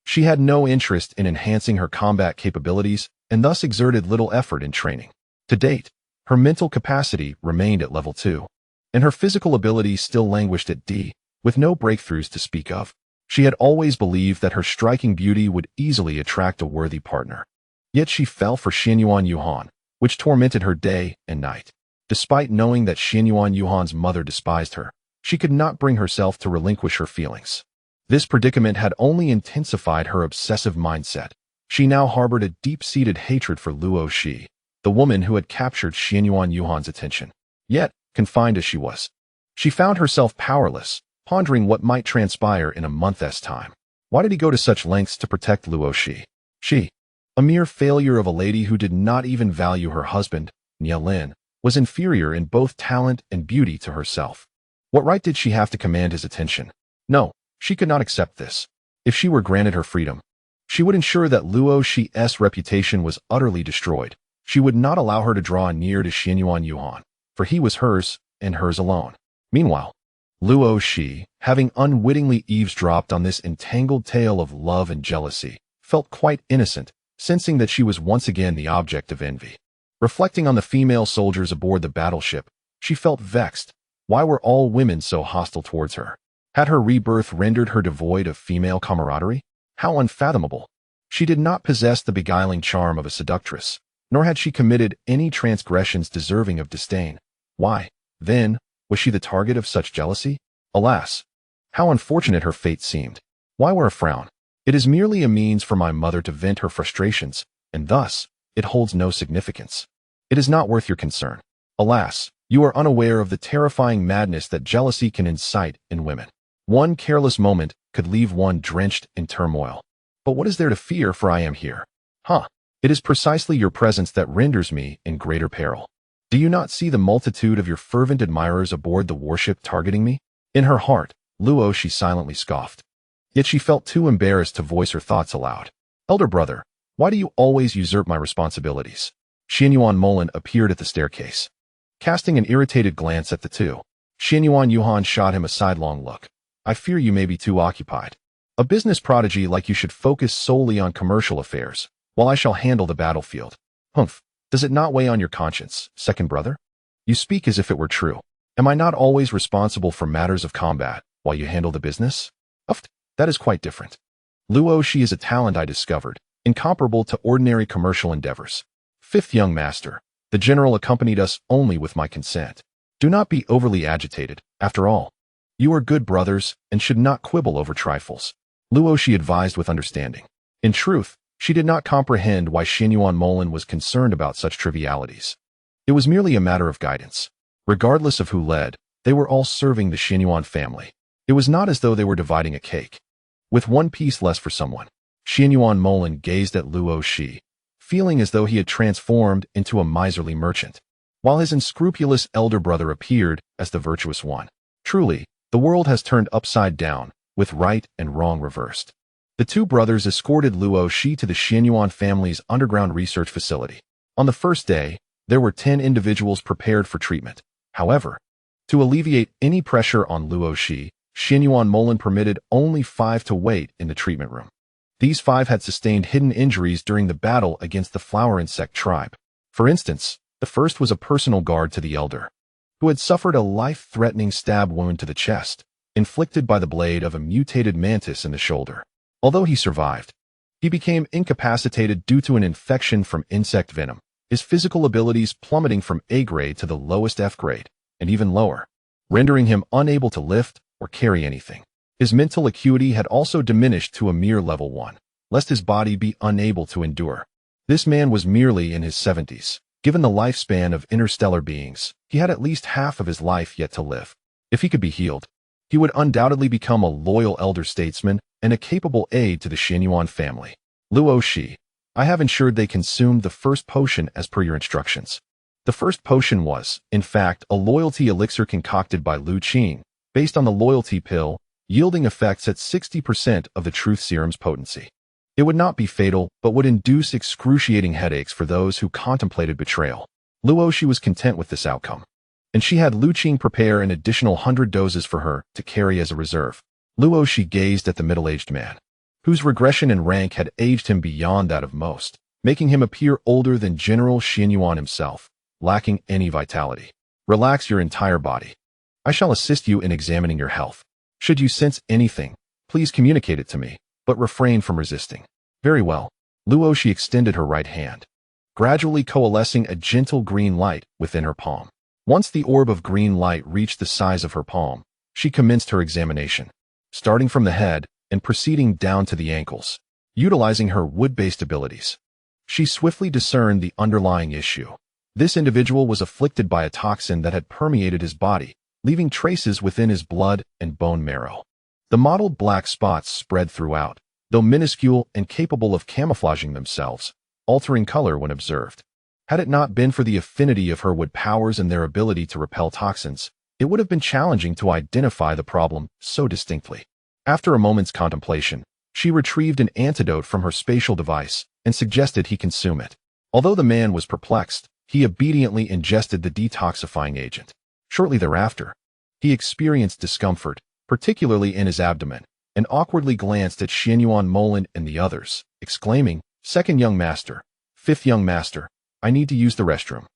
She had no interest in enhancing her combat capabilities and thus exerted little effort in training. To date, her mental capacity remained at level 2, and her physical ability still languished at D, with no breakthroughs to speak of. She had always believed that her striking beauty would easily attract a worthy partner. Yet she fell for Xianyuan Yuhan, which tormented her day and night. Despite knowing that Xianyuan Yuhan's mother despised her, she could not bring herself to relinquish her feelings. This predicament had only intensified her obsessive mindset. She now harbored a deep-seated hatred for Luo Xi, the woman who had captured Xianyuan Yuhan's attention. Yet, confined as she was, she found herself powerless, pondering what might transpire in a month's time. Why did he go to such lengths to protect Luo Xi? She, a mere failure of a lady who did not even value her husband, Nye Lin, was inferior in both talent and beauty to herself. What right did she have to command his attention? No, she could not accept this. If she were granted her freedom, she would ensure that Luo Xi's reputation was utterly destroyed. She would not allow her to draw near to Xianyuan Yuhan, for he was hers and hers alone. Meanwhile, Luo Xi, having unwittingly eavesdropped on this entangled tale of love and jealousy, felt quite innocent, sensing that she was once again the object of envy. Reflecting on the female soldiers aboard the battleship, she felt vexed. Why were all women so hostile towards her? Had her rebirth rendered her devoid of female camaraderie? How unfathomable! She did not possess the beguiling charm of a seductress, nor had she committed any transgressions deserving of disdain. Why, then, was she the target of such jealousy? Alas! How unfortunate her fate seemed. Why wear a frown? It is merely a means for my mother to vent her frustrations, and thus, it holds no significance. It is not worth your concern. Alas, you are unaware of the terrifying madness that jealousy can incite in women. One careless moment, could leave one drenched in turmoil. But what is there to fear, for I am here? It is precisely your presence that renders me in greater peril. Do you not see the multitude of your fervent admirers aboard the warship targeting me? In her heart, Luo Xi silently scoffed. Yet she felt too embarrassed to voice her thoughts aloud. Elder brother, why do you always usurp my responsibilities? Xianyuan Molan appeared at the staircase. Casting an irritated glance at the two, Xianyuan Yuhan shot him a sidelong look. I fear you may be too occupied. A business prodigy like you should focus solely on commercial affairs, while I shall handle the battlefield. Humph, does it not weigh on your conscience, second brother? You speak as if it were true. Am I not always responsible for matters of combat, while you handle the business? That is quite different. Luo Xi is a talent I discovered, incomparable to ordinary commercial endeavors. Fifth young master, the general accompanied us only with my consent. Do not be overly agitated, after all. You are good brothers, and should not quibble over trifles. Luo Xi advised with understanding. In truth, she did not comprehend why Xianyuan Molan was concerned about such trivialities. It was merely a matter of guidance. Regardless of who led, they were all serving the Xianyuan family. It was not as though they were dividing a cake. With one piece less for someone, Xianyuan Molan gazed at Luo Xi, feeling as though he had transformed into a miserly merchant, while his unscrupulous elder brother appeared as the virtuous one. Truly, the world has turned upside down, with right and wrong reversed. The two brothers escorted Luo Xi to the Xianyuan family's underground research facility. On the first day, there were 10 individuals prepared for treatment. However, to alleviate any pressure on Luo Xi, Xianyuan Molan permitted only 5 to wait in the treatment room. These 5 had sustained hidden injuries during the battle against the flower insect tribe. For instance, the first was a personal guard to the elder, who had suffered a life-threatening stab wound to the chest, inflicted by the blade of a mutated mantis in the shoulder. Although he survived, he became incapacitated due to an infection from insect venom, his physical abilities plummeting from A grade to the lowest F grade, and even lower, rendering him unable to lift or carry anything. His mental acuity had also diminished to a mere level 1, lest his body be unable to endure. This man was merely in his 70s. Given the lifespan of interstellar beings, he had at least half of his life yet to live. If he could be healed, he would undoubtedly become a loyal elder statesman and a capable aide to the Xianyuan family. Luo Xi, I have ensured they consumed the first potion as per your instructions. The first potion was, in fact, a loyalty elixir concocted by Luo Xi, based on the loyalty pill, yielding effects at 60% of the truth serum's potency. It would not be fatal, but would induce excruciating headaches for those who contemplated betrayal. Luo Xi was content with this outcome, and she had Luo Xi prepare an additional 100 doses for her to carry as a reserve. Luo Xi gazed at the middle-aged man, whose regression in rank had aged him beyond that of most, making him appear older than General Xianyuan himself, lacking any vitality. Relax your entire body. I shall assist you in examining your health. Should you sense anything, please communicate it to me, but refrain from resisting. Very well. Luo Xi extended her right hand, gradually coalescing a gentle green light within her palm. Once the orb of green light reached the size of her palm, she commenced her examination, starting from the head and proceeding down to the ankles. Utilizing her wood-based abilities, she swiftly discerned the underlying issue. This individual was afflicted by a toxin that had permeated his body, leaving traces within his blood and bone marrow. The mottled black spots spread throughout, though minuscule and capable of camouflaging themselves, altering color when observed. Had it not been for the affinity of her wood powers and their ability to repel toxins, it would have been challenging to identify the problem so distinctly. After a moment's contemplation, she retrieved an antidote from her spatial device and suggested he consume it. Although the man was perplexed, he obediently ingested the detoxifying agent. Shortly thereafter, he experienced discomfort, particularly in his abdomen, and awkwardly glanced at Xianyuan Molan and the others, exclaiming, "Second young master, fifth young master, I need to use the restroom."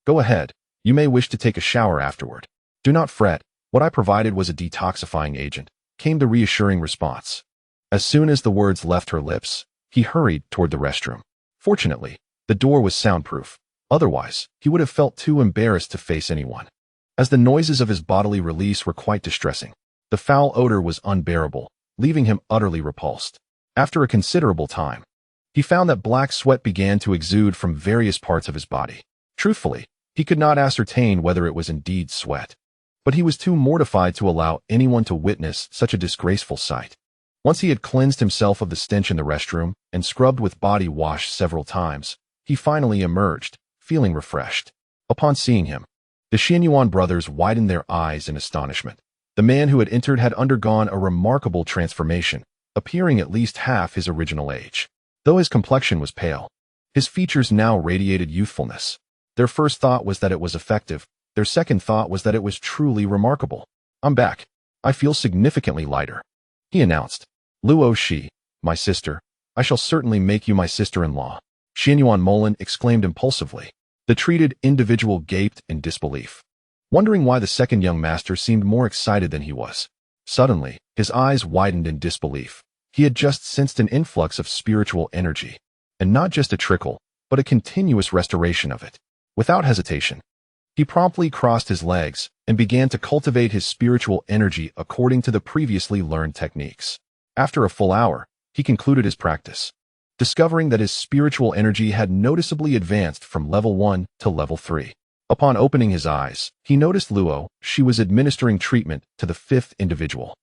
"Go ahead, you may wish to take a shower afterward." "Do not fret, what I provided was a detoxifying agent," came the reassuring response. As soon as the words left her lips, he hurried toward the restroom. Fortunately, the door was soundproof. Otherwise, he would have felt too embarrassed to face anyone, as the noises of his bodily release were quite distressing. The foul odor was unbearable, leaving him utterly repulsed. After a considerable time, he found that black sweat began to exude from various parts of his body. Truthfully, he could not ascertain whether it was indeed sweat, but he was too mortified to allow anyone to witness such a disgraceful sight. Once he had cleansed himself of the stench in the restroom and scrubbed with body wash several times, he finally emerged, feeling refreshed. Upon seeing him, the Xianyuan brothers widened their eyes in astonishment. The man who had entered had undergone a remarkable transformation, appearing at least half his original age. Though his complexion was pale, his features now radiated youthfulness. Their first thought was that it was effective. Their second thought was that it was truly remarkable. "I'm back. I feel significantly lighter," he announced. "Luo Xi, my sister, I shall certainly make you my sister-in-law," Xianyuan Molan exclaimed impulsively. The treated individual gaped in disbelief, wondering why the second young master seemed more excited than he was. Suddenly, his eyes widened in disbelief. He had just sensed an influx of spiritual energy, and not just a trickle, but a continuous restoration of it. Without hesitation, he promptly crossed his legs and began to cultivate his spiritual energy according to the previously learned techniques. After a full hour, he concluded his practice, discovering that his spiritual energy had noticeably advanced from level 1 to level 3. Upon opening his eyes, he noticed Luo Xi was administering treatment to the fifth individual.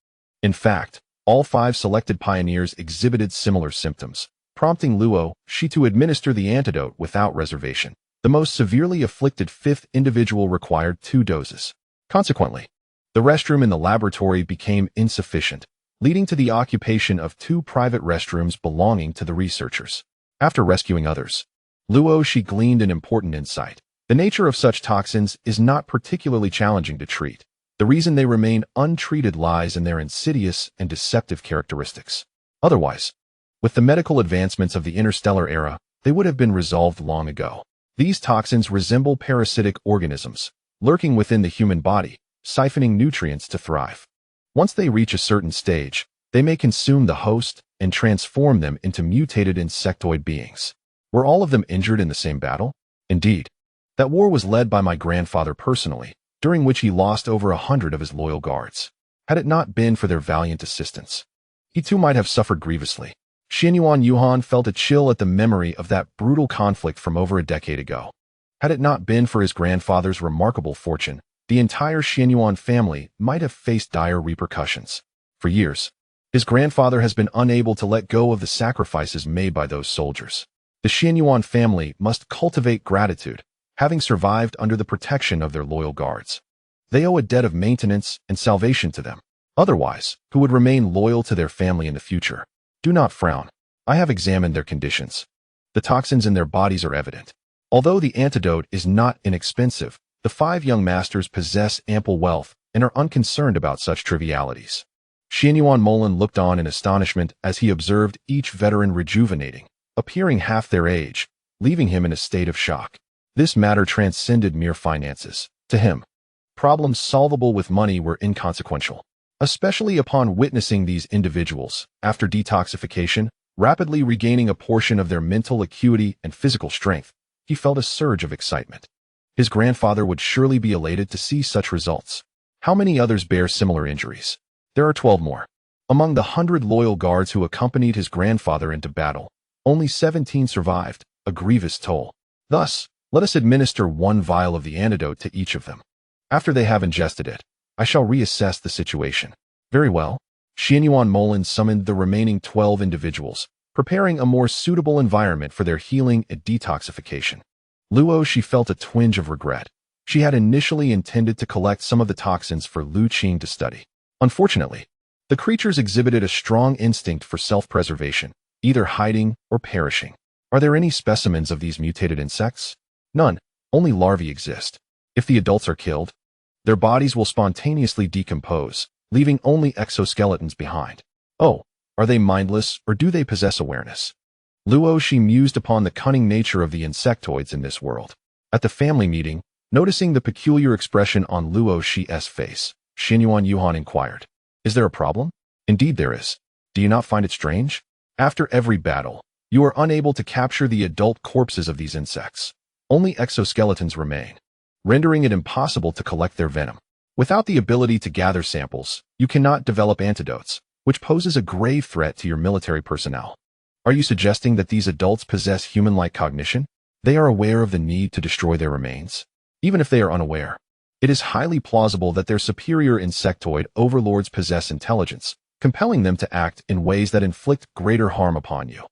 In fact, all 5 selected pioneers exhibited similar symptoms, prompting Luo Xi to administer the antidote without reservation. The most severely afflicted fifth individual required 2 doses. Consequently, the restroom in the laboratory became insufficient, leading to the occupation of 2 private restrooms belonging to the researchers. After rescuing others, Luo Xi gleaned an important insight. The nature of such toxins is not particularly challenging to treat. The reason they remain untreated lies in their insidious and deceptive characteristics. Otherwise, with the medical advancements of the interstellar era, they would have been resolved long ago. These toxins resemble parasitic organisms, lurking within the human body, siphoning nutrients to thrive. Once they reach a certain stage, they may consume the host and transform them into mutated insectoid beings. Were all of them injured in the same battle? Indeed, that war was led by my grandfather personally, during which he lost over 100 of his loyal guards. Had it not been for their valiant assistance, he too might have suffered grievously. Xianyuan Yuhan felt a chill at the memory of that brutal conflict from over a decade ago. Had it not been for his grandfather's remarkable fortune, the entire Xianyuan family might have faced dire repercussions. For years, his grandfather has been unable to let go of the sacrifices made by those soldiers. The Xianyuan family must cultivate gratitude, having survived under the protection of their loyal guards. They owe a debt of maintenance and salvation to them. Otherwise, who would remain loyal to their family in the future? Do not frown. I have examined their conditions. The toxins in their bodies are evident. Although the antidote is not inexpensive, the 5 young masters possess ample wealth and are unconcerned about such trivialities. Xianyuan Molan looked on in astonishment as he observed each veteran rejuvenating, appearing half their age, leaving him in a state of shock. This matter transcended mere finances. To him, problems solvable with money were inconsequential. Especially upon witnessing these individuals, after detoxification, rapidly regaining a portion of their mental acuity and physical strength, he felt a surge of excitement. His grandfather would surely be elated to see such results. How many others bear similar injuries? There are 12 more. Among the 100 loyal guards who accompanied his grandfather into battle, only 17 survived, a grievous toll. Thus, let us administer 1 vial of the antidote to each of them. After they have ingested it, I shall reassess the situation. Very well. Xianyuan Molan summoned the remaining 12 individuals, preparing a more suitable environment for their healing and detoxification. Luo Xi felt a twinge of regret. She had initially intended to collect some of the toxins for Luo Xi to study. Unfortunately, the creatures exhibited a strong instinct for self-preservation, either hiding or perishing. Are there any specimens of these mutated insects? None. Only larvae exist. If the adults are killed, their bodies will spontaneously decompose, leaving only exoskeletons behind. Oh, are they mindless or do they possess awareness? Luo Xi mused upon the cunning nature of the insectoids in this world. At the family meeting, noticing the peculiar expression on Luo Xi's face, Xianyuan Yuhan inquired, "Is there a problem?" "Indeed there is. Do you not find it strange? After every battle, you are unable to capture the adult corpses of these insects. Only exoskeletons remain, rendering it impossible to collect their venom. Without the ability to gather samples, you cannot develop antidotes, which poses a grave threat to your military personnel. Are you suggesting that these adults possess human-like cognition? They are aware of the need to destroy their remains? Even if they are unaware, it is highly plausible that their superior insectoid overlords possess intelligence, compelling them to act in ways that inflict greater harm upon you.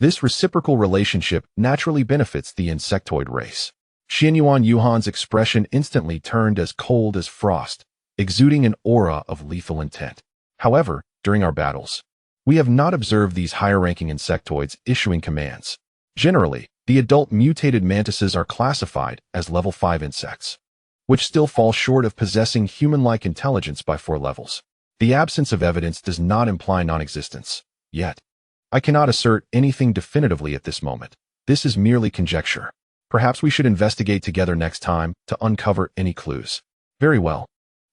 This reciprocal relationship naturally benefits the insectoid race. Xianyuan Yuhan's expression instantly turned as cold as frost, exuding an aura of lethal intent. However, during our battles, we have not observed these higher-ranking insectoids issuing commands. Generally, the adult mutated mantises are classified as level 5 insects, which still fall short of possessing human-like intelligence by 4 levels. The absence of evidence does not imply non-existence. Yet, I cannot assert anything definitively at this moment. This is merely conjecture. Perhaps we should investigate together next time to uncover any clues. Very well.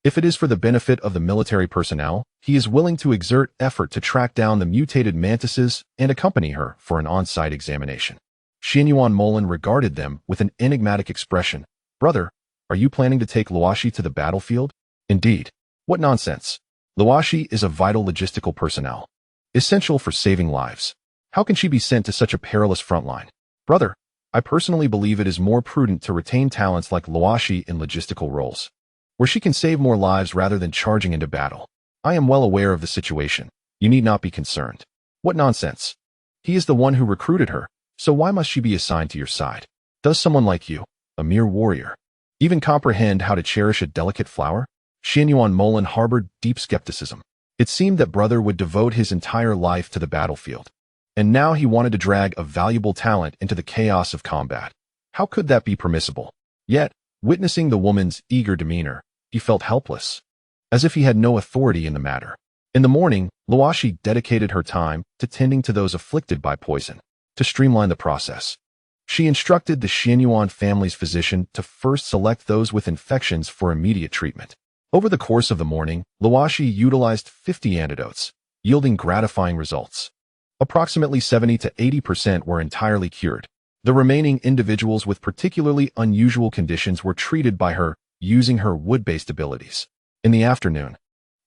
If it is for the benefit of the military personnel, he is willing to exert effort to track down the mutated mantises and accompany her for an on-site examination. Xianyuan Molan regarded them with an enigmatic expression. Brother, are you planning to take Luo Xi to the battlefield? Indeed. What nonsense. Luo Xi is a vital logistical personnel, essential for saving lives. How can she be sent to such a perilous frontline? Brother, I personally believe it is more prudent to retain talents like Luo Xi in logistical roles, where she can save more lives rather than charging into battle. I am well aware of the situation. You need not be concerned. What nonsense. He is the one who recruited her, so why must she be assigned to your side? Does someone like you, a mere warrior, even comprehend how to cherish a delicate flower? Xianyuan Molan harbored deep skepticism. It seemed that brother would devote his entire life to the battlefield, and now he wanted to drag a valuable talent into the chaos of combat. How could that be permissible? Yet, witnessing the woman's eager demeanor, he felt helpless, as if he had no authority in the matter. In the morning, Luo Xi dedicated her time to tending to those afflicted by poison. To streamline the process, she instructed the Xianyuan family's physician to first select those with infections for immediate treatment. Over the course of the morning, Luo Xi utilized 50 antidotes, yielding gratifying results. Approximately 70 to 80% were entirely cured. The remaining individuals with particularly unusual conditions were treated by her using her wood-based abilities. In the afternoon,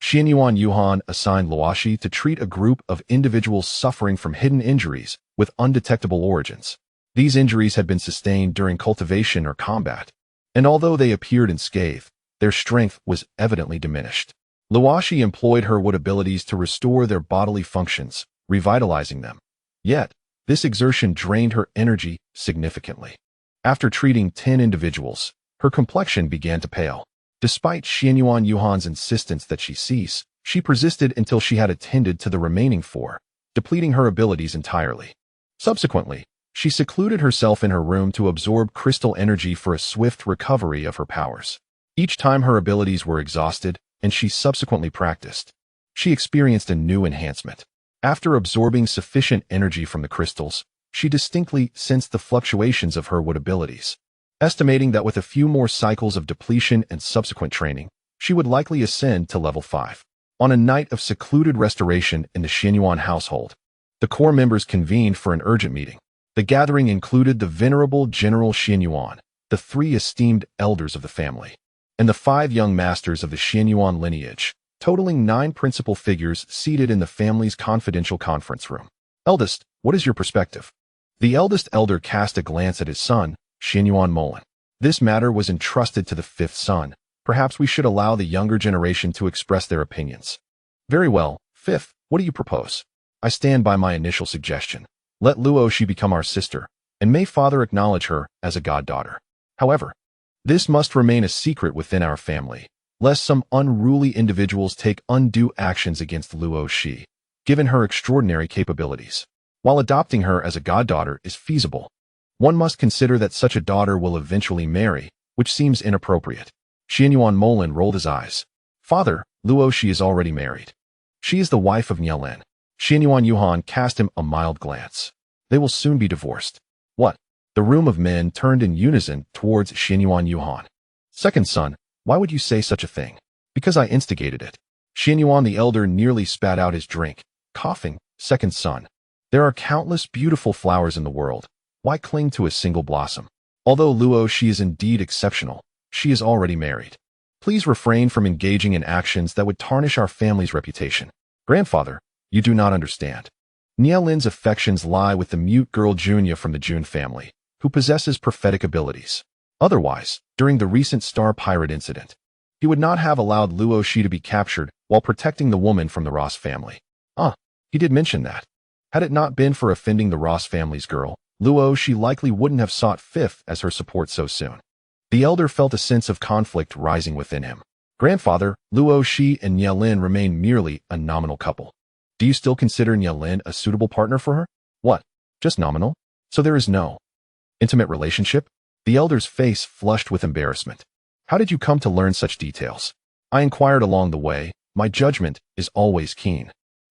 Xianyuan Yuhan assigned Luo Xi to treat a group of individuals suffering from hidden injuries with undetectable origins. These injuries had been sustained during cultivation or combat, and although they appeared unscathed, their strength was evidently diminished. Luo Xi employed her wood abilities to restore their bodily functions, revitalizing them. Yet, this exertion drained her energy significantly. After treating 10 individuals, her complexion began to pale. Despite Xianyuan Yuhan's insistence that she cease, she persisted until she had attended to the remaining 4, depleting her abilities entirely. Subsequently, she secluded herself in her room to absorb crystal energy for a swift recovery of her powers. Each time her abilities were exhausted, and she subsequently practiced, she experienced a new enhancement. After absorbing sufficient energy from the crystals, she distinctly sensed the fluctuations of her wood abilities, estimating that with a few more cycles of depletion and subsequent training, she would likely ascend to level 5. On a night of secluded restoration in the Xianyuan household, the core members convened for an urgent meeting. The gathering included the venerable General Xianyuan, the 3 esteemed elders of the family, and the 5 young masters of the Xianyuan lineage, totaling 9 principal figures seated in the family's confidential conference room. Eldest, what is your perspective? The eldest elder cast a glance at his son, Xianyuan Molan. This matter was entrusted to the 5th son. Perhaps we should allow the younger generation to express their opinions. Very well, 5th, what do you propose? I stand by my initial suggestion. Let Luo Xi become our sister, and may father acknowledge her as a goddaughter. However, this must remain a secret within our family, lest some unruly individuals take undue actions against Luo Xi, given her extraordinary capabilities. While adopting her as a goddaughter is feasible, one must consider that such a daughter will eventually marry, which seems inappropriate. Xianyuan Molan rolled his eyes. Father, Luo Xi is already married. She is the wife of Nielin. Xianyuan Yuhan cast him a mild glance. They will soon be divorced. What? The room of men turned in unison towards Xianyuan Yuhan. Second son, why would you say such a thing? Because I instigated it. Xianyuan the elder nearly spat out his drink, coughing. Second son, there are countless beautiful flowers in the world. Why cling to a single blossom? Although Luo Xi is indeed exceptional, she is already married. Please refrain from engaging in actions that would tarnish our family's reputation. Grandfather, you do not understand. Nielin's affections lie with the mute girl Junya from the Jun family, who possesses prophetic abilities. Otherwise, during the recent Star Pirate incident, he would not have allowed Luo Xi to be captured while protecting the woman from the Ross family. He did mention that. Had it not been for offending the Ross family's girl, Luo Xi likely wouldn't have sought Fifth as her support so soon. The elder felt a sense of conflict rising within him. Grandfather, Luo Xi and Nielin remain merely a nominal couple. Do you still consider Nielin a suitable partner for her? What? Just nominal? So there is no intimate relationship? The elder's face flushed with embarrassment. How did you come to learn such details? I inquired along the way. My judgment is always keen.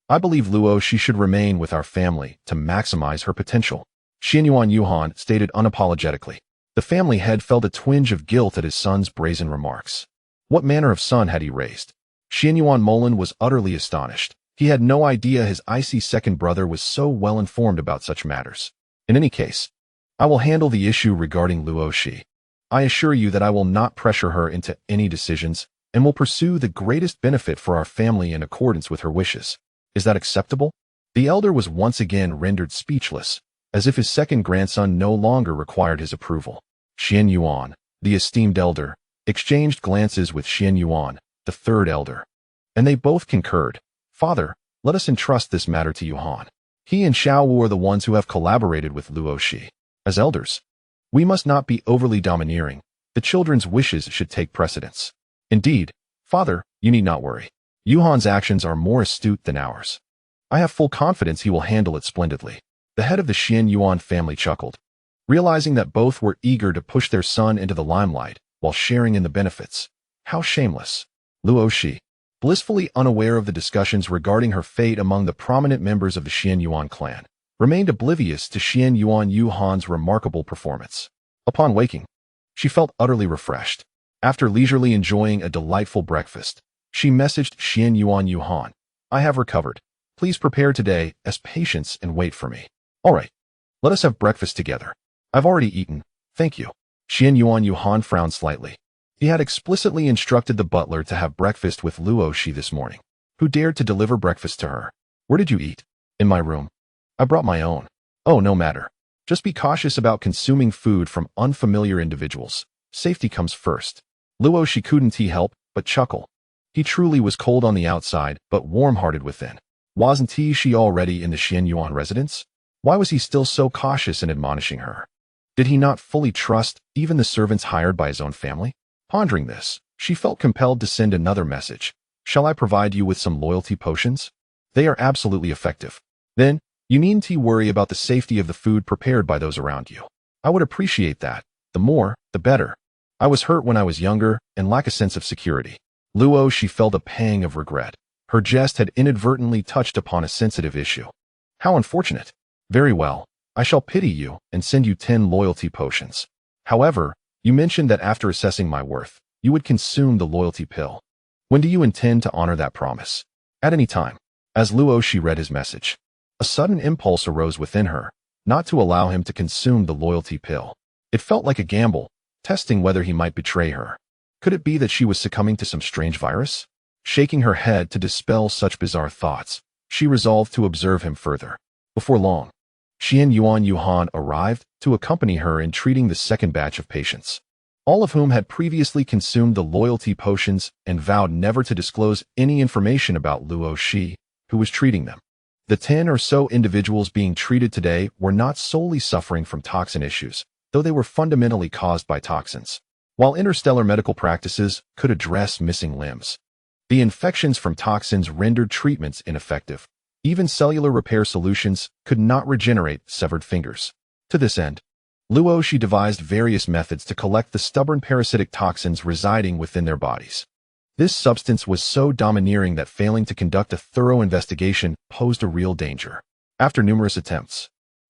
I believe Luo Xi should remain with our family to maximize her potential. Xianyuan Yuhan stated unapologetically. The family head felt a twinge of guilt at his son's brazen remarks. What manner of son had he raised? Xianyuan Molan was utterly astonished. He had no idea his icy second brother was so well informed about such matters. In any case, I will handle the issue regarding Luo Xi. I assure you that I will not pressure her into any decisions and will pursue the greatest benefit for our family in accordance with her wishes. Is that acceptable? The elder was once again rendered speechless, as if his second grandson no longer required his approval. Xianyuan, the esteemed elder, exchanged glances with Xianyuan, the third elder, and they both concurred. Father, let us entrust this matter to Yuhan. He and Xiaowu are the ones who have collaborated with Luo Xi. As elders, we must not be overly domineering. The children's wishes should take precedence. Indeed, Father, you need not worry. Yuhan's actions are more astute than ours. I have full confidence he will handle it splendidly. The head of the Xianyuan family chuckled, realizing that both were eager to push their son into the limelight while sharing in the benefits. How shameless. Luo Xi, blissfully unaware of the discussions regarding her fate among the prominent members of the Xianyuan clan, remained oblivious to Xianyuan Yuhan's remarkable performance. Upon waking, she felt utterly refreshed. After leisurely enjoying a delightful breakfast, she messaged Xianyuan Yuhan, I have recovered. Please prepare today as patience and wait for me. All right, let us have breakfast together. I've already eaten, thank you. Xianyuan Yuhan frowned slightly. He had explicitly instructed the butler to have breakfast with Luo Xi this morning. Who dared to deliver breakfast to her? Where did you eat? In my room. I brought my own. Oh, no matter. Just be cautious about consuming food from unfamiliar individuals. Safety comes first. Luo Xi couldn't help but chuckle. He truly was cold on the outside, but warm-hearted within. Wasn't he already in the Xianyuan residence? Why was he still so cautious in admonishing her? Did he not fully trust even the servants hired by his own family? Pondering this, she felt compelled to send another message. Shall I provide you with some loyalty potions? They are absolutely effective. Then, you needn't worry about the safety of the food prepared by those around you. I would appreciate that. The more, the better. I was hurt when I was younger and lack a sense of security. Luo Xi felt a pang of regret. Her jest had inadvertently touched upon a sensitive issue. How unfortunate. Very well. I shall pity you and send you 10 loyalty potions. However, you mentioned that after assessing my worth, you would consume the loyalty pill. When do you intend to honor that promise? At any time. As Luo Xi read his message, a sudden impulse arose within her, not to allow him to consume the loyalty pill. It felt like a gamble, testing whether he might betray her. Could it be that she was succumbing to some strange virus? Shaking her head to dispel such bizarre thoughts, she resolved to observe him further. Before long, Xianyuan Yuhan arrived to accompany her in treating the second batch of patients, all of whom had previously consumed the loyalty potions and vowed never to disclose any information about Luo Xi, who was treating them. The 10 or so individuals being treated today were not solely suffering from toxin issues, though they were fundamentally caused by toxins. While interstellar medical practices could address missing limbs, the infections from toxins rendered treatments ineffective. Even cellular repair solutions could not regenerate severed fingers. To this end, Luo Xi devised various methods to collect the stubborn parasitic toxins residing within their bodies. This substance was so domineering that failing to conduct a thorough investigation posed a real danger. After numerous attempts,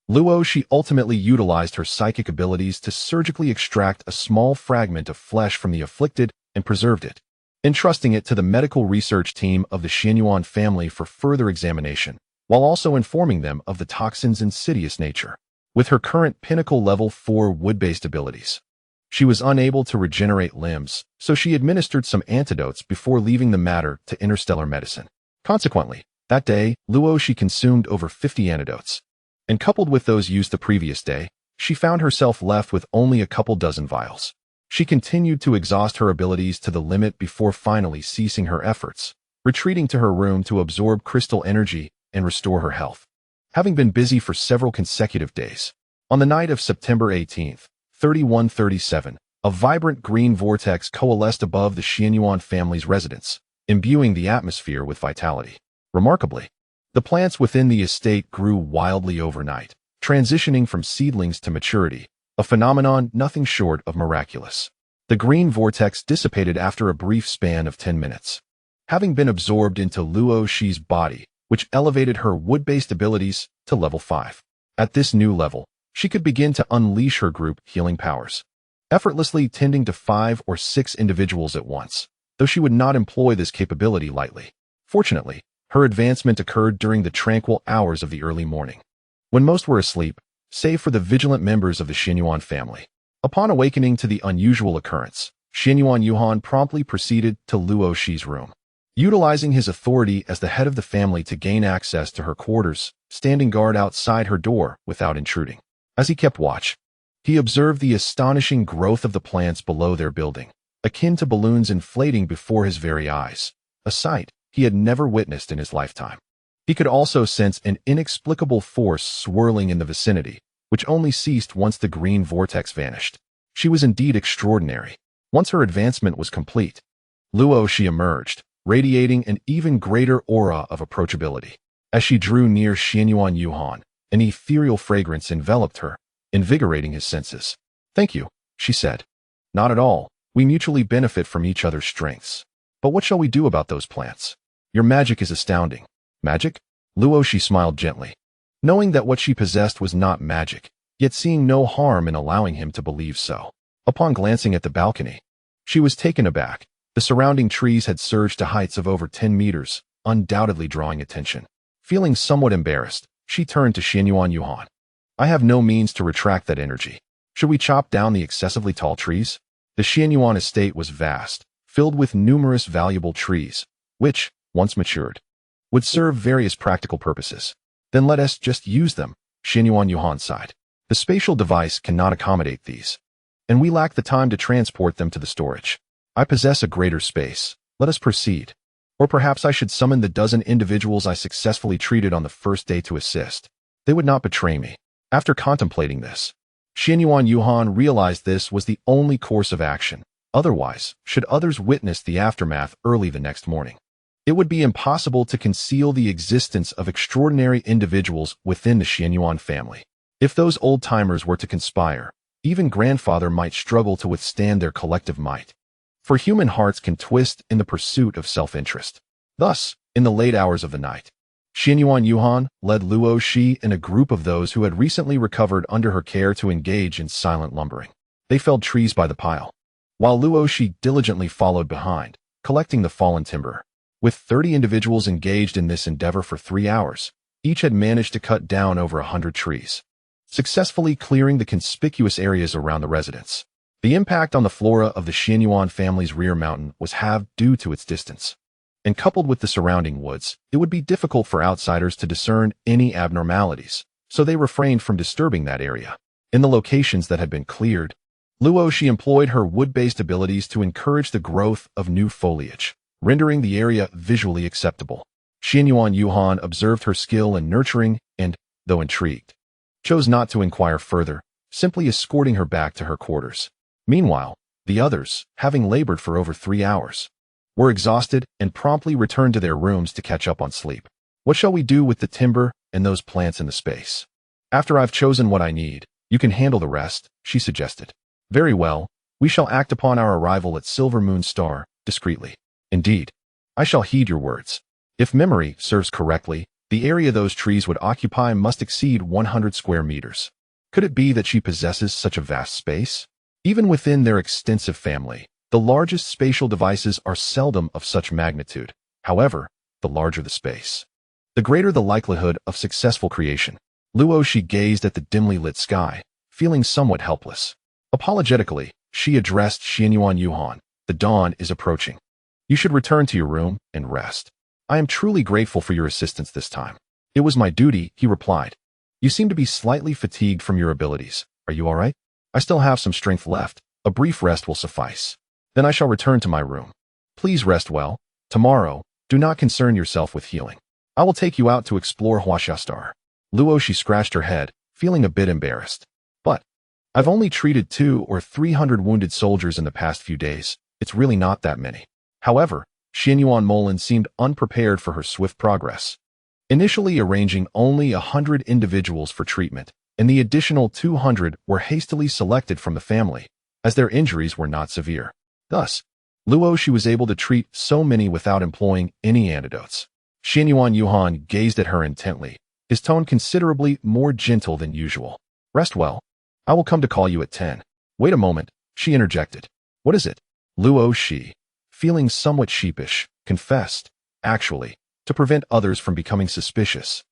Luo Xi ultimately utilized her psychic abilities to surgically extract a small fragment of flesh from the afflicted and preserved it, entrusting it to the medical research team of the Xianyuan family for further examination, while also informing them of the toxin's insidious nature. With her current pinnacle level 4 wood-based abilities, she was unable to regenerate limbs, so she administered some antidotes before leaving the matter to interstellar medicine. Consequently, that day, Luo Xi consumed over 50 antidotes, and coupled with those used the previous day, she found herself left with only a couple dozen vials. She continued to exhaust her abilities to the limit before finally ceasing her efforts, retreating to her room to absorb crystal energy and restore her health. Having been busy for several consecutive days, on the night of September 18th, 3137, a vibrant green vortex coalesced above the Xianyuan family's residence, imbuing the atmosphere with vitality. Remarkably, the plants within the estate grew wildly overnight, transitioning from seedlings to maturity, a phenomenon nothing short of miraculous. The green vortex dissipated after a brief span of 10 minutes. Having been absorbed into Luo Xi's body, which elevated her wood-based abilities to level 5. At this new level, she could begin to unleash her group healing powers, effortlessly tending to 5 or 6 individuals at once, though she would not employ this capability lightly. Fortunately, her advancement occurred during the tranquil hours of the early morning, when most were asleep, save for the vigilant members of the Xianyuan family. Upon awakening to the unusual occurrence, Xianyuan Yuhan promptly proceeded to Luo Xi's room, utilizing his authority as the head of the family to gain access to her quarters, standing guard outside her door without intruding. As he kept watch, he observed the astonishing growth of the plants below their building, akin to balloons inflating before his very eyes, a sight he had never witnessed in his lifetime. He could also sense an inexplicable force swirling in the vicinity, which only ceased once the green vortex vanished. She was indeed extraordinary. Once her advancement was complete, Luo Xi emerged, radiating an even greater aura of approachability. As she drew near Xianyuan Yuhan, an ethereal fragrance enveloped her, invigorating his senses. "Thank you," she said. "Not at all. We mutually benefit from each other's strengths. But what shall we do about those plants? Your magic is astounding." "Magic?" Luo Xi smiled gently, knowing that what she possessed was not magic, yet seeing no harm in allowing him to believe so. Upon glancing at the balcony, she was taken aback. The surrounding trees had surged to heights of over 10 meters, undoubtedly drawing attention. Feeling somewhat embarrassed, she turned to Xianyuan Yuhan. "I have no means to retract that energy. Should we chop down the excessively tall trees?" The Xianyuan estate was vast, filled with numerous valuable trees, which, once matured, would serve various practical purposes. "Then let us just use them," Xianyuan Yuhan sighed. "The spatial device cannot accommodate these, and we lack the time to transport them to the storage. I possess a greater space. Let us proceed. Or perhaps I should summon the dozen individuals I successfully treated on the first day to assist. They would not betray me." After contemplating this, Xianyuan Yuhan realized this was the only course of action. Otherwise, should others witness the aftermath early the next morning, it would be impossible to conceal the existence of extraordinary individuals within the Xianyuan family. If those old-timers were to conspire, even grandfather might struggle to withstand their collective might. For human hearts can twist in the pursuit of self-interest. Thus, in the late hours of the night, Xianyuan Yuhan led Luo Xi and a group of those who had recently recovered under her care to engage in silent lumbering. They felled trees by the pile, while Luo Xi diligently followed behind, collecting the fallen timber. With 30 individuals engaged in this endeavor for 3 hours, each had managed to cut down over 100 trees, successfully clearing the conspicuous areas around the residence. The impact on the flora of the Xianyuan family's rear mountain was halved due to its distance, and coupled with the surrounding woods, it would be difficult for outsiders to discern any abnormalities, so they refrained from disturbing that area. In the locations that had been cleared, Luo Xi employed her wood-based abilities to encourage the growth of new foliage, rendering the area visually acceptable. Xianyuan Yuhan observed her skill in nurturing and, though intrigued, chose not to inquire further, simply escorting her back to her quarters. Meanwhile, the others, having labored for over 3 hours, were exhausted and promptly returned to their rooms to catch up on sleep. "What shall we do with the timber and those plants in the space? After I've chosen what I need, you can handle the rest," she suggested. "Very well, we shall act upon our arrival at Silver Moon Star, discreetly." "Indeed, I shall heed your words. If memory serves correctly, the area those trees would occupy must exceed 100 square meters. Could it be that she possesses such a vast space?" Even within their extensive family, the largest spatial devices are seldom of such magnitude. However, the larger the space, the greater the likelihood of successful creation. Luo Xi gazed at the dimly lit sky, feeling somewhat helpless. Apologetically, she addressed Xianyuan Yuhan. "The dawn is approaching. You should return to your room and rest. I am truly grateful for your assistance this time." "It was my duty," he replied. "You seem to be slightly fatigued from your abilities. Are you all right?" "I still have some strength left. A brief rest will suffice. Then I shall return to my room. Please rest well. Tomorrow, Do not concern yourself with healing. I will take you out to explore Huashiastar. Luo Xi scratched her head, feeling a bit embarrassed. But I've only treated 200 or 300 wounded soldiers in the past few days. It's really not that many. However, Xianyuan Molan seemed unprepared for her swift progress. Initially arranging only 100 individuals for treatment, and the additional 200 were hastily selected from the family, as their injuries were not severe. Thus, Luo Xi was able to treat so many without employing any antidotes. Xianyuan Yuhan gazed at her intently, his tone considerably more gentle than usual. Rest well. I will come to call you at 10. Wait a moment, she interjected. What is it? Luo Xi, feeling somewhat sheepish, confessed, actually, to prevent others from becoming suspicious.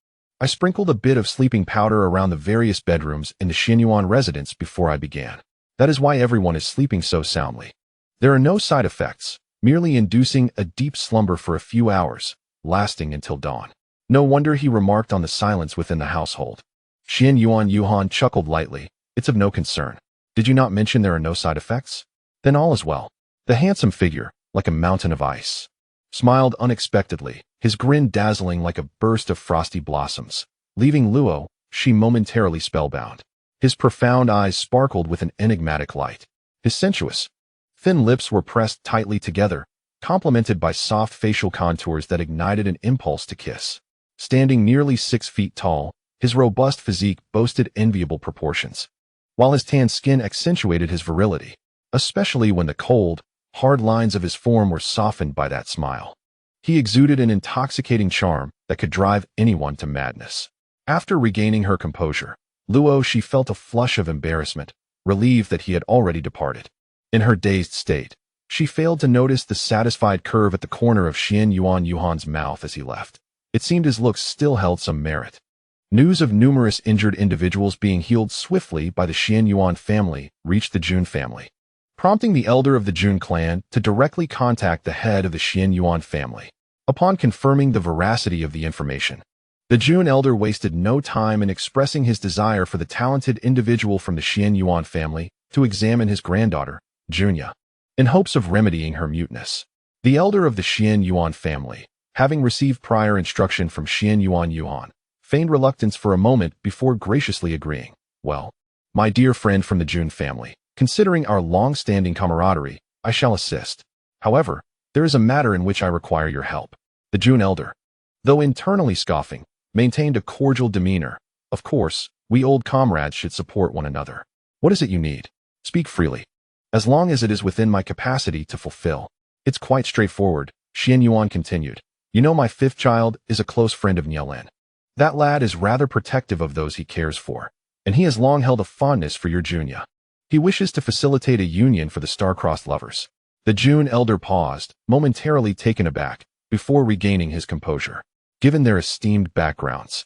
I sprinkled a bit of sleeping powder around the various bedrooms in the Xianyuan residence before I began. That is why everyone is sleeping so soundly. There are no side effects, merely inducing a deep slumber for a few hours, lasting until dawn. No wonder he remarked on the silence within the household. Xianyuan Yuhan chuckled lightly. It's of no concern. Did you not mention there are no side effects? Then all is well. The handsome figure, like a mountain of ice, smiled unexpectedly, his grin dazzling like a burst of frosty blossoms, leaving Luo Xi momentarily spellbound. His profound eyes sparkled with an enigmatic light. His sensuous, thin lips were pressed tightly together, complemented by soft facial contours that ignited an impulse to kiss. Standing nearly 6 feet tall, his robust physique boasted enviable proportions, while his tan skin accentuated his virility, especially when the cold, hard lines of his form were softened by that smile. He exuded an intoxicating charm that could drive anyone to madness. After regaining her composure, Luo Xi felt a flush of embarrassment, relieved that he had already departed. In her dazed state, she failed to notice the satisfied curve at the corner of Xianyuan Yuhan's mouth as he left. It seemed his looks still held some merit. News of numerous injured individuals being healed swiftly by the Xianyuan family reached the Jun family, prompting the elder of the Jun clan to directly contact the head of the Xianyuan family. Upon confirming the veracity of the information, the Jun elder wasted no time in expressing his desire for the talented individual from the Xianyuan family to examine his granddaughter, Junya, in hopes of remedying her muteness. The elder of the Xianyuan family, having received prior instruction from Xianyuan Yuhan, feigned reluctance for a moment before graciously agreeing. Well, my dear friend from the Jun family, considering our long-standing camaraderie, I shall assist. However, there is a matter in which I require your help. The Jun elder, though internally scoffing, maintained a cordial demeanor. Of course, we old comrades should support one another. What is it you need? Speak freely. As long as it is within my capacity to fulfill. It's quite straightforward, Xianyuan continued. You know my 5th child is a close friend of Nielin. That lad is rather protective of those he cares for, and he has long held a fondness for your Junya. He wishes to facilitate a union for the star-crossed lovers. The Jun elder paused, momentarily taken aback, before regaining his composure. Given their esteemed backgrounds,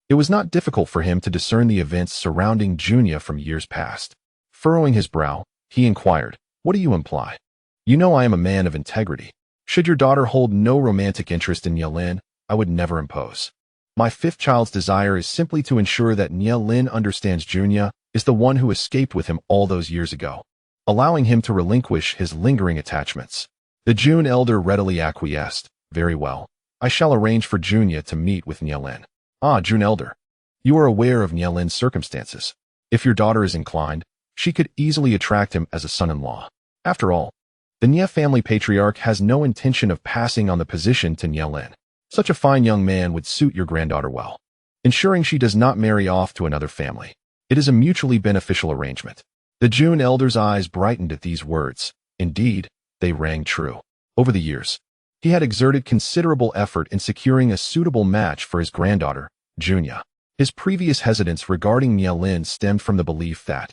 it was not difficult for him to discern the events surrounding Junya from years past. Furrowing his brow, he inquired, what do you imply? You know I am a man of integrity. Should your daughter hold no romantic interest in Nielin, I would never impose. My 5th child's desire is simply to ensure that Nielin understands Junya is the one who escaped with him all those years ago, allowing him to relinquish his lingering attachments. The Jun elder readily acquiesced. Very well. I shall arrange for Junya to meet with Nielin. Ah, Jun elder. You are aware of Nielin's circumstances. If your daughter is inclined, she could easily attract him as a son-in-law. After all, the Nie family patriarch has no intention of passing on the position to Nielin. Such a fine young man would suit your granddaughter well, ensuring she does not marry off to another family. It is a mutually beneficial arrangement. The Jun elder's eyes brightened at these words. Indeed, they rang true. Over the years, he had exerted considerable effort in securing a suitable match for his granddaughter, Junya. His previous hesitance regarding Nielin stemmed from the belief that,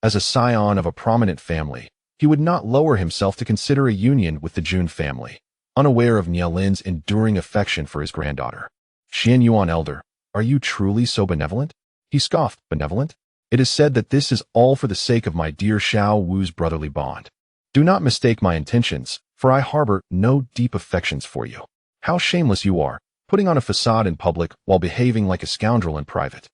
as a scion of a prominent family, he would not lower himself to consider a union with the Jun family, unaware of Nielin's enduring affection for his granddaughter. Xianyuan elder, are you truly so benevolent? He scoffed. Benevolent? It is said that this is all for the sake of my dear Xiao Wu's brotherly bond. Do not mistake my intentions, for I harbor no deep affections for you. How shameless you are, putting on a facade in public while behaving like a scoundrel in private.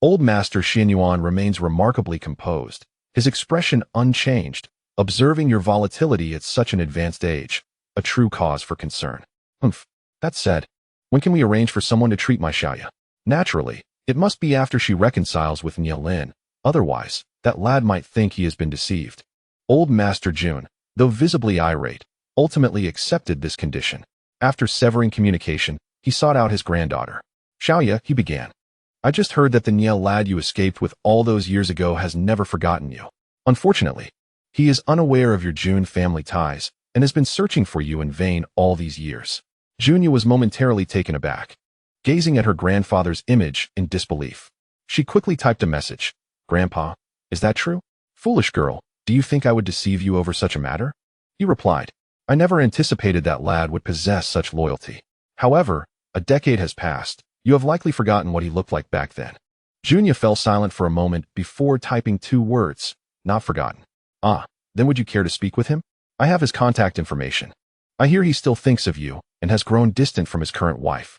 Old Master Xianyuan remains remarkably composed, his expression unchanged, observing your volatility at such an advanced age, a true cause for concern. Humph. That said, when can we arrange for someone to treat my Xiaoya? Naturally, it must be after she reconciles with Nielin. Otherwise, that lad might think he has been deceived. Old Master Jun, though visibly irate, ultimately accepted this condition. After severing communication, he sought out his granddaughter. Xiaoya, he began. I just heard that the Niel lad you escaped with all those years ago has never forgotten you. Unfortunately, he is unaware of your Jun family ties and has been searching for you in vain all these years. Junya was momentarily taken aback, gazing at her grandfather's image in disbelief. She quickly typed a message. Grandpa, is that true? Foolish girl, do you think I would deceive you over such a matter? He replied, I never anticipated that lad would possess such loyalty. However, a decade has passed. You have likely forgotten what he looked like back then. Junya fell silent for a moment before typing 2 words, not forgotten. Ah, then would you care to speak with him? I have his contact information. I hear he still thinks of you and has grown distant from his current wife,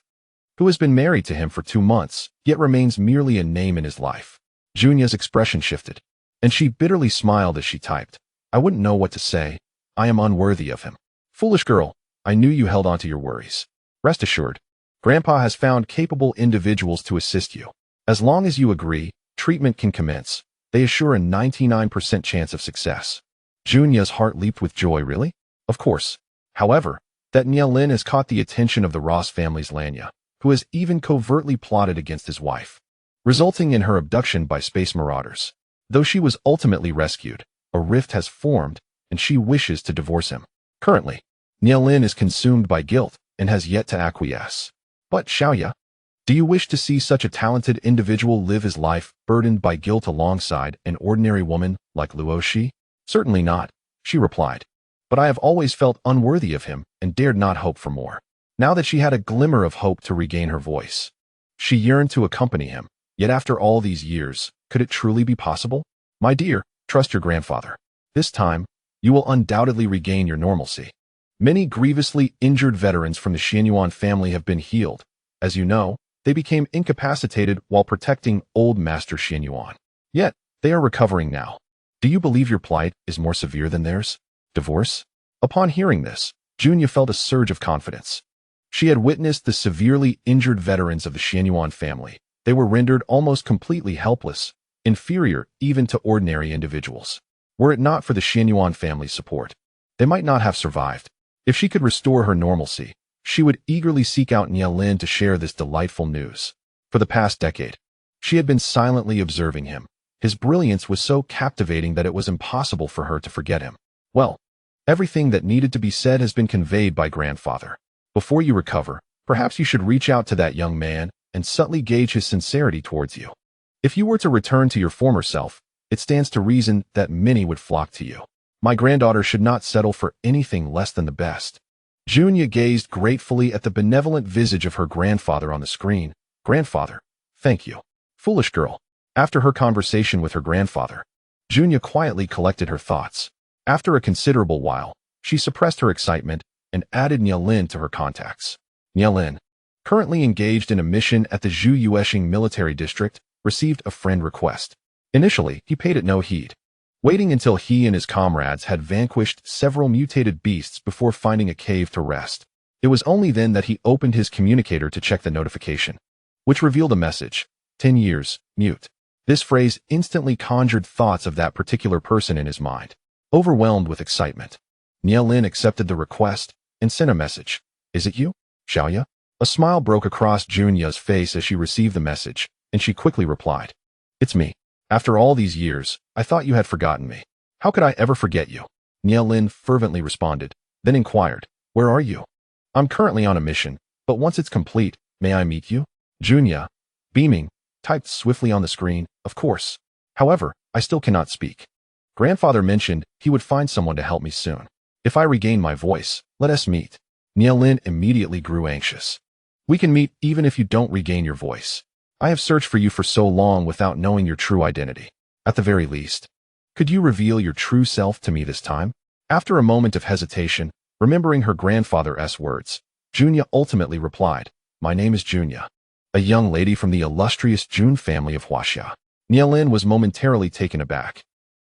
who has been married to him for 2 months, yet remains merely a name in his life. Junya's expression shifted, and she bitterly smiled as she typed. I wouldn't know what to say. I am unworthy of him. Foolish girl, I knew you held on to your worries. Rest assured, Grandpa has found capable individuals to assist you. As long as you agree, treatment can commence. They assure a 99% chance of success. Junya's heart leaped with joy. Really? Of course. However, that Nielin has caught the attention of the Ross family's Lanya, who has even covertly plotted against his wife, resulting in her abduction by space marauders. Though she was ultimately rescued, a rift has formed, and she wishes to divorce him. Currently, Nielin is consumed by guilt and has yet to acquiesce. But Xiaoya, do you wish to see such a talented individual live his life burdened by guilt alongside an ordinary woman like Luo Xi? Certainly not, she replied. But I have always felt unworthy of him and dared not hope for more. Now that she had a glimmer of hope to regain her voice, she yearned to accompany him. Yet after all these years, could it truly be possible? My dear, trust your grandfather. This time, you will undoubtedly regain your normalcy. Many grievously injured veterans from the Xianyuan family have been healed. As you know, they became incapacitated while protecting old Master Xianyuan. Yet, they are recovering now. Do you believe your plight is more severe than theirs? Divorce? Upon hearing this, Junya felt a surge of confidence. She had witnessed the severely injured veterans of the Xianyuan family. They were rendered almost completely helpless, inferior even to ordinary individuals. Were it not for the Xianyuan family's support, they might not have survived. If she could restore her normalcy, she would eagerly seek out Nielin to share this delightful news. For the past decade, she had been silently observing him. His brilliance was so captivating that it was impossible for her to forget him. Well, everything that needed to be said has been conveyed by grandfather. Before you recover, perhaps you should reach out to that young man and subtly gauge his sincerity towards you. If you were to return to your former self, it stands to reason that many would flock to you. My granddaughter should not settle for anything less than the best. Junya gazed gratefully at the benevolent visage of her grandfather on the screen. Grandfather, thank you. Foolish girl. After her conversation with her grandfather, Junya quietly collected her thoughts. After a considerable while, she suppressed her excitement and added Nielin to her contacts. Nielin, currently engaged in a mission at the Zhu Yueshing military district, received a friend request. Initially, he paid it no heed, waiting until he and his comrades had vanquished several mutated beasts before finding a cave to rest. It was only then that he opened his communicator to check the notification, which revealed a message, 10 years, mute. This phrase instantly conjured thoughts of that particular person in his mind. Overwhelmed with excitement, Nielin accepted the request and sent a message. Is it you, Xiaoya? A smile broke across Junya's face as she received the message, and she quickly replied. It's me. After all these years, I thought you had forgotten me. How could I ever forget you? Nielin fervently responded, then inquired, where are you? I'm currently on a mission, but once it's complete, may I meet you? Junya, beaming, typed swiftly on the screen, of course. However, I still cannot speak. Grandfather mentioned he would find someone to help me soon. If I regain my voice, let us meet. Nielin immediately grew anxious. We can meet even if you don't regain your voice. I have searched for you for so long without knowing your true identity. At the very least, could you reveal your true self to me this time? After a moment of hesitation, remembering her grandfather's words, Junya ultimately replied, my name is Junya, a young lady from the illustrious Jun family of Huaxia. Nielin was momentarily taken aback.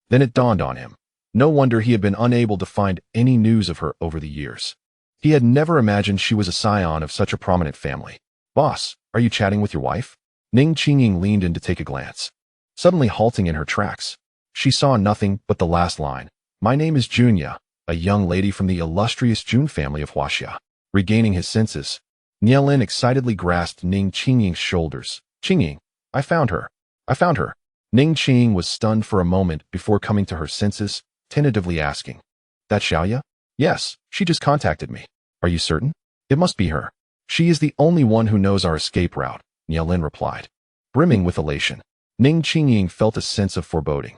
Then it dawned on him. No wonder he had been unable to find any news of her over the years. He had never imagined she was a scion of such a prominent family. Boss, are you chatting with your wife? Ning Qingying leaned in to take a glance, suddenly halting in her tracks. She saw nothing but the last line. My name is Junya, a young lady from the illustrious Jun family of Huaxia. Regaining his senses, Nielin excitedly grasped Ning Qingying's shoulders. Qingying, I found her. I found her. Ning Qingying was stunned for a moment before coming to her senses, tentatively asking. That Xiaoya? Yes, she just contacted me. Are you certain? It must be her. She is the only one who knows our escape route, Nielin replied. Brimming with elation, Ning Qingying felt a sense of foreboding.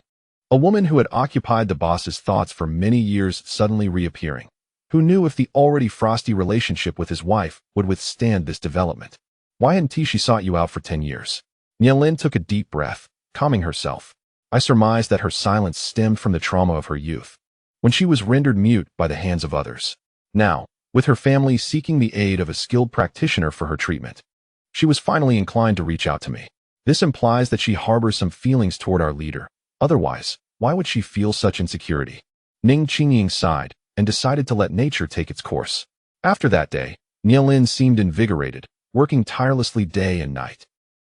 A woman who had occupied the boss's thoughts for many years suddenly reappearing. Who knew if the already frosty relationship with his wife would withstand this development? Why hadn't she sought you out for 10 years? Nielin took a deep breath, calming herself. I surmised that her silence stemmed from the trauma of her youth, when she was rendered mute by the hands of others. Now, with her family seeking the aid of a skilled practitioner for her treatment, she was finally inclined to reach out to me. This implies that she harbors some feelings toward our leader. Otherwise, why would she feel such insecurity? Ning Qingying sighed and decided to let nature take its course. After that day, Nielin seemed invigorated, working tirelessly day and night.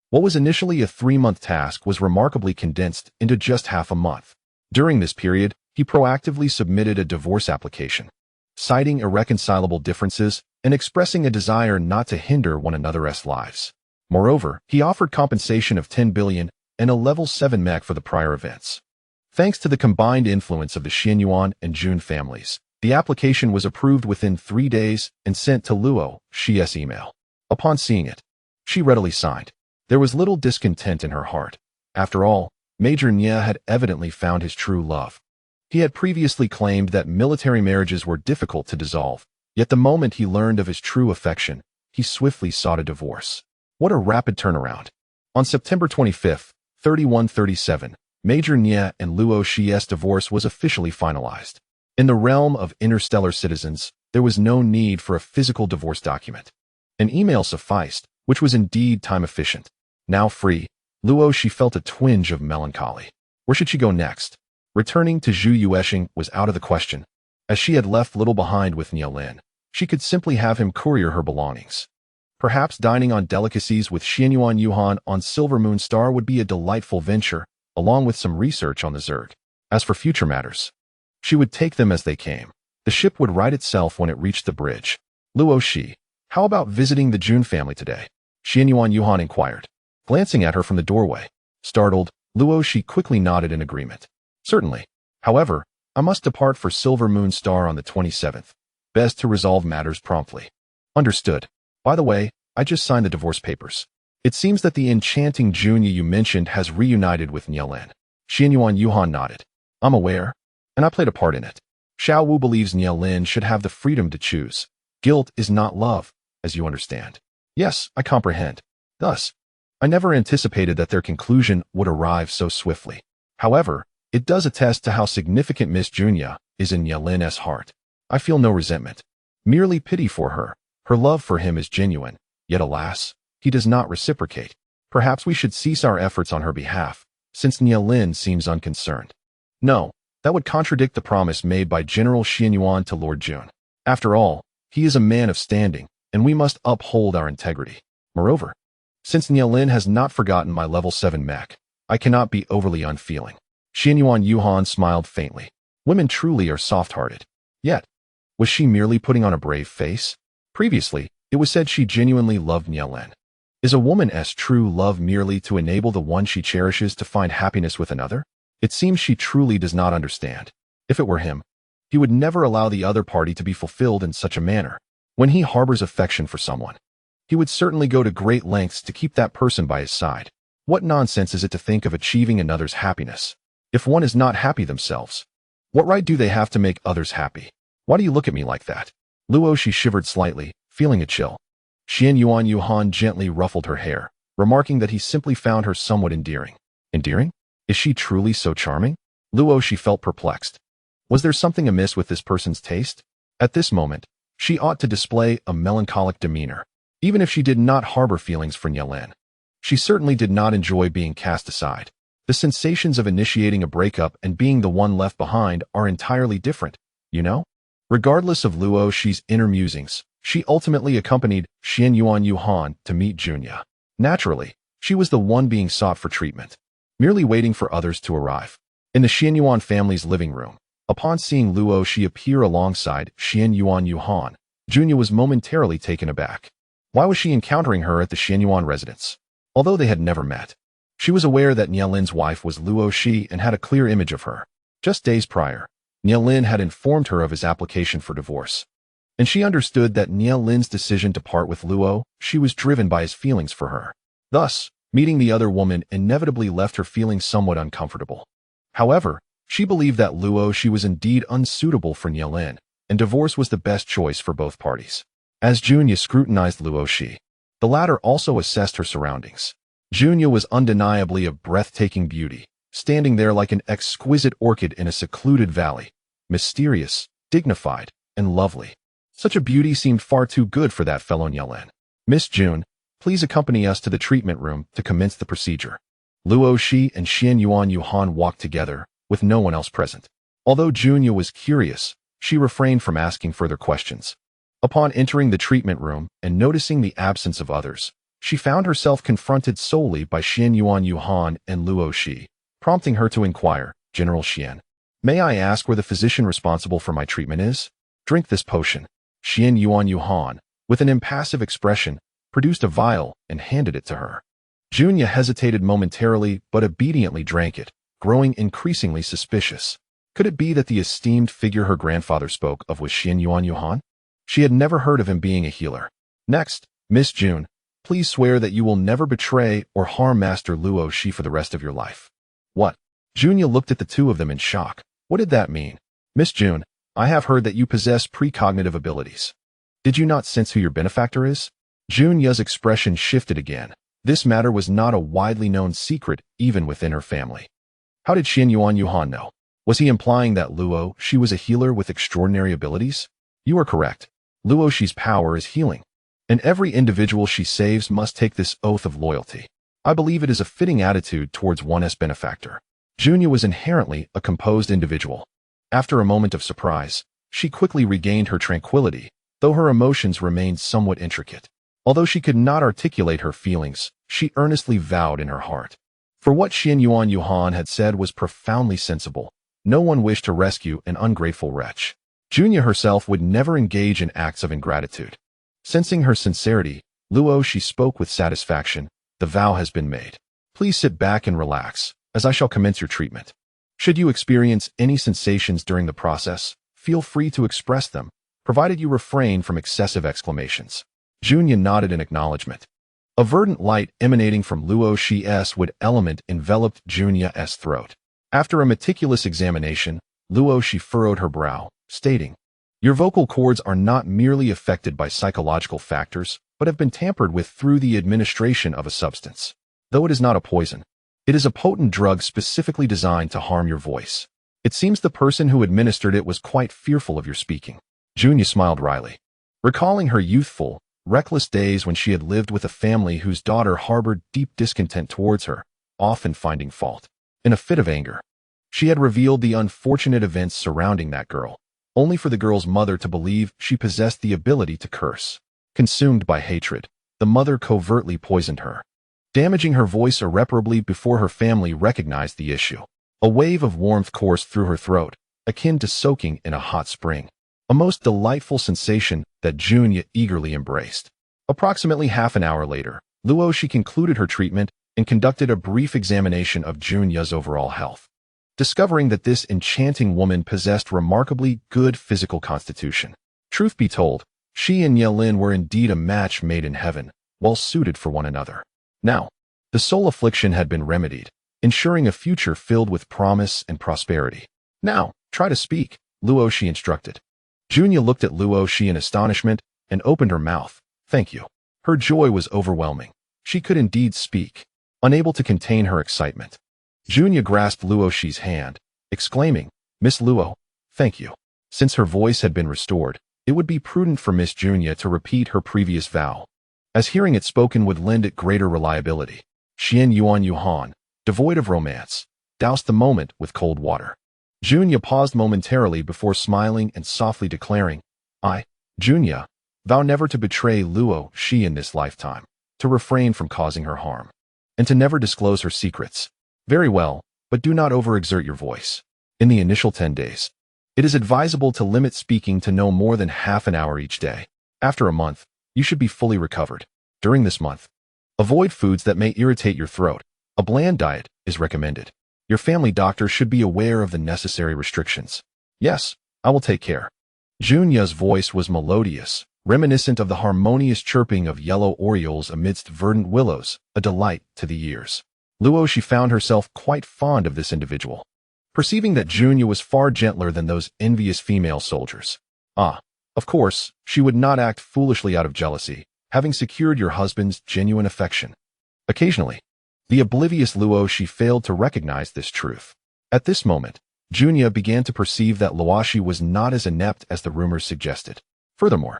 What was initially a 3-month task was remarkably condensed into just half a month. During this period, he proactively submitted a divorce application, citing irreconcilable differences and expressing a desire not to hinder one another's lives. Moreover, he offered compensation of 10 billion and a level 7 mech for the prior events. Thanks to the combined influence of the Xianyuan and Jun families, the application was approved within 3 days and sent to Luo Xi's email. Upon seeing it, she readily signed. There was little discontent in her heart. After all, Major Nia had evidently found his true love. He had previously claimed that military marriages were difficult to dissolve, yet the moment he learned of his true affection, he swiftly sought a divorce. What a rapid turnaround. On September 25, 3137, Major Nia and Luo Xi's divorce was officially finalized. In the realm of interstellar citizens, there was no need for a physical divorce document. An email sufficed, which was indeed time-efficient. Now free, Luo Xi felt a twinge of melancholy. Where should she go next? Returning to Zhu Yuesheng was out of the question. As she had left little behind with Nielin, she could simply have him courier her belongings. Perhaps dining on delicacies with Xianyuan Yuhan on Silver Moon Star would be a delightful venture, along with some research on the Zerg. As for future matters, she would take them as they came. The ship would right itself when it reached the bridge. Luo Xi, how about visiting the Jun family today? Xianyuan Yuhan inquired, glancing at her from the doorway. Startled, Luo Xi quickly nodded in agreement. Certainly. However, I must depart for Silver Moon Star on the 27th. Best to resolve matters promptly. Understood. By the way, I just signed the divorce papers. It seems that the enchanting Junya you mentioned has reunited with Nielin. Xianyuan Yuhan nodded. I'm aware, and I played a part in it. Xiao Wu believes Nielin should have the freedom to choose. Guilt is not love, as you understand. Yes, I comprehend. Thus, I never anticipated that their conclusion would arrive so swiftly. However, it does attest to how significant Miss Junya is in Nielin's heart. I feel no resentment, merely pity for her. Her love for him is genuine, yet alas, he does not reciprocate. Perhaps we should cease our efforts on her behalf, since Nielin seems unconcerned. No, that would contradict the promise made by General Xianyuan to Lord Jun. After all, he is a man of standing, and we must uphold our integrity. Moreover, since Nielin has not forgotten my level 7 mech, I cannot be overly unfeeling. Xianyuan Yuhan smiled faintly. Women truly are soft-hearted. Yet, was she merely putting on a brave face? Previously, it was said she genuinely loved Nielin. Is a woman's true love merely to enable the one she cherishes to find happiness with another? It seems she truly does not understand. If it were him, he would never allow the other party to be fulfilled in such a manner. When he harbors affection for someone, he would certainly go to great lengths to keep that person by his side. What nonsense is it to think of achieving another's happiness? If one is not happy themselves, what right do they have to make others happy? Why do you look at me like that? Luo Xi shivered slightly, feeling a chill. Xianyuan Yuhan gently ruffled her hair, remarking that he simply found her somewhat endearing. Endearing? Is she truly so charming? Luo Xi felt perplexed. Was there something amiss with this person's taste? At this moment, she ought to display a melancholic demeanor, even if she did not harbor feelings for Nielin. She certainly did not enjoy being cast aside. The sensations of initiating a breakup and being the one left behind are entirely different, you know? Regardless of Luo Xi's inner musings, she ultimately accompanied Xian Yuan Yuhan to meet Junya. Naturally, she was the one being sought for treatment, merely waiting for others to arrive. In the Xian Yuan family's living room, upon seeing Luo Xi appear alongside Xian Yuan Yuhan, Junya was momentarily taken aback. Why was she encountering her at the Xian Yuan residence? Although they had never met, she was aware that Nialin's wife was Luo Xi and had a clear image of her. Just days prior, Nialin had informed her of his application for divorce, and she understood that Nialin's decision to part with Luo Xi was driven by his feelings for her. Thus, meeting the other woman inevitably left her feeling somewhat uncomfortable. However, she believed that Luo Xi was indeed unsuitable for Nialin, and divorce was the best choice for both parties. As Junya scrutinized Luo Xi, the latter also assessed her surroundings. Junya was undeniably of breathtaking beauty, standing there like an exquisite orchid in a secluded valley, mysterious, dignified, and lovely. Such a beauty seemed far too good for that fellow Nialin. Miss Jun, please accompany us to the treatment room to commence the procedure. Luo Xi and Xian Yuan Yuhan walked together, with no one else present. Although Junya was curious, she refrained from asking further questions. Upon entering the treatment room and noticing the absence of others, she found herself confronted solely by Xian Yuan Yuhan and Luo Xi, prompting her to inquire, General Xian, may I ask where the physician responsible for my treatment is? Drink this potion. Xian Yuan Yuhan, with an impassive expression, produced a vial and handed it to her. Junya hesitated momentarily but obediently drank it, growing increasingly suspicious. Could it be that the esteemed figure her grandfather spoke of was Xian Yuan Yuhan? She had never heard of him being a healer. Next, Miss Jun, please swear that you will never betray or harm Master Luo Xi for the rest of your life. What? Junya looked at the two of them in shock. What did that mean? Miss Jun, I have heard that you possess precognitive abilities. Did you not sense who your benefactor is? Junya's expression shifted again. This matter was not a widely known secret even within her family. How did Xian Yuan Yuhan know? Was he implying that Luo Xi was a healer with extraordinary abilities? You are correct. Luo Xi's power is healing, and every individual she saves must take this oath of loyalty. I believe it is a fitting attitude towards one's benefactor. Junya was inherently a composed individual. After a moment of surprise, she quickly regained her tranquility, though her emotions remained somewhat intricate. Although she could not articulate her feelings, she earnestly vowed in her heart. For what Xian Yuan Yuhan had said was profoundly sensible. No one wished to rescue an ungrateful wretch. Junya herself would never engage in acts of ingratitude. Sensing her sincerity, Luo Xi spoke with satisfaction. The vow has been made. Please sit back and relax, as I shall commence your treatment. Should you experience any sensations during the process, feel free to express them, provided you refrain from excessive exclamations. Junya nodded in acknowledgement. A verdant light emanating from Luo Xi's wood element enveloped Junya's throat. After a meticulous examination, Luo Xi furrowed her brow, stating, your vocal cords are not merely affected by psychological factors, but have been tampered with through the administration of a substance. Though it is not a poison, it is a potent drug specifically designed to harm your voice. It seems the person who administered it was quite fearful of your speaking. Junya smiled wryly, recalling her youthful, reckless days when she had lived with a family whose daughter harbored deep discontent towards her, often finding fault. In a fit of anger, she had revealed the unfortunate events surrounding that girl, only for the girl's mother to believe she possessed the ability to curse. Consumed by hatred, the mother covertly poisoned her, damaging her voice irreparably before her family recognized the issue. A wave of warmth coursed through her throat, akin to soaking in a hot spring. A most delightful sensation that Junya eagerly embraced. Approximately half an hour later, Luo Xi concluded her treatment and conducted a brief examination of Junya's overall health. Discovering that this enchanting woman possessed remarkably good physical constitution. Truth be told, she and Nialin were indeed a match made in heaven, well suited for one another. Now, the soul affliction had been remedied, ensuring a future filled with promise and prosperity. Now, try to speak, Luo Xi instructed. Junya looked at Luo Xi in astonishment and opened her mouth. Thank you. Her joy was overwhelming. She could indeed speak, unable to contain her excitement. Junya grasped Luo Xi's hand, exclaiming, Miss Luo, thank you. Since her voice had been restored, it would be prudent for Miss Junya to repeat her previous vow, as hearing it spoken would lend it greater reliability. Xian Yuan Yuhan, devoid of romance, doused the moment with cold water. Junya paused momentarily before smiling and softly declaring, I, Junya, vow never to betray Luo Xi in this lifetime, to refrain from causing her harm, and to never disclose her secrets. Very well, but do not overexert your voice. In the initial 10 days, it is advisable to limit speaking to no more than half an hour each day. After a month, you should be fully recovered. During this month, avoid foods that may irritate your throat. A bland diet is recommended. Your family doctor should be aware of the necessary restrictions. Yes, I will take care. Junya's voice was melodious, reminiscent of the harmonious chirping of yellow orioles amidst verdant willows, a delight to the ears. Luo Xi found herself quite fond of this individual, perceiving that Junya was far gentler than those envious female soldiers. Of course, she would not act foolishly out of jealousy, having secured your husband's genuine affection. Occasionally, the oblivious Luo Xi failed to recognize this truth. At this moment, Junya began to perceive that Luo Xi was not as inept as the rumors suggested. Furthermore,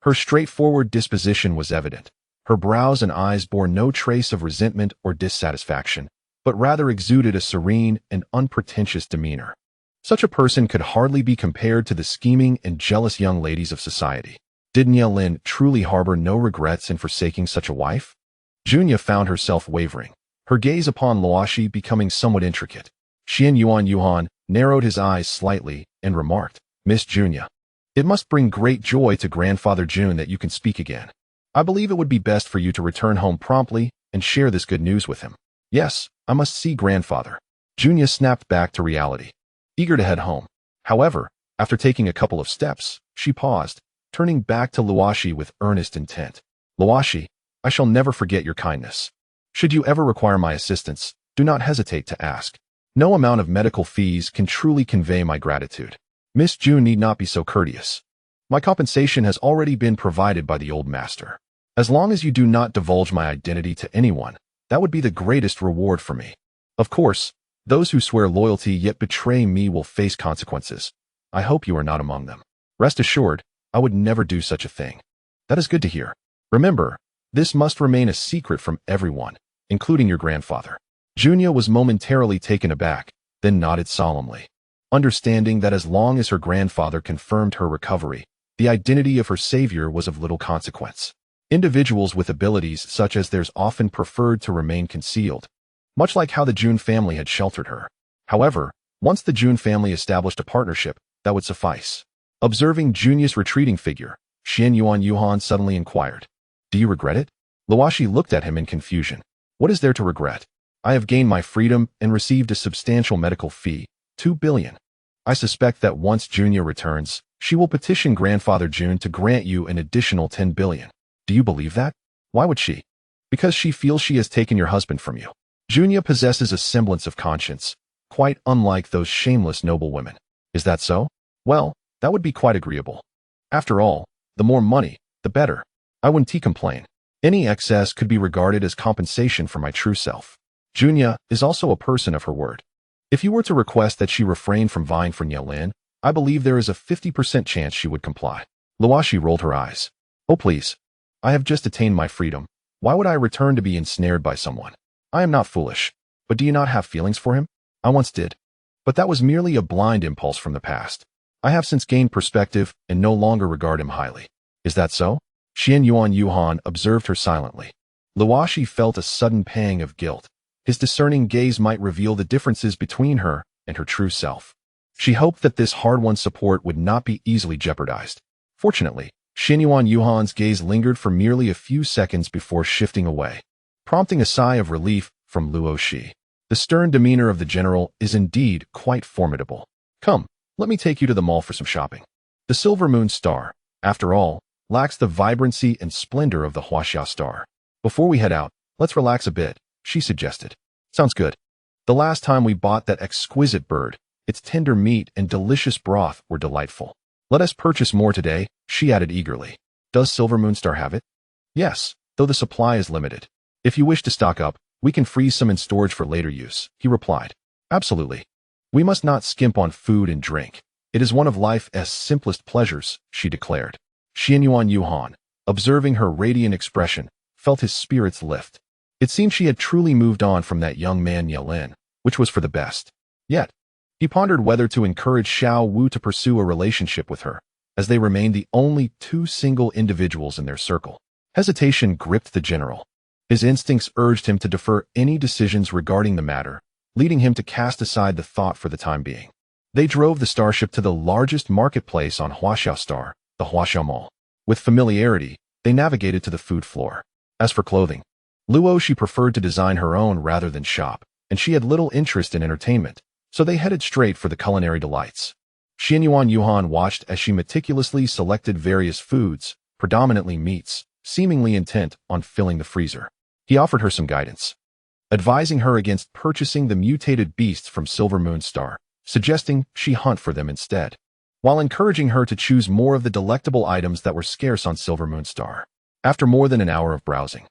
her straightforward disposition was evident. Her brows and eyes bore no trace of resentment or dissatisfaction, but rather exuded a serene and unpretentious demeanor. Such a person could hardly be compared to the scheming and jealous young ladies of society. Did Nielin truly harbor no regrets in forsaking such a wife? Junya found herself wavering, her gaze upon Luo Xi becoming somewhat intricate. Xian Yuan narrowed his eyes slightly and remarked, Miss Junya, it must bring great joy to Grandfather Jun that you can speak again. I believe it would be best for you to return home promptly and share this good news with him. Yes, I must see Grandfather. Junya snapped back to reality, eager to head home. However, after taking a couple of steps, she paused, turning back to Luo Xi with earnest intent. Luo Xi, I shall never forget your kindness. Should you ever require my assistance, do not hesitate to ask. No amount of medical fees can truly convey my gratitude. Miss Jun need not be so courteous. My compensation has already been provided by the old master. As long as you do not divulge my identity to anyone, that would be the greatest reward for me. Of course, those who swear loyalty yet betray me will face consequences. I hope you are not among them. Rest assured, I would never do such a thing. That is good to hear. Remember, this must remain a secret from everyone, including your grandfather. Junya was momentarily taken aback, then nodded solemnly, understanding that as long as her grandfather confirmed her recovery, the identity of her savior was of little consequence. Individuals with abilities such as theirs often preferred to remain concealed, much like how the Jun family had sheltered her. However, once the Jun family established a partnership, that would suffice. Observing Junya's retreating figure, Xian Yuan suddenly inquired, Do you regret it? Luo Xi looked at him in confusion. What is there to regret? I have gained my freedom and received a substantial medical fee, 2 billion. I suspect that once Junya returns, she will petition Grandfather Jun to grant you an additional 10 billion. Do you believe that? Why would she? Because she feels she has taken your husband from you. Junya possesses a semblance of conscience, quite unlike those shameless noblewomen. Is that so? Well, that would be quite agreeable. After all, the more money, the better. I wouldn't complain. Any excess could be regarded as compensation for my true self. Junya is also a person of her word. If you were to request that she refrain from vying for Nielin, I believe there is a 50% chance she would comply. Luo Xi rolled her eyes. Oh please. I have just attained my freedom. Why would I return to be ensnared by someone? I am not foolish. But do you not have feelings for him? I once did. But that was merely a blind impulse from the past. I have since gained perspective and no longer regard him highly. Is that so? Xian Yuan observed her silently. Luo Xi felt a sudden pang of guilt. His discerning gaze might reveal the differences between her and her true self. She hoped that this hard-won support would not be easily jeopardized. Fortunately, Xian Yuan's gaze lingered for merely a few seconds before shifting away, prompting a sigh of relief from Luo Xi. The stern demeanor of the general is indeed quite formidable. Come, let me take you to the mall for some shopping. The Silver Moon Star, after all, lacks the vibrancy and splendor of the Huaxia Star. Before we head out, let's relax a bit, she suggested. Sounds good. The last time we bought that exquisite bird, its tender meat and delicious broth were delightful. Let us purchase more today, she added eagerly. Does Silver Moonstar have it? Yes, though the supply is limited. If you wish to stock up, we can freeze some in storage for later use, he replied. Absolutely. We must not skimp on food and drink. It is one of life's simplest pleasures, she declared. Xian Yuan, observing her radiant expression, felt his spirits lift. It seemed she had truly moved on from that young man Nielin, which was for the best. Yet, He pondered whether to encourage Xiao Wu to pursue a relationship with her, as they remained the only two single individuals in their circle. Hesitation gripped the general. His instincts urged him to defer any decisions regarding the matter, leading him to cast aside the thought for the time being. They drove the starship to the largest marketplace on Huaxiao Star, the Huaxiao Mall. With familiarity, they navigated to the food floor. As for clothing, Luo Xi preferred to design her own rather than shop, and she had little interest in entertainment, so they headed straight for the culinary delights. Xianyuan Yuhan watched as she meticulously selected various foods, predominantly meats, seemingly intent on filling the freezer. He offered her some guidance, advising her against purchasing the mutated beasts from Silver Moon Star, suggesting she hunt for them instead, while encouraging her to choose more of the delectable items that were scarce on Silver Moon Star. After more than an hour of browsing,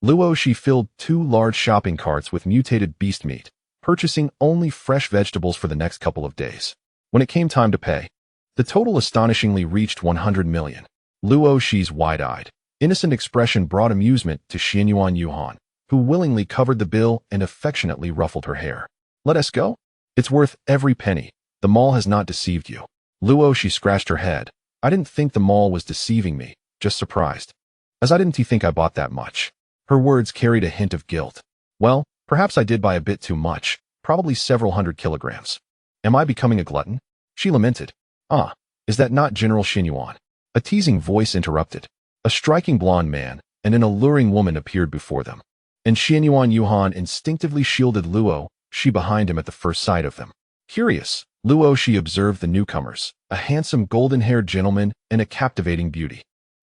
Luo Xi filled 2 large shopping carts with mutated beast meat, purchasing only fresh vegetables for the next couple of days. When it came time to pay, the total astonishingly reached 100 million. Luo Xi's wide-eyed, innocent expression brought amusement to Xianyuan Yuhan, who willingly covered the bill and affectionately ruffled her hair. "Let us go? It's worth every penny. The mall has not deceived you." Luo Xi scratched her head. "I didn't think the mall was deceiving me, just surprised. As I didn't think I bought that much." Her words carried a hint of guilt. "Well, perhaps I did buy a bit too much, probably several hundred kilograms. Am I becoming a glutton?" She lamented. "Ah, is that not General Xianyuan?" A teasing voice interrupted. A striking blonde man and an alluring woman appeared before them, and Xianyuan Yuhan instinctively shielded Luo Xi behind him at the first sight of them. Curious, Luo Xi observed the newcomers, a handsome golden-haired gentleman and a captivating beauty.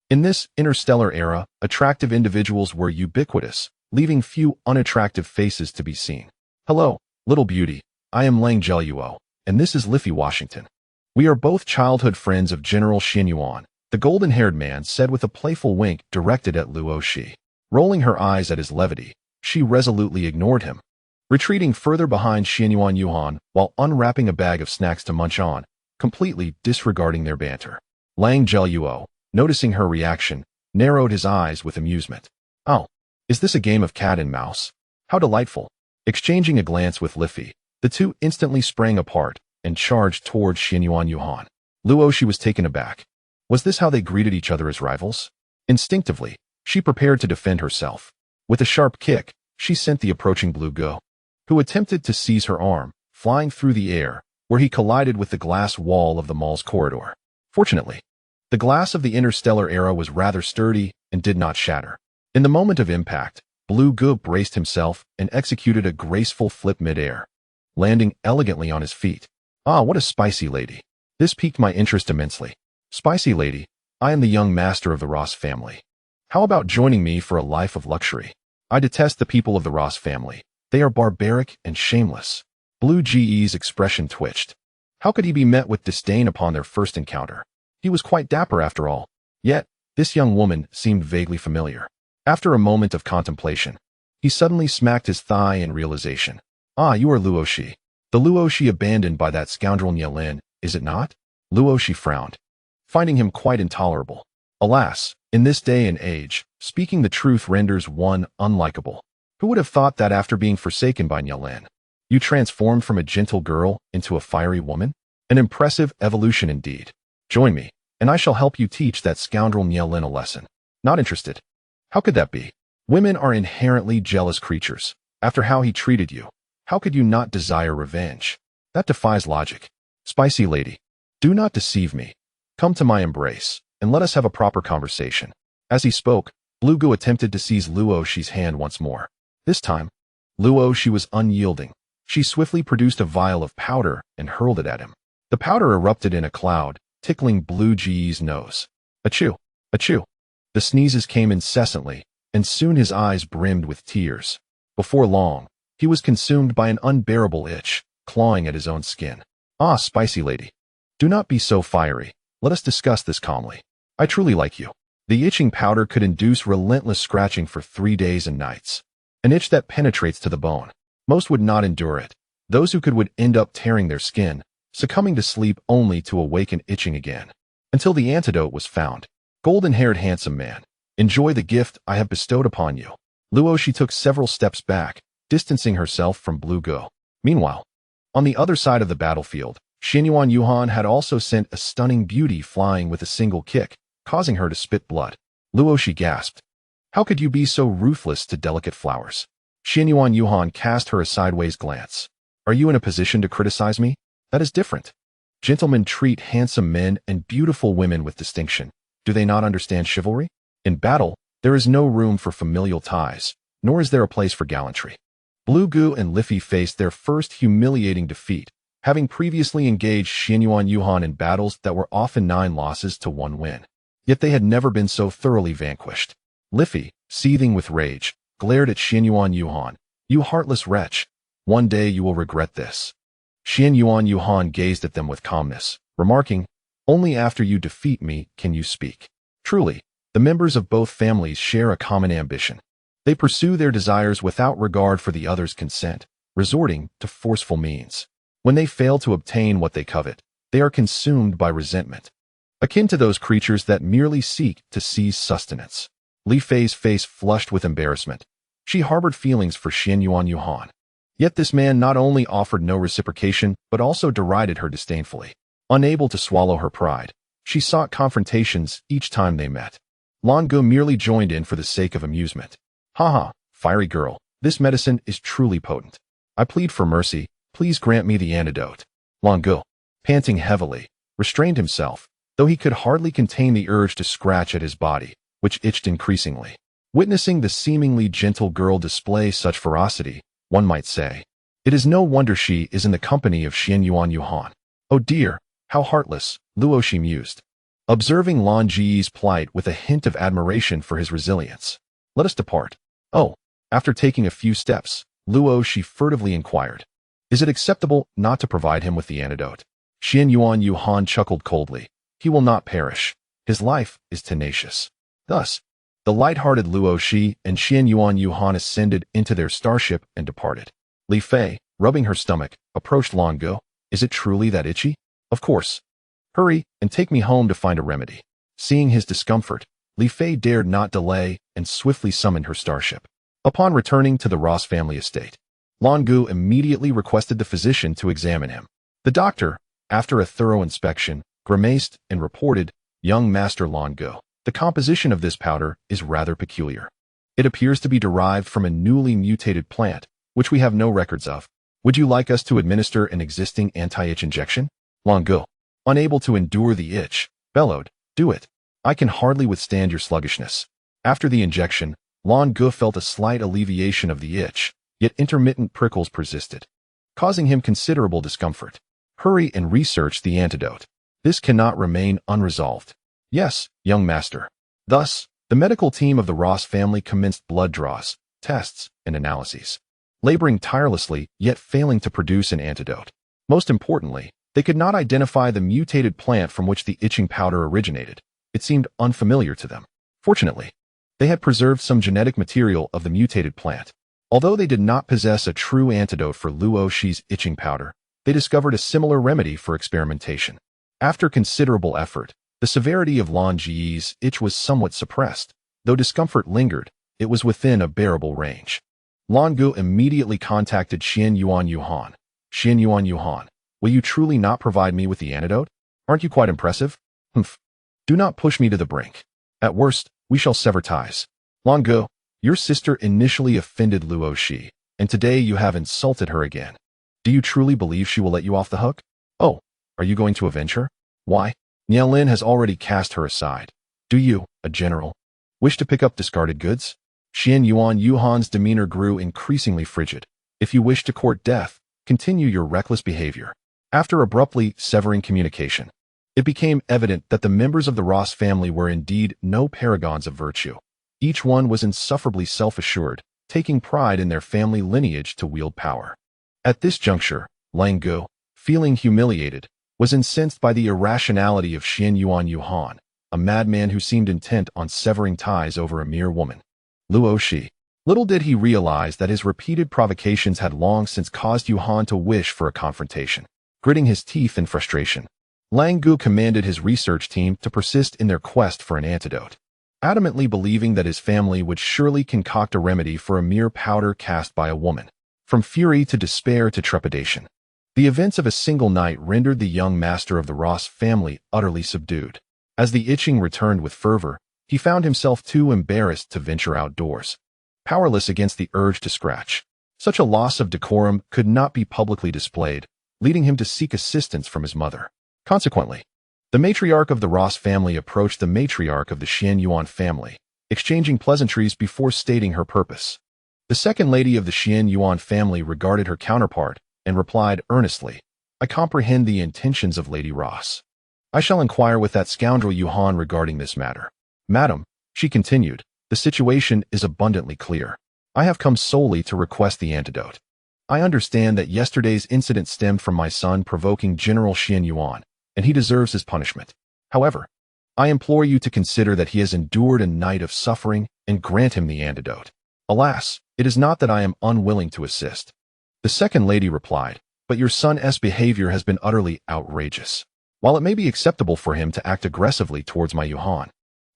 In this interstellar era, attractive individuals were ubiquitous, leaving few unattractive faces to be seen. "Hello, little beauty. I am Lang Zheluo, and this is Liffey Washington. We are both childhood friends of General Xianyuan," the golden-haired man said with a playful wink directed at Luo Xi. Rolling her eyes at his levity, she resolutely ignored him, retreating further behind Xianyuan Yuhan while unwrapping a bag of snacks to munch on, completely disregarding their banter. Lang Zheluo, noticing her reaction, narrowed his eyes with amusement. "Oh, is this a game of cat and mouse? How delightful." Exchanging a glance with Liffey, the two instantly sprang apart and charged towards Xianyuan Yuhan. Luo Xi was taken aback. Was this how they greeted each other as rivals? Instinctively, she prepared to defend herself. With a sharp kick, she sent the approaching Blue Go, who attempted to seize her arm, flying through the air, where he collided with the glass wall of the mall's corridor. Fortunately, the glass of the interstellar era was rather sturdy and did not shatter. In the moment of impact, Blue Go braced himself and executed a graceful flip mid-air, landing elegantly on his feet. "Ah, what a spicy lady. This piqued my interest immensely. Spicy lady, I am the young master of the Ross family. How about joining me for a life of luxury? I detest the people of the Ross family. They are barbaric and shameless." Blue Ge's expression twitched. How could he be met with disdain upon their first encounter? He was quite dapper after all. Yet, this young woman seemed vaguely familiar. After a moment of contemplation, he suddenly smacked his thigh in realization. "Ah, you are Luo Xi. The Luo Xi abandoned by that scoundrel Nielin, is it not?" Luo Xi frowned, finding him quite intolerable. Alas, in this day and age, speaking the truth renders one unlikable. Who would have thought that after being forsaken by Nielin, you transformed from a gentle girl into a fiery woman? An impressive evolution indeed. Join me, and I shall help you teach that scoundrel Nielin a lesson. Not interested. How could that be? Women are inherently jealous creatures. After how he treated you, how could you not desire revenge? That defies logic. Spicy lady, do not deceive me. Come to my embrace, and let us have a proper conversation. As he spoke, Blue Go attempted to seize Luo Xi's hand once more. This time, Luo Xi was unyielding. She swiftly produced a vial of powder and hurled it at him. The powder erupted in a cloud, tickling Blue Ge's nose. Achoo! Achoo! The sneezes came incessantly, and soon his eyes brimmed with tears. Before long, he was consumed by an unbearable itch, clawing at his own skin. "Ah, spicy lady, do not be so fiery. Let us discuss this calmly. I truly like you." The itching powder could induce relentless scratching for 3 days and nights. An itch that penetrates to the bone. Most would not endure it. Those who could would end up tearing their skin, succumbing to sleep only to awaken itching again. Until the antidote was found. Golden-haired handsome man, enjoy the gift I have bestowed upon you. Luo Xi took several steps back, distancing herself from Blue Go. Meanwhile, On the other side of the battlefield, Xianyuan Yuhan had also sent a stunning beauty flying with a single kick, causing her to spit blood. Luo Xi gasped. How could you be so ruthless to delicate flowers? Xianyuan Yuhan cast her a sideways glance. Are you in a position to criticize me? That is different. Gentlemen treat handsome men and beautiful women with distinction. Do they not understand chivalry? In battle, there is no room for familial ties, nor is there a place for gallantry. Blue Gu and Liffey faced their first humiliating defeat, having previously engaged Xianyuan Yuhan in battles that were often 9 losses to 1 win. Yet they had never been so thoroughly vanquished. Liffey, seething with rage, glared at Xianyuan Yuhan. You heartless wretch. One day you will regret this. Xianyuan Yuhan gazed at them with calmness, remarking, only after you defeat me can you speak. Truly, the members of both families share a common ambition. They pursue their desires without regard for the other's consent, resorting to forceful means. When they fail to obtain what they covet, they are consumed by resentment, akin to those creatures that merely seek to seize sustenance. Li Fei's face flushed with embarrassment. She harbored feelings for Xianyuan Yuhan. Yet this man not only offered no reciprocation, but also derided her disdainfully. Unable to swallow her pride, she sought confrontations each time they met. Lan Ge merely joined in for the sake of amusement. Haha, fiery girl, this medicine is truly potent. I plead for mercy, please grant me the antidote. Lan Ge, panting heavily, restrained himself, though he could hardly contain the urge to scratch at his body, which itched increasingly. Witnessing the seemingly gentle girl display such ferocity, one might say, it is no wonder she is in the company of Xianyuan Yuhan. Oh dear, how heartless, Luo Xi mused, observing Lan Ji's plight with a hint of admiration for his resilience. Let us depart. Oh, after taking a few steps, Luo Xi furtively inquired, is it acceptable not to provide him with the antidote? Xianyuan Yuhan chuckled coldly. He will not perish. His life is tenacious. Thus, the light-hearted Luo Xi and Xianyuan Yuhan ascended into their starship and departed. Li Fei, rubbing her stomach, approached Lan Ge. Is it truly that itchy? Of course. Hurry and take me home to find a remedy. Seeing his discomfort, Li Fei dared not delay and swiftly summoned her starship. Upon returning to the Ross family estate, Lan Ge immediately requested the physician to examine him. The doctor, after a thorough inspection, grimaced and reported, Young Master Lan Ge, the composition of this powder is rather peculiar. It appears to be derived from a newly mutated plant, which we have no records of. Would you like us to administer an existing anti-itch injection? Lan Ge, unable to endure the itch, bellowed, do it. I can hardly withstand your sluggishness. After the injection, Lan Ge felt a slight alleviation of the itch, yet intermittent prickles persisted, causing him considerable discomfort. Hurry and research the antidote. This cannot remain unresolved. Yes, young master. Thus, the medical team of the Ross family commenced blood draws, tests, and analyses, laboring tirelessly yet failing to produce an antidote. Most importantly, they could not identify the mutated plant from which the itching powder originated. It seemed unfamiliar to them. Fortunately, they had preserved some genetic material of the mutated plant. Although they did not possess a true antidote for Luo Xi's itching powder, they discovered a similar remedy for experimentation. After considerable effort, the severity of Lan Ji's itch was somewhat suppressed. Though discomfort lingered, it was within a bearable range. Lan Ge immediately contacted Xianyuan Yuhan. Xianyuan Yuhan, will you truly not provide me with the antidote? Aren't you quite impressive? Humph. Do not push me to the brink. At worst, we shall sever ties. Lan Ge, your sister initially offended Luo Xi, and today you have insulted her again. Do you truly believe she will let you off the hook? Oh, are you going to avenge her? Why? Nielin has already cast her aside. Do you, a general, wish to pick up discarded goods? Xianyuan Yuhan's demeanor grew increasingly frigid. If you wish to court death, continue your reckless behavior. After abruptly severing communication, it became evident that the members of the Ross family were indeed no paragons of virtue. Each one was insufferably self-assured, taking pride in their family lineage to wield power. At this juncture, Lan Ge, feeling humiliated, was incensed by the irrationality of Xianyuan Yuhan, a madman who seemed intent on severing ties over a mere woman. Luo Xi. Little did he realize that his repeated provocations had long since caused Yuhan to wish for a confrontation. Gritting his teeth in frustration, Lan Ge commanded his research team to persist in their quest for an antidote, adamantly believing that his family would surely concoct a remedy for a mere powder cast by a woman. From fury to despair to trepidation, The events of a single night rendered the young master of the Ross family utterly subdued. As the itching returned with fervor, he found himself too embarrassed to venture outdoors, powerless against the urge to scratch. Such a loss of decorum could not be publicly displayed, leading him to seek assistance from his mother. Consequently, the matriarch of the Ross family approached the matriarch of the Xian Yuan family, exchanging pleasantries before stating her purpose. The second lady of the Xian Yuan family regarded her counterpart and replied earnestly, "I comprehend the intentions of Lady Ross. I shall inquire with that scoundrel Yuan regarding this matter." "Madam," she continued, "the situation is abundantly clear. I have come solely to request the antidote. I understand that yesterday's incident stemmed from my son provoking General Xian Yuan, and he deserves his punishment. However, I implore you to consider that he has endured a night of suffering and grant him the antidote. Alas, it is not that I am unwilling to assist." The second lady replied, "But your son's behavior has been utterly outrageous. While it may be acceptable for him to act aggressively towards my Yuan,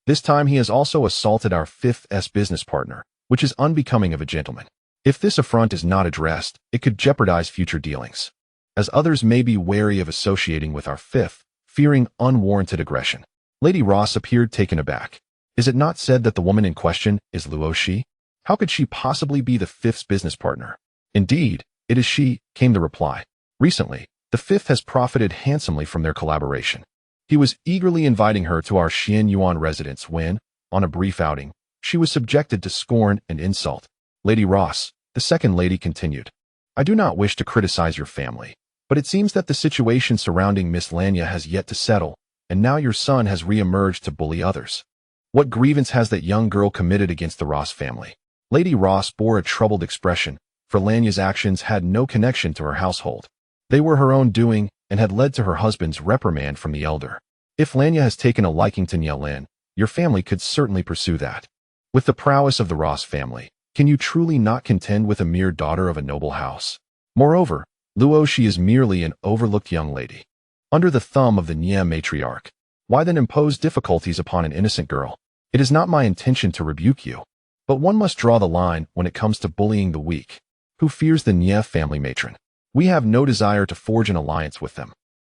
this time he has also assaulted our fifth's business partner, which is unbecoming of a gentleman. If this affront is not addressed, it could jeopardize future dealings, as others may be wary of associating with our fifth, fearing unwarranted aggression." Lady Ross appeared taken aback. "Is it not said that the woman in question is Luo Xi? How could she possibly be the fifth's business partner?" "Indeed, it is she," came the reply. "Recently, the fifth has profited handsomely from their collaboration. He was eagerly inviting her to our Xian Yuan residence when, on a brief outing, she was subjected to scorn and insult." Lady Ross, the second lady, continued, "I do not wish to criticize your family, but it seems that the situation surrounding Miss Lanya has yet to settle, and now your son has re-emerged to bully others. What grievance has that young girl committed against the Ross family?" Lady Ross bore a troubled expression, for Lanya's actions had no connection to her household. They were her own doing and had led to her husband's reprimand from the elder. "If Lanya has taken a liking to Nielin, your family could certainly pursue that. With the prowess of the Ross family, can you truly not contend with a mere daughter of a noble house? Moreover, Luo Xi is merely an overlooked young lady, under the thumb of the Nie matriarch. Why then impose difficulties upon an innocent girl? It is not my intention to rebuke you, but one must draw the line when it comes to bullying the weak. Who fears the Nie family matron? We have no desire to forge an alliance with them.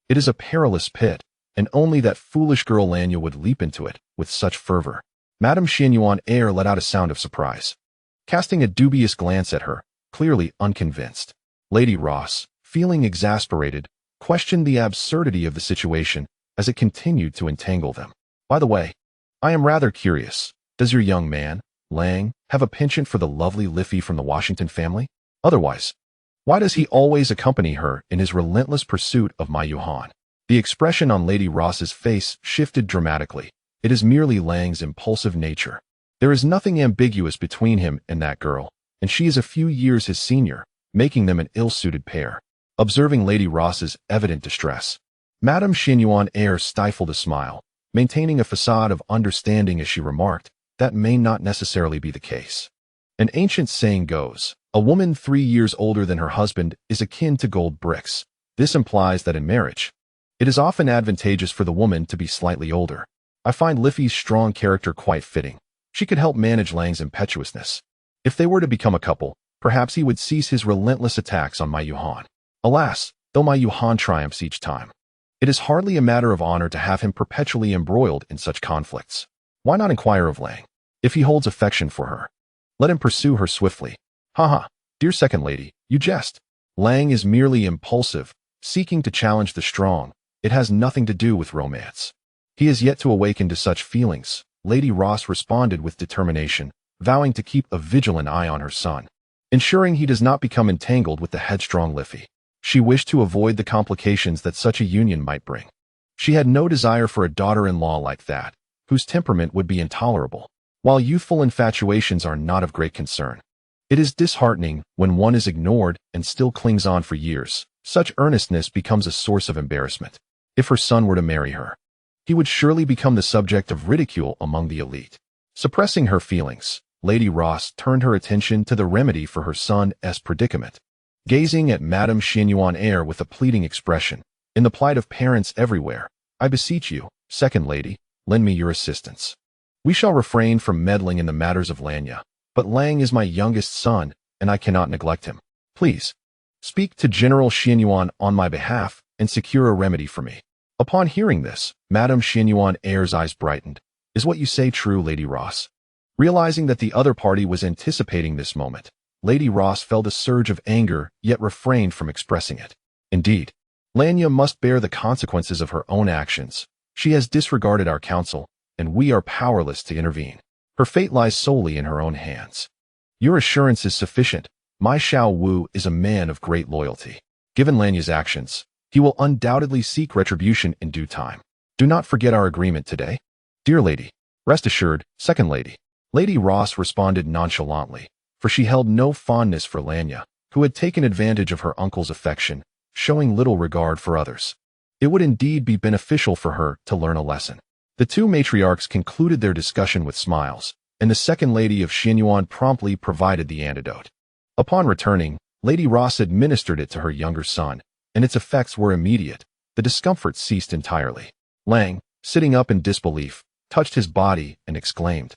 It is a perilous pit, and only that foolish girl Lanya would leap into it with such fervor." Madame Xian Yuan let out a sound of surprise, casting a dubious glance at her, clearly unconvinced. Lady Ross, feeling exasperated, questioned the absurdity of the situation as it continued to entangle them. "By the way, I am rather curious. Does your young man, Lang, have a penchant for the lovely Liffey from the Washington family? Otherwise, why does he always accompany her in his relentless pursuit of my Yuan?" The expression on Lady Ross's face shifted dramatically. "It is merely Lang's impulsive nature. There is nothing ambiguous between him and that girl, and she is a few years his senior, making them an ill-suited pair." Observing Lady Ross's evident distress, Madame Xian Yuan stifled a smile, maintaining a facade of understanding as she remarked, "That may not necessarily be the case. An ancient saying goes, a woman 3 years older than her husband is akin to gold bricks. This implies that in marriage, it is often advantageous for the woman to be slightly older. I find Liffey's strong character quite fitting. She could help manage Lang's impetuousness. If they were to become a couple, perhaps he would cease his relentless attacks on my Yuan. Alas, though my Yuan triumphs each time, it is hardly a matter of honor to have him perpetually embroiled in such conflicts. Why not inquire of Lang? If he holds affection for her, let him pursue her swiftly." "Haha, dear second lady, you jest. Lang is merely impulsive, seeking to challenge the strong. It has nothing to do with romance. He is yet to awaken to such feelings," Lady Ross responded with determination, vowing to keep a vigilant eye on her son, ensuring he does not become entangled with the headstrong Liffey. She wished to avoid the complications that such a union might bring. She had no desire for a daughter-in-law like that, whose temperament would be intolerable. While youthful infatuations are not of great concern, it is disheartening when one is ignored and still clings on for years. Such earnestness becomes a source of embarrassment. If her son were to marry her, he would surely become the subject of ridicule among the elite. Suppressing her feelings, Lady Ross turned her attention to the remedy for her son's predicament. Gazing at Madame Xian Yuan with a pleading expression, "In the plight of parents everywhere, I beseech you, second lady, lend me your assistance. We shall refrain from meddling in the matters of Lanya, but Lang is my youngest son, and I cannot neglect him. Please, Speak to General Xianyuan on my behalf and secure a remedy for me. Upon hearing this, Madame Xianyuan-Heir's eyes brightened. Is what you say true, Lady Ross? Realizing that the other party was anticipating this moment, Lady Ross felt a surge of anger, yet refrained from expressing it. Indeed, Lanya must bear the consequences of her own actions. She has disregarded our counsel, and we are powerless to intervene. Her fate lies solely in her own hands. Your assurance is sufficient. My Xiao Wu is a man of great loyalty. Given Lanya's actions, he will undoubtedly seek retribution in due time. Do not forget our agreement today. Dear lady, rest assured, second lady. Lady Ross responded nonchalantly, for she held no fondness for Lanya, who had taken advantage of her uncle's affection, showing little regard for others. It would indeed be beneficial for her to learn a lesson. The two matriarchs concluded their discussion with smiles, and the second lady of Xianyuan promptly provided the antidote. Upon returning, Lady Ross administered it to her younger son, and its effects were immediate. The discomfort ceased entirely. Lang, sitting up in disbelief, touched his body and exclaimed,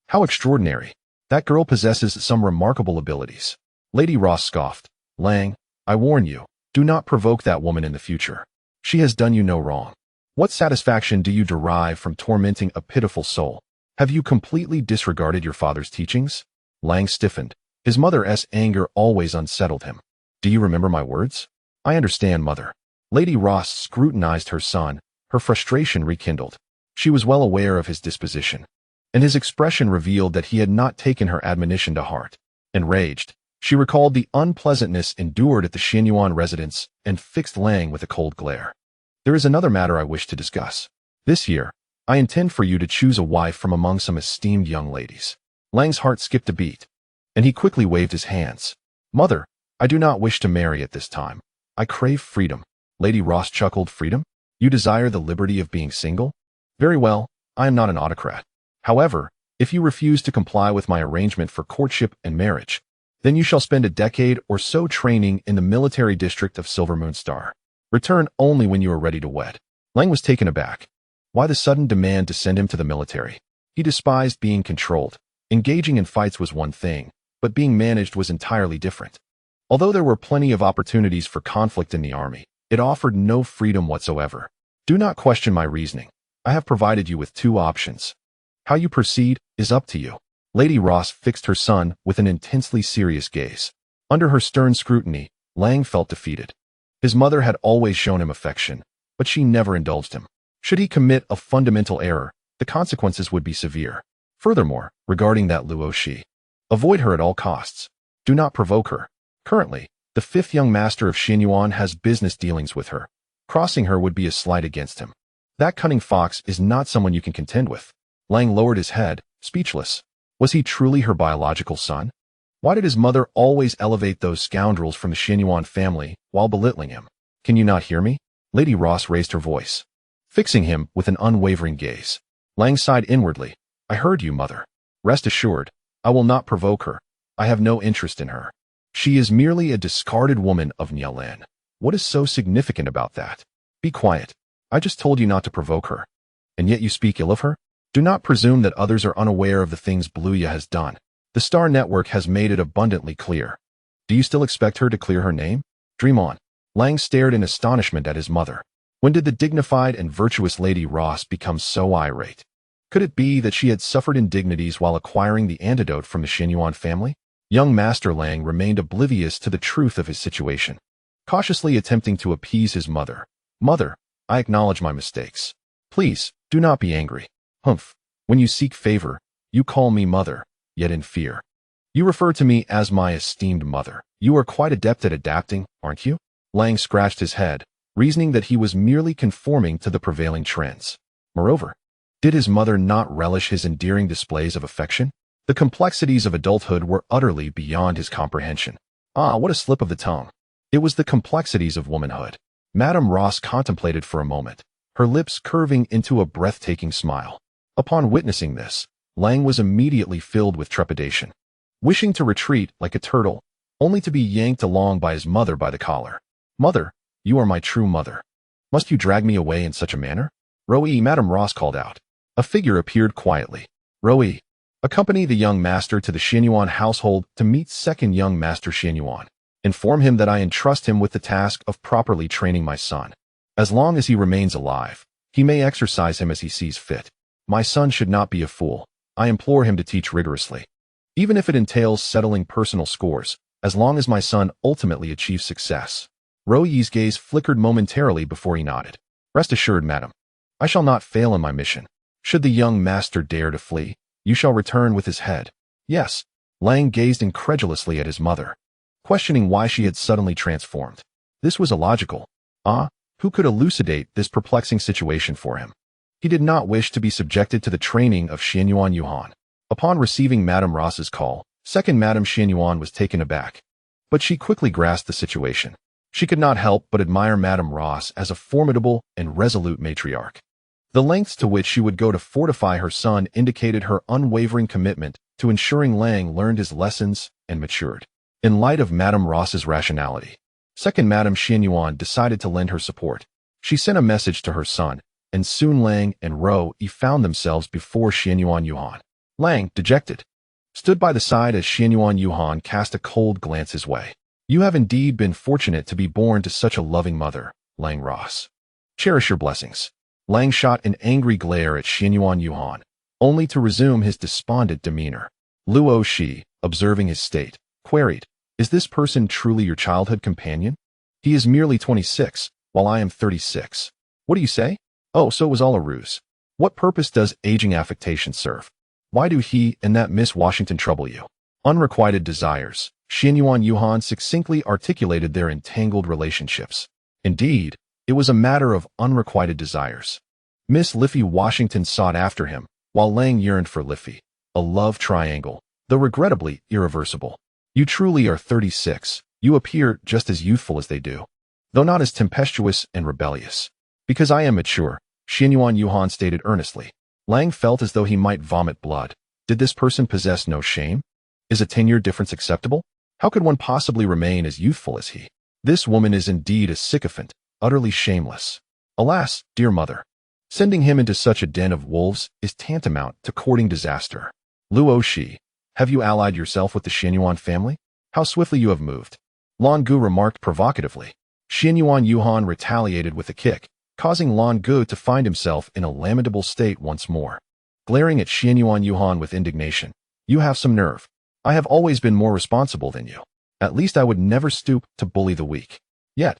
"How extraordinary! That girl possesses some remarkable abilities." Lady Ross scoffed. "Lang, I warn you, do not provoke that woman in the future. She has done you no wrong. What satisfaction do you derive from tormenting a pitiful soul? Have you completely disregarded your father's teachings?" Lang stiffened. His mother's anger always unsettled him. "Do you remember my words?" "I understand, mother." Lady Ross scrutinized her son, her frustration rekindled. She was well aware of his disposition, and his expression revealed that he had not taken her admonition to heart. Enraged, she recalled the unpleasantness endured at the Xianyuan residence and fixed Lang with a cold glare. "There is another matter I wish to discuss. This year, I intend for you to choose a wife from among some esteemed young ladies." Lang's heart skipped a beat, and he quickly waved his hands. "Mother, I do not wish to marry at this time. I crave freedom." Lady Ross chuckled. "Freedom? You desire the liberty of being single? Very well, I am not an autocrat. However, if you refuse to comply with my arrangement for courtship and marriage, then you shall spend a decade or so training in the military district of Silver Moon Star. Return only when you are ready to wed." Lang was taken aback. Why the sudden demand to send him to the military? He despised being controlled. Engaging in fights was one thing, but being managed was entirely different. Although there were plenty of opportunities for conflict in the army, it offered no freedom whatsoever. "Do not question my reasoning. I have provided you with two options. How you proceed is up to you." Lady Ross fixed her son with an intensely serious gaze. Under her stern scrutiny, Lang felt defeated. His mother had always shown him affection, but she never indulged him. Should he commit a fundamental error, the consequences would be severe. Furthermore, regarding that Luo Xi, avoid her at all costs. Do not provoke her. Currently, the fifth young master of Xianyuan has business dealings with her. Crossing her would be a slight against him. That cunning fox is not someone you can contend with. Lang lowered his head, speechless. Was he truly her biological son? Why did his mother always elevate those scoundrels from the Xianyuan family while belittling him? "Can you not hear me?" Lady Ross raised her voice, fixing him with an unwavering gaze. Lang sighed inwardly. "I heard you, mother. Rest assured, I will not provoke her. I have no interest in her. She is merely a discarded woman of Nialan. What is so significant about that? Be quiet. I just told you not to provoke her. And yet you speak ill of her? Do not presume that others are unaware of the things Bluya has done. The Star Network has made it abundantly clear. Do you still expect her to clear her name? Dream on." Lang stared in astonishment at his mother. When did the dignified and virtuous Lady Ross become so irate? Could it be that she had suffered indignities while acquiring the antidote from the Xianyuan family? Young Master Lang remained oblivious to the truth of his situation, cautiously attempting to appease his mother. "Mother, I acknowledge my mistakes. Please, do not be angry. Humph. When you seek favor, you call me mother, yet in fear. You refer to me as my esteemed mother. You are quite adept at adapting, aren't you?" Lang scratched his head, reasoning that he was merely conforming to the prevailing trends. Moreover, did his mother not relish his endearing displays of affection? The complexities of adulthood were utterly beyond his comprehension. Ah, what a slip of the tongue. It was the complexities of womanhood. Madame Ross contemplated for a moment, her lips curving into a breathtaking smile. Upon witnessing this, Lang was immediately filled with trepidation, wishing to retreat like a turtle, only to be yanked along by his mother by the collar. "Mother, you are my true mother. Must you drag me away in such a manner?" "Roi," Madame Ross called out. A figure appeared quietly. "Roi, accompany the young master to the Xianyuan household to meet second young master Xianyuan." Inform him that I entrust him with the task of properly training my son. As long as he remains alive, he may exercise him as he sees fit. My son should not be a fool. I implore him to teach rigorously. Even if it entails settling personal scores, as long as my son ultimately achieves success. Luo Yi's gaze flickered momentarily before he nodded. Rest assured, madam, I shall not fail in my mission. Should the young master dare to flee, you shall return with his head. Yes. Lang gazed incredulously at his mother, questioning why she had suddenly transformed. This was illogical. Who could elucidate this perplexing situation for him? He did not wish to be subjected to the training of Xianyuan Yuhan. Upon receiving Madame Ross's call, second Madame Xianyuan was taken aback. But she quickly grasped the situation. She could not help but admire Madame Ross as a formidable and resolute matriarch. The lengths to which she would go to fortify her son indicated her unwavering commitment to ensuring Lang learned his lessons and matured. In light of Madame Ross's rationality, second Madame Xianyuan decided to lend her support. She sent a message to her son, and soon Lang and Luo Xi found themselves before Xianyuan Yuhan. Lang, dejected, stood by the side as Xianyuan Yuhan cast a cold glance his way. You have indeed been fortunate to be born to such a loving mother, Lang Ross. Cherish your blessings. Lang shot an angry glare at Xianyuan Yuhan, only to resume his despondent demeanor. Luo Xi, observing his state, queried, Is this person truly your childhood companion? He is merely 26, while I am 36. What do you say? Oh, so it was all a ruse. What purpose does aging affectation serve? Why do he and that Miss Washington trouble you? Unrequited desires. Xianyuan Yuhan succinctly articulated their entangled relationships. Indeed, it was a matter of unrequited desires. Miss Liffey Washington sought after him, while Lang yearned for Liffey. A love triangle, though regrettably irreversible. You truly are 36. You appear just as youthful as they do, though not as tempestuous and rebellious. Because I am mature, Xianyuan Yuhan stated earnestly. Lang felt as though he might vomit blood. Did this person possess no shame? Is a 10-year difference acceptable? How could one possibly remain as youthful as he? This woman is indeed a sycophant, utterly shameless. Alas, dear mother, sending him into such a den of wolves is tantamount to courting disaster. Luo Xi, have you allied yourself with the Xianyuan family? How swiftly you have moved. Lan Gu remarked provocatively. Xianyuan Yuhan retaliated with a kick, causing Lan Gu to find himself in a lamentable state once more. Glaring at Xianyuan Yuhan with indignation, You have some nerve. I have always been more responsible than you. At least I would never stoop to bully the weak. Yet,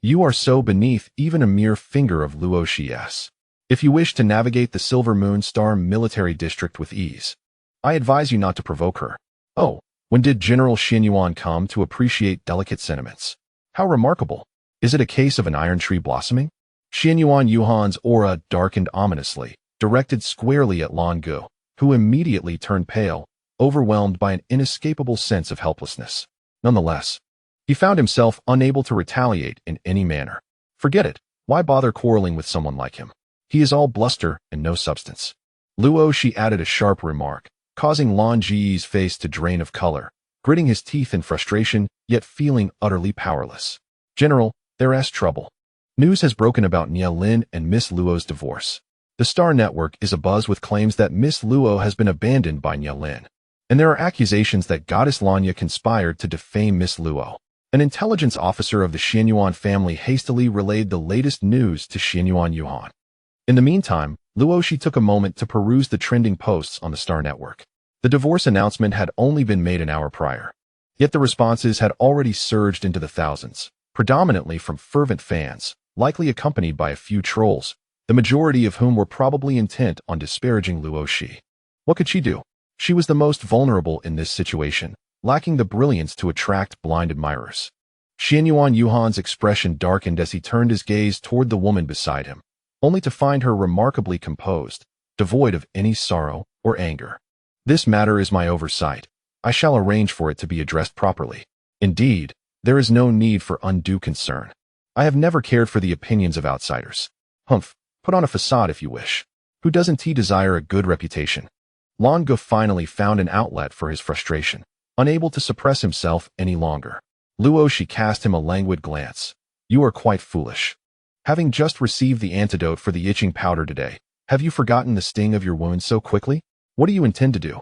you are so beneath even a mere finger of Luo Xi's. If you wish to navigate the Silver Moon Star military district with ease, I advise you not to provoke her. Oh, when did General Xianyuan come to appreciate delicate sentiments? How remarkable. Is it a case of an iron tree blossoming? Xianyuan Yuhan's aura darkened ominously, directed squarely at Lan Gu, who immediately turned pale, overwhelmed by an inescapable sense of helplessness. Nonetheless, he found himself unable to retaliate in any manner. Forget it. Why bother quarreling with someone like him? He is all bluster and no substance. Luo Xi added a sharp remark, causing Lan Ji's face to drain of color, gritting his teeth in frustration, yet feeling utterly powerless. General, there's trouble. News has broken about Nia Lin and Miss Luo's divorce. The Star Network is abuzz with claims that Miss Luo has been abandoned by Nia Lin, and there are accusations that Goddess Lanya conspired to defame Miss Luo. An intelligence officer of the Xianyuan family hastily relayed the latest news to Xianyuan Yuhan. In the meantime, Luo Xi took a moment to peruse the trending posts on the Star Network. The divorce announcement had only been made an hour prior, yet the responses had already surged into the thousands, predominantly from fervent fans, likely accompanied by a few trolls, the majority of whom were probably intent on disparaging Luo Xi. What could she do? She was the most vulnerable in this situation, lacking the brilliance to attract blind admirers. Xianyuan Yuhan's expression darkened as he turned his gaze toward the woman beside him, only to find her remarkably composed, devoid of any sorrow or anger. This matter is my oversight. I shall arrange for it to be addressed properly. Indeed, there is no need for undue concern. I have never cared for the opinions of outsiders. Humph, put on a facade if you wish. Who doesn't he desire a good reputation? Lan Gu finally found an outlet for his frustration, unable to suppress himself any longer. Luo Xi cast him a languid glance. You are quite foolish. Having just received the antidote for the itching powder today, have you forgotten the sting of your wound so quickly? What do you intend to do?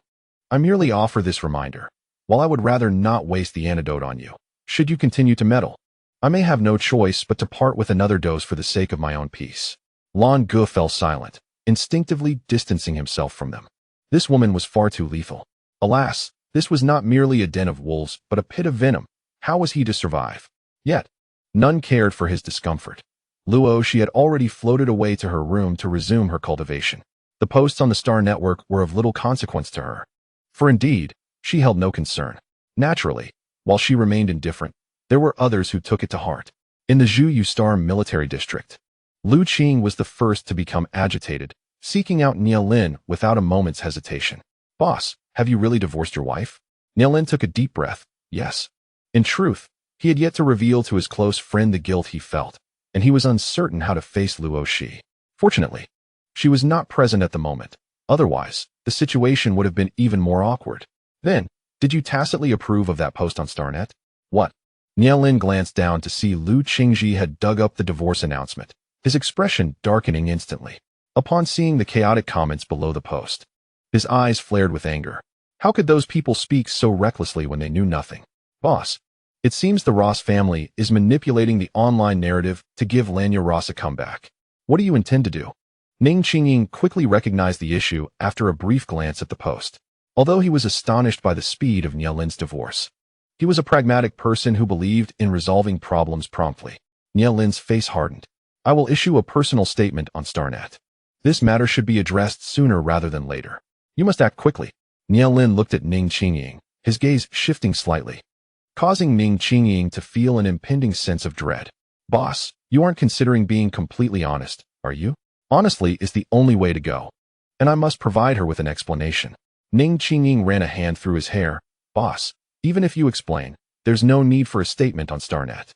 I merely offer this reminder. While I would rather not waste the antidote on you, Should you continue to meddle? I may have no choice but to part with another dose for the sake of my own peace. Lan Ge fell silent, instinctively distancing himself from them. This woman was far too lethal. Alas, this was not merely a den of wolves, but a pit of venom. How was he to survive? Yet, none cared for his discomfort. Luo Xi had already floated away to her room to resume her cultivation. The posts on the Star Network were of little consequence to her. For indeed, she held no concern. Naturally, while she remained indifferent, there were others who took it to heart. In the Zhuyu Star military district, Lu Qing was the first to become agitated, seeking out Nielin without a moment's hesitation. Boss, have you really divorced your wife? Nielin took a deep breath. Yes. In truth, he had yet to reveal to his close friend the guilt he felt, and he was uncertain how to face Luo Xi. Fortunately, she was not present at the moment. Otherwise, the situation would have been even more awkward. Then, did you tacitly approve of that post on Starnet? What? Nielin glanced down to see Lu Qingji had dug up the divorce announcement, his expression darkening instantly. Upon seeing the chaotic comments below the post, his eyes flared with anger. How could those people speak so recklessly when they knew nothing? Boss, it seems the Ross family is manipulating the online narrative to give Lanya Ross a comeback. What do you intend to do? Ning Qingying quickly recognized the issue after a brief glance at the post. Although he was astonished by the speed of Nielin's divorce, he was a pragmatic person who believed in resolving problems promptly. Nielin's face hardened. I will issue a personal statement on Starnet. This matter should be addressed sooner rather than later. You must act quickly. Nielin looked at Ning Qingying, his gaze shifting slightly, causing Ning Qingying to feel an impending sense of dread. Boss, you aren't considering being completely honest, are you? Honestly is the only way to go. And I must provide her with an explanation. Ning Qingying ran a hand through his hair. Boss, even if you explain, there's no need for a statement on Starnet.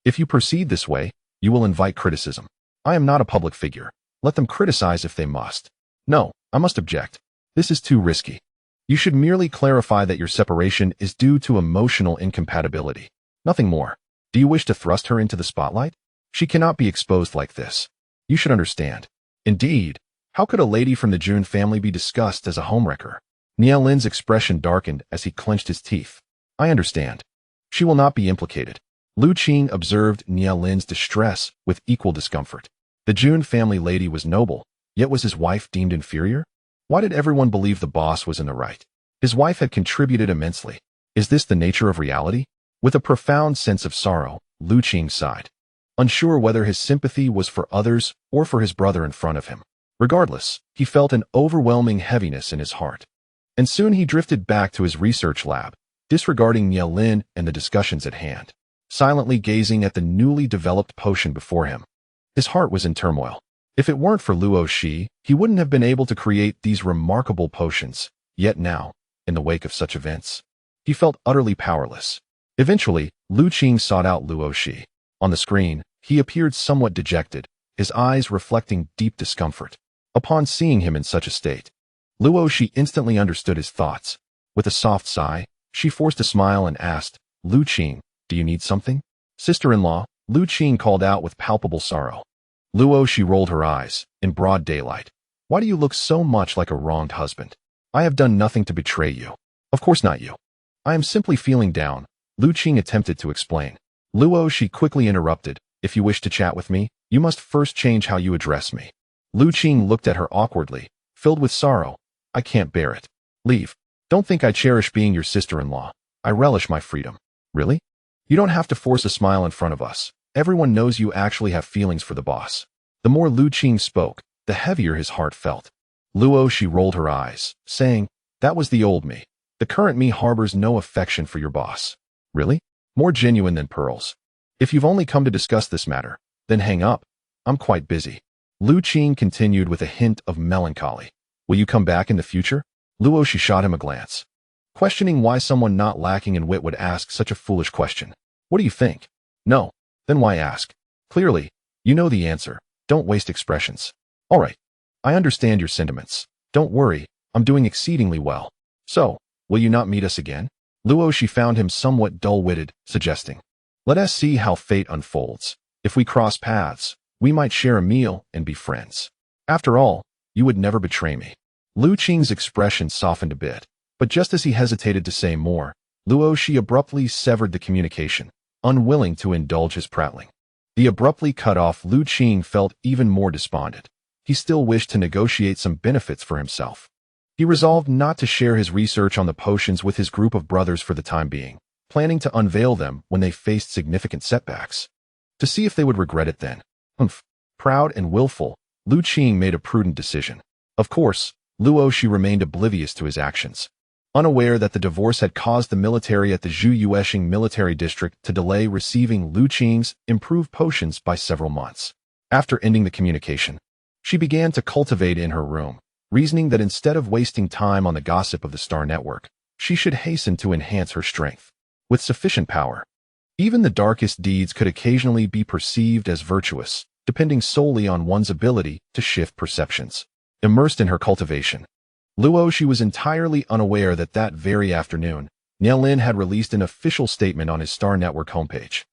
If you proceed this way, you will invite criticism. I am not a public figure. Let them criticize if they must. No, I must object. This is too risky. You should merely clarify that your separation is due to emotional incompatibility. Nothing more. Do you wish to thrust her into the spotlight? She cannot be exposed like this. You should understand. Indeed, how could a lady from the Jun family be discussed as a homewrecker? Nielin's expression darkened as he clenched his teeth. I understand. She will not be implicated. Lu Qing observed Nielin's distress with equal discomfort. The Jun family lady was noble, yet was his wife deemed inferior? Why did everyone believe the boss was in the right? His wife had contributed immensely. Is this the nature of reality? With a profound sense of sorrow, Lu Qing sighed, unsure whether his sympathy was for others or for his brother in front of him. Regardless, he felt an overwhelming heaviness in his heart. And soon he drifted back to his research lab, disregarding Nielin and the discussions at hand, silently gazing at the newly developed potion before him. His heart was in turmoil. If it weren't for Luo Xi, he wouldn't have been able to create these remarkable potions. Yet now, in the wake of such events, he felt utterly powerless. Eventually, Lu Qing sought out Luo Xi. On the screen, he appeared somewhat dejected, his eyes reflecting deep discomfort. Upon seeing him in such a state, Luo Xi instantly understood his thoughts. With a soft sigh, she forced a smile and asked, Lu Qing, do you need something? Sister-in-law, Lu Qing called out with palpable sorrow. Luo Xi rolled her eyes, in broad daylight. Why do you look so much like a wronged husband? I have done nothing to betray you. Of course not you. I am simply feeling down, Lu Qing attempted to explain. Luo Xi quickly interrupted. If you wish to chat with me, you must first change how you address me. Lu Qing looked at her awkwardly, filled with sorrow. I can't bear it. Leave. Don't think I cherish being your sister-in-law. I relish my freedom. Really? You don't have to force a smile in front of us. Everyone knows you actually have feelings for the boss. The more Lu Qing spoke, the heavier his heart felt. Luo Xi rolled her eyes, saying, that was the old me. The current me harbors no affection for your boss. Really? More genuine than pearls. If you've only come to discuss this matter, then hang up. I'm quite busy. Lu Qing continued with a hint of melancholy. Will you come back in the future? Luo Xi shot him a glance, questioning why someone not lacking in wit would ask such a foolish question. What do you think? No. Then why ask? Clearly, you know the answer. Don't waste expressions. All right. I understand your sentiments. Don't worry, I'm doing exceedingly well. So, will you not meet us again? Luo Xi found him somewhat dull-witted, suggesting, let us see how fate unfolds. If we cross paths, we might share a meal and be friends. After all, you would never betray me. Lu Qing's expression softened a bit, but just as he hesitated to say more, Luo Xi abruptly severed the communication, unwilling to indulge his prattling. The abruptly cut off Lu Qing felt even more despondent. He still wished to negotiate some benefits for himself. He resolved not to share his research on the potions with his group of brothers for the time being, planning to unveil them when they faced significant setbacks. To see if they would regret it then. Proud and willful, Lu Qing made a prudent decision. Of course, Luo Xi remained oblivious to his actions, unaware that the divorce had caused the military at the Zhu Yueshing military district to delay receiving Lu Qing's improved potions by several months. After ending the communication, she began to cultivate in her room, reasoning that instead of wasting time on the gossip of the Star Network, she should hasten to enhance her strength. With sufficient power, even the darkest deeds could occasionally be perceived as virtuous, depending solely on one's ability to shift perceptions. Immersed in her cultivation, Luo Xi was entirely unaware that very afternoon, Nielin had released an official statement on his Star Network homepage,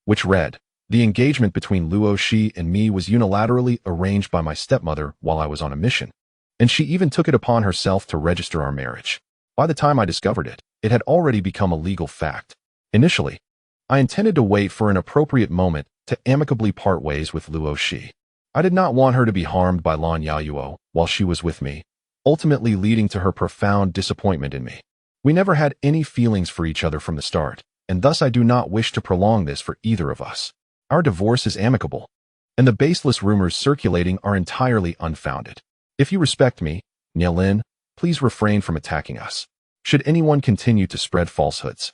which read, "The engagement between Luo Xi and me was unilaterally arranged by my stepmother while I was on a mission, and she even took it upon herself to register our marriage. By the time I discovered it, it had already become a legal fact. Initially, I intended to wait for an appropriate moment to amicably part ways with Luo Xi. I did not want her to be harmed by Lan Yaoyuo while she was with me, ultimately leading to her profound disappointment in me. We never had any feelings for each other from the start, and thus I do not wish to prolong this for either of us. Our divorce is amicable, and the baseless rumors circulating are entirely unfounded. If you respect me, Nielin, please refrain from attacking us. Should anyone continue to spread falsehoods,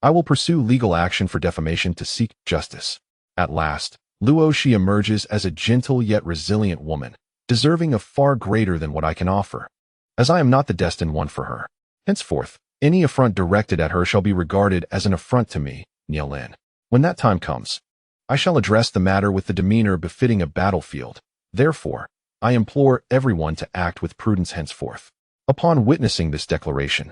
I will pursue legal action for defamation to seek justice." At last, Luo Xi emerges as a gentle yet resilient woman, deserving of far greater than what I can offer, as I am not the destined one for her. Henceforth, any affront directed at her shall be regarded as an affront to me, Nielin. When that time comes, I shall address the matter with the demeanor befitting a battlefield. Therefore, I implore everyone to act with prudence henceforth." Upon witnessing this declaration,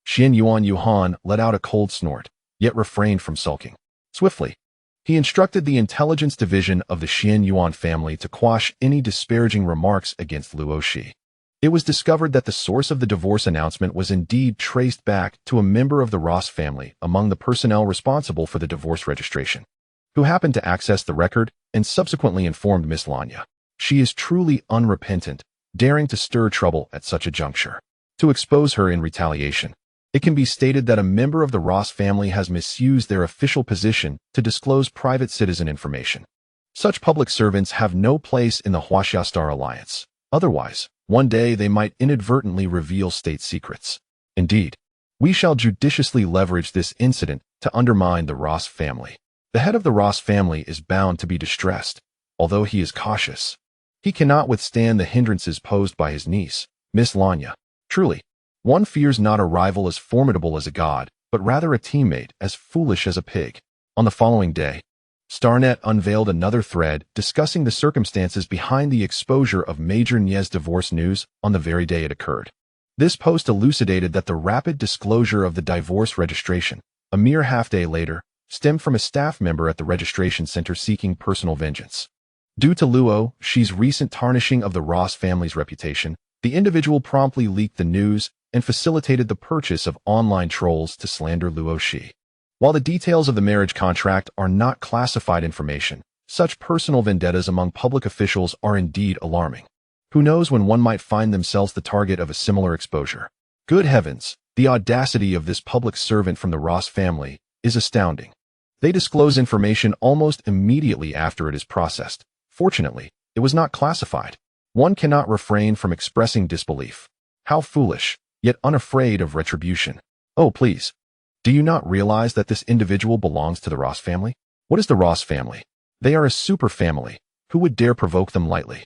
Xian Yuan let out a cold snort, yet refrained from sulking. Swiftly, he instructed the intelligence division of the Xian Yuan family to quash any disparaging remarks against Luo Xi. It was discovered that the source of the divorce announcement was indeed traced back to a member of the Ross family among the personnel responsible for the divorce registration, who happened to access the record and subsequently informed Miss Lanya. She is truly unrepentant, daring to stir trouble at such a juncture. To expose her in retaliation, it can be stated that a member of the Ross family has misused their official position to disclose private citizen information. Such public servants have no place in the Huaxia Star Alliance. Otherwise, one day they might inadvertently reveal state secrets. Indeed, we shall judiciously leverage this incident to undermine the Ross family. The head of the Ross family is bound to be distressed, although he is cautious. He cannot withstand the hindrances posed by his niece, Miss Lanya. Truly, one fears not a rival as formidable as a god, but rather a teammate as foolish as a pig. On the following day, Starnet unveiled another thread discussing the circumstances behind the exposure of Major Nie's divorce news on the very day it occurred. This post elucidated that the rapid disclosure of the divorce registration, a mere half-day later, stemmed from a staff member at the registration center seeking personal vengeance. Due to Luo Xi's recent tarnishing of the Ross family's reputation, the individual promptly leaked the news and facilitated the purchase of online trolls to slander Luo Xi. While the details of the marriage contract are not classified information, such personal vendettas among public officials are indeed alarming. Who knows when one might find themselves the target of a similar exposure? Good heavens, the audacity of this public servant from the Ross family is astounding. They disclose information almost immediately after it is processed. Fortunately, it was not classified. One cannot refrain from expressing disbelief. How foolish, yet unafraid of retribution. Oh, please. Do you not realize that this individual belongs to the Ross family? What is the Ross family? They are a super family. Who would dare provoke them lightly?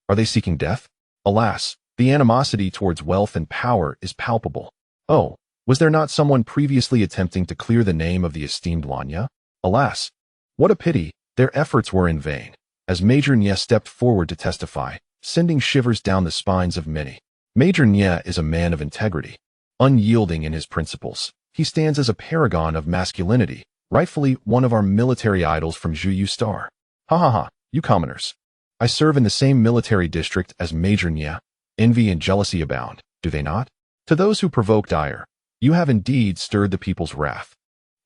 Are they seeking death? Alas, the animosity towards wealth and power is palpable. Oh, was there not someone previously attempting to clear the name of the esteemed Lanya? Alas, what a pity, their efforts were in vain, as Major Nie stepped forward to testify, sending shivers down the spines of many. Major Nie is a man of integrity, unyielding in his principles. He stands as a paragon of masculinity, rightfully one of our military idols from Zhu Star. Ha ha ha, you commoners. I serve in the same military district as Major Nie. Envy and jealousy abound, do they not? To those who provoke dire, You have indeed stirred the people's wrath.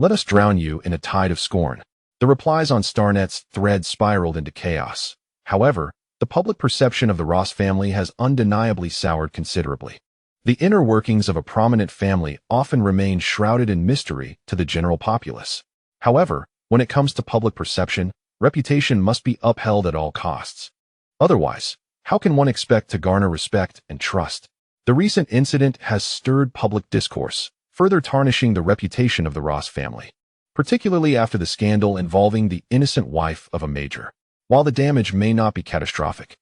Let us drown you in a tide of scorn. The replies on Starnet's thread spiraled into chaos. However, the public perception of the Ross family has undeniably soured considerably. The inner workings of a prominent family often remain shrouded in mystery to the general populace. However, when it comes to public perception, reputation must be upheld at all costs. Otherwise, how can one expect to garner respect and trust? The recent incident has stirred public discourse, further tarnishing the reputation of the Ross family, particularly after the scandal involving the innocent wife of a major. While the damage may not be catastrophic,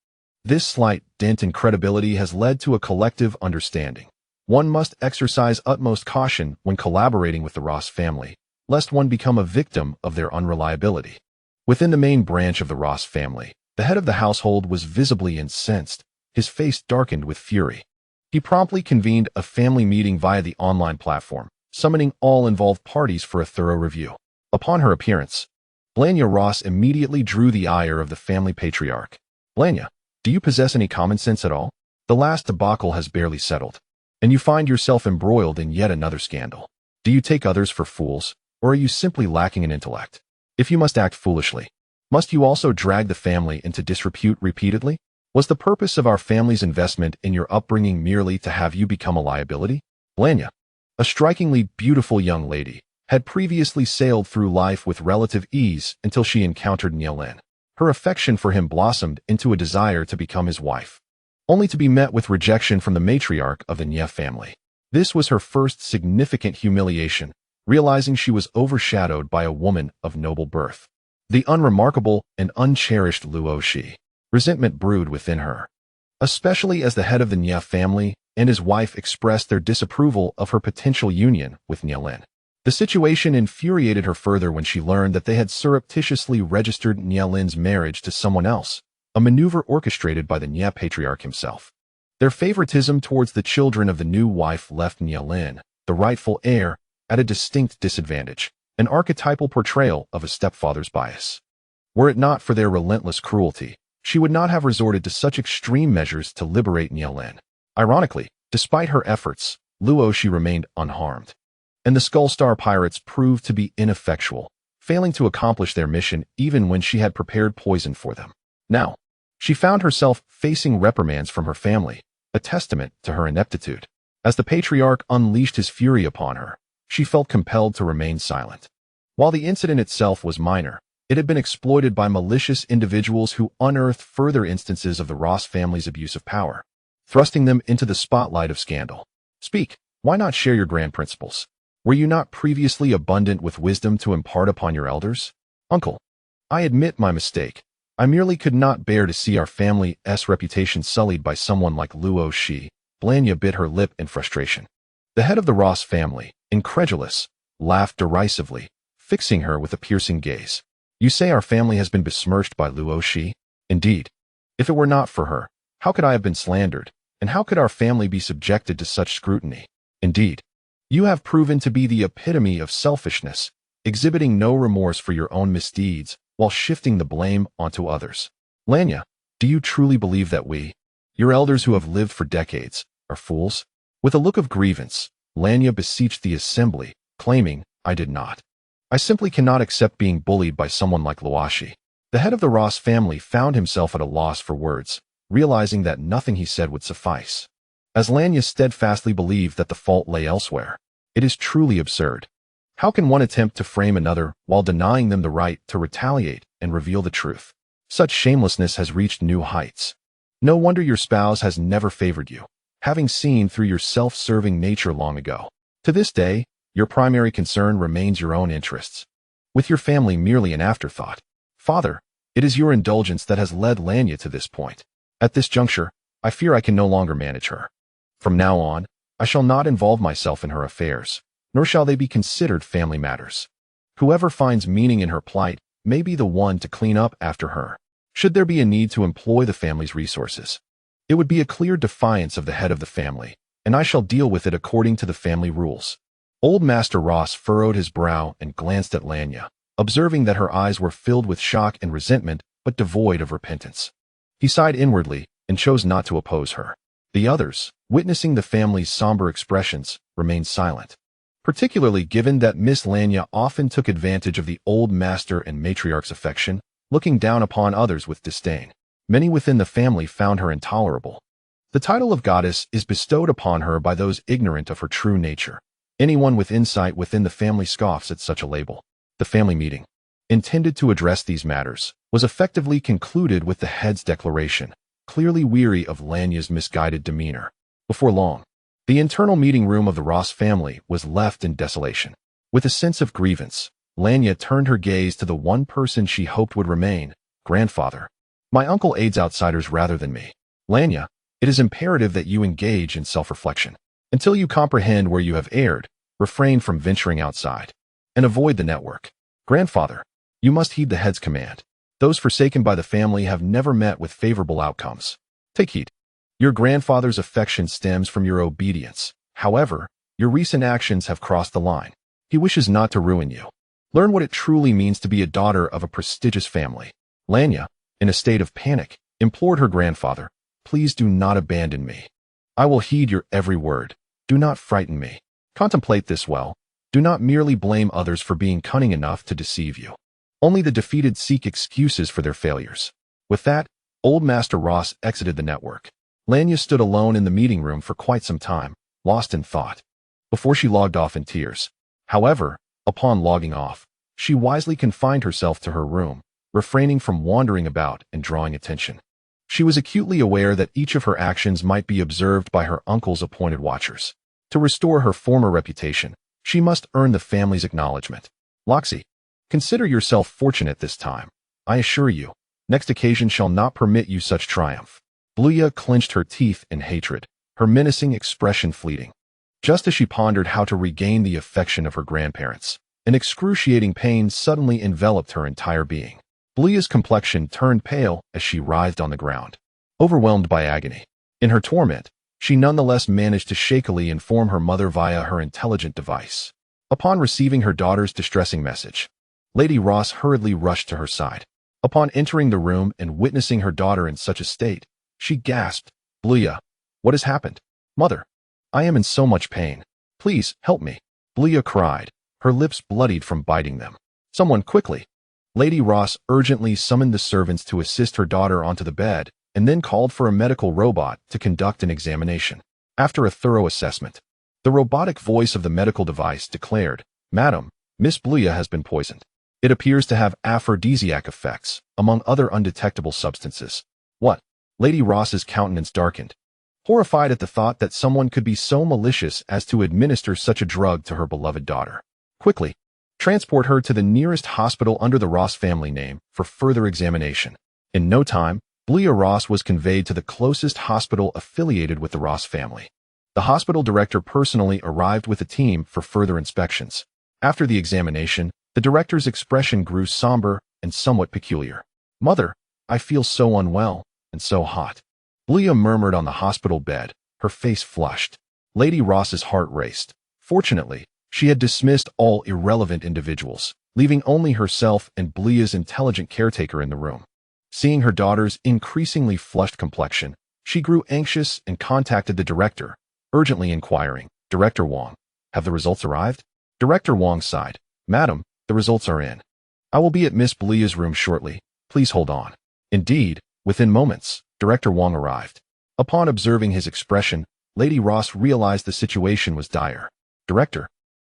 this slight dent in credibility has led to a collective understanding. One must exercise utmost caution when collaborating with the Ross family, lest one become a victim of their unreliability. Within the main branch of the Ross family, the head of the household was visibly incensed, his face darkened with fury. He promptly convened a family meeting via the online platform, summoning all involved parties for a thorough review. Upon her appearance, Blanya Ross immediately drew the ire of the family patriarch. Blanya, do you possess any common sense at all? The last debacle has barely settled, and you find yourself embroiled in yet another scandal. Do you take others for fools, or are you simply lacking in intellect? If you must act foolishly, must you also drag the family into disrepute repeatedly? Was the purpose of our family's investment in your upbringing merely to have you become a liability? Blanya, a strikingly beautiful young lady, had previously sailed through life with relative ease until she encountered Nielin. Her affection for him blossomed into a desire to become his wife, only to be met with rejection from the matriarch of the Nye family. This was her first significant humiliation, realizing she was overshadowed by a woman of noble birth. The unremarkable and uncherished Luo Xi. Resentment brewed within her, especially as the head of the Nye family and his wife expressed their disapproval of her potential union with Nielin. The situation infuriated her further when she learned that they had surreptitiously registered Nielin's marriage to someone else, a maneuver orchestrated by the Nye patriarch himself. Their favoritism towards the children of the new wife left Nielin, the rightful heir, at a distinct disadvantage, an archetypal portrayal of a stepfather's bias. Were it not for their relentless cruelty, she would not have resorted to such extreme measures to liberate Nielin. Ironically, despite her efforts, Luo Xi remained unharmed, and the Skullstar pirates proved to be ineffectual, failing to accomplish their mission even when she had prepared poison for them. Now, she found herself facing reprimands from her family, a testament to her ineptitude. As the patriarch unleashed his fury upon her, she felt compelled to remain silent. While the incident itself was minor, it had been exploited by malicious individuals who unearthed further instances of the Ross family's abuse of power, thrusting them into the spotlight of scandal. Speak, why not share your grand principles? Were you not previously abundant with wisdom to impart upon your elders? Uncle, I admit my mistake. I merely could not bear to see our family's reputation sullied by someone like Luo Xi. Blanya bit her lip in frustration. The head of the Ross family, incredulous, laughed derisively, fixing her with a piercing gaze. You say our family has been besmirched by Luo Xi? Indeed. If it were not for her, how could I have been slandered, and how could our family be subjected to such scrutiny? Indeed. You have proven to be the epitome of selfishness, exhibiting no remorse for your own misdeeds while shifting the blame onto others. Blanya, do you truly believe that we, your elders who have lived for decades, are fools? With a look of grievance, Blanya beseeched the assembly, claiming, I did not. I simply cannot accept being bullied by someone like Luo Xi. The head of the Ross family found himself at a loss for words, realizing that nothing he said would suffice. As Blanya steadfastly believed that the fault lay elsewhere. It is truly absurd. How can one attempt to frame another while denying them the right to retaliate and reveal the truth? Such shamelessness has reached new heights. No wonder your spouse has never favored you, having seen through your self-serving nature long ago. To this day, your primary concern remains your own interests, with your family merely an afterthought. Father, it is your indulgence that has led Blanya to this point. At this juncture, I fear I can no longer manage her. From now on, I shall not involve myself in her affairs, nor shall they be considered family matters. Whoever finds meaning in her plight may be the one to clean up after her, should there be a need to employ the family's resources. It would be a clear defiance of the head of the family, and I shall deal with it according to the family rules. Old Master Ross furrowed his brow and glanced at Blanya, observing that her eyes were filled with shock and resentment, but devoid of repentance. He sighed inwardly and chose not to oppose her. The others, witnessing the family's somber expressions, remained silent. particularly given that Miss Lanya often took advantage of the old master and matriarch's affection, looking down upon others with disdain. Many within the family found her intolerable. The title of goddess is bestowed upon her by those ignorant of her true nature. Anyone with insight within the family scoffs at such a label. The family meeting, intended to address these matters, was effectively concluded with the head's declaration, clearly weary of Lanya's misguided demeanor. Before long, the internal meeting room of the Ross family was left in desolation. With a sense of grievance, Lanya turned her gaze to the one person she hoped would remain, grandfather. My uncle aids outsiders rather than me. Lanya, it is imperative that you engage in self-reflection. Until you comprehend where you have erred, refrain from venturing outside, and avoid the network. Grandfather, you must heed the head's command. Those forsaken by the family have never met with favorable outcomes. Take heed. Your grandfather's affection stems from your obedience. However, your recent actions have crossed the line. He wishes not to ruin you. Learn what it truly means to be a daughter of a prestigious family. Lanya, in a state of panic, implored her grandfather, please do not abandon me. I will heed your every word. Do not frighten me. Contemplate this well. Do not merely blame others for being cunning enough to deceive you. Only the defeated seek excuses for their failures. With that, old Master Ross exited the network. Lanya stood alone in the meeting room for quite some time, lost in thought, before she logged off in tears. However, upon logging off, she wisely confined herself to her room, refraining from wandering about and drawing attention. She was acutely aware that each of her actions might be observed by her uncle's appointed watchers. To restore her former reputation, she must earn the family's acknowledgement. Luo Xi, consider yourself fortunate this time. I assure you, next occasion shall not permit you such triumph. Bluya clenched her teeth in hatred, her menacing expression fleeting. Just as she pondered how to regain the affection of her grandparents, an excruciating pain suddenly enveloped her entire being. Bluya's complexion turned pale as she writhed on the ground, overwhelmed by agony. In her torment, she nonetheless managed to shakily inform her mother via her intelligent device. Upon receiving her daughter's distressing message, Lady Ross hurriedly rushed to her side. Upon entering the room and witnessing her daughter in such a state, she gasped, Bluya, what has happened? Mother, I am in so much pain. Please, help me. Bluya cried, her lips bloodied from biting them. Someone quickly. Lady Ross urgently summoned the servants to assist her daughter onto the bed, and then called for a medical robot to conduct an examination. After a thorough assessment, the robotic voice of the medical device declared, Madam, Miss Bluya has been poisoned. It appears to have aphrodisiac effects, among other undetectable substances. What? Lady Ross's countenance darkened, horrified at the thought that someone could be so malicious as to administer such a drug to her beloved daughter. Quickly, transport her to the nearest hospital under the Ross family name for further examination. In no time, Bluya Ross was conveyed to the closest hospital affiliated with the Ross family. The hospital director personally arrived with a team for further inspections. After the examination, the director's expression grew somber and somewhat peculiar. Mother, I feel so unwell and so hot. Bluya murmured on the hospital bed, her face flushed. Lady Ross's heart raced. Fortunately, she had dismissed all irrelevant individuals, leaving only herself and Bluya's intelligent caretaker in the room. Seeing her daughter's increasingly flushed complexion, she grew anxious and contacted the director, urgently inquiring, Director Wong, have the results arrived? Director Wong sighed, Madam, the results are in. I will be at Miss Bluya's room shortly. Please hold on. Indeed, within moments, Director Wong arrived. Upon observing his expression, Lady Ross realized the situation was dire. Director,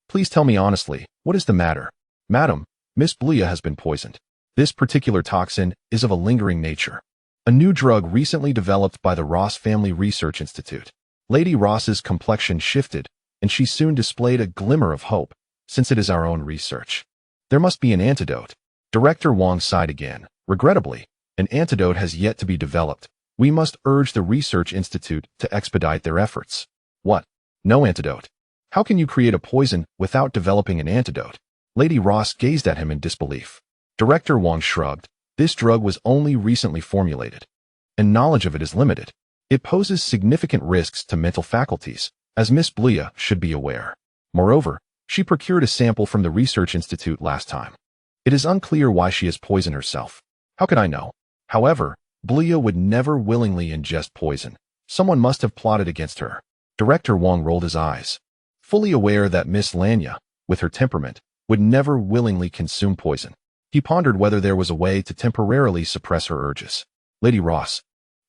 please tell me honestly, what is the matter? Madam, Miss Bluya has been poisoned. This particular toxin is of a lingering nature. A new drug recently developed by the Ross Family Research Institute. Lady Ross's complexion shifted, and she soon displayed a glimmer of hope, since it is our own research. There must be an antidote. Director Wong sighed again. Regrettably, an antidote has yet to be developed. We must urge the Research Institute to expedite their efforts. What? No antidote? How can you create a poison without developing an antidote? Lady Ross gazed at him in disbelief. Director Wong shrugged. This drug was only recently formulated, and knowledge of it is limited. It poses significant risks to mental faculties, as Miss Bluya should be aware. Moreover, she procured a sample from the Research Institute last time. It is unclear why she has poisoned herself. How could I know? However, Bluya would never willingly ingest poison. Someone must have plotted against her. Director Wong rolled his eyes. fully aware that Miss Lanya, with her temperament, would never willingly consume poison. He pondered whether there was a way to temporarily suppress her urges. Lady Ross,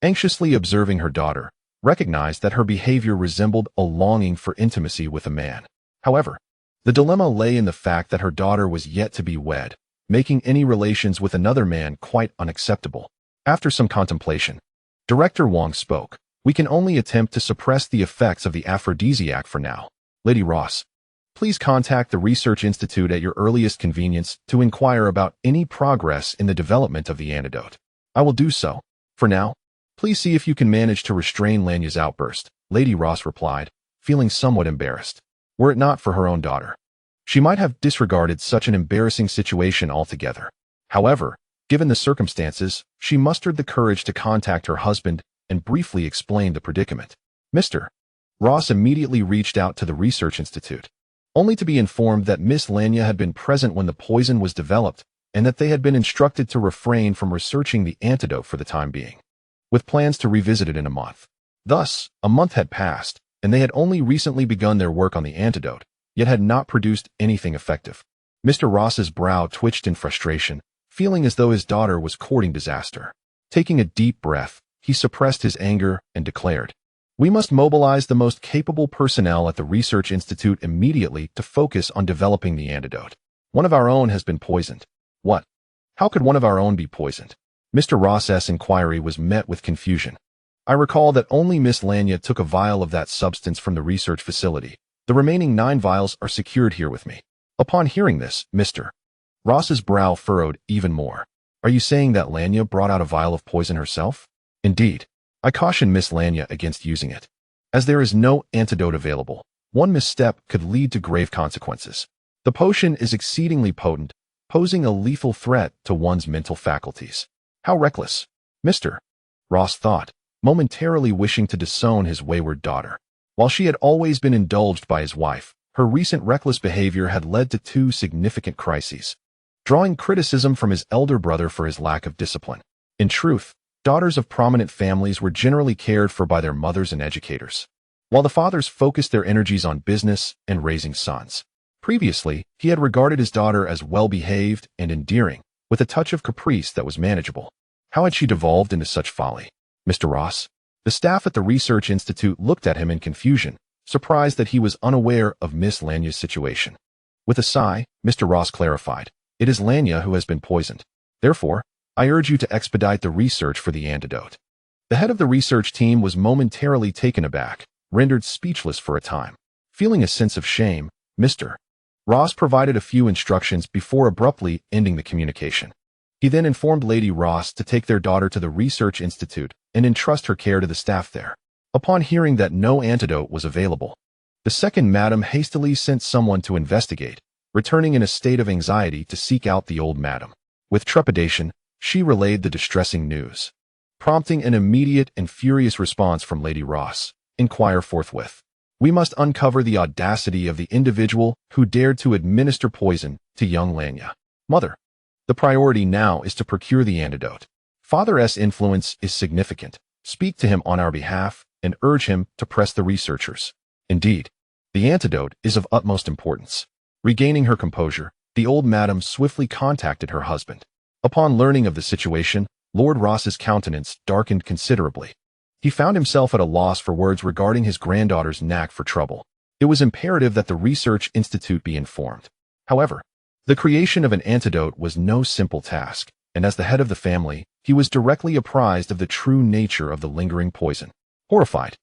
anxiously observing her daughter, recognized that her behavior resembled a longing for intimacy with a man. However, the dilemma lay in the fact that her daughter was yet to be wed, making any relations with another man quite unacceptable. After some contemplation, Director Wong spoke. We can only attempt to suppress the effects of the aphrodisiac for now. Lady Ross, please contact the Research Institute at your earliest convenience to inquire about any progress in the development of the antidote. I will do so. For now, please see if you can manage to restrain Lanya's outburst, Lady Ross replied, feeling somewhat embarrassed. Were it not for her own daughter, she might have disregarded such an embarrassing situation altogether. However, given the circumstances, she mustered the courage to contact her husband and briefly explain the predicament. Mr. Ross immediately reached out to the Research Institute, only to be informed that Miss Lanya had been present when the poison was developed and that they had been instructed to refrain from researching the antidote for the time being, with plans to revisit it in a month. Thus, a month had passed, and they had only recently begun their work on the antidote, yet had not produced anything effective. Mr. Ross's brow twitched in frustration, feeling as though his daughter was courting disaster. Taking a deep breath, he suppressed his anger and declared, "We must mobilize the most capable personnel at the Research Institute immediately to focus on developing the antidote. One of our own has been poisoned." What? How could one of our own be poisoned? Mr. Ross's inquiry was met with confusion. I recall that only Miss Lanya took a vial of that substance from the research facility. The remaining 9 vials are secured here with me. Upon hearing this, Mr. Ross's brow furrowed even more. Are you saying that Lanya brought out a vial of poison herself? Indeed. I caution Miss Lanya against using it. As there is no antidote available, one misstep could lead to grave consequences. The potion is exceedingly potent, posing a lethal threat to one's mental faculties. How reckless, Mr. Ross thought, momentarily wishing to disown his wayward daughter. While she had always been indulged by his wife, her recent reckless behavior had led to 2 significant crises, drawing criticism from his elder brother for his lack of discipline. In truth, daughters of prominent families were generally cared for by their mothers and educators, while the fathers focused their energies on business and raising sons. Previously, he had regarded his daughter as well-behaved and endearing, with a touch of caprice that was manageable. How had she devolved into such folly? Mr. Ross? The staff at the Research Institute looked at him in confusion, surprised that he was unaware of Miss Lanya's situation. With a sigh, Mr. Ross clarified, "It is Lanya who has been poisoned. Therefore, I urge you to expedite the research for the antidote." The head of the research team was momentarily taken aback, rendered speechless for a time. Feeling a sense of shame, Mr. Ross provided a few instructions before abruptly ending the communication. He then informed Lady Ross to take their daughter to the Research Institute and entrust her care to the staff there. Upon hearing that no antidote was available, the second madam hastily sent someone to investigate, returning in a state of anxiety to seek out the old madam. With trepidation, she relayed the distressing news, prompting an immediate and furious response from Lady Ross. Inquire forthwith. We must uncover the audacity of the individual who dared to administer poison to young Lanya. Mother, the priority now is to procure the antidote. Father's influence is significant. Speak to him on our behalf and urge him to press the researchers. Indeed, the antidote is of utmost importance. Regaining her composure, the old madam swiftly contacted her husband. Upon learning of the situation, Lord Ross's countenance darkened considerably. He found himself at a loss for words regarding his granddaughter's knack for trouble. It was imperative that the Research Institute be informed. However, the creation of an antidote was no simple task, and as the head of the family, he was directly apprised of the true nature of the lingering poison. Horrified,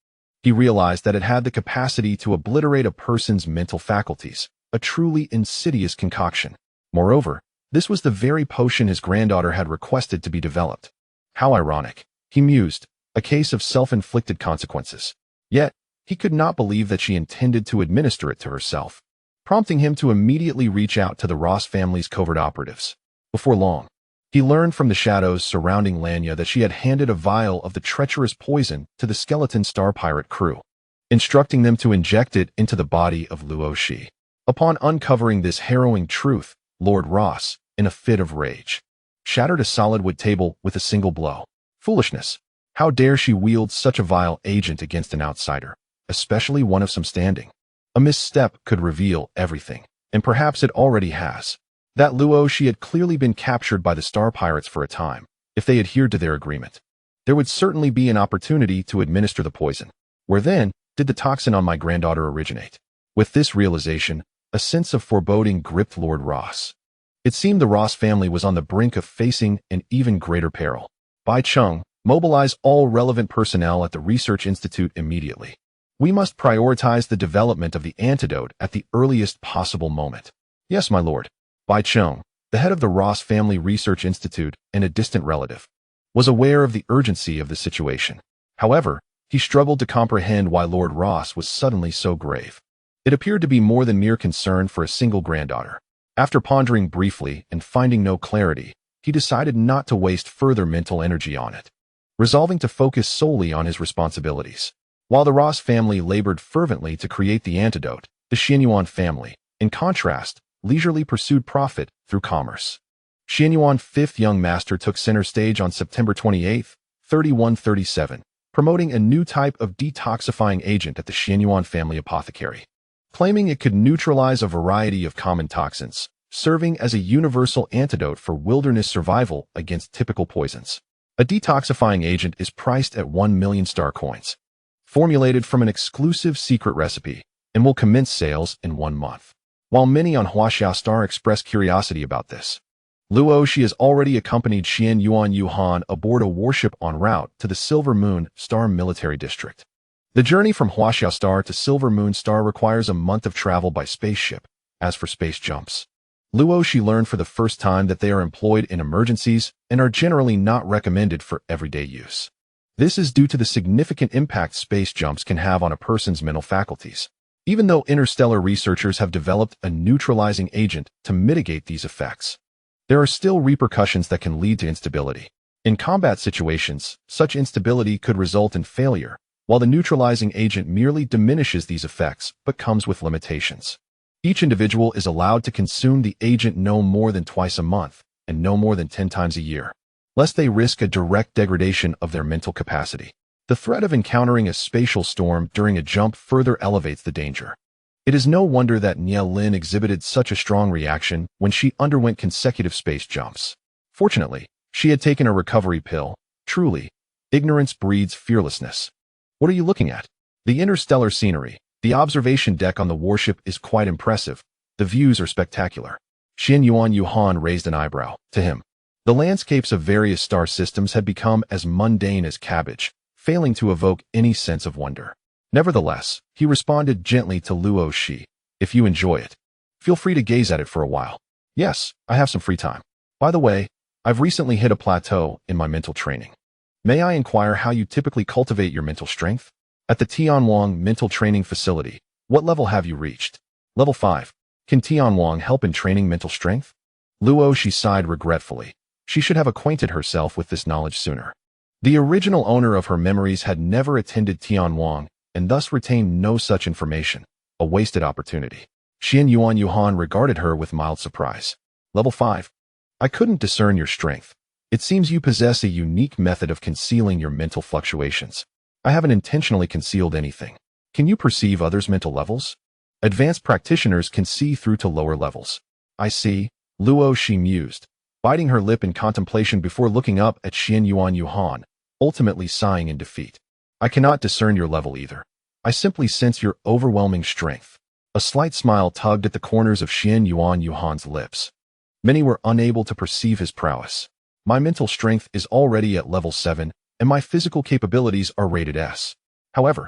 he realized that it had the capacity to obliterate a person's mental faculties, a truly insidious concoction. Moreover, this was the very potion his granddaughter had requested to be developed. How ironic, he mused, a case of self-inflicted consequences. Yet, he could not believe that she intended to administer it to herself, prompting him to immediately reach out to the Ross family's covert operatives. Before long, he learned from the shadows surrounding Lanya that she had handed a vial of the treacherous poison to the skeleton star pirate crew, instructing them to inject it into the body of Luo Xi. Upon uncovering this harrowing truth, Lord Ross, in a fit of rage, shattered a solid wood table with a single blow. Foolishness! How dare she wield such a vile agent against an outsider, especially one of some standing? A misstep could reveal everything, and perhaps it already has. That Luo Xi had clearly been captured by the Star Pirates for a time. If they adhered to their agreement, there would certainly be an opportunity to administer the poison. Where then did the toxin on my granddaughter originate? With this realization, a sense of foreboding gripped Lord Ross. It seemed the Ross family was on the brink of facing an even greater peril. Bai Chung, mobilize all relevant personnel at the Research Institute immediately. We must prioritize the development of the antidote at the earliest possible moment. Yes, my lord. Bai Chung, the head of the Ross Family Research Institute and a distant relative, was aware of the urgency of the situation. However, he struggled to comprehend why Lord Ross was suddenly so grave. It appeared to be more than mere concern for a single granddaughter. After pondering briefly and finding no clarity, he decided not to waste further mental energy on it, resolving to focus solely on his responsibilities. While the Ross family labored fervently to create the antidote, the Xianyuan family, in contrast, leisurely pursued profit through commerce. Xianyuan fifth young master took center stage on September 28, 3137, promoting a new type of detoxifying agent at the Xianyuan family apothecary, claiming it could neutralize a variety of common toxins, serving as a universal antidote for wilderness survival against typical poisons. A detoxifying agent is priced at 1 million star coins, formulated from an exclusive secret recipe, and will commence sales in 1 month. While many on Huaxiao Star express curiosity about this, Luo Xi has already accompanied Xianyuan Yuhan aboard a warship en route to the Silver Moon Star Military District. The journey from Huaxiao Star to Silver Moon Star requires a month of travel by spaceship. As for space jumps, Luo Xi learned for the first time that they are employed in emergencies and are generally not recommended for everyday use. This is due to the significant impact space jumps can have on a person's mental faculties. Even though interstellar researchers have developed a neutralizing agent to mitigate these effects, there are still repercussions that can lead to instability. In combat situations, such instability could result in failure, while the neutralizing agent merely diminishes these effects but comes with limitations. Each individual is allowed to consume the agent no more than twice a month and no more than 10 times a year, lest they risk a direct degradation of their mental capacity. The threat of encountering a spatial storm during a jump further elevates the danger. It is no wonder that Nie Lin exhibited such a strong reaction when she underwent consecutive space jumps. Fortunately, she had taken a recovery pill. Truly, ignorance breeds fearlessness. What are you looking at? The interstellar scenery. The observation deck on the warship is quite impressive. The views are spectacular. Xianyuan Yuhan raised an eyebrow. To him, the landscapes of various star systems had become as mundane as cabbage, failing to evoke any sense of wonder. Nevertheless, he responded gently to Luo Xi. If you enjoy it, feel free to gaze at it for a while. Yes, I have some free time. By the way, I've recently hit a plateau in my mental training. May I inquire how you typically cultivate your mental strength? At the Tianwang Mental Training Facility, what level have you reached? Level 5. Can Tianwang help in training mental strength? Luo Xi sighed regretfully. She should have acquainted herself with this knowledge sooner. The original owner of her memories had never attended Tianwang and thus retained no such information. A wasted opportunity. Xianyuan Yuhan regarded her with mild surprise. Level 5. I couldn't discern your strength. It seems you possess a unique method of concealing your mental fluctuations. I haven't intentionally concealed anything. Can you perceive others' mental levels? Advanced practitioners can see through to lower levels. I see, Luo Xi mused, biting her lip in contemplation before looking up at Xianyuan Yuhan, ultimately sighing in defeat. I cannot discern your level either. I simply sense your overwhelming strength. A slight smile tugged at the corners of Xianyuan Yuhan's lips. Many were unable to perceive his prowess. My mental strength is already at level 7, and my physical capabilities are rated S. However,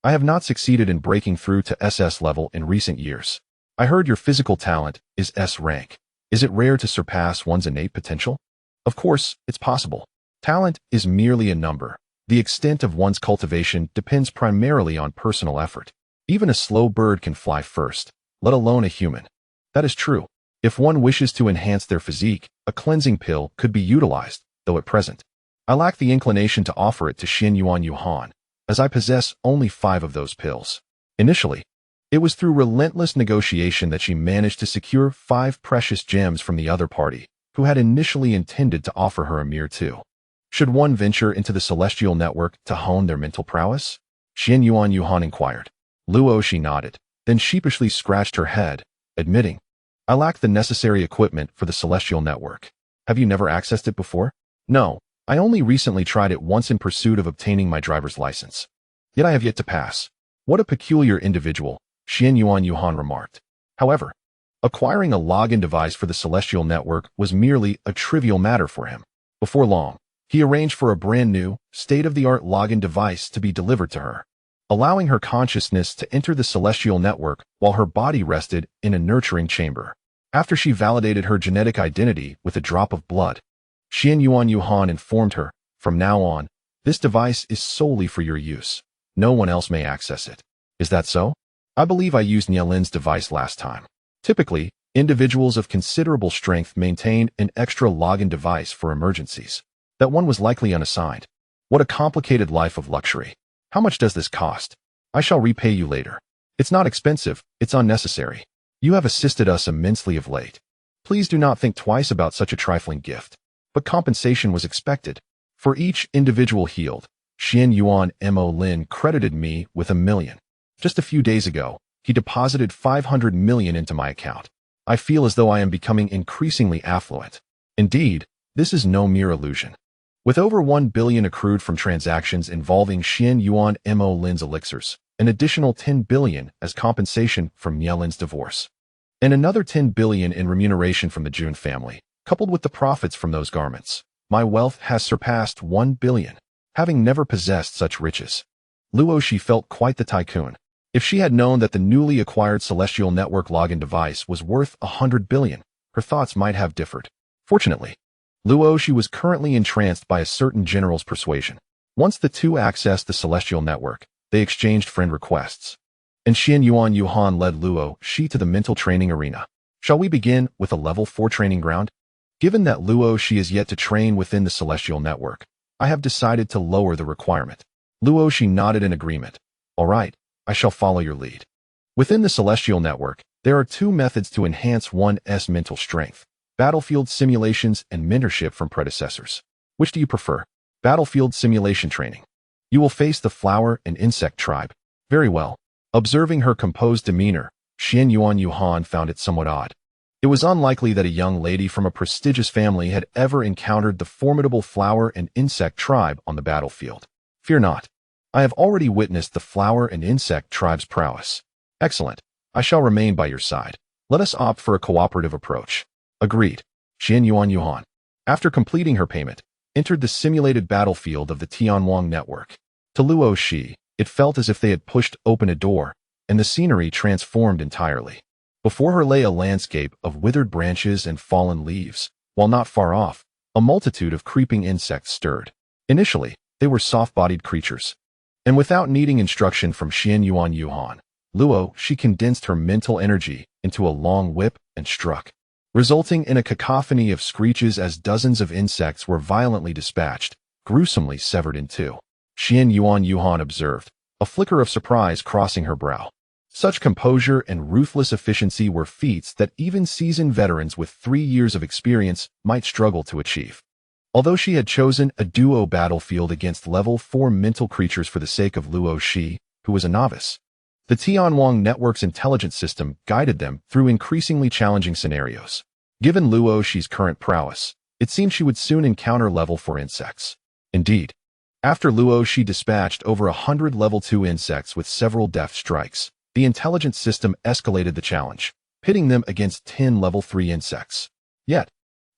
I have not succeeded in breaking through to SS level in recent years. I heard your physical talent is S rank. Is it rare to surpass one's innate potential? Of course, it's possible. Talent is merely a number. The extent of one's cultivation depends primarily on personal effort. Even a slow bird can fly first, let alone a human. That is true. If one wishes to enhance their physique, a cleansing pill could be utilized, though at present, I lack the inclination to offer it to Xianyuan Yuhan, as I possess only 5 of those pills. Initially, it was through relentless negotiation that she managed to secure 5 precious gems from the other party, who had initially intended to offer her a mere 2. Should one venture into the celestial network to hone their mental prowess? Xianyuan Yuhan inquired. Luo Xi nodded. then sheepishly scratched her head, admitting, "I lack the necessary equipment for the celestial network." "Have you never accessed it before?" "No, I only recently tried it once in pursuit of obtaining my driver's license. Yet I have yet to pass." "What a peculiar individual," Yuan remarked. However, acquiring a login device for the celestial network was merely a trivial matter for him. Before long, he arranged for a brand-new, state-of-the-art login device to be delivered to her, allowing her consciousness to enter the celestial network while her body rested in a nurturing chamber. After she validated her genetic identity with a drop of blood, Yuan informed her, "From now on, this device is solely for your use. No one else may access it." "Is that so? I believe I used Nielin's device last time." Typically, individuals of considerable strength maintained an extra login device for emergencies. That one was likely unassigned. What a complicated life of luxury. "How much does this cost?" "I shall repay you later." "It's not expensive, it's unnecessary. You have assisted us immensely of late. Please do not think twice about such a trifling gift." But compensation was expected. "For each individual healed, Yuan Lin credited me with $1 million. Just a few days ago, he deposited 500 million into my account. I feel as though I am becoming increasingly affluent. Indeed, this is no mere illusion." With over 1 billion accrued from transactions involving Yuan Lin's elixirs, an additional 10 billion as compensation from Nielin's divorce, and another 10 billion in remuneration from the Jun family, coupled with the profits from those garments, my wealth has surpassed 1 billion. Having never possessed such riches, Luo Xi felt quite the tycoon. If she had known that the newly acquired celestial network login device was worth 100 billion, her thoughts might have differed. Fortunately, Luo Xi was currently entranced by a certain general's persuasion. Once the two accessed the celestial network, they exchanged friend requests, and Yuan led Luo Xi to the mental training arena. "Shall we begin with a level 4 training ground?" Given that Luo Xi is yet to train within the celestial network, I have decided to lower the requirement. Luo Xi nodded in agreement. "All right, I shall follow your lead." Within the celestial network, there are two methods to enhance one's mental strength: battlefield simulations and mentorship from predecessors. Which do you prefer? Battlefield simulation training. You will face the flower and insect tribe. Very well. Observing her composed demeanor, Yuan found it somewhat odd. It was unlikely that a young lady from a prestigious family had ever encountered the formidable flower and insect tribe on the battlefield. "Fear not. I have already witnessed the flower and insect tribe's prowess." "Excellent. I shall remain by your side. Let us opt for a cooperative approach." "Agreed." Yuan, after completing her payment, entered the simulated battlefield of the Tianwang network. To Luo Xi, it felt as if they had pushed open a door, and the scenery transformed entirely. Before her lay a landscape of withered branches and fallen leaves, while not far off, a multitude of creeping insects stirred. Initially, they were soft-bodied creatures, and without needing instruction from Yuan, Luo Xi condensed her mental energy into a long whip and struck, resulting in a cacophony of screeches as dozens of insects were violently dispatched, gruesomely severed in two. Yuan observed, a flicker of surprise crossing her brow. Such composure and ruthless efficiency were feats that even seasoned veterans with 3 years of experience might struggle to achieve. Although she had chosen a duo battlefield against level 4 mental creatures for the sake of Luo Xi, who was a novice, the Tianwang network's intelligence system guided them through increasingly challenging scenarios. Given Luo Xi's current prowess, it seemed she would soon encounter level 4 insects. Indeed, after Luo Xi dispatched over 100 level 2 insects with several deft strikes, the intelligence system escalated the challenge, pitting them against 10 level 3 insects. Yet,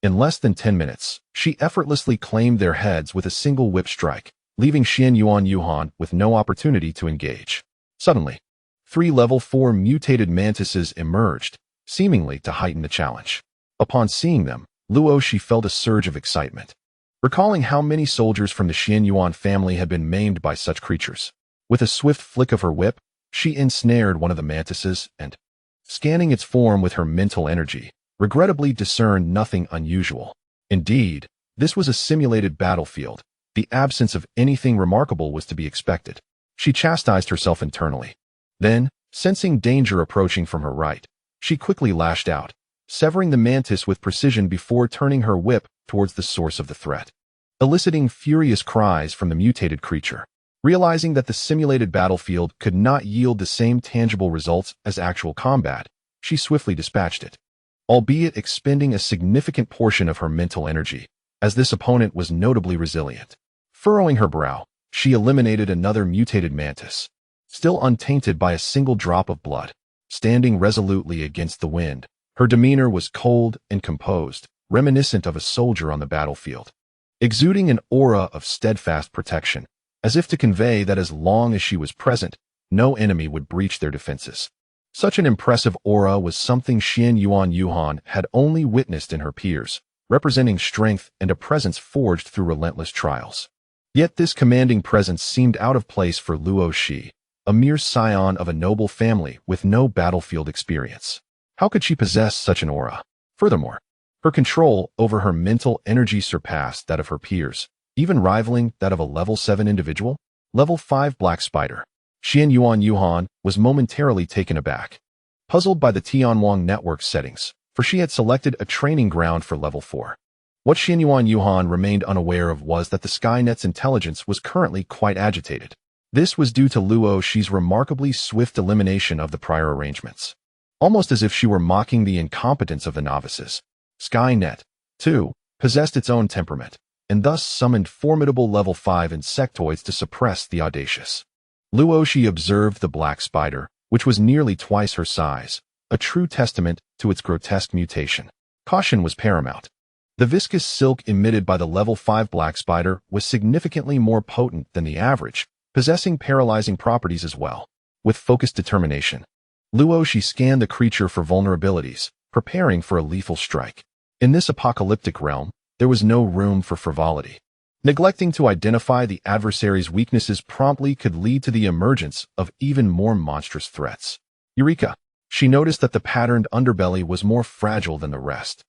in less than 10 minutes, she effortlessly claimed their heads with a single whip strike, leaving Yuan with no opportunity to engage. Suddenly, 3 level 4 mutated mantises emerged, seemingly to heighten the challenge. Upon seeing them, Luo Xi felt a surge of excitement, recalling how many soldiers from the Yuan family had been maimed by such creatures. With a swift flick of her whip, she ensnared one of the mantises and, scanning its form with her mental energy, regrettably discerned nothing unusual. Indeed, this was a simulated battlefield. The absence of anything remarkable was to be expected. She chastised herself internally. Then, sensing danger approaching from her right, she quickly lashed out, severing the mantis with precision before turning her whip towards the source of the threat, eliciting furious cries from the mutated creature. Realizing that the simulated battlefield could not yield the same tangible results as actual combat, she swiftly dispatched it, albeit expending a significant portion of her mental energy, as this opponent was notably resilient. Furrowing her brow, she eliminated another mutated mantis, still untainted by a single drop of blood. Standing resolutely against the wind, her demeanor was cold and composed, reminiscent of a soldier on the battlefield, exuding an aura of steadfast protection, as if to convey that as long as she was present, no enemy would breach their defenses. Such an impressive aura was something Xian Yuan had only witnessed in her peers, representing strength and a presence forged through relentless trials. Yet this commanding presence seemed out of place for Luo Xi, a mere scion of a noble family with no battlefield experience. How could she possess such an aura? Furthermore, her control over her mental energy surpassed that of her peers, even rivaling that of a level 7 individual. Level 5 Black Spider. Xian Yuan was momentarily taken aback, puzzled by the Tianwang network settings, for she had selected a training ground for level 4. What Xian Yuan remained unaware of was that the Skynet's intelligence was currently quite agitated. This was due to Luo Xi's remarkably swift elimination of the prior arrangements. Almost as if she were mocking the incompetence of the novices, Skynet, too, possessed its own temperament, and thus summoned formidable level 5 insectoids to suppress the audacious. Luo Xi observed the black spider, which was nearly twice her size, a true testament to its grotesque mutation. Caution was paramount. The viscous silk emitted by the level 5 black spider was significantly more potent than the average, possessing paralyzing properties as well. With focused determination, Luo Xi scanned the creature for vulnerabilities, preparing for a lethal strike. In this apocalyptic realm, there was no room for frivolity. Neglecting to identify the adversary's weaknesses promptly could lead to the emergence of even more monstrous threats. Eureka! She noticed that the patterned underbelly was more fragile than the rest.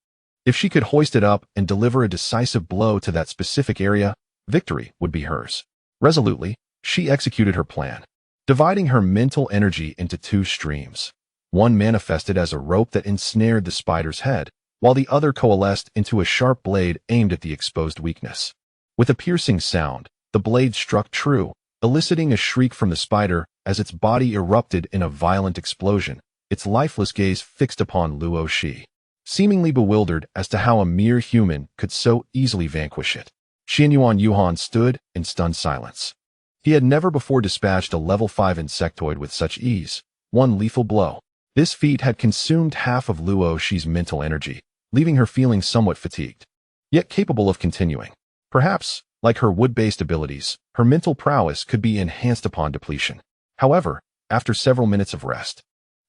If she could hoist it up and deliver a decisive blow to that specific area, victory would be hers. Resolutely, she executed her plan, dividing her mental energy into two streams. One manifested as a rope that ensnared the spider's head, while the other coalesced into a sharp blade aimed at the exposed weakness. With a piercing sound, the blade struck true, eliciting a shriek from the spider as its body erupted in a violent explosion, its lifeless gaze fixed upon Luo Xi, seemingly bewildered as to how a mere human could so easily vanquish it. Xian Yuan stood in stunned silence. He had never before dispatched a level 5 insectoid with such ease. One lethal blow. This feat had consumed half of Luo Xi's mental energy, leaving her feeling somewhat fatigued, yet capable of continuing. Perhaps, like her wood-based abilities, her mental prowess could be enhanced upon depletion. However, after several minutes of rest,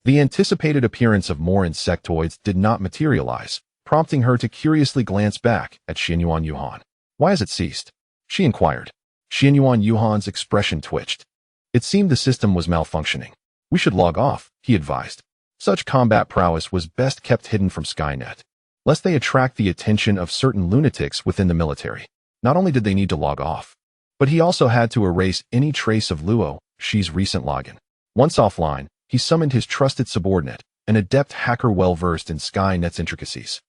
the anticipated appearance of more insectoids did not materialize, prompting her to curiously glance back at Xian Yuan. "Why has it ceased?" she inquired. Xian Yuan's expression twitched. It seemed the system was malfunctioning. "We should log off," he advised. Such combat prowess was best kept hidden from Skynet, lest they attract the attention of certain lunatics within the military. Not only did they need to log off, but he also had to erase any trace of Luo Xi's recent login. Once offline, he summoned his trusted subordinate, an adept hacker well-versed in Skynet's intricacies,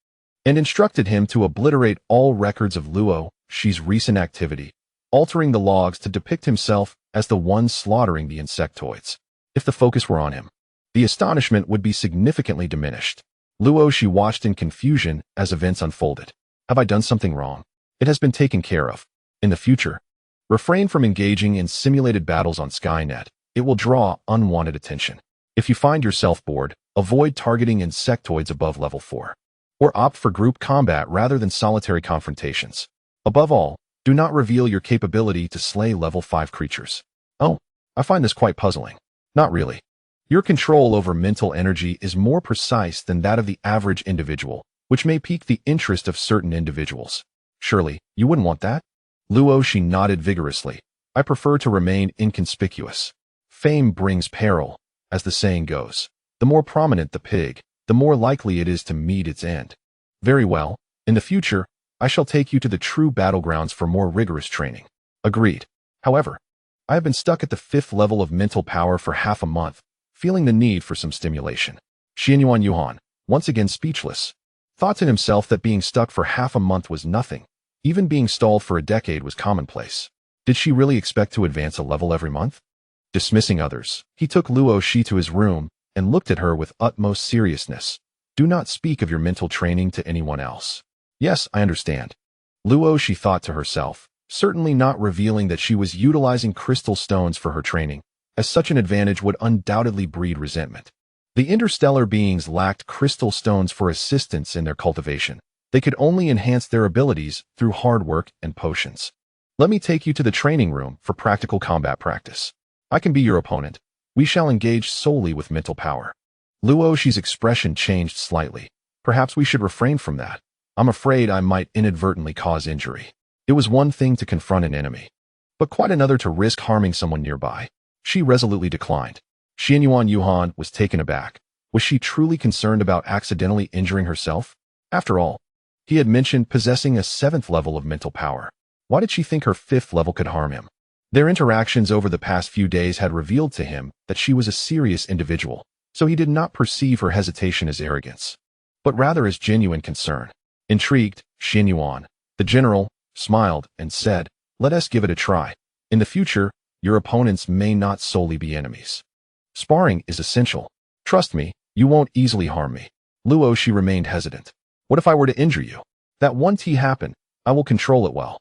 and instructed him to obliterate all records of Luo Xi's recent activity, altering the logs to depict himself as the one slaughtering the insectoids. If the focus were on him, the astonishment would be significantly diminished. Luo Xi watched in confusion as events unfolded. Have I done something wrong? It has been taken care of. In the future, refrain from engaging in simulated battles on Skynet. It will draw unwanted attention. If you find yourself bored, avoid targeting insectoids above level 4. Or opt for group combat rather than solitary confrontations. Above all, do not reveal your capability to slay level 5 creatures. Oh, I find this quite puzzling. Not really. Your control over mental energy is more precise than that of the average individual, which may pique the interest of certain individuals. Surely, you wouldn't want that? Luo Xi nodded vigorously. I prefer to remain inconspicuous. Fame brings peril, as the saying goes. The more prominent the pig, the more likely it is to meet its end. Very well. In the future, I shall take you to the true battlegrounds for more rigorous training. Agreed. However, I have been stuck at the 5th level of mental power for half a month, feeling the need for some stimulation. Xian Yuan, once again speechless, thought to himself that being stuck for half a month was nothing. Even being stalled for a decade was commonplace. Did she really expect to advance a level every month? Dismissing others, he took Luo Xi to his room and looked at her with utmost seriousness. Do not speak of your mental training to anyone else. Yes, I understand. Luo Xi thought to herself, certainly not revealing that she was utilizing crystal stones for her training, as such an advantage would undoubtedly breed resentment. The interstellar beings lacked crystal stones for assistance in their cultivation. They could only enhance their abilities through hard work and potions. Let me take you to the training room for practical combat practice. I can be your opponent. We shall engage solely with mental power. Luo Xi's expression changed slightly. Perhaps we should refrain from that. I'm afraid I might inadvertently cause injury. It was one thing to confront an enemy, but quite another to risk harming someone nearby. She resolutely declined. Xianyuan Yuhan was taken aback. Was she truly concerned about accidentally injuring herself? After all, he had mentioned possessing a 7th level of mental power. Why did she think her 5th level could harm him? Their interactions over the past few days had revealed to him that she was a serious individual, so he did not perceive her hesitation as arrogance, but rather as genuine concern. Intrigued, Xianyuan, the general, smiled and said, "Let us give it a try. In the future, your opponents may not solely be enemies. Sparring is essential. Trust me, you won't easily harm me." Luo Xi remained hesitant. What if I were to injure you? That won't happen. I will control it well.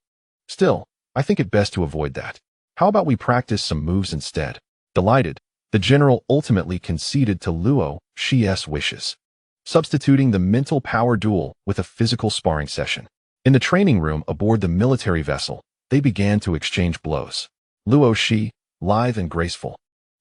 Still, I think it best to avoid that. How about we practice some moves instead? Delighted, the general ultimately conceded to Luo Xi's wishes, substituting the mental power duel with a physical sparring session. In the training room aboard the military vessel, they began to exchange blows. Luo Xi, lithe and graceful,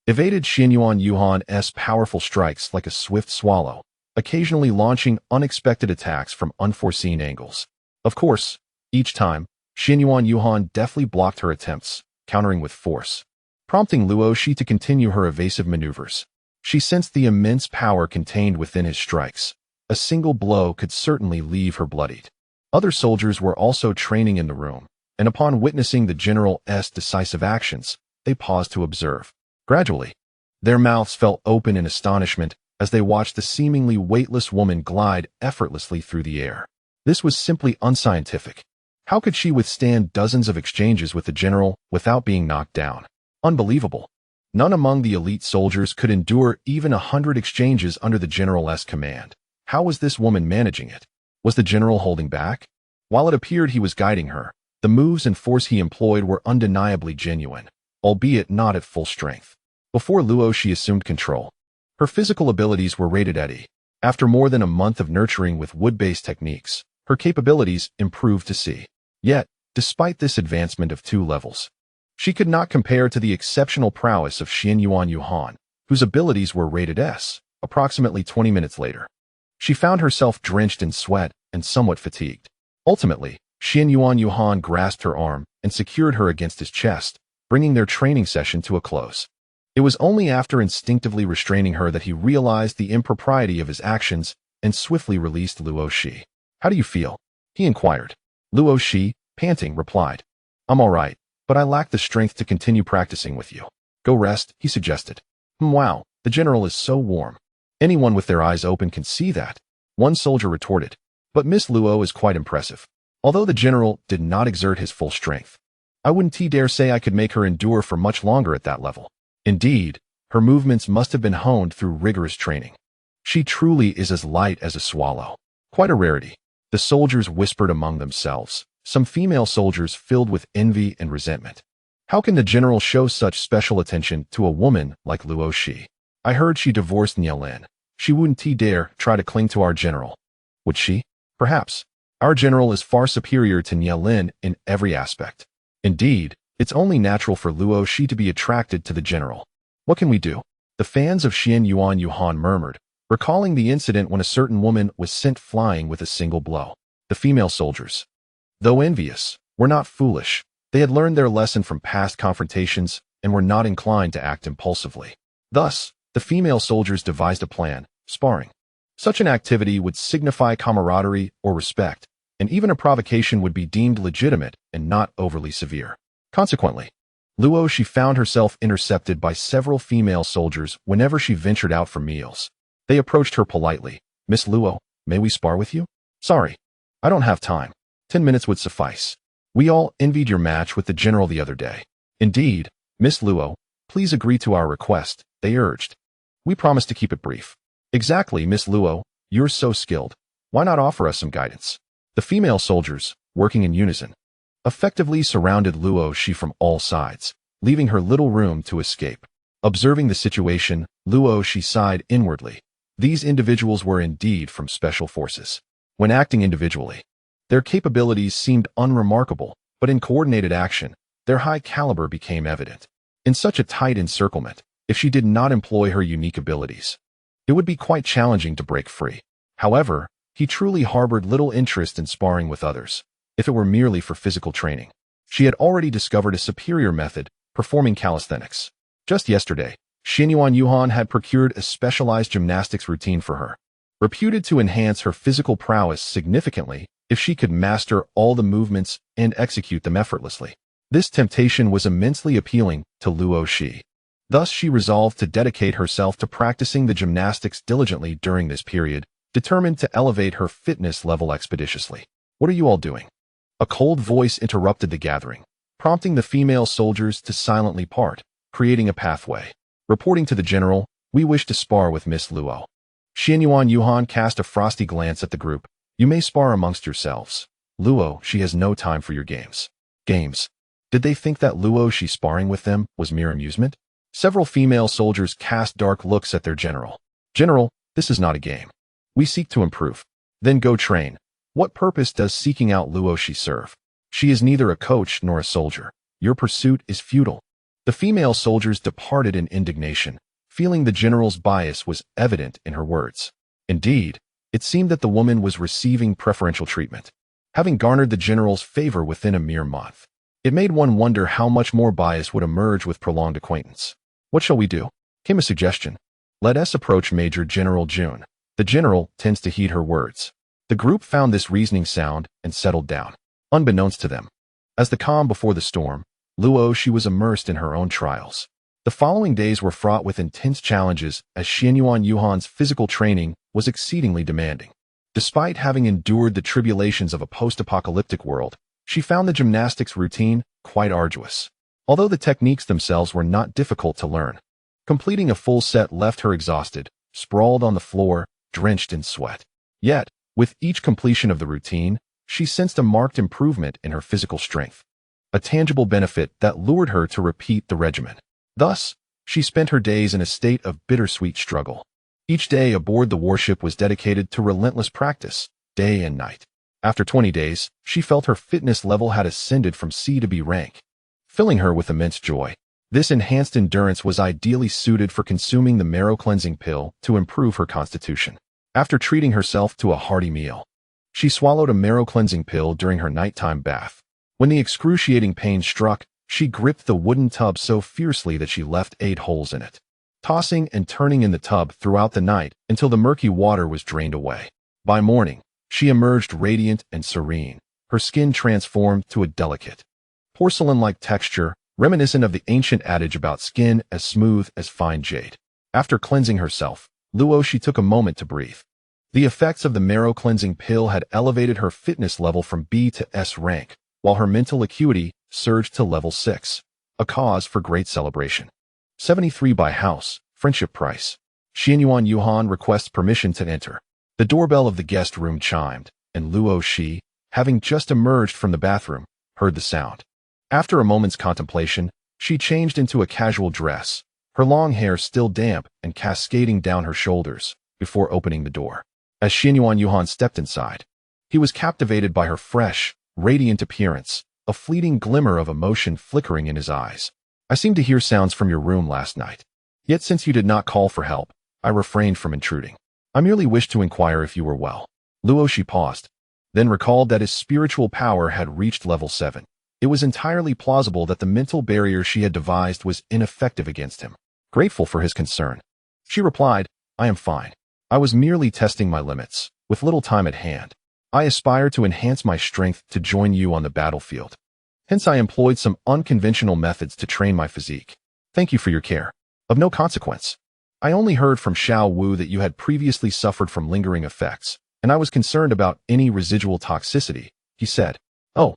evaded Xianyuan Yuhan's powerful strikes like a swift swallow, occasionally launching unexpected attacks from unforeseen angles. Of course, each time, Xianyuan Yuhan deftly blocked her attempts, countering with force, prompting Luo Xi to continue her evasive maneuvers. She sensed the immense power contained within his strikes. A single blow could certainly leave her bloodied. Other soldiers were also training in the room, and upon witnessing the general's decisive actions, they paused to observe. Gradually, their mouths fell open in astonishment as they watched the seemingly weightless woman glide effortlessly through the air. This was simply unscientific. How could she withstand dozens of exchanges with the general without being knocked down? Unbelievable. None among the elite soldiers could endure even 100 exchanges under the general's command. How was this woman managing it? Was the general holding back? While it appeared he was guiding her, the moves and force he employed were undeniably genuine, albeit not at full strength. Before Luo Xi assumed control, her physical abilities were rated at E. After more than a month of nurturing with wood-based techniques, her capabilities improved to C. Yet, despite this advancement of 2 levels, she could not compare to the exceptional prowess of Xianyuan Yuhan, whose abilities were rated S. Approximately 20 minutes later, she found herself drenched in sweat and somewhat fatigued. Ultimately, Xianyuan Yuhan grasped her arm and secured her against his chest, bringing their training session to a close. It was only after instinctively restraining her that he realized the impropriety of his actions and swiftly released Luo Xi. "How do you feel?" he inquired. Luo Xi, panting, replied, "I'm all right, but I lack the strength to continue practicing with you. Go rest," he suggested. Wow, the general is so warm. Anyone with their eyes open can see that," one soldier retorted. But Miss Luo is quite impressive. Although the general did not exert his full strength, I wouldn't dare say I could make her endure for much longer at that level. Indeed, her movements must have been honed through rigorous training. She truly is as light as a swallow. Quite a rarity. The soldiers whispered among themselves, some female soldiers filled with envy and resentment. How can the general show such special attention to a woman like Luo Xi? I heard she divorced Nielin. She wouldn't dare try to cling to our general. Would she? Perhaps. Our general is far superior to Nielin in every aspect. Indeed, it's only natural for Luo Xi to be attracted to the general. What can we do? The fans of Xianyuan Yuhan murmured, recalling the incident when a certain woman was sent flying with a single blow. The female soldiers, though envious, were not foolish. They had learned their lesson from past confrontations and were not inclined to act impulsively. Thus, the female soldiers devised a plan, sparring. Such an activity would signify camaraderie or respect, and even a provocation would be deemed legitimate and not overly severe. Consequently, Luo Xi found herself intercepted by several female soldiers whenever she ventured out for meals. They approached her politely. "Miss Luo, may we spar with you?" "Sorry, I don't have time. 10 minutes would suffice." We all envied your match with the general the other day. Indeed, Miss Luo, please agree to our request, they urged. We promise to keep it brief. Exactly, Miss Luo, you're so skilled. Why not offer us some guidance? The female soldiers, working in unison, effectively surrounded Luo Xi from all sides, leaving her little room to escape. Observing the situation, Luo Xi sighed inwardly. These individuals were indeed from special forces. When acting individually, their capabilities seemed unremarkable, but in coordinated action, their high caliber became evident. In such a tight encirclement, if she did not employ her unique abilities, it would be quite challenging to break free. However, he truly harbored little interest in sparring with others, if it were merely for physical training. She had already discovered a superior method, performing calisthenics. Just yesterday, Xinyuan Yuhan had procured a specialized gymnastics routine for her, reputed to enhance her physical prowess significantly if she could master all the movements and execute them effortlessly. This temptation was immensely appealing to Luo Xi. Thus she resolved to dedicate herself to practicing the gymnastics diligently during this period, determined to elevate her fitness level expeditiously. What are you all doing? A cold voice interrupted the gathering, prompting the female soldiers to silently part, creating a pathway. Reporting to the general, we wish to spar with Miss Luo. Xinyuan Yuhan cast a frosty glance at the group. You may spar amongst yourselves. Luo, she has no time for your games. Games. Did they think that Luo Xi sparring with them was mere amusement? Several female soldiers cast dark looks at their general. General, this is not a game. We seek to improve. Then go train. What purpose does seeking out Luo Xi serve? She is neither a coach nor a soldier. Your pursuit is futile. The female soldiers departed in indignation, feeling the general's bias was evident in her words. Indeed, it seemed that the woman was receiving preferential treatment, having garnered the general's favor within a mere month. It made one wonder how much more bias would emerge with prolonged acquaintance. What shall we do? Came a suggestion. Let us approach Major General June. The general tends to heed her words. The group found this reasoning sound and settled down. Unbeknownst to them, as the calm before the storm, Luo Xi was immersed in her own trials. The following days were fraught with intense challenges as Xinyuan Yuhan's physical training was exceedingly demanding. Despite having endured the tribulations of a post-apocalyptic world, she found the gymnastics routine quite arduous. Although the techniques themselves were not difficult to learn, completing a full set left her exhausted, sprawled on the floor, drenched in sweat. Yet, with each completion of the routine, she sensed a marked improvement in her physical strength, a tangible benefit that lured her to repeat the regimen. Thus, she spent her days in a state of bittersweet struggle. Each day aboard the warship was dedicated to relentless practice, day and night. After 20 days, she felt her fitness level had ascended from C to B rank, filling her with immense joy. This enhanced endurance was ideally suited for consuming the marrow-cleansing pill to improve her constitution. After treating herself to a hearty meal, she swallowed a marrow-cleansing pill during her nighttime bath. When the excruciating pain struck, she gripped the wooden tub so fiercely that she left 8 holes in it, tossing and turning in the tub throughout the night until the murky water was drained away. By morning, she emerged radiant and serene, her skin transformed to a delicate, porcelain-like texture, reminiscent of the ancient adage about skin as smooth as fine jade. After cleansing herself, Luo Xi took a moment to breathe. The effects of the marrow-cleansing pill had elevated her fitness level from B to S rank, while her mental acuity surged to level 6, a cause for great celebration. 73 by house, friendship price. Xinyuan Yuhan requests permission to enter. The doorbell of the guest room chimed, and Luo Xi, having just emerged from the bathroom, heard the sound. After a moment's contemplation, she changed into a casual dress, her long hair still damp and cascading down her shoulders, before opening the door. As Xinyuan Yuhan stepped inside, he was captivated by her fresh, radiant appearance, a fleeting glimmer of emotion flickering in his eyes. I seemed to hear sounds from your room last night. Yet since you did not call for help, I refrained from intruding. I merely wished to inquire if you were well. Luo Xi paused, then recalled that his spiritual power had reached level 7. It was entirely plausible that the mental barrier she had devised was ineffective against him. Grateful for his concern, she replied, I am fine. I was merely testing my limits, with little time at hand. I aspire to enhance my strength to join you on the battlefield. Hence I employed some unconventional methods to train my physique. Thank you for your care. Of no consequence. I only heard from Xiao Wu that you had previously suffered from lingering effects, and I was concerned about any residual toxicity, he said. Oh,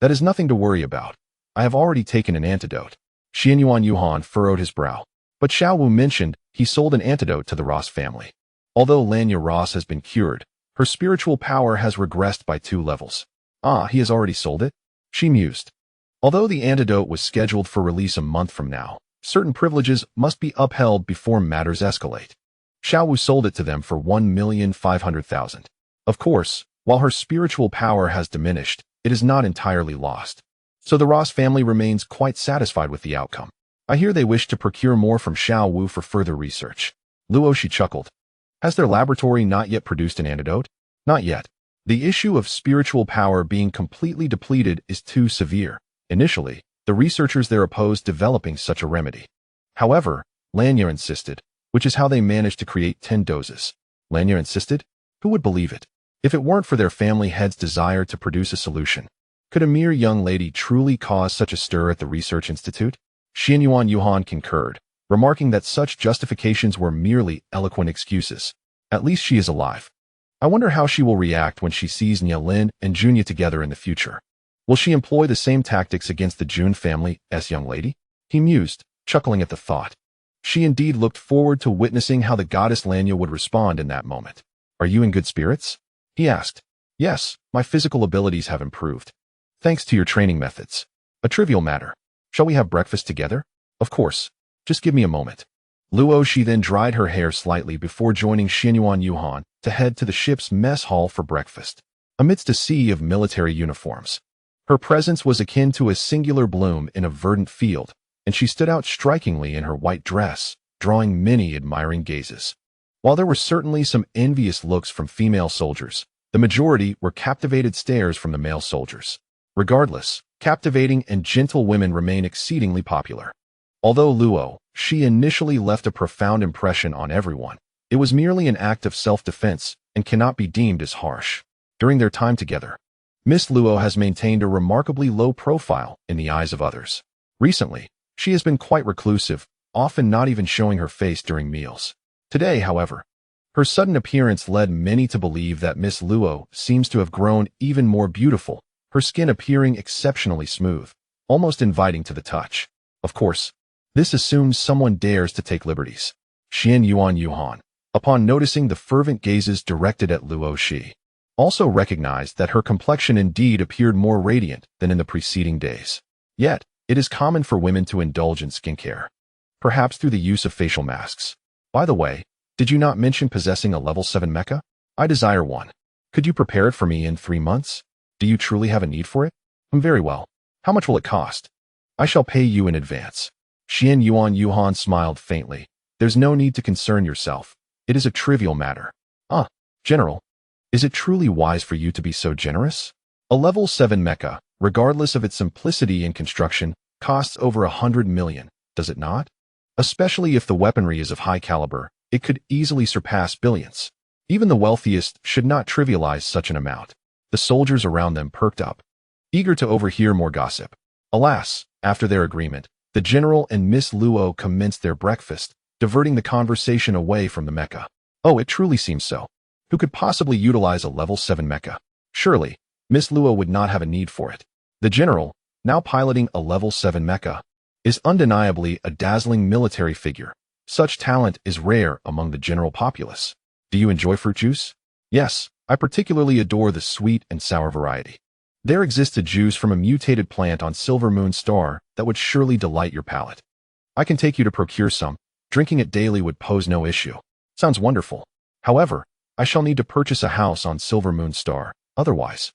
That is nothing to worry about. I have already taken an antidote. Xianyuan Yuhan furrowed his brow. But Xiao Wu mentioned he sold an antidote to the Ross family. Although Lanya Ross has been cured, her spiritual power has regressed by 2 levels. Ah, he has already sold it? She mused. Although the antidote was scheduled for release a month from now, certain privileges must be upheld before matters escalate. Xiao Wu sold it to them for 1,500,000. Of course, while her spiritual power has diminished, it is not entirely lost. So the Ross family remains quite satisfied with the outcome. I hear they wish to procure more from Xiao Wu for further research. Luo Xi chuckled. Has their laboratory not yet produced an antidote? Not yet. The issue of spiritual power being completely depleted is too severe. Initially, the researchers there opposed developing such a remedy. However, Lanya insisted, which is how they managed to create 10 doses. Lanya insisted? Who would believe it? If it weren't for their family head's desire to produce a solution, could a mere young lady truly cause such a stir at the research institute? Xianyuan Yuhan concurred, remarking that such justifications were merely eloquent excuses. At least she is alive. I wonder how she will react when she sees Nia Lin and Junya together in the future. Will she employ the same tactics against the Jun family as young lady? He mused, chuckling at the thought. She indeed looked forward to witnessing how the goddess Lanya would respond in that moment. Are you in good spirits? He asked. Yes, my physical abilities have improved. Thanks to your training methods. A trivial matter. Shall we have breakfast together? Of course. Just give me a moment. Luo Xi then dried her hair slightly before joining Xianyuan Yuhan to head to the ship's mess hall for breakfast. Amidst a sea of military uniforms, her presence was akin to a singular bloom in a verdant field, and she stood out strikingly in her white dress, drawing many admiring gazes. While there were certainly some envious looks from female soldiers, the majority were captivated stares from the male soldiers. Regardless, captivating and gentle women remain exceedingly popular. Although Luo Xi initially left a profound impression on everyone, it was merely an act of self-defense and cannot be deemed as harsh. During their time together, Miss Luo has maintained a remarkably low profile in the eyes of others. Recently, she has been quite reclusive, often not even showing her face during meals. Today, however, her sudden appearance led many to believe that Miss Luo seems to have grown even more beautiful, her skin appearing exceptionally smooth, almost inviting to the touch. Of course, this assumes someone dares to take liberties. Xianyuan Yuhan, upon noticing the fervent gazes directed at Luo Xi, also recognized that her complexion indeed appeared more radiant than in the preceding days. Yet, it is common for women to indulge in skincare, perhaps through the use of facial masks. By the way, did you not mention possessing a level 7 mecha? I desire one. Could you prepare it for me in 3 months? Do you truly have a need for it? Very well. How much will it cost? I shall pay you in advance. Xianyuan Yuhan smiled faintly. There's no need to concern yourself. It is a trivial matter. General, is it truly wise for you to be so generous? A level 7 mecha, regardless of its simplicity in construction, costs over 100 million, does it not? Especially if the weaponry is of high caliber, it could easily surpass billions. Even the wealthiest should not trivialize such an amount. The soldiers around them perked up, eager to overhear more gossip. Alas, after their agreement, the general and Miss Luo commenced their breakfast, diverting the conversation away from the mecha. Oh, it truly seems so. Who could possibly utilize a level 7 mecha? Surely, Miss Luo would not have a need for it. The general, now piloting a level 7 mecha, is undeniably a dazzling military figure. Such talent is rare among the general populace. Do you enjoy fruit juice? Yes, I particularly adore the sweet and sour variety. There exists a juice from a mutated plant on Silver Moon Star that would surely delight your palate. I can take you to procure some. Drinking it daily would pose no issue. Sounds wonderful. However, I shall need to purchase a house on Silver Moon Star. Otherwise,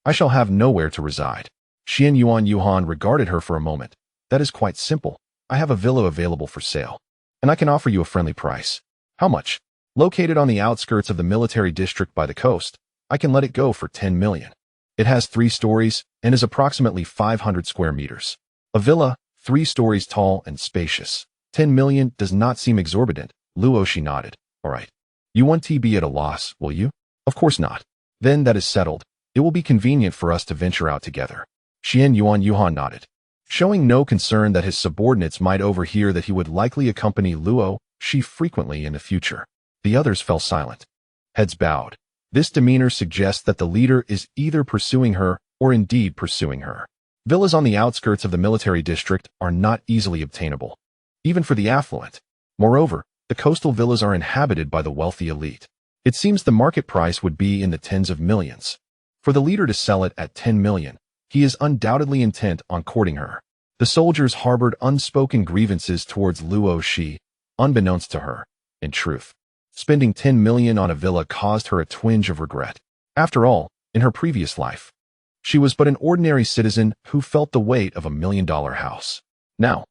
I shall have nowhere to reside. Xianyuan Yuhan regarded her for a moment. That is quite simple. I have a villa available for sale, and I can offer you a friendly price. How much? Located on the outskirts of the military district by the coast, I can let it go for 10 million. It has 3 stories and is approximately 500 square meters. A villa, 3 stories tall and spacious. 10 million does not seem exorbitant. Luo Xi nodded. All right. You won't be at a loss, will you? Of course not. Then that is settled. It will be convenient for us to venture out together. Xianyuan Yuhan nodded, showing no concern that his subordinates might overhear that he would likely accompany Luo Xi frequently in the future. The others fell silent. Heads bowed. This demeanor suggests that the leader is either pursuing her or indeed pursuing her. Villas on the outskirts of the military district are not easily obtainable, even for the affluent. Moreover, the coastal villas are inhabited by the wealthy elite. It seems the market price would be in the tens of millions. For the leader to sell it at 10 million, he is undoubtedly intent on courting her. The soldiers harbored unspoken grievances towards Luo Xi, unbeknownst to her. In truth, spending 10 million on a villa caused her a twinge of regret. After all, in her previous life, she was but an ordinary citizen who felt the weight of $1 million house. Now,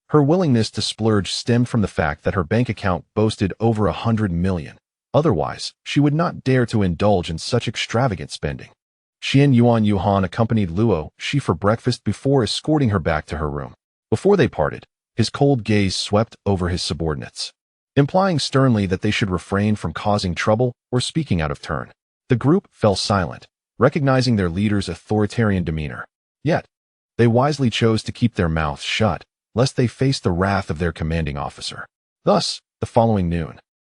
her willingness to splurge stemmed from the fact that her bank account boasted over 100 million. Otherwise, she would not dare to indulge in such extravagant spending. Xian Yuan accompanied Luo Xi for breakfast before escorting her back to her room. Before they parted, his cold gaze swept over his subordinates, implying sternly that they should refrain from causing trouble or speaking out of turn. The group fell silent, recognizing their leader's authoritarian demeanor. Yet, they wisely chose to keep their mouths shut, lest they face the wrath of their commanding officer. Thus, the following noon,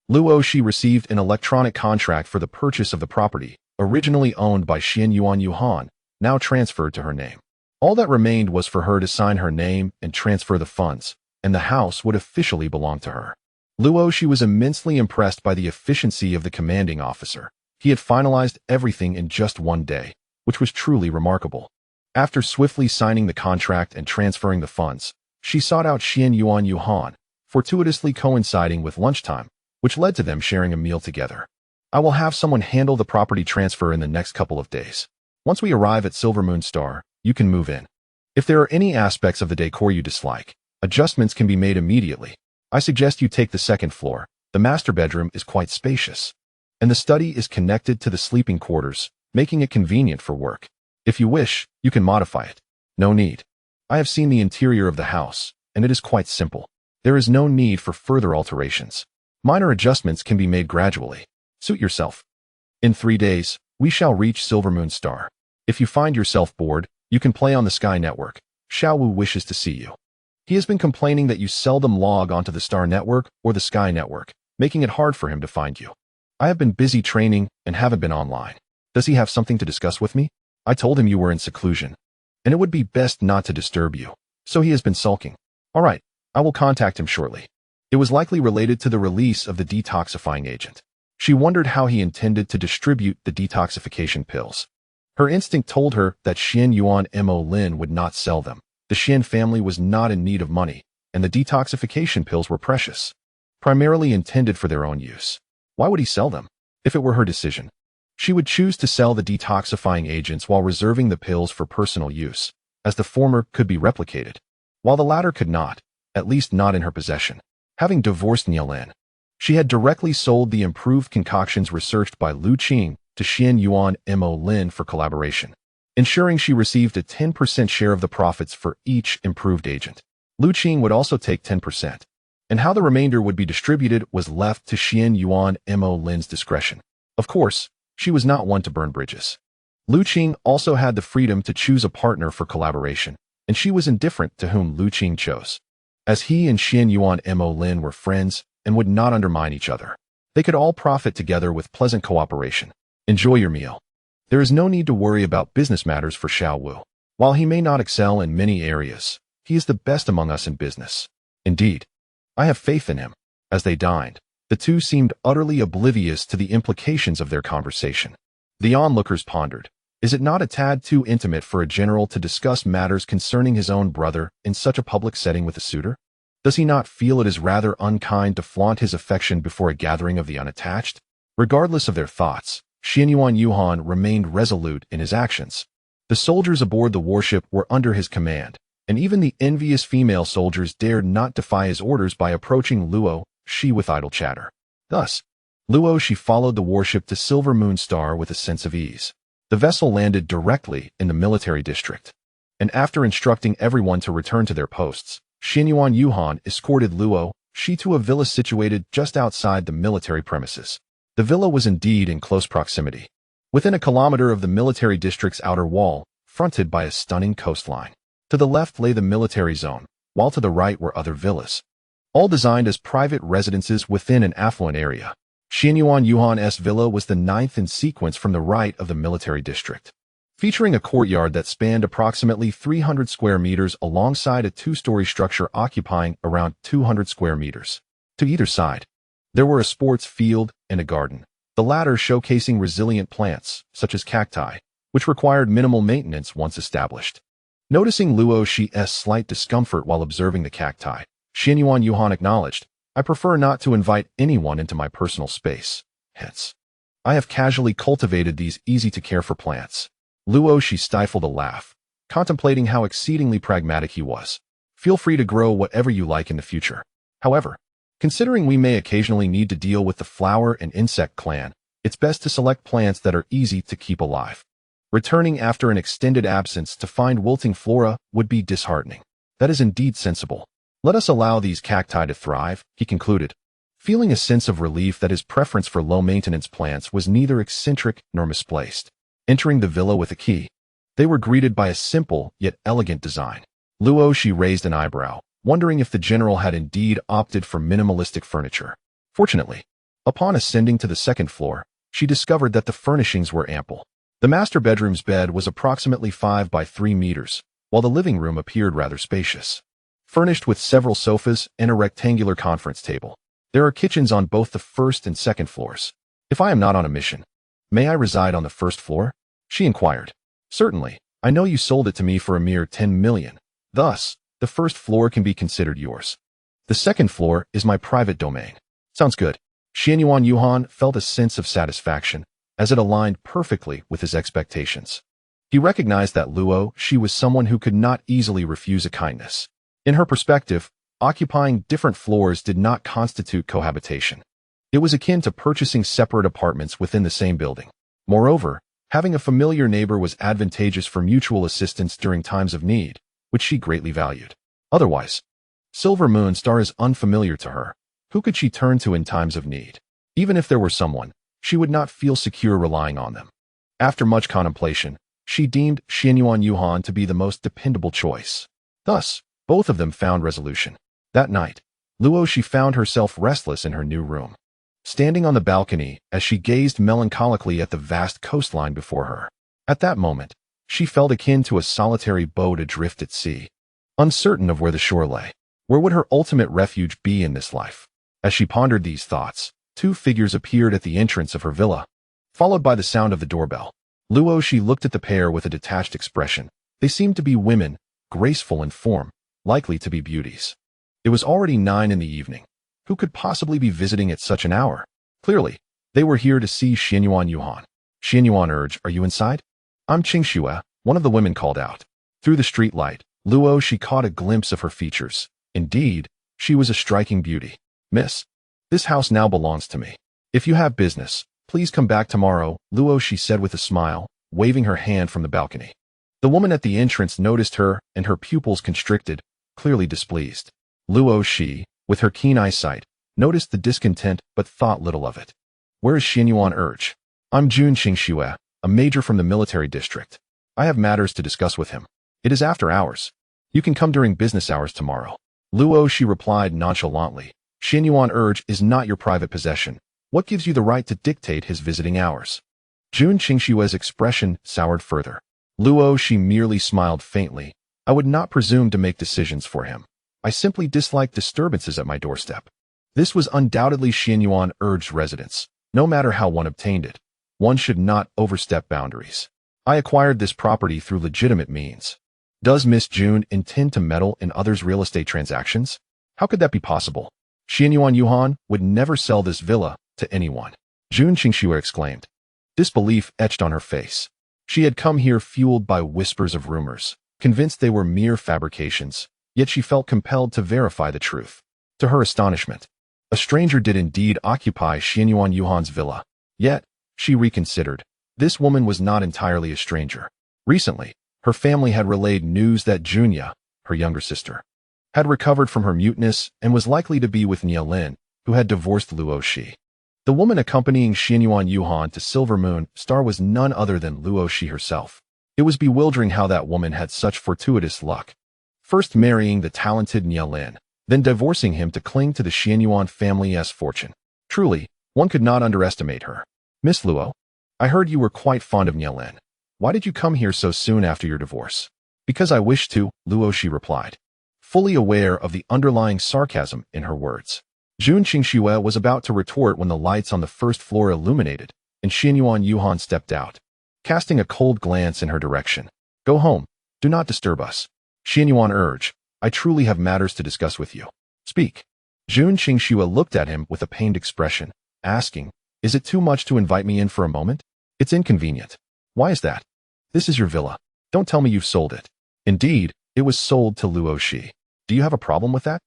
Luo Xi received an electronic contract for the purchase of the property, originally owned by Xian Yuan, now transferred to her name. All that remained was for her to sign her name and transfer the funds, and the house would officially belong to her. Luo Xi was immensely impressed by the efficiency of the commanding officer. He had finalized everything in just one day, which was truly remarkable. After swiftly signing the contract and transferring the funds, she sought out Xian Yuan, fortuitously coinciding with lunchtime, which led to them sharing a meal together. I will have someone handle the property transfer in the next couple of days. Once we arrive at Silver Moon Star, you can move in. If there are any aspects of the decor you dislike, adjustments can be made immediately. I suggest you take the second floor. The master bedroom is quite spacious, and the study is connected to the sleeping quarters, making it convenient for work. If you wish, you can modify it. No need. I have seen the interior of the house, and it is quite simple. There is no need for further alterations. Minor adjustments can be made gradually. Suit yourself. In 3 days, we shall reach Silver Moon Star. If you find yourself bored, you can play on the Sky Network. Xiao Wu wishes to see you. He has been complaining that you seldom log onto the Star Network or the Sky Network, making it hard for him to find you. I have been busy training and haven't been online. Does he have something to discuss with me? I told him you were in seclusion, and it would be best not to disturb you, so he has been sulking. All right, I will contact him shortly. It was likely related to the release of the detoxifying agent. She wondered how he intended to distribute the detoxification pills. Her instinct told her that Xian Yuan Mo Lin would not sell them. The Xian family was not in need of money, and the detoxification pills were precious, primarily intended for their own use. Why would he sell them? If it were her decision, she would choose to sell the detoxifying agents while reserving the pills for personal use, as the former could be replicated, while the latter could not, at least not in her possession. Having divorced Nielin, she had directly sold the improved concoctions researched by Lu Qing to Xian Yuan Mo Lin for collaboration, ensuring she received a 10% share of the profits for each improved agent. Lu Qing would also take 10%, and how the remainder would be distributed was left to Xian Yuan Mo Lin's discretion. Of course, she was not one to burn bridges. Lu Qing also had the freedom to choose a partner for collaboration, and she was indifferent to whom Lu Qing chose, as he and Xian Yuan Mo Lin were friends and would not undermine each other. They could all profit together with pleasant cooperation. Enjoy your meal. There is no need to worry about business matters for Xiao Wu. While he may not excel in many areas, he is the best among us in business. Indeed, I have faith in him. As they dined, the two seemed utterly oblivious to the implications of their conversation. The onlookers pondered, is it not a tad too intimate for a general to discuss matters concerning his own brother in such a public setting with a suitor? Does he not feel it is rather unkind to flaunt his affection before a gathering of the unattached? Regardless of their thoughts, Xian Yuan remained resolute in his actions. The soldiers aboard the warship were under his command, and even the envious female soldiers dared not defy his orders by approaching Luo Xi with idle chatter. Thus, Luo Xi followed the warship to Silver Moon Star with a sense of ease. The vessel landed directly in the military district, and after instructing everyone to return to their posts, Xian Yuan escorted Luo Xi to a villa situated just outside the military premises. The villa was indeed in close proximity, within a kilometer of the military district's outer wall, fronted by a stunning coastline. To the left lay the military zone, while to the right were other villas, all designed as private residences within an affluent area. Xian Yuan's villa was the ninth in sequence from the right of the military district. featuring a courtyard that spanned approximately 300 square meters alongside a two-story structure occupying around 200 square meters. To either side, there were a sports field and a garden, the latter showcasing resilient plants, such as cacti, which required minimal maintenance once established. Noticing Luo Xi's slight discomfort while observing the cacti, Xianyuan Yuhan acknowledged, "I prefer not to invite anyone into my personal space. Hence, I have casually cultivated these easy-to-care-for plants." Luo Xi stifled a laugh, contemplating how exceedingly pragmatic he was. "Feel free to grow whatever you like in the future. However, considering we may occasionally need to deal with the flower and insect clan, it's best to select plants that are easy to keep alive. Returning after an extended absence to find wilting flora would be disheartening. That is indeed sensible. Let us allow these cacti to thrive," he concluded, feeling a sense of relief that his preference for low-maintenance plants was neither eccentric nor misplaced. Entering the villa with a key, they were greeted by a simple yet elegant design. Luo Xi raised an eyebrow, wondering if the general had indeed opted for minimalistic furniture. Fortunately, upon ascending to the second floor, she discovered that the furnishings were ample. The master bedroom's bed was approximately 5 by 3 meters, while the living room appeared rather spacious, furnished with several sofas and a rectangular conference table. There are kitchens on both the first and second floors. "If I am not on a mission, may I reside on the first floor?" she inquired. "Certainly. I know you sold it to me for a mere 10 million. Thus, the first floor can be considered yours. The second floor is my private domain." "Sounds good." Xianyuan Yuhan felt a sense of satisfaction, as it aligned perfectly with his expectations. He recognized that Luo Xi was someone who could not easily refuse a kindness. In her perspective, occupying different floors did not constitute cohabitation. It was akin to purchasing separate apartments within the same building. Moreover, having a familiar neighbor was advantageous for mutual assistance during times of need, which she greatly valued. Otherwise, Silver Moon Star is unfamiliar to her. Who could she turn to in times of need? Even if there were someone, she would not feel secure relying on them. After much contemplation, she deemed Xianyuan Yuhan to be the most dependable choice. Thus, both of them found resolution. That night, Luo Xi found herself restless in her new room. Standing on the balcony as she gazed melancholically at the vast coastline before her. At that moment, she felt akin to a solitary boat adrift at sea, uncertain of where the shore lay. Where would her ultimate refuge be in this life? As she pondered these thoughts, 2 figures appeared at the entrance of her villa, followed by the sound of the doorbell. Luo Xi looked at the pair with a detached expression. They seemed to be women, graceful in form, likely to be beauties. It was already 9 in the evening. Who could possibly be visiting at such an hour? Clearly, they were here to see Xianyuan Yuhan. "Xianyuan urged, are you inside?" "I'm Qingxue," one of the women called out. Through the street light, Luo Xi caught a glimpse of her features. Indeed, she was a striking beauty. "Miss, this house now belongs to me. If you have business, please come back tomorrow," Luo Xi said with a smile, waving her hand from the balcony. The woman at the entrance noticed her, and her pupils constricted, clearly displeased. Luo Xi, with her keen eyesight, noticed the discontent but thought little of it. "Where is Xianyuan urge?" "I'm Jun Qingxue, a major from the military district. I have matters to discuss with him. It is after hours. You can come during business hours tomorrow." Luo Xi replied nonchalantly, "Xianyuan urge is not your private possession. What gives you the right to dictate his visiting hours?" Jun Qingxue's expression soured further. Luo Xi merely smiled faintly. "I would not presume to make decisions for him. I simply dislike disturbances at my doorstep." This was undoubtedly Xianyuan urge's residence. No matter how one obtained it, one should not overstep boundaries. "I acquired this property through legitimate means." "Does Miss June intend to meddle in others' real estate transactions?" "How could that be possible? Xianyuan Yuhan would never sell this villa to anyone," Jun Qingxue exclaimed. Disbelief etched on her face. She had come here fueled by whispers of rumors, convinced they were mere fabrications, yet she felt compelled to verify the truth. To her astonishment, a stranger did indeed occupy Xianyuan Yuhan's villa. Yet, she reconsidered. This woman was not entirely a stranger. Recently, her family had relayed news that Junya, her younger sister, had recovered from her muteness and was likely to be with Nielin, who had divorced Luo Xi. The woman accompanying Xianyuan Yuhan to Silver Moon Star was none other than Luo Xi herself. It was bewildering how that woman had such fortuitous luck. First marrying the talented Nielin, then divorcing him to cling to the Xianyuan family's fortune. Truly, one could not underestimate her. "Miss Luo, I heard you were quite fond of Nielin. Why did you come here so soon after your divorce? Because I wish to, Luo Xi replied, fully aware of the underlying sarcasm in her words. Jun Qingxue was about to retort when the lights on the first floor illuminated, and Xianyuan Yuhan stepped out, casting a cold glance in her direction. Go home. Do not disturb us. Xianyuan urged, I truly have matters to discuss with you. Speak. Jun Qingxue looked at him with a pained expression, asking, Is it too much to invite me in for a moment? It's inconvenient. Why is that? This is your villa. Don't tell me you've sold it. Indeed, it was sold to Luo Xi. Do you have a problem with that?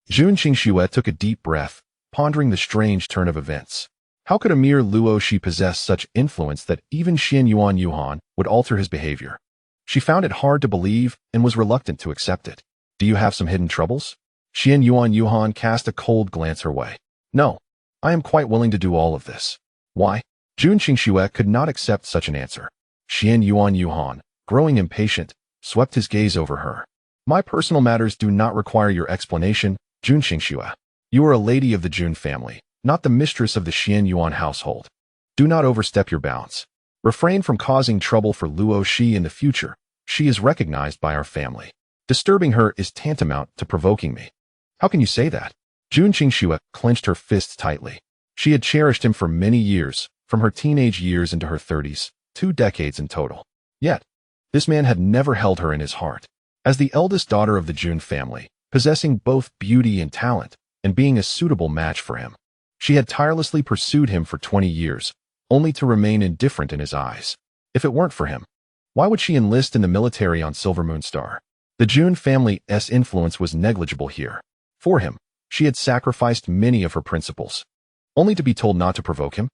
Jun Qingxue took a deep breath, pondering the strange turn of events. How could a mere Luo Xi possess such influence that even Xianyuan Yuhan would alter his behavior? She found it hard to believe and was reluctant to accept it. Do you have some hidden troubles? Xianyuan Yuhan cast a cold glance her way. No, I am quite willing to do all of this. Why? Jun Qingxue could not accept such an answer. Xianyuan Yuhan, growing impatient, swept his gaze over her. My personal matters do not require your explanation, Jun Qingxue. You are a lady of the Jun family, not the mistress of the Xianyuan household. Do not overstep your bounds. Refrain from causing trouble for Luo Xi in the future. She is recognized by our family. Disturbing her is tantamount to provoking me. How can you say that? Jun Qingxue clenched her fists tightly. She had cherished him for many years, from her teenage years into her 30s, 2 decades in total. Yet, this man had never held her in his heart. As the eldest daughter of the Jun family, possessing both beauty and talent, and being a suitable match for him, she had tirelessly pursued him for 20 years, only to remain indifferent in his eyes. If it weren't for him, why would she enlist in the military on Silver Moon Star? The Jun family's influence was negligible here. For him, she had sacrificed many of her principles, only to be told not to provoke him?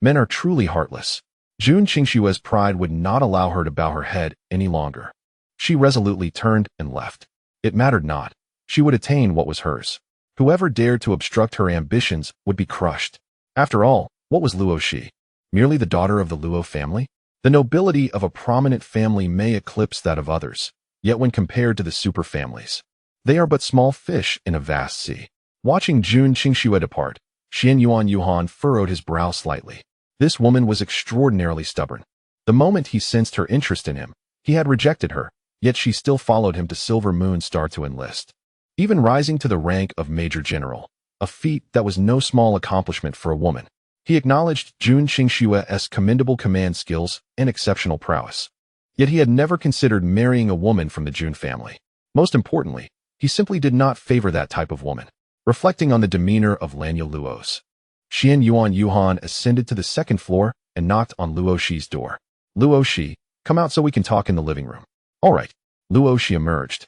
Men are truly heartless. Jun Qingxue's pride would not allow her to bow her head any longer. She resolutely turned and left. It mattered not. She would attain what was hers. Whoever dared to obstruct her ambitions would be crushed. After all, what was Luo Xi? Merely the daughter of the Luo family? The nobility of a prominent family may eclipse that of others, yet when compared to the super families, they are but small fish in a vast sea. Watching Jun Qingxue depart, Xianyuan Yuhan furrowed his brow slightly. This woman was extraordinarily stubborn. The moment he sensed her interest in him, he had rejected her, yet she still followed him to Silver Moon Star to enlist, even rising to the rank of Major General, a feat that was no small accomplishment for a woman. He acknowledged Jun Qingxue's commendable command skills and exceptional prowess. Yet he had never considered marrying a woman from the Jun family. Most importantly, he simply did not favor that type of woman. Reflecting on the demeanor of Lanya Luo's, Xianyuan Yuhan ascended to the second floor and knocked on Luo Xi's door. Luo Xi, come out so we can talk in the living room. All right. Luo Xi emerged,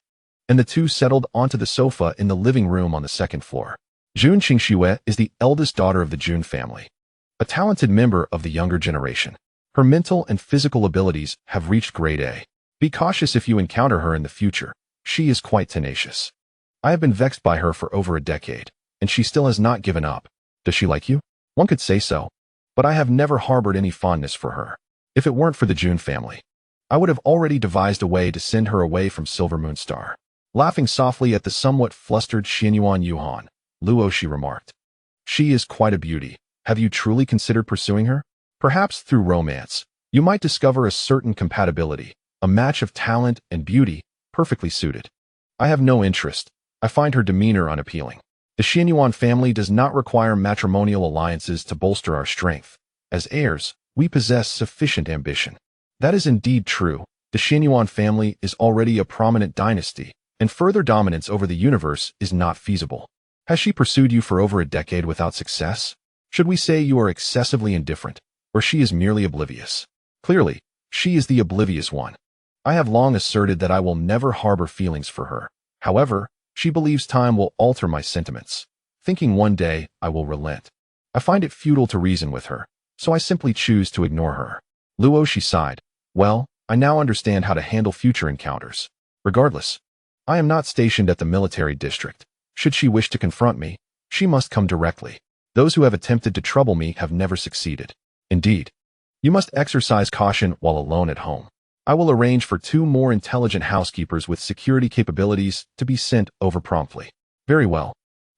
and the two settled onto the sofa in the living room on the second floor. Jun Qingxue is the eldest daughter of the Jun family, a talented member of the younger generation. Her mental and physical abilities have reached grade A. Be cautious if you encounter her in the future. She is quite tenacious. I have been vexed by her for over a decade, and she still has not given up. Does she like you? One could say so, but I have never harbored any fondness for her. If it weren't for the Jun family, I would have already devised a way to send her away from Silver Moon Star. Laughing softly at the somewhat flustered Xianyuan Yuhan, Luo Xi remarked, She is quite a beauty. Have you truly considered pursuing her? Perhaps through romance, you might discover a certain compatibility, a match of talent and beauty, perfectly suited. I have no interest. I find her demeanor unappealing. The Xianyuan family does not require matrimonial alliances to bolster our strength. As heirs, we possess sufficient ambition. That is indeed true. The Xianyuan family is already a prominent dynasty, and further dominance over the universe is not feasible. Has she pursued you for over a decade without success? Should we say you are excessively indifferent, or she is merely oblivious? Clearly, she is the oblivious one. I have long asserted that I will never harbor feelings for her. However, she believes time will alter my sentiments, thinking one day I will relent. I find it futile to reason with her, so I simply choose to ignore her. Luo Xi sighed. Well, I now understand how to handle future encounters. Regardless, I am not stationed at the military district. Should she wish to confront me, she must come directly. Those who have attempted to trouble me have never succeeded. Indeed, you must exercise caution while alone at home. I will arrange for 2 more intelligent housekeepers with security capabilities to be sent over promptly. Very well.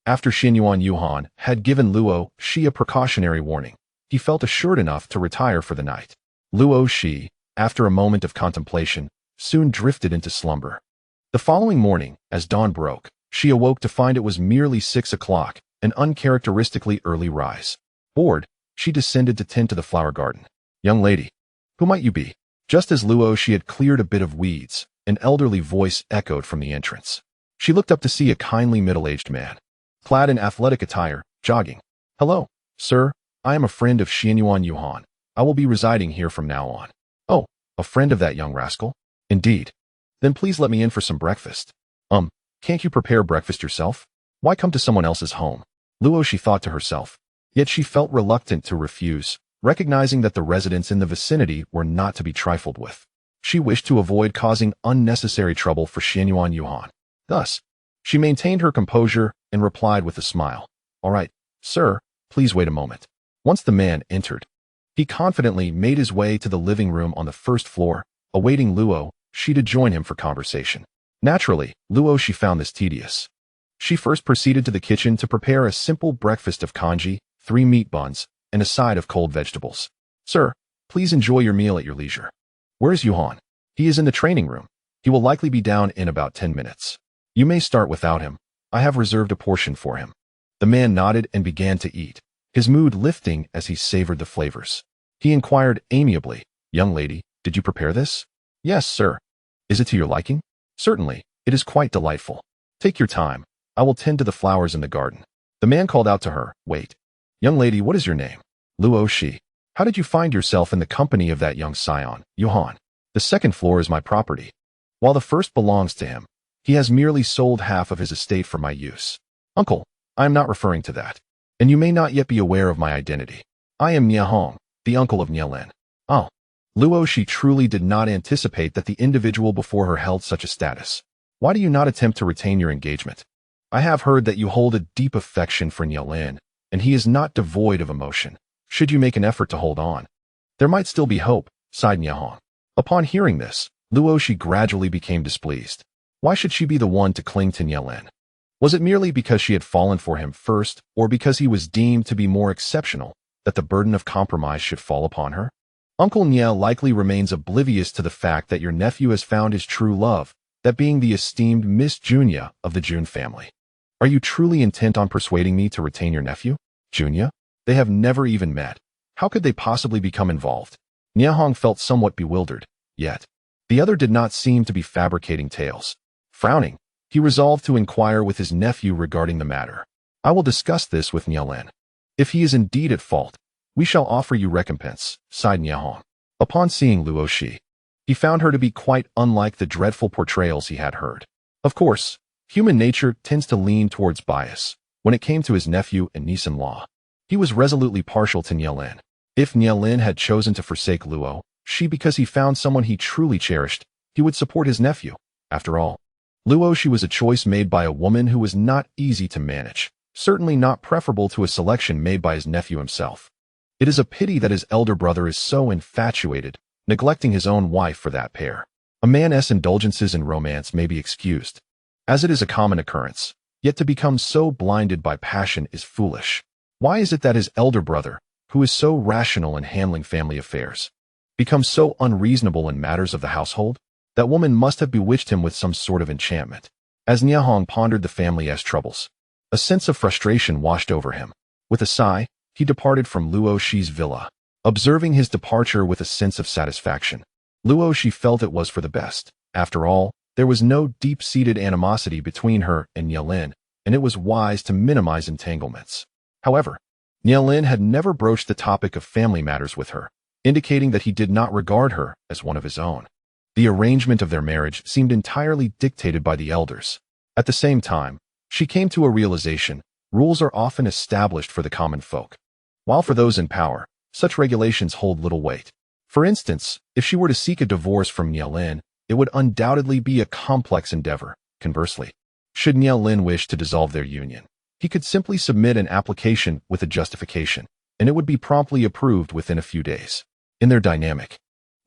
After Xianyuan Yuhan had given Luo Xi a precautionary warning, he felt assured enough to retire for the night. Luo Xi, after a moment of contemplation, soon drifted into slumber. The following morning, as dawn broke, she awoke to find it was merely 6 o'clock, an uncharacteristically early rise. Bored, she descended to tend to the flower garden. "Young lady, who might you be?" Just as Luo Xi had cleared a bit of weeds, an elderly voice echoed from the entrance. She looked up to see a kindly middle-aged man, clad in athletic attire, jogging. "Hello, sir. I am a friend of Xianyuan Yuhan. I will be residing here from now on." "Oh, a friend of that young rascal?" "Indeed. Then please let me in for some breakfast." Can't you prepare breakfast yourself? Why come to someone else's home?" Luo Xi thought to herself. Yet she felt reluctant to refuse, recognizing that the residents in the vicinity were not to be trifled with. She wished to avoid causing unnecessary trouble for Xianyuan Yuhan. Thus, she maintained her composure and replied with a smile. "All right, sir, please wait a moment." Once the man entered, he confidently made his way to the living room on the first floor, awaiting Luo Xi to join him for conversation. Naturally, Luo Xi found this tedious. She first proceeded to the kitchen to prepare a simple breakfast of congee, 3 meat buns, and a side of cold vegetables. "Sir, please enjoy your meal at your leisure." "Where is Yuhan?" "He is in the training room. He will likely be down in about 10 minutes. You may start without him. I have reserved a portion for him." The man nodded and began to eat, his mood lifting as he savored the flavors. He inquired amiably, "Young lady, did you prepare this?" "Yes, sir." "Is it to your liking?" "Certainly, it is quite delightful." "Take your time. I will tend to the flowers in the garden." The man called out to her, "Wait. Young lady, what is your name?" "Luo Xi." "How did you find yourself in the company of that young scion, Yuhan?" "The second floor is my property, while the first belongs to him. He has merely sold half of his estate for my use." "Uncle, I am not referring to that. And you may not yet be aware of my identity. I am Niahong, the uncle of Nielin." "Oh." Luo Xi truly did not anticipate that the individual before her held such a status. "Why do you not attempt to retain your engagement? I have heard that you hold a deep affection for Nielin, and he is not devoid of emotion. Should you make an effort to hold on, there might still be hope," sighed Niahong. Upon hearing this, Luo Xi gradually became displeased. Why should she be the one to cling to Nielin? Was it merely because she had fallen for him first, or because he was deemed to be more exceptional, that the burden of compromise should fall upon her? Uncle Niel likely remains oblivious to the fact that your nephew has found his true love, that being the esteemed Miss Junya of the Jun family. Are you truly intent on persuading me to retain your nephew? Junya? They have never even met. How could they possibly become involved? Niahong felt somewhat bewildered, yet the other did not seem to be fabricating tales. Frowning, he resolved to inquire with his nephew regarding the matter. "I will discuss this with Nielin. If he is indeed at fault, we shall offer you recompense," sighed Niahong. Upon seeing Luo Xi, he found her to be quite unlike the dreadful portrayals he had heard. Of course, human nature tends to lean towards bias. When it came to his nephew and niece-in-law, he was resolutely partial to Nielin. If Nielin had chosen to forsake Luo Xi because he found someone he truly cherished, he would support his nephew. After all, Luo Xi was a choice made by a woman who was not easy to manage, certainly not preferable to a selection made by his nephew himself. It is a pity that his elder brother is so infatuated, neglecting his own wife for that pair. A man's indulgences in romance may be excused, as it is a common occurrence, yet to become so blinded by passion is foolish. Why is it that his elder brother, who is so rational in handling family affairs, becomes so unreasonable in matters of the household? That woman must have bewitched him with some sort of enchantment. As Niahong pondered the family's troubles, a sense of frustration washed over him. With a sigh, he departed from Luo Xi's villa, observing his departure with a sense of satisfaction. Luo Xi felt it was for the best. After all, there was no deep-seated animosity between her and Nielin, and it was wise to minimize entanglements. However, Nielin had never broached the topic of family matters with her, indicating that he did not regard her as one of his own. The arrangement of their marriage seemed entirely dictated by the elders. At the same time, she came to a realization: rules are often established for the common folk, while for those in power, such regulations hold little weight. For instance, if she were to seek a divorce from Nielin, it would undoubtedly be a complex endeavor. Conversely, should Nielin wish to dissolve their union, he could simply submit an application with a justification, and it would be promptly approved within a few days. In their dynamic,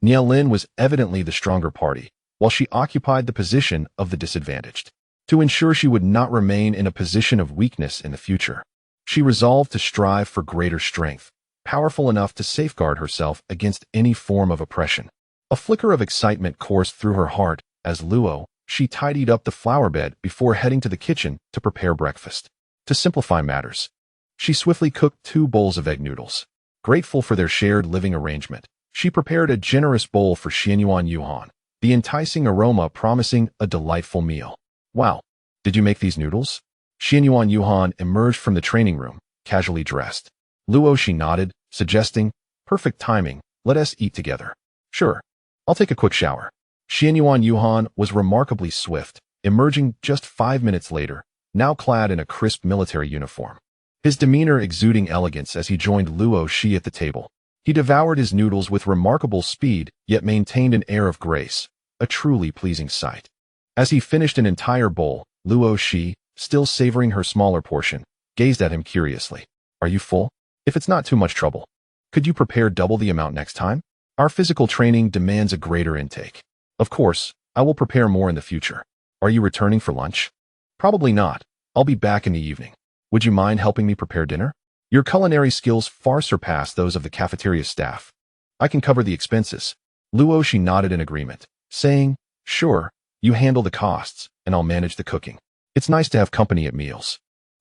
Nielin was evidently the stronger party, while she occupied the position of the disadvantaged. To ensure she would not remain in a position of weakness in the future, she resolved to strive for greater strength, powerful enough to safeguard herself against any form of oppression. A flicker of excitement coursed through her heart as Luo Xi tidied up the flower bed before heading to the kitchen to prepare breakfast. To simplify matters, she swiftly cooked 2 bowls of egg noodles. Grateful for their shared living arrangement, she prepared a generous bowl for Xianyuan Yuhan, the enticing aroma promising a delightful meal. Wow, did you make these noodles? Xianyuan Yuhan emerged from the training room, casually dressed. Luo Xi nodded, suggesting, perfect timing, let us eat together. Sure, I'll take a quick shower. Xianyuan Yuhan was remarkably swift, emerging just 5 minutes later, now clad in a crisp military uniform. His demeanor exuding elegance as he joined Luo Xi at the table. He devoured his noodles with remarkable speed, yet maintained an air of grace, a truly pleasing sight. As he finished an entire bowl, Luo Xi, still savoring her smaller portion, gazed at him curiously. Are you full? If it's not too much trouble, could you prepare double the amount next time? Our physical training demands a greater intake. Of course, I will prepare more in the future. Are you returning for lunch? Probably not. I'll be back in the evening. Would you mind helping me prepare dinner? Your culinary skills far surpass those of the cafeteria staff. I can cover the expenses. Luo Xi nodded in agreement, saying, sure, you handle the costs, and I'll manage the cooking. It's nice to have company at meals.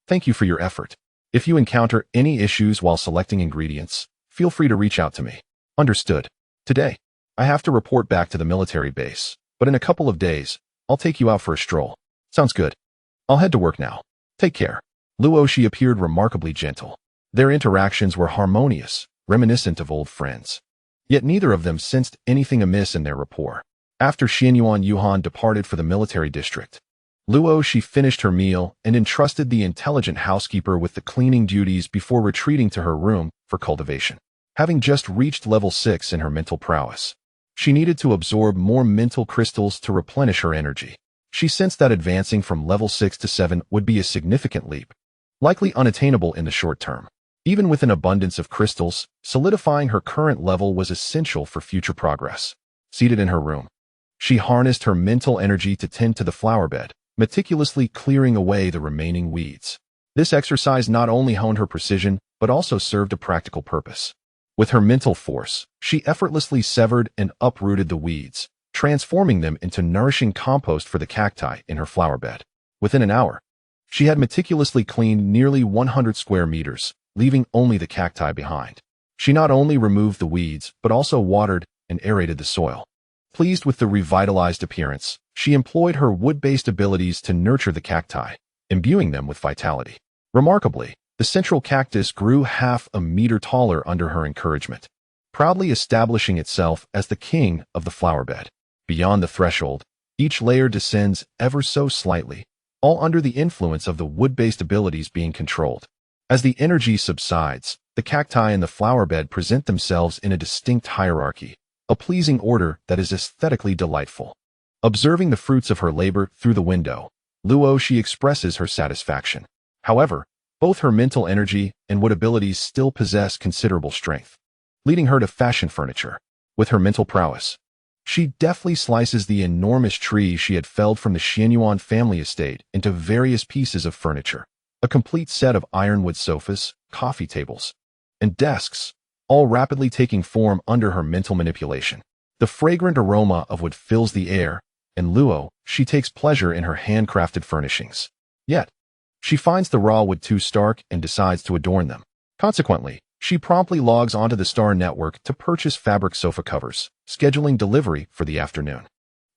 Thank you for your effort. If you encounter any issues while selecting ingredients, feel free to reach out to me. Understood. Today, I have to report back to the military base, but in a couple of days, I'll take you out for a stroll. Sounds good. I'll head to work now. Take care. Luo Xi appeared remarkably gentle. Their interactions were harmonious, reminiscent of old friends. Yet neither of them sensed anything amiss in their rapport. After Xianyuan Yuhan departed for the military district, Luo Xi finished her meal and entrusted the intelligent housekeeper with the cleaning duties before retreating to her room for cultivation. Having just reached level 6 in her mental prowess, she needed to absorb more mental crystals to replenish her energy. She sensed that advancing from level 6 to 7 would be a significant leap, likely unattainable in the short term. Even with an abundance of crystals, solidifying her current level was essential for future progress. Seated in her room, she harnessed her mental energy to tend to the flower bed, meticulously clearing away the remaining weeds. This exercise not only honed her precision, but also served a practical purpose. With her mental force, she effortlessly severed and uprooted the weeds, transforming them into nourishing compost for the cacti in her flower bed. Within an hour, she had meticulously cleaned nearly 100 square meters, leaving only the cacti behind. She not only removed the weeds, but also watered and aerated the soil. Pleased with the revitalized appearance, she employed her wood-based abilities to nurture the cacti, imbuing them with vitality. Remarkably, the central cactus grew half a meter taller under her encouragement, proudly establishing itself as the king of the flower bed. Beyond the threshold, each layer descends ever so slightly, all under the influence of the wood-based abilities being controlled. As the energy subsides, the cacti in the flower bed present themselves in a distinct hierarchy, a pleasing order that is aesthetically delightful. Observing the fruits of her labor through the window, Luo Xi expresses her satisfaction. However, both her mental energy and wood abilities still possess considerable strength, leading her to fashion furniture. With her mental prowess, she deftly slices the enormous tree she had felled from the Xianyuan family estate into various pieces of furniture, a complete set of ironwood sofas, coffee tables, and desks, all rapidly taking form under her mental manipulation. The fragrant aroma of wood fills the air, and Luo Xi takes pleasure in her handcrafted furnishings. Yet, she finds the raw wood too stark and decides to adorn them. Consequently, she promptly logs onto the Star Network to purchase fabric sofa covers, scheduling delivery for the afternoon.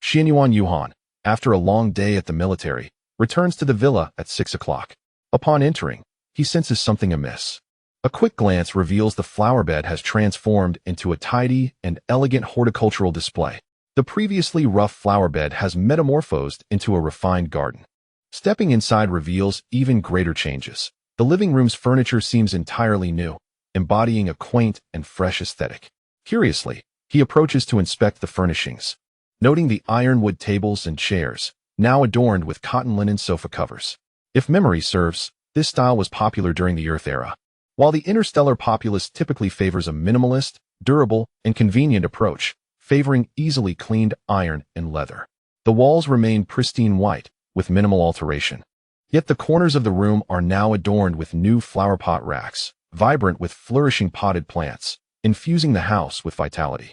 Xianyuan Yuhan, after a long day at the military, returns to the villa at 6 o'clock. Upon entering, he senses something amiss. A quick glance reveals the flower bed has transformed into a tidy and elegant horticultural display. The previously rough flower bed has metamorphosed into a refined garden. Stepping inside reveals even greater changes. The living room's furniture seems entirely new, embodying a quaint and fresh aesthetic. Curiously, he approaches to inspect the furnishings, noting the ironwood tables and chairs, now adorned with cotton linen sofa covers. If memory serves, this style was popular during the Earth era. While the interstellar populace typically favors a minimalist, durable, and convenient approach, favoring easily cleaned iron and leather, the walls remain pristine white, with minimal alteration. Yet the corners of the room are now adorned with new flower pot racks, vibrant with flourishing potted plants, infusing the house with vitality.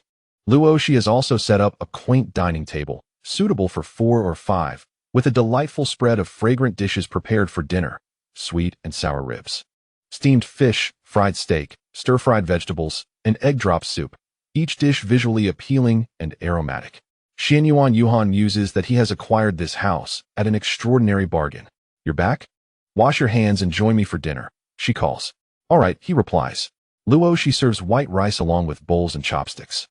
Luo Xi has also set up a quaint dining table, suitable for 4 or 5, with a delightful spread of fragrant dishes prepared for dinner, sweet and sour ribs, steamed fish, fried steak, stir-fried vegetables, and egg drop soup, each dish visually appealing and aromatic. Yuan muses that he has acquired this house at an extraordinary bargain. You're back? Wash your hands and join me for dinner, she calls. All right, he replies. Luo Xi serves white rice along with bowls and chopsticks.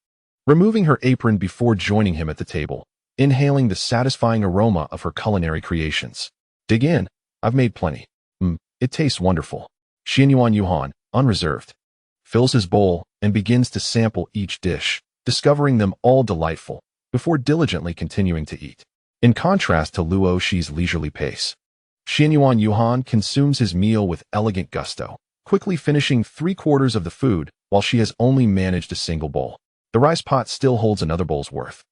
Removing her apron before joining him at the table, inhaling the satisfying aroma of her culinary creations. Dig in, I've made plenty. It tastes wonderful. Yuan, unreserved, fills his bowl and begins to sample each dish, discovering them all delightful, before diligently continuing to eat. In contrast to Luo Xi's leisurely pace, Yuan consumes his meal with elegant gusto, quickly finishing 3/4 of the food while she has only managed a single bowl. The rice pot still holds another bowl's worth,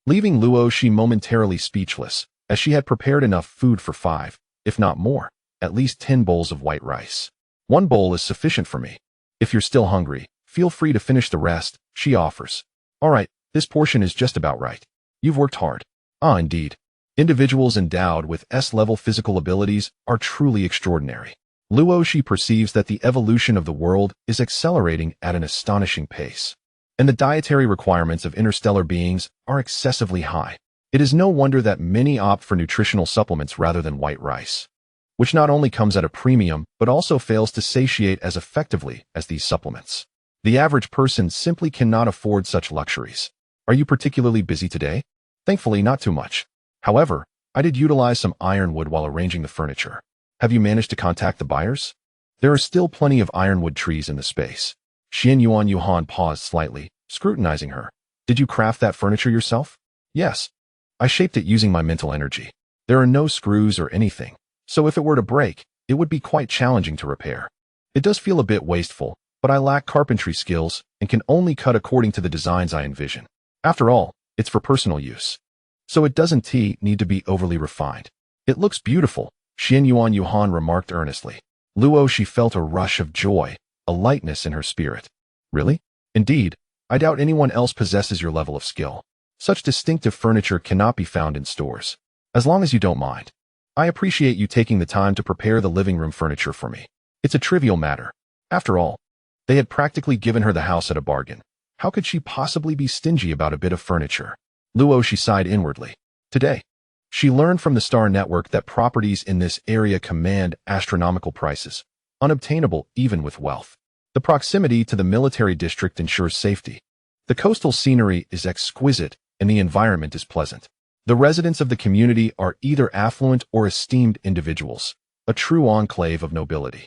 leaving Luo Xi momentarily speechless, as she had prepared enough food for 5, if not more, at least 10 bowls of white rice. One bowl is sufficient for me. If you're still hungry, feel free to finish the rest, she offers. All right, this portion is just about right. You've worked hard. Ah, indeed. Individuals endowed with S-level physical abilities are truly extraordinary. Luo Xi perceives that the evolution of the world is accelerating at an astonishing pace, and the dietary requirements of interstellar beings are excessively high. It is no wonder that many opt for nutritional supplements rather than white rice, which not only comes at a premium but also fails to satiate as effectively as these supplements. The average person simply cannot afford such luxuries. Are you particularly busy today? Thankfully, not too much. However, I did utilize some ironwood while arranging the furniture. Have you managed to contact the buyers? There are still plenty of ironwood trees in the space. Yuan paused slightly, scrutinizing her. Did you craft that furniture yourself? Yes. I shaped it using my mental energy. There are no screws or anything, so if it were to break, it would be quite challenging to repair. It does feel a bit wasteful, but I lack carpentry skills and can only cut according to the designs I envision. After all, it's for personal use, so it doesn't need to be overly refined. It looks beautiful, Yuan remarked earnestly. Luo Xi felt a rush of joy, a lightness in her spirit. Really? Indeed, I doubt anyone else possesses your level of skill. Such distinctive furniture cannot be found in stores. As long as you don't mind. I appreciate you taking the time to prepare the living room furniture for me. It's a trivial matter. After all, they had practically given her the house at a bargain. How could she possibly be stingy about a bit of furniture? Luo Xi sighed inwardly. Today, she learned from the Star Network that properties in this area command astronomical prices, unobtainable even with wealth. The proximity to the military district ensures safety. The coastal scenery is exquisite and the environment is pleasant. The residents of the community are either affluent or esteemed individuals, a true enclave of nobility.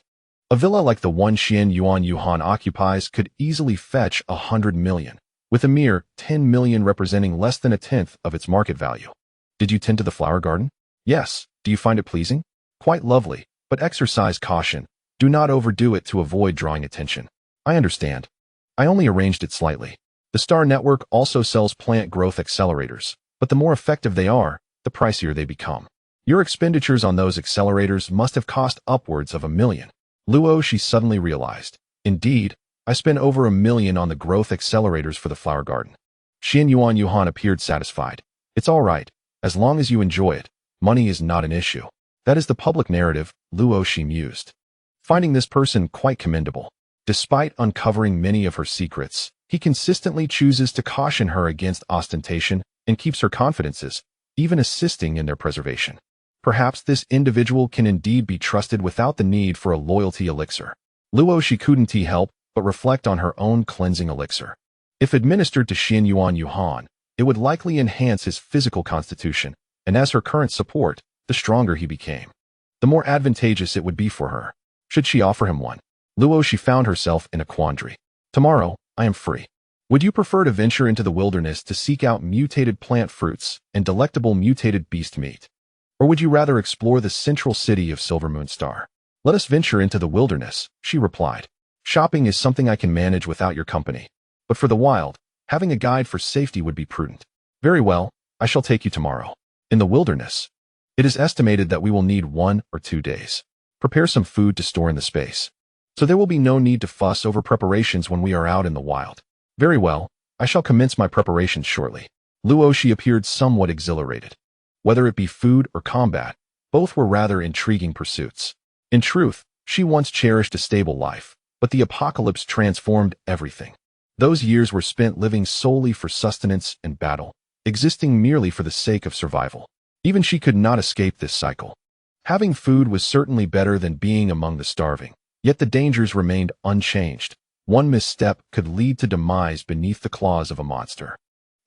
A villa like the one Yuan occupies could easily fetch 100 million, with a mere 10 million representing less than a tenth of its market value. Did you tend to the flower garden? Yes. Do you find it pleasing? Quite lovely, but exercise caution. Do not overdo it to avoid drawing attention. I understand. I only arranged it slightly. The Star Network also sells plant growth accelerators, but the more effective they are, the pricier they become. Your expenditures on those accelerators must have cost upwards of 1 million. Luo Xi suddenly realized. Indeed, I spent over 1 million on the growth accelerators for the flower garden. Yuan appeared satisfied. It's all right. As long as you enjoy it, money is not an issue. That is the public narrative, Luo Xi mused, finding this person quite commendable. Despite uncovering many of her secrets, he consistently chooses to caution her against ostentation and keeps her confidences, even assisting in their preservation. Perhaps this individual can indeed be trusted without the need for a loyalty elixir. Luo Xi couldn't help but reflect on her own cleansing elixir. If administered to Yuan, it would likely enhance his physical constitution, and as her current support, the stronger he became, the more advantageous it would be for her. Should she offer him one? Luo Xi found herself in a quandary. Tomorrow, I am free. Would you prefer to venture into the wilderness to seek out mutated plant fruits and delectable mutated beast meat? Or would you rather explore the central city of Silver Moon Star? Let us venture into the wilderness, she replied. Shopping is something I can manage without your company. But for the wild, having a guide for safety would be prudent. Very well, I shall take you tomorrow. In the wilderness, it is estimated that we will need 1 or 2 days. Prepare some food to store in the space, so there will be no need to fuss over preparations when we are out in the wild. Very well, I shall commence my preparations shortly. Luo Xi appeared somewhat exhilarated. Whether it be food or combat, both were rather intriguing pursuits. In truth, she once cherished a stable life, but the apocalypse transformed everything. Those years were spent living solely for sustenance and battle, existing merely for the sake of survival. Even she could not escape this cycle. Having food was certainly better than being among the starving, yet the dangers remained unchanged. One misstep could lead to demise beneath the claws of a monster.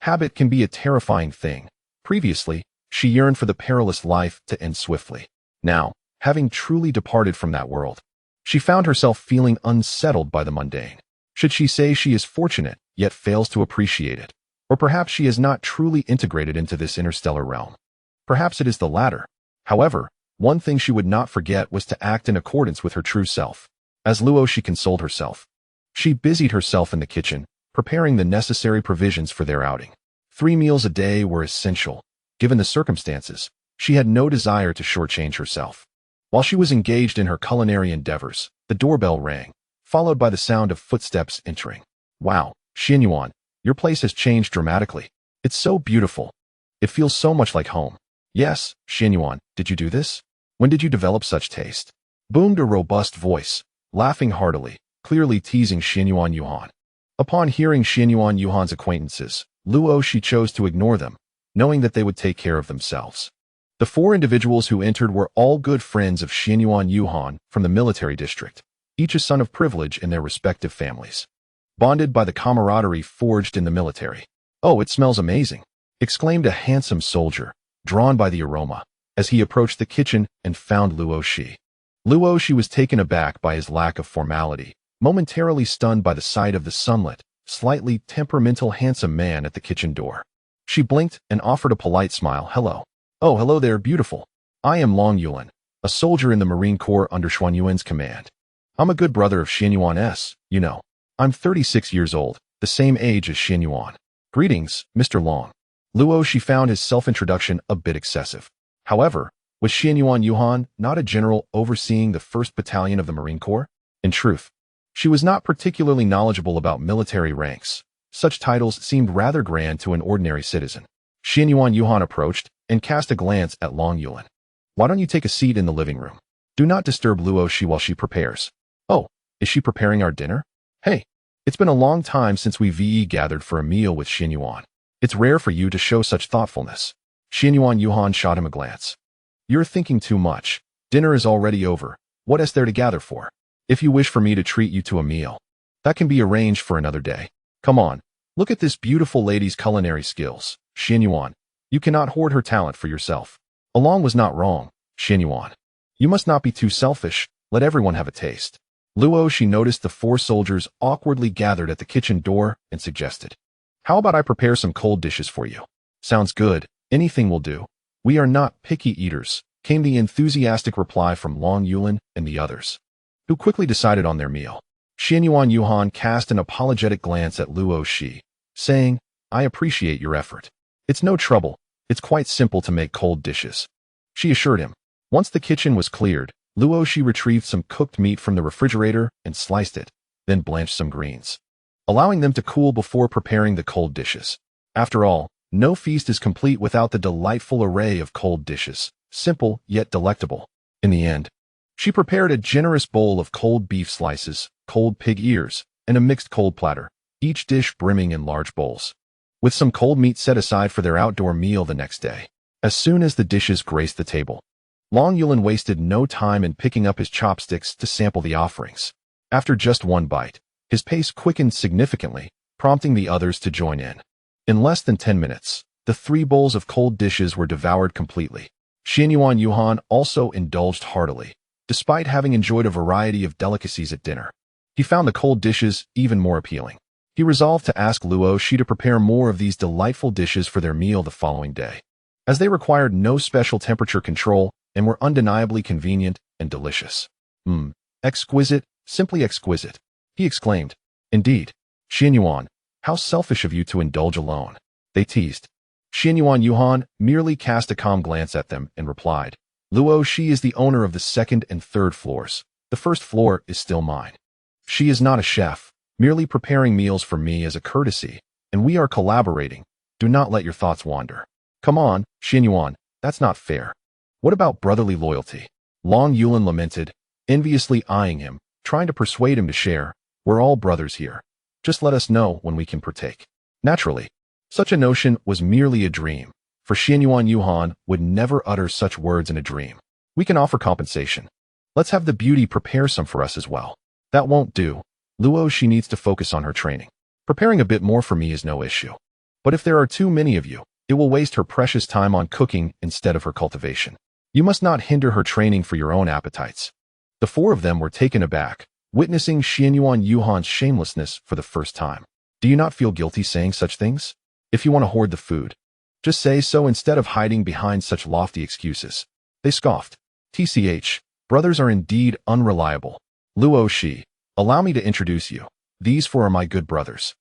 Habit can be a terrifying thing. Previously, she yearned for the perilous life to end swiftly. Now, having truly departed from that world, she found herself feeling unsettled by the mundane. Should she say she is fortunate, yet fails to appreciate it? Or perhaps she is not truly integrated into this interstellar realm. Perhaps it is the latter. However, one thing she would not forget was to act in accordance with her true self. As Luo Xi consoled herself, she busied herself in the kitchen, preparing the necessary provisions for their outing. 3 meals a day were essential. Given the circumstances, she had no desire to shortchange herself. While she was engaged in her culinary endeavors, the doorbell rang, followed by the sound of footsteps entering. Wow, Xinyuan, your place has changed dramatically. It's so beautiful. It feels so much like home. Yes, Xinyuan, did you do this? When did you develop such taste? Boomed a robust voice, laughing heartily, clearly teasing Xinyuan Yuhan. Upon hearing Xinyuan Yuhan's acquaintances, Luo Xi chose to ignore them, knowing that they would take care of themselves. The 4 individuals who entered were all good friends of Xinyuan Yuhan from the military district, each a son of privilege in their respective families, bonded by the camaraderie forged in the military. Oh, it smells amazing, exclaimed a handsome soldier, drawn by the aroma, as he approached the kitchen and found Luo Xi. Luo Xi was taken aback by his lack of formality, momentarily stunned by the sight of the sunlit, slightly temperamental handsome man at the kitchen door. She blinked and offered a polite smile. Hello. Oh, hello there, beautiful. I am Long Yuan, a soldier in the Marine Corps under Xuanyuan's command. I'm a good brother of Xinyuan S, you know. I'm 36 years old, the same age as Xinyuan. Greetings, Mr. Long. Luo Xi found his self-introduction a bit excessive. However, was Xinyuan Yuhan not a general overseeing the 1st Battalion of the Marine Corps? In truth, she was not particularly knowledgeable about military ranks. Such titles seemed rather grand to an ordinary citizen. Xinyuan Yuhan approached and cast a glance at Long Yuan. Why don't you take a seat in the living room? Do not disturb Luo Xi while she prepares. Oh, is she preparing our dinner? Hey, it's been a long time since we gathered for a meal with Xinyuan. It's rare for you to show such thoughtfulness. Xinyuan Yuhan shot him a glance. You're thinking too much. Dinner is already over. What is there to gather for? If you wish for me to treat you to a meal, that can be arranged for another day. Come on, look at this beautiful lady's culinary skills. Xinyuan, you cannot hoard her talent for yourself. Along was not wrong, Xinyuan. You must not be too selfish. Let everyone have a taste. Luo Xi noticed the 4 soldiers awkwardly gathered at the kitchen door and suggested, how about I prepare some cold dishes for you? Sounds good. Anything will do. We are not picky eaters, came the enthusiastic reply from Long Yuan and the others, who quickly decided on their meal. Xinyuan Yuhan cast an apologetic glance at Luo Xi, saying, I appreciate your effort. It's no trouble. It's quite simple to make cold dishes. She assured him. Once the kitchen was cleared, Luo Xi retrieved some cooked meat from the refrigerator and sliced it, then blanched some greens, allowing them to cool before preparing the cold dishes. After all, no feast is complete without the delightful array of cold dishes, simple yet delectable. In the end, she prepared a generous bowl of cold beef slices, cold pig ears, and a mixed cold platter, each dish brimming in large bowls, with some cold meat set aside for their outdoor meal the next day. As soon as the dishes graced the table, Long Yuan wasted no time in picking up his chopsticks to sample the offerings. After just one bite, his pace quickened significantly, prompting the others to join in. In less than 10 minutes, the 3 bowls of cold dishes were devoured completely. Xinyuan Yuhan also indulged heartily, despite having enjoyed a variety of delicacies at dinner. He found the cold dishes even more appealing. He resolved to ask Luo Xi to prepare more of these delightful dishes for their meal the following day, as they required no special temperature control and were undeniably convenient and delicious. Exquisite, simply exquisite, he exclaimed. Indeed, Xinyuan, how selfish of you to indulge alone, they teased. Xinyuan Yuhan merely cast a calm glance at them and replied, Luo Xi is the owner of the 2nd and 3rd floors. The 1st floor is still mine. She is not a chef, merely preparing meals for me as a courtesy. and we are collaborating. Do not let your thoughts wander. Come on, Xianyuan, that's not fair. What about brotherly loyalty? Long Yulin lamented, enviously eyeing him, trying to persuade him to share. We're all brothers here. Just let us know when we can partake. Naturally, such a notion was merely a dream, for Xianyuan Yuhan would never utter such words in a dream. We can offer compensation. Let's have the beauty prepare some for us as well. That won't do. Luo Xi needs to focus on her training. Preparing a bit more for me is no issue. But if there are too many of you, it will waste her precious time on cooking instead of her cultivation. You must not hinder her training for your own appetites. The four of them were taken aback, witnessing Xianyuan Yuhan's shamelessness for the first time. Do you not feel guilty saying such things? If you want to hoard the food, just say so instead of hiding behind such lofty excuses. They scoffed. TCH, brothers are indeed unreliable. Luo Xi, allow me to introduce you. These four are my good brothers.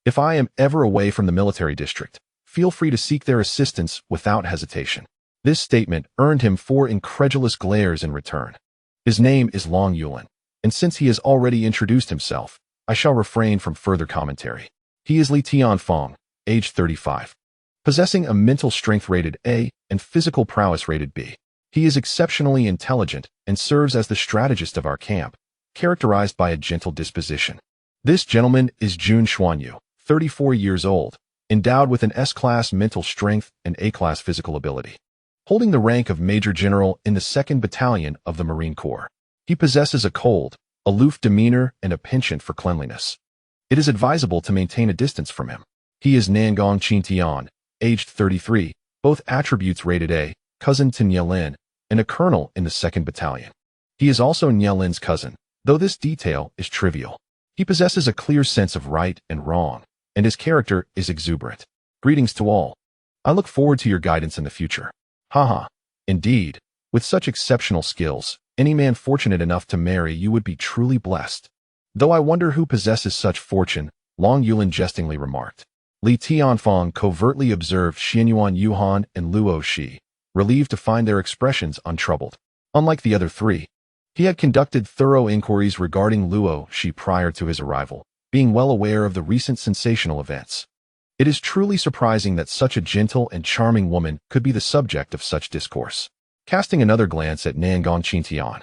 If I am ever away from the military district, feel free to seek their assistance without hesitation. This statement earned him 4 incredulous glares in return. His name is Long Yulin, and since he has already introduced himself, I shall refrain from further commentary. He is Li Tianfeng, age 35. Possessing a mental strength rated A and physical prowess rated B. He is exceptionally intelligent and serves as the strategist of our camp, characterized by a gentle disposition. This gentleman is Jun Xuanyu, 34 years old, endowed with an S-class mental strength and A-class physical ability. Holding the rank of Major General in the 2nd Battalion of the Marine Corps, he possesses a cold, aloof demeanor and a penchant for cleanliness. It is advisable to maintain a distance from him. He is Nangong Qintian, aged 33, both attributes rated A, cousin to Nielin, and a colonel in the 2nd Battalion. He is also Nielin's cousin, though this detail is trivial. He possesses a clear sense of right and wrong, and his character is exuberant. Greetings to all. I look forward to your guidance in the future. Haha. Indeed, with such exceptional skills, any man fortunate enough to marry you would be truly blessed. Though I wonder who possesses such fortune, Long Yulin jestingly remarked. Li Tianfeng covertly observed Xianyuan Yuhan and Luo Xi, relieved to find their expressions untroubled. Unlike the other three, he had conducted thorough inquiries regarding Luo Xi prior to his arrival, being well aware of the recent sensational events. It is truly surprising that such a gentle and charming woman could be the subject of such discourse. Casting another glance at Nangong Qintian,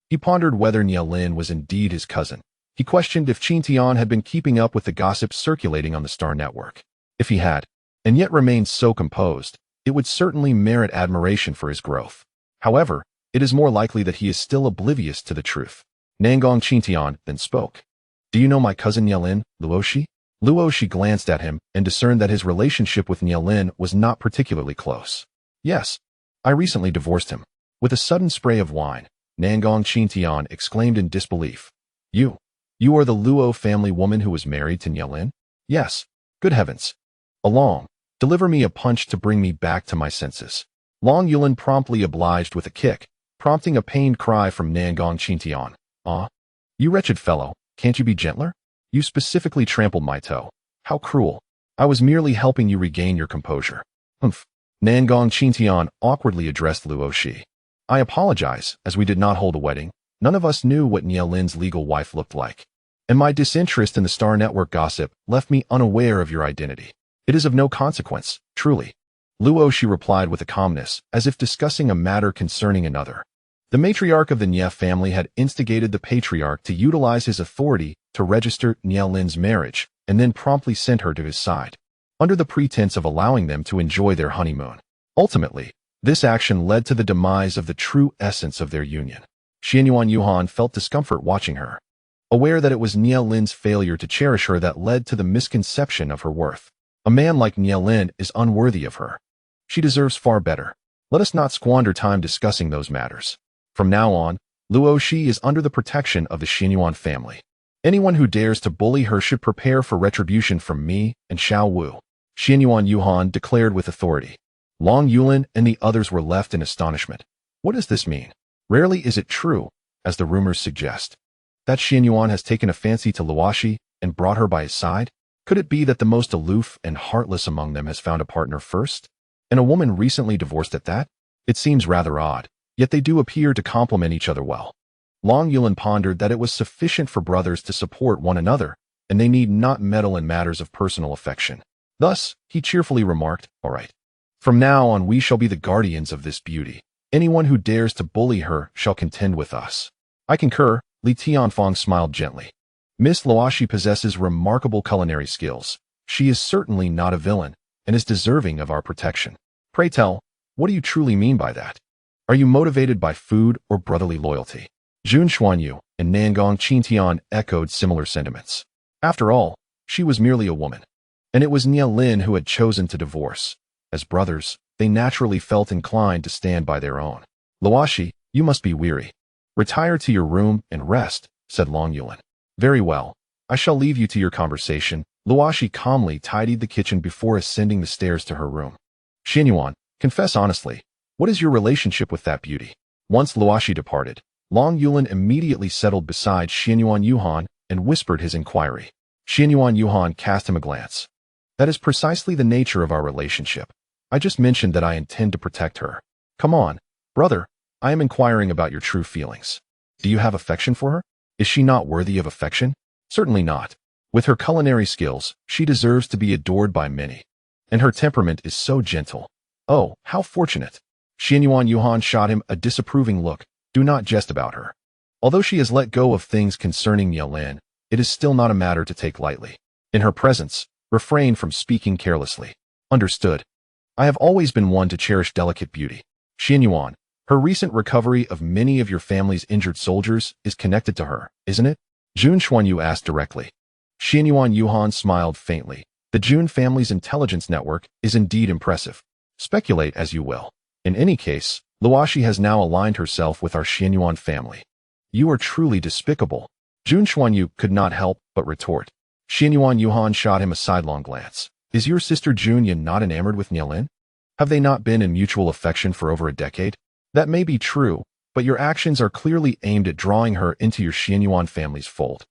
he pondered whether Nielin was indeed his cousin. He questioned if Qintian had been keeping up with the gossips circulating on the Star Network. If he had, and yet remained so composed, it would certainly merit admiration for his growth. However, it is more likely that he is still oblivious to the truth. Nangong Qintian then spoke. Do you know my cousin Nielin, Luo Xi? Luo Xi glanced at him and discerned that his relationship with Nielin was not particularly close. Yes, I recently divorced him. With a sudden spray of wine, Nangong Qintian exclaimed in disbelief. You are the Luo family woman who was married to Nielin? Yes. Good heavens. Along, deliver me a punch to bring me back to my senses. Long Yulin promptly obliged with a kick, prompting a pained cry from Nangong Qintian. Ah, you wretched fellow, can't you be gentler? You specifically trampled my toe. How cruel. I was merely helping you regain your composure. Humph. Nangong Qintian awkwardly addressed Luo Xi. I apologize, as we did not hold a wedding. None of us knew what Nielin's legal wife looked like. And my disinterest in the Star Network gossip left me unaware of your identity. It is of no consequence, truly. Luo Xi replied with a calmness, as if discussing a matter concerning another. The matriarch of the Nie family had instigated the patriarch to utilize his authority to register Nielin's marriage, and then promptly sent her to his side, under the pretense of allowing them to enjoy their honeymoon. Ultimately, this action led to the demise of the true essence of their union. Xianyuan Yuhan felt discomfort watching her, aware that it was Nielin's failure to cherish her that led to the misconception of her worth. A man like Nielin is unworthy of her. She deserves far better. Let us not squander time discussing those matters. From now on, Luo Xi is under the protection of the Xianyuan family. Anyone who dares to bully her should prepare for retribution from me and Xiao Wu. Xianyuan Yuhan declared with authority. Long Yulin and the others were left in astonishment. What does this mean? Rarely is it true, as the rumors suggest, that Xianyuan has taken a fancy to Luo Xi and brought her by his side. Could it be that the most aloof and heartless among them has found a partner first? And a woman recently divorced at that? It seems rather odd, yet they do appear to complement each other well. Long Yulin pondered that it was sufficient for brothers to support one another, and they need not meddle in matters of personal affection. Thus, he cheerfully remarked, "All right. From now on we shall be the guardians of this beauty. Anyone who dares to bully her shall contend with us." "I concur," Li Tianfang smiled gently. "Miss Luo Xi possesses remarkable culinary skills. She is certainly not a villain, and is deserving of our protection. Pray tell, what do you truly mean by that? Are you motivated by food or brotherly loyalty?" Jun Xuanyu and Nangong Qintian echoed similar sentiments. After all, she was merely a woman, and it was Nia Lin who had chosen to divorce. As brothers, they naturally felt inclined to stand by their own. "Luo Xi, you must be weary. Retire to your room and rest," said Long Yulin. "Very well. I shall leave you to your conversation." Luo Xi calmly tidied the kitchen before ascending the stairs to her room. "Xianyuan, confess honestly, what is your relationship with that beauty?" Once Luo Xi departed, Long Yulin immediately settled beside Xianyuan Yuhan and whispered his inquiry. Xianyuan Yuhan cast him a glance. "That is precisely the nature of our relationship. I just mentioned that I intend to protect her. Come on, brother, I am inquiring about your true feelings. Do you have affection for her? Is she not worthy of affection?" "Certainly not. With her culinary skills, she deserves to be adored by many. And her temperament is so gentle. Oh, how fortunate." Xianyuan Yuhan shot him a disapproving look. "Do not jest about her. Although she has let go of things concerning Nia Lin, it is still not a matter to take lightly. In her presence, refrain from speaking carelessly." "Understood. I have always been one to cherish delicate beauty." "Xianyuan, her recent recovery of many of your family's injured soldiers is connected to her, isn't it?" Jun Xuanyu asked directly. Xianyuan Yuhan smiled faintly. "The Jun family's intelligence network is indeed impressive. Speculate as you will. In any case, Luo Xi has now aligned herself with our Xianyuan family." "You are truly despicable." Jun Xuanyu could not help but retort. Xianyuan Yuhan shot him a sidelong glance. "Is your sister Junyan not enamored with Nia Lin? Have they not been in mutual affection for over a decade?" "That may be true, but your actions are clearly aimed at drawing her into your Xianyuan family's fold.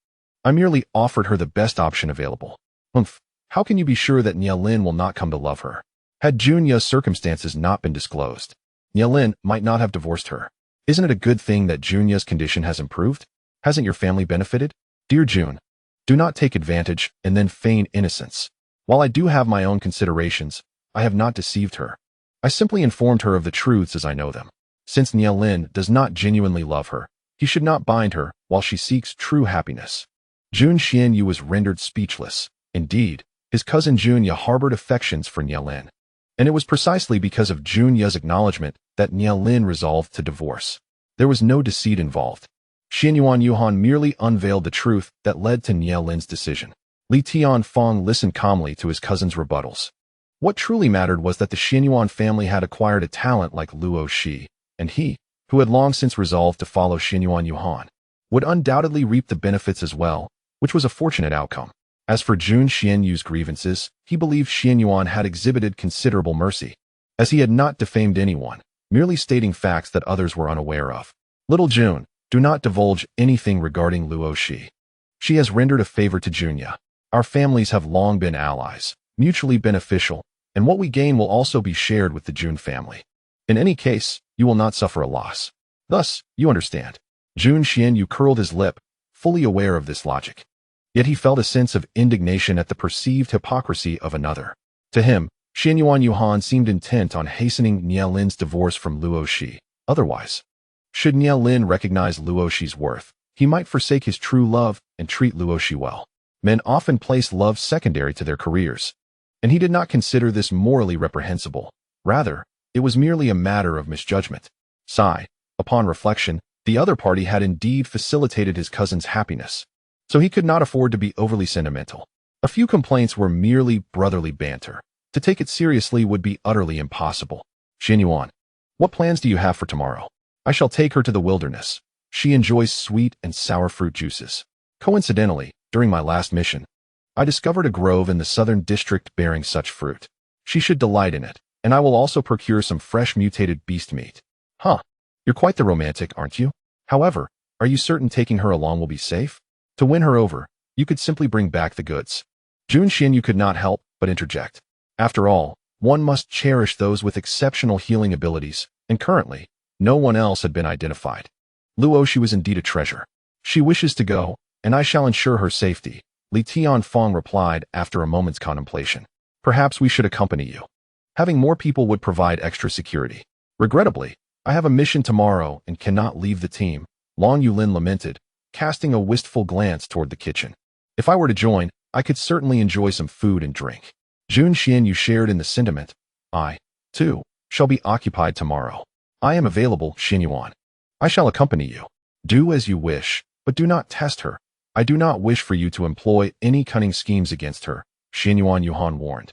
I merely offered her the best option available." "Humph, how can you be sure that Nia Lin will not come to love her? Had Junya's circumstances not been disclosed, Nia Lin might not have divorced her. Isn't it a good thing that Junya's condition has improved? Hasn't your family benefited?" "Dear Jun, do not take advantage and then feign innocence. While I do have my own considerations, I have not deceived her. I simply informed her of the truths as I know them. Since Nia Lin does not genuinely love her, he should not bind her while she seeks true happiness." Jun Xianyu was rendered speechless. Indeed, his cousin Junya harbored affections for Nia Lin. And it was precisely because of Junya's acknowledgement that Nia Lin resolved to divorce. There was no deceit involved. Xianyuan Yuhan merely unveiled the truth that led to Nia Lin's decision. Li Tianfang listened calmly to his cousin's rebuttals. What truly mattered was that the Xianyuan family had acquired a talent like Luo Xi, and he, who had long since resolved to follow Xianyuan Yuhan, would undoubtedly reap the benefits as well, which was a fortunate outcome. As for Jun Xianyu's grievances, he believed Xianyuan had exhibited considerable mercy, as he had not defamed anyone, merely stating facts that others were unaware of. "Little Jun, do not divulge anything regarding Luo Xi. She has rendered a favor to Junya. Our families have long been allies, mutually beneficial, and what we gain will also be shared with the Jun family. In any case, you will not suffer a loss. Thus, you understand." Jun Xianyu curled his lip, fully aware of this logic. Yet he felt a sense of indignation at the perceived hypocrisy of another. To him, Xianyuan Yuhan seemed intent on hastening Nia Lin's divorce from Luo Xi. Otherwise, should Nia Lin recognize Luo Xi's worth, he might forsake his true love and treat Luo Xi well. Men often place love secondary to their careers, and he did not consider this morally reprehensible. Rather, it was merely a matter of misjudgment. Sigh, upon reflection, the other party had indeed facilitated his cousin's happiness, so he could not afford to be overly sentimental. A few complaints were merely brotherly banter. To take it seriously would be utterly impossible. "Xianyuan, what plans do you have for tomorrow?" "I shall take her to the wilderness. She enjoys sweet and sour fruit juices. Coincidentally, during my last mission, I discovered a grove in the southern district bearing such fruit. She should delight in it, and I will also procure some fresh mutated beast meat." "Huh, you're quite the romantic, aren't you? However, are you certain taking her along will be safe? To win her over, you could simply bring back the goods." Jun Xianyu could not help but interject. After all, one must cherish those with exceptional healing abilities, and currently, no one else had been identified. Luo Xi was indeed a treasure. "She wishes to go, and I shall ensure her safety," Li Tianfang replied after a moment's contemplation. Perhaps we should accompany you. Having more people would provide extra security. Regrettably, I have a mission tomorrow and cannot leave the team, Long Yulin lamented, casting a wistful glance toward the kitchen. If I were to join, I could certainly enjoy some food and drink. Jun Xian, you shared in the sentiment. I, too, shall be occupied tomorrow. I am available, Xianyuan. I shall accompany you. Do as you wish, but do not test her. I do not wish for you to employ any cunning schemes against her, Xianyuan Yuhan warned.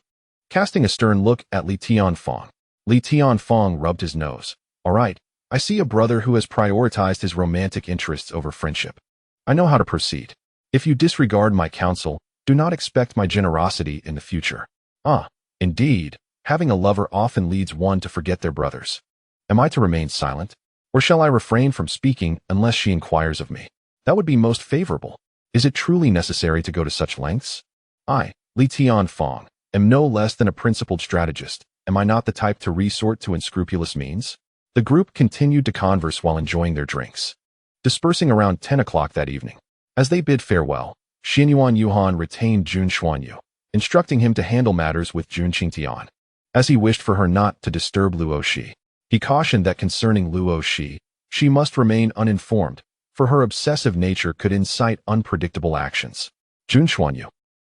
Casting a stern look at Li Tianfeng, Li Tianfeng rubbed his nose. All right, I see a brother who has prioritized his romantic interests over friendship. I know how to proceed. If you disregard my counsel, do not expect my generosity in the future. Indeed, having a lover often leads one to forget their brothers. Am I to remain silent? Or shall I refrain from speaking unless she inquires of me? That would be most favorable. Is it truly necessary to go to such lengths? I, Li Tianfeng, am no less than a principled strategist. Am I not the type to resort to unscrupulous means? The group continued to converse while enjoying their drinks. Dispersing around 10 o'clock that evening. As they bid farewell, Xianyuan Yuhan retained Jun Xuanyu, instructing him to handle matters with Jun Qingtian, as he wished for her not to disturb Luo Xi. He cautioned that concerning Luo Xi, she must remain uninformed, for her obsessive nature could incite unpredictable actions. Jun Xuanyu,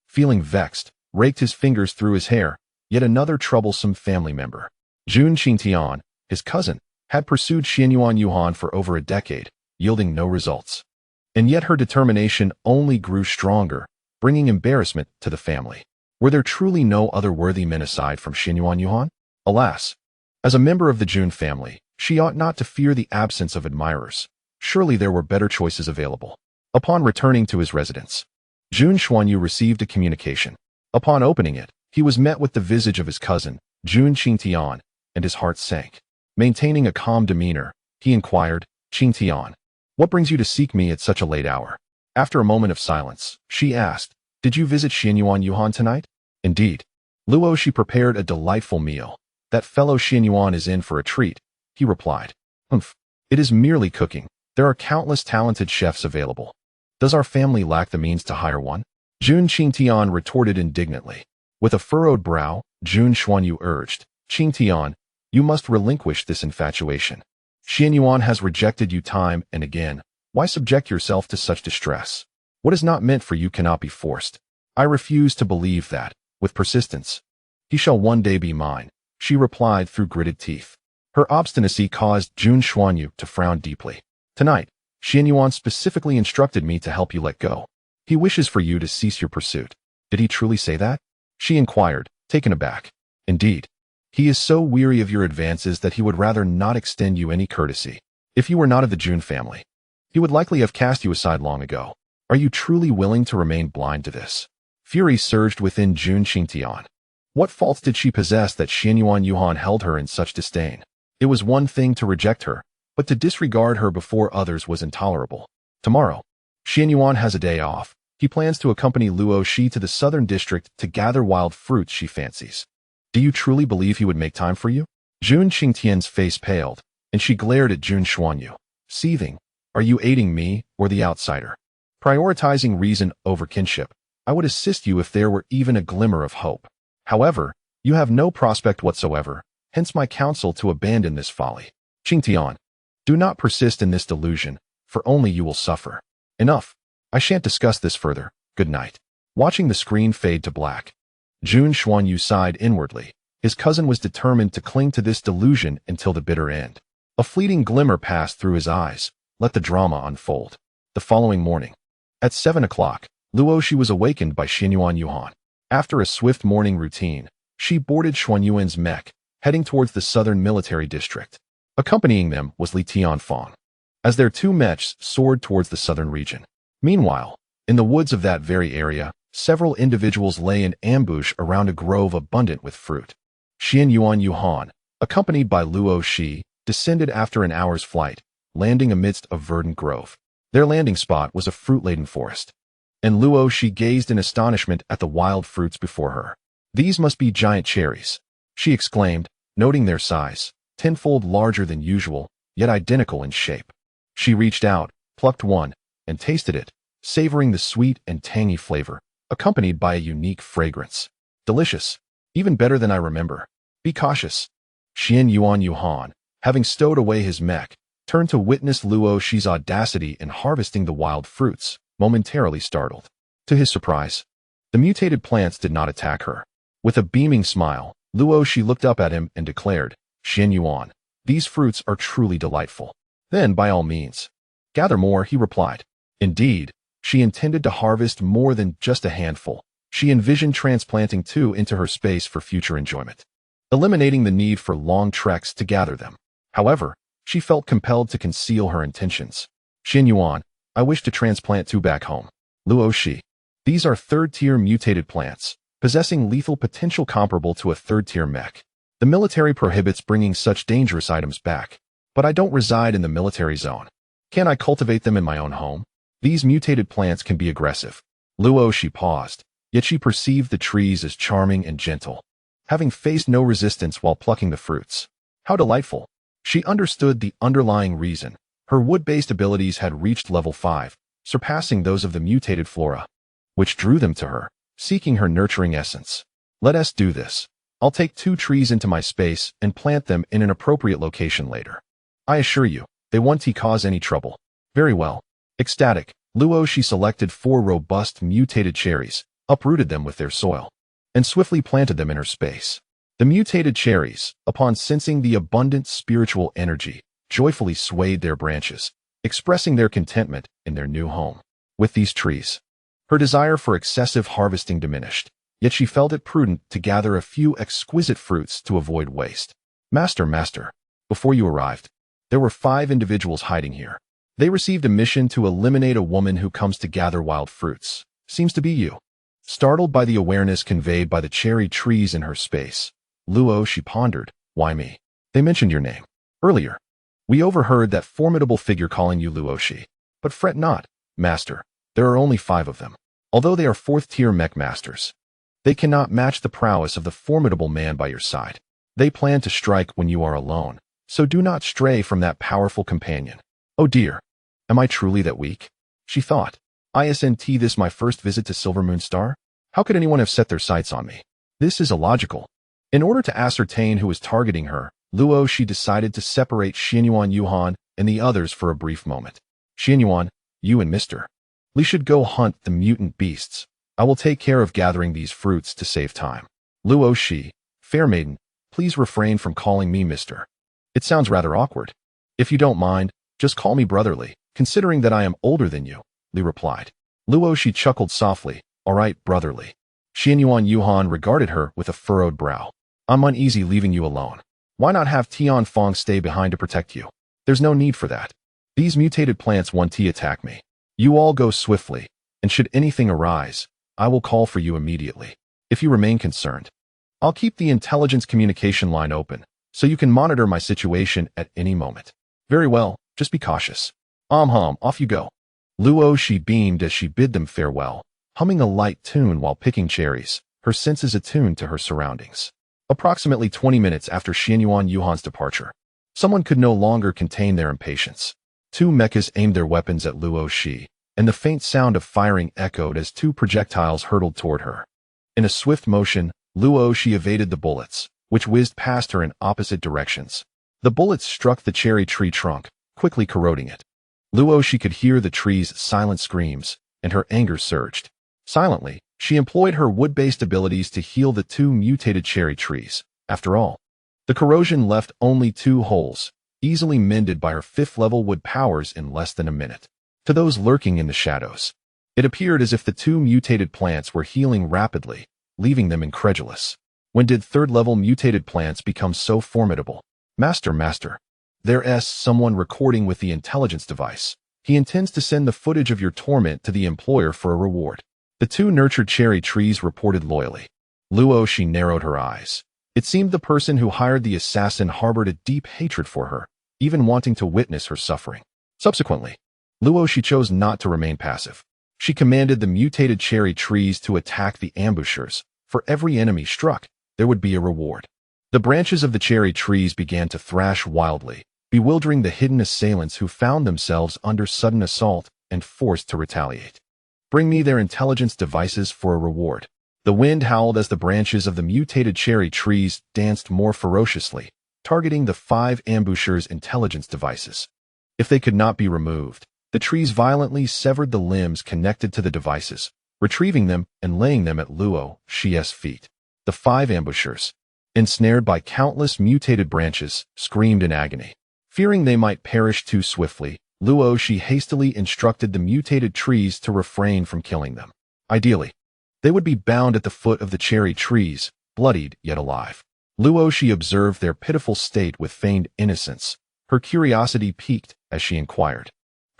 feeling vexed, raked his fingers through his hair. Yet another troublesome family member. Jun Qingtian, his cousin, had pursued Xianyuan Yuhan for over a decade, yielding no results. And yet her determination only grew stronger, bringing embarrassment to the family. Were there truly no other worthy men aside from Xianyuan Yuhan? Alas! As a member of the Jun family, she ought not to fear the absence of admirers. Surely there were better choices available. Upon returning to his residence, Jun Xuanyu received a communication. Upon opening it, he was met with the visage of his cousin, Jun Qingtian, and his heart sank. Maintaining a calm demeanor, he inquired, Qingtian, what brings you to seek me at such a late hour? After a moment of silence, she asked, did you visit Xianyuan Yuhan tonight? Indeed. Luo Xi prepared a delightful meal. That fellow Xianyuan is in for a treat, he replied. It is merely cooking. There are countless talented chefs available. Does our family lack the means to hire one? Jun Qingtian retorted indignantly. With a furrowed brow, Jun Xuanyu urged, Qingtian, you must relinquish this infatuation. Xianyuan has rejected you time and again. Why subject yourself to such distress? What is not meant for you cannot be forced. I refuse to believe that, with persistence. He shall one day be mine, she replied through gritted teeth. Her obstinacy caused Jun Xuanyu to frown deeply. Tonight, Xianyuan specifically instructed me to help you let go. He wishes for you to cease your pursuit. Did he truly say that? She inquired, taken aback. Indeed. He is so weary of your advances that he would rather not extend you any courtesy. If you were not of the Jun family, he would likely have cast you aside long ago. Are you truly willing to remain blind to this? Fury surged within Jun Qingtian. What faults did she possess that Xianyuan Yuhan held her in such disdain? It was one thing to reject her, but to disregard her before others was intolerable. Tomorrow, Xianyuan has a day off. He plans to accompany Luo Xi to the southern district to gather wild fruits she fancies. Do you truly believe he would make time for you? Jun Qingtian's face paled, and she glared at Jun Xuanyu, seething. Are you aiding me or the outsider? Prioritizing reason over kinship, I would assist you if there were even a glimmer of hope. However, you have no prospect whatsoever, hence my counsel to abandon this folly. Qingtian, do not persist in this delusion, for only you will suffer. Enough. I shan't discuss this further. Good night. Watching the screen fade to black, Jun Xuanyu sighed inwardly. His cousin was determined to cling to this delusion until the bitter end. A fleeting glimmer passed through his eyes. Let the drama unfold. The following morning, at 7 o'clock, Luo Xi was awakened by Xianyuan Yuhan. After a swift morning routine, she boarded Xuanyuan's mech, heading towards the southern military district. Accompanying them was Li Tianfeng, as their two mechs soared towards the southern region. Meanwhile, in the woods of that very area, several individuals lay in ambush around a grove abundant with fruit. Xianyuan Yuhan, accompanied by Luo Xi, descended after an hour's flight, landing amidst a verdant grove. Their landing spot was a fruit-laden forest, and Luo Xi gazed in astonishment at the wild fruits before her. These must be giant cherries, she exclaimed, noting their size, tenfold larger than usual, yet identical in shape. She reached out, plucked one, and tasted it, savoring the sweet and tangy flavor, accompanied by a unique fragrance. Delicious. Even better than I remember. Be cautious. Xian Yuan Yuhan, having stowed away his mech, turned to witness Luo Xi's audacity in harvesting the wild fruits, momentarily startled. To his surprise, the mutated plants did not attack her. With a beaming smile, Luo Xi looked up at him and declared, Xian Yuan, these fruits are truly delightful. Then, by all means, gather more, he replied. Indeed, she intended to harvest more than just a handful. She envisioned transplanting 2 into her space for future enjoyment, eliminating the need for long treks to gather them. However, she felt compelled to conceal her intentions. Xian Yuan, I wish to transplant 2 back home. Luo Xi. These are 3rd-tier mutated plants, possessing lethal potential comparable to a 3rd-tier mech. The military prohibits bringing such dangerous items back, but I don't reside in the military zone. Can I cultivate them in my own home? These mutated plants can be aggressive. Luo Xi paused, yet she perceived the trees as charming and gentle, having faced no resistance while plucking the fruits. How delightful! She understood the underlying reason. Her wood-based abilities had reached level 5, surpassing those of the mutated flora, which drew them to her, seeking her nurturing essence. Let us do this. I'll take 2 trees into my space and plant them in an appropriate location later. I assure you, they won't cause any trouble. Very well. Ecstatic, Luo Xi selected 4 robust mutated cherries, uprooted them with their soil, and swiftly planted them in her space. The mutated cherries, upon sensing the abundant spiritual energy, joyfully swayed their branches, expressing their contentment in their new home. With these trees, her desire for excessive harvesting diminished, yet she felt it prudent to gather a few exquisite fruits to avoid waste. Master, before you arrived, there were 5 individuals hiding here. They received a mission to eliminate a woman who comes to gather wild fruits. Seems to be you. Startled by the awareness conveyed by the cherry trees in her space, Luo Xi pondered, why me? They mentioned your name. Earlier, we overheard that formidable figure calling you Luo Xi. But fret not, master, there are only 5 of them. Although they are 4th-tier mech masters, they cannot match the prowess of the formidable man by your side. They plan to strike when you are alone, so do not stray from that powerful companion. Oh dear, am I truly that weak? She thought. Isn't this my first visit to Silver Moon Star? How could anyone have set their sights on me? This is illogical. In order to ascertain who was targeting her, Luo Xi decided to separate Xianyuan Yuhan and the others for a brief moment. Xianyuan, you and Mr. Li should go hunt the mutant beasts. I will take care of gathering these fruits to save time. Luo Xi, fair maiden, please refrain from calling me Mr. It sounds rather awkward. If you don't mind, just call me brotherly, considering that I am older than you, Li replied. Luo Xi chuckled softly. All right, brotherly. Xianyuan Yuhan regarded her with a furrowed brow. I'm uneasy leaving you alone. Why not have Tian Fong stay behind to protect you? There's no need for that. These mutated plants want to attack me. You all go swiftly, and should anything arise, I will call for you immediately. If you remain concerned, I'll keep the intelligence communication line open, so you can monitor my situation at any moment. Very well, just be cautious. Off you go. Luo Xi beamed as she bid them farewell, humming a light tune while picking cherries, her senses attuned to her surroundings. Approximately 20 minutes after Xianyuan Yuhan's departure, someone could no longer contain their impatience. 2 mechas aimed their weapons at Luo Xi, and the faint sound of firing echoed as 2 projectiles hurtled toward her. In a swift motion, Luo Xi evaded the bullets, which whizzed past her in opposite directions. The bullets struck the cherry tree trunk, quickly corroding it. Luo Xi could hear the tree's silent screams, and her anger surged. Silently, she employed her wood-based abilities to heal the 2 mutated cherry trees. After all, the corrosion left only 2 holes, easily mended by her 5th-level wood powers in less than a minute. To those lurking in the shadows, it appeared as if the 2 mutated plants were healing rapidly, leaving them incredulous. When did 3rd-level mutated plants become so formidable? Master, there's someone recording with the intelligence device. He intends to send the footage of your torment to the employer for a reward. The 2 nurtured cherry trees reported loyally. Luo Xi narrowed her eyes. It seemed the person who hired the assassin harbored a deep hatred for her, even wanting to witness her suffering. Subsequently, Luo Xi chose not to remain passive. She commanded the mutated cherry trees to attack the ambushers. For every enemy struck, there would be a reward. The branches of the cherry trees began to thrash wildly, bewildering the hidden assailants who found themselves under sudden assault and forced to retaliate. Bring me their intelligence devices for a reward. The wind howled as the branches of the mutated cherry trees danced more ferociously, targeting the 5 ambushers' intelligence devices. If they could not be removed, the trees violently severed the limbs connected to the devices, retrieving them and laying them at Luo Xi's feet. The 5 ambushers, ensnared by countless mutated branches, screamed in agony. Fearing they might perish too swiftly, Luo Xi hastily instructed the mutated trees to refrain from killing them. Ideally, they would be bound at the foot of the cherry trees, bloodied yet alive. Luo Xi observed their pitiful state with feigned innocence. Her curiosity piqued as she inquired,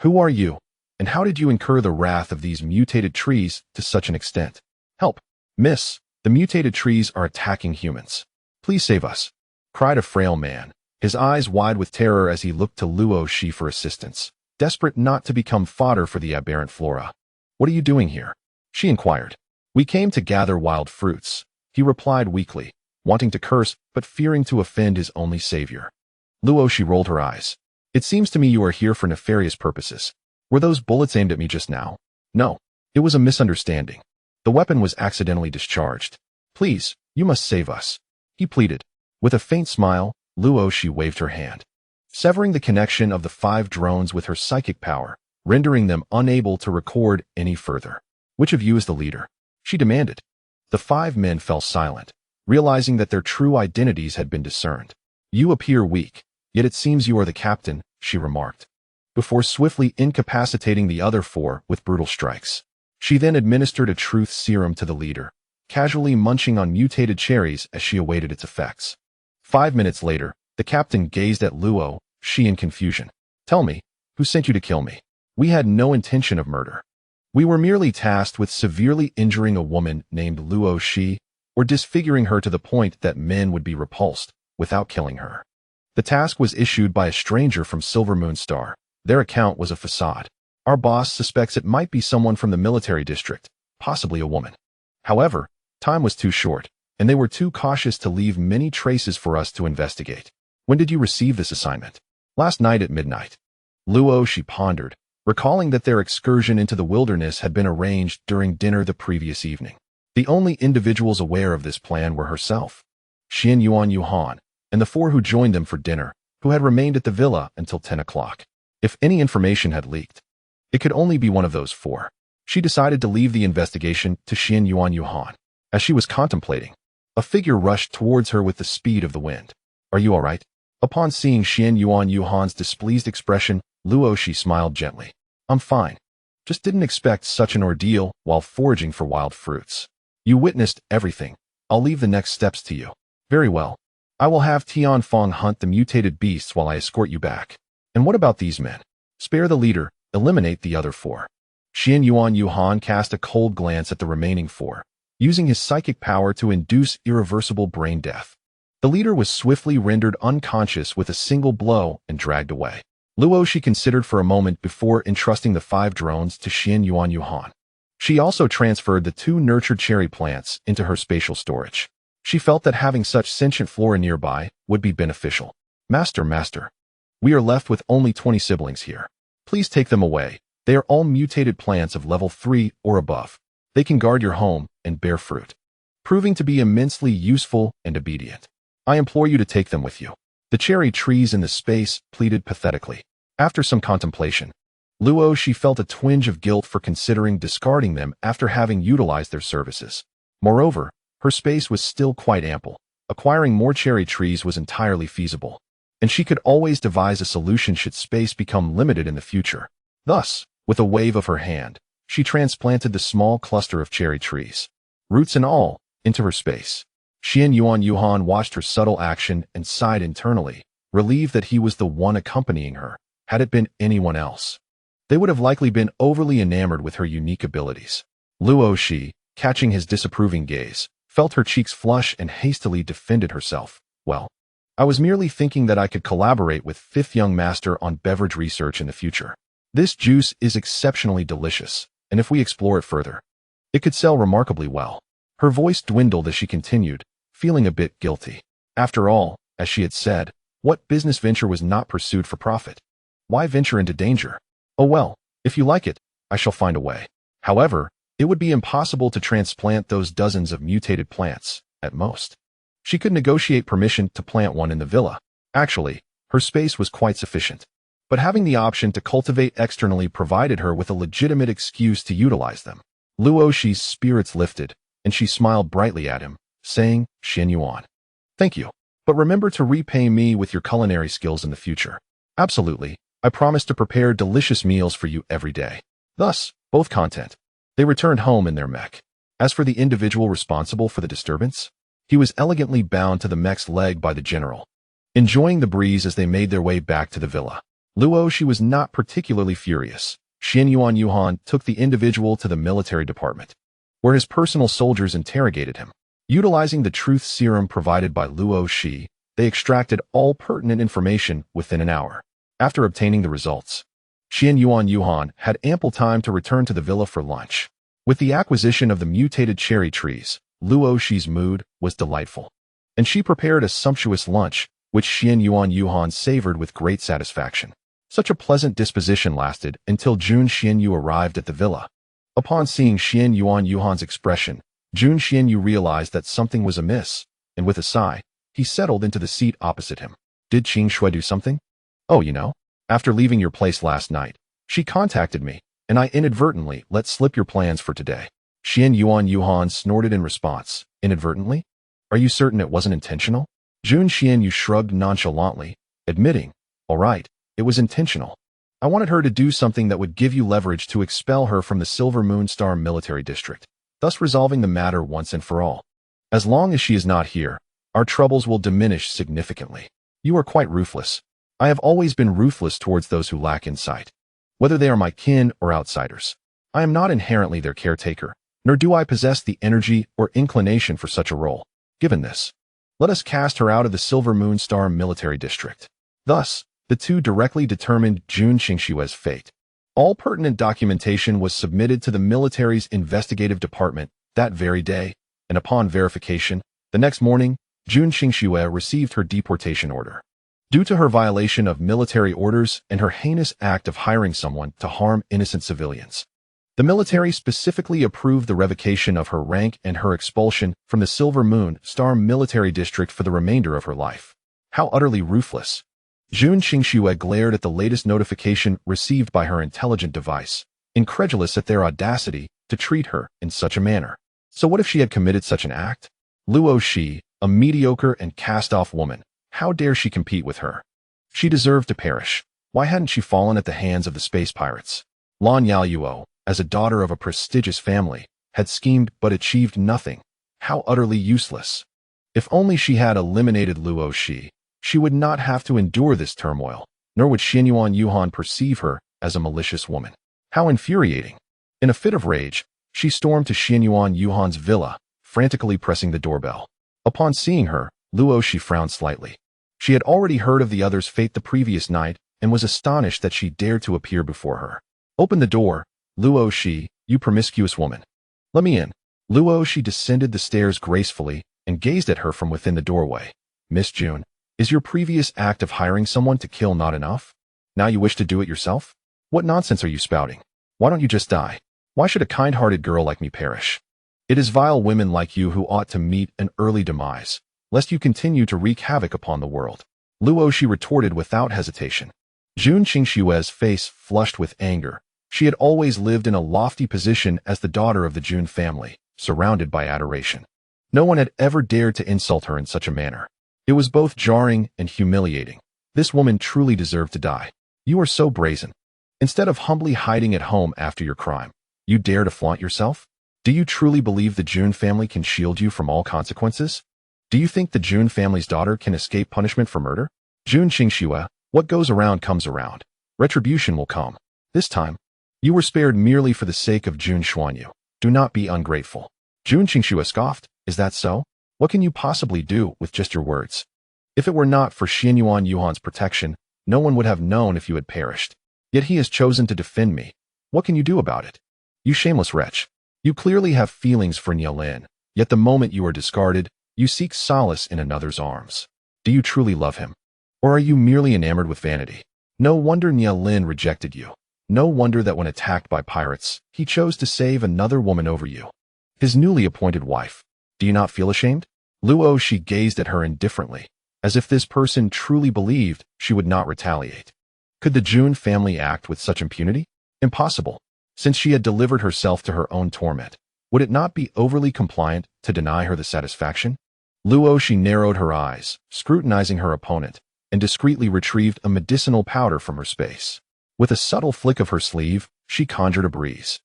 "Who are you, and how did you incur the wrath of these mutated trees to such an extent?" "Help, miss, the mutated trees are attacking humans. Please save us," cried a frail man, his eyes wide with terror as he looked to Luo Xi for assistance, desperate not to become fodder for the aberrant flora. "What are you doing here?" she inquired. "We came to gather wild fruits," he replied weakly, wanting to curse but fearing to offend his only savior. Luo Xi rolled her eyes. "It seems to me you are here for nefarious purposes. Were those bullets aimed at me just now?" "No, it was a misunderstanding. The weapon was accidentally discharged. Please, you must save us," he pleaded. With a faint smile, Luo Xi waved her hand, severing the connection of the 5 drones with her psychic power, rendering them unable to record any further. "Which of you is the leader?" she demanded. The 5 men fell silent, realizing that their true identities had been discerned. "You appear weak, yet it seems you are the captain," she remarked, before swiftly incapacitating the other 4 with brutal strikes. She then administered a truth serum to the leader, casually munching on mutated cherries as she awaited its effects. 5 minutes later, the captain gazed at Luo Xi in confusion. "Tell me, who sent you to kill me?" "We had no intention of murder. We were merely tasked with severely injuring a woman named Luo Xi, or disfiguring her to the point that men would be repulsed, without killing her. The task was issued by a stranger from Silver Moon Star. Their account was a facade. Our boss suspects it might be someone from the military district, possibly a woman. However, time was too short, and they were too cautious to leave many traces for us to investigate." "When did you receive this assignment?" "Last night at midnight." Luo Xi pondered, recalling that their excursion into the wilderness had been arranged during dinner the previous evening. The only individuals aware of this plan were herself, Xian Yuan, and the 4 who joined them for dinner, who had remained at the villa until 10 o'clock. If any information had leaked, it could only be one of those 4. She decided to leave the investigation to Xian Yuan. As she was contemplating, a figure rushed towards her with the speed of the wind. "Are you all right?" Upon seeing Xian Yuan's displeased expression, Luo Xi smiled gently. "I'm fine. Just didn't expect such an ordeal while foraging for wild fruits. You witnessed everything. I'll leave the next steps to you." "Very well. I will have Tianfeng hunt the mutated beasts while I escort you back." "And what about these men?" "Spare the leader, eliminate the other 4. Xian Yuan cast a cold glance at the remaining 4, using his psychic power to induce irreversible brain death. The leader was swiftly rendered unconscious with a single blow and dragged away. Luo Xi considered for a moment before entrusting the 5 drones to Xian Yuan. She also transferred the 2 nurtured cherry plants into her spatial storage. She felt that having such sentient flora nearby would be beneficial. Master, we are left with only 20 siblings here. Please take them away. They are all mutated plants of level 3 or above. They can guard your home and bear fruit, proving to be immensely useful and obedient. I implore you to take them with you." The cherry trees in the space pleaded pathetically. After some contemplation, Luo Xi felt a twinge of guilt for considering discarding them after having utilized their services. Moreover, her space was still quite ample. Acquiring more cherry trees was entirely feasible, and she could always devise a solution should space become limited in the future. Thus, with a wave of her hand, she transplanted the small cluster of cherry trees, roots and all, into her space. Xian Yuan watched her subtle action and sighed internally, relieved that he was the one accompanying her. Had it been anyone else, they would have likely been overly enamored with her unique abilities. Luo Xi, catching his disapproving gaze, felt her cheeks flush and hastily defended herself. "Well, I was merely thinking that I could collaborate with 5th Young Master on beverage research in the future. This juice is exceptionally delicious, and if we explore it further, it could sell remarkably well." Her voice dwindled as she continued, feeling a bit guilty. After all, as she had said, what business venture was not pursued for profit? Why venture into danger? "Oh well, if you like it, I shall find a way. However, It would be impossible to transplant those dozens of mutated plants, at most. She could negotiate permission to plant one in the villa. Actually, her space was quite sufficient. But having the option to cultivate externally provided her with a legitimate excuse to utilize them. Luo Xi's spirits lifted, and she smiled brightly at him, saying, "Xian Yuan. Thank you. But remember to repay me with your culinary skills in the future." "Absolutely. I promise to prepare delicious meals for you every day." Thus, both content. They returned home in their mech. As for the individual responsible for the disturbance, he was elegantly bound to the mech's leg by the general. Enjoying the breeze as they made their way back to the villa, Luo Xi was not particularly furious. Xian Yuan took the individual to the military department, where his personal soldiers interrogated him. Utilizing the truth serum provided by Luo Xi, they extracted all pertinent information within an hour. After obtaining the results, Xian Yuan had ample time to return to the villa for lunch. With the acquisition of the mutated cherry trees, Luo Xi's mood was delightful, and she prepared a sumptuous lunch, which Xian Yuan savored with great satisfaction. Such a pleasant disposition lasted until Jun Xianyu arrived at the villa. Upon seeing Xian Yuan's expression, Jun Xianyu realized that something was amiss, and with a sigh, he settled into the seat opposite him. "Did Qing Shui do something?" "Oh, after leaving your place last night, she contacted me, and I inadvertently let slip your plans for today." Xian Yuan snorted in response. "Inadvertently? Are you certain it wasn't intentional?" Jun Xianyu shrugged nonchalantly, admitting, "All right, it was intentional. I wanted her to do something that would give you leverage to expel her from the Silver Moon Star military district, thus resolving the matter once and for all. As long as she is not here, our troubles will diminish significantly. You are quite ruthless. I have always been ruthless towards those who lack insight, whether they are my kin or outsiders. I am not inherently their caretaker, nor do I possess the energy or inclination for such a role. Given this, let us cast her out of the Silver Moon Star military district." Thus, the two directly determined Jun Qingshue's fate. All pertinent documentation was submitted to the military's investigative department that very day, and upon verification, the next morning, Jun Qingxue received her deportation order. Due to her violation of military orders and her heinous act of hiring someone to harm innocent civilians, the military specifically approved the revocation of her rank and her expulsion from the Silver Moon Star military district for the remainder of her life. How utterly ruthless! Jun Qingxue glared at the latest notification received by her intelligent device, incredulous at their audacity to treat her in such a manner. So what if she had committed such an act? Luo Xi, a mediocre and cast-off woman, how dare she compete with her? She deserved to perish. Why hadn't she fallen at the hands of the space pirates? Lan Yaoyuo, as a daughter of a prestigious family, had schemed but achieved nothing. How utterly useless. If only she had eliminated Luo Xi, she would not have to endure this turmoil, nor would Xian Yuan perceive her as a malicious woman. How infuriating. In a fit of rage, she stormed to Xian Yuan's villa, frantically pressing the doorbell. Upon seeing her, Luo Xi frowned slightly. She had already heard of the other's fate the previous night and was astonished that she dared to appear before her. "Open the door, Luo Xi, you promiscuous woman. Let me in." Luo Xi descended the stairs gracefully and gazed at her from within the doorway. "Miss Jun, is your previous act of hiring someone to kill not enough? Now you wish to do it yourself? What nonsense are you spouting? Why don't you just die? Why should a kind-hearted girl like me perish? It is vile women like you who ought to meet an early demise, lest you continue to wreak havoc upon the world." Luo Xi retorted without hesitation. Jun Qingshue's face flushed with anger. She had always lived in a lofty position as the daughter of the Jun family, surrounded by adoration. No one had ever dared to insult her in such a manner. It was both jarring and humiliating. This woman truly deserved to die. You are so brazen. Instead of humbly hiding at home after your crime, you dare to flaunt yourself? Do you truly believe the Jun family can shield you from all consequences? Do you think the Jun family's daughter can escape punishment for murder? Jun Qingxue, what goes around comes around. Retribution will come. This time, you were spared merely for the sake of Jun Xuanyu. Do not be ungrateful. Jun Qingxue scoffed. Is that so? What can you possibly do with just your words? If it were not for Xian Yuan's protection, no one would have known if you had perished. Yet he has chosen to defend me. What can you do about it? You shameless wretch. You clearly have feelings for Nialin, yet the moment you are discarded, you seek solace in another's arms. Do you truly love him? Or are you merely enamored with vanity? No wonder Nialin rejected you. No wonder that when attacked by pirates, he chose to save another woman over you, his newly appointed wife. Do you not feel ashamed? Luo Xi gazed at her indifferently, as if this person truly believed she would not retaliate. Could the Jun family act with such impunity? Impossible. Since she had delivered herself to her own torment, would it not be overly compliant to deny her the satisfaction? Luo Xi narrowed her eyes, scrutinizing her opponent, and discreetly retrieved a medicinal powder from her space. With a subtle flick of her sleeve, she conjured a breeze.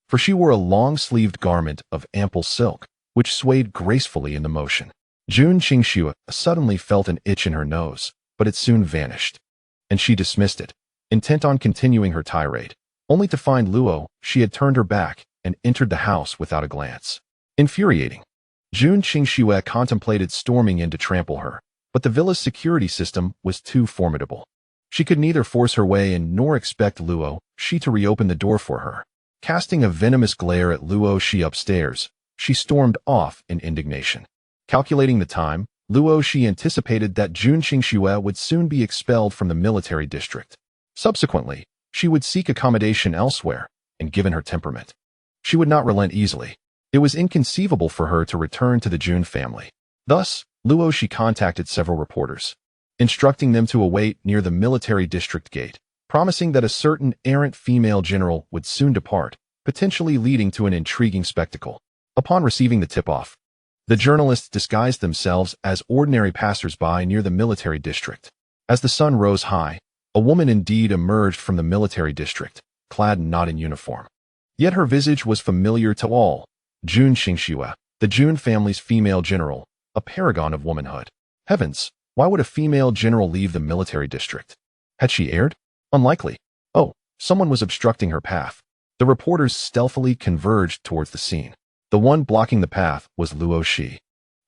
For she wore a long-sleeved garment of ample silk, which swayed gracefully in the motion. Jun Qingxue suddenly felt an itch in her nose, but it soon vanished, and she dismissed it, intent on continuing her tirade, only to find Luo Xi had turned her back and entered the house without a glance. Infuriating. Jun Qingxue contemplated storming in to trample her, but the villa's security system was too formidable. She could neither force her way in nor expect Luo Xi to reopen the door for her. Casting a venomous glare at Luo Xi upstairs, she stormed off in indignation. Calculating the time, Luo Xi anticipated that Jun Qingxue would soon be expelled from the military district. Subsequently, she would seek accommodation elsewhere, and given her temperament, she would not relent easily. It was inconceivable for her to return to the Jun family. Thus, Luo Xi contacted several reporters, instructing them to await near the military district gate, promising that a certain errant female general would soon depart, potentially leading to an intriguing spectacle. Upon receiving the tip-off, the journalists disguised themselves as ordinary passers-by near the military district. As the sun rose high, a woman indeed emerged from the military district, clad not in uniform. Yet her visage was familiar to all. Jun Qingxue, the Jun family's female general, a paragon of womanhood. Heavens, why would a female general leave the military district? Had she erred? Unlikely. Oh, someone was obstructing her path. The reporters stealthily converged towards the scene. The one blocking the path was Luo Xi,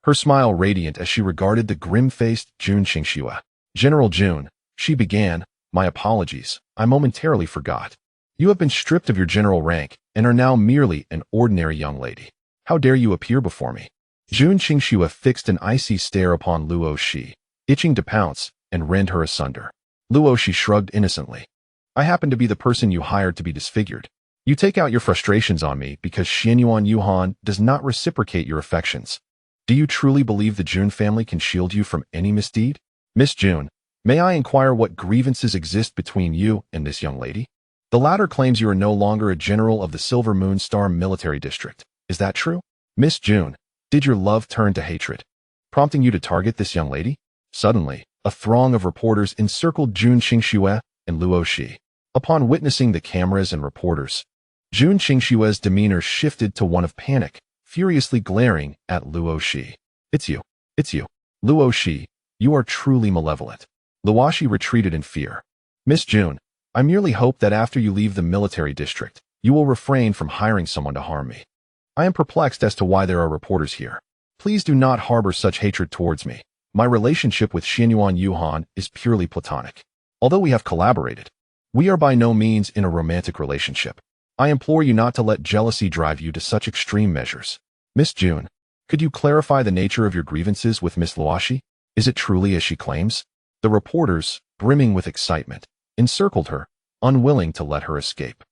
her smile radiant as she regarded the grim-faced Jun Qingxue. General Jun, she began, my apologies, I momentarily forgot. You have been stripped of your general rank and are now merely an ordinary young lady. How dare you appear before me? Jun Qingxue fixed an icy stare upon Luo Xi, itching to pounce and rend her asunder. Luo Xi shrugged innocently. I happen to be the person you hired to be disfigured. You take out your frustrations on me because Xianyuan Yuhan does not reciprocate your affections. Do you truly believe the Jun family can shield you from any misdeed? Miss Jun, may I inquire what grievances exist between you and this young lady? The latter claims you are no longer a general of the Silver Moon Star military district. Is that true? Miss Jun, did your love turn to hatred, prompting you to target this young lady? Suddenly, a throng of reporters encircled Jun Qingxue and Luo Xi. Upon witnessing the cameras and reporters, Jun Qingxue's demeanor shifted to one of panic, furiously glaring at Luo Xi. It's you. It's you. Luo Xi, you are truly malevolent. Luo Xi retreated in fear. Miss Jun, I merely hope that after you leave the military district, you will refrain from hiring someone to harm me. I am perplexed as to why there are reporters here. Please do not harbor such hatred towards me. My relationship with Xianyuan Yuhan is purely platonic. Although we have collaborated, we are by no means in a romantic relationship. I implore you not to let jealousy drive you to such extreme measures. Miss Jun, could you clarify the nature of your grievances with Miss Luo Xi? Is it truly as she claims? The reporters, brimming with excitement, encircled her, unwilling to let her escape.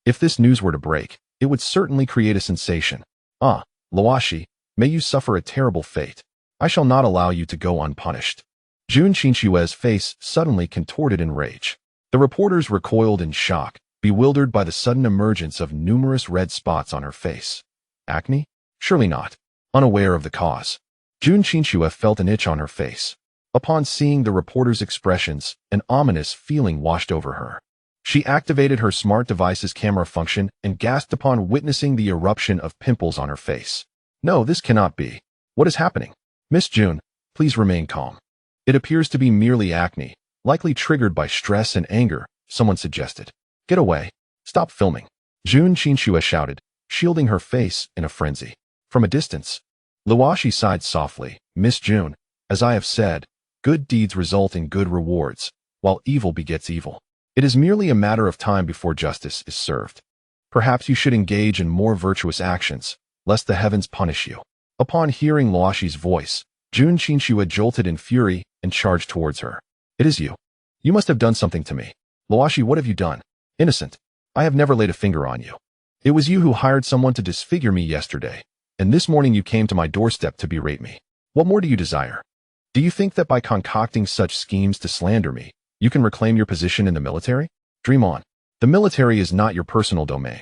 If this news were to break, it would certainly create a sensation. Ah, Luo Xi, may you suffer a terrible fate. I shall not allow you to go unpunished. Jun Qingxue's face suddenly contorted in rage. The reporters recoiled in shock, bewildered by the sudden emergence of numerous red spots on her face. Acne? Surely not. Unaware of the cause, Jun Qingxue felt an itch on her face. Upon seeing the reporter's expressions, an ominous feeling washed over her. She activated her smart device's camera function and gasped upon witnessing the eruption of pimples on her face. No, this cannot be. What is happening? Miss Jun, please remain calm. It appears to be merely acne, likely triggered by stress and anger, someone suggested. Get away. Stop filming. Jun Qingxue shouted, shielding her face in a frenzy. From a distance, Luo Xi sighed softly. Miss Jun, as I have said, good deeds result in good rewards, while evil begets evil. It is merely a matter of time before justice is served. Perhaps you should engage in more virtuous actions, lest the heavens punish you. Upon hearing Luo Xi's voice, Jun Qingxue jolted in fury and charged towards her. It is you. You must have done something to me. Luo Xi, what have you done? Innocent. I have never laid a finger on you. It was you who hired someone to disfigure me yesterday, and this morning you came to my doorstep to berate me. What more do you desire? Do you think that by concocting such schemes to slander me, you can reclaim your position in the military? Dream on. The military is not your personal domain.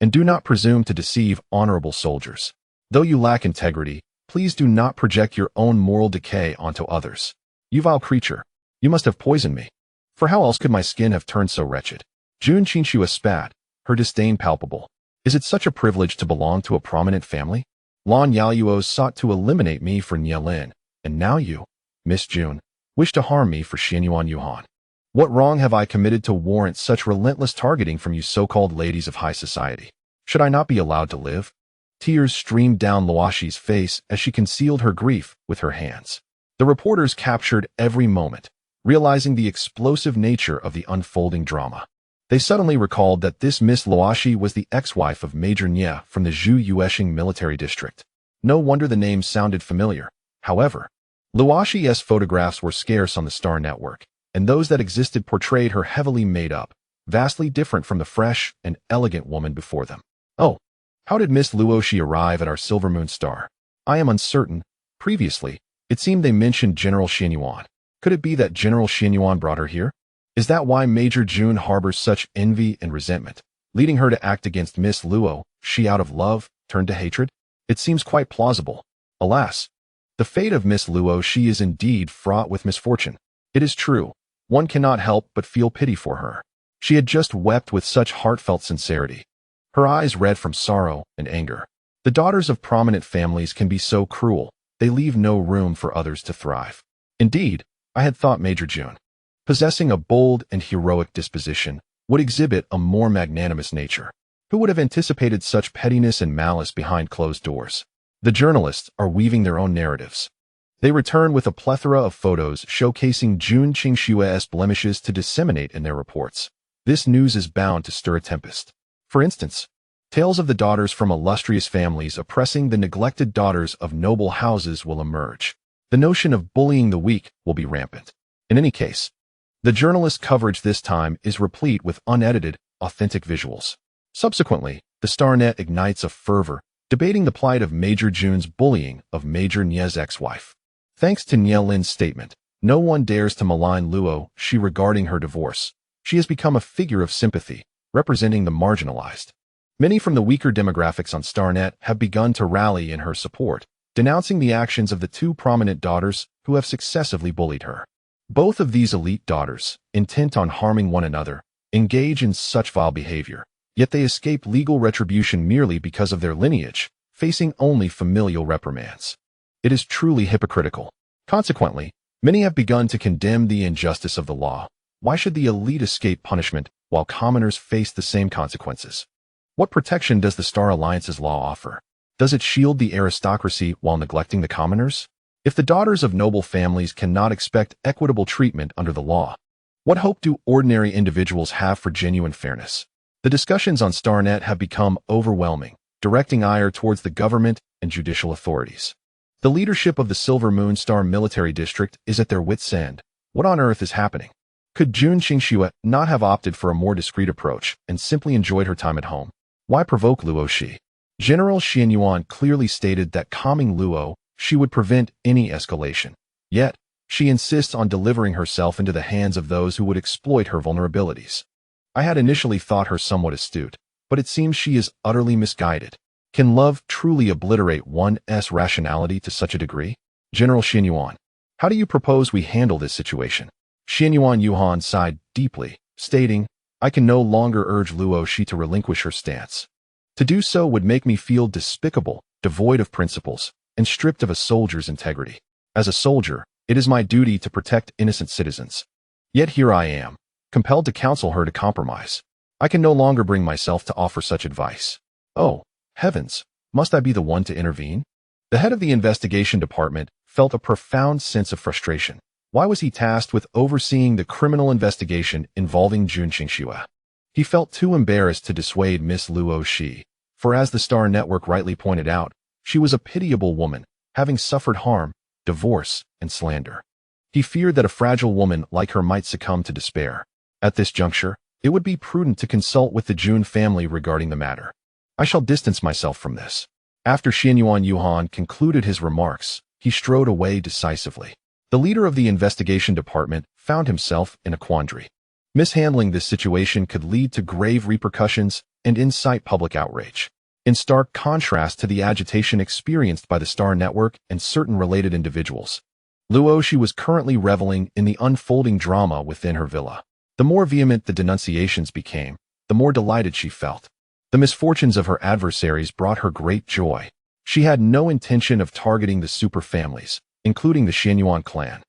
And do not presume to deceive honorable soldiers. Though you lack integrity, please do not project your own moral decay onto others. You vile creature, you must have poisoned me. For how else could my skin have turned so wretched? Jun Qingxue spat, her disdain palpable. Is it such a privilege to belong to a prominent family? Lan Yaoyuo sought to eliminate me for Nie Lin, and now you, Miss Jun, wish to harm me for Xianyuan Yuhan. What wrong have I committed to warrant such relentless targeting from you so-called ladies of high society? Should I not be allowed to live? Tears streamed down Luo Xi's face as she concealed her grief with her hands. The reporters captured every moment, realizing the explosive nature of the unfolding drama. They suddenly recalled that this Miss Luo Xi was the ex-wife of Major Nie from the Zhu Yueshing military district. No wonder the name sounded familiar. However, Luo Xi's photographs were scarce on the Star Network, and those that existed portrayed her heavily made up, vastly different from the fresh and elegant woman before them. Oh, how did Miss Luo Xi arrive at our Silver Moon Star? I am uncertain. Previously, it seemed they mentioned General Xianyuan. Could it be that General Xianyuan brought her here? Is that why Major Jun harbors such envy and resentment, leading her to act against Miss Luo Xi out of love, turned to hatred? It seems quite plausible. Alas, the fate of Miss Luo Xi is indeed fraught with misfortune. It is true. One cannot help but feel pity for her. She had just wept with such heartfelt sincerity. Her eyes red from sorrow and anger. The daughters of prominent families can be so cruel, they leave no room for others to thrive. Indeed, I had thought Major Jun, possessing a bold and heroic disposition, would exhibit a more magnanimous nature. Who would have anticipated such pettiness and malice behind closed doors? The journalists are weaving their own narratives. They return with a plethora of photos showcasing Jun Qingxue's blemishes to disseminate in their reports. This news is bound to stir a tempest. For instance, tales of the daughters from illustrious families oppressing the neglected daughters of noble houses will emerge. The notion of bullying the weak will be rampant. In any case, the journalist coverage this time is replete with unedited, authentic visuals. Subsequently, the StarNet ignites a fervor, debating the plight of Major Jun's bullying of Major Nie's ex-wife. Thanks to Nie Lin's statement, no one dares to malign Luo Xi regarding her divorce. She has become a figure of sympathy, representing the marginalized. Many from the weaker demographics on StarNet have begun to rally in her support, denouncing the actions of the two prominent daughters who have successively bullied her. Both of these elite daughters, intent on harming one another, engage in such vile behavior, yet they escape legal retribution merely because of their lineage, facing only familial reprimands. It is truly hypocritical. Consequently, many have begun to condemn the injustice of the law. Why should the elite escape punishment while commoners face the same consequences? What protection does the Star Alliance's law offer? Does it shield the aristocracy while neglecting the commoners? If the daughters of noble families cannot expect equitable treatment under the law, what hope do ordinary individuals have for genuine fairness? The discussions on StarNet have become overwhelming, directing ire towards the government and judicial authorities. The leadership of the Silver Moon Star military district is at their wits' end. What on earth is happening? Could Jun Qingxue not have opted for a more discreet approach and simply enjoyed her time at home? Why provoke Luo Xi? General Xianyuan clearly stated that calming Luo Xi would prevent any escalation. Yet, she insists on delivering herself into the hands of those who would exploit her vulnerabilities. I had initially thought her somewhat astute, but it seems she is utterly misguided. Can love truly obliterate one's rationality to such a degree? General Xianyuan, how do you propose we handle this situation? Xianyuan Yuhan sighed deeply, stating, I can no longer urge Luo Xi to relinquish her stance. To do so would make me feel despicable, devoid of principles, and stripped of a soldier's integrity. As a soldier, it is my duty to protect innocent citizens. Yet here I am, compelled to counsel her to compromise. I can no longer bring myself to offer such advice. Oh, heavens, must I be the one to intervene? The head of the investigation department felt a profound sense of frustration. Why was he tasked with overseeing the criminal investigation involving Jun Qingxue? He felt too embarrassed to dissuade Miss Luo Xi, for as the Star Network rightly pointed out, she was a pitiable woman, having suffered harm, divorce, and slander. He feared that a fragile woman like her might succumb to despair. At this juncture, It would be prudent to consult with the Jun family regarding the matter. I shall distance myself from this. After Xianyuan Yuhan concluded his remarks, he strode away decisively. The leader of the investigation department found himself in a quandary. Mishandling this situation could lead to grave repercussions and incite public outrage. In stark contrast to the agitation experienced by the Star Network and certain related individuals, Luo Xi was currently reveling in the unfolding drama within her villa. The more vehement the denunciations became, the more delighted she felt. The misfortunes of her adversaries brought her great joy. She had no intention of targeting the super families, including the Xianyuan clan.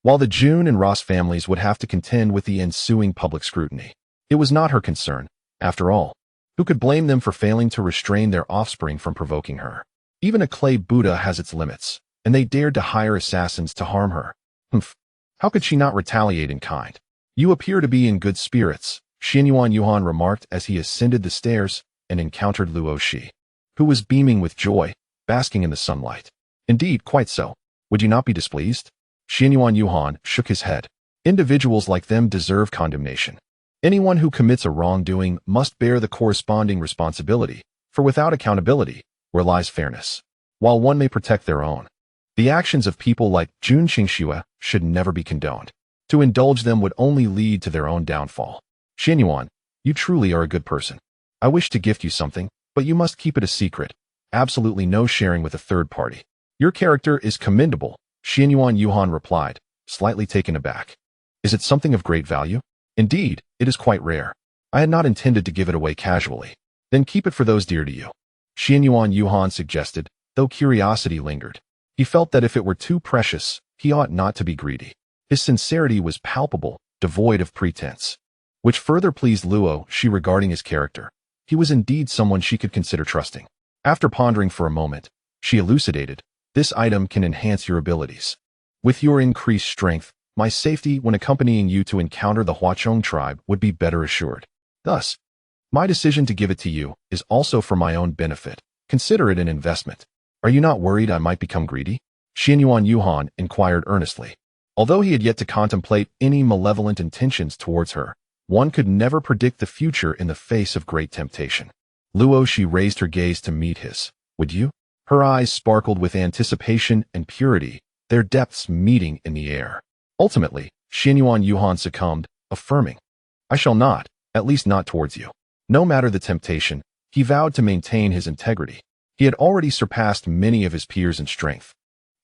While the Jun and Ross families would have to contend with the ensuing public scrutiny, it was not her concern. After all, who could blame them for failing to restrain their offspring from provoking her? Even a clay Buddha has its limits, and they dared to hire assassins to harm her. Humph. How could she not retaliate in kind? You appear to be in good spirits, Xianyuan Yuhan remarked as he ascended the stairs and encountered Luo Xi, who was beaming with joy, basking in the sunlight. Indeed, quite so. Would you not be displeased? Xianyuan Yuhan shook his head. Individuals like them deserve condemnation. Anyone who commits a wrongdoing must bear the corresponding responsibility, for without accountability, where lies fairness? While one may protect their own, the actions of people like Jun Qingxue should never be condoned. To indulge them would only lead to their own downfall. Xianyuan, you truly are a good person. I wish to gift you something, but you must keep it a secret. Absolutely no sharing with a third party. Your character is commendable, Xianyuan Yuhan replied, slightly taken aback. Is it something of great value? Indeed, it is quite rare. I had not intended to give it away casually. Then keep it for those dear to you. Xianyuan Yuhan suggested, though curiosity lingered. He felt that if it were too precious, he ought not to be greedy. His sincerity was palpable, devoid of pretense, which further pleased Luo Xi regarding his character. He was indeed someone she could consider trusting. After pondering for a moment, she elucidated, this item can enhance your abilities. With your increased strength, my safety when accompanying you to encounter the Huachong tribe would be better assured. Thus, my decision to give it to you is also for my own benefit. Consider it an investment. Are you not worried I might become greedy? Xianyuan Yuhan inquired earnestly. Although he had yet to contemplate any malevolent intentions towards her, one could never predict the future in the face of great temptation. Luo Xi raised her gaze to meet his. Would you? Her eyes sparkled with anticipation and purity, their depths meeting in the air. Ultimately, Xianyuan Yuhan succumbed, affirming, I shall not, at least not towards you. No matter the temptation, he vowed to maintain his integrity. He had already surpassed many of his peers in strength,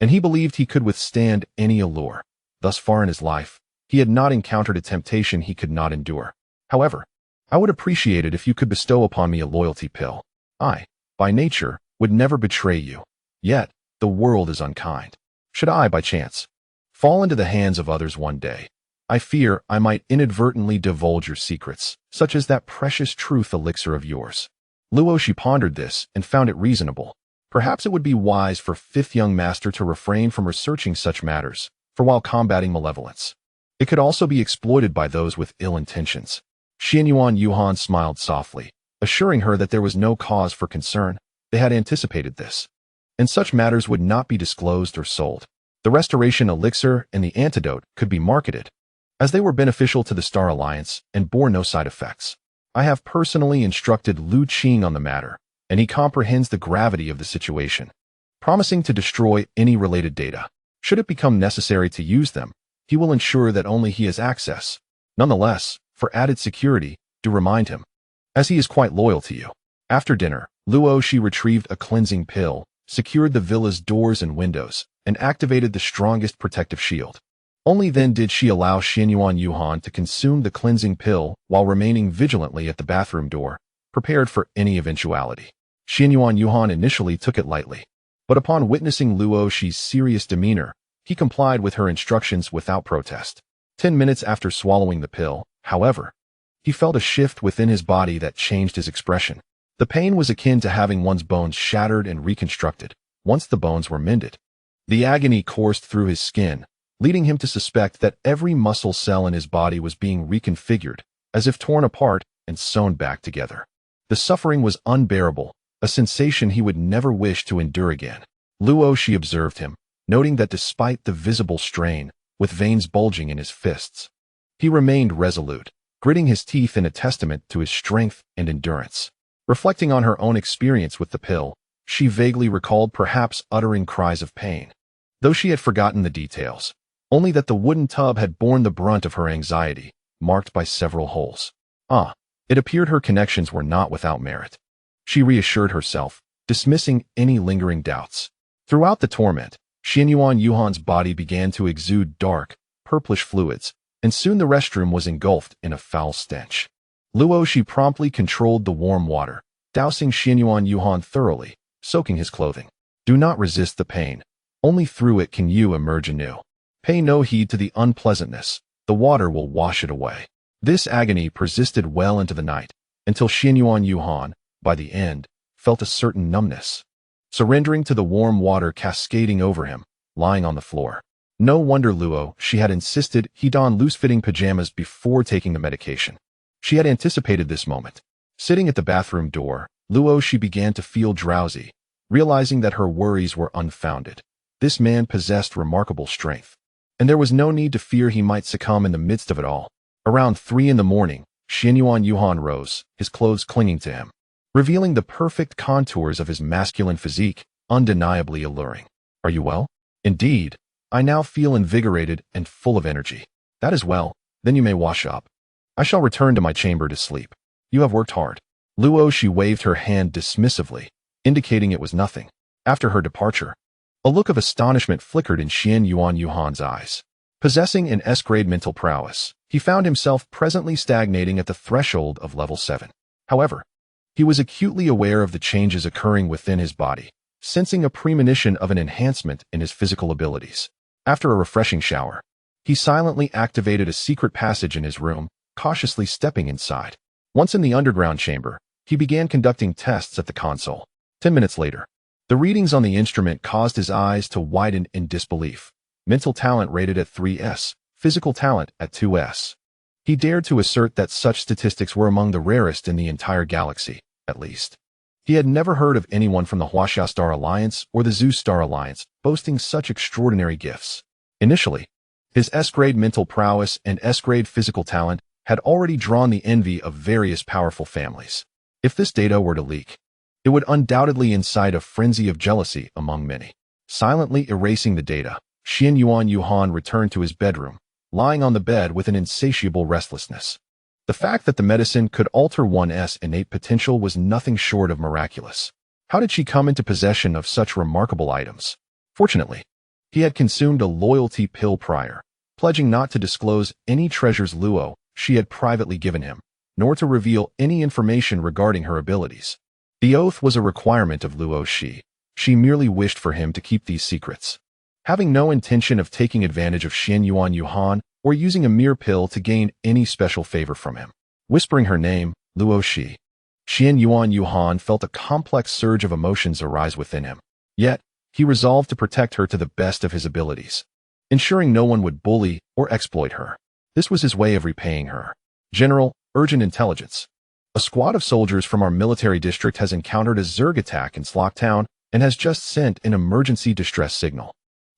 and he believed he could withstand any allure. Thus far in his life, he had not encountered a temptation he could not endure. However, I would appreciate it if you could bestow upon me a loyalty pill. I, by nature, would never betray you. Yet, the world is unkind. Should I, by chance, fall into the hands of others one day, I fear I might inadvertently divulge your secrets, such as that precious truth elixir of yours. Luo Xi pondered this and found it reasonable. Perhaps it would be wise for Fifth Young Master to refrain from researching such matters, for while combating malevolence, it could also be exploited by those with ill intentions. Xianyuan Yuhan smiled softly, assuring her that there was no cause for concern. They had anticipated this, and such matters would not be disclosed or sold. The restoration elixir and the antidote could be marketed, as they were beneficial to the Star Alliance and bore no side effects. I have personally instructed Lu Qing on the matter, and he comprehends the gravity of the situation, promising to destroy any related data. Should it become necessary to use them, he will ensure that only he has access. Nonetheless, for added security, do remind him, as he is quite loyal to you. After dinner, Luo Xi retrieved a cleansing pill, secured the villa's doors and windows, and activated the strongest protective shield. Only then did she allow Xianyuan Yuhan to consume the cleansing pill while remaining vigilantly at the bathroom door, prepared for any eventuality. Xianyuan Yuhan initially took it lightly, but upon witnessing Luo Xi's serious demeanor, he complied with her instructions without protest. 10 minutes after swallowing the pill, however, he felt a shift within his body that changed his expression. The pain was akin to having one's bones shattered and reconstructed, once the bones were mended. The agony coursed through his skin, leading him to suspect that every muscle cell in his body was being reconfigured, as if torn apart and sewn back together. The suffering was unbearable, a sensation he would never wish to endure again. Luo Xi observed him, noting that despite the visible strain, with veins bulging in his fists, he remained resolute, gritting his teeth in a testament to his strength and endurance. Reflecting on her own experience with the pill, she vaguely recalled perhaps uttering cries of pain, though she had forgotten the details, only that the wooden tub had borne the brunt of her anxiety, marked by several holes. It appeared her connections were not without merit. She reassured herself, dismissing any lingering doubts. Throughout the torment, Xianyuan Yuhan's body began to exude dark, purplish fluids, and soon the restroom was engulfed in a foul stench. Luo Xi promptly controlled the warm water, dousing Xianyuan Yuhan thoroughly, soaking his clothing. Do not resist the pain. Only through it can you emerge anew. Pay no heed to the unpleasantness. The water will wash it away. This agony persisted well into the night, until Xianyuan Yuhan, by the end, felt a certain numbness, surrendering to the warm water cascading over him, lying on the floor. No wonder Luo Xi had insisted he don loose-fitting pajamas before taking the medication. She had anticipated this moment. Sitting at the bathroom door, Luo Xi began to feel drowsy, realizing that her worries were unfounded. This man possessed remarkable strength, and there was no need to fear he might succumb in the midst of it all. Around 3 in the morning, Xianyuan Yuhan rose, his clothes clinging to him, revealing the perfect contours of his masculine physique, undeniably alluring. Are you well? Indeed. I now feel invigorated and full of energy. That is well, then you may wash up. I shall return to my chamber to sleep. You have worked hard. Luo Xi waved her hand dismissively, indicating it was nothing. After her departure, a look of astonishment flickered in Xianyuan Yuhan's eyes. Possessing an S-grade mental prowess, he found himself presently stagnating at the threshold of level 7. However, he was acutely aware of the changes occurring within his body, sensing a premonition of an enhancement in his physical abilities. After a refreshing shower, he silently activated a secret passage in his room, cautiously stepping inside. Once in the underground chamber, he began conducting tests at the console. 10 minutes later, the readings on the instrument caused his eyes to widen in disbelief. Mental talent rated at 3S, physical talent at 2S. He dared to assert that such statistics were among the rarest in the entire galaxy, at least. He had never heard of anyone from the Huaxia Star Alliance or the Zeus Star Alliance boasting such extraordinary gifts. Initially, his S-grade mental prowess and S-grade physical talent had already drawn the envy of various powerful families. If this data were to leak, it would undoubtedly incite a frenzy of jealousy among many. Silently erasing the data, Xianyuan Yuhan returned to his bedroom, lying on the bed with an insatiable restlessness. The fact that the medicine could alter one's innate potential was nothing short of miraculous. How did she come into possession of such remarkable items? Fortunately, he had consumed a loyalty pill prior, pledging not to disclose any treasures Luo Xi had privately given him, nor to reveal any information regarding her abilities. The oath was a requirement of Luo Xi. She merely wished for him to keep these secrets, having no intention of taking advantage of Xianyuan Yuhan or using a mere pill to gain any special favor from him. Whispering her name, Luo Xi, Xianyuan Yuhan felt a complex surge of emotions arise within him. Yet, he resolved to protect her to the best of his abilities, ensuring no one would bully or exploit her. This was his way of repaying her. General, urgent intelligence. A squad of soldiers from our military district has encountered a Zerg attack in Slocktown and has just sent an emergency distress signal.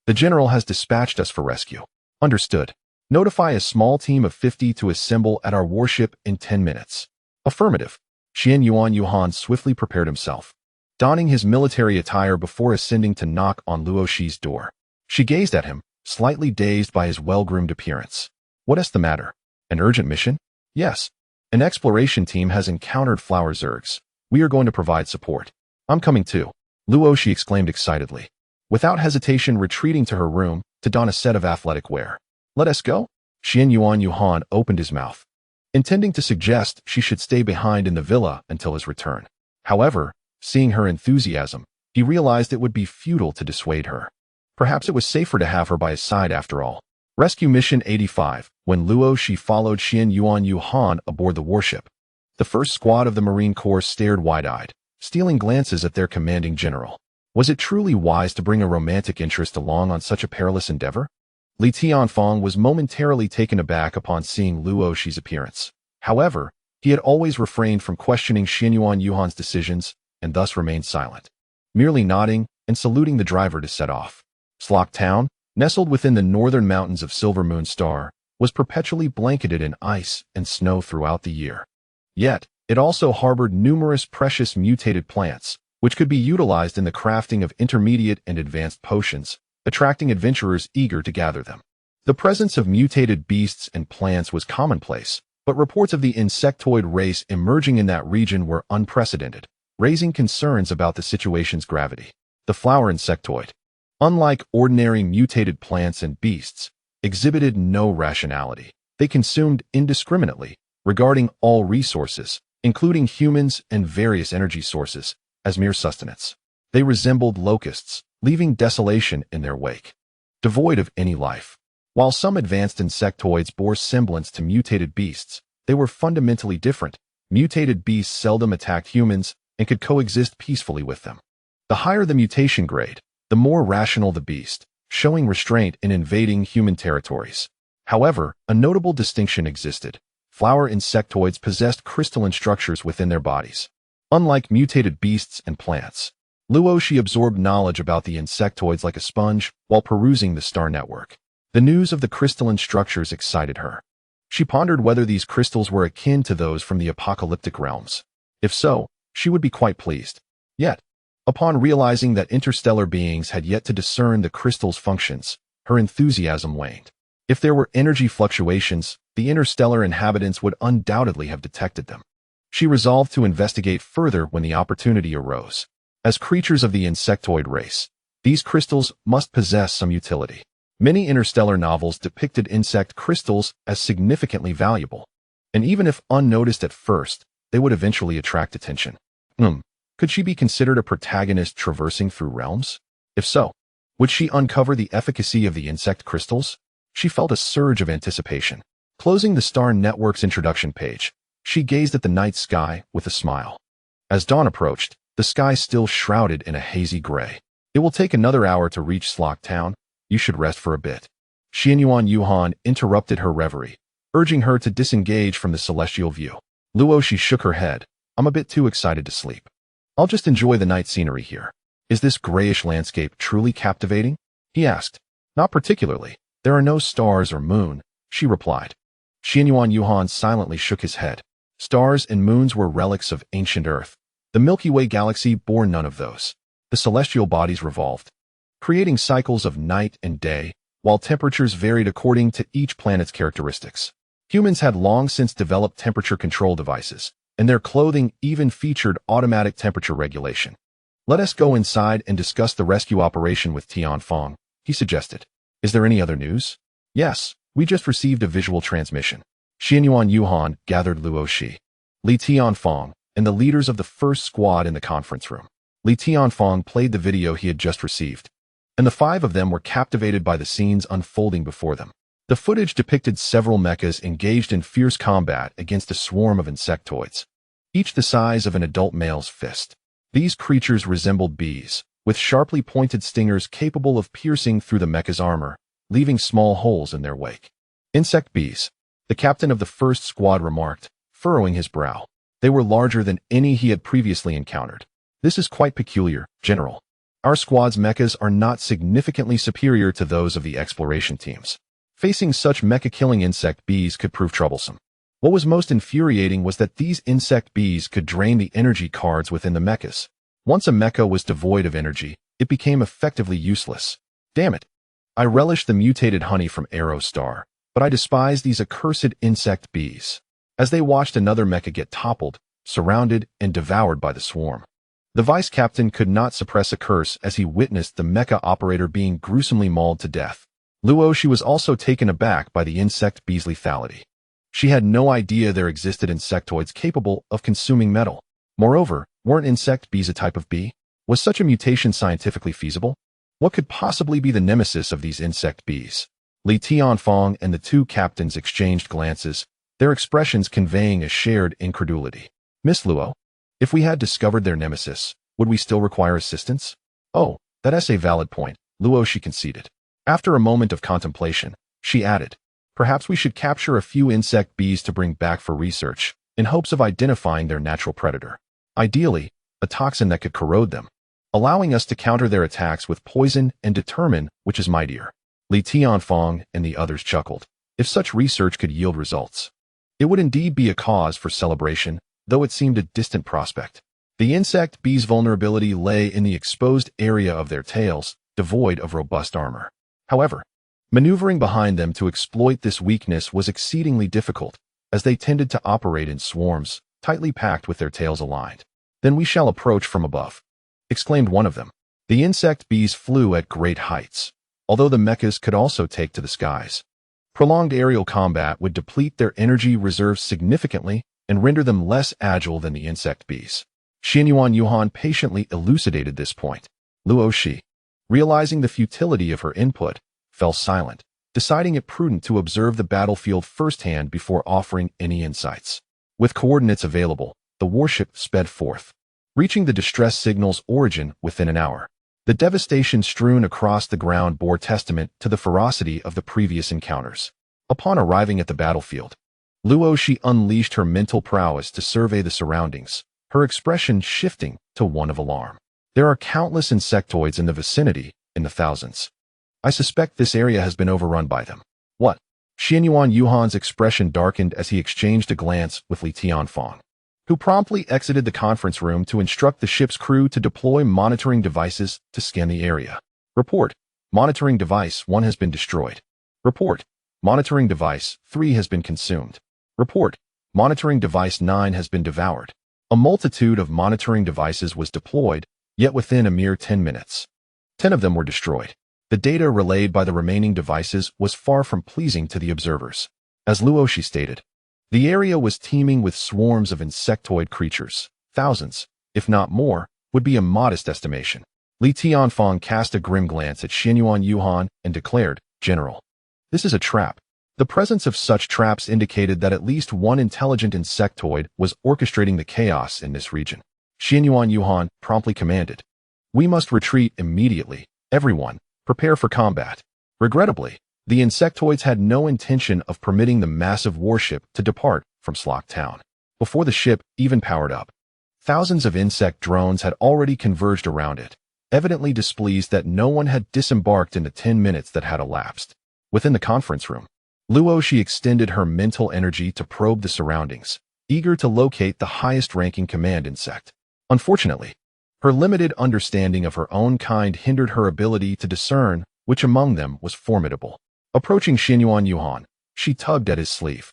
The general has dispatched us for rescue. Understood. Notify a small team of 50 to assemble at our warship in 10 minutes. Affirmative. Xianyuan Yuhan swiftly prepared himself, donning his military attire before ascending to knock on Luo Xi's door. She gazed at him, slightly dazed by his well-groomed appearance. What is the matter? An urgent mission? Yes. An exploration team has encountered flower Zergs. We are going to provide support. I'm coming too. Luo Xi exclaimed excitedly, without hesitation retreating to her room to don a set of athletic wear. Let us go? Xianyuan Yuhan opened his mouth, intending to suggest she should stay behind in the villa until his return. However, seeing her enthusiasm, he realized it would be futile to dissuade her. Perhaps it was safer to have her by his side after all. Rescue Mission 85, when Luo Xi followed Xianyuan Yuhan aboard the warship. The first squad of the Marine Corps stared wide-eyed, stealing glances at their commanding general. Was it truly wise to bring a romantic interest along on such a perilous endeavor? Li Tianfeng was momentarily taken aback upon seeing Luo Xi's appearance. However, he had always refrained from questioning Xianyuan Yuhan's decisions and thus remained silent, merely nodding and saluting the driver to set off. Slock Town, nestled within the northern mountains of Silver Moon Star, was perpetually blanketed in ice and snow throughout the year. Yet, it also harbored numerous precious mutated plants, which could be utilized in the crafting of intermediate and advanced potions, attracting adventurers eager to gather them. The presence of mutated beasts and plants was commonplace, but reports of the insectoid race emerging in that region were unprecedented, raising concerns about the situation's gravity. The flower insectoid, unlike ordinary mutated plants and beasts, exhibited no rationality. They consumed indiscriminately, regarding all resources, including humans and various energy sources, as mere sustenance. They resembled locusts, leaving desolation in their wake, devoid of any life. While some advanced insectoids bore semblance to mutated beasts, they were fundamentally different. Mutated beasts seldom attacked humans and could coexist peacefully with them. The higher the mutation grade, the more rational the beast, showing restraint in invading human territories. However, a notable distinction existed. Flower insectoids possessed crystalline structures within their bodies. Unlike mutated beasts and plants, Luo Xi absorbed knowledge about the insectoids like a sponge while perusing the star network. The news of the crystalline structures excited her. She pondered whether these crystals were akin to those from the apocalyptic realms. If so, she would be quite pleased. Yet, upon realizing that interstellar beings had yet to discern the crystal's functions, her enthusiasm waned. If there were energy fluctuations, the interstellar inhabitants would undoubtedly have detected them. She resolved to investigate further when the opportunity arose. As creatures of the insectoid race, these crystals must possess some utility. Many interstellar novels depicted insect crystals as significantly valuable, and even if unnoticed at first, they would eventually attract attention. Could she be considered a protagonist traversing through realms? If so, would she uncover the efficacy of the insect crystals? She felt a surge of anticipation. Closing the Star Network's introduction page, she gazed at the night sky with a smile. As dawn approached, the sky still shrouded in a hazy gray. It will take another hour to reach Slock Town. You should rest for a bit. Xianyuan Yuhan interrupted her reverie, urging her to disengage from the celestial view. Luo Xi shook her head. I'm a bit too excited to sleep. I'll just enjoy the night scenery here. Is this grayish landscape truly captivating? He asked. Not particularly. There are no stars or moon, she replied. Xianyuan Yuhan silently shook his head. Stars and moons were relics of ancient Earth. The Milky Way galaxy bore none of those. The celestial bodies revolved, creating cycles of night and day, while temperatures varied according to each planet's characteristics. Humans had long since developed temperature control devices, and their clothing even featured automatic temperature regulation. Let us go inside and discuss the rescue operation with Tianfeng, he suggested. Is there any other news? Yes, we just received a visual transmission. Xianyuan Yuhan gathered Luo Xi, Li Tianfeng, and the leaders of the first squad in the conference room. Li Tianfeng played the video he had just received, and the five of them were captivated by the scenes unfolding before them. The footage depicted several mechas engaged in fierce combat against a swarm of insectoids, each the size of an adult male's fist. These creatures resembled bees, with sharply pointed stingers capable of piercing through the mecha's armor, leaving small holes in their wake. Insect bees, the captain of the first squad remarked, furrowing his brow. They were larger than any he had previously encountered. This is quite peculiar, General. Our squad's mechas are not significantly superior to those of the exploration teams. Facing such mecha-killing insect bees could prove troublesome. What was most infuriating was that these insect bees could drain the energy cards within the mechas. Once a mecha was devoid of energy, it became effectively useless. Damn it. I relish the mutated honey from Arrow Star, but I despise these accursed insect bees. As they watched another mecha get toppled, surrounded, and devoured by the swarm, the vice captain could not suppress a curse as he witnessed the mecha operator being gruesomely mauled to death. Luo Xi was also taken aback by the insect bee's lethality. She had no idea there existed insectoids capable of consuming metal. Moreover, weren't insect bees a type of bee? Was such a mutation scientifically feasible? What could possibly be the nemesis of these insect bees? Li Tianfeng and the two captains exchanged glances, their expressions conveying a shared incredulity. Miss Luo, if we had discovered their nemesis, would we still require assistance? Oh, that's a valid point, Luo Xi conceded. After a moment of contemplation, she added, perhaps we should capture a few insect bees to bring back for research, in hopes of identifying their natural predator. Ideally, a toxin that could corrode them, allowing us to counter their attacks with poison and determine which is mightier. Li Tianfeng and the others chuckled. If such research could yield results, it would indeed be a cause for celebration, though it seemed a distant prospect. The insect bees' vulnerability lay in the exposed area of their tails, devoid of robust armor. However, maneuvering behind them to exploit this weakness was exceedingly difficult, as they tended to operate in swarms, tightly packed with their tails aligned. "Then we shall approach from above," exclaimed one of them. The insect bees flew at great heights, although the mechas could also take to the skies. Prolonged aerial combat would deplete their energy reserves significantly and render them less agile than the insect bees. Xianyuan Yuhan patiently elucidated this point. Luo Xi, realizing the futility of her input, fell silent, deciding it prudent to observe the battlefield firsthand before offering any insights. With coordinates available, the warship sped forth, reaching the distress signal's origin within an hour. The devastation strewn across the ground bore testament to the ferocity of the previous encounters. Upon arriving at the battlefield, Luo Xi unleashed her mental prowess to survey the surroundings, her expression shifting to one of alarm. "There are countless insectoids in the vicinity, in the thousands. I suspect this area has been overrun by them." "What?" Xianyuan Yuhan's expression darkened as he exchanged a glance with Li Tianfang, who promptly exited the conference room to instruct the ship's crew to deploy monitoring devices to scan the area. "Report. Monitoring device 1 has been destroyed." "Report. Monitoring device 3 has been consumed." "Report. Monitoring device 9 has been devoured." A multitude of monitoring devices was deployed, yet within a mere 10 minutes, 10 of them were destroyed. The data relayed by the remaining devices was far from pleasing to the observers. As Luo Xi stated, the area was teeming with swarms of insectoid creatures. Thousands, if not more, would be a modest estimation. Li Tianfang cast a grim glance at Xianyuan Yuhan and declared, "General, this is a trap." The presence of such traps indicated that at least one intelligent insectoid was orchestrating the chaos in this region. Xianyuan Yuhan promptly commanded, "We must retreat immediately. Everyone, prepare for combat." Regrettably, the insectoids had no intention of permitting the massive warship to depart from Slock Town. Before the ship even powered up, thousands of insect drones had already converged around it, evidently displeased that no one had disembarked in the 10 minutes that had elapsed. Within the conference room, Luo Xi extended her mental energy to probe the surroundings, eager to locate the highest-ranking command insect. Unfortunately, her limited understanding of her own kind hindered her ability to discern which among them was formidable. Approaching Xianyuan Yuhan, she tugged at his sleeve.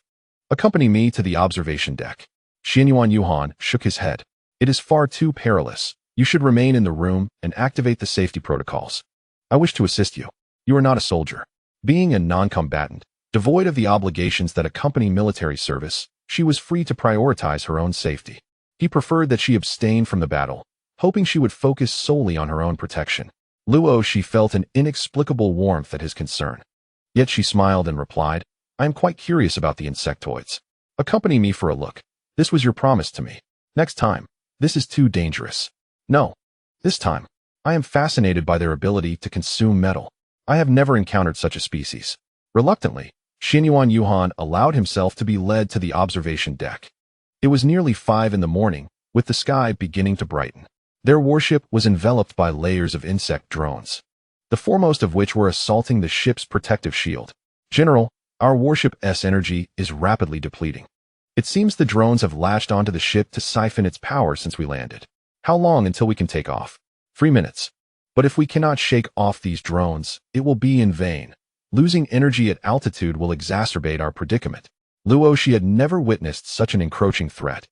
"Accompany me to the observation deck." Xianyuan Yuhan shook his head. "It is far too perilous. You should remain in the room and activate the safety protocols. I wish to assist you. You are not a soldier." Being a non-combatant, devoid of the obligations that accompany military service, she was free to prioritize her own safety. He preferred that she abstain from the battle, hoping she would focus solely on her own protection. Luo Xi felt an inexplicable warmth at his concern. Yet she smiled and replied, "I am quite curious about the insectoids. Accompany me for a look. This was your promise to me. Next time, this is too dangerous." "No. This time, I am fascinated by their ability to consume metal. I have never encountered such a species." Reluctantly, Xianyuan Yuhan allowed himself to be led to the observation deck. It was nearly 5 in the morning, with the sky beginning to brighten. Their warship was enveloped by layers of insect drones, the foremost of which were assaulting the ship's protective shield. "General, our warship's energy is rapidly depleting. It seems the drones have latched onto the ship to siphon its power since we landed. How long until we can take off?" 3 minutes. "But if we cannot shake off these drones, it will be in vain. Losing energy at altitude will exacerbate our predicament." Luo Xi had never witnessed such an encroaching threat.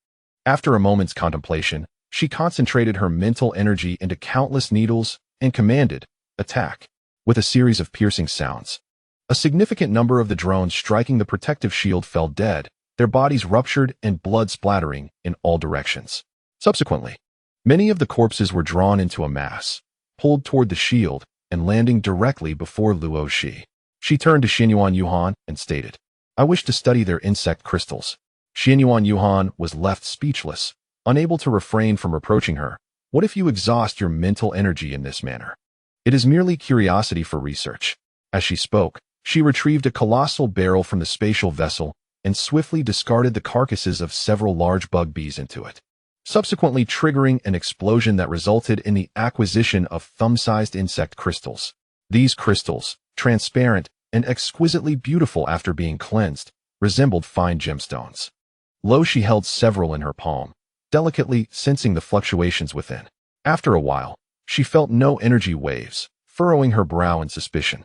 After a moment's contemplation, she concentrated her mental energy into countless needles and commanded, "Attack." With a series of piercing sounds, a significant number of the drones striking the protective shield fell dead, their bodies ruptured and blood splattering in all directions. Subsequently, many of the corpses were drawn into a mass, pulled toward the shield, and landing directly before Luo Xi. She turned to Xianyuan Yuhan and stated, "I wish to study their insect crystals." Xianyuan Yuhan was left speechless, unable to refrain from reproaching her. "What if you exhaust your mental energy in this manner? It is merely curiosity for research." As she spoke, she retrieved a colossal barrel from the spatial vessel and swiftly discarded the carcasses of several large bug bees into it, subsequently triggering an explosion that resulted in the acquisition of thumb-sized insect crystals. These crystals, transparent and exquisitely beautiful after being cleansed, resembled fine gemstones. Luo Xi held several in her palm, delicately sensing the fluctuations within. After a while, she felt no energy waves, furrowing her brow in suspicion.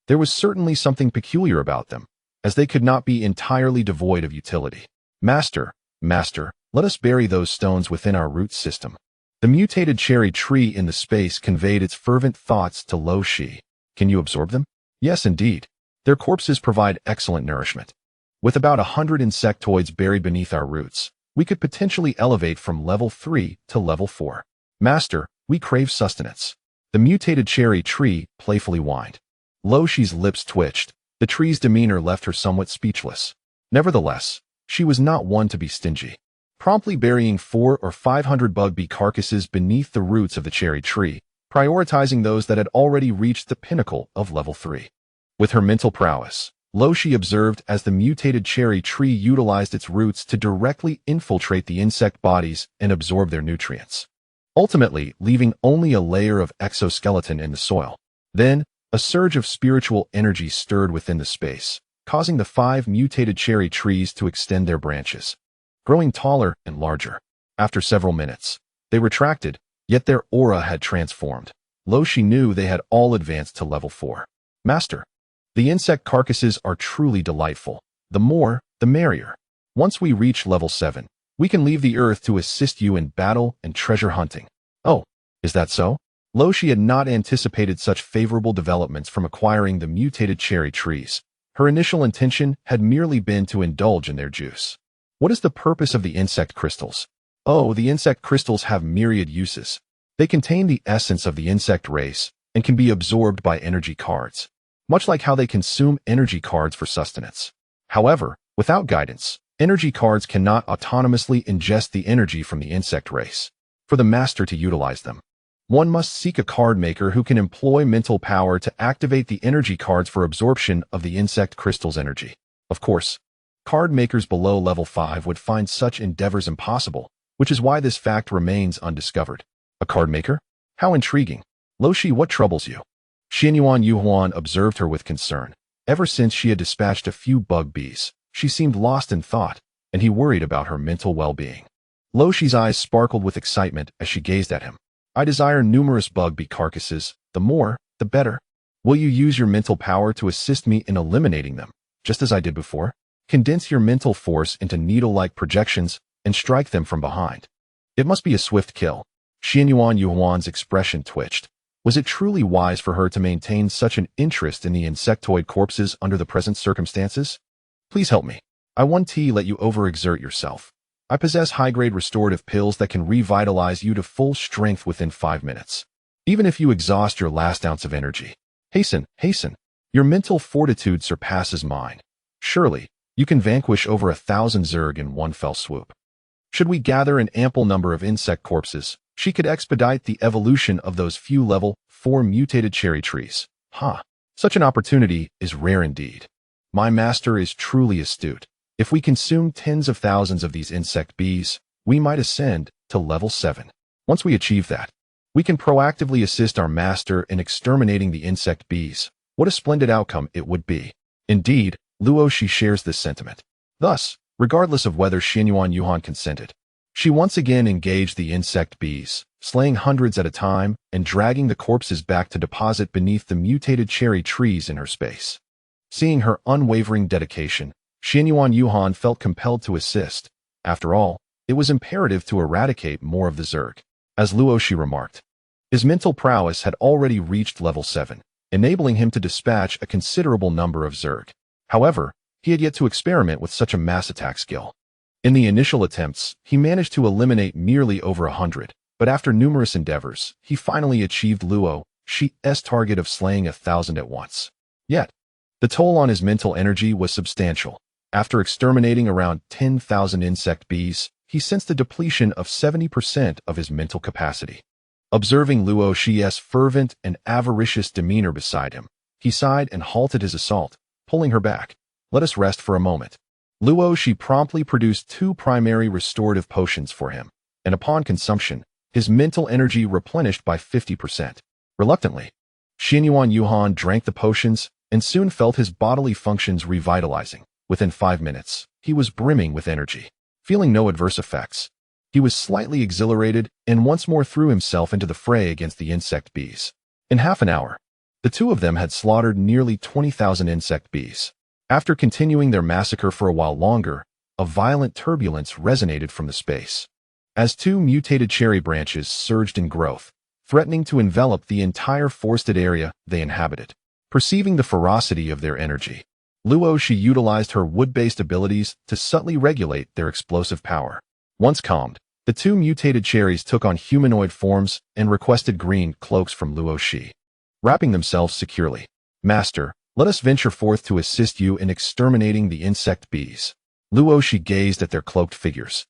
There was certainly something peculiar about them, as they could not be entirely devoid of utility. Master, let us bury those stones within our root system. The mutated cherry tree in the space conveyed its fervent thoughts to Luo Xi. Can you absorb them? Yes, indeed. Their corpses provide excellent nourishment. With about 100 insectoids buried beneath our roots, we could potentially elevate from level 3 to level 4. Master, we crave sustenance. The mutated cherry tree playfully whined. Luo Xi's lips twitched. The tree's demeanor left her somewhat speechless. Nevertheless, she was not one to be stingy. Promptly burying 400 or 500 bug bee carcasses beneath the roots of the cherry tree, prioritizing those that had already reached the pinnacle of level 3. With her mental prowess, Luo Xi observed as the mutated cherry tree utilized its roots to directly infiltrate the insect bodies and absorb their nutrients, ultimately leaving only a layer of exoskeleton in the soil. Then, a surge of spiritual energy stirred within the space, causing the 5 mutated cherry trees to extend their branches, growing taller and larger. After several minutes, they retracted, yet their aura had transformed. Luo Xi knew they had all advanced to level 4. Master, the insect carcasses are truly delightful. The more, the merrier. Once we reach level 7, we can leave the earth to assist you in battle and treasure hunting. Oh, is that so? Luo Xi had not anticipated such favorable developments from acquiring the mutated cherry trees. Her initial intention had merely been to indulge in their juice. What is the purpose of the insect crystals? Oh, the insect crystals have myriad uses. They contain the essence of the insect race and can be absorbed by energy cards, much like how they consume energy cards for sustenance. However, without guidance, energy cards cannot autonomously ingest the energy from the insect race. For the master to utilize them, one must seek a card maker who can employ mental power to activate the energy cards for absorption of the insect crystal's energy. Of course, card makers below level 5 would find such endeavors impossible, which is why this fact remains undiscovered. A card maker? How intriguing. Luo Xi, what troubles you? Xianyuan Yuhuan observed her with concern. Ever since she had dispatched a few bug bees, she seemed lost in thought, and he worried about her mental well-being. Luo Xi's eyes sparkled with excitement as she gazed at him. I desire numerous bug bee carcasses. The more, the better. Will you use your mental power to assist me in eliminating them, just as I did before? Condense your mental force into needle-like projections and strike them from behind. It must be a swift kill. Xianyuan Yuhuan's expression twitched. Was it truly wise for her to maintain such an interest in the insectoid corpses under the present circumstances? Please help me. I won't let you overexert yourself. I possess high-grade restorative pills that can revitalize you to full strength within 5 minutes, even if you exhaust your last ounce of energy. Hasten. Your mental fortitude surpasses mine. Surely, you can vanquish over 1,000 Zerg in one fell swoop. Should we gather an ample number of insect corpses, she could expedite the evolution of those few level 4 mutated cherry trees. Such an opportunity is rare indeed. My master is truly astute. If we consume tens of thousands of these insect bees, we might ascend to level 7. Once we achieve that, we can proactively assist our master in exterminating the insect bees. What a splendid outcome it would be. Indeed, Luo Xi shares this sentiment. Thus, regardless of whether Xianyuan Yuhuan consented, she once again engaged the insect bees, slaying hundreds at a time and dragging the corpses back to deposit beneath the mutated cherry trees in her space. Seeing her unwavering dedication, Xianyuan Yuhuan felt compelled to assist. After all, it was imperative to eradicate more of the Zerg. As Luo Xi remarked, his mental prowess had already reached level 7, enabling him to dispatch a considerable number of Zerg. However, he had yet to experiment with such a mass attack skill. In the initial attempts, he managed to eliminate merely over 100, but after numerous endeavors, he finally achieved Luo Xi's target of slaying 1,000 at once. Yet, the toll on his mental energy was substantial. After exterminating around 10,000 insect bees, he sensed the depletion of 70% of his mental capacity. Observing Luo Xi's fervent and avaricious demeanor beside him, he sighed and halted his assault, pulling her back. Let us rest for a moment. Luo Xi promptly produced 2 primary restorative potions for him, and upon consumption, his mental energy replenished by 50%. Reluctantly, Xianyuan Yuhuan drank the potions, and soon felt his bodily functions revitalizing. Within 5 minutes, he was brimming with energy. Feeling no adverse effects, he was slightly exhilarated and once more threw himself into the fray against the insect bees. In half an hour, the two of them had slaughtered nearly 20,000 insect bees. After continuing their massacre for a while longer, a violent turbulence resonated from the space. As two mutated cherry branches surged in growth, threatening to envelop the entire forested area they inhabited. Perceiving the ferocity of their energy, Luo Xi utilized her wood-based abilities to subtly regulate their explosive power. Once calmed, the two mutated cherries took on humanoid forms and requested green cloaks from Luo Xi. Wrapping themselves securely, "Master, let us venture forth to assist you in exterminating the insect bees." Luo Xi gazed at their cloaked figures,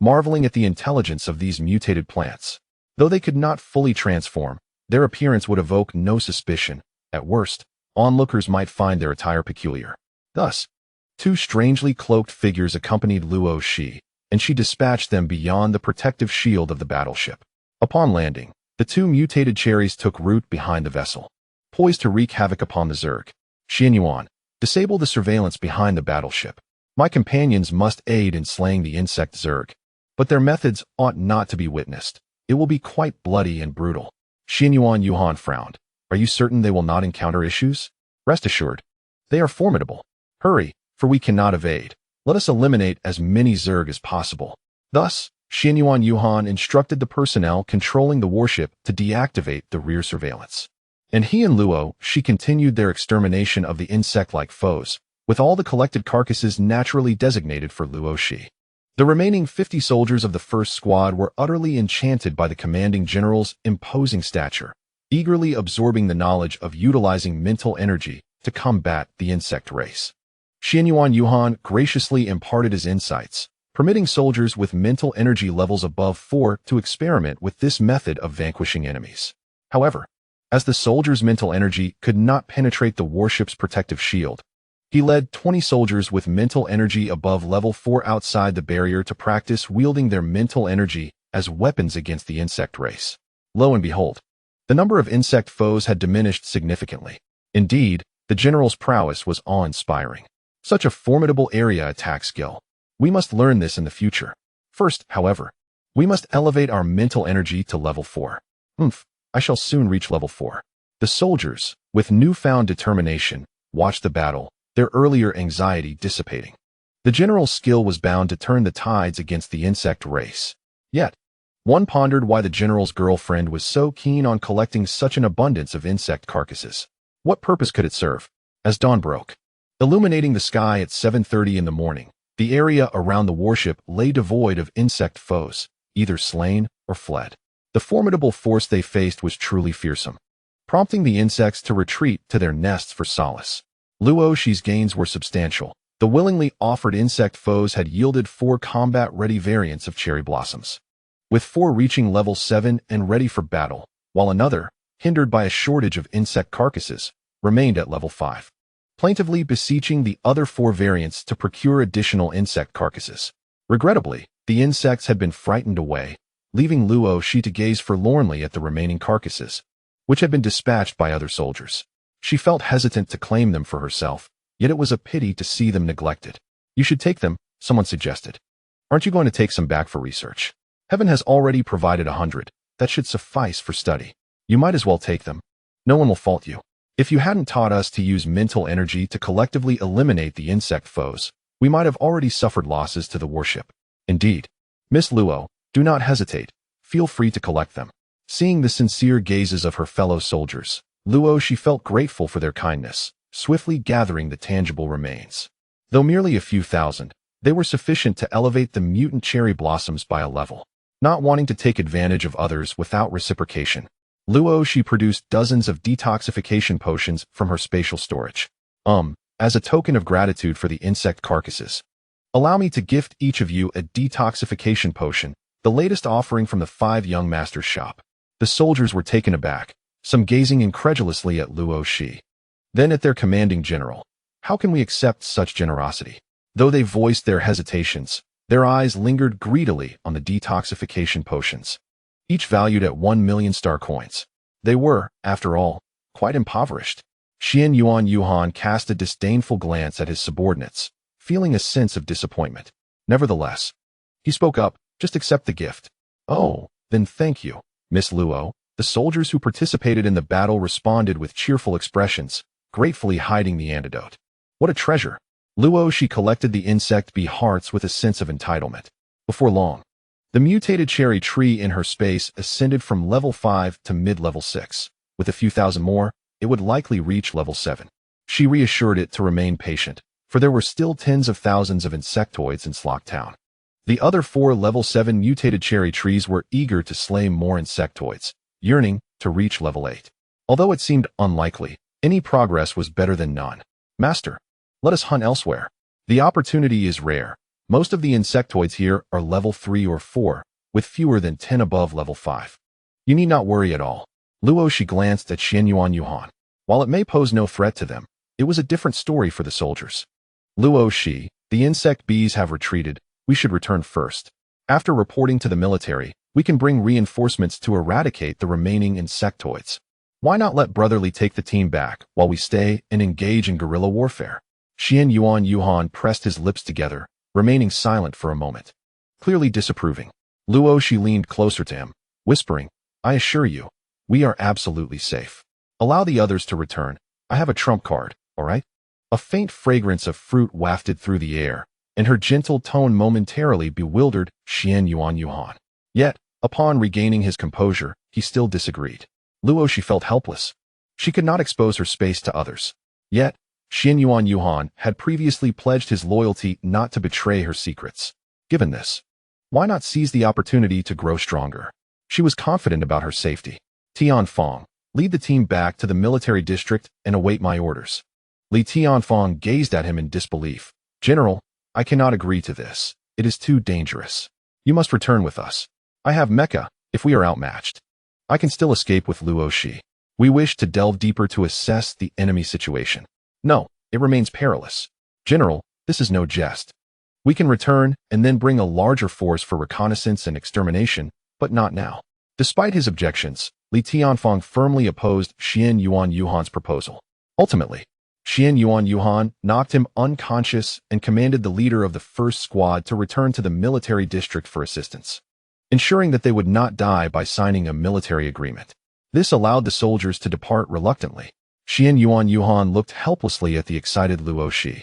marveling at the intelligence of these mutated plants. Though they could not fully transform, their appearance would evoke no suspicion. At worst, onlookers might find their attire peculiar. Thus, two strangely cloaked figures accompanied Luo Xi, and she dispatched them beyond the protective shield of the battleship. Upon landing, the two mutated cherries took root behind the vessel, poised to wreak havoc upon the Zerg. Xianyuan, disable the surveillance behind the battleship. My companions must aid in slaying the insect Zerg, but their methods ought not to be witnessed. It will be quite bloody and brutal. Xianyuan Yuhan frowned. Are you certain they will not encounter issues? Rest assured, they are formidable. Hurry, for we cannot evade. Let us eliminate as many Zerg as possible. Thus, Xianyuan Yuhan instructed the personnel controlling the warship to deactivate the rear surveillance. And he and Luo Xi continued their extermination of the insect-like foes, with all the collected carcasses naturally designated for Luo Xi. The remaining 50 soldiers of the first squad were utterly enchanted by the commanding general's imposing stature, eagerly absorbing the knowledge of utilizing mental energy to combat the insect race. Xianyuan Yuhan graciously imparted his insights, permitting soldiers with mental energy levels above 4 to experiment with this method of vanquishing enemies. However, as the soldiers' mental energy could not penetrate the warship's protective shield, he led 20 soldiers with mental energy above level 4 outside the barrier to practice wielding their mental energy as weapons against the insect race. Lo and behold, the number of insect foes had diminished significantly. Indeed, the general's prowess was awe-inspiring. Such a formidable area attack skill. We must learn this in the future. First, however, we must elevate our mental energy to level 4. I shall soon reach level 4. The soldiers, with newfound determination, watched the battle, their earlier anxiety dissipating. The general's skill was bound to turn the tides against the insect race. Yet, one pondered why the general's girlfriend was so keen on collecting such an abundance of insect carcasses. What purpose could it serve? As dawn broke, illuminating the sky at 7:30 in the morning, the area around the warship lay devoid of insect foes, either slain or fled. The formidable force they faced was truly fearsome, prompting the insects to retreat to their nests for solace. Luo Xi's gains were substantial. The willingly offered insect foes had yielded 4 combat-ready variants of cherry blossoms, with 4 reaching level 7 and ready for battle, while another, hindered by a shortage of insect carcasses, remained at level 5, plaintively beseeching the other 4 variants to procure additional insect carcasses. Regrettably, the insects had been frightened away, leaving Luo Xi to gaze forlornly at the remaining carcasses, which had been dispatched by other soldiers. She felt hesitant to claim them for herself, yet it was a pity to see them neglected. You should take them, someone suggested. Aren't you going to take some back for research? Heaven has already provided 100. That should suffice for study. You might as well take them. No one will fault you. If you hadn't taught us to use mental energy to collectively eliminate the insect foes, we might have already suffered losses to the warship. Indeed. Miss Luo, do not hesitate. Feel free to collect them. Seeing the sincere gazes of her fellow soldiers, Luo Xi felt grateful for their kindness, swiftly gathering the tangible remains. Though merely a few thousand, they were sufficient to elevate the mutant cherry blossoms by a level. Not wanting to take advantage of others without reciprocation, Luo Xi produced dozens of detoxification potions from her spatial storage. As a token of gratitude for the insect carcasses, allow me to gift each of you a detoxification potion, the latest offering from the 5 young masters' shop. The soldiers were taken aback, some gazing incredulously at Luo Xi, then at their commanding general. How can we accept such generosity? Though they voiced their hesitations, their eyes lingered greedily on the detoxification potions, each valued at 1 million star coins. They were, after all, quite impoverished. Xian Yuan cast a disdainful glance at his subordinates, feeling a sense of disappointment. Nevertheless, he spoke up, just accept the gift. Oh, then thank you, Miss Luo. The soldiers who participated in the battle responded with cheerful expressions, gratefully hiding the antidote. What a treasure! Luo Xi collected the insect bee hearts with a sense of entitlement. Before long, the mutated cherry tree in her space ascended from level 5 to mid-level 6. With a few thousand more, it would likely reach level 7. She reassured it to remain patient, for there were still tens of thousands of insectoids in Slock Town. The other 4 level 7 mutated cherry trees were eager to slay more insectoids, yearning to reach level 8. Although it seemed unlikely, any progress was better than none. Master, let us hunt elsewhere. The opportunity is rare. Most of the insectoids here are level 3 or 4, with fewer than 10 above level 5. You need not worry at all. Luo Xi glanced at Xian Yuan. While it may pose no threat to them, it was a different story for the soldiers. Luo Xi, the insect bees have retreated. We should return first. After reporting to the military, we can bring reinforcements to eradicate the remaining insectoids. Why not let Brotherly take the team back while we stay and engage in guerrilla warfare? Xian Yuan pressed his lips together, remaining silent for a moment. Clearly disapproving, Luo Xi leaned closer to him, whispering, I assure you, we are absolutely safe. Allow the others to return. I have a trump card, all right? A faint fragrance of fruit wafted through the air, and her gentle tone momentarily bewildered Xian Yuan. Yet, upon regaining his composure, he still disagreed. Luo Xi felt helpless. She could not expose her space to others. Yet, Xian Yuan had previously pledged his loyalty not to betray her secrets. Given this, why not seize the opportunity to grow stronger? She was confident about her safety. Tianfeng, lead the team back to the military district and await my orders. Li Tianfeng gazed at him in disbelief. General, I cannot agree to this. It is too dangerous. You must return with us. I have mecha, if we are outmatched. I can still escape with Luo Xi. We wish to delve deeper to assess the enemy situation. No, it remains perilous. General, this is no jest. We can return and then bring a larger force for reconnaissance and extermination, but not now. Despite his objections, Li Tianfeng firmly opposed Xian Yuan's proposal. Ultimately, Xian Yuan knocked him unconscious and commanded the leader of the first squad to return to the military district for assistance, ensuring that they would not die by signing a military agreement. This allowed the soldiers to depart reluctantly. Xian Yuan looked helplessly at the excited Luo Xi.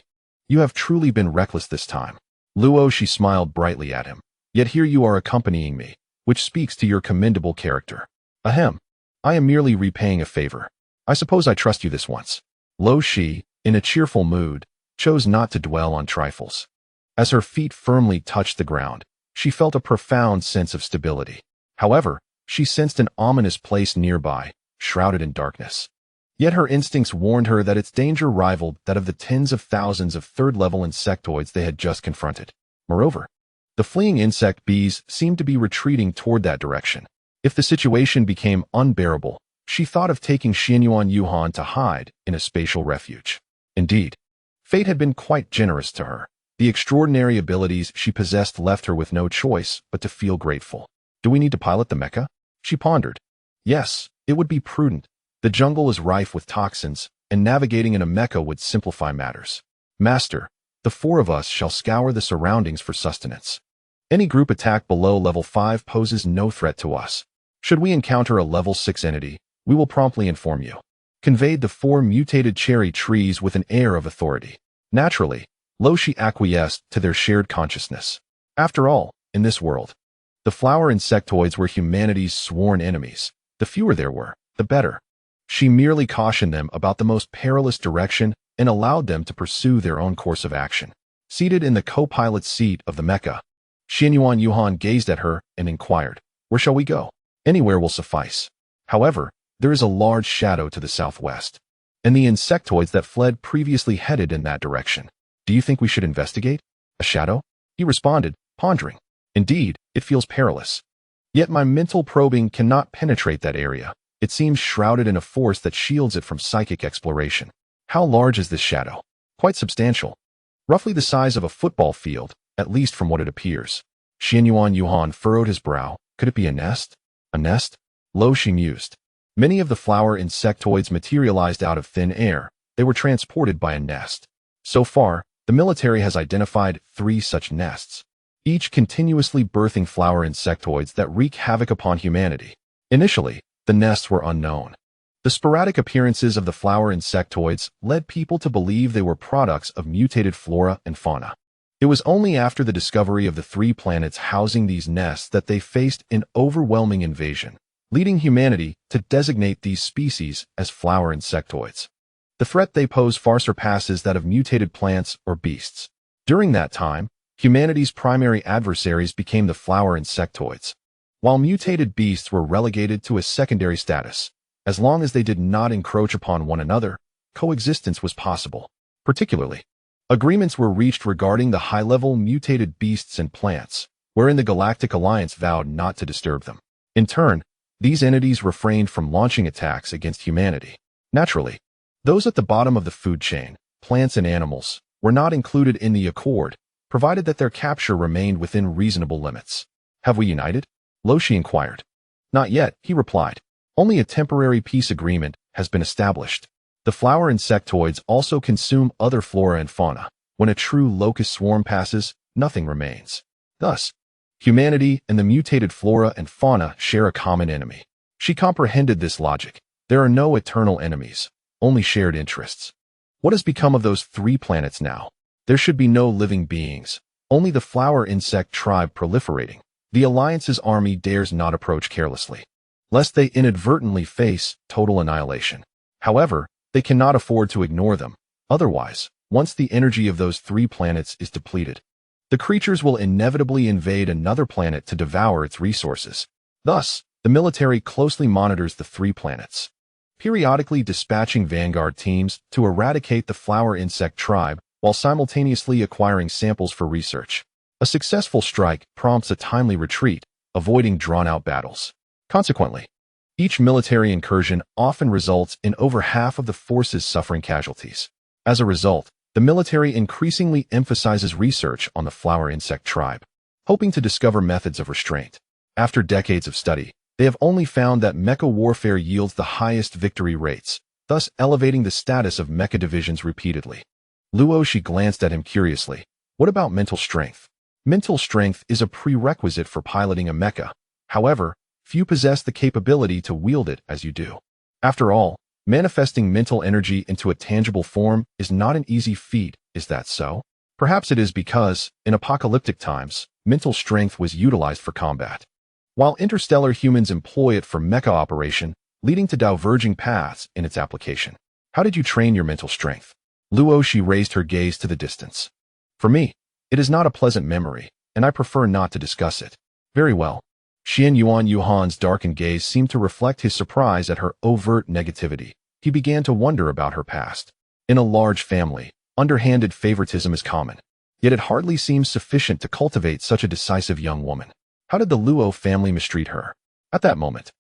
You have truly been reckless this time. Luo Xi smiled brightly at him. Yet here you are accompanying me, which speaks to your commendable character. Ahem. I am merely repaying a favor. I suppose I trust you this once. Luo Xi, in a cheerful mood, chose not to dwell on trifles. As her feet firmly touched the ground, she felt a profound sense of stability. However, she sensed an ominous place nearby, shrouded in darkness. Yet her instincts warned her that its danger rivaled that of the tens of thousands of third-level insectoids they had just confronted. Moreover, the fleeing insect bees seemed to be retreating toward that direction. If the situation became unbearable, she thought of taking Xian Yuan to hide in a spatial refuge. Indeed, fate had been quite generous to her. The extraordinary abilities she possessed left her with no choice but to feel grateful. Do we need to pilot the mecha? She pondered. Yes, it would be prudent. The jungle is rife with toxins, and navigating in a mecha would simplify matters. Master, the 4 of us shall scour the surroundings for sustenance. Any group attack below level 5 poses no threat to us. Should we encounter a level 6 entity, we will promptly inform you. Conveyed the 4 mutated cherry trees with an air of authority. Naturally, Luo Xi acquiesced to their shared consciousness. After all, in this world, the flower insectoids were humanity's sworn enemies. The fewer there were, the better. She merely cautioned them about the most perilous direction and allowed them to pursue their own course of action. Seated in the co-pilot's seat of the mecha, Xian Yuan gazed at her and inquired, where shall we go? Anywhere will suffice. However, there is a large shadow to the southwest, and the insectoids that fled previously headed in that direction. Do you think we should investigate? A shadow? He responded, pondering. Indeed, it feels perilous. Yet my mental probing cannot penetrate that area. It seems shrouded in a force that shields it from psychic exploration. How large is this shadow? Quite substantial. Roughly the size of a football field, at least from what it appears. Xian Yuan furrowed his brow. Could it be a nest? A nest? Luo Xi mused. Many of the flower insectoids materialized out of thin air. They were transported by a nest. So far, the military has identified 3 such nests, each continuously birthing flower insectoids that wreak havoc upon humanity. Initially, the nests were unknown. The sporadic appearances of the flower insectoids led people to believe they were products of mutated flora and fauna. It was only after the discovery of the 3 planets housing these nests that they faced an overwhelming invasion, leading humanity to designate these species as flower insectoids. The threat they pose far surpasses that of mutated plants or beasts. During that time, humanity's primary adversaries became the flower insectoids, while mutated beasts were relegated to a secondary status. As long as they did not encroach upon one another, coexistence was possible. Particularly, agreements were reached regarding the high-level mutated beasts and plants, wherein the Galactic Alliance vowed not to disturb them. In turn, these entities refrained from launching attacks against humanity. Naturally, those at the bottom of the food chain, plants and animals, were not included in the accord, provided that their capture remained within reasonable limits. "Have we united?" Luo Xi inquired. "Not yet," he replied. "Only a temporary peace agreement has been established. The flower insectoids also consume other flora and fauna. When a true locust swarm passes, nothing remains. Thus, humanity and the mutated flora and fauna share a common enemy." She comprehended this logic. There are no eternal enemies, only shared interests. What has become of those 3 planets now? There should be no living beings, only the flower insect tribe proliferating. The Alliance's army dares not approach carelessly, lest they inadvertently face total annihilation. However, they cannot afford to ignore them. Otherwise, once the energy of those 3 planets is depleted, the creatures will inevitably invade another planet to devour its resources. Thus, the military closely monitors the 3 planets, periodically dispatching vanguard teams to eradicate the flower insect tribe while simultaneously acquiring samples for research. A successful strike prompts a timely retreat, avoiding drawn-out battles. Consequently, each military incursion often results in over half of the forces suffering casualties. As a result, the military increasingly emphasizes research on the flower insect tribe, hoping to discover methods of restraint. After decades of study, they have only found that mecha warfare yields the highest victory rates, thus elevating the status of mecha divisions repeatedly. Luo Xi glanced at him curiously. "What about mental strength?" "Mental strength is a prerequisite for piloting a mecha. However, few possess the capability to wield it as you do. After all, manifesting mental energy into a tangible form is not an easy feat, is that so?" Perhaps it is because, in apocalyptic times, mental strength was utilized for combat, while interstellar humans employ it for mecha operation, leading to diverging paths in its application. "How did you train your mental strength?" Luo Xi raised her gaze to the distance. "For me, it is not a pleasant memory, and I prefer not to discuss it." "Very well." Xian Yuan's darkened gaze seemed to reflect his surprise at her overt negativity. He began to wonder about her past. In a large family, underhanded favoritism is common, yet it hardly seems sufficient to cultivate such a decisive young woman. How did the Luo family mistreat her? At that moment,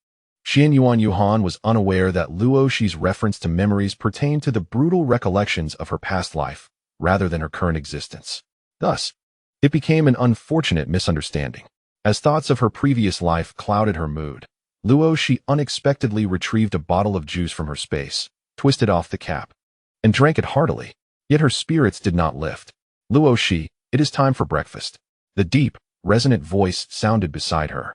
Xian Yuan was unaware that Luo Xi's reference to memories pertained to the brutal recollections of her past life, rather than her current existence. Thus, it became an unfortunate misunderstanding. As thoughts of her previous life clouded her mood, Luo Xi unexpectedly retrieved a bottle of juice from her space, twisted off the cap, and drank it heartily. Yet her spirits did not lift. "Luo Xi, it is time for breakfast." The deep, resonant voice sounded beside her.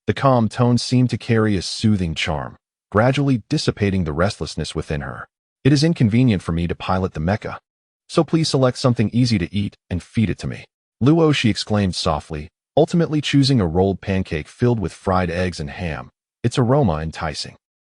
The calm tone seemed to carry a soothing charm, gradually dissipating the restlessness within her. "It is inconvenient for me to pilot the mecha, so please select something easy to eat and feed it to me." Luo Xi exclaimed softly, ultimately choosing a rolled pancake filled with fried eggs and ham, its aroma enticing.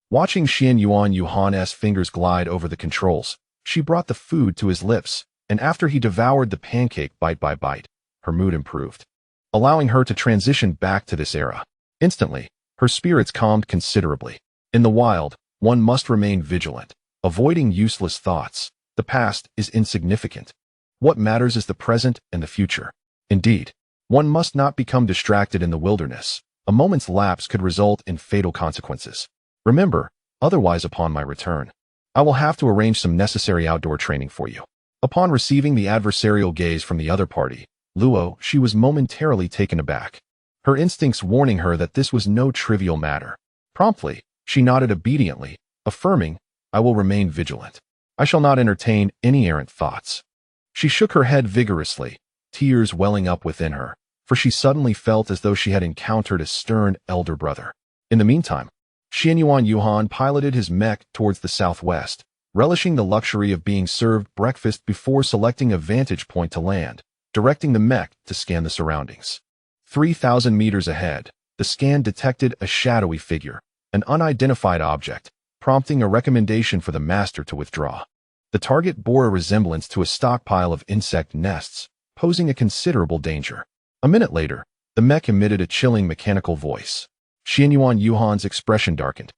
Watching Xian Yuan's fingers glide over the controls, she brought the food to his lips, and after he devoured the pancake bite by bite, her mood improved, allowing her to transition back to this era. Instantly, her spirits calmed considerably. In the wild, one must remain vigilant, avoiding useless thoughts. The past is insignificant. What matters is the present and the future. Indeed, one must not become distracted in the wilderness. A moment's lapse could result in fatal consequences. Remember, otherwise upon my return, I will have to arrange some necessary outdoor training for you. Upon receiving the adversarial gaze from the other party, Luo Xi was momentarily taken aback, her instincts warning her that this was no trivial matter. Promptly, She nodded obediently, affirming, "I will remain vigilant. I shall not entertain any errant thoughts." She shook her head vigorously, tears welling up within her, for she suddenly felt as though she had encountered a stern elder brother. In the meantime, Xianyuan Yuhan piloted his mech towards the southwest, relishing the luxury of being served breakfast before selecting a vantage point to land, directing the mech to scan the surroundings. 3,000 meters ahead, the scan detected a shadowy figure, an unidentified object, prompting a recommendation for the master to withdraw. The target bore a resemblance to a stockpile of insect nests, posing a considerable danger. A minute later, the mech emitted a chilling mechanical voice. Xianyuan Yuhan's expression darkened.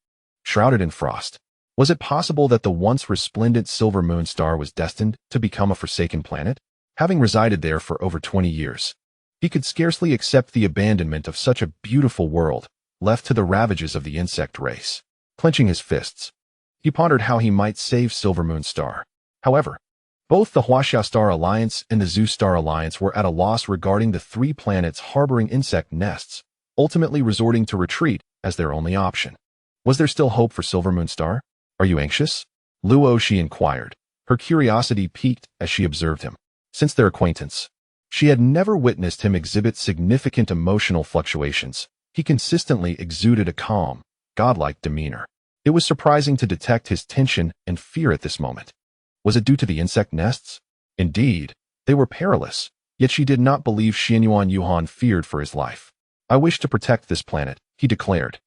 Shrouded in frost, was it possible that the once resplendent silver moon star was destined to become a forsaken planet? Having resided there for over 20 years, he could scarcely accept the abandonment of such a beautiful world, left to the ravages of the insect race. Clenching his fists, he pondered how he might save Silver Moon Star. However, both the Huaxia Star Alliance and the Zhu Star Alliance were at a loss regarding the 3 planets harboring insect nests, ultimately resorting to retreat as their only option. Was there still hope for Silver Moon Star? "Are you anxious?" Luo Xi inquired, her curiosity piqued as she observed him. Since their acquaintance, she had never witnessed him exhibit significant emotional fluctuations. He consistently exuded a calm, godlike demeanor. It was surprising to detect his tension and fear at this moment. Was it due to the insect nests? Indeed, they were perilous, yet she did not believe Xianyuan Yuhan feared for his life. "I wish to protect this planet," he declared.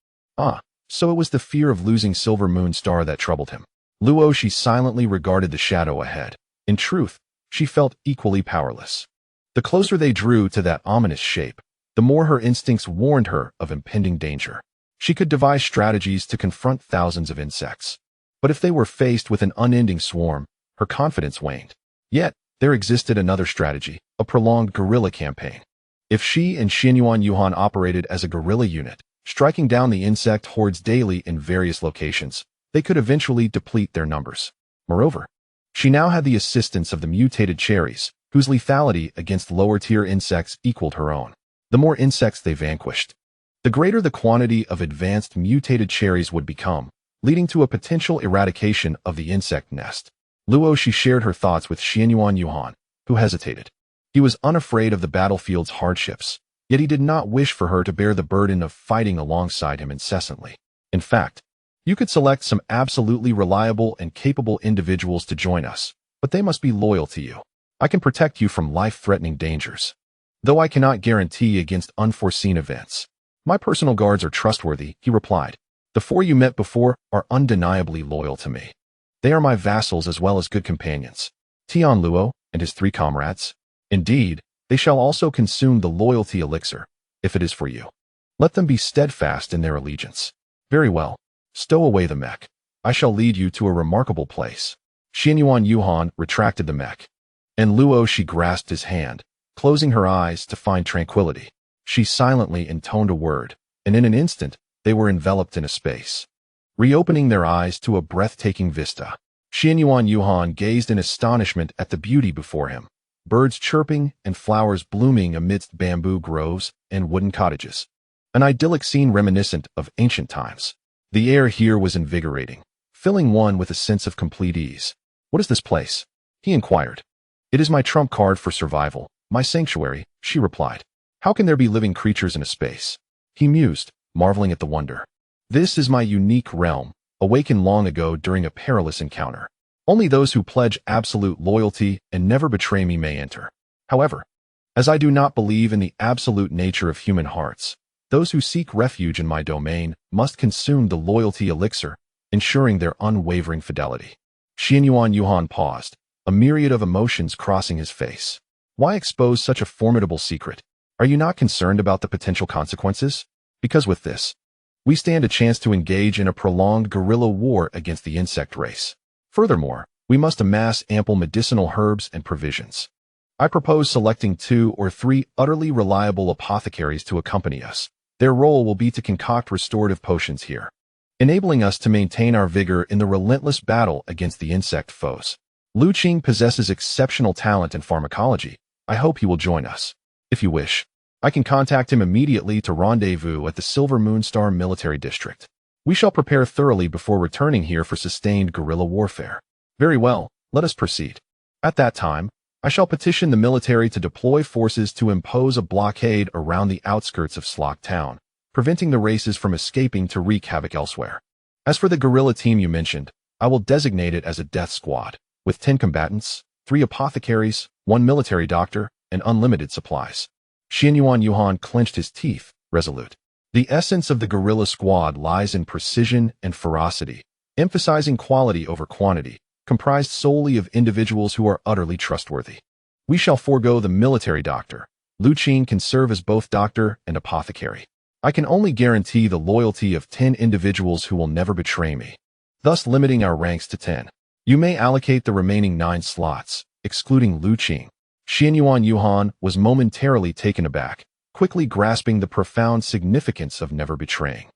So it was the fear of losing Silver Moon Star that troubled him. Luo Xi silently regarded the shadow ahead. In truth, she felt equally powerless. The closer they drew to that ominous shape, the more her instincts warned her of impending danger. She could devise strategies to confront thousands of insects. But if they were faced with an unending swarm, her confidence waned. Yet, there existed another strategy, a prolonged guerrilla campaign. If she and Xianyuan Yuhan operated as a guerrilla unit, striking down the insect hordes daily in various locations, they could eventually deplete their numbers. Moreover, she now had the assistance of the mutated cherries, whose lethality against lower-tier insects equaled her own. The more insects they vanquished, the greater the quantity of advanced mutated cherries would become, leading to a potential eradication of the insect nest. Luo Xi shared her thoughts with Xianyuan Yuhan, who hesitated. He was unafraid of the battlefield's hardships, yet he did not wish for her to bear the burden of fighting alongside him incessantly. In fact, you could select some absolutely reliable and capable individuals to join us, but they must be loyal to you. I can protect you from life-threatening dangers, though I cannot guarantee against unforeseen events. My personal guards are trustworthy, he replied. The 4 you met before are undeniably loyal to me. They are my vassals as well as good companions. Tian Luo and his 3 comrades. Indeed, they shall also consume the loyalty elixir, if it is for you. Let them be steadfast in their allegiance. Very well. Stow away the mech. I shall lead you to a remarkable place. Xianyuan Yuhan retracted the mech, and Luo Xi grasped his hand, closing her eyes to find tranquility. She silently intoned a word, and in an instant, they were enveloped in a space. Reopening their eyes to a breathtaking vista, Xianyuan Yuhan gazed in astonishment at the beauty before him. Birds chirping and flowers blooming amidst bamboo groves and wooden cottages. An idyllic scene reminiscent of ancient times. The air here was invigorating, filling one with a sense of complete ease. "What is this place?" he inquired. "It is my trump card for survival, my sanctuary," she replied. "How can there be living creatures in a space?" He mused, marveling at the wonder. "This is my unique realm, awakened long ago during a perilous encounter. Only those who pledge absolute loyalty and never betray me may enter. However, as I do not believe in the absolute nature of human hearts, those who seek refuge in my domain must consume the loyalty elixir, ensuring their unwavering fidelity." Xianyuan Yuhan paused, a myriad of emotions crossing his face. Why expose such a formidable secret? Are you not concerned about the potential consequences? Because with this, we stand a chance to engage in a prolonged guerrilla war against the insect race. Furthermore, we must amass ample medicinal herbs and provisions. I propose selecting 2 or 3 utterly reliable apothecaries to accompany us. Their role will be to concoct restorative potions here, enabling us to maintain our vigor in the relentless battle against the insect foes. Lu Qing possesses exceptional talent in pharmacology. I hope he will join us. If you wish, I can contact him immediately to rendezvous at the Silver Moon Star Military District. We shall prepare thoroughly before returning here for sustained guerrilla warfare. Very well, let us proceed. At that time, I shall petition the military to deploy forces to impose a blockade around the outskirts of Slock Town, preventing the races from escaping to wreak havoc elsewhere. As for the guerrilla team you mentioned, I will designate it as a death squad, with 10 combatants, 3 apothecaries, 1 military doctor, and unlimited supplies. Xianyuan Yuhan clenched his teeth, resolute. The essence of the guerrilla squad lies in precision and ferocity, emphasizing quality over quantity, comprised solely of individuals who are utterly trustworthy. We shall forego the military doctor. Luo Xi can serve as both doctor and apothecary. I can only guarantee the loyalty of 10 individuals who will never betray me, thus limiting our ranks to 10. You may allocate the remaining 9 slots, excluding Luo Xi. Xianyuan Yuhan was momentarily taken aback, quickly grasping the profound significance of never betraying,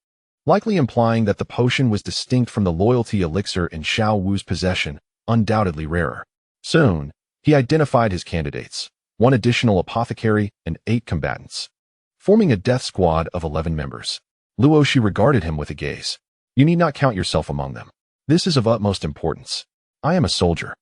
likely implying that the potion was distinct from the loyalty elixir in Xiao Wu's possession, undoubtedly rarer. Soon, he identified his candidates, 1 additional apothecary and 8 combatants, forming a death squad of 11 members. Luo Xi regarded him with a gaze. You need not count yourself among them. This is of utmost importance. I am a soldier.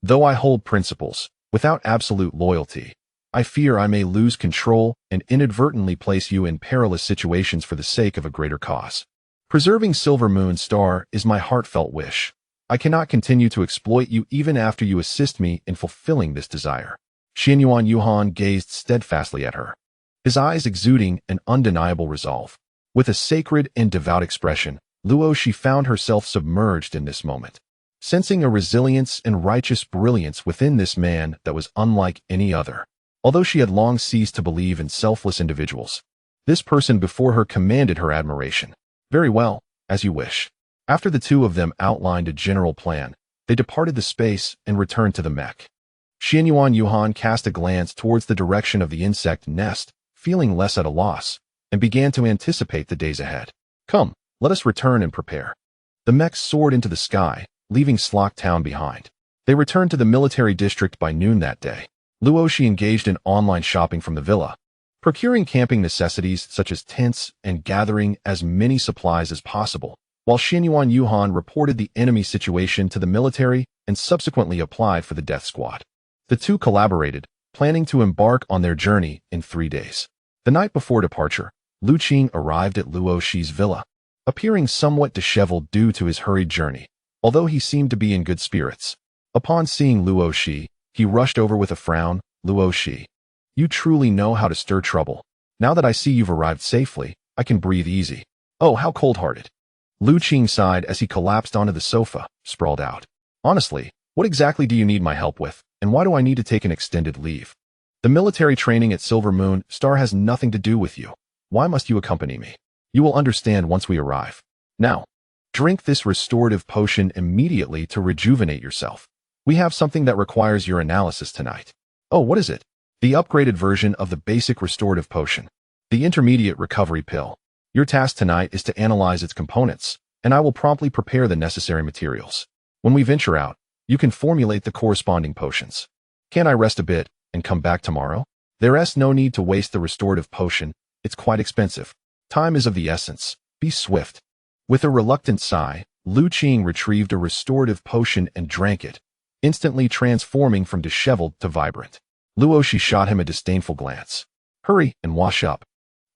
Though I hold principles, without absolute loyalty, I fear I may lose control and inadvertently place you in perilous situations for the sake of a greater cause. Preserving Silver Moon Star is my heartfelt wish. I cannot continue to exploit you even after you assist me in fulfilling this desire. Xianyuan Yuhan gazed steadfastly at her, his eyes exuding an undeniable resolve. With a sacred and devout expression, Luo Xi found herself submerged in this moment, sensing a resilience and righteous brilliance within this man that was unlike any other. Although she had long ceased to believe in selfless individuals, this person before her commanded her admiration. Very well, as you wish. After the 2 of them outlined a general plan, they departed the space and returned to the mech. Xianyuan Yuhan cast a glance towards the direction of the insect nest, feeling less at a loss, and began to anticipate the days ahead. Come, let us return and prepare. The mechs soared into the sky, leaving Slock Town behind. They returned to the military district by noon that day. Luo Xi engaged in online shopping from the villa, procuring camping necessities such as tents and gathering as many supplies as possible, while Xianyuan Yuhan reported the enemy situation to the military and subsequently applied for the death squad. The 2 collaborated, planning to embark on their journey in 3 days. The night before departure, Luo Xi arrived at Luo Xi's villa, appearing somewhat disheveled due to his hurried journey, although he seemed to be in good spirits. Upon seeing Luo Xi, he rushed over with a frown. Luo Xi, you truly know how to stir trouble. Now that I see you've arrived safely, I can breathe easy. Oh, how cold-hearted. Luo Xi sighed as he collapsed onto the sofa, sprawled out. Honestly, what exactly do you need my help with, and why do I need to take an extended leave? The military training at Silver Moon Star has nothing to do with you. Why must you accompany me? You will understand once we arrive. Now, drink this restorative potion immediately to rejuvenate yourself. We have something that requires your analysis tonight. Oh, what is it? The upgraded version of the basic restorative potion. The intermediate recovery pill. Your task tonight is to analyze its components, and I will promptly prepare the necessary materials. When we venture out, you can formulate the corresponding potions. Can I rest a bit and come back tomorrow? There's no need to waste the restorative potion. It's quite expensive. Time is of the essence. Be swift. With a reluctant sigh, Luo Xi retrieved a restorative potion and drank it, instantly transforming from disheveled to vibrant. Luo Xi shot him a disdainful glance. Hurry and wash up.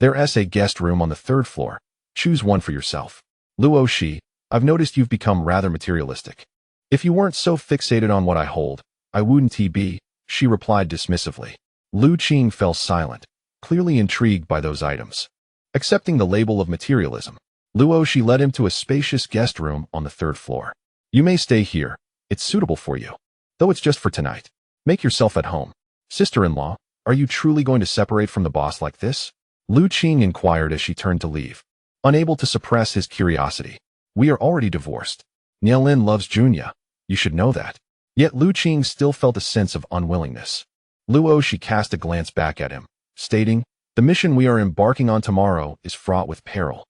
There's a guest room on the 3rd floor. Choose one for yourself. Luo Xi, I've noticed you've become rather materialistic. If you weren't so fixated on what I hold, I wouldn't be, she replied dismissively. Luo Xi fell silent, clearly intrigued by those items. Accepting the label of materialism, Luo Xi led him to a spacious guest room on the 3rd floor. You may stay here. It's suitable for you. Though it's just for tonight. Make yourself at home. Sister-in-law, are you truly going to separate from the boss like this? Luo Xi inquired as she turned to leave, unable to suppress his curiosity. We are already divorced. Nielin loves Junya. You should know that. Yet Luo Xi still felt a sense of unwillingness. Luo Xi cast a glance back at him, stating, the mission we are embarking on tomorrow is fraught with peril.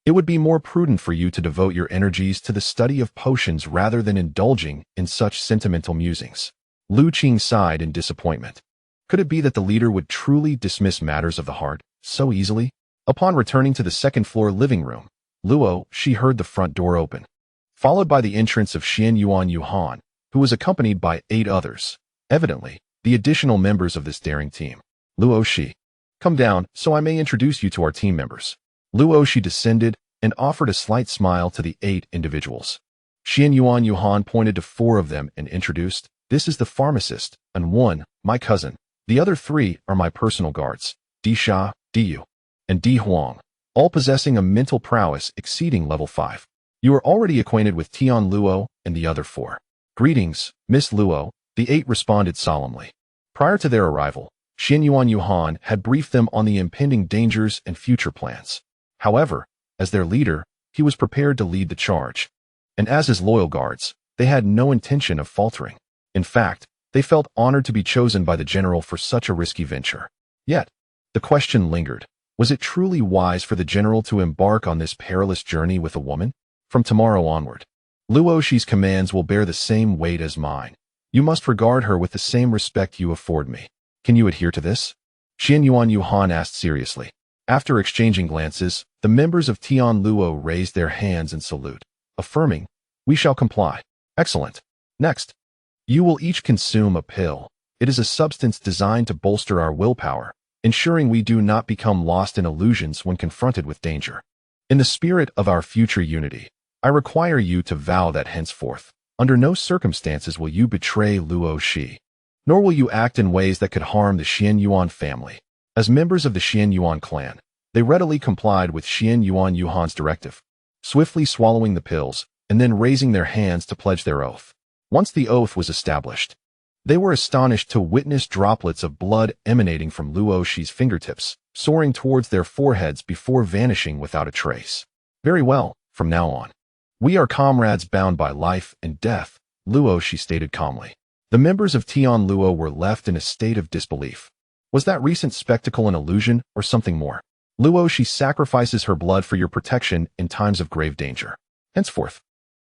It would be more prudent for you to devote your energies to the study of potions rather than indulging in such sentimental musings. Luo Xi sighed in disappointment. Could it be that the leader would truly dismiss matters of the heart so easily? Upon returning to the 2nd floor living room, Luo Xi heard the front door open, followed by the entrance of Xian Yuan Yuhan, who was accompanied by 8 others, evidently the additional members of this daring team. Luo Xi, come down so I may introduce you to our team members. Luo Xi descended and offered a slight smile to the 8 individuals. Xian Yuan Yuhan pointed to 4 of them and introduced, this is the pharmacist, and 1, my cousin. The other 3 are my personal guards, Di Sha, Di Yu, and Di Huang, all possessing a mental prowess exceeding level 5. You are already acquainted with Tian Luo and the other 4. Greetings, Miss Luo, the 8 responded solemnly. Prior to their arrival, Xian Yuan Yuhan had briefed them on the impending dangers and future plans. However, as their leader, he was prepared to lead the charge. And as his loyal guards, they had no intention of faltering. In fact, they felt honored to be chosen by the general for such a risky venture. Yet, the question lingered. Was it truly wise for the general to embark on this perilous journey with a woman? From tomorrow onward, Luo Xi's commands will bear the same weight as mine. You must regard her with the same respect you afford me. Can you adhere to this? Xian Yuan Yuhan asked seriously. After exchanging glances, the members of Tian Luo raised their hands in salute, affirming, we shall comply. Excellent. Next, you will each consume a pill. It is a substance designed to bolster our willpower, ensuring we do not become lost in illusions when confronted with danger. In the spirit of our future unity, I require you to vow that henceforth, under no circumstances will you betray Luo Xi, nor will you act in ways that could harm the Xian Yuan family. As members of the Xian Yuan clan, they readily complied with Xian Yuan Yuhan's directive, swiftly swallowing the pills and then raising their hands to pledge their oath. Once the oath was established, they were astonished to witness droplets of blood emanating from Luo Xi's fingertips, soaring towards their foreheads before vanishing without a trace. Very well, from now on, we are comrades bound by life and death, Luo Xi stated calmly. The members of Tian Luo were left in a state of disbelief. Was that recent spectacle an illusion or something more? Luo Xi sacrifices her blood for your protection in times of grave danger. Henceforth,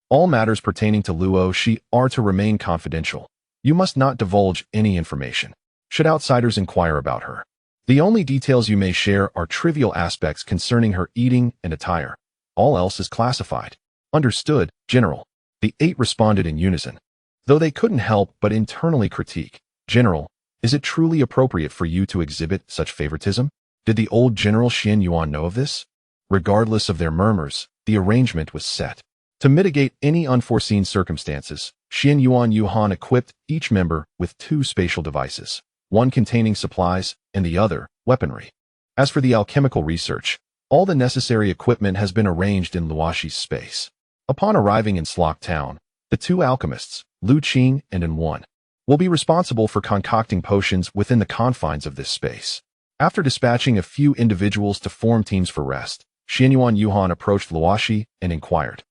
all matters pertaining to Luo Xi are to remain confidential. You must not divulge any information, should outsiders inquire about her. The only details you may share are trivial aspects concerning her eating and attire. All else is classified. Understood, General. The 8 responded in unison, though they couldn't help but internally critique. General, is it truly appropriate for you to exhibit such favoritism? Did the old General Xian Yuan know of this? Regardless of their murmurs, the arrangement was set. To mitigate any unforeseen circumstances, Xian Yuan Yuhan equipped each member with 2 spatial devices, one containing supplies and the other, weaponry. As for the alchemical research, all the necessary equipment has been arranged in Luo Xi's space. Upon arriving in Slock Town, the 2 alchemists, Luo Xi and Wan, will be responsible for concocting potions within the confines of this space. After dispatching a few individuals to form teams for rest, Xian Yuan Yuhan approached Luo Xi and inquired,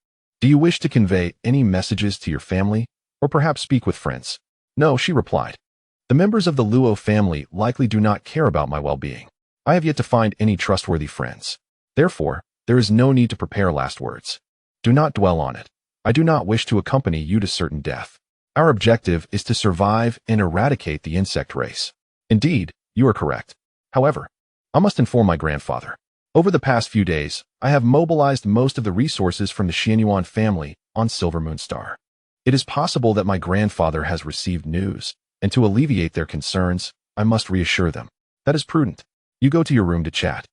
do you wish to convey any messages to your family, or perhaps speak with friends? No, she replied. The members of the Luo family likely do not care about my well-being. I have yet to find any trustworthy friends. Therefore, there is no need to prepare last words. Do not dwell on it. I do not wish to accompany you to certain death. Our objective is to survive and eradicate the insect race. Indeed, you are correct. However, I must inform my grandfather. Over the past few days, I have mobilized most of the resources from the Xian Yuan family on Silver Moon Star. It is possible that my grandfather has received news, and to alleviate their concerns, I must reassure them. That is prudent. You go to your room to chat.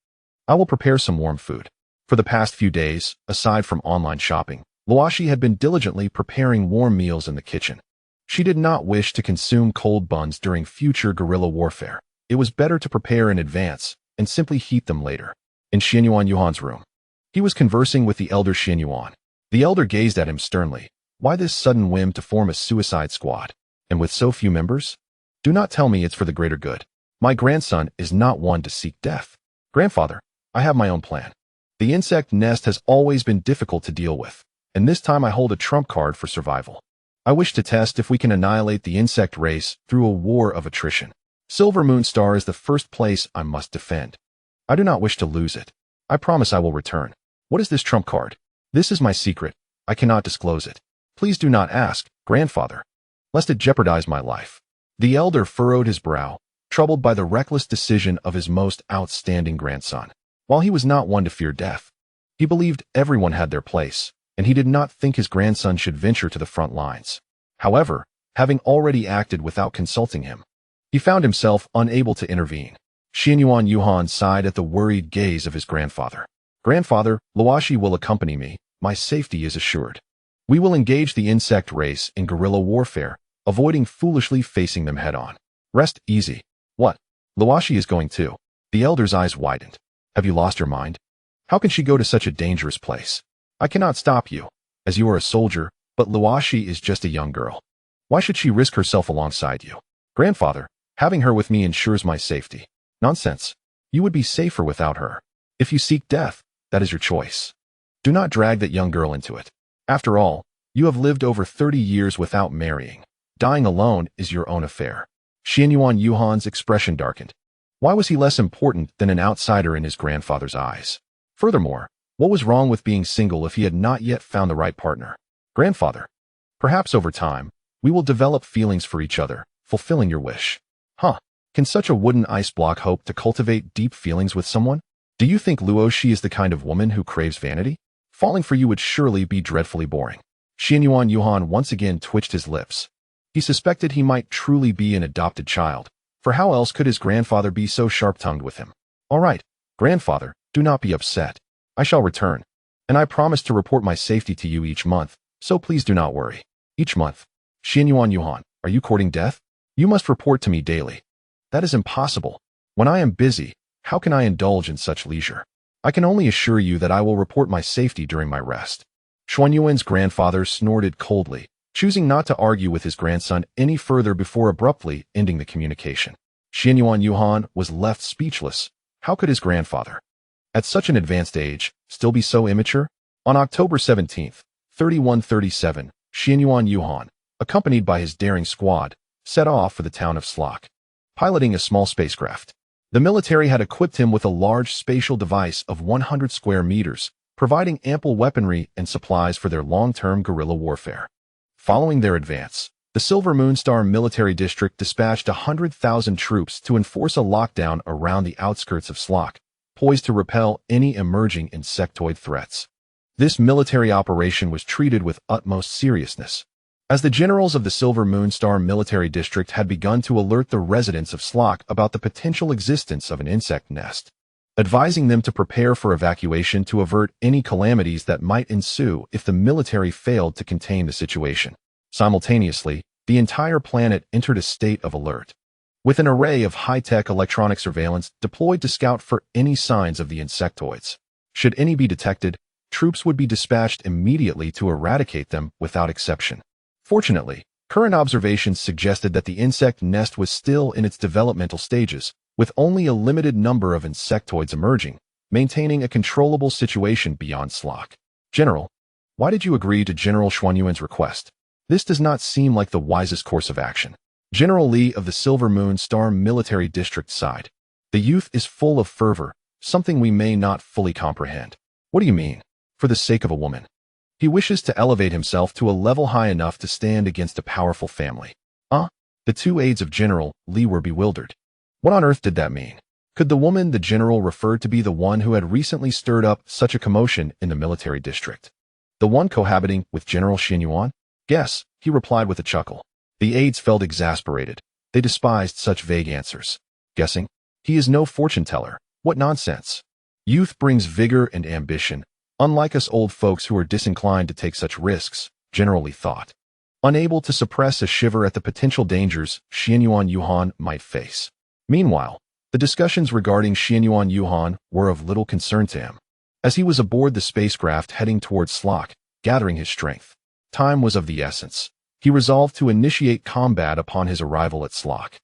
I will prepare some warm food. For the past few days, aside from online shopping, Luo Xi had been diligently preparing warm meals in the kitchen. She did not wish to consume cold buns during future guerrilla warfare. It was better to prepare in advance and simply heat them later. In Xian Yuan Yuhan's room, he was conversing with the elder Xian Yuan. The elder gazed at him sternly. Why this sudden whim to form a suicide squad? And with so few members? Do not tell me it's for the greater good. My grandson is not one to seek death. Grandfather, I have my own plan. The insect nest has always been difficult to deal with, and this time I hold a trump card for survival. I wish to test if we can annihilate the insect race through a war of attrition. Silver Moon Star is the first place I must defend. I do not wish to lose it. I promise I will return. What is this trump card? This is my secret. I cannot disclose it. Please do not ask, grandfather, lest it jeopardize my life. The elder furrowed his brow, troubled by the reckless decision of his most outstanding grandson. While he was not one to fear death, He believed everyone had their place, and he did not think his grandson should venture to the front lines. However, having already acted without consulting him, he found himself unable to intervene. Xianyuan Yuhan sighed at the worried gaze of his grandfather. Grandfather, Luo Xi will accompany me. My safety is assured. We will engage the insect race in guerrilla warfare, avoiding foolishly facing them head-on. Rest easy. What? Luo Xi is going too. The elder's eyes widened. Have you lost your mind? How can she go to such a dangerous place? I cannot stop you, as you are a soldier, but Luo Xi is just a young girl. Why should she risk herself alongside you? Grandfather, having her with me ensures my safety. Nonsense. You would be safer without her. If you seek death, that is your choice. Do not drag that young girl into it. After all, you have lived over 30 years without marrying. Dying alone is your own affair. Xianyuan Yuhan's expression darkened. Why was he less important than an outsider in his grandfather's eyes? Furthermore, what was wrong with being single if he had not yet found the right partner? Grandfather, perhaps over time, we will develop feelings for each other, fulfilling your wish. Huh? Can such a wooden ice block hope to cultivate deep feelings with someone? Do you think Luo Xi is the kind of woman who craves vanity? Falling for you would surely be dreadfully boring. Xianyuan Yuhan once again twitched his lips. He suspected he might truly be an adopted child, for how else could his grandfather be so sharp-tongued with him? All right, grandfather, do not be upset. I shall return, and I promise to report my safety to you each month, so please do not worry. Each month. Xianyuan Yuhan, are you courting death? You must report to me daily. That is impossible. When I am busy, how can I indulge in such leisure? I can only assure you that I will report my safety during my rest. Xuanyuan's grandfather snorted coldly, choosing not to argue with his grandson any further before abruptly ending the communication. Xianyuan Yuhan was left speechless. How could his grandfather, at such an advanced age, still be so immature? On October 17, 3137, Xianyuan Yuhan, accompanied by his daring squad, set off for the town of Slock, piloting a small spacecraft. The military had equipped him with a large spatial device of 100 square meters, providing ample weaponry and supplies for their long-term guerrilla warfare. Following their advance, the Silver Moonstar Military District dispatched 100,000 troops to enforce a lockdown around the outskirts of Slock, poised to repel any emerging insectoid threats. This military operation was treated with utmost seriousness, as the generals of the Silver Moonstar Military District had begun to alert the residents of Slock about the potential existence of an insect nest, advising them to prepare for evacuation to avert any calamities that might ensue if the military failed to contain the situation. Simultaneously, the entire planet entered a state of alert, with an array of high-tech electronic surveillance deployed to scout for any signs of the insectoids. Should any be detected, troops would be dispatched immediately to eradicate them without exception. Fortunately, current observations suggested that the insect nest was still in its developmental stages, with only a limited number of insectoids emerging, maintaining a controllable situation beyond Slock. General, why did you agree to General Xuanyuan's request? This does not seem like the wisest course of action. General Li of the Silver Moon Star Military District sighed. The youth is full of fervor, something we may not fully comprehend. What do you mean? For the sake of a woman. He wishes to elevate himself to a level high enough to stand against a powerful family. The two aides of General Li were bewildered. What on earth did that mean? Could the woman the general referred to be the one who had recently stirred up such a commotion in the military district? The one cohabiting with General Xianyuan? Guess, he replied with a chuckle. The aides felt exasperated. They despised such vague answers. Guessing? He is no fortune-teller. What nonsense. Youth brings vigor and ambition, unlike us old folks who are disinclined to take such risks, General Li thought, unable to suppress a shiver at the potential dangers Xianyuan Yuhan might face. Meanwhile, the discussions regarding Xianyuan Yuhan were of little concern to him, as he was aboard the spacecraft heading towards Slock, gathering his strength. Time was of the essence. He resolved to initiate combat upon his arrival at Slock.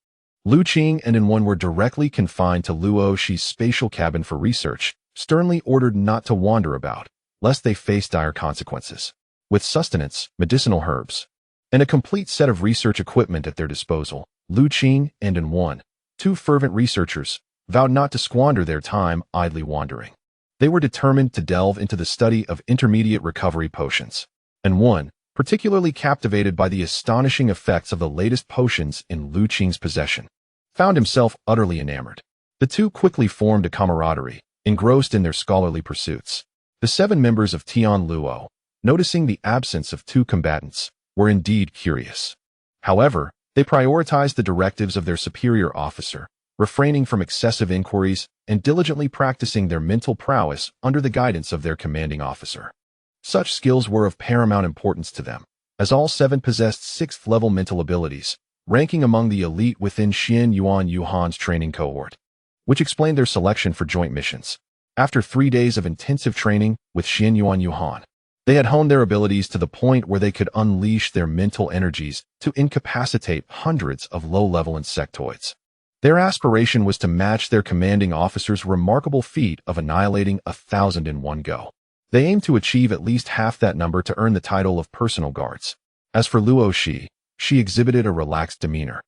Lu Qing and N1 were directly confined to Luo Xi's spatial cabin for research, sternly ordered not to wander about, lest they face dire consequences. With sustenance, medicinal herbs, and a complete set of research equipment at their disposal, Lu Qing and N1, two fervent researchers, vowed not to squander their time idly wandering. They were determined to delve into the study of intermediate recovery potions. N1, particularly captivated by the astonishing effects of the latest potions in Lu Qing's possession, found himself utterly enamored. The two quickly formed a camaraderie, engrossed in their scholarly pursuits. The 7 members of Tian Luo, noticing the absence of 2 combatants, were indeed curious. However, they prioritized the directives of their superior officer, refraining from excessive inquiries and diligently practicing their mental prowess under the guidance of their commanding officer. Such skills were of paramount importance to them, as all 7 possessed 6th-level mental abilities, ranking among the elite within Xian Yuan Yuhan's training cohort, which explained their selection for joint missions. After 3 days of intensive training with Xian Yuan Yuhan, they had honed their abilities to the point where they could unleash their mental energies to incapacitate hundreds of low-level insectoids. Their aspiration was to match their commanding officer's remarkable feat of annihilating 1,000 in one go. They aimed to achieve at least half that number to earn the title of personal guards. As for Luo Xi, she exhibited a relaxed demeanor,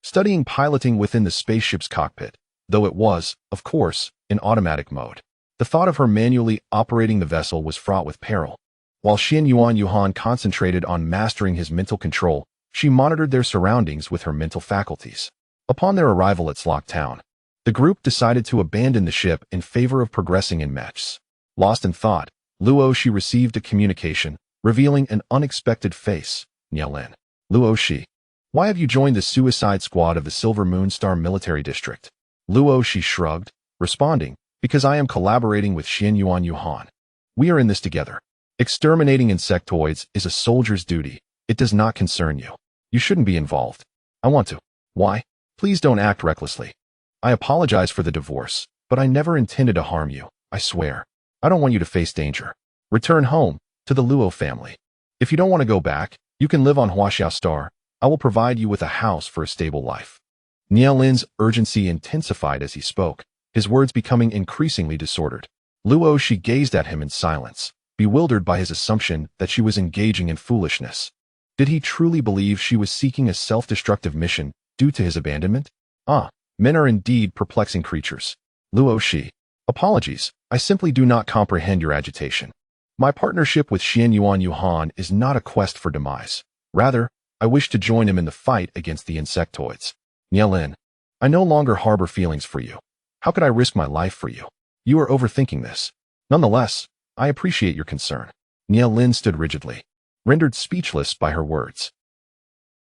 studying piloting within the spaceship's cockpit, though it was, of course, in automatic mode. The thought of her manually operating the vessel was fraught with peril. While Xian Yuan Yuhan concentrated on mastering his mental control, she monitored their surroundings with her mental faculties. Upon their arrival at Slock Town, the group decided to abandon the ship in favor of progressing in mechs. Lost in thought, Luo Xi received a communication, revealing an unexpected face. Nielin. Luo Xi. Why have you joined the suicide squad of the Silver Moon Star Military District? Luo Xi shrugged, responding, because I am collaborating with Xian Yuan Yuhan. We are in this together. Exterminating insectoids is a soldier's duty. It does not concern you. You shouldn't be involved. I want to. Why? Please don't act recklessly. I apologize for the divorce, but I never intended to harm you, I swear. I don't want you to face danger. Return home, to the Luo family. If you don't want to go back, you can live on Huaxiao Star. I will provide you with a house for a stable life. Nielin's urgency intensified as he spoke, his words becoming increasingly disordered. Luo Xi gazed at him in silence, bewildered by his assumption that she was engaging in foolishness. Did he truly believe she was seeking a self-destructive mission due to his abandonment? Men are indeed perplexing creatures. Luo Xi. Apologies, I simply do not comprehend your agitation. My partnership with Xian Yuan Yuhan is not a quest for demise. Rather, I wish to join him in the fight against the insectoids. Nielin, I no longer harbor feelings for you. How could I risk my life for you? You are overthinking this. Nonetheless, I appreciate your concern. Nielin stood rigidly, rendered speechless by her words.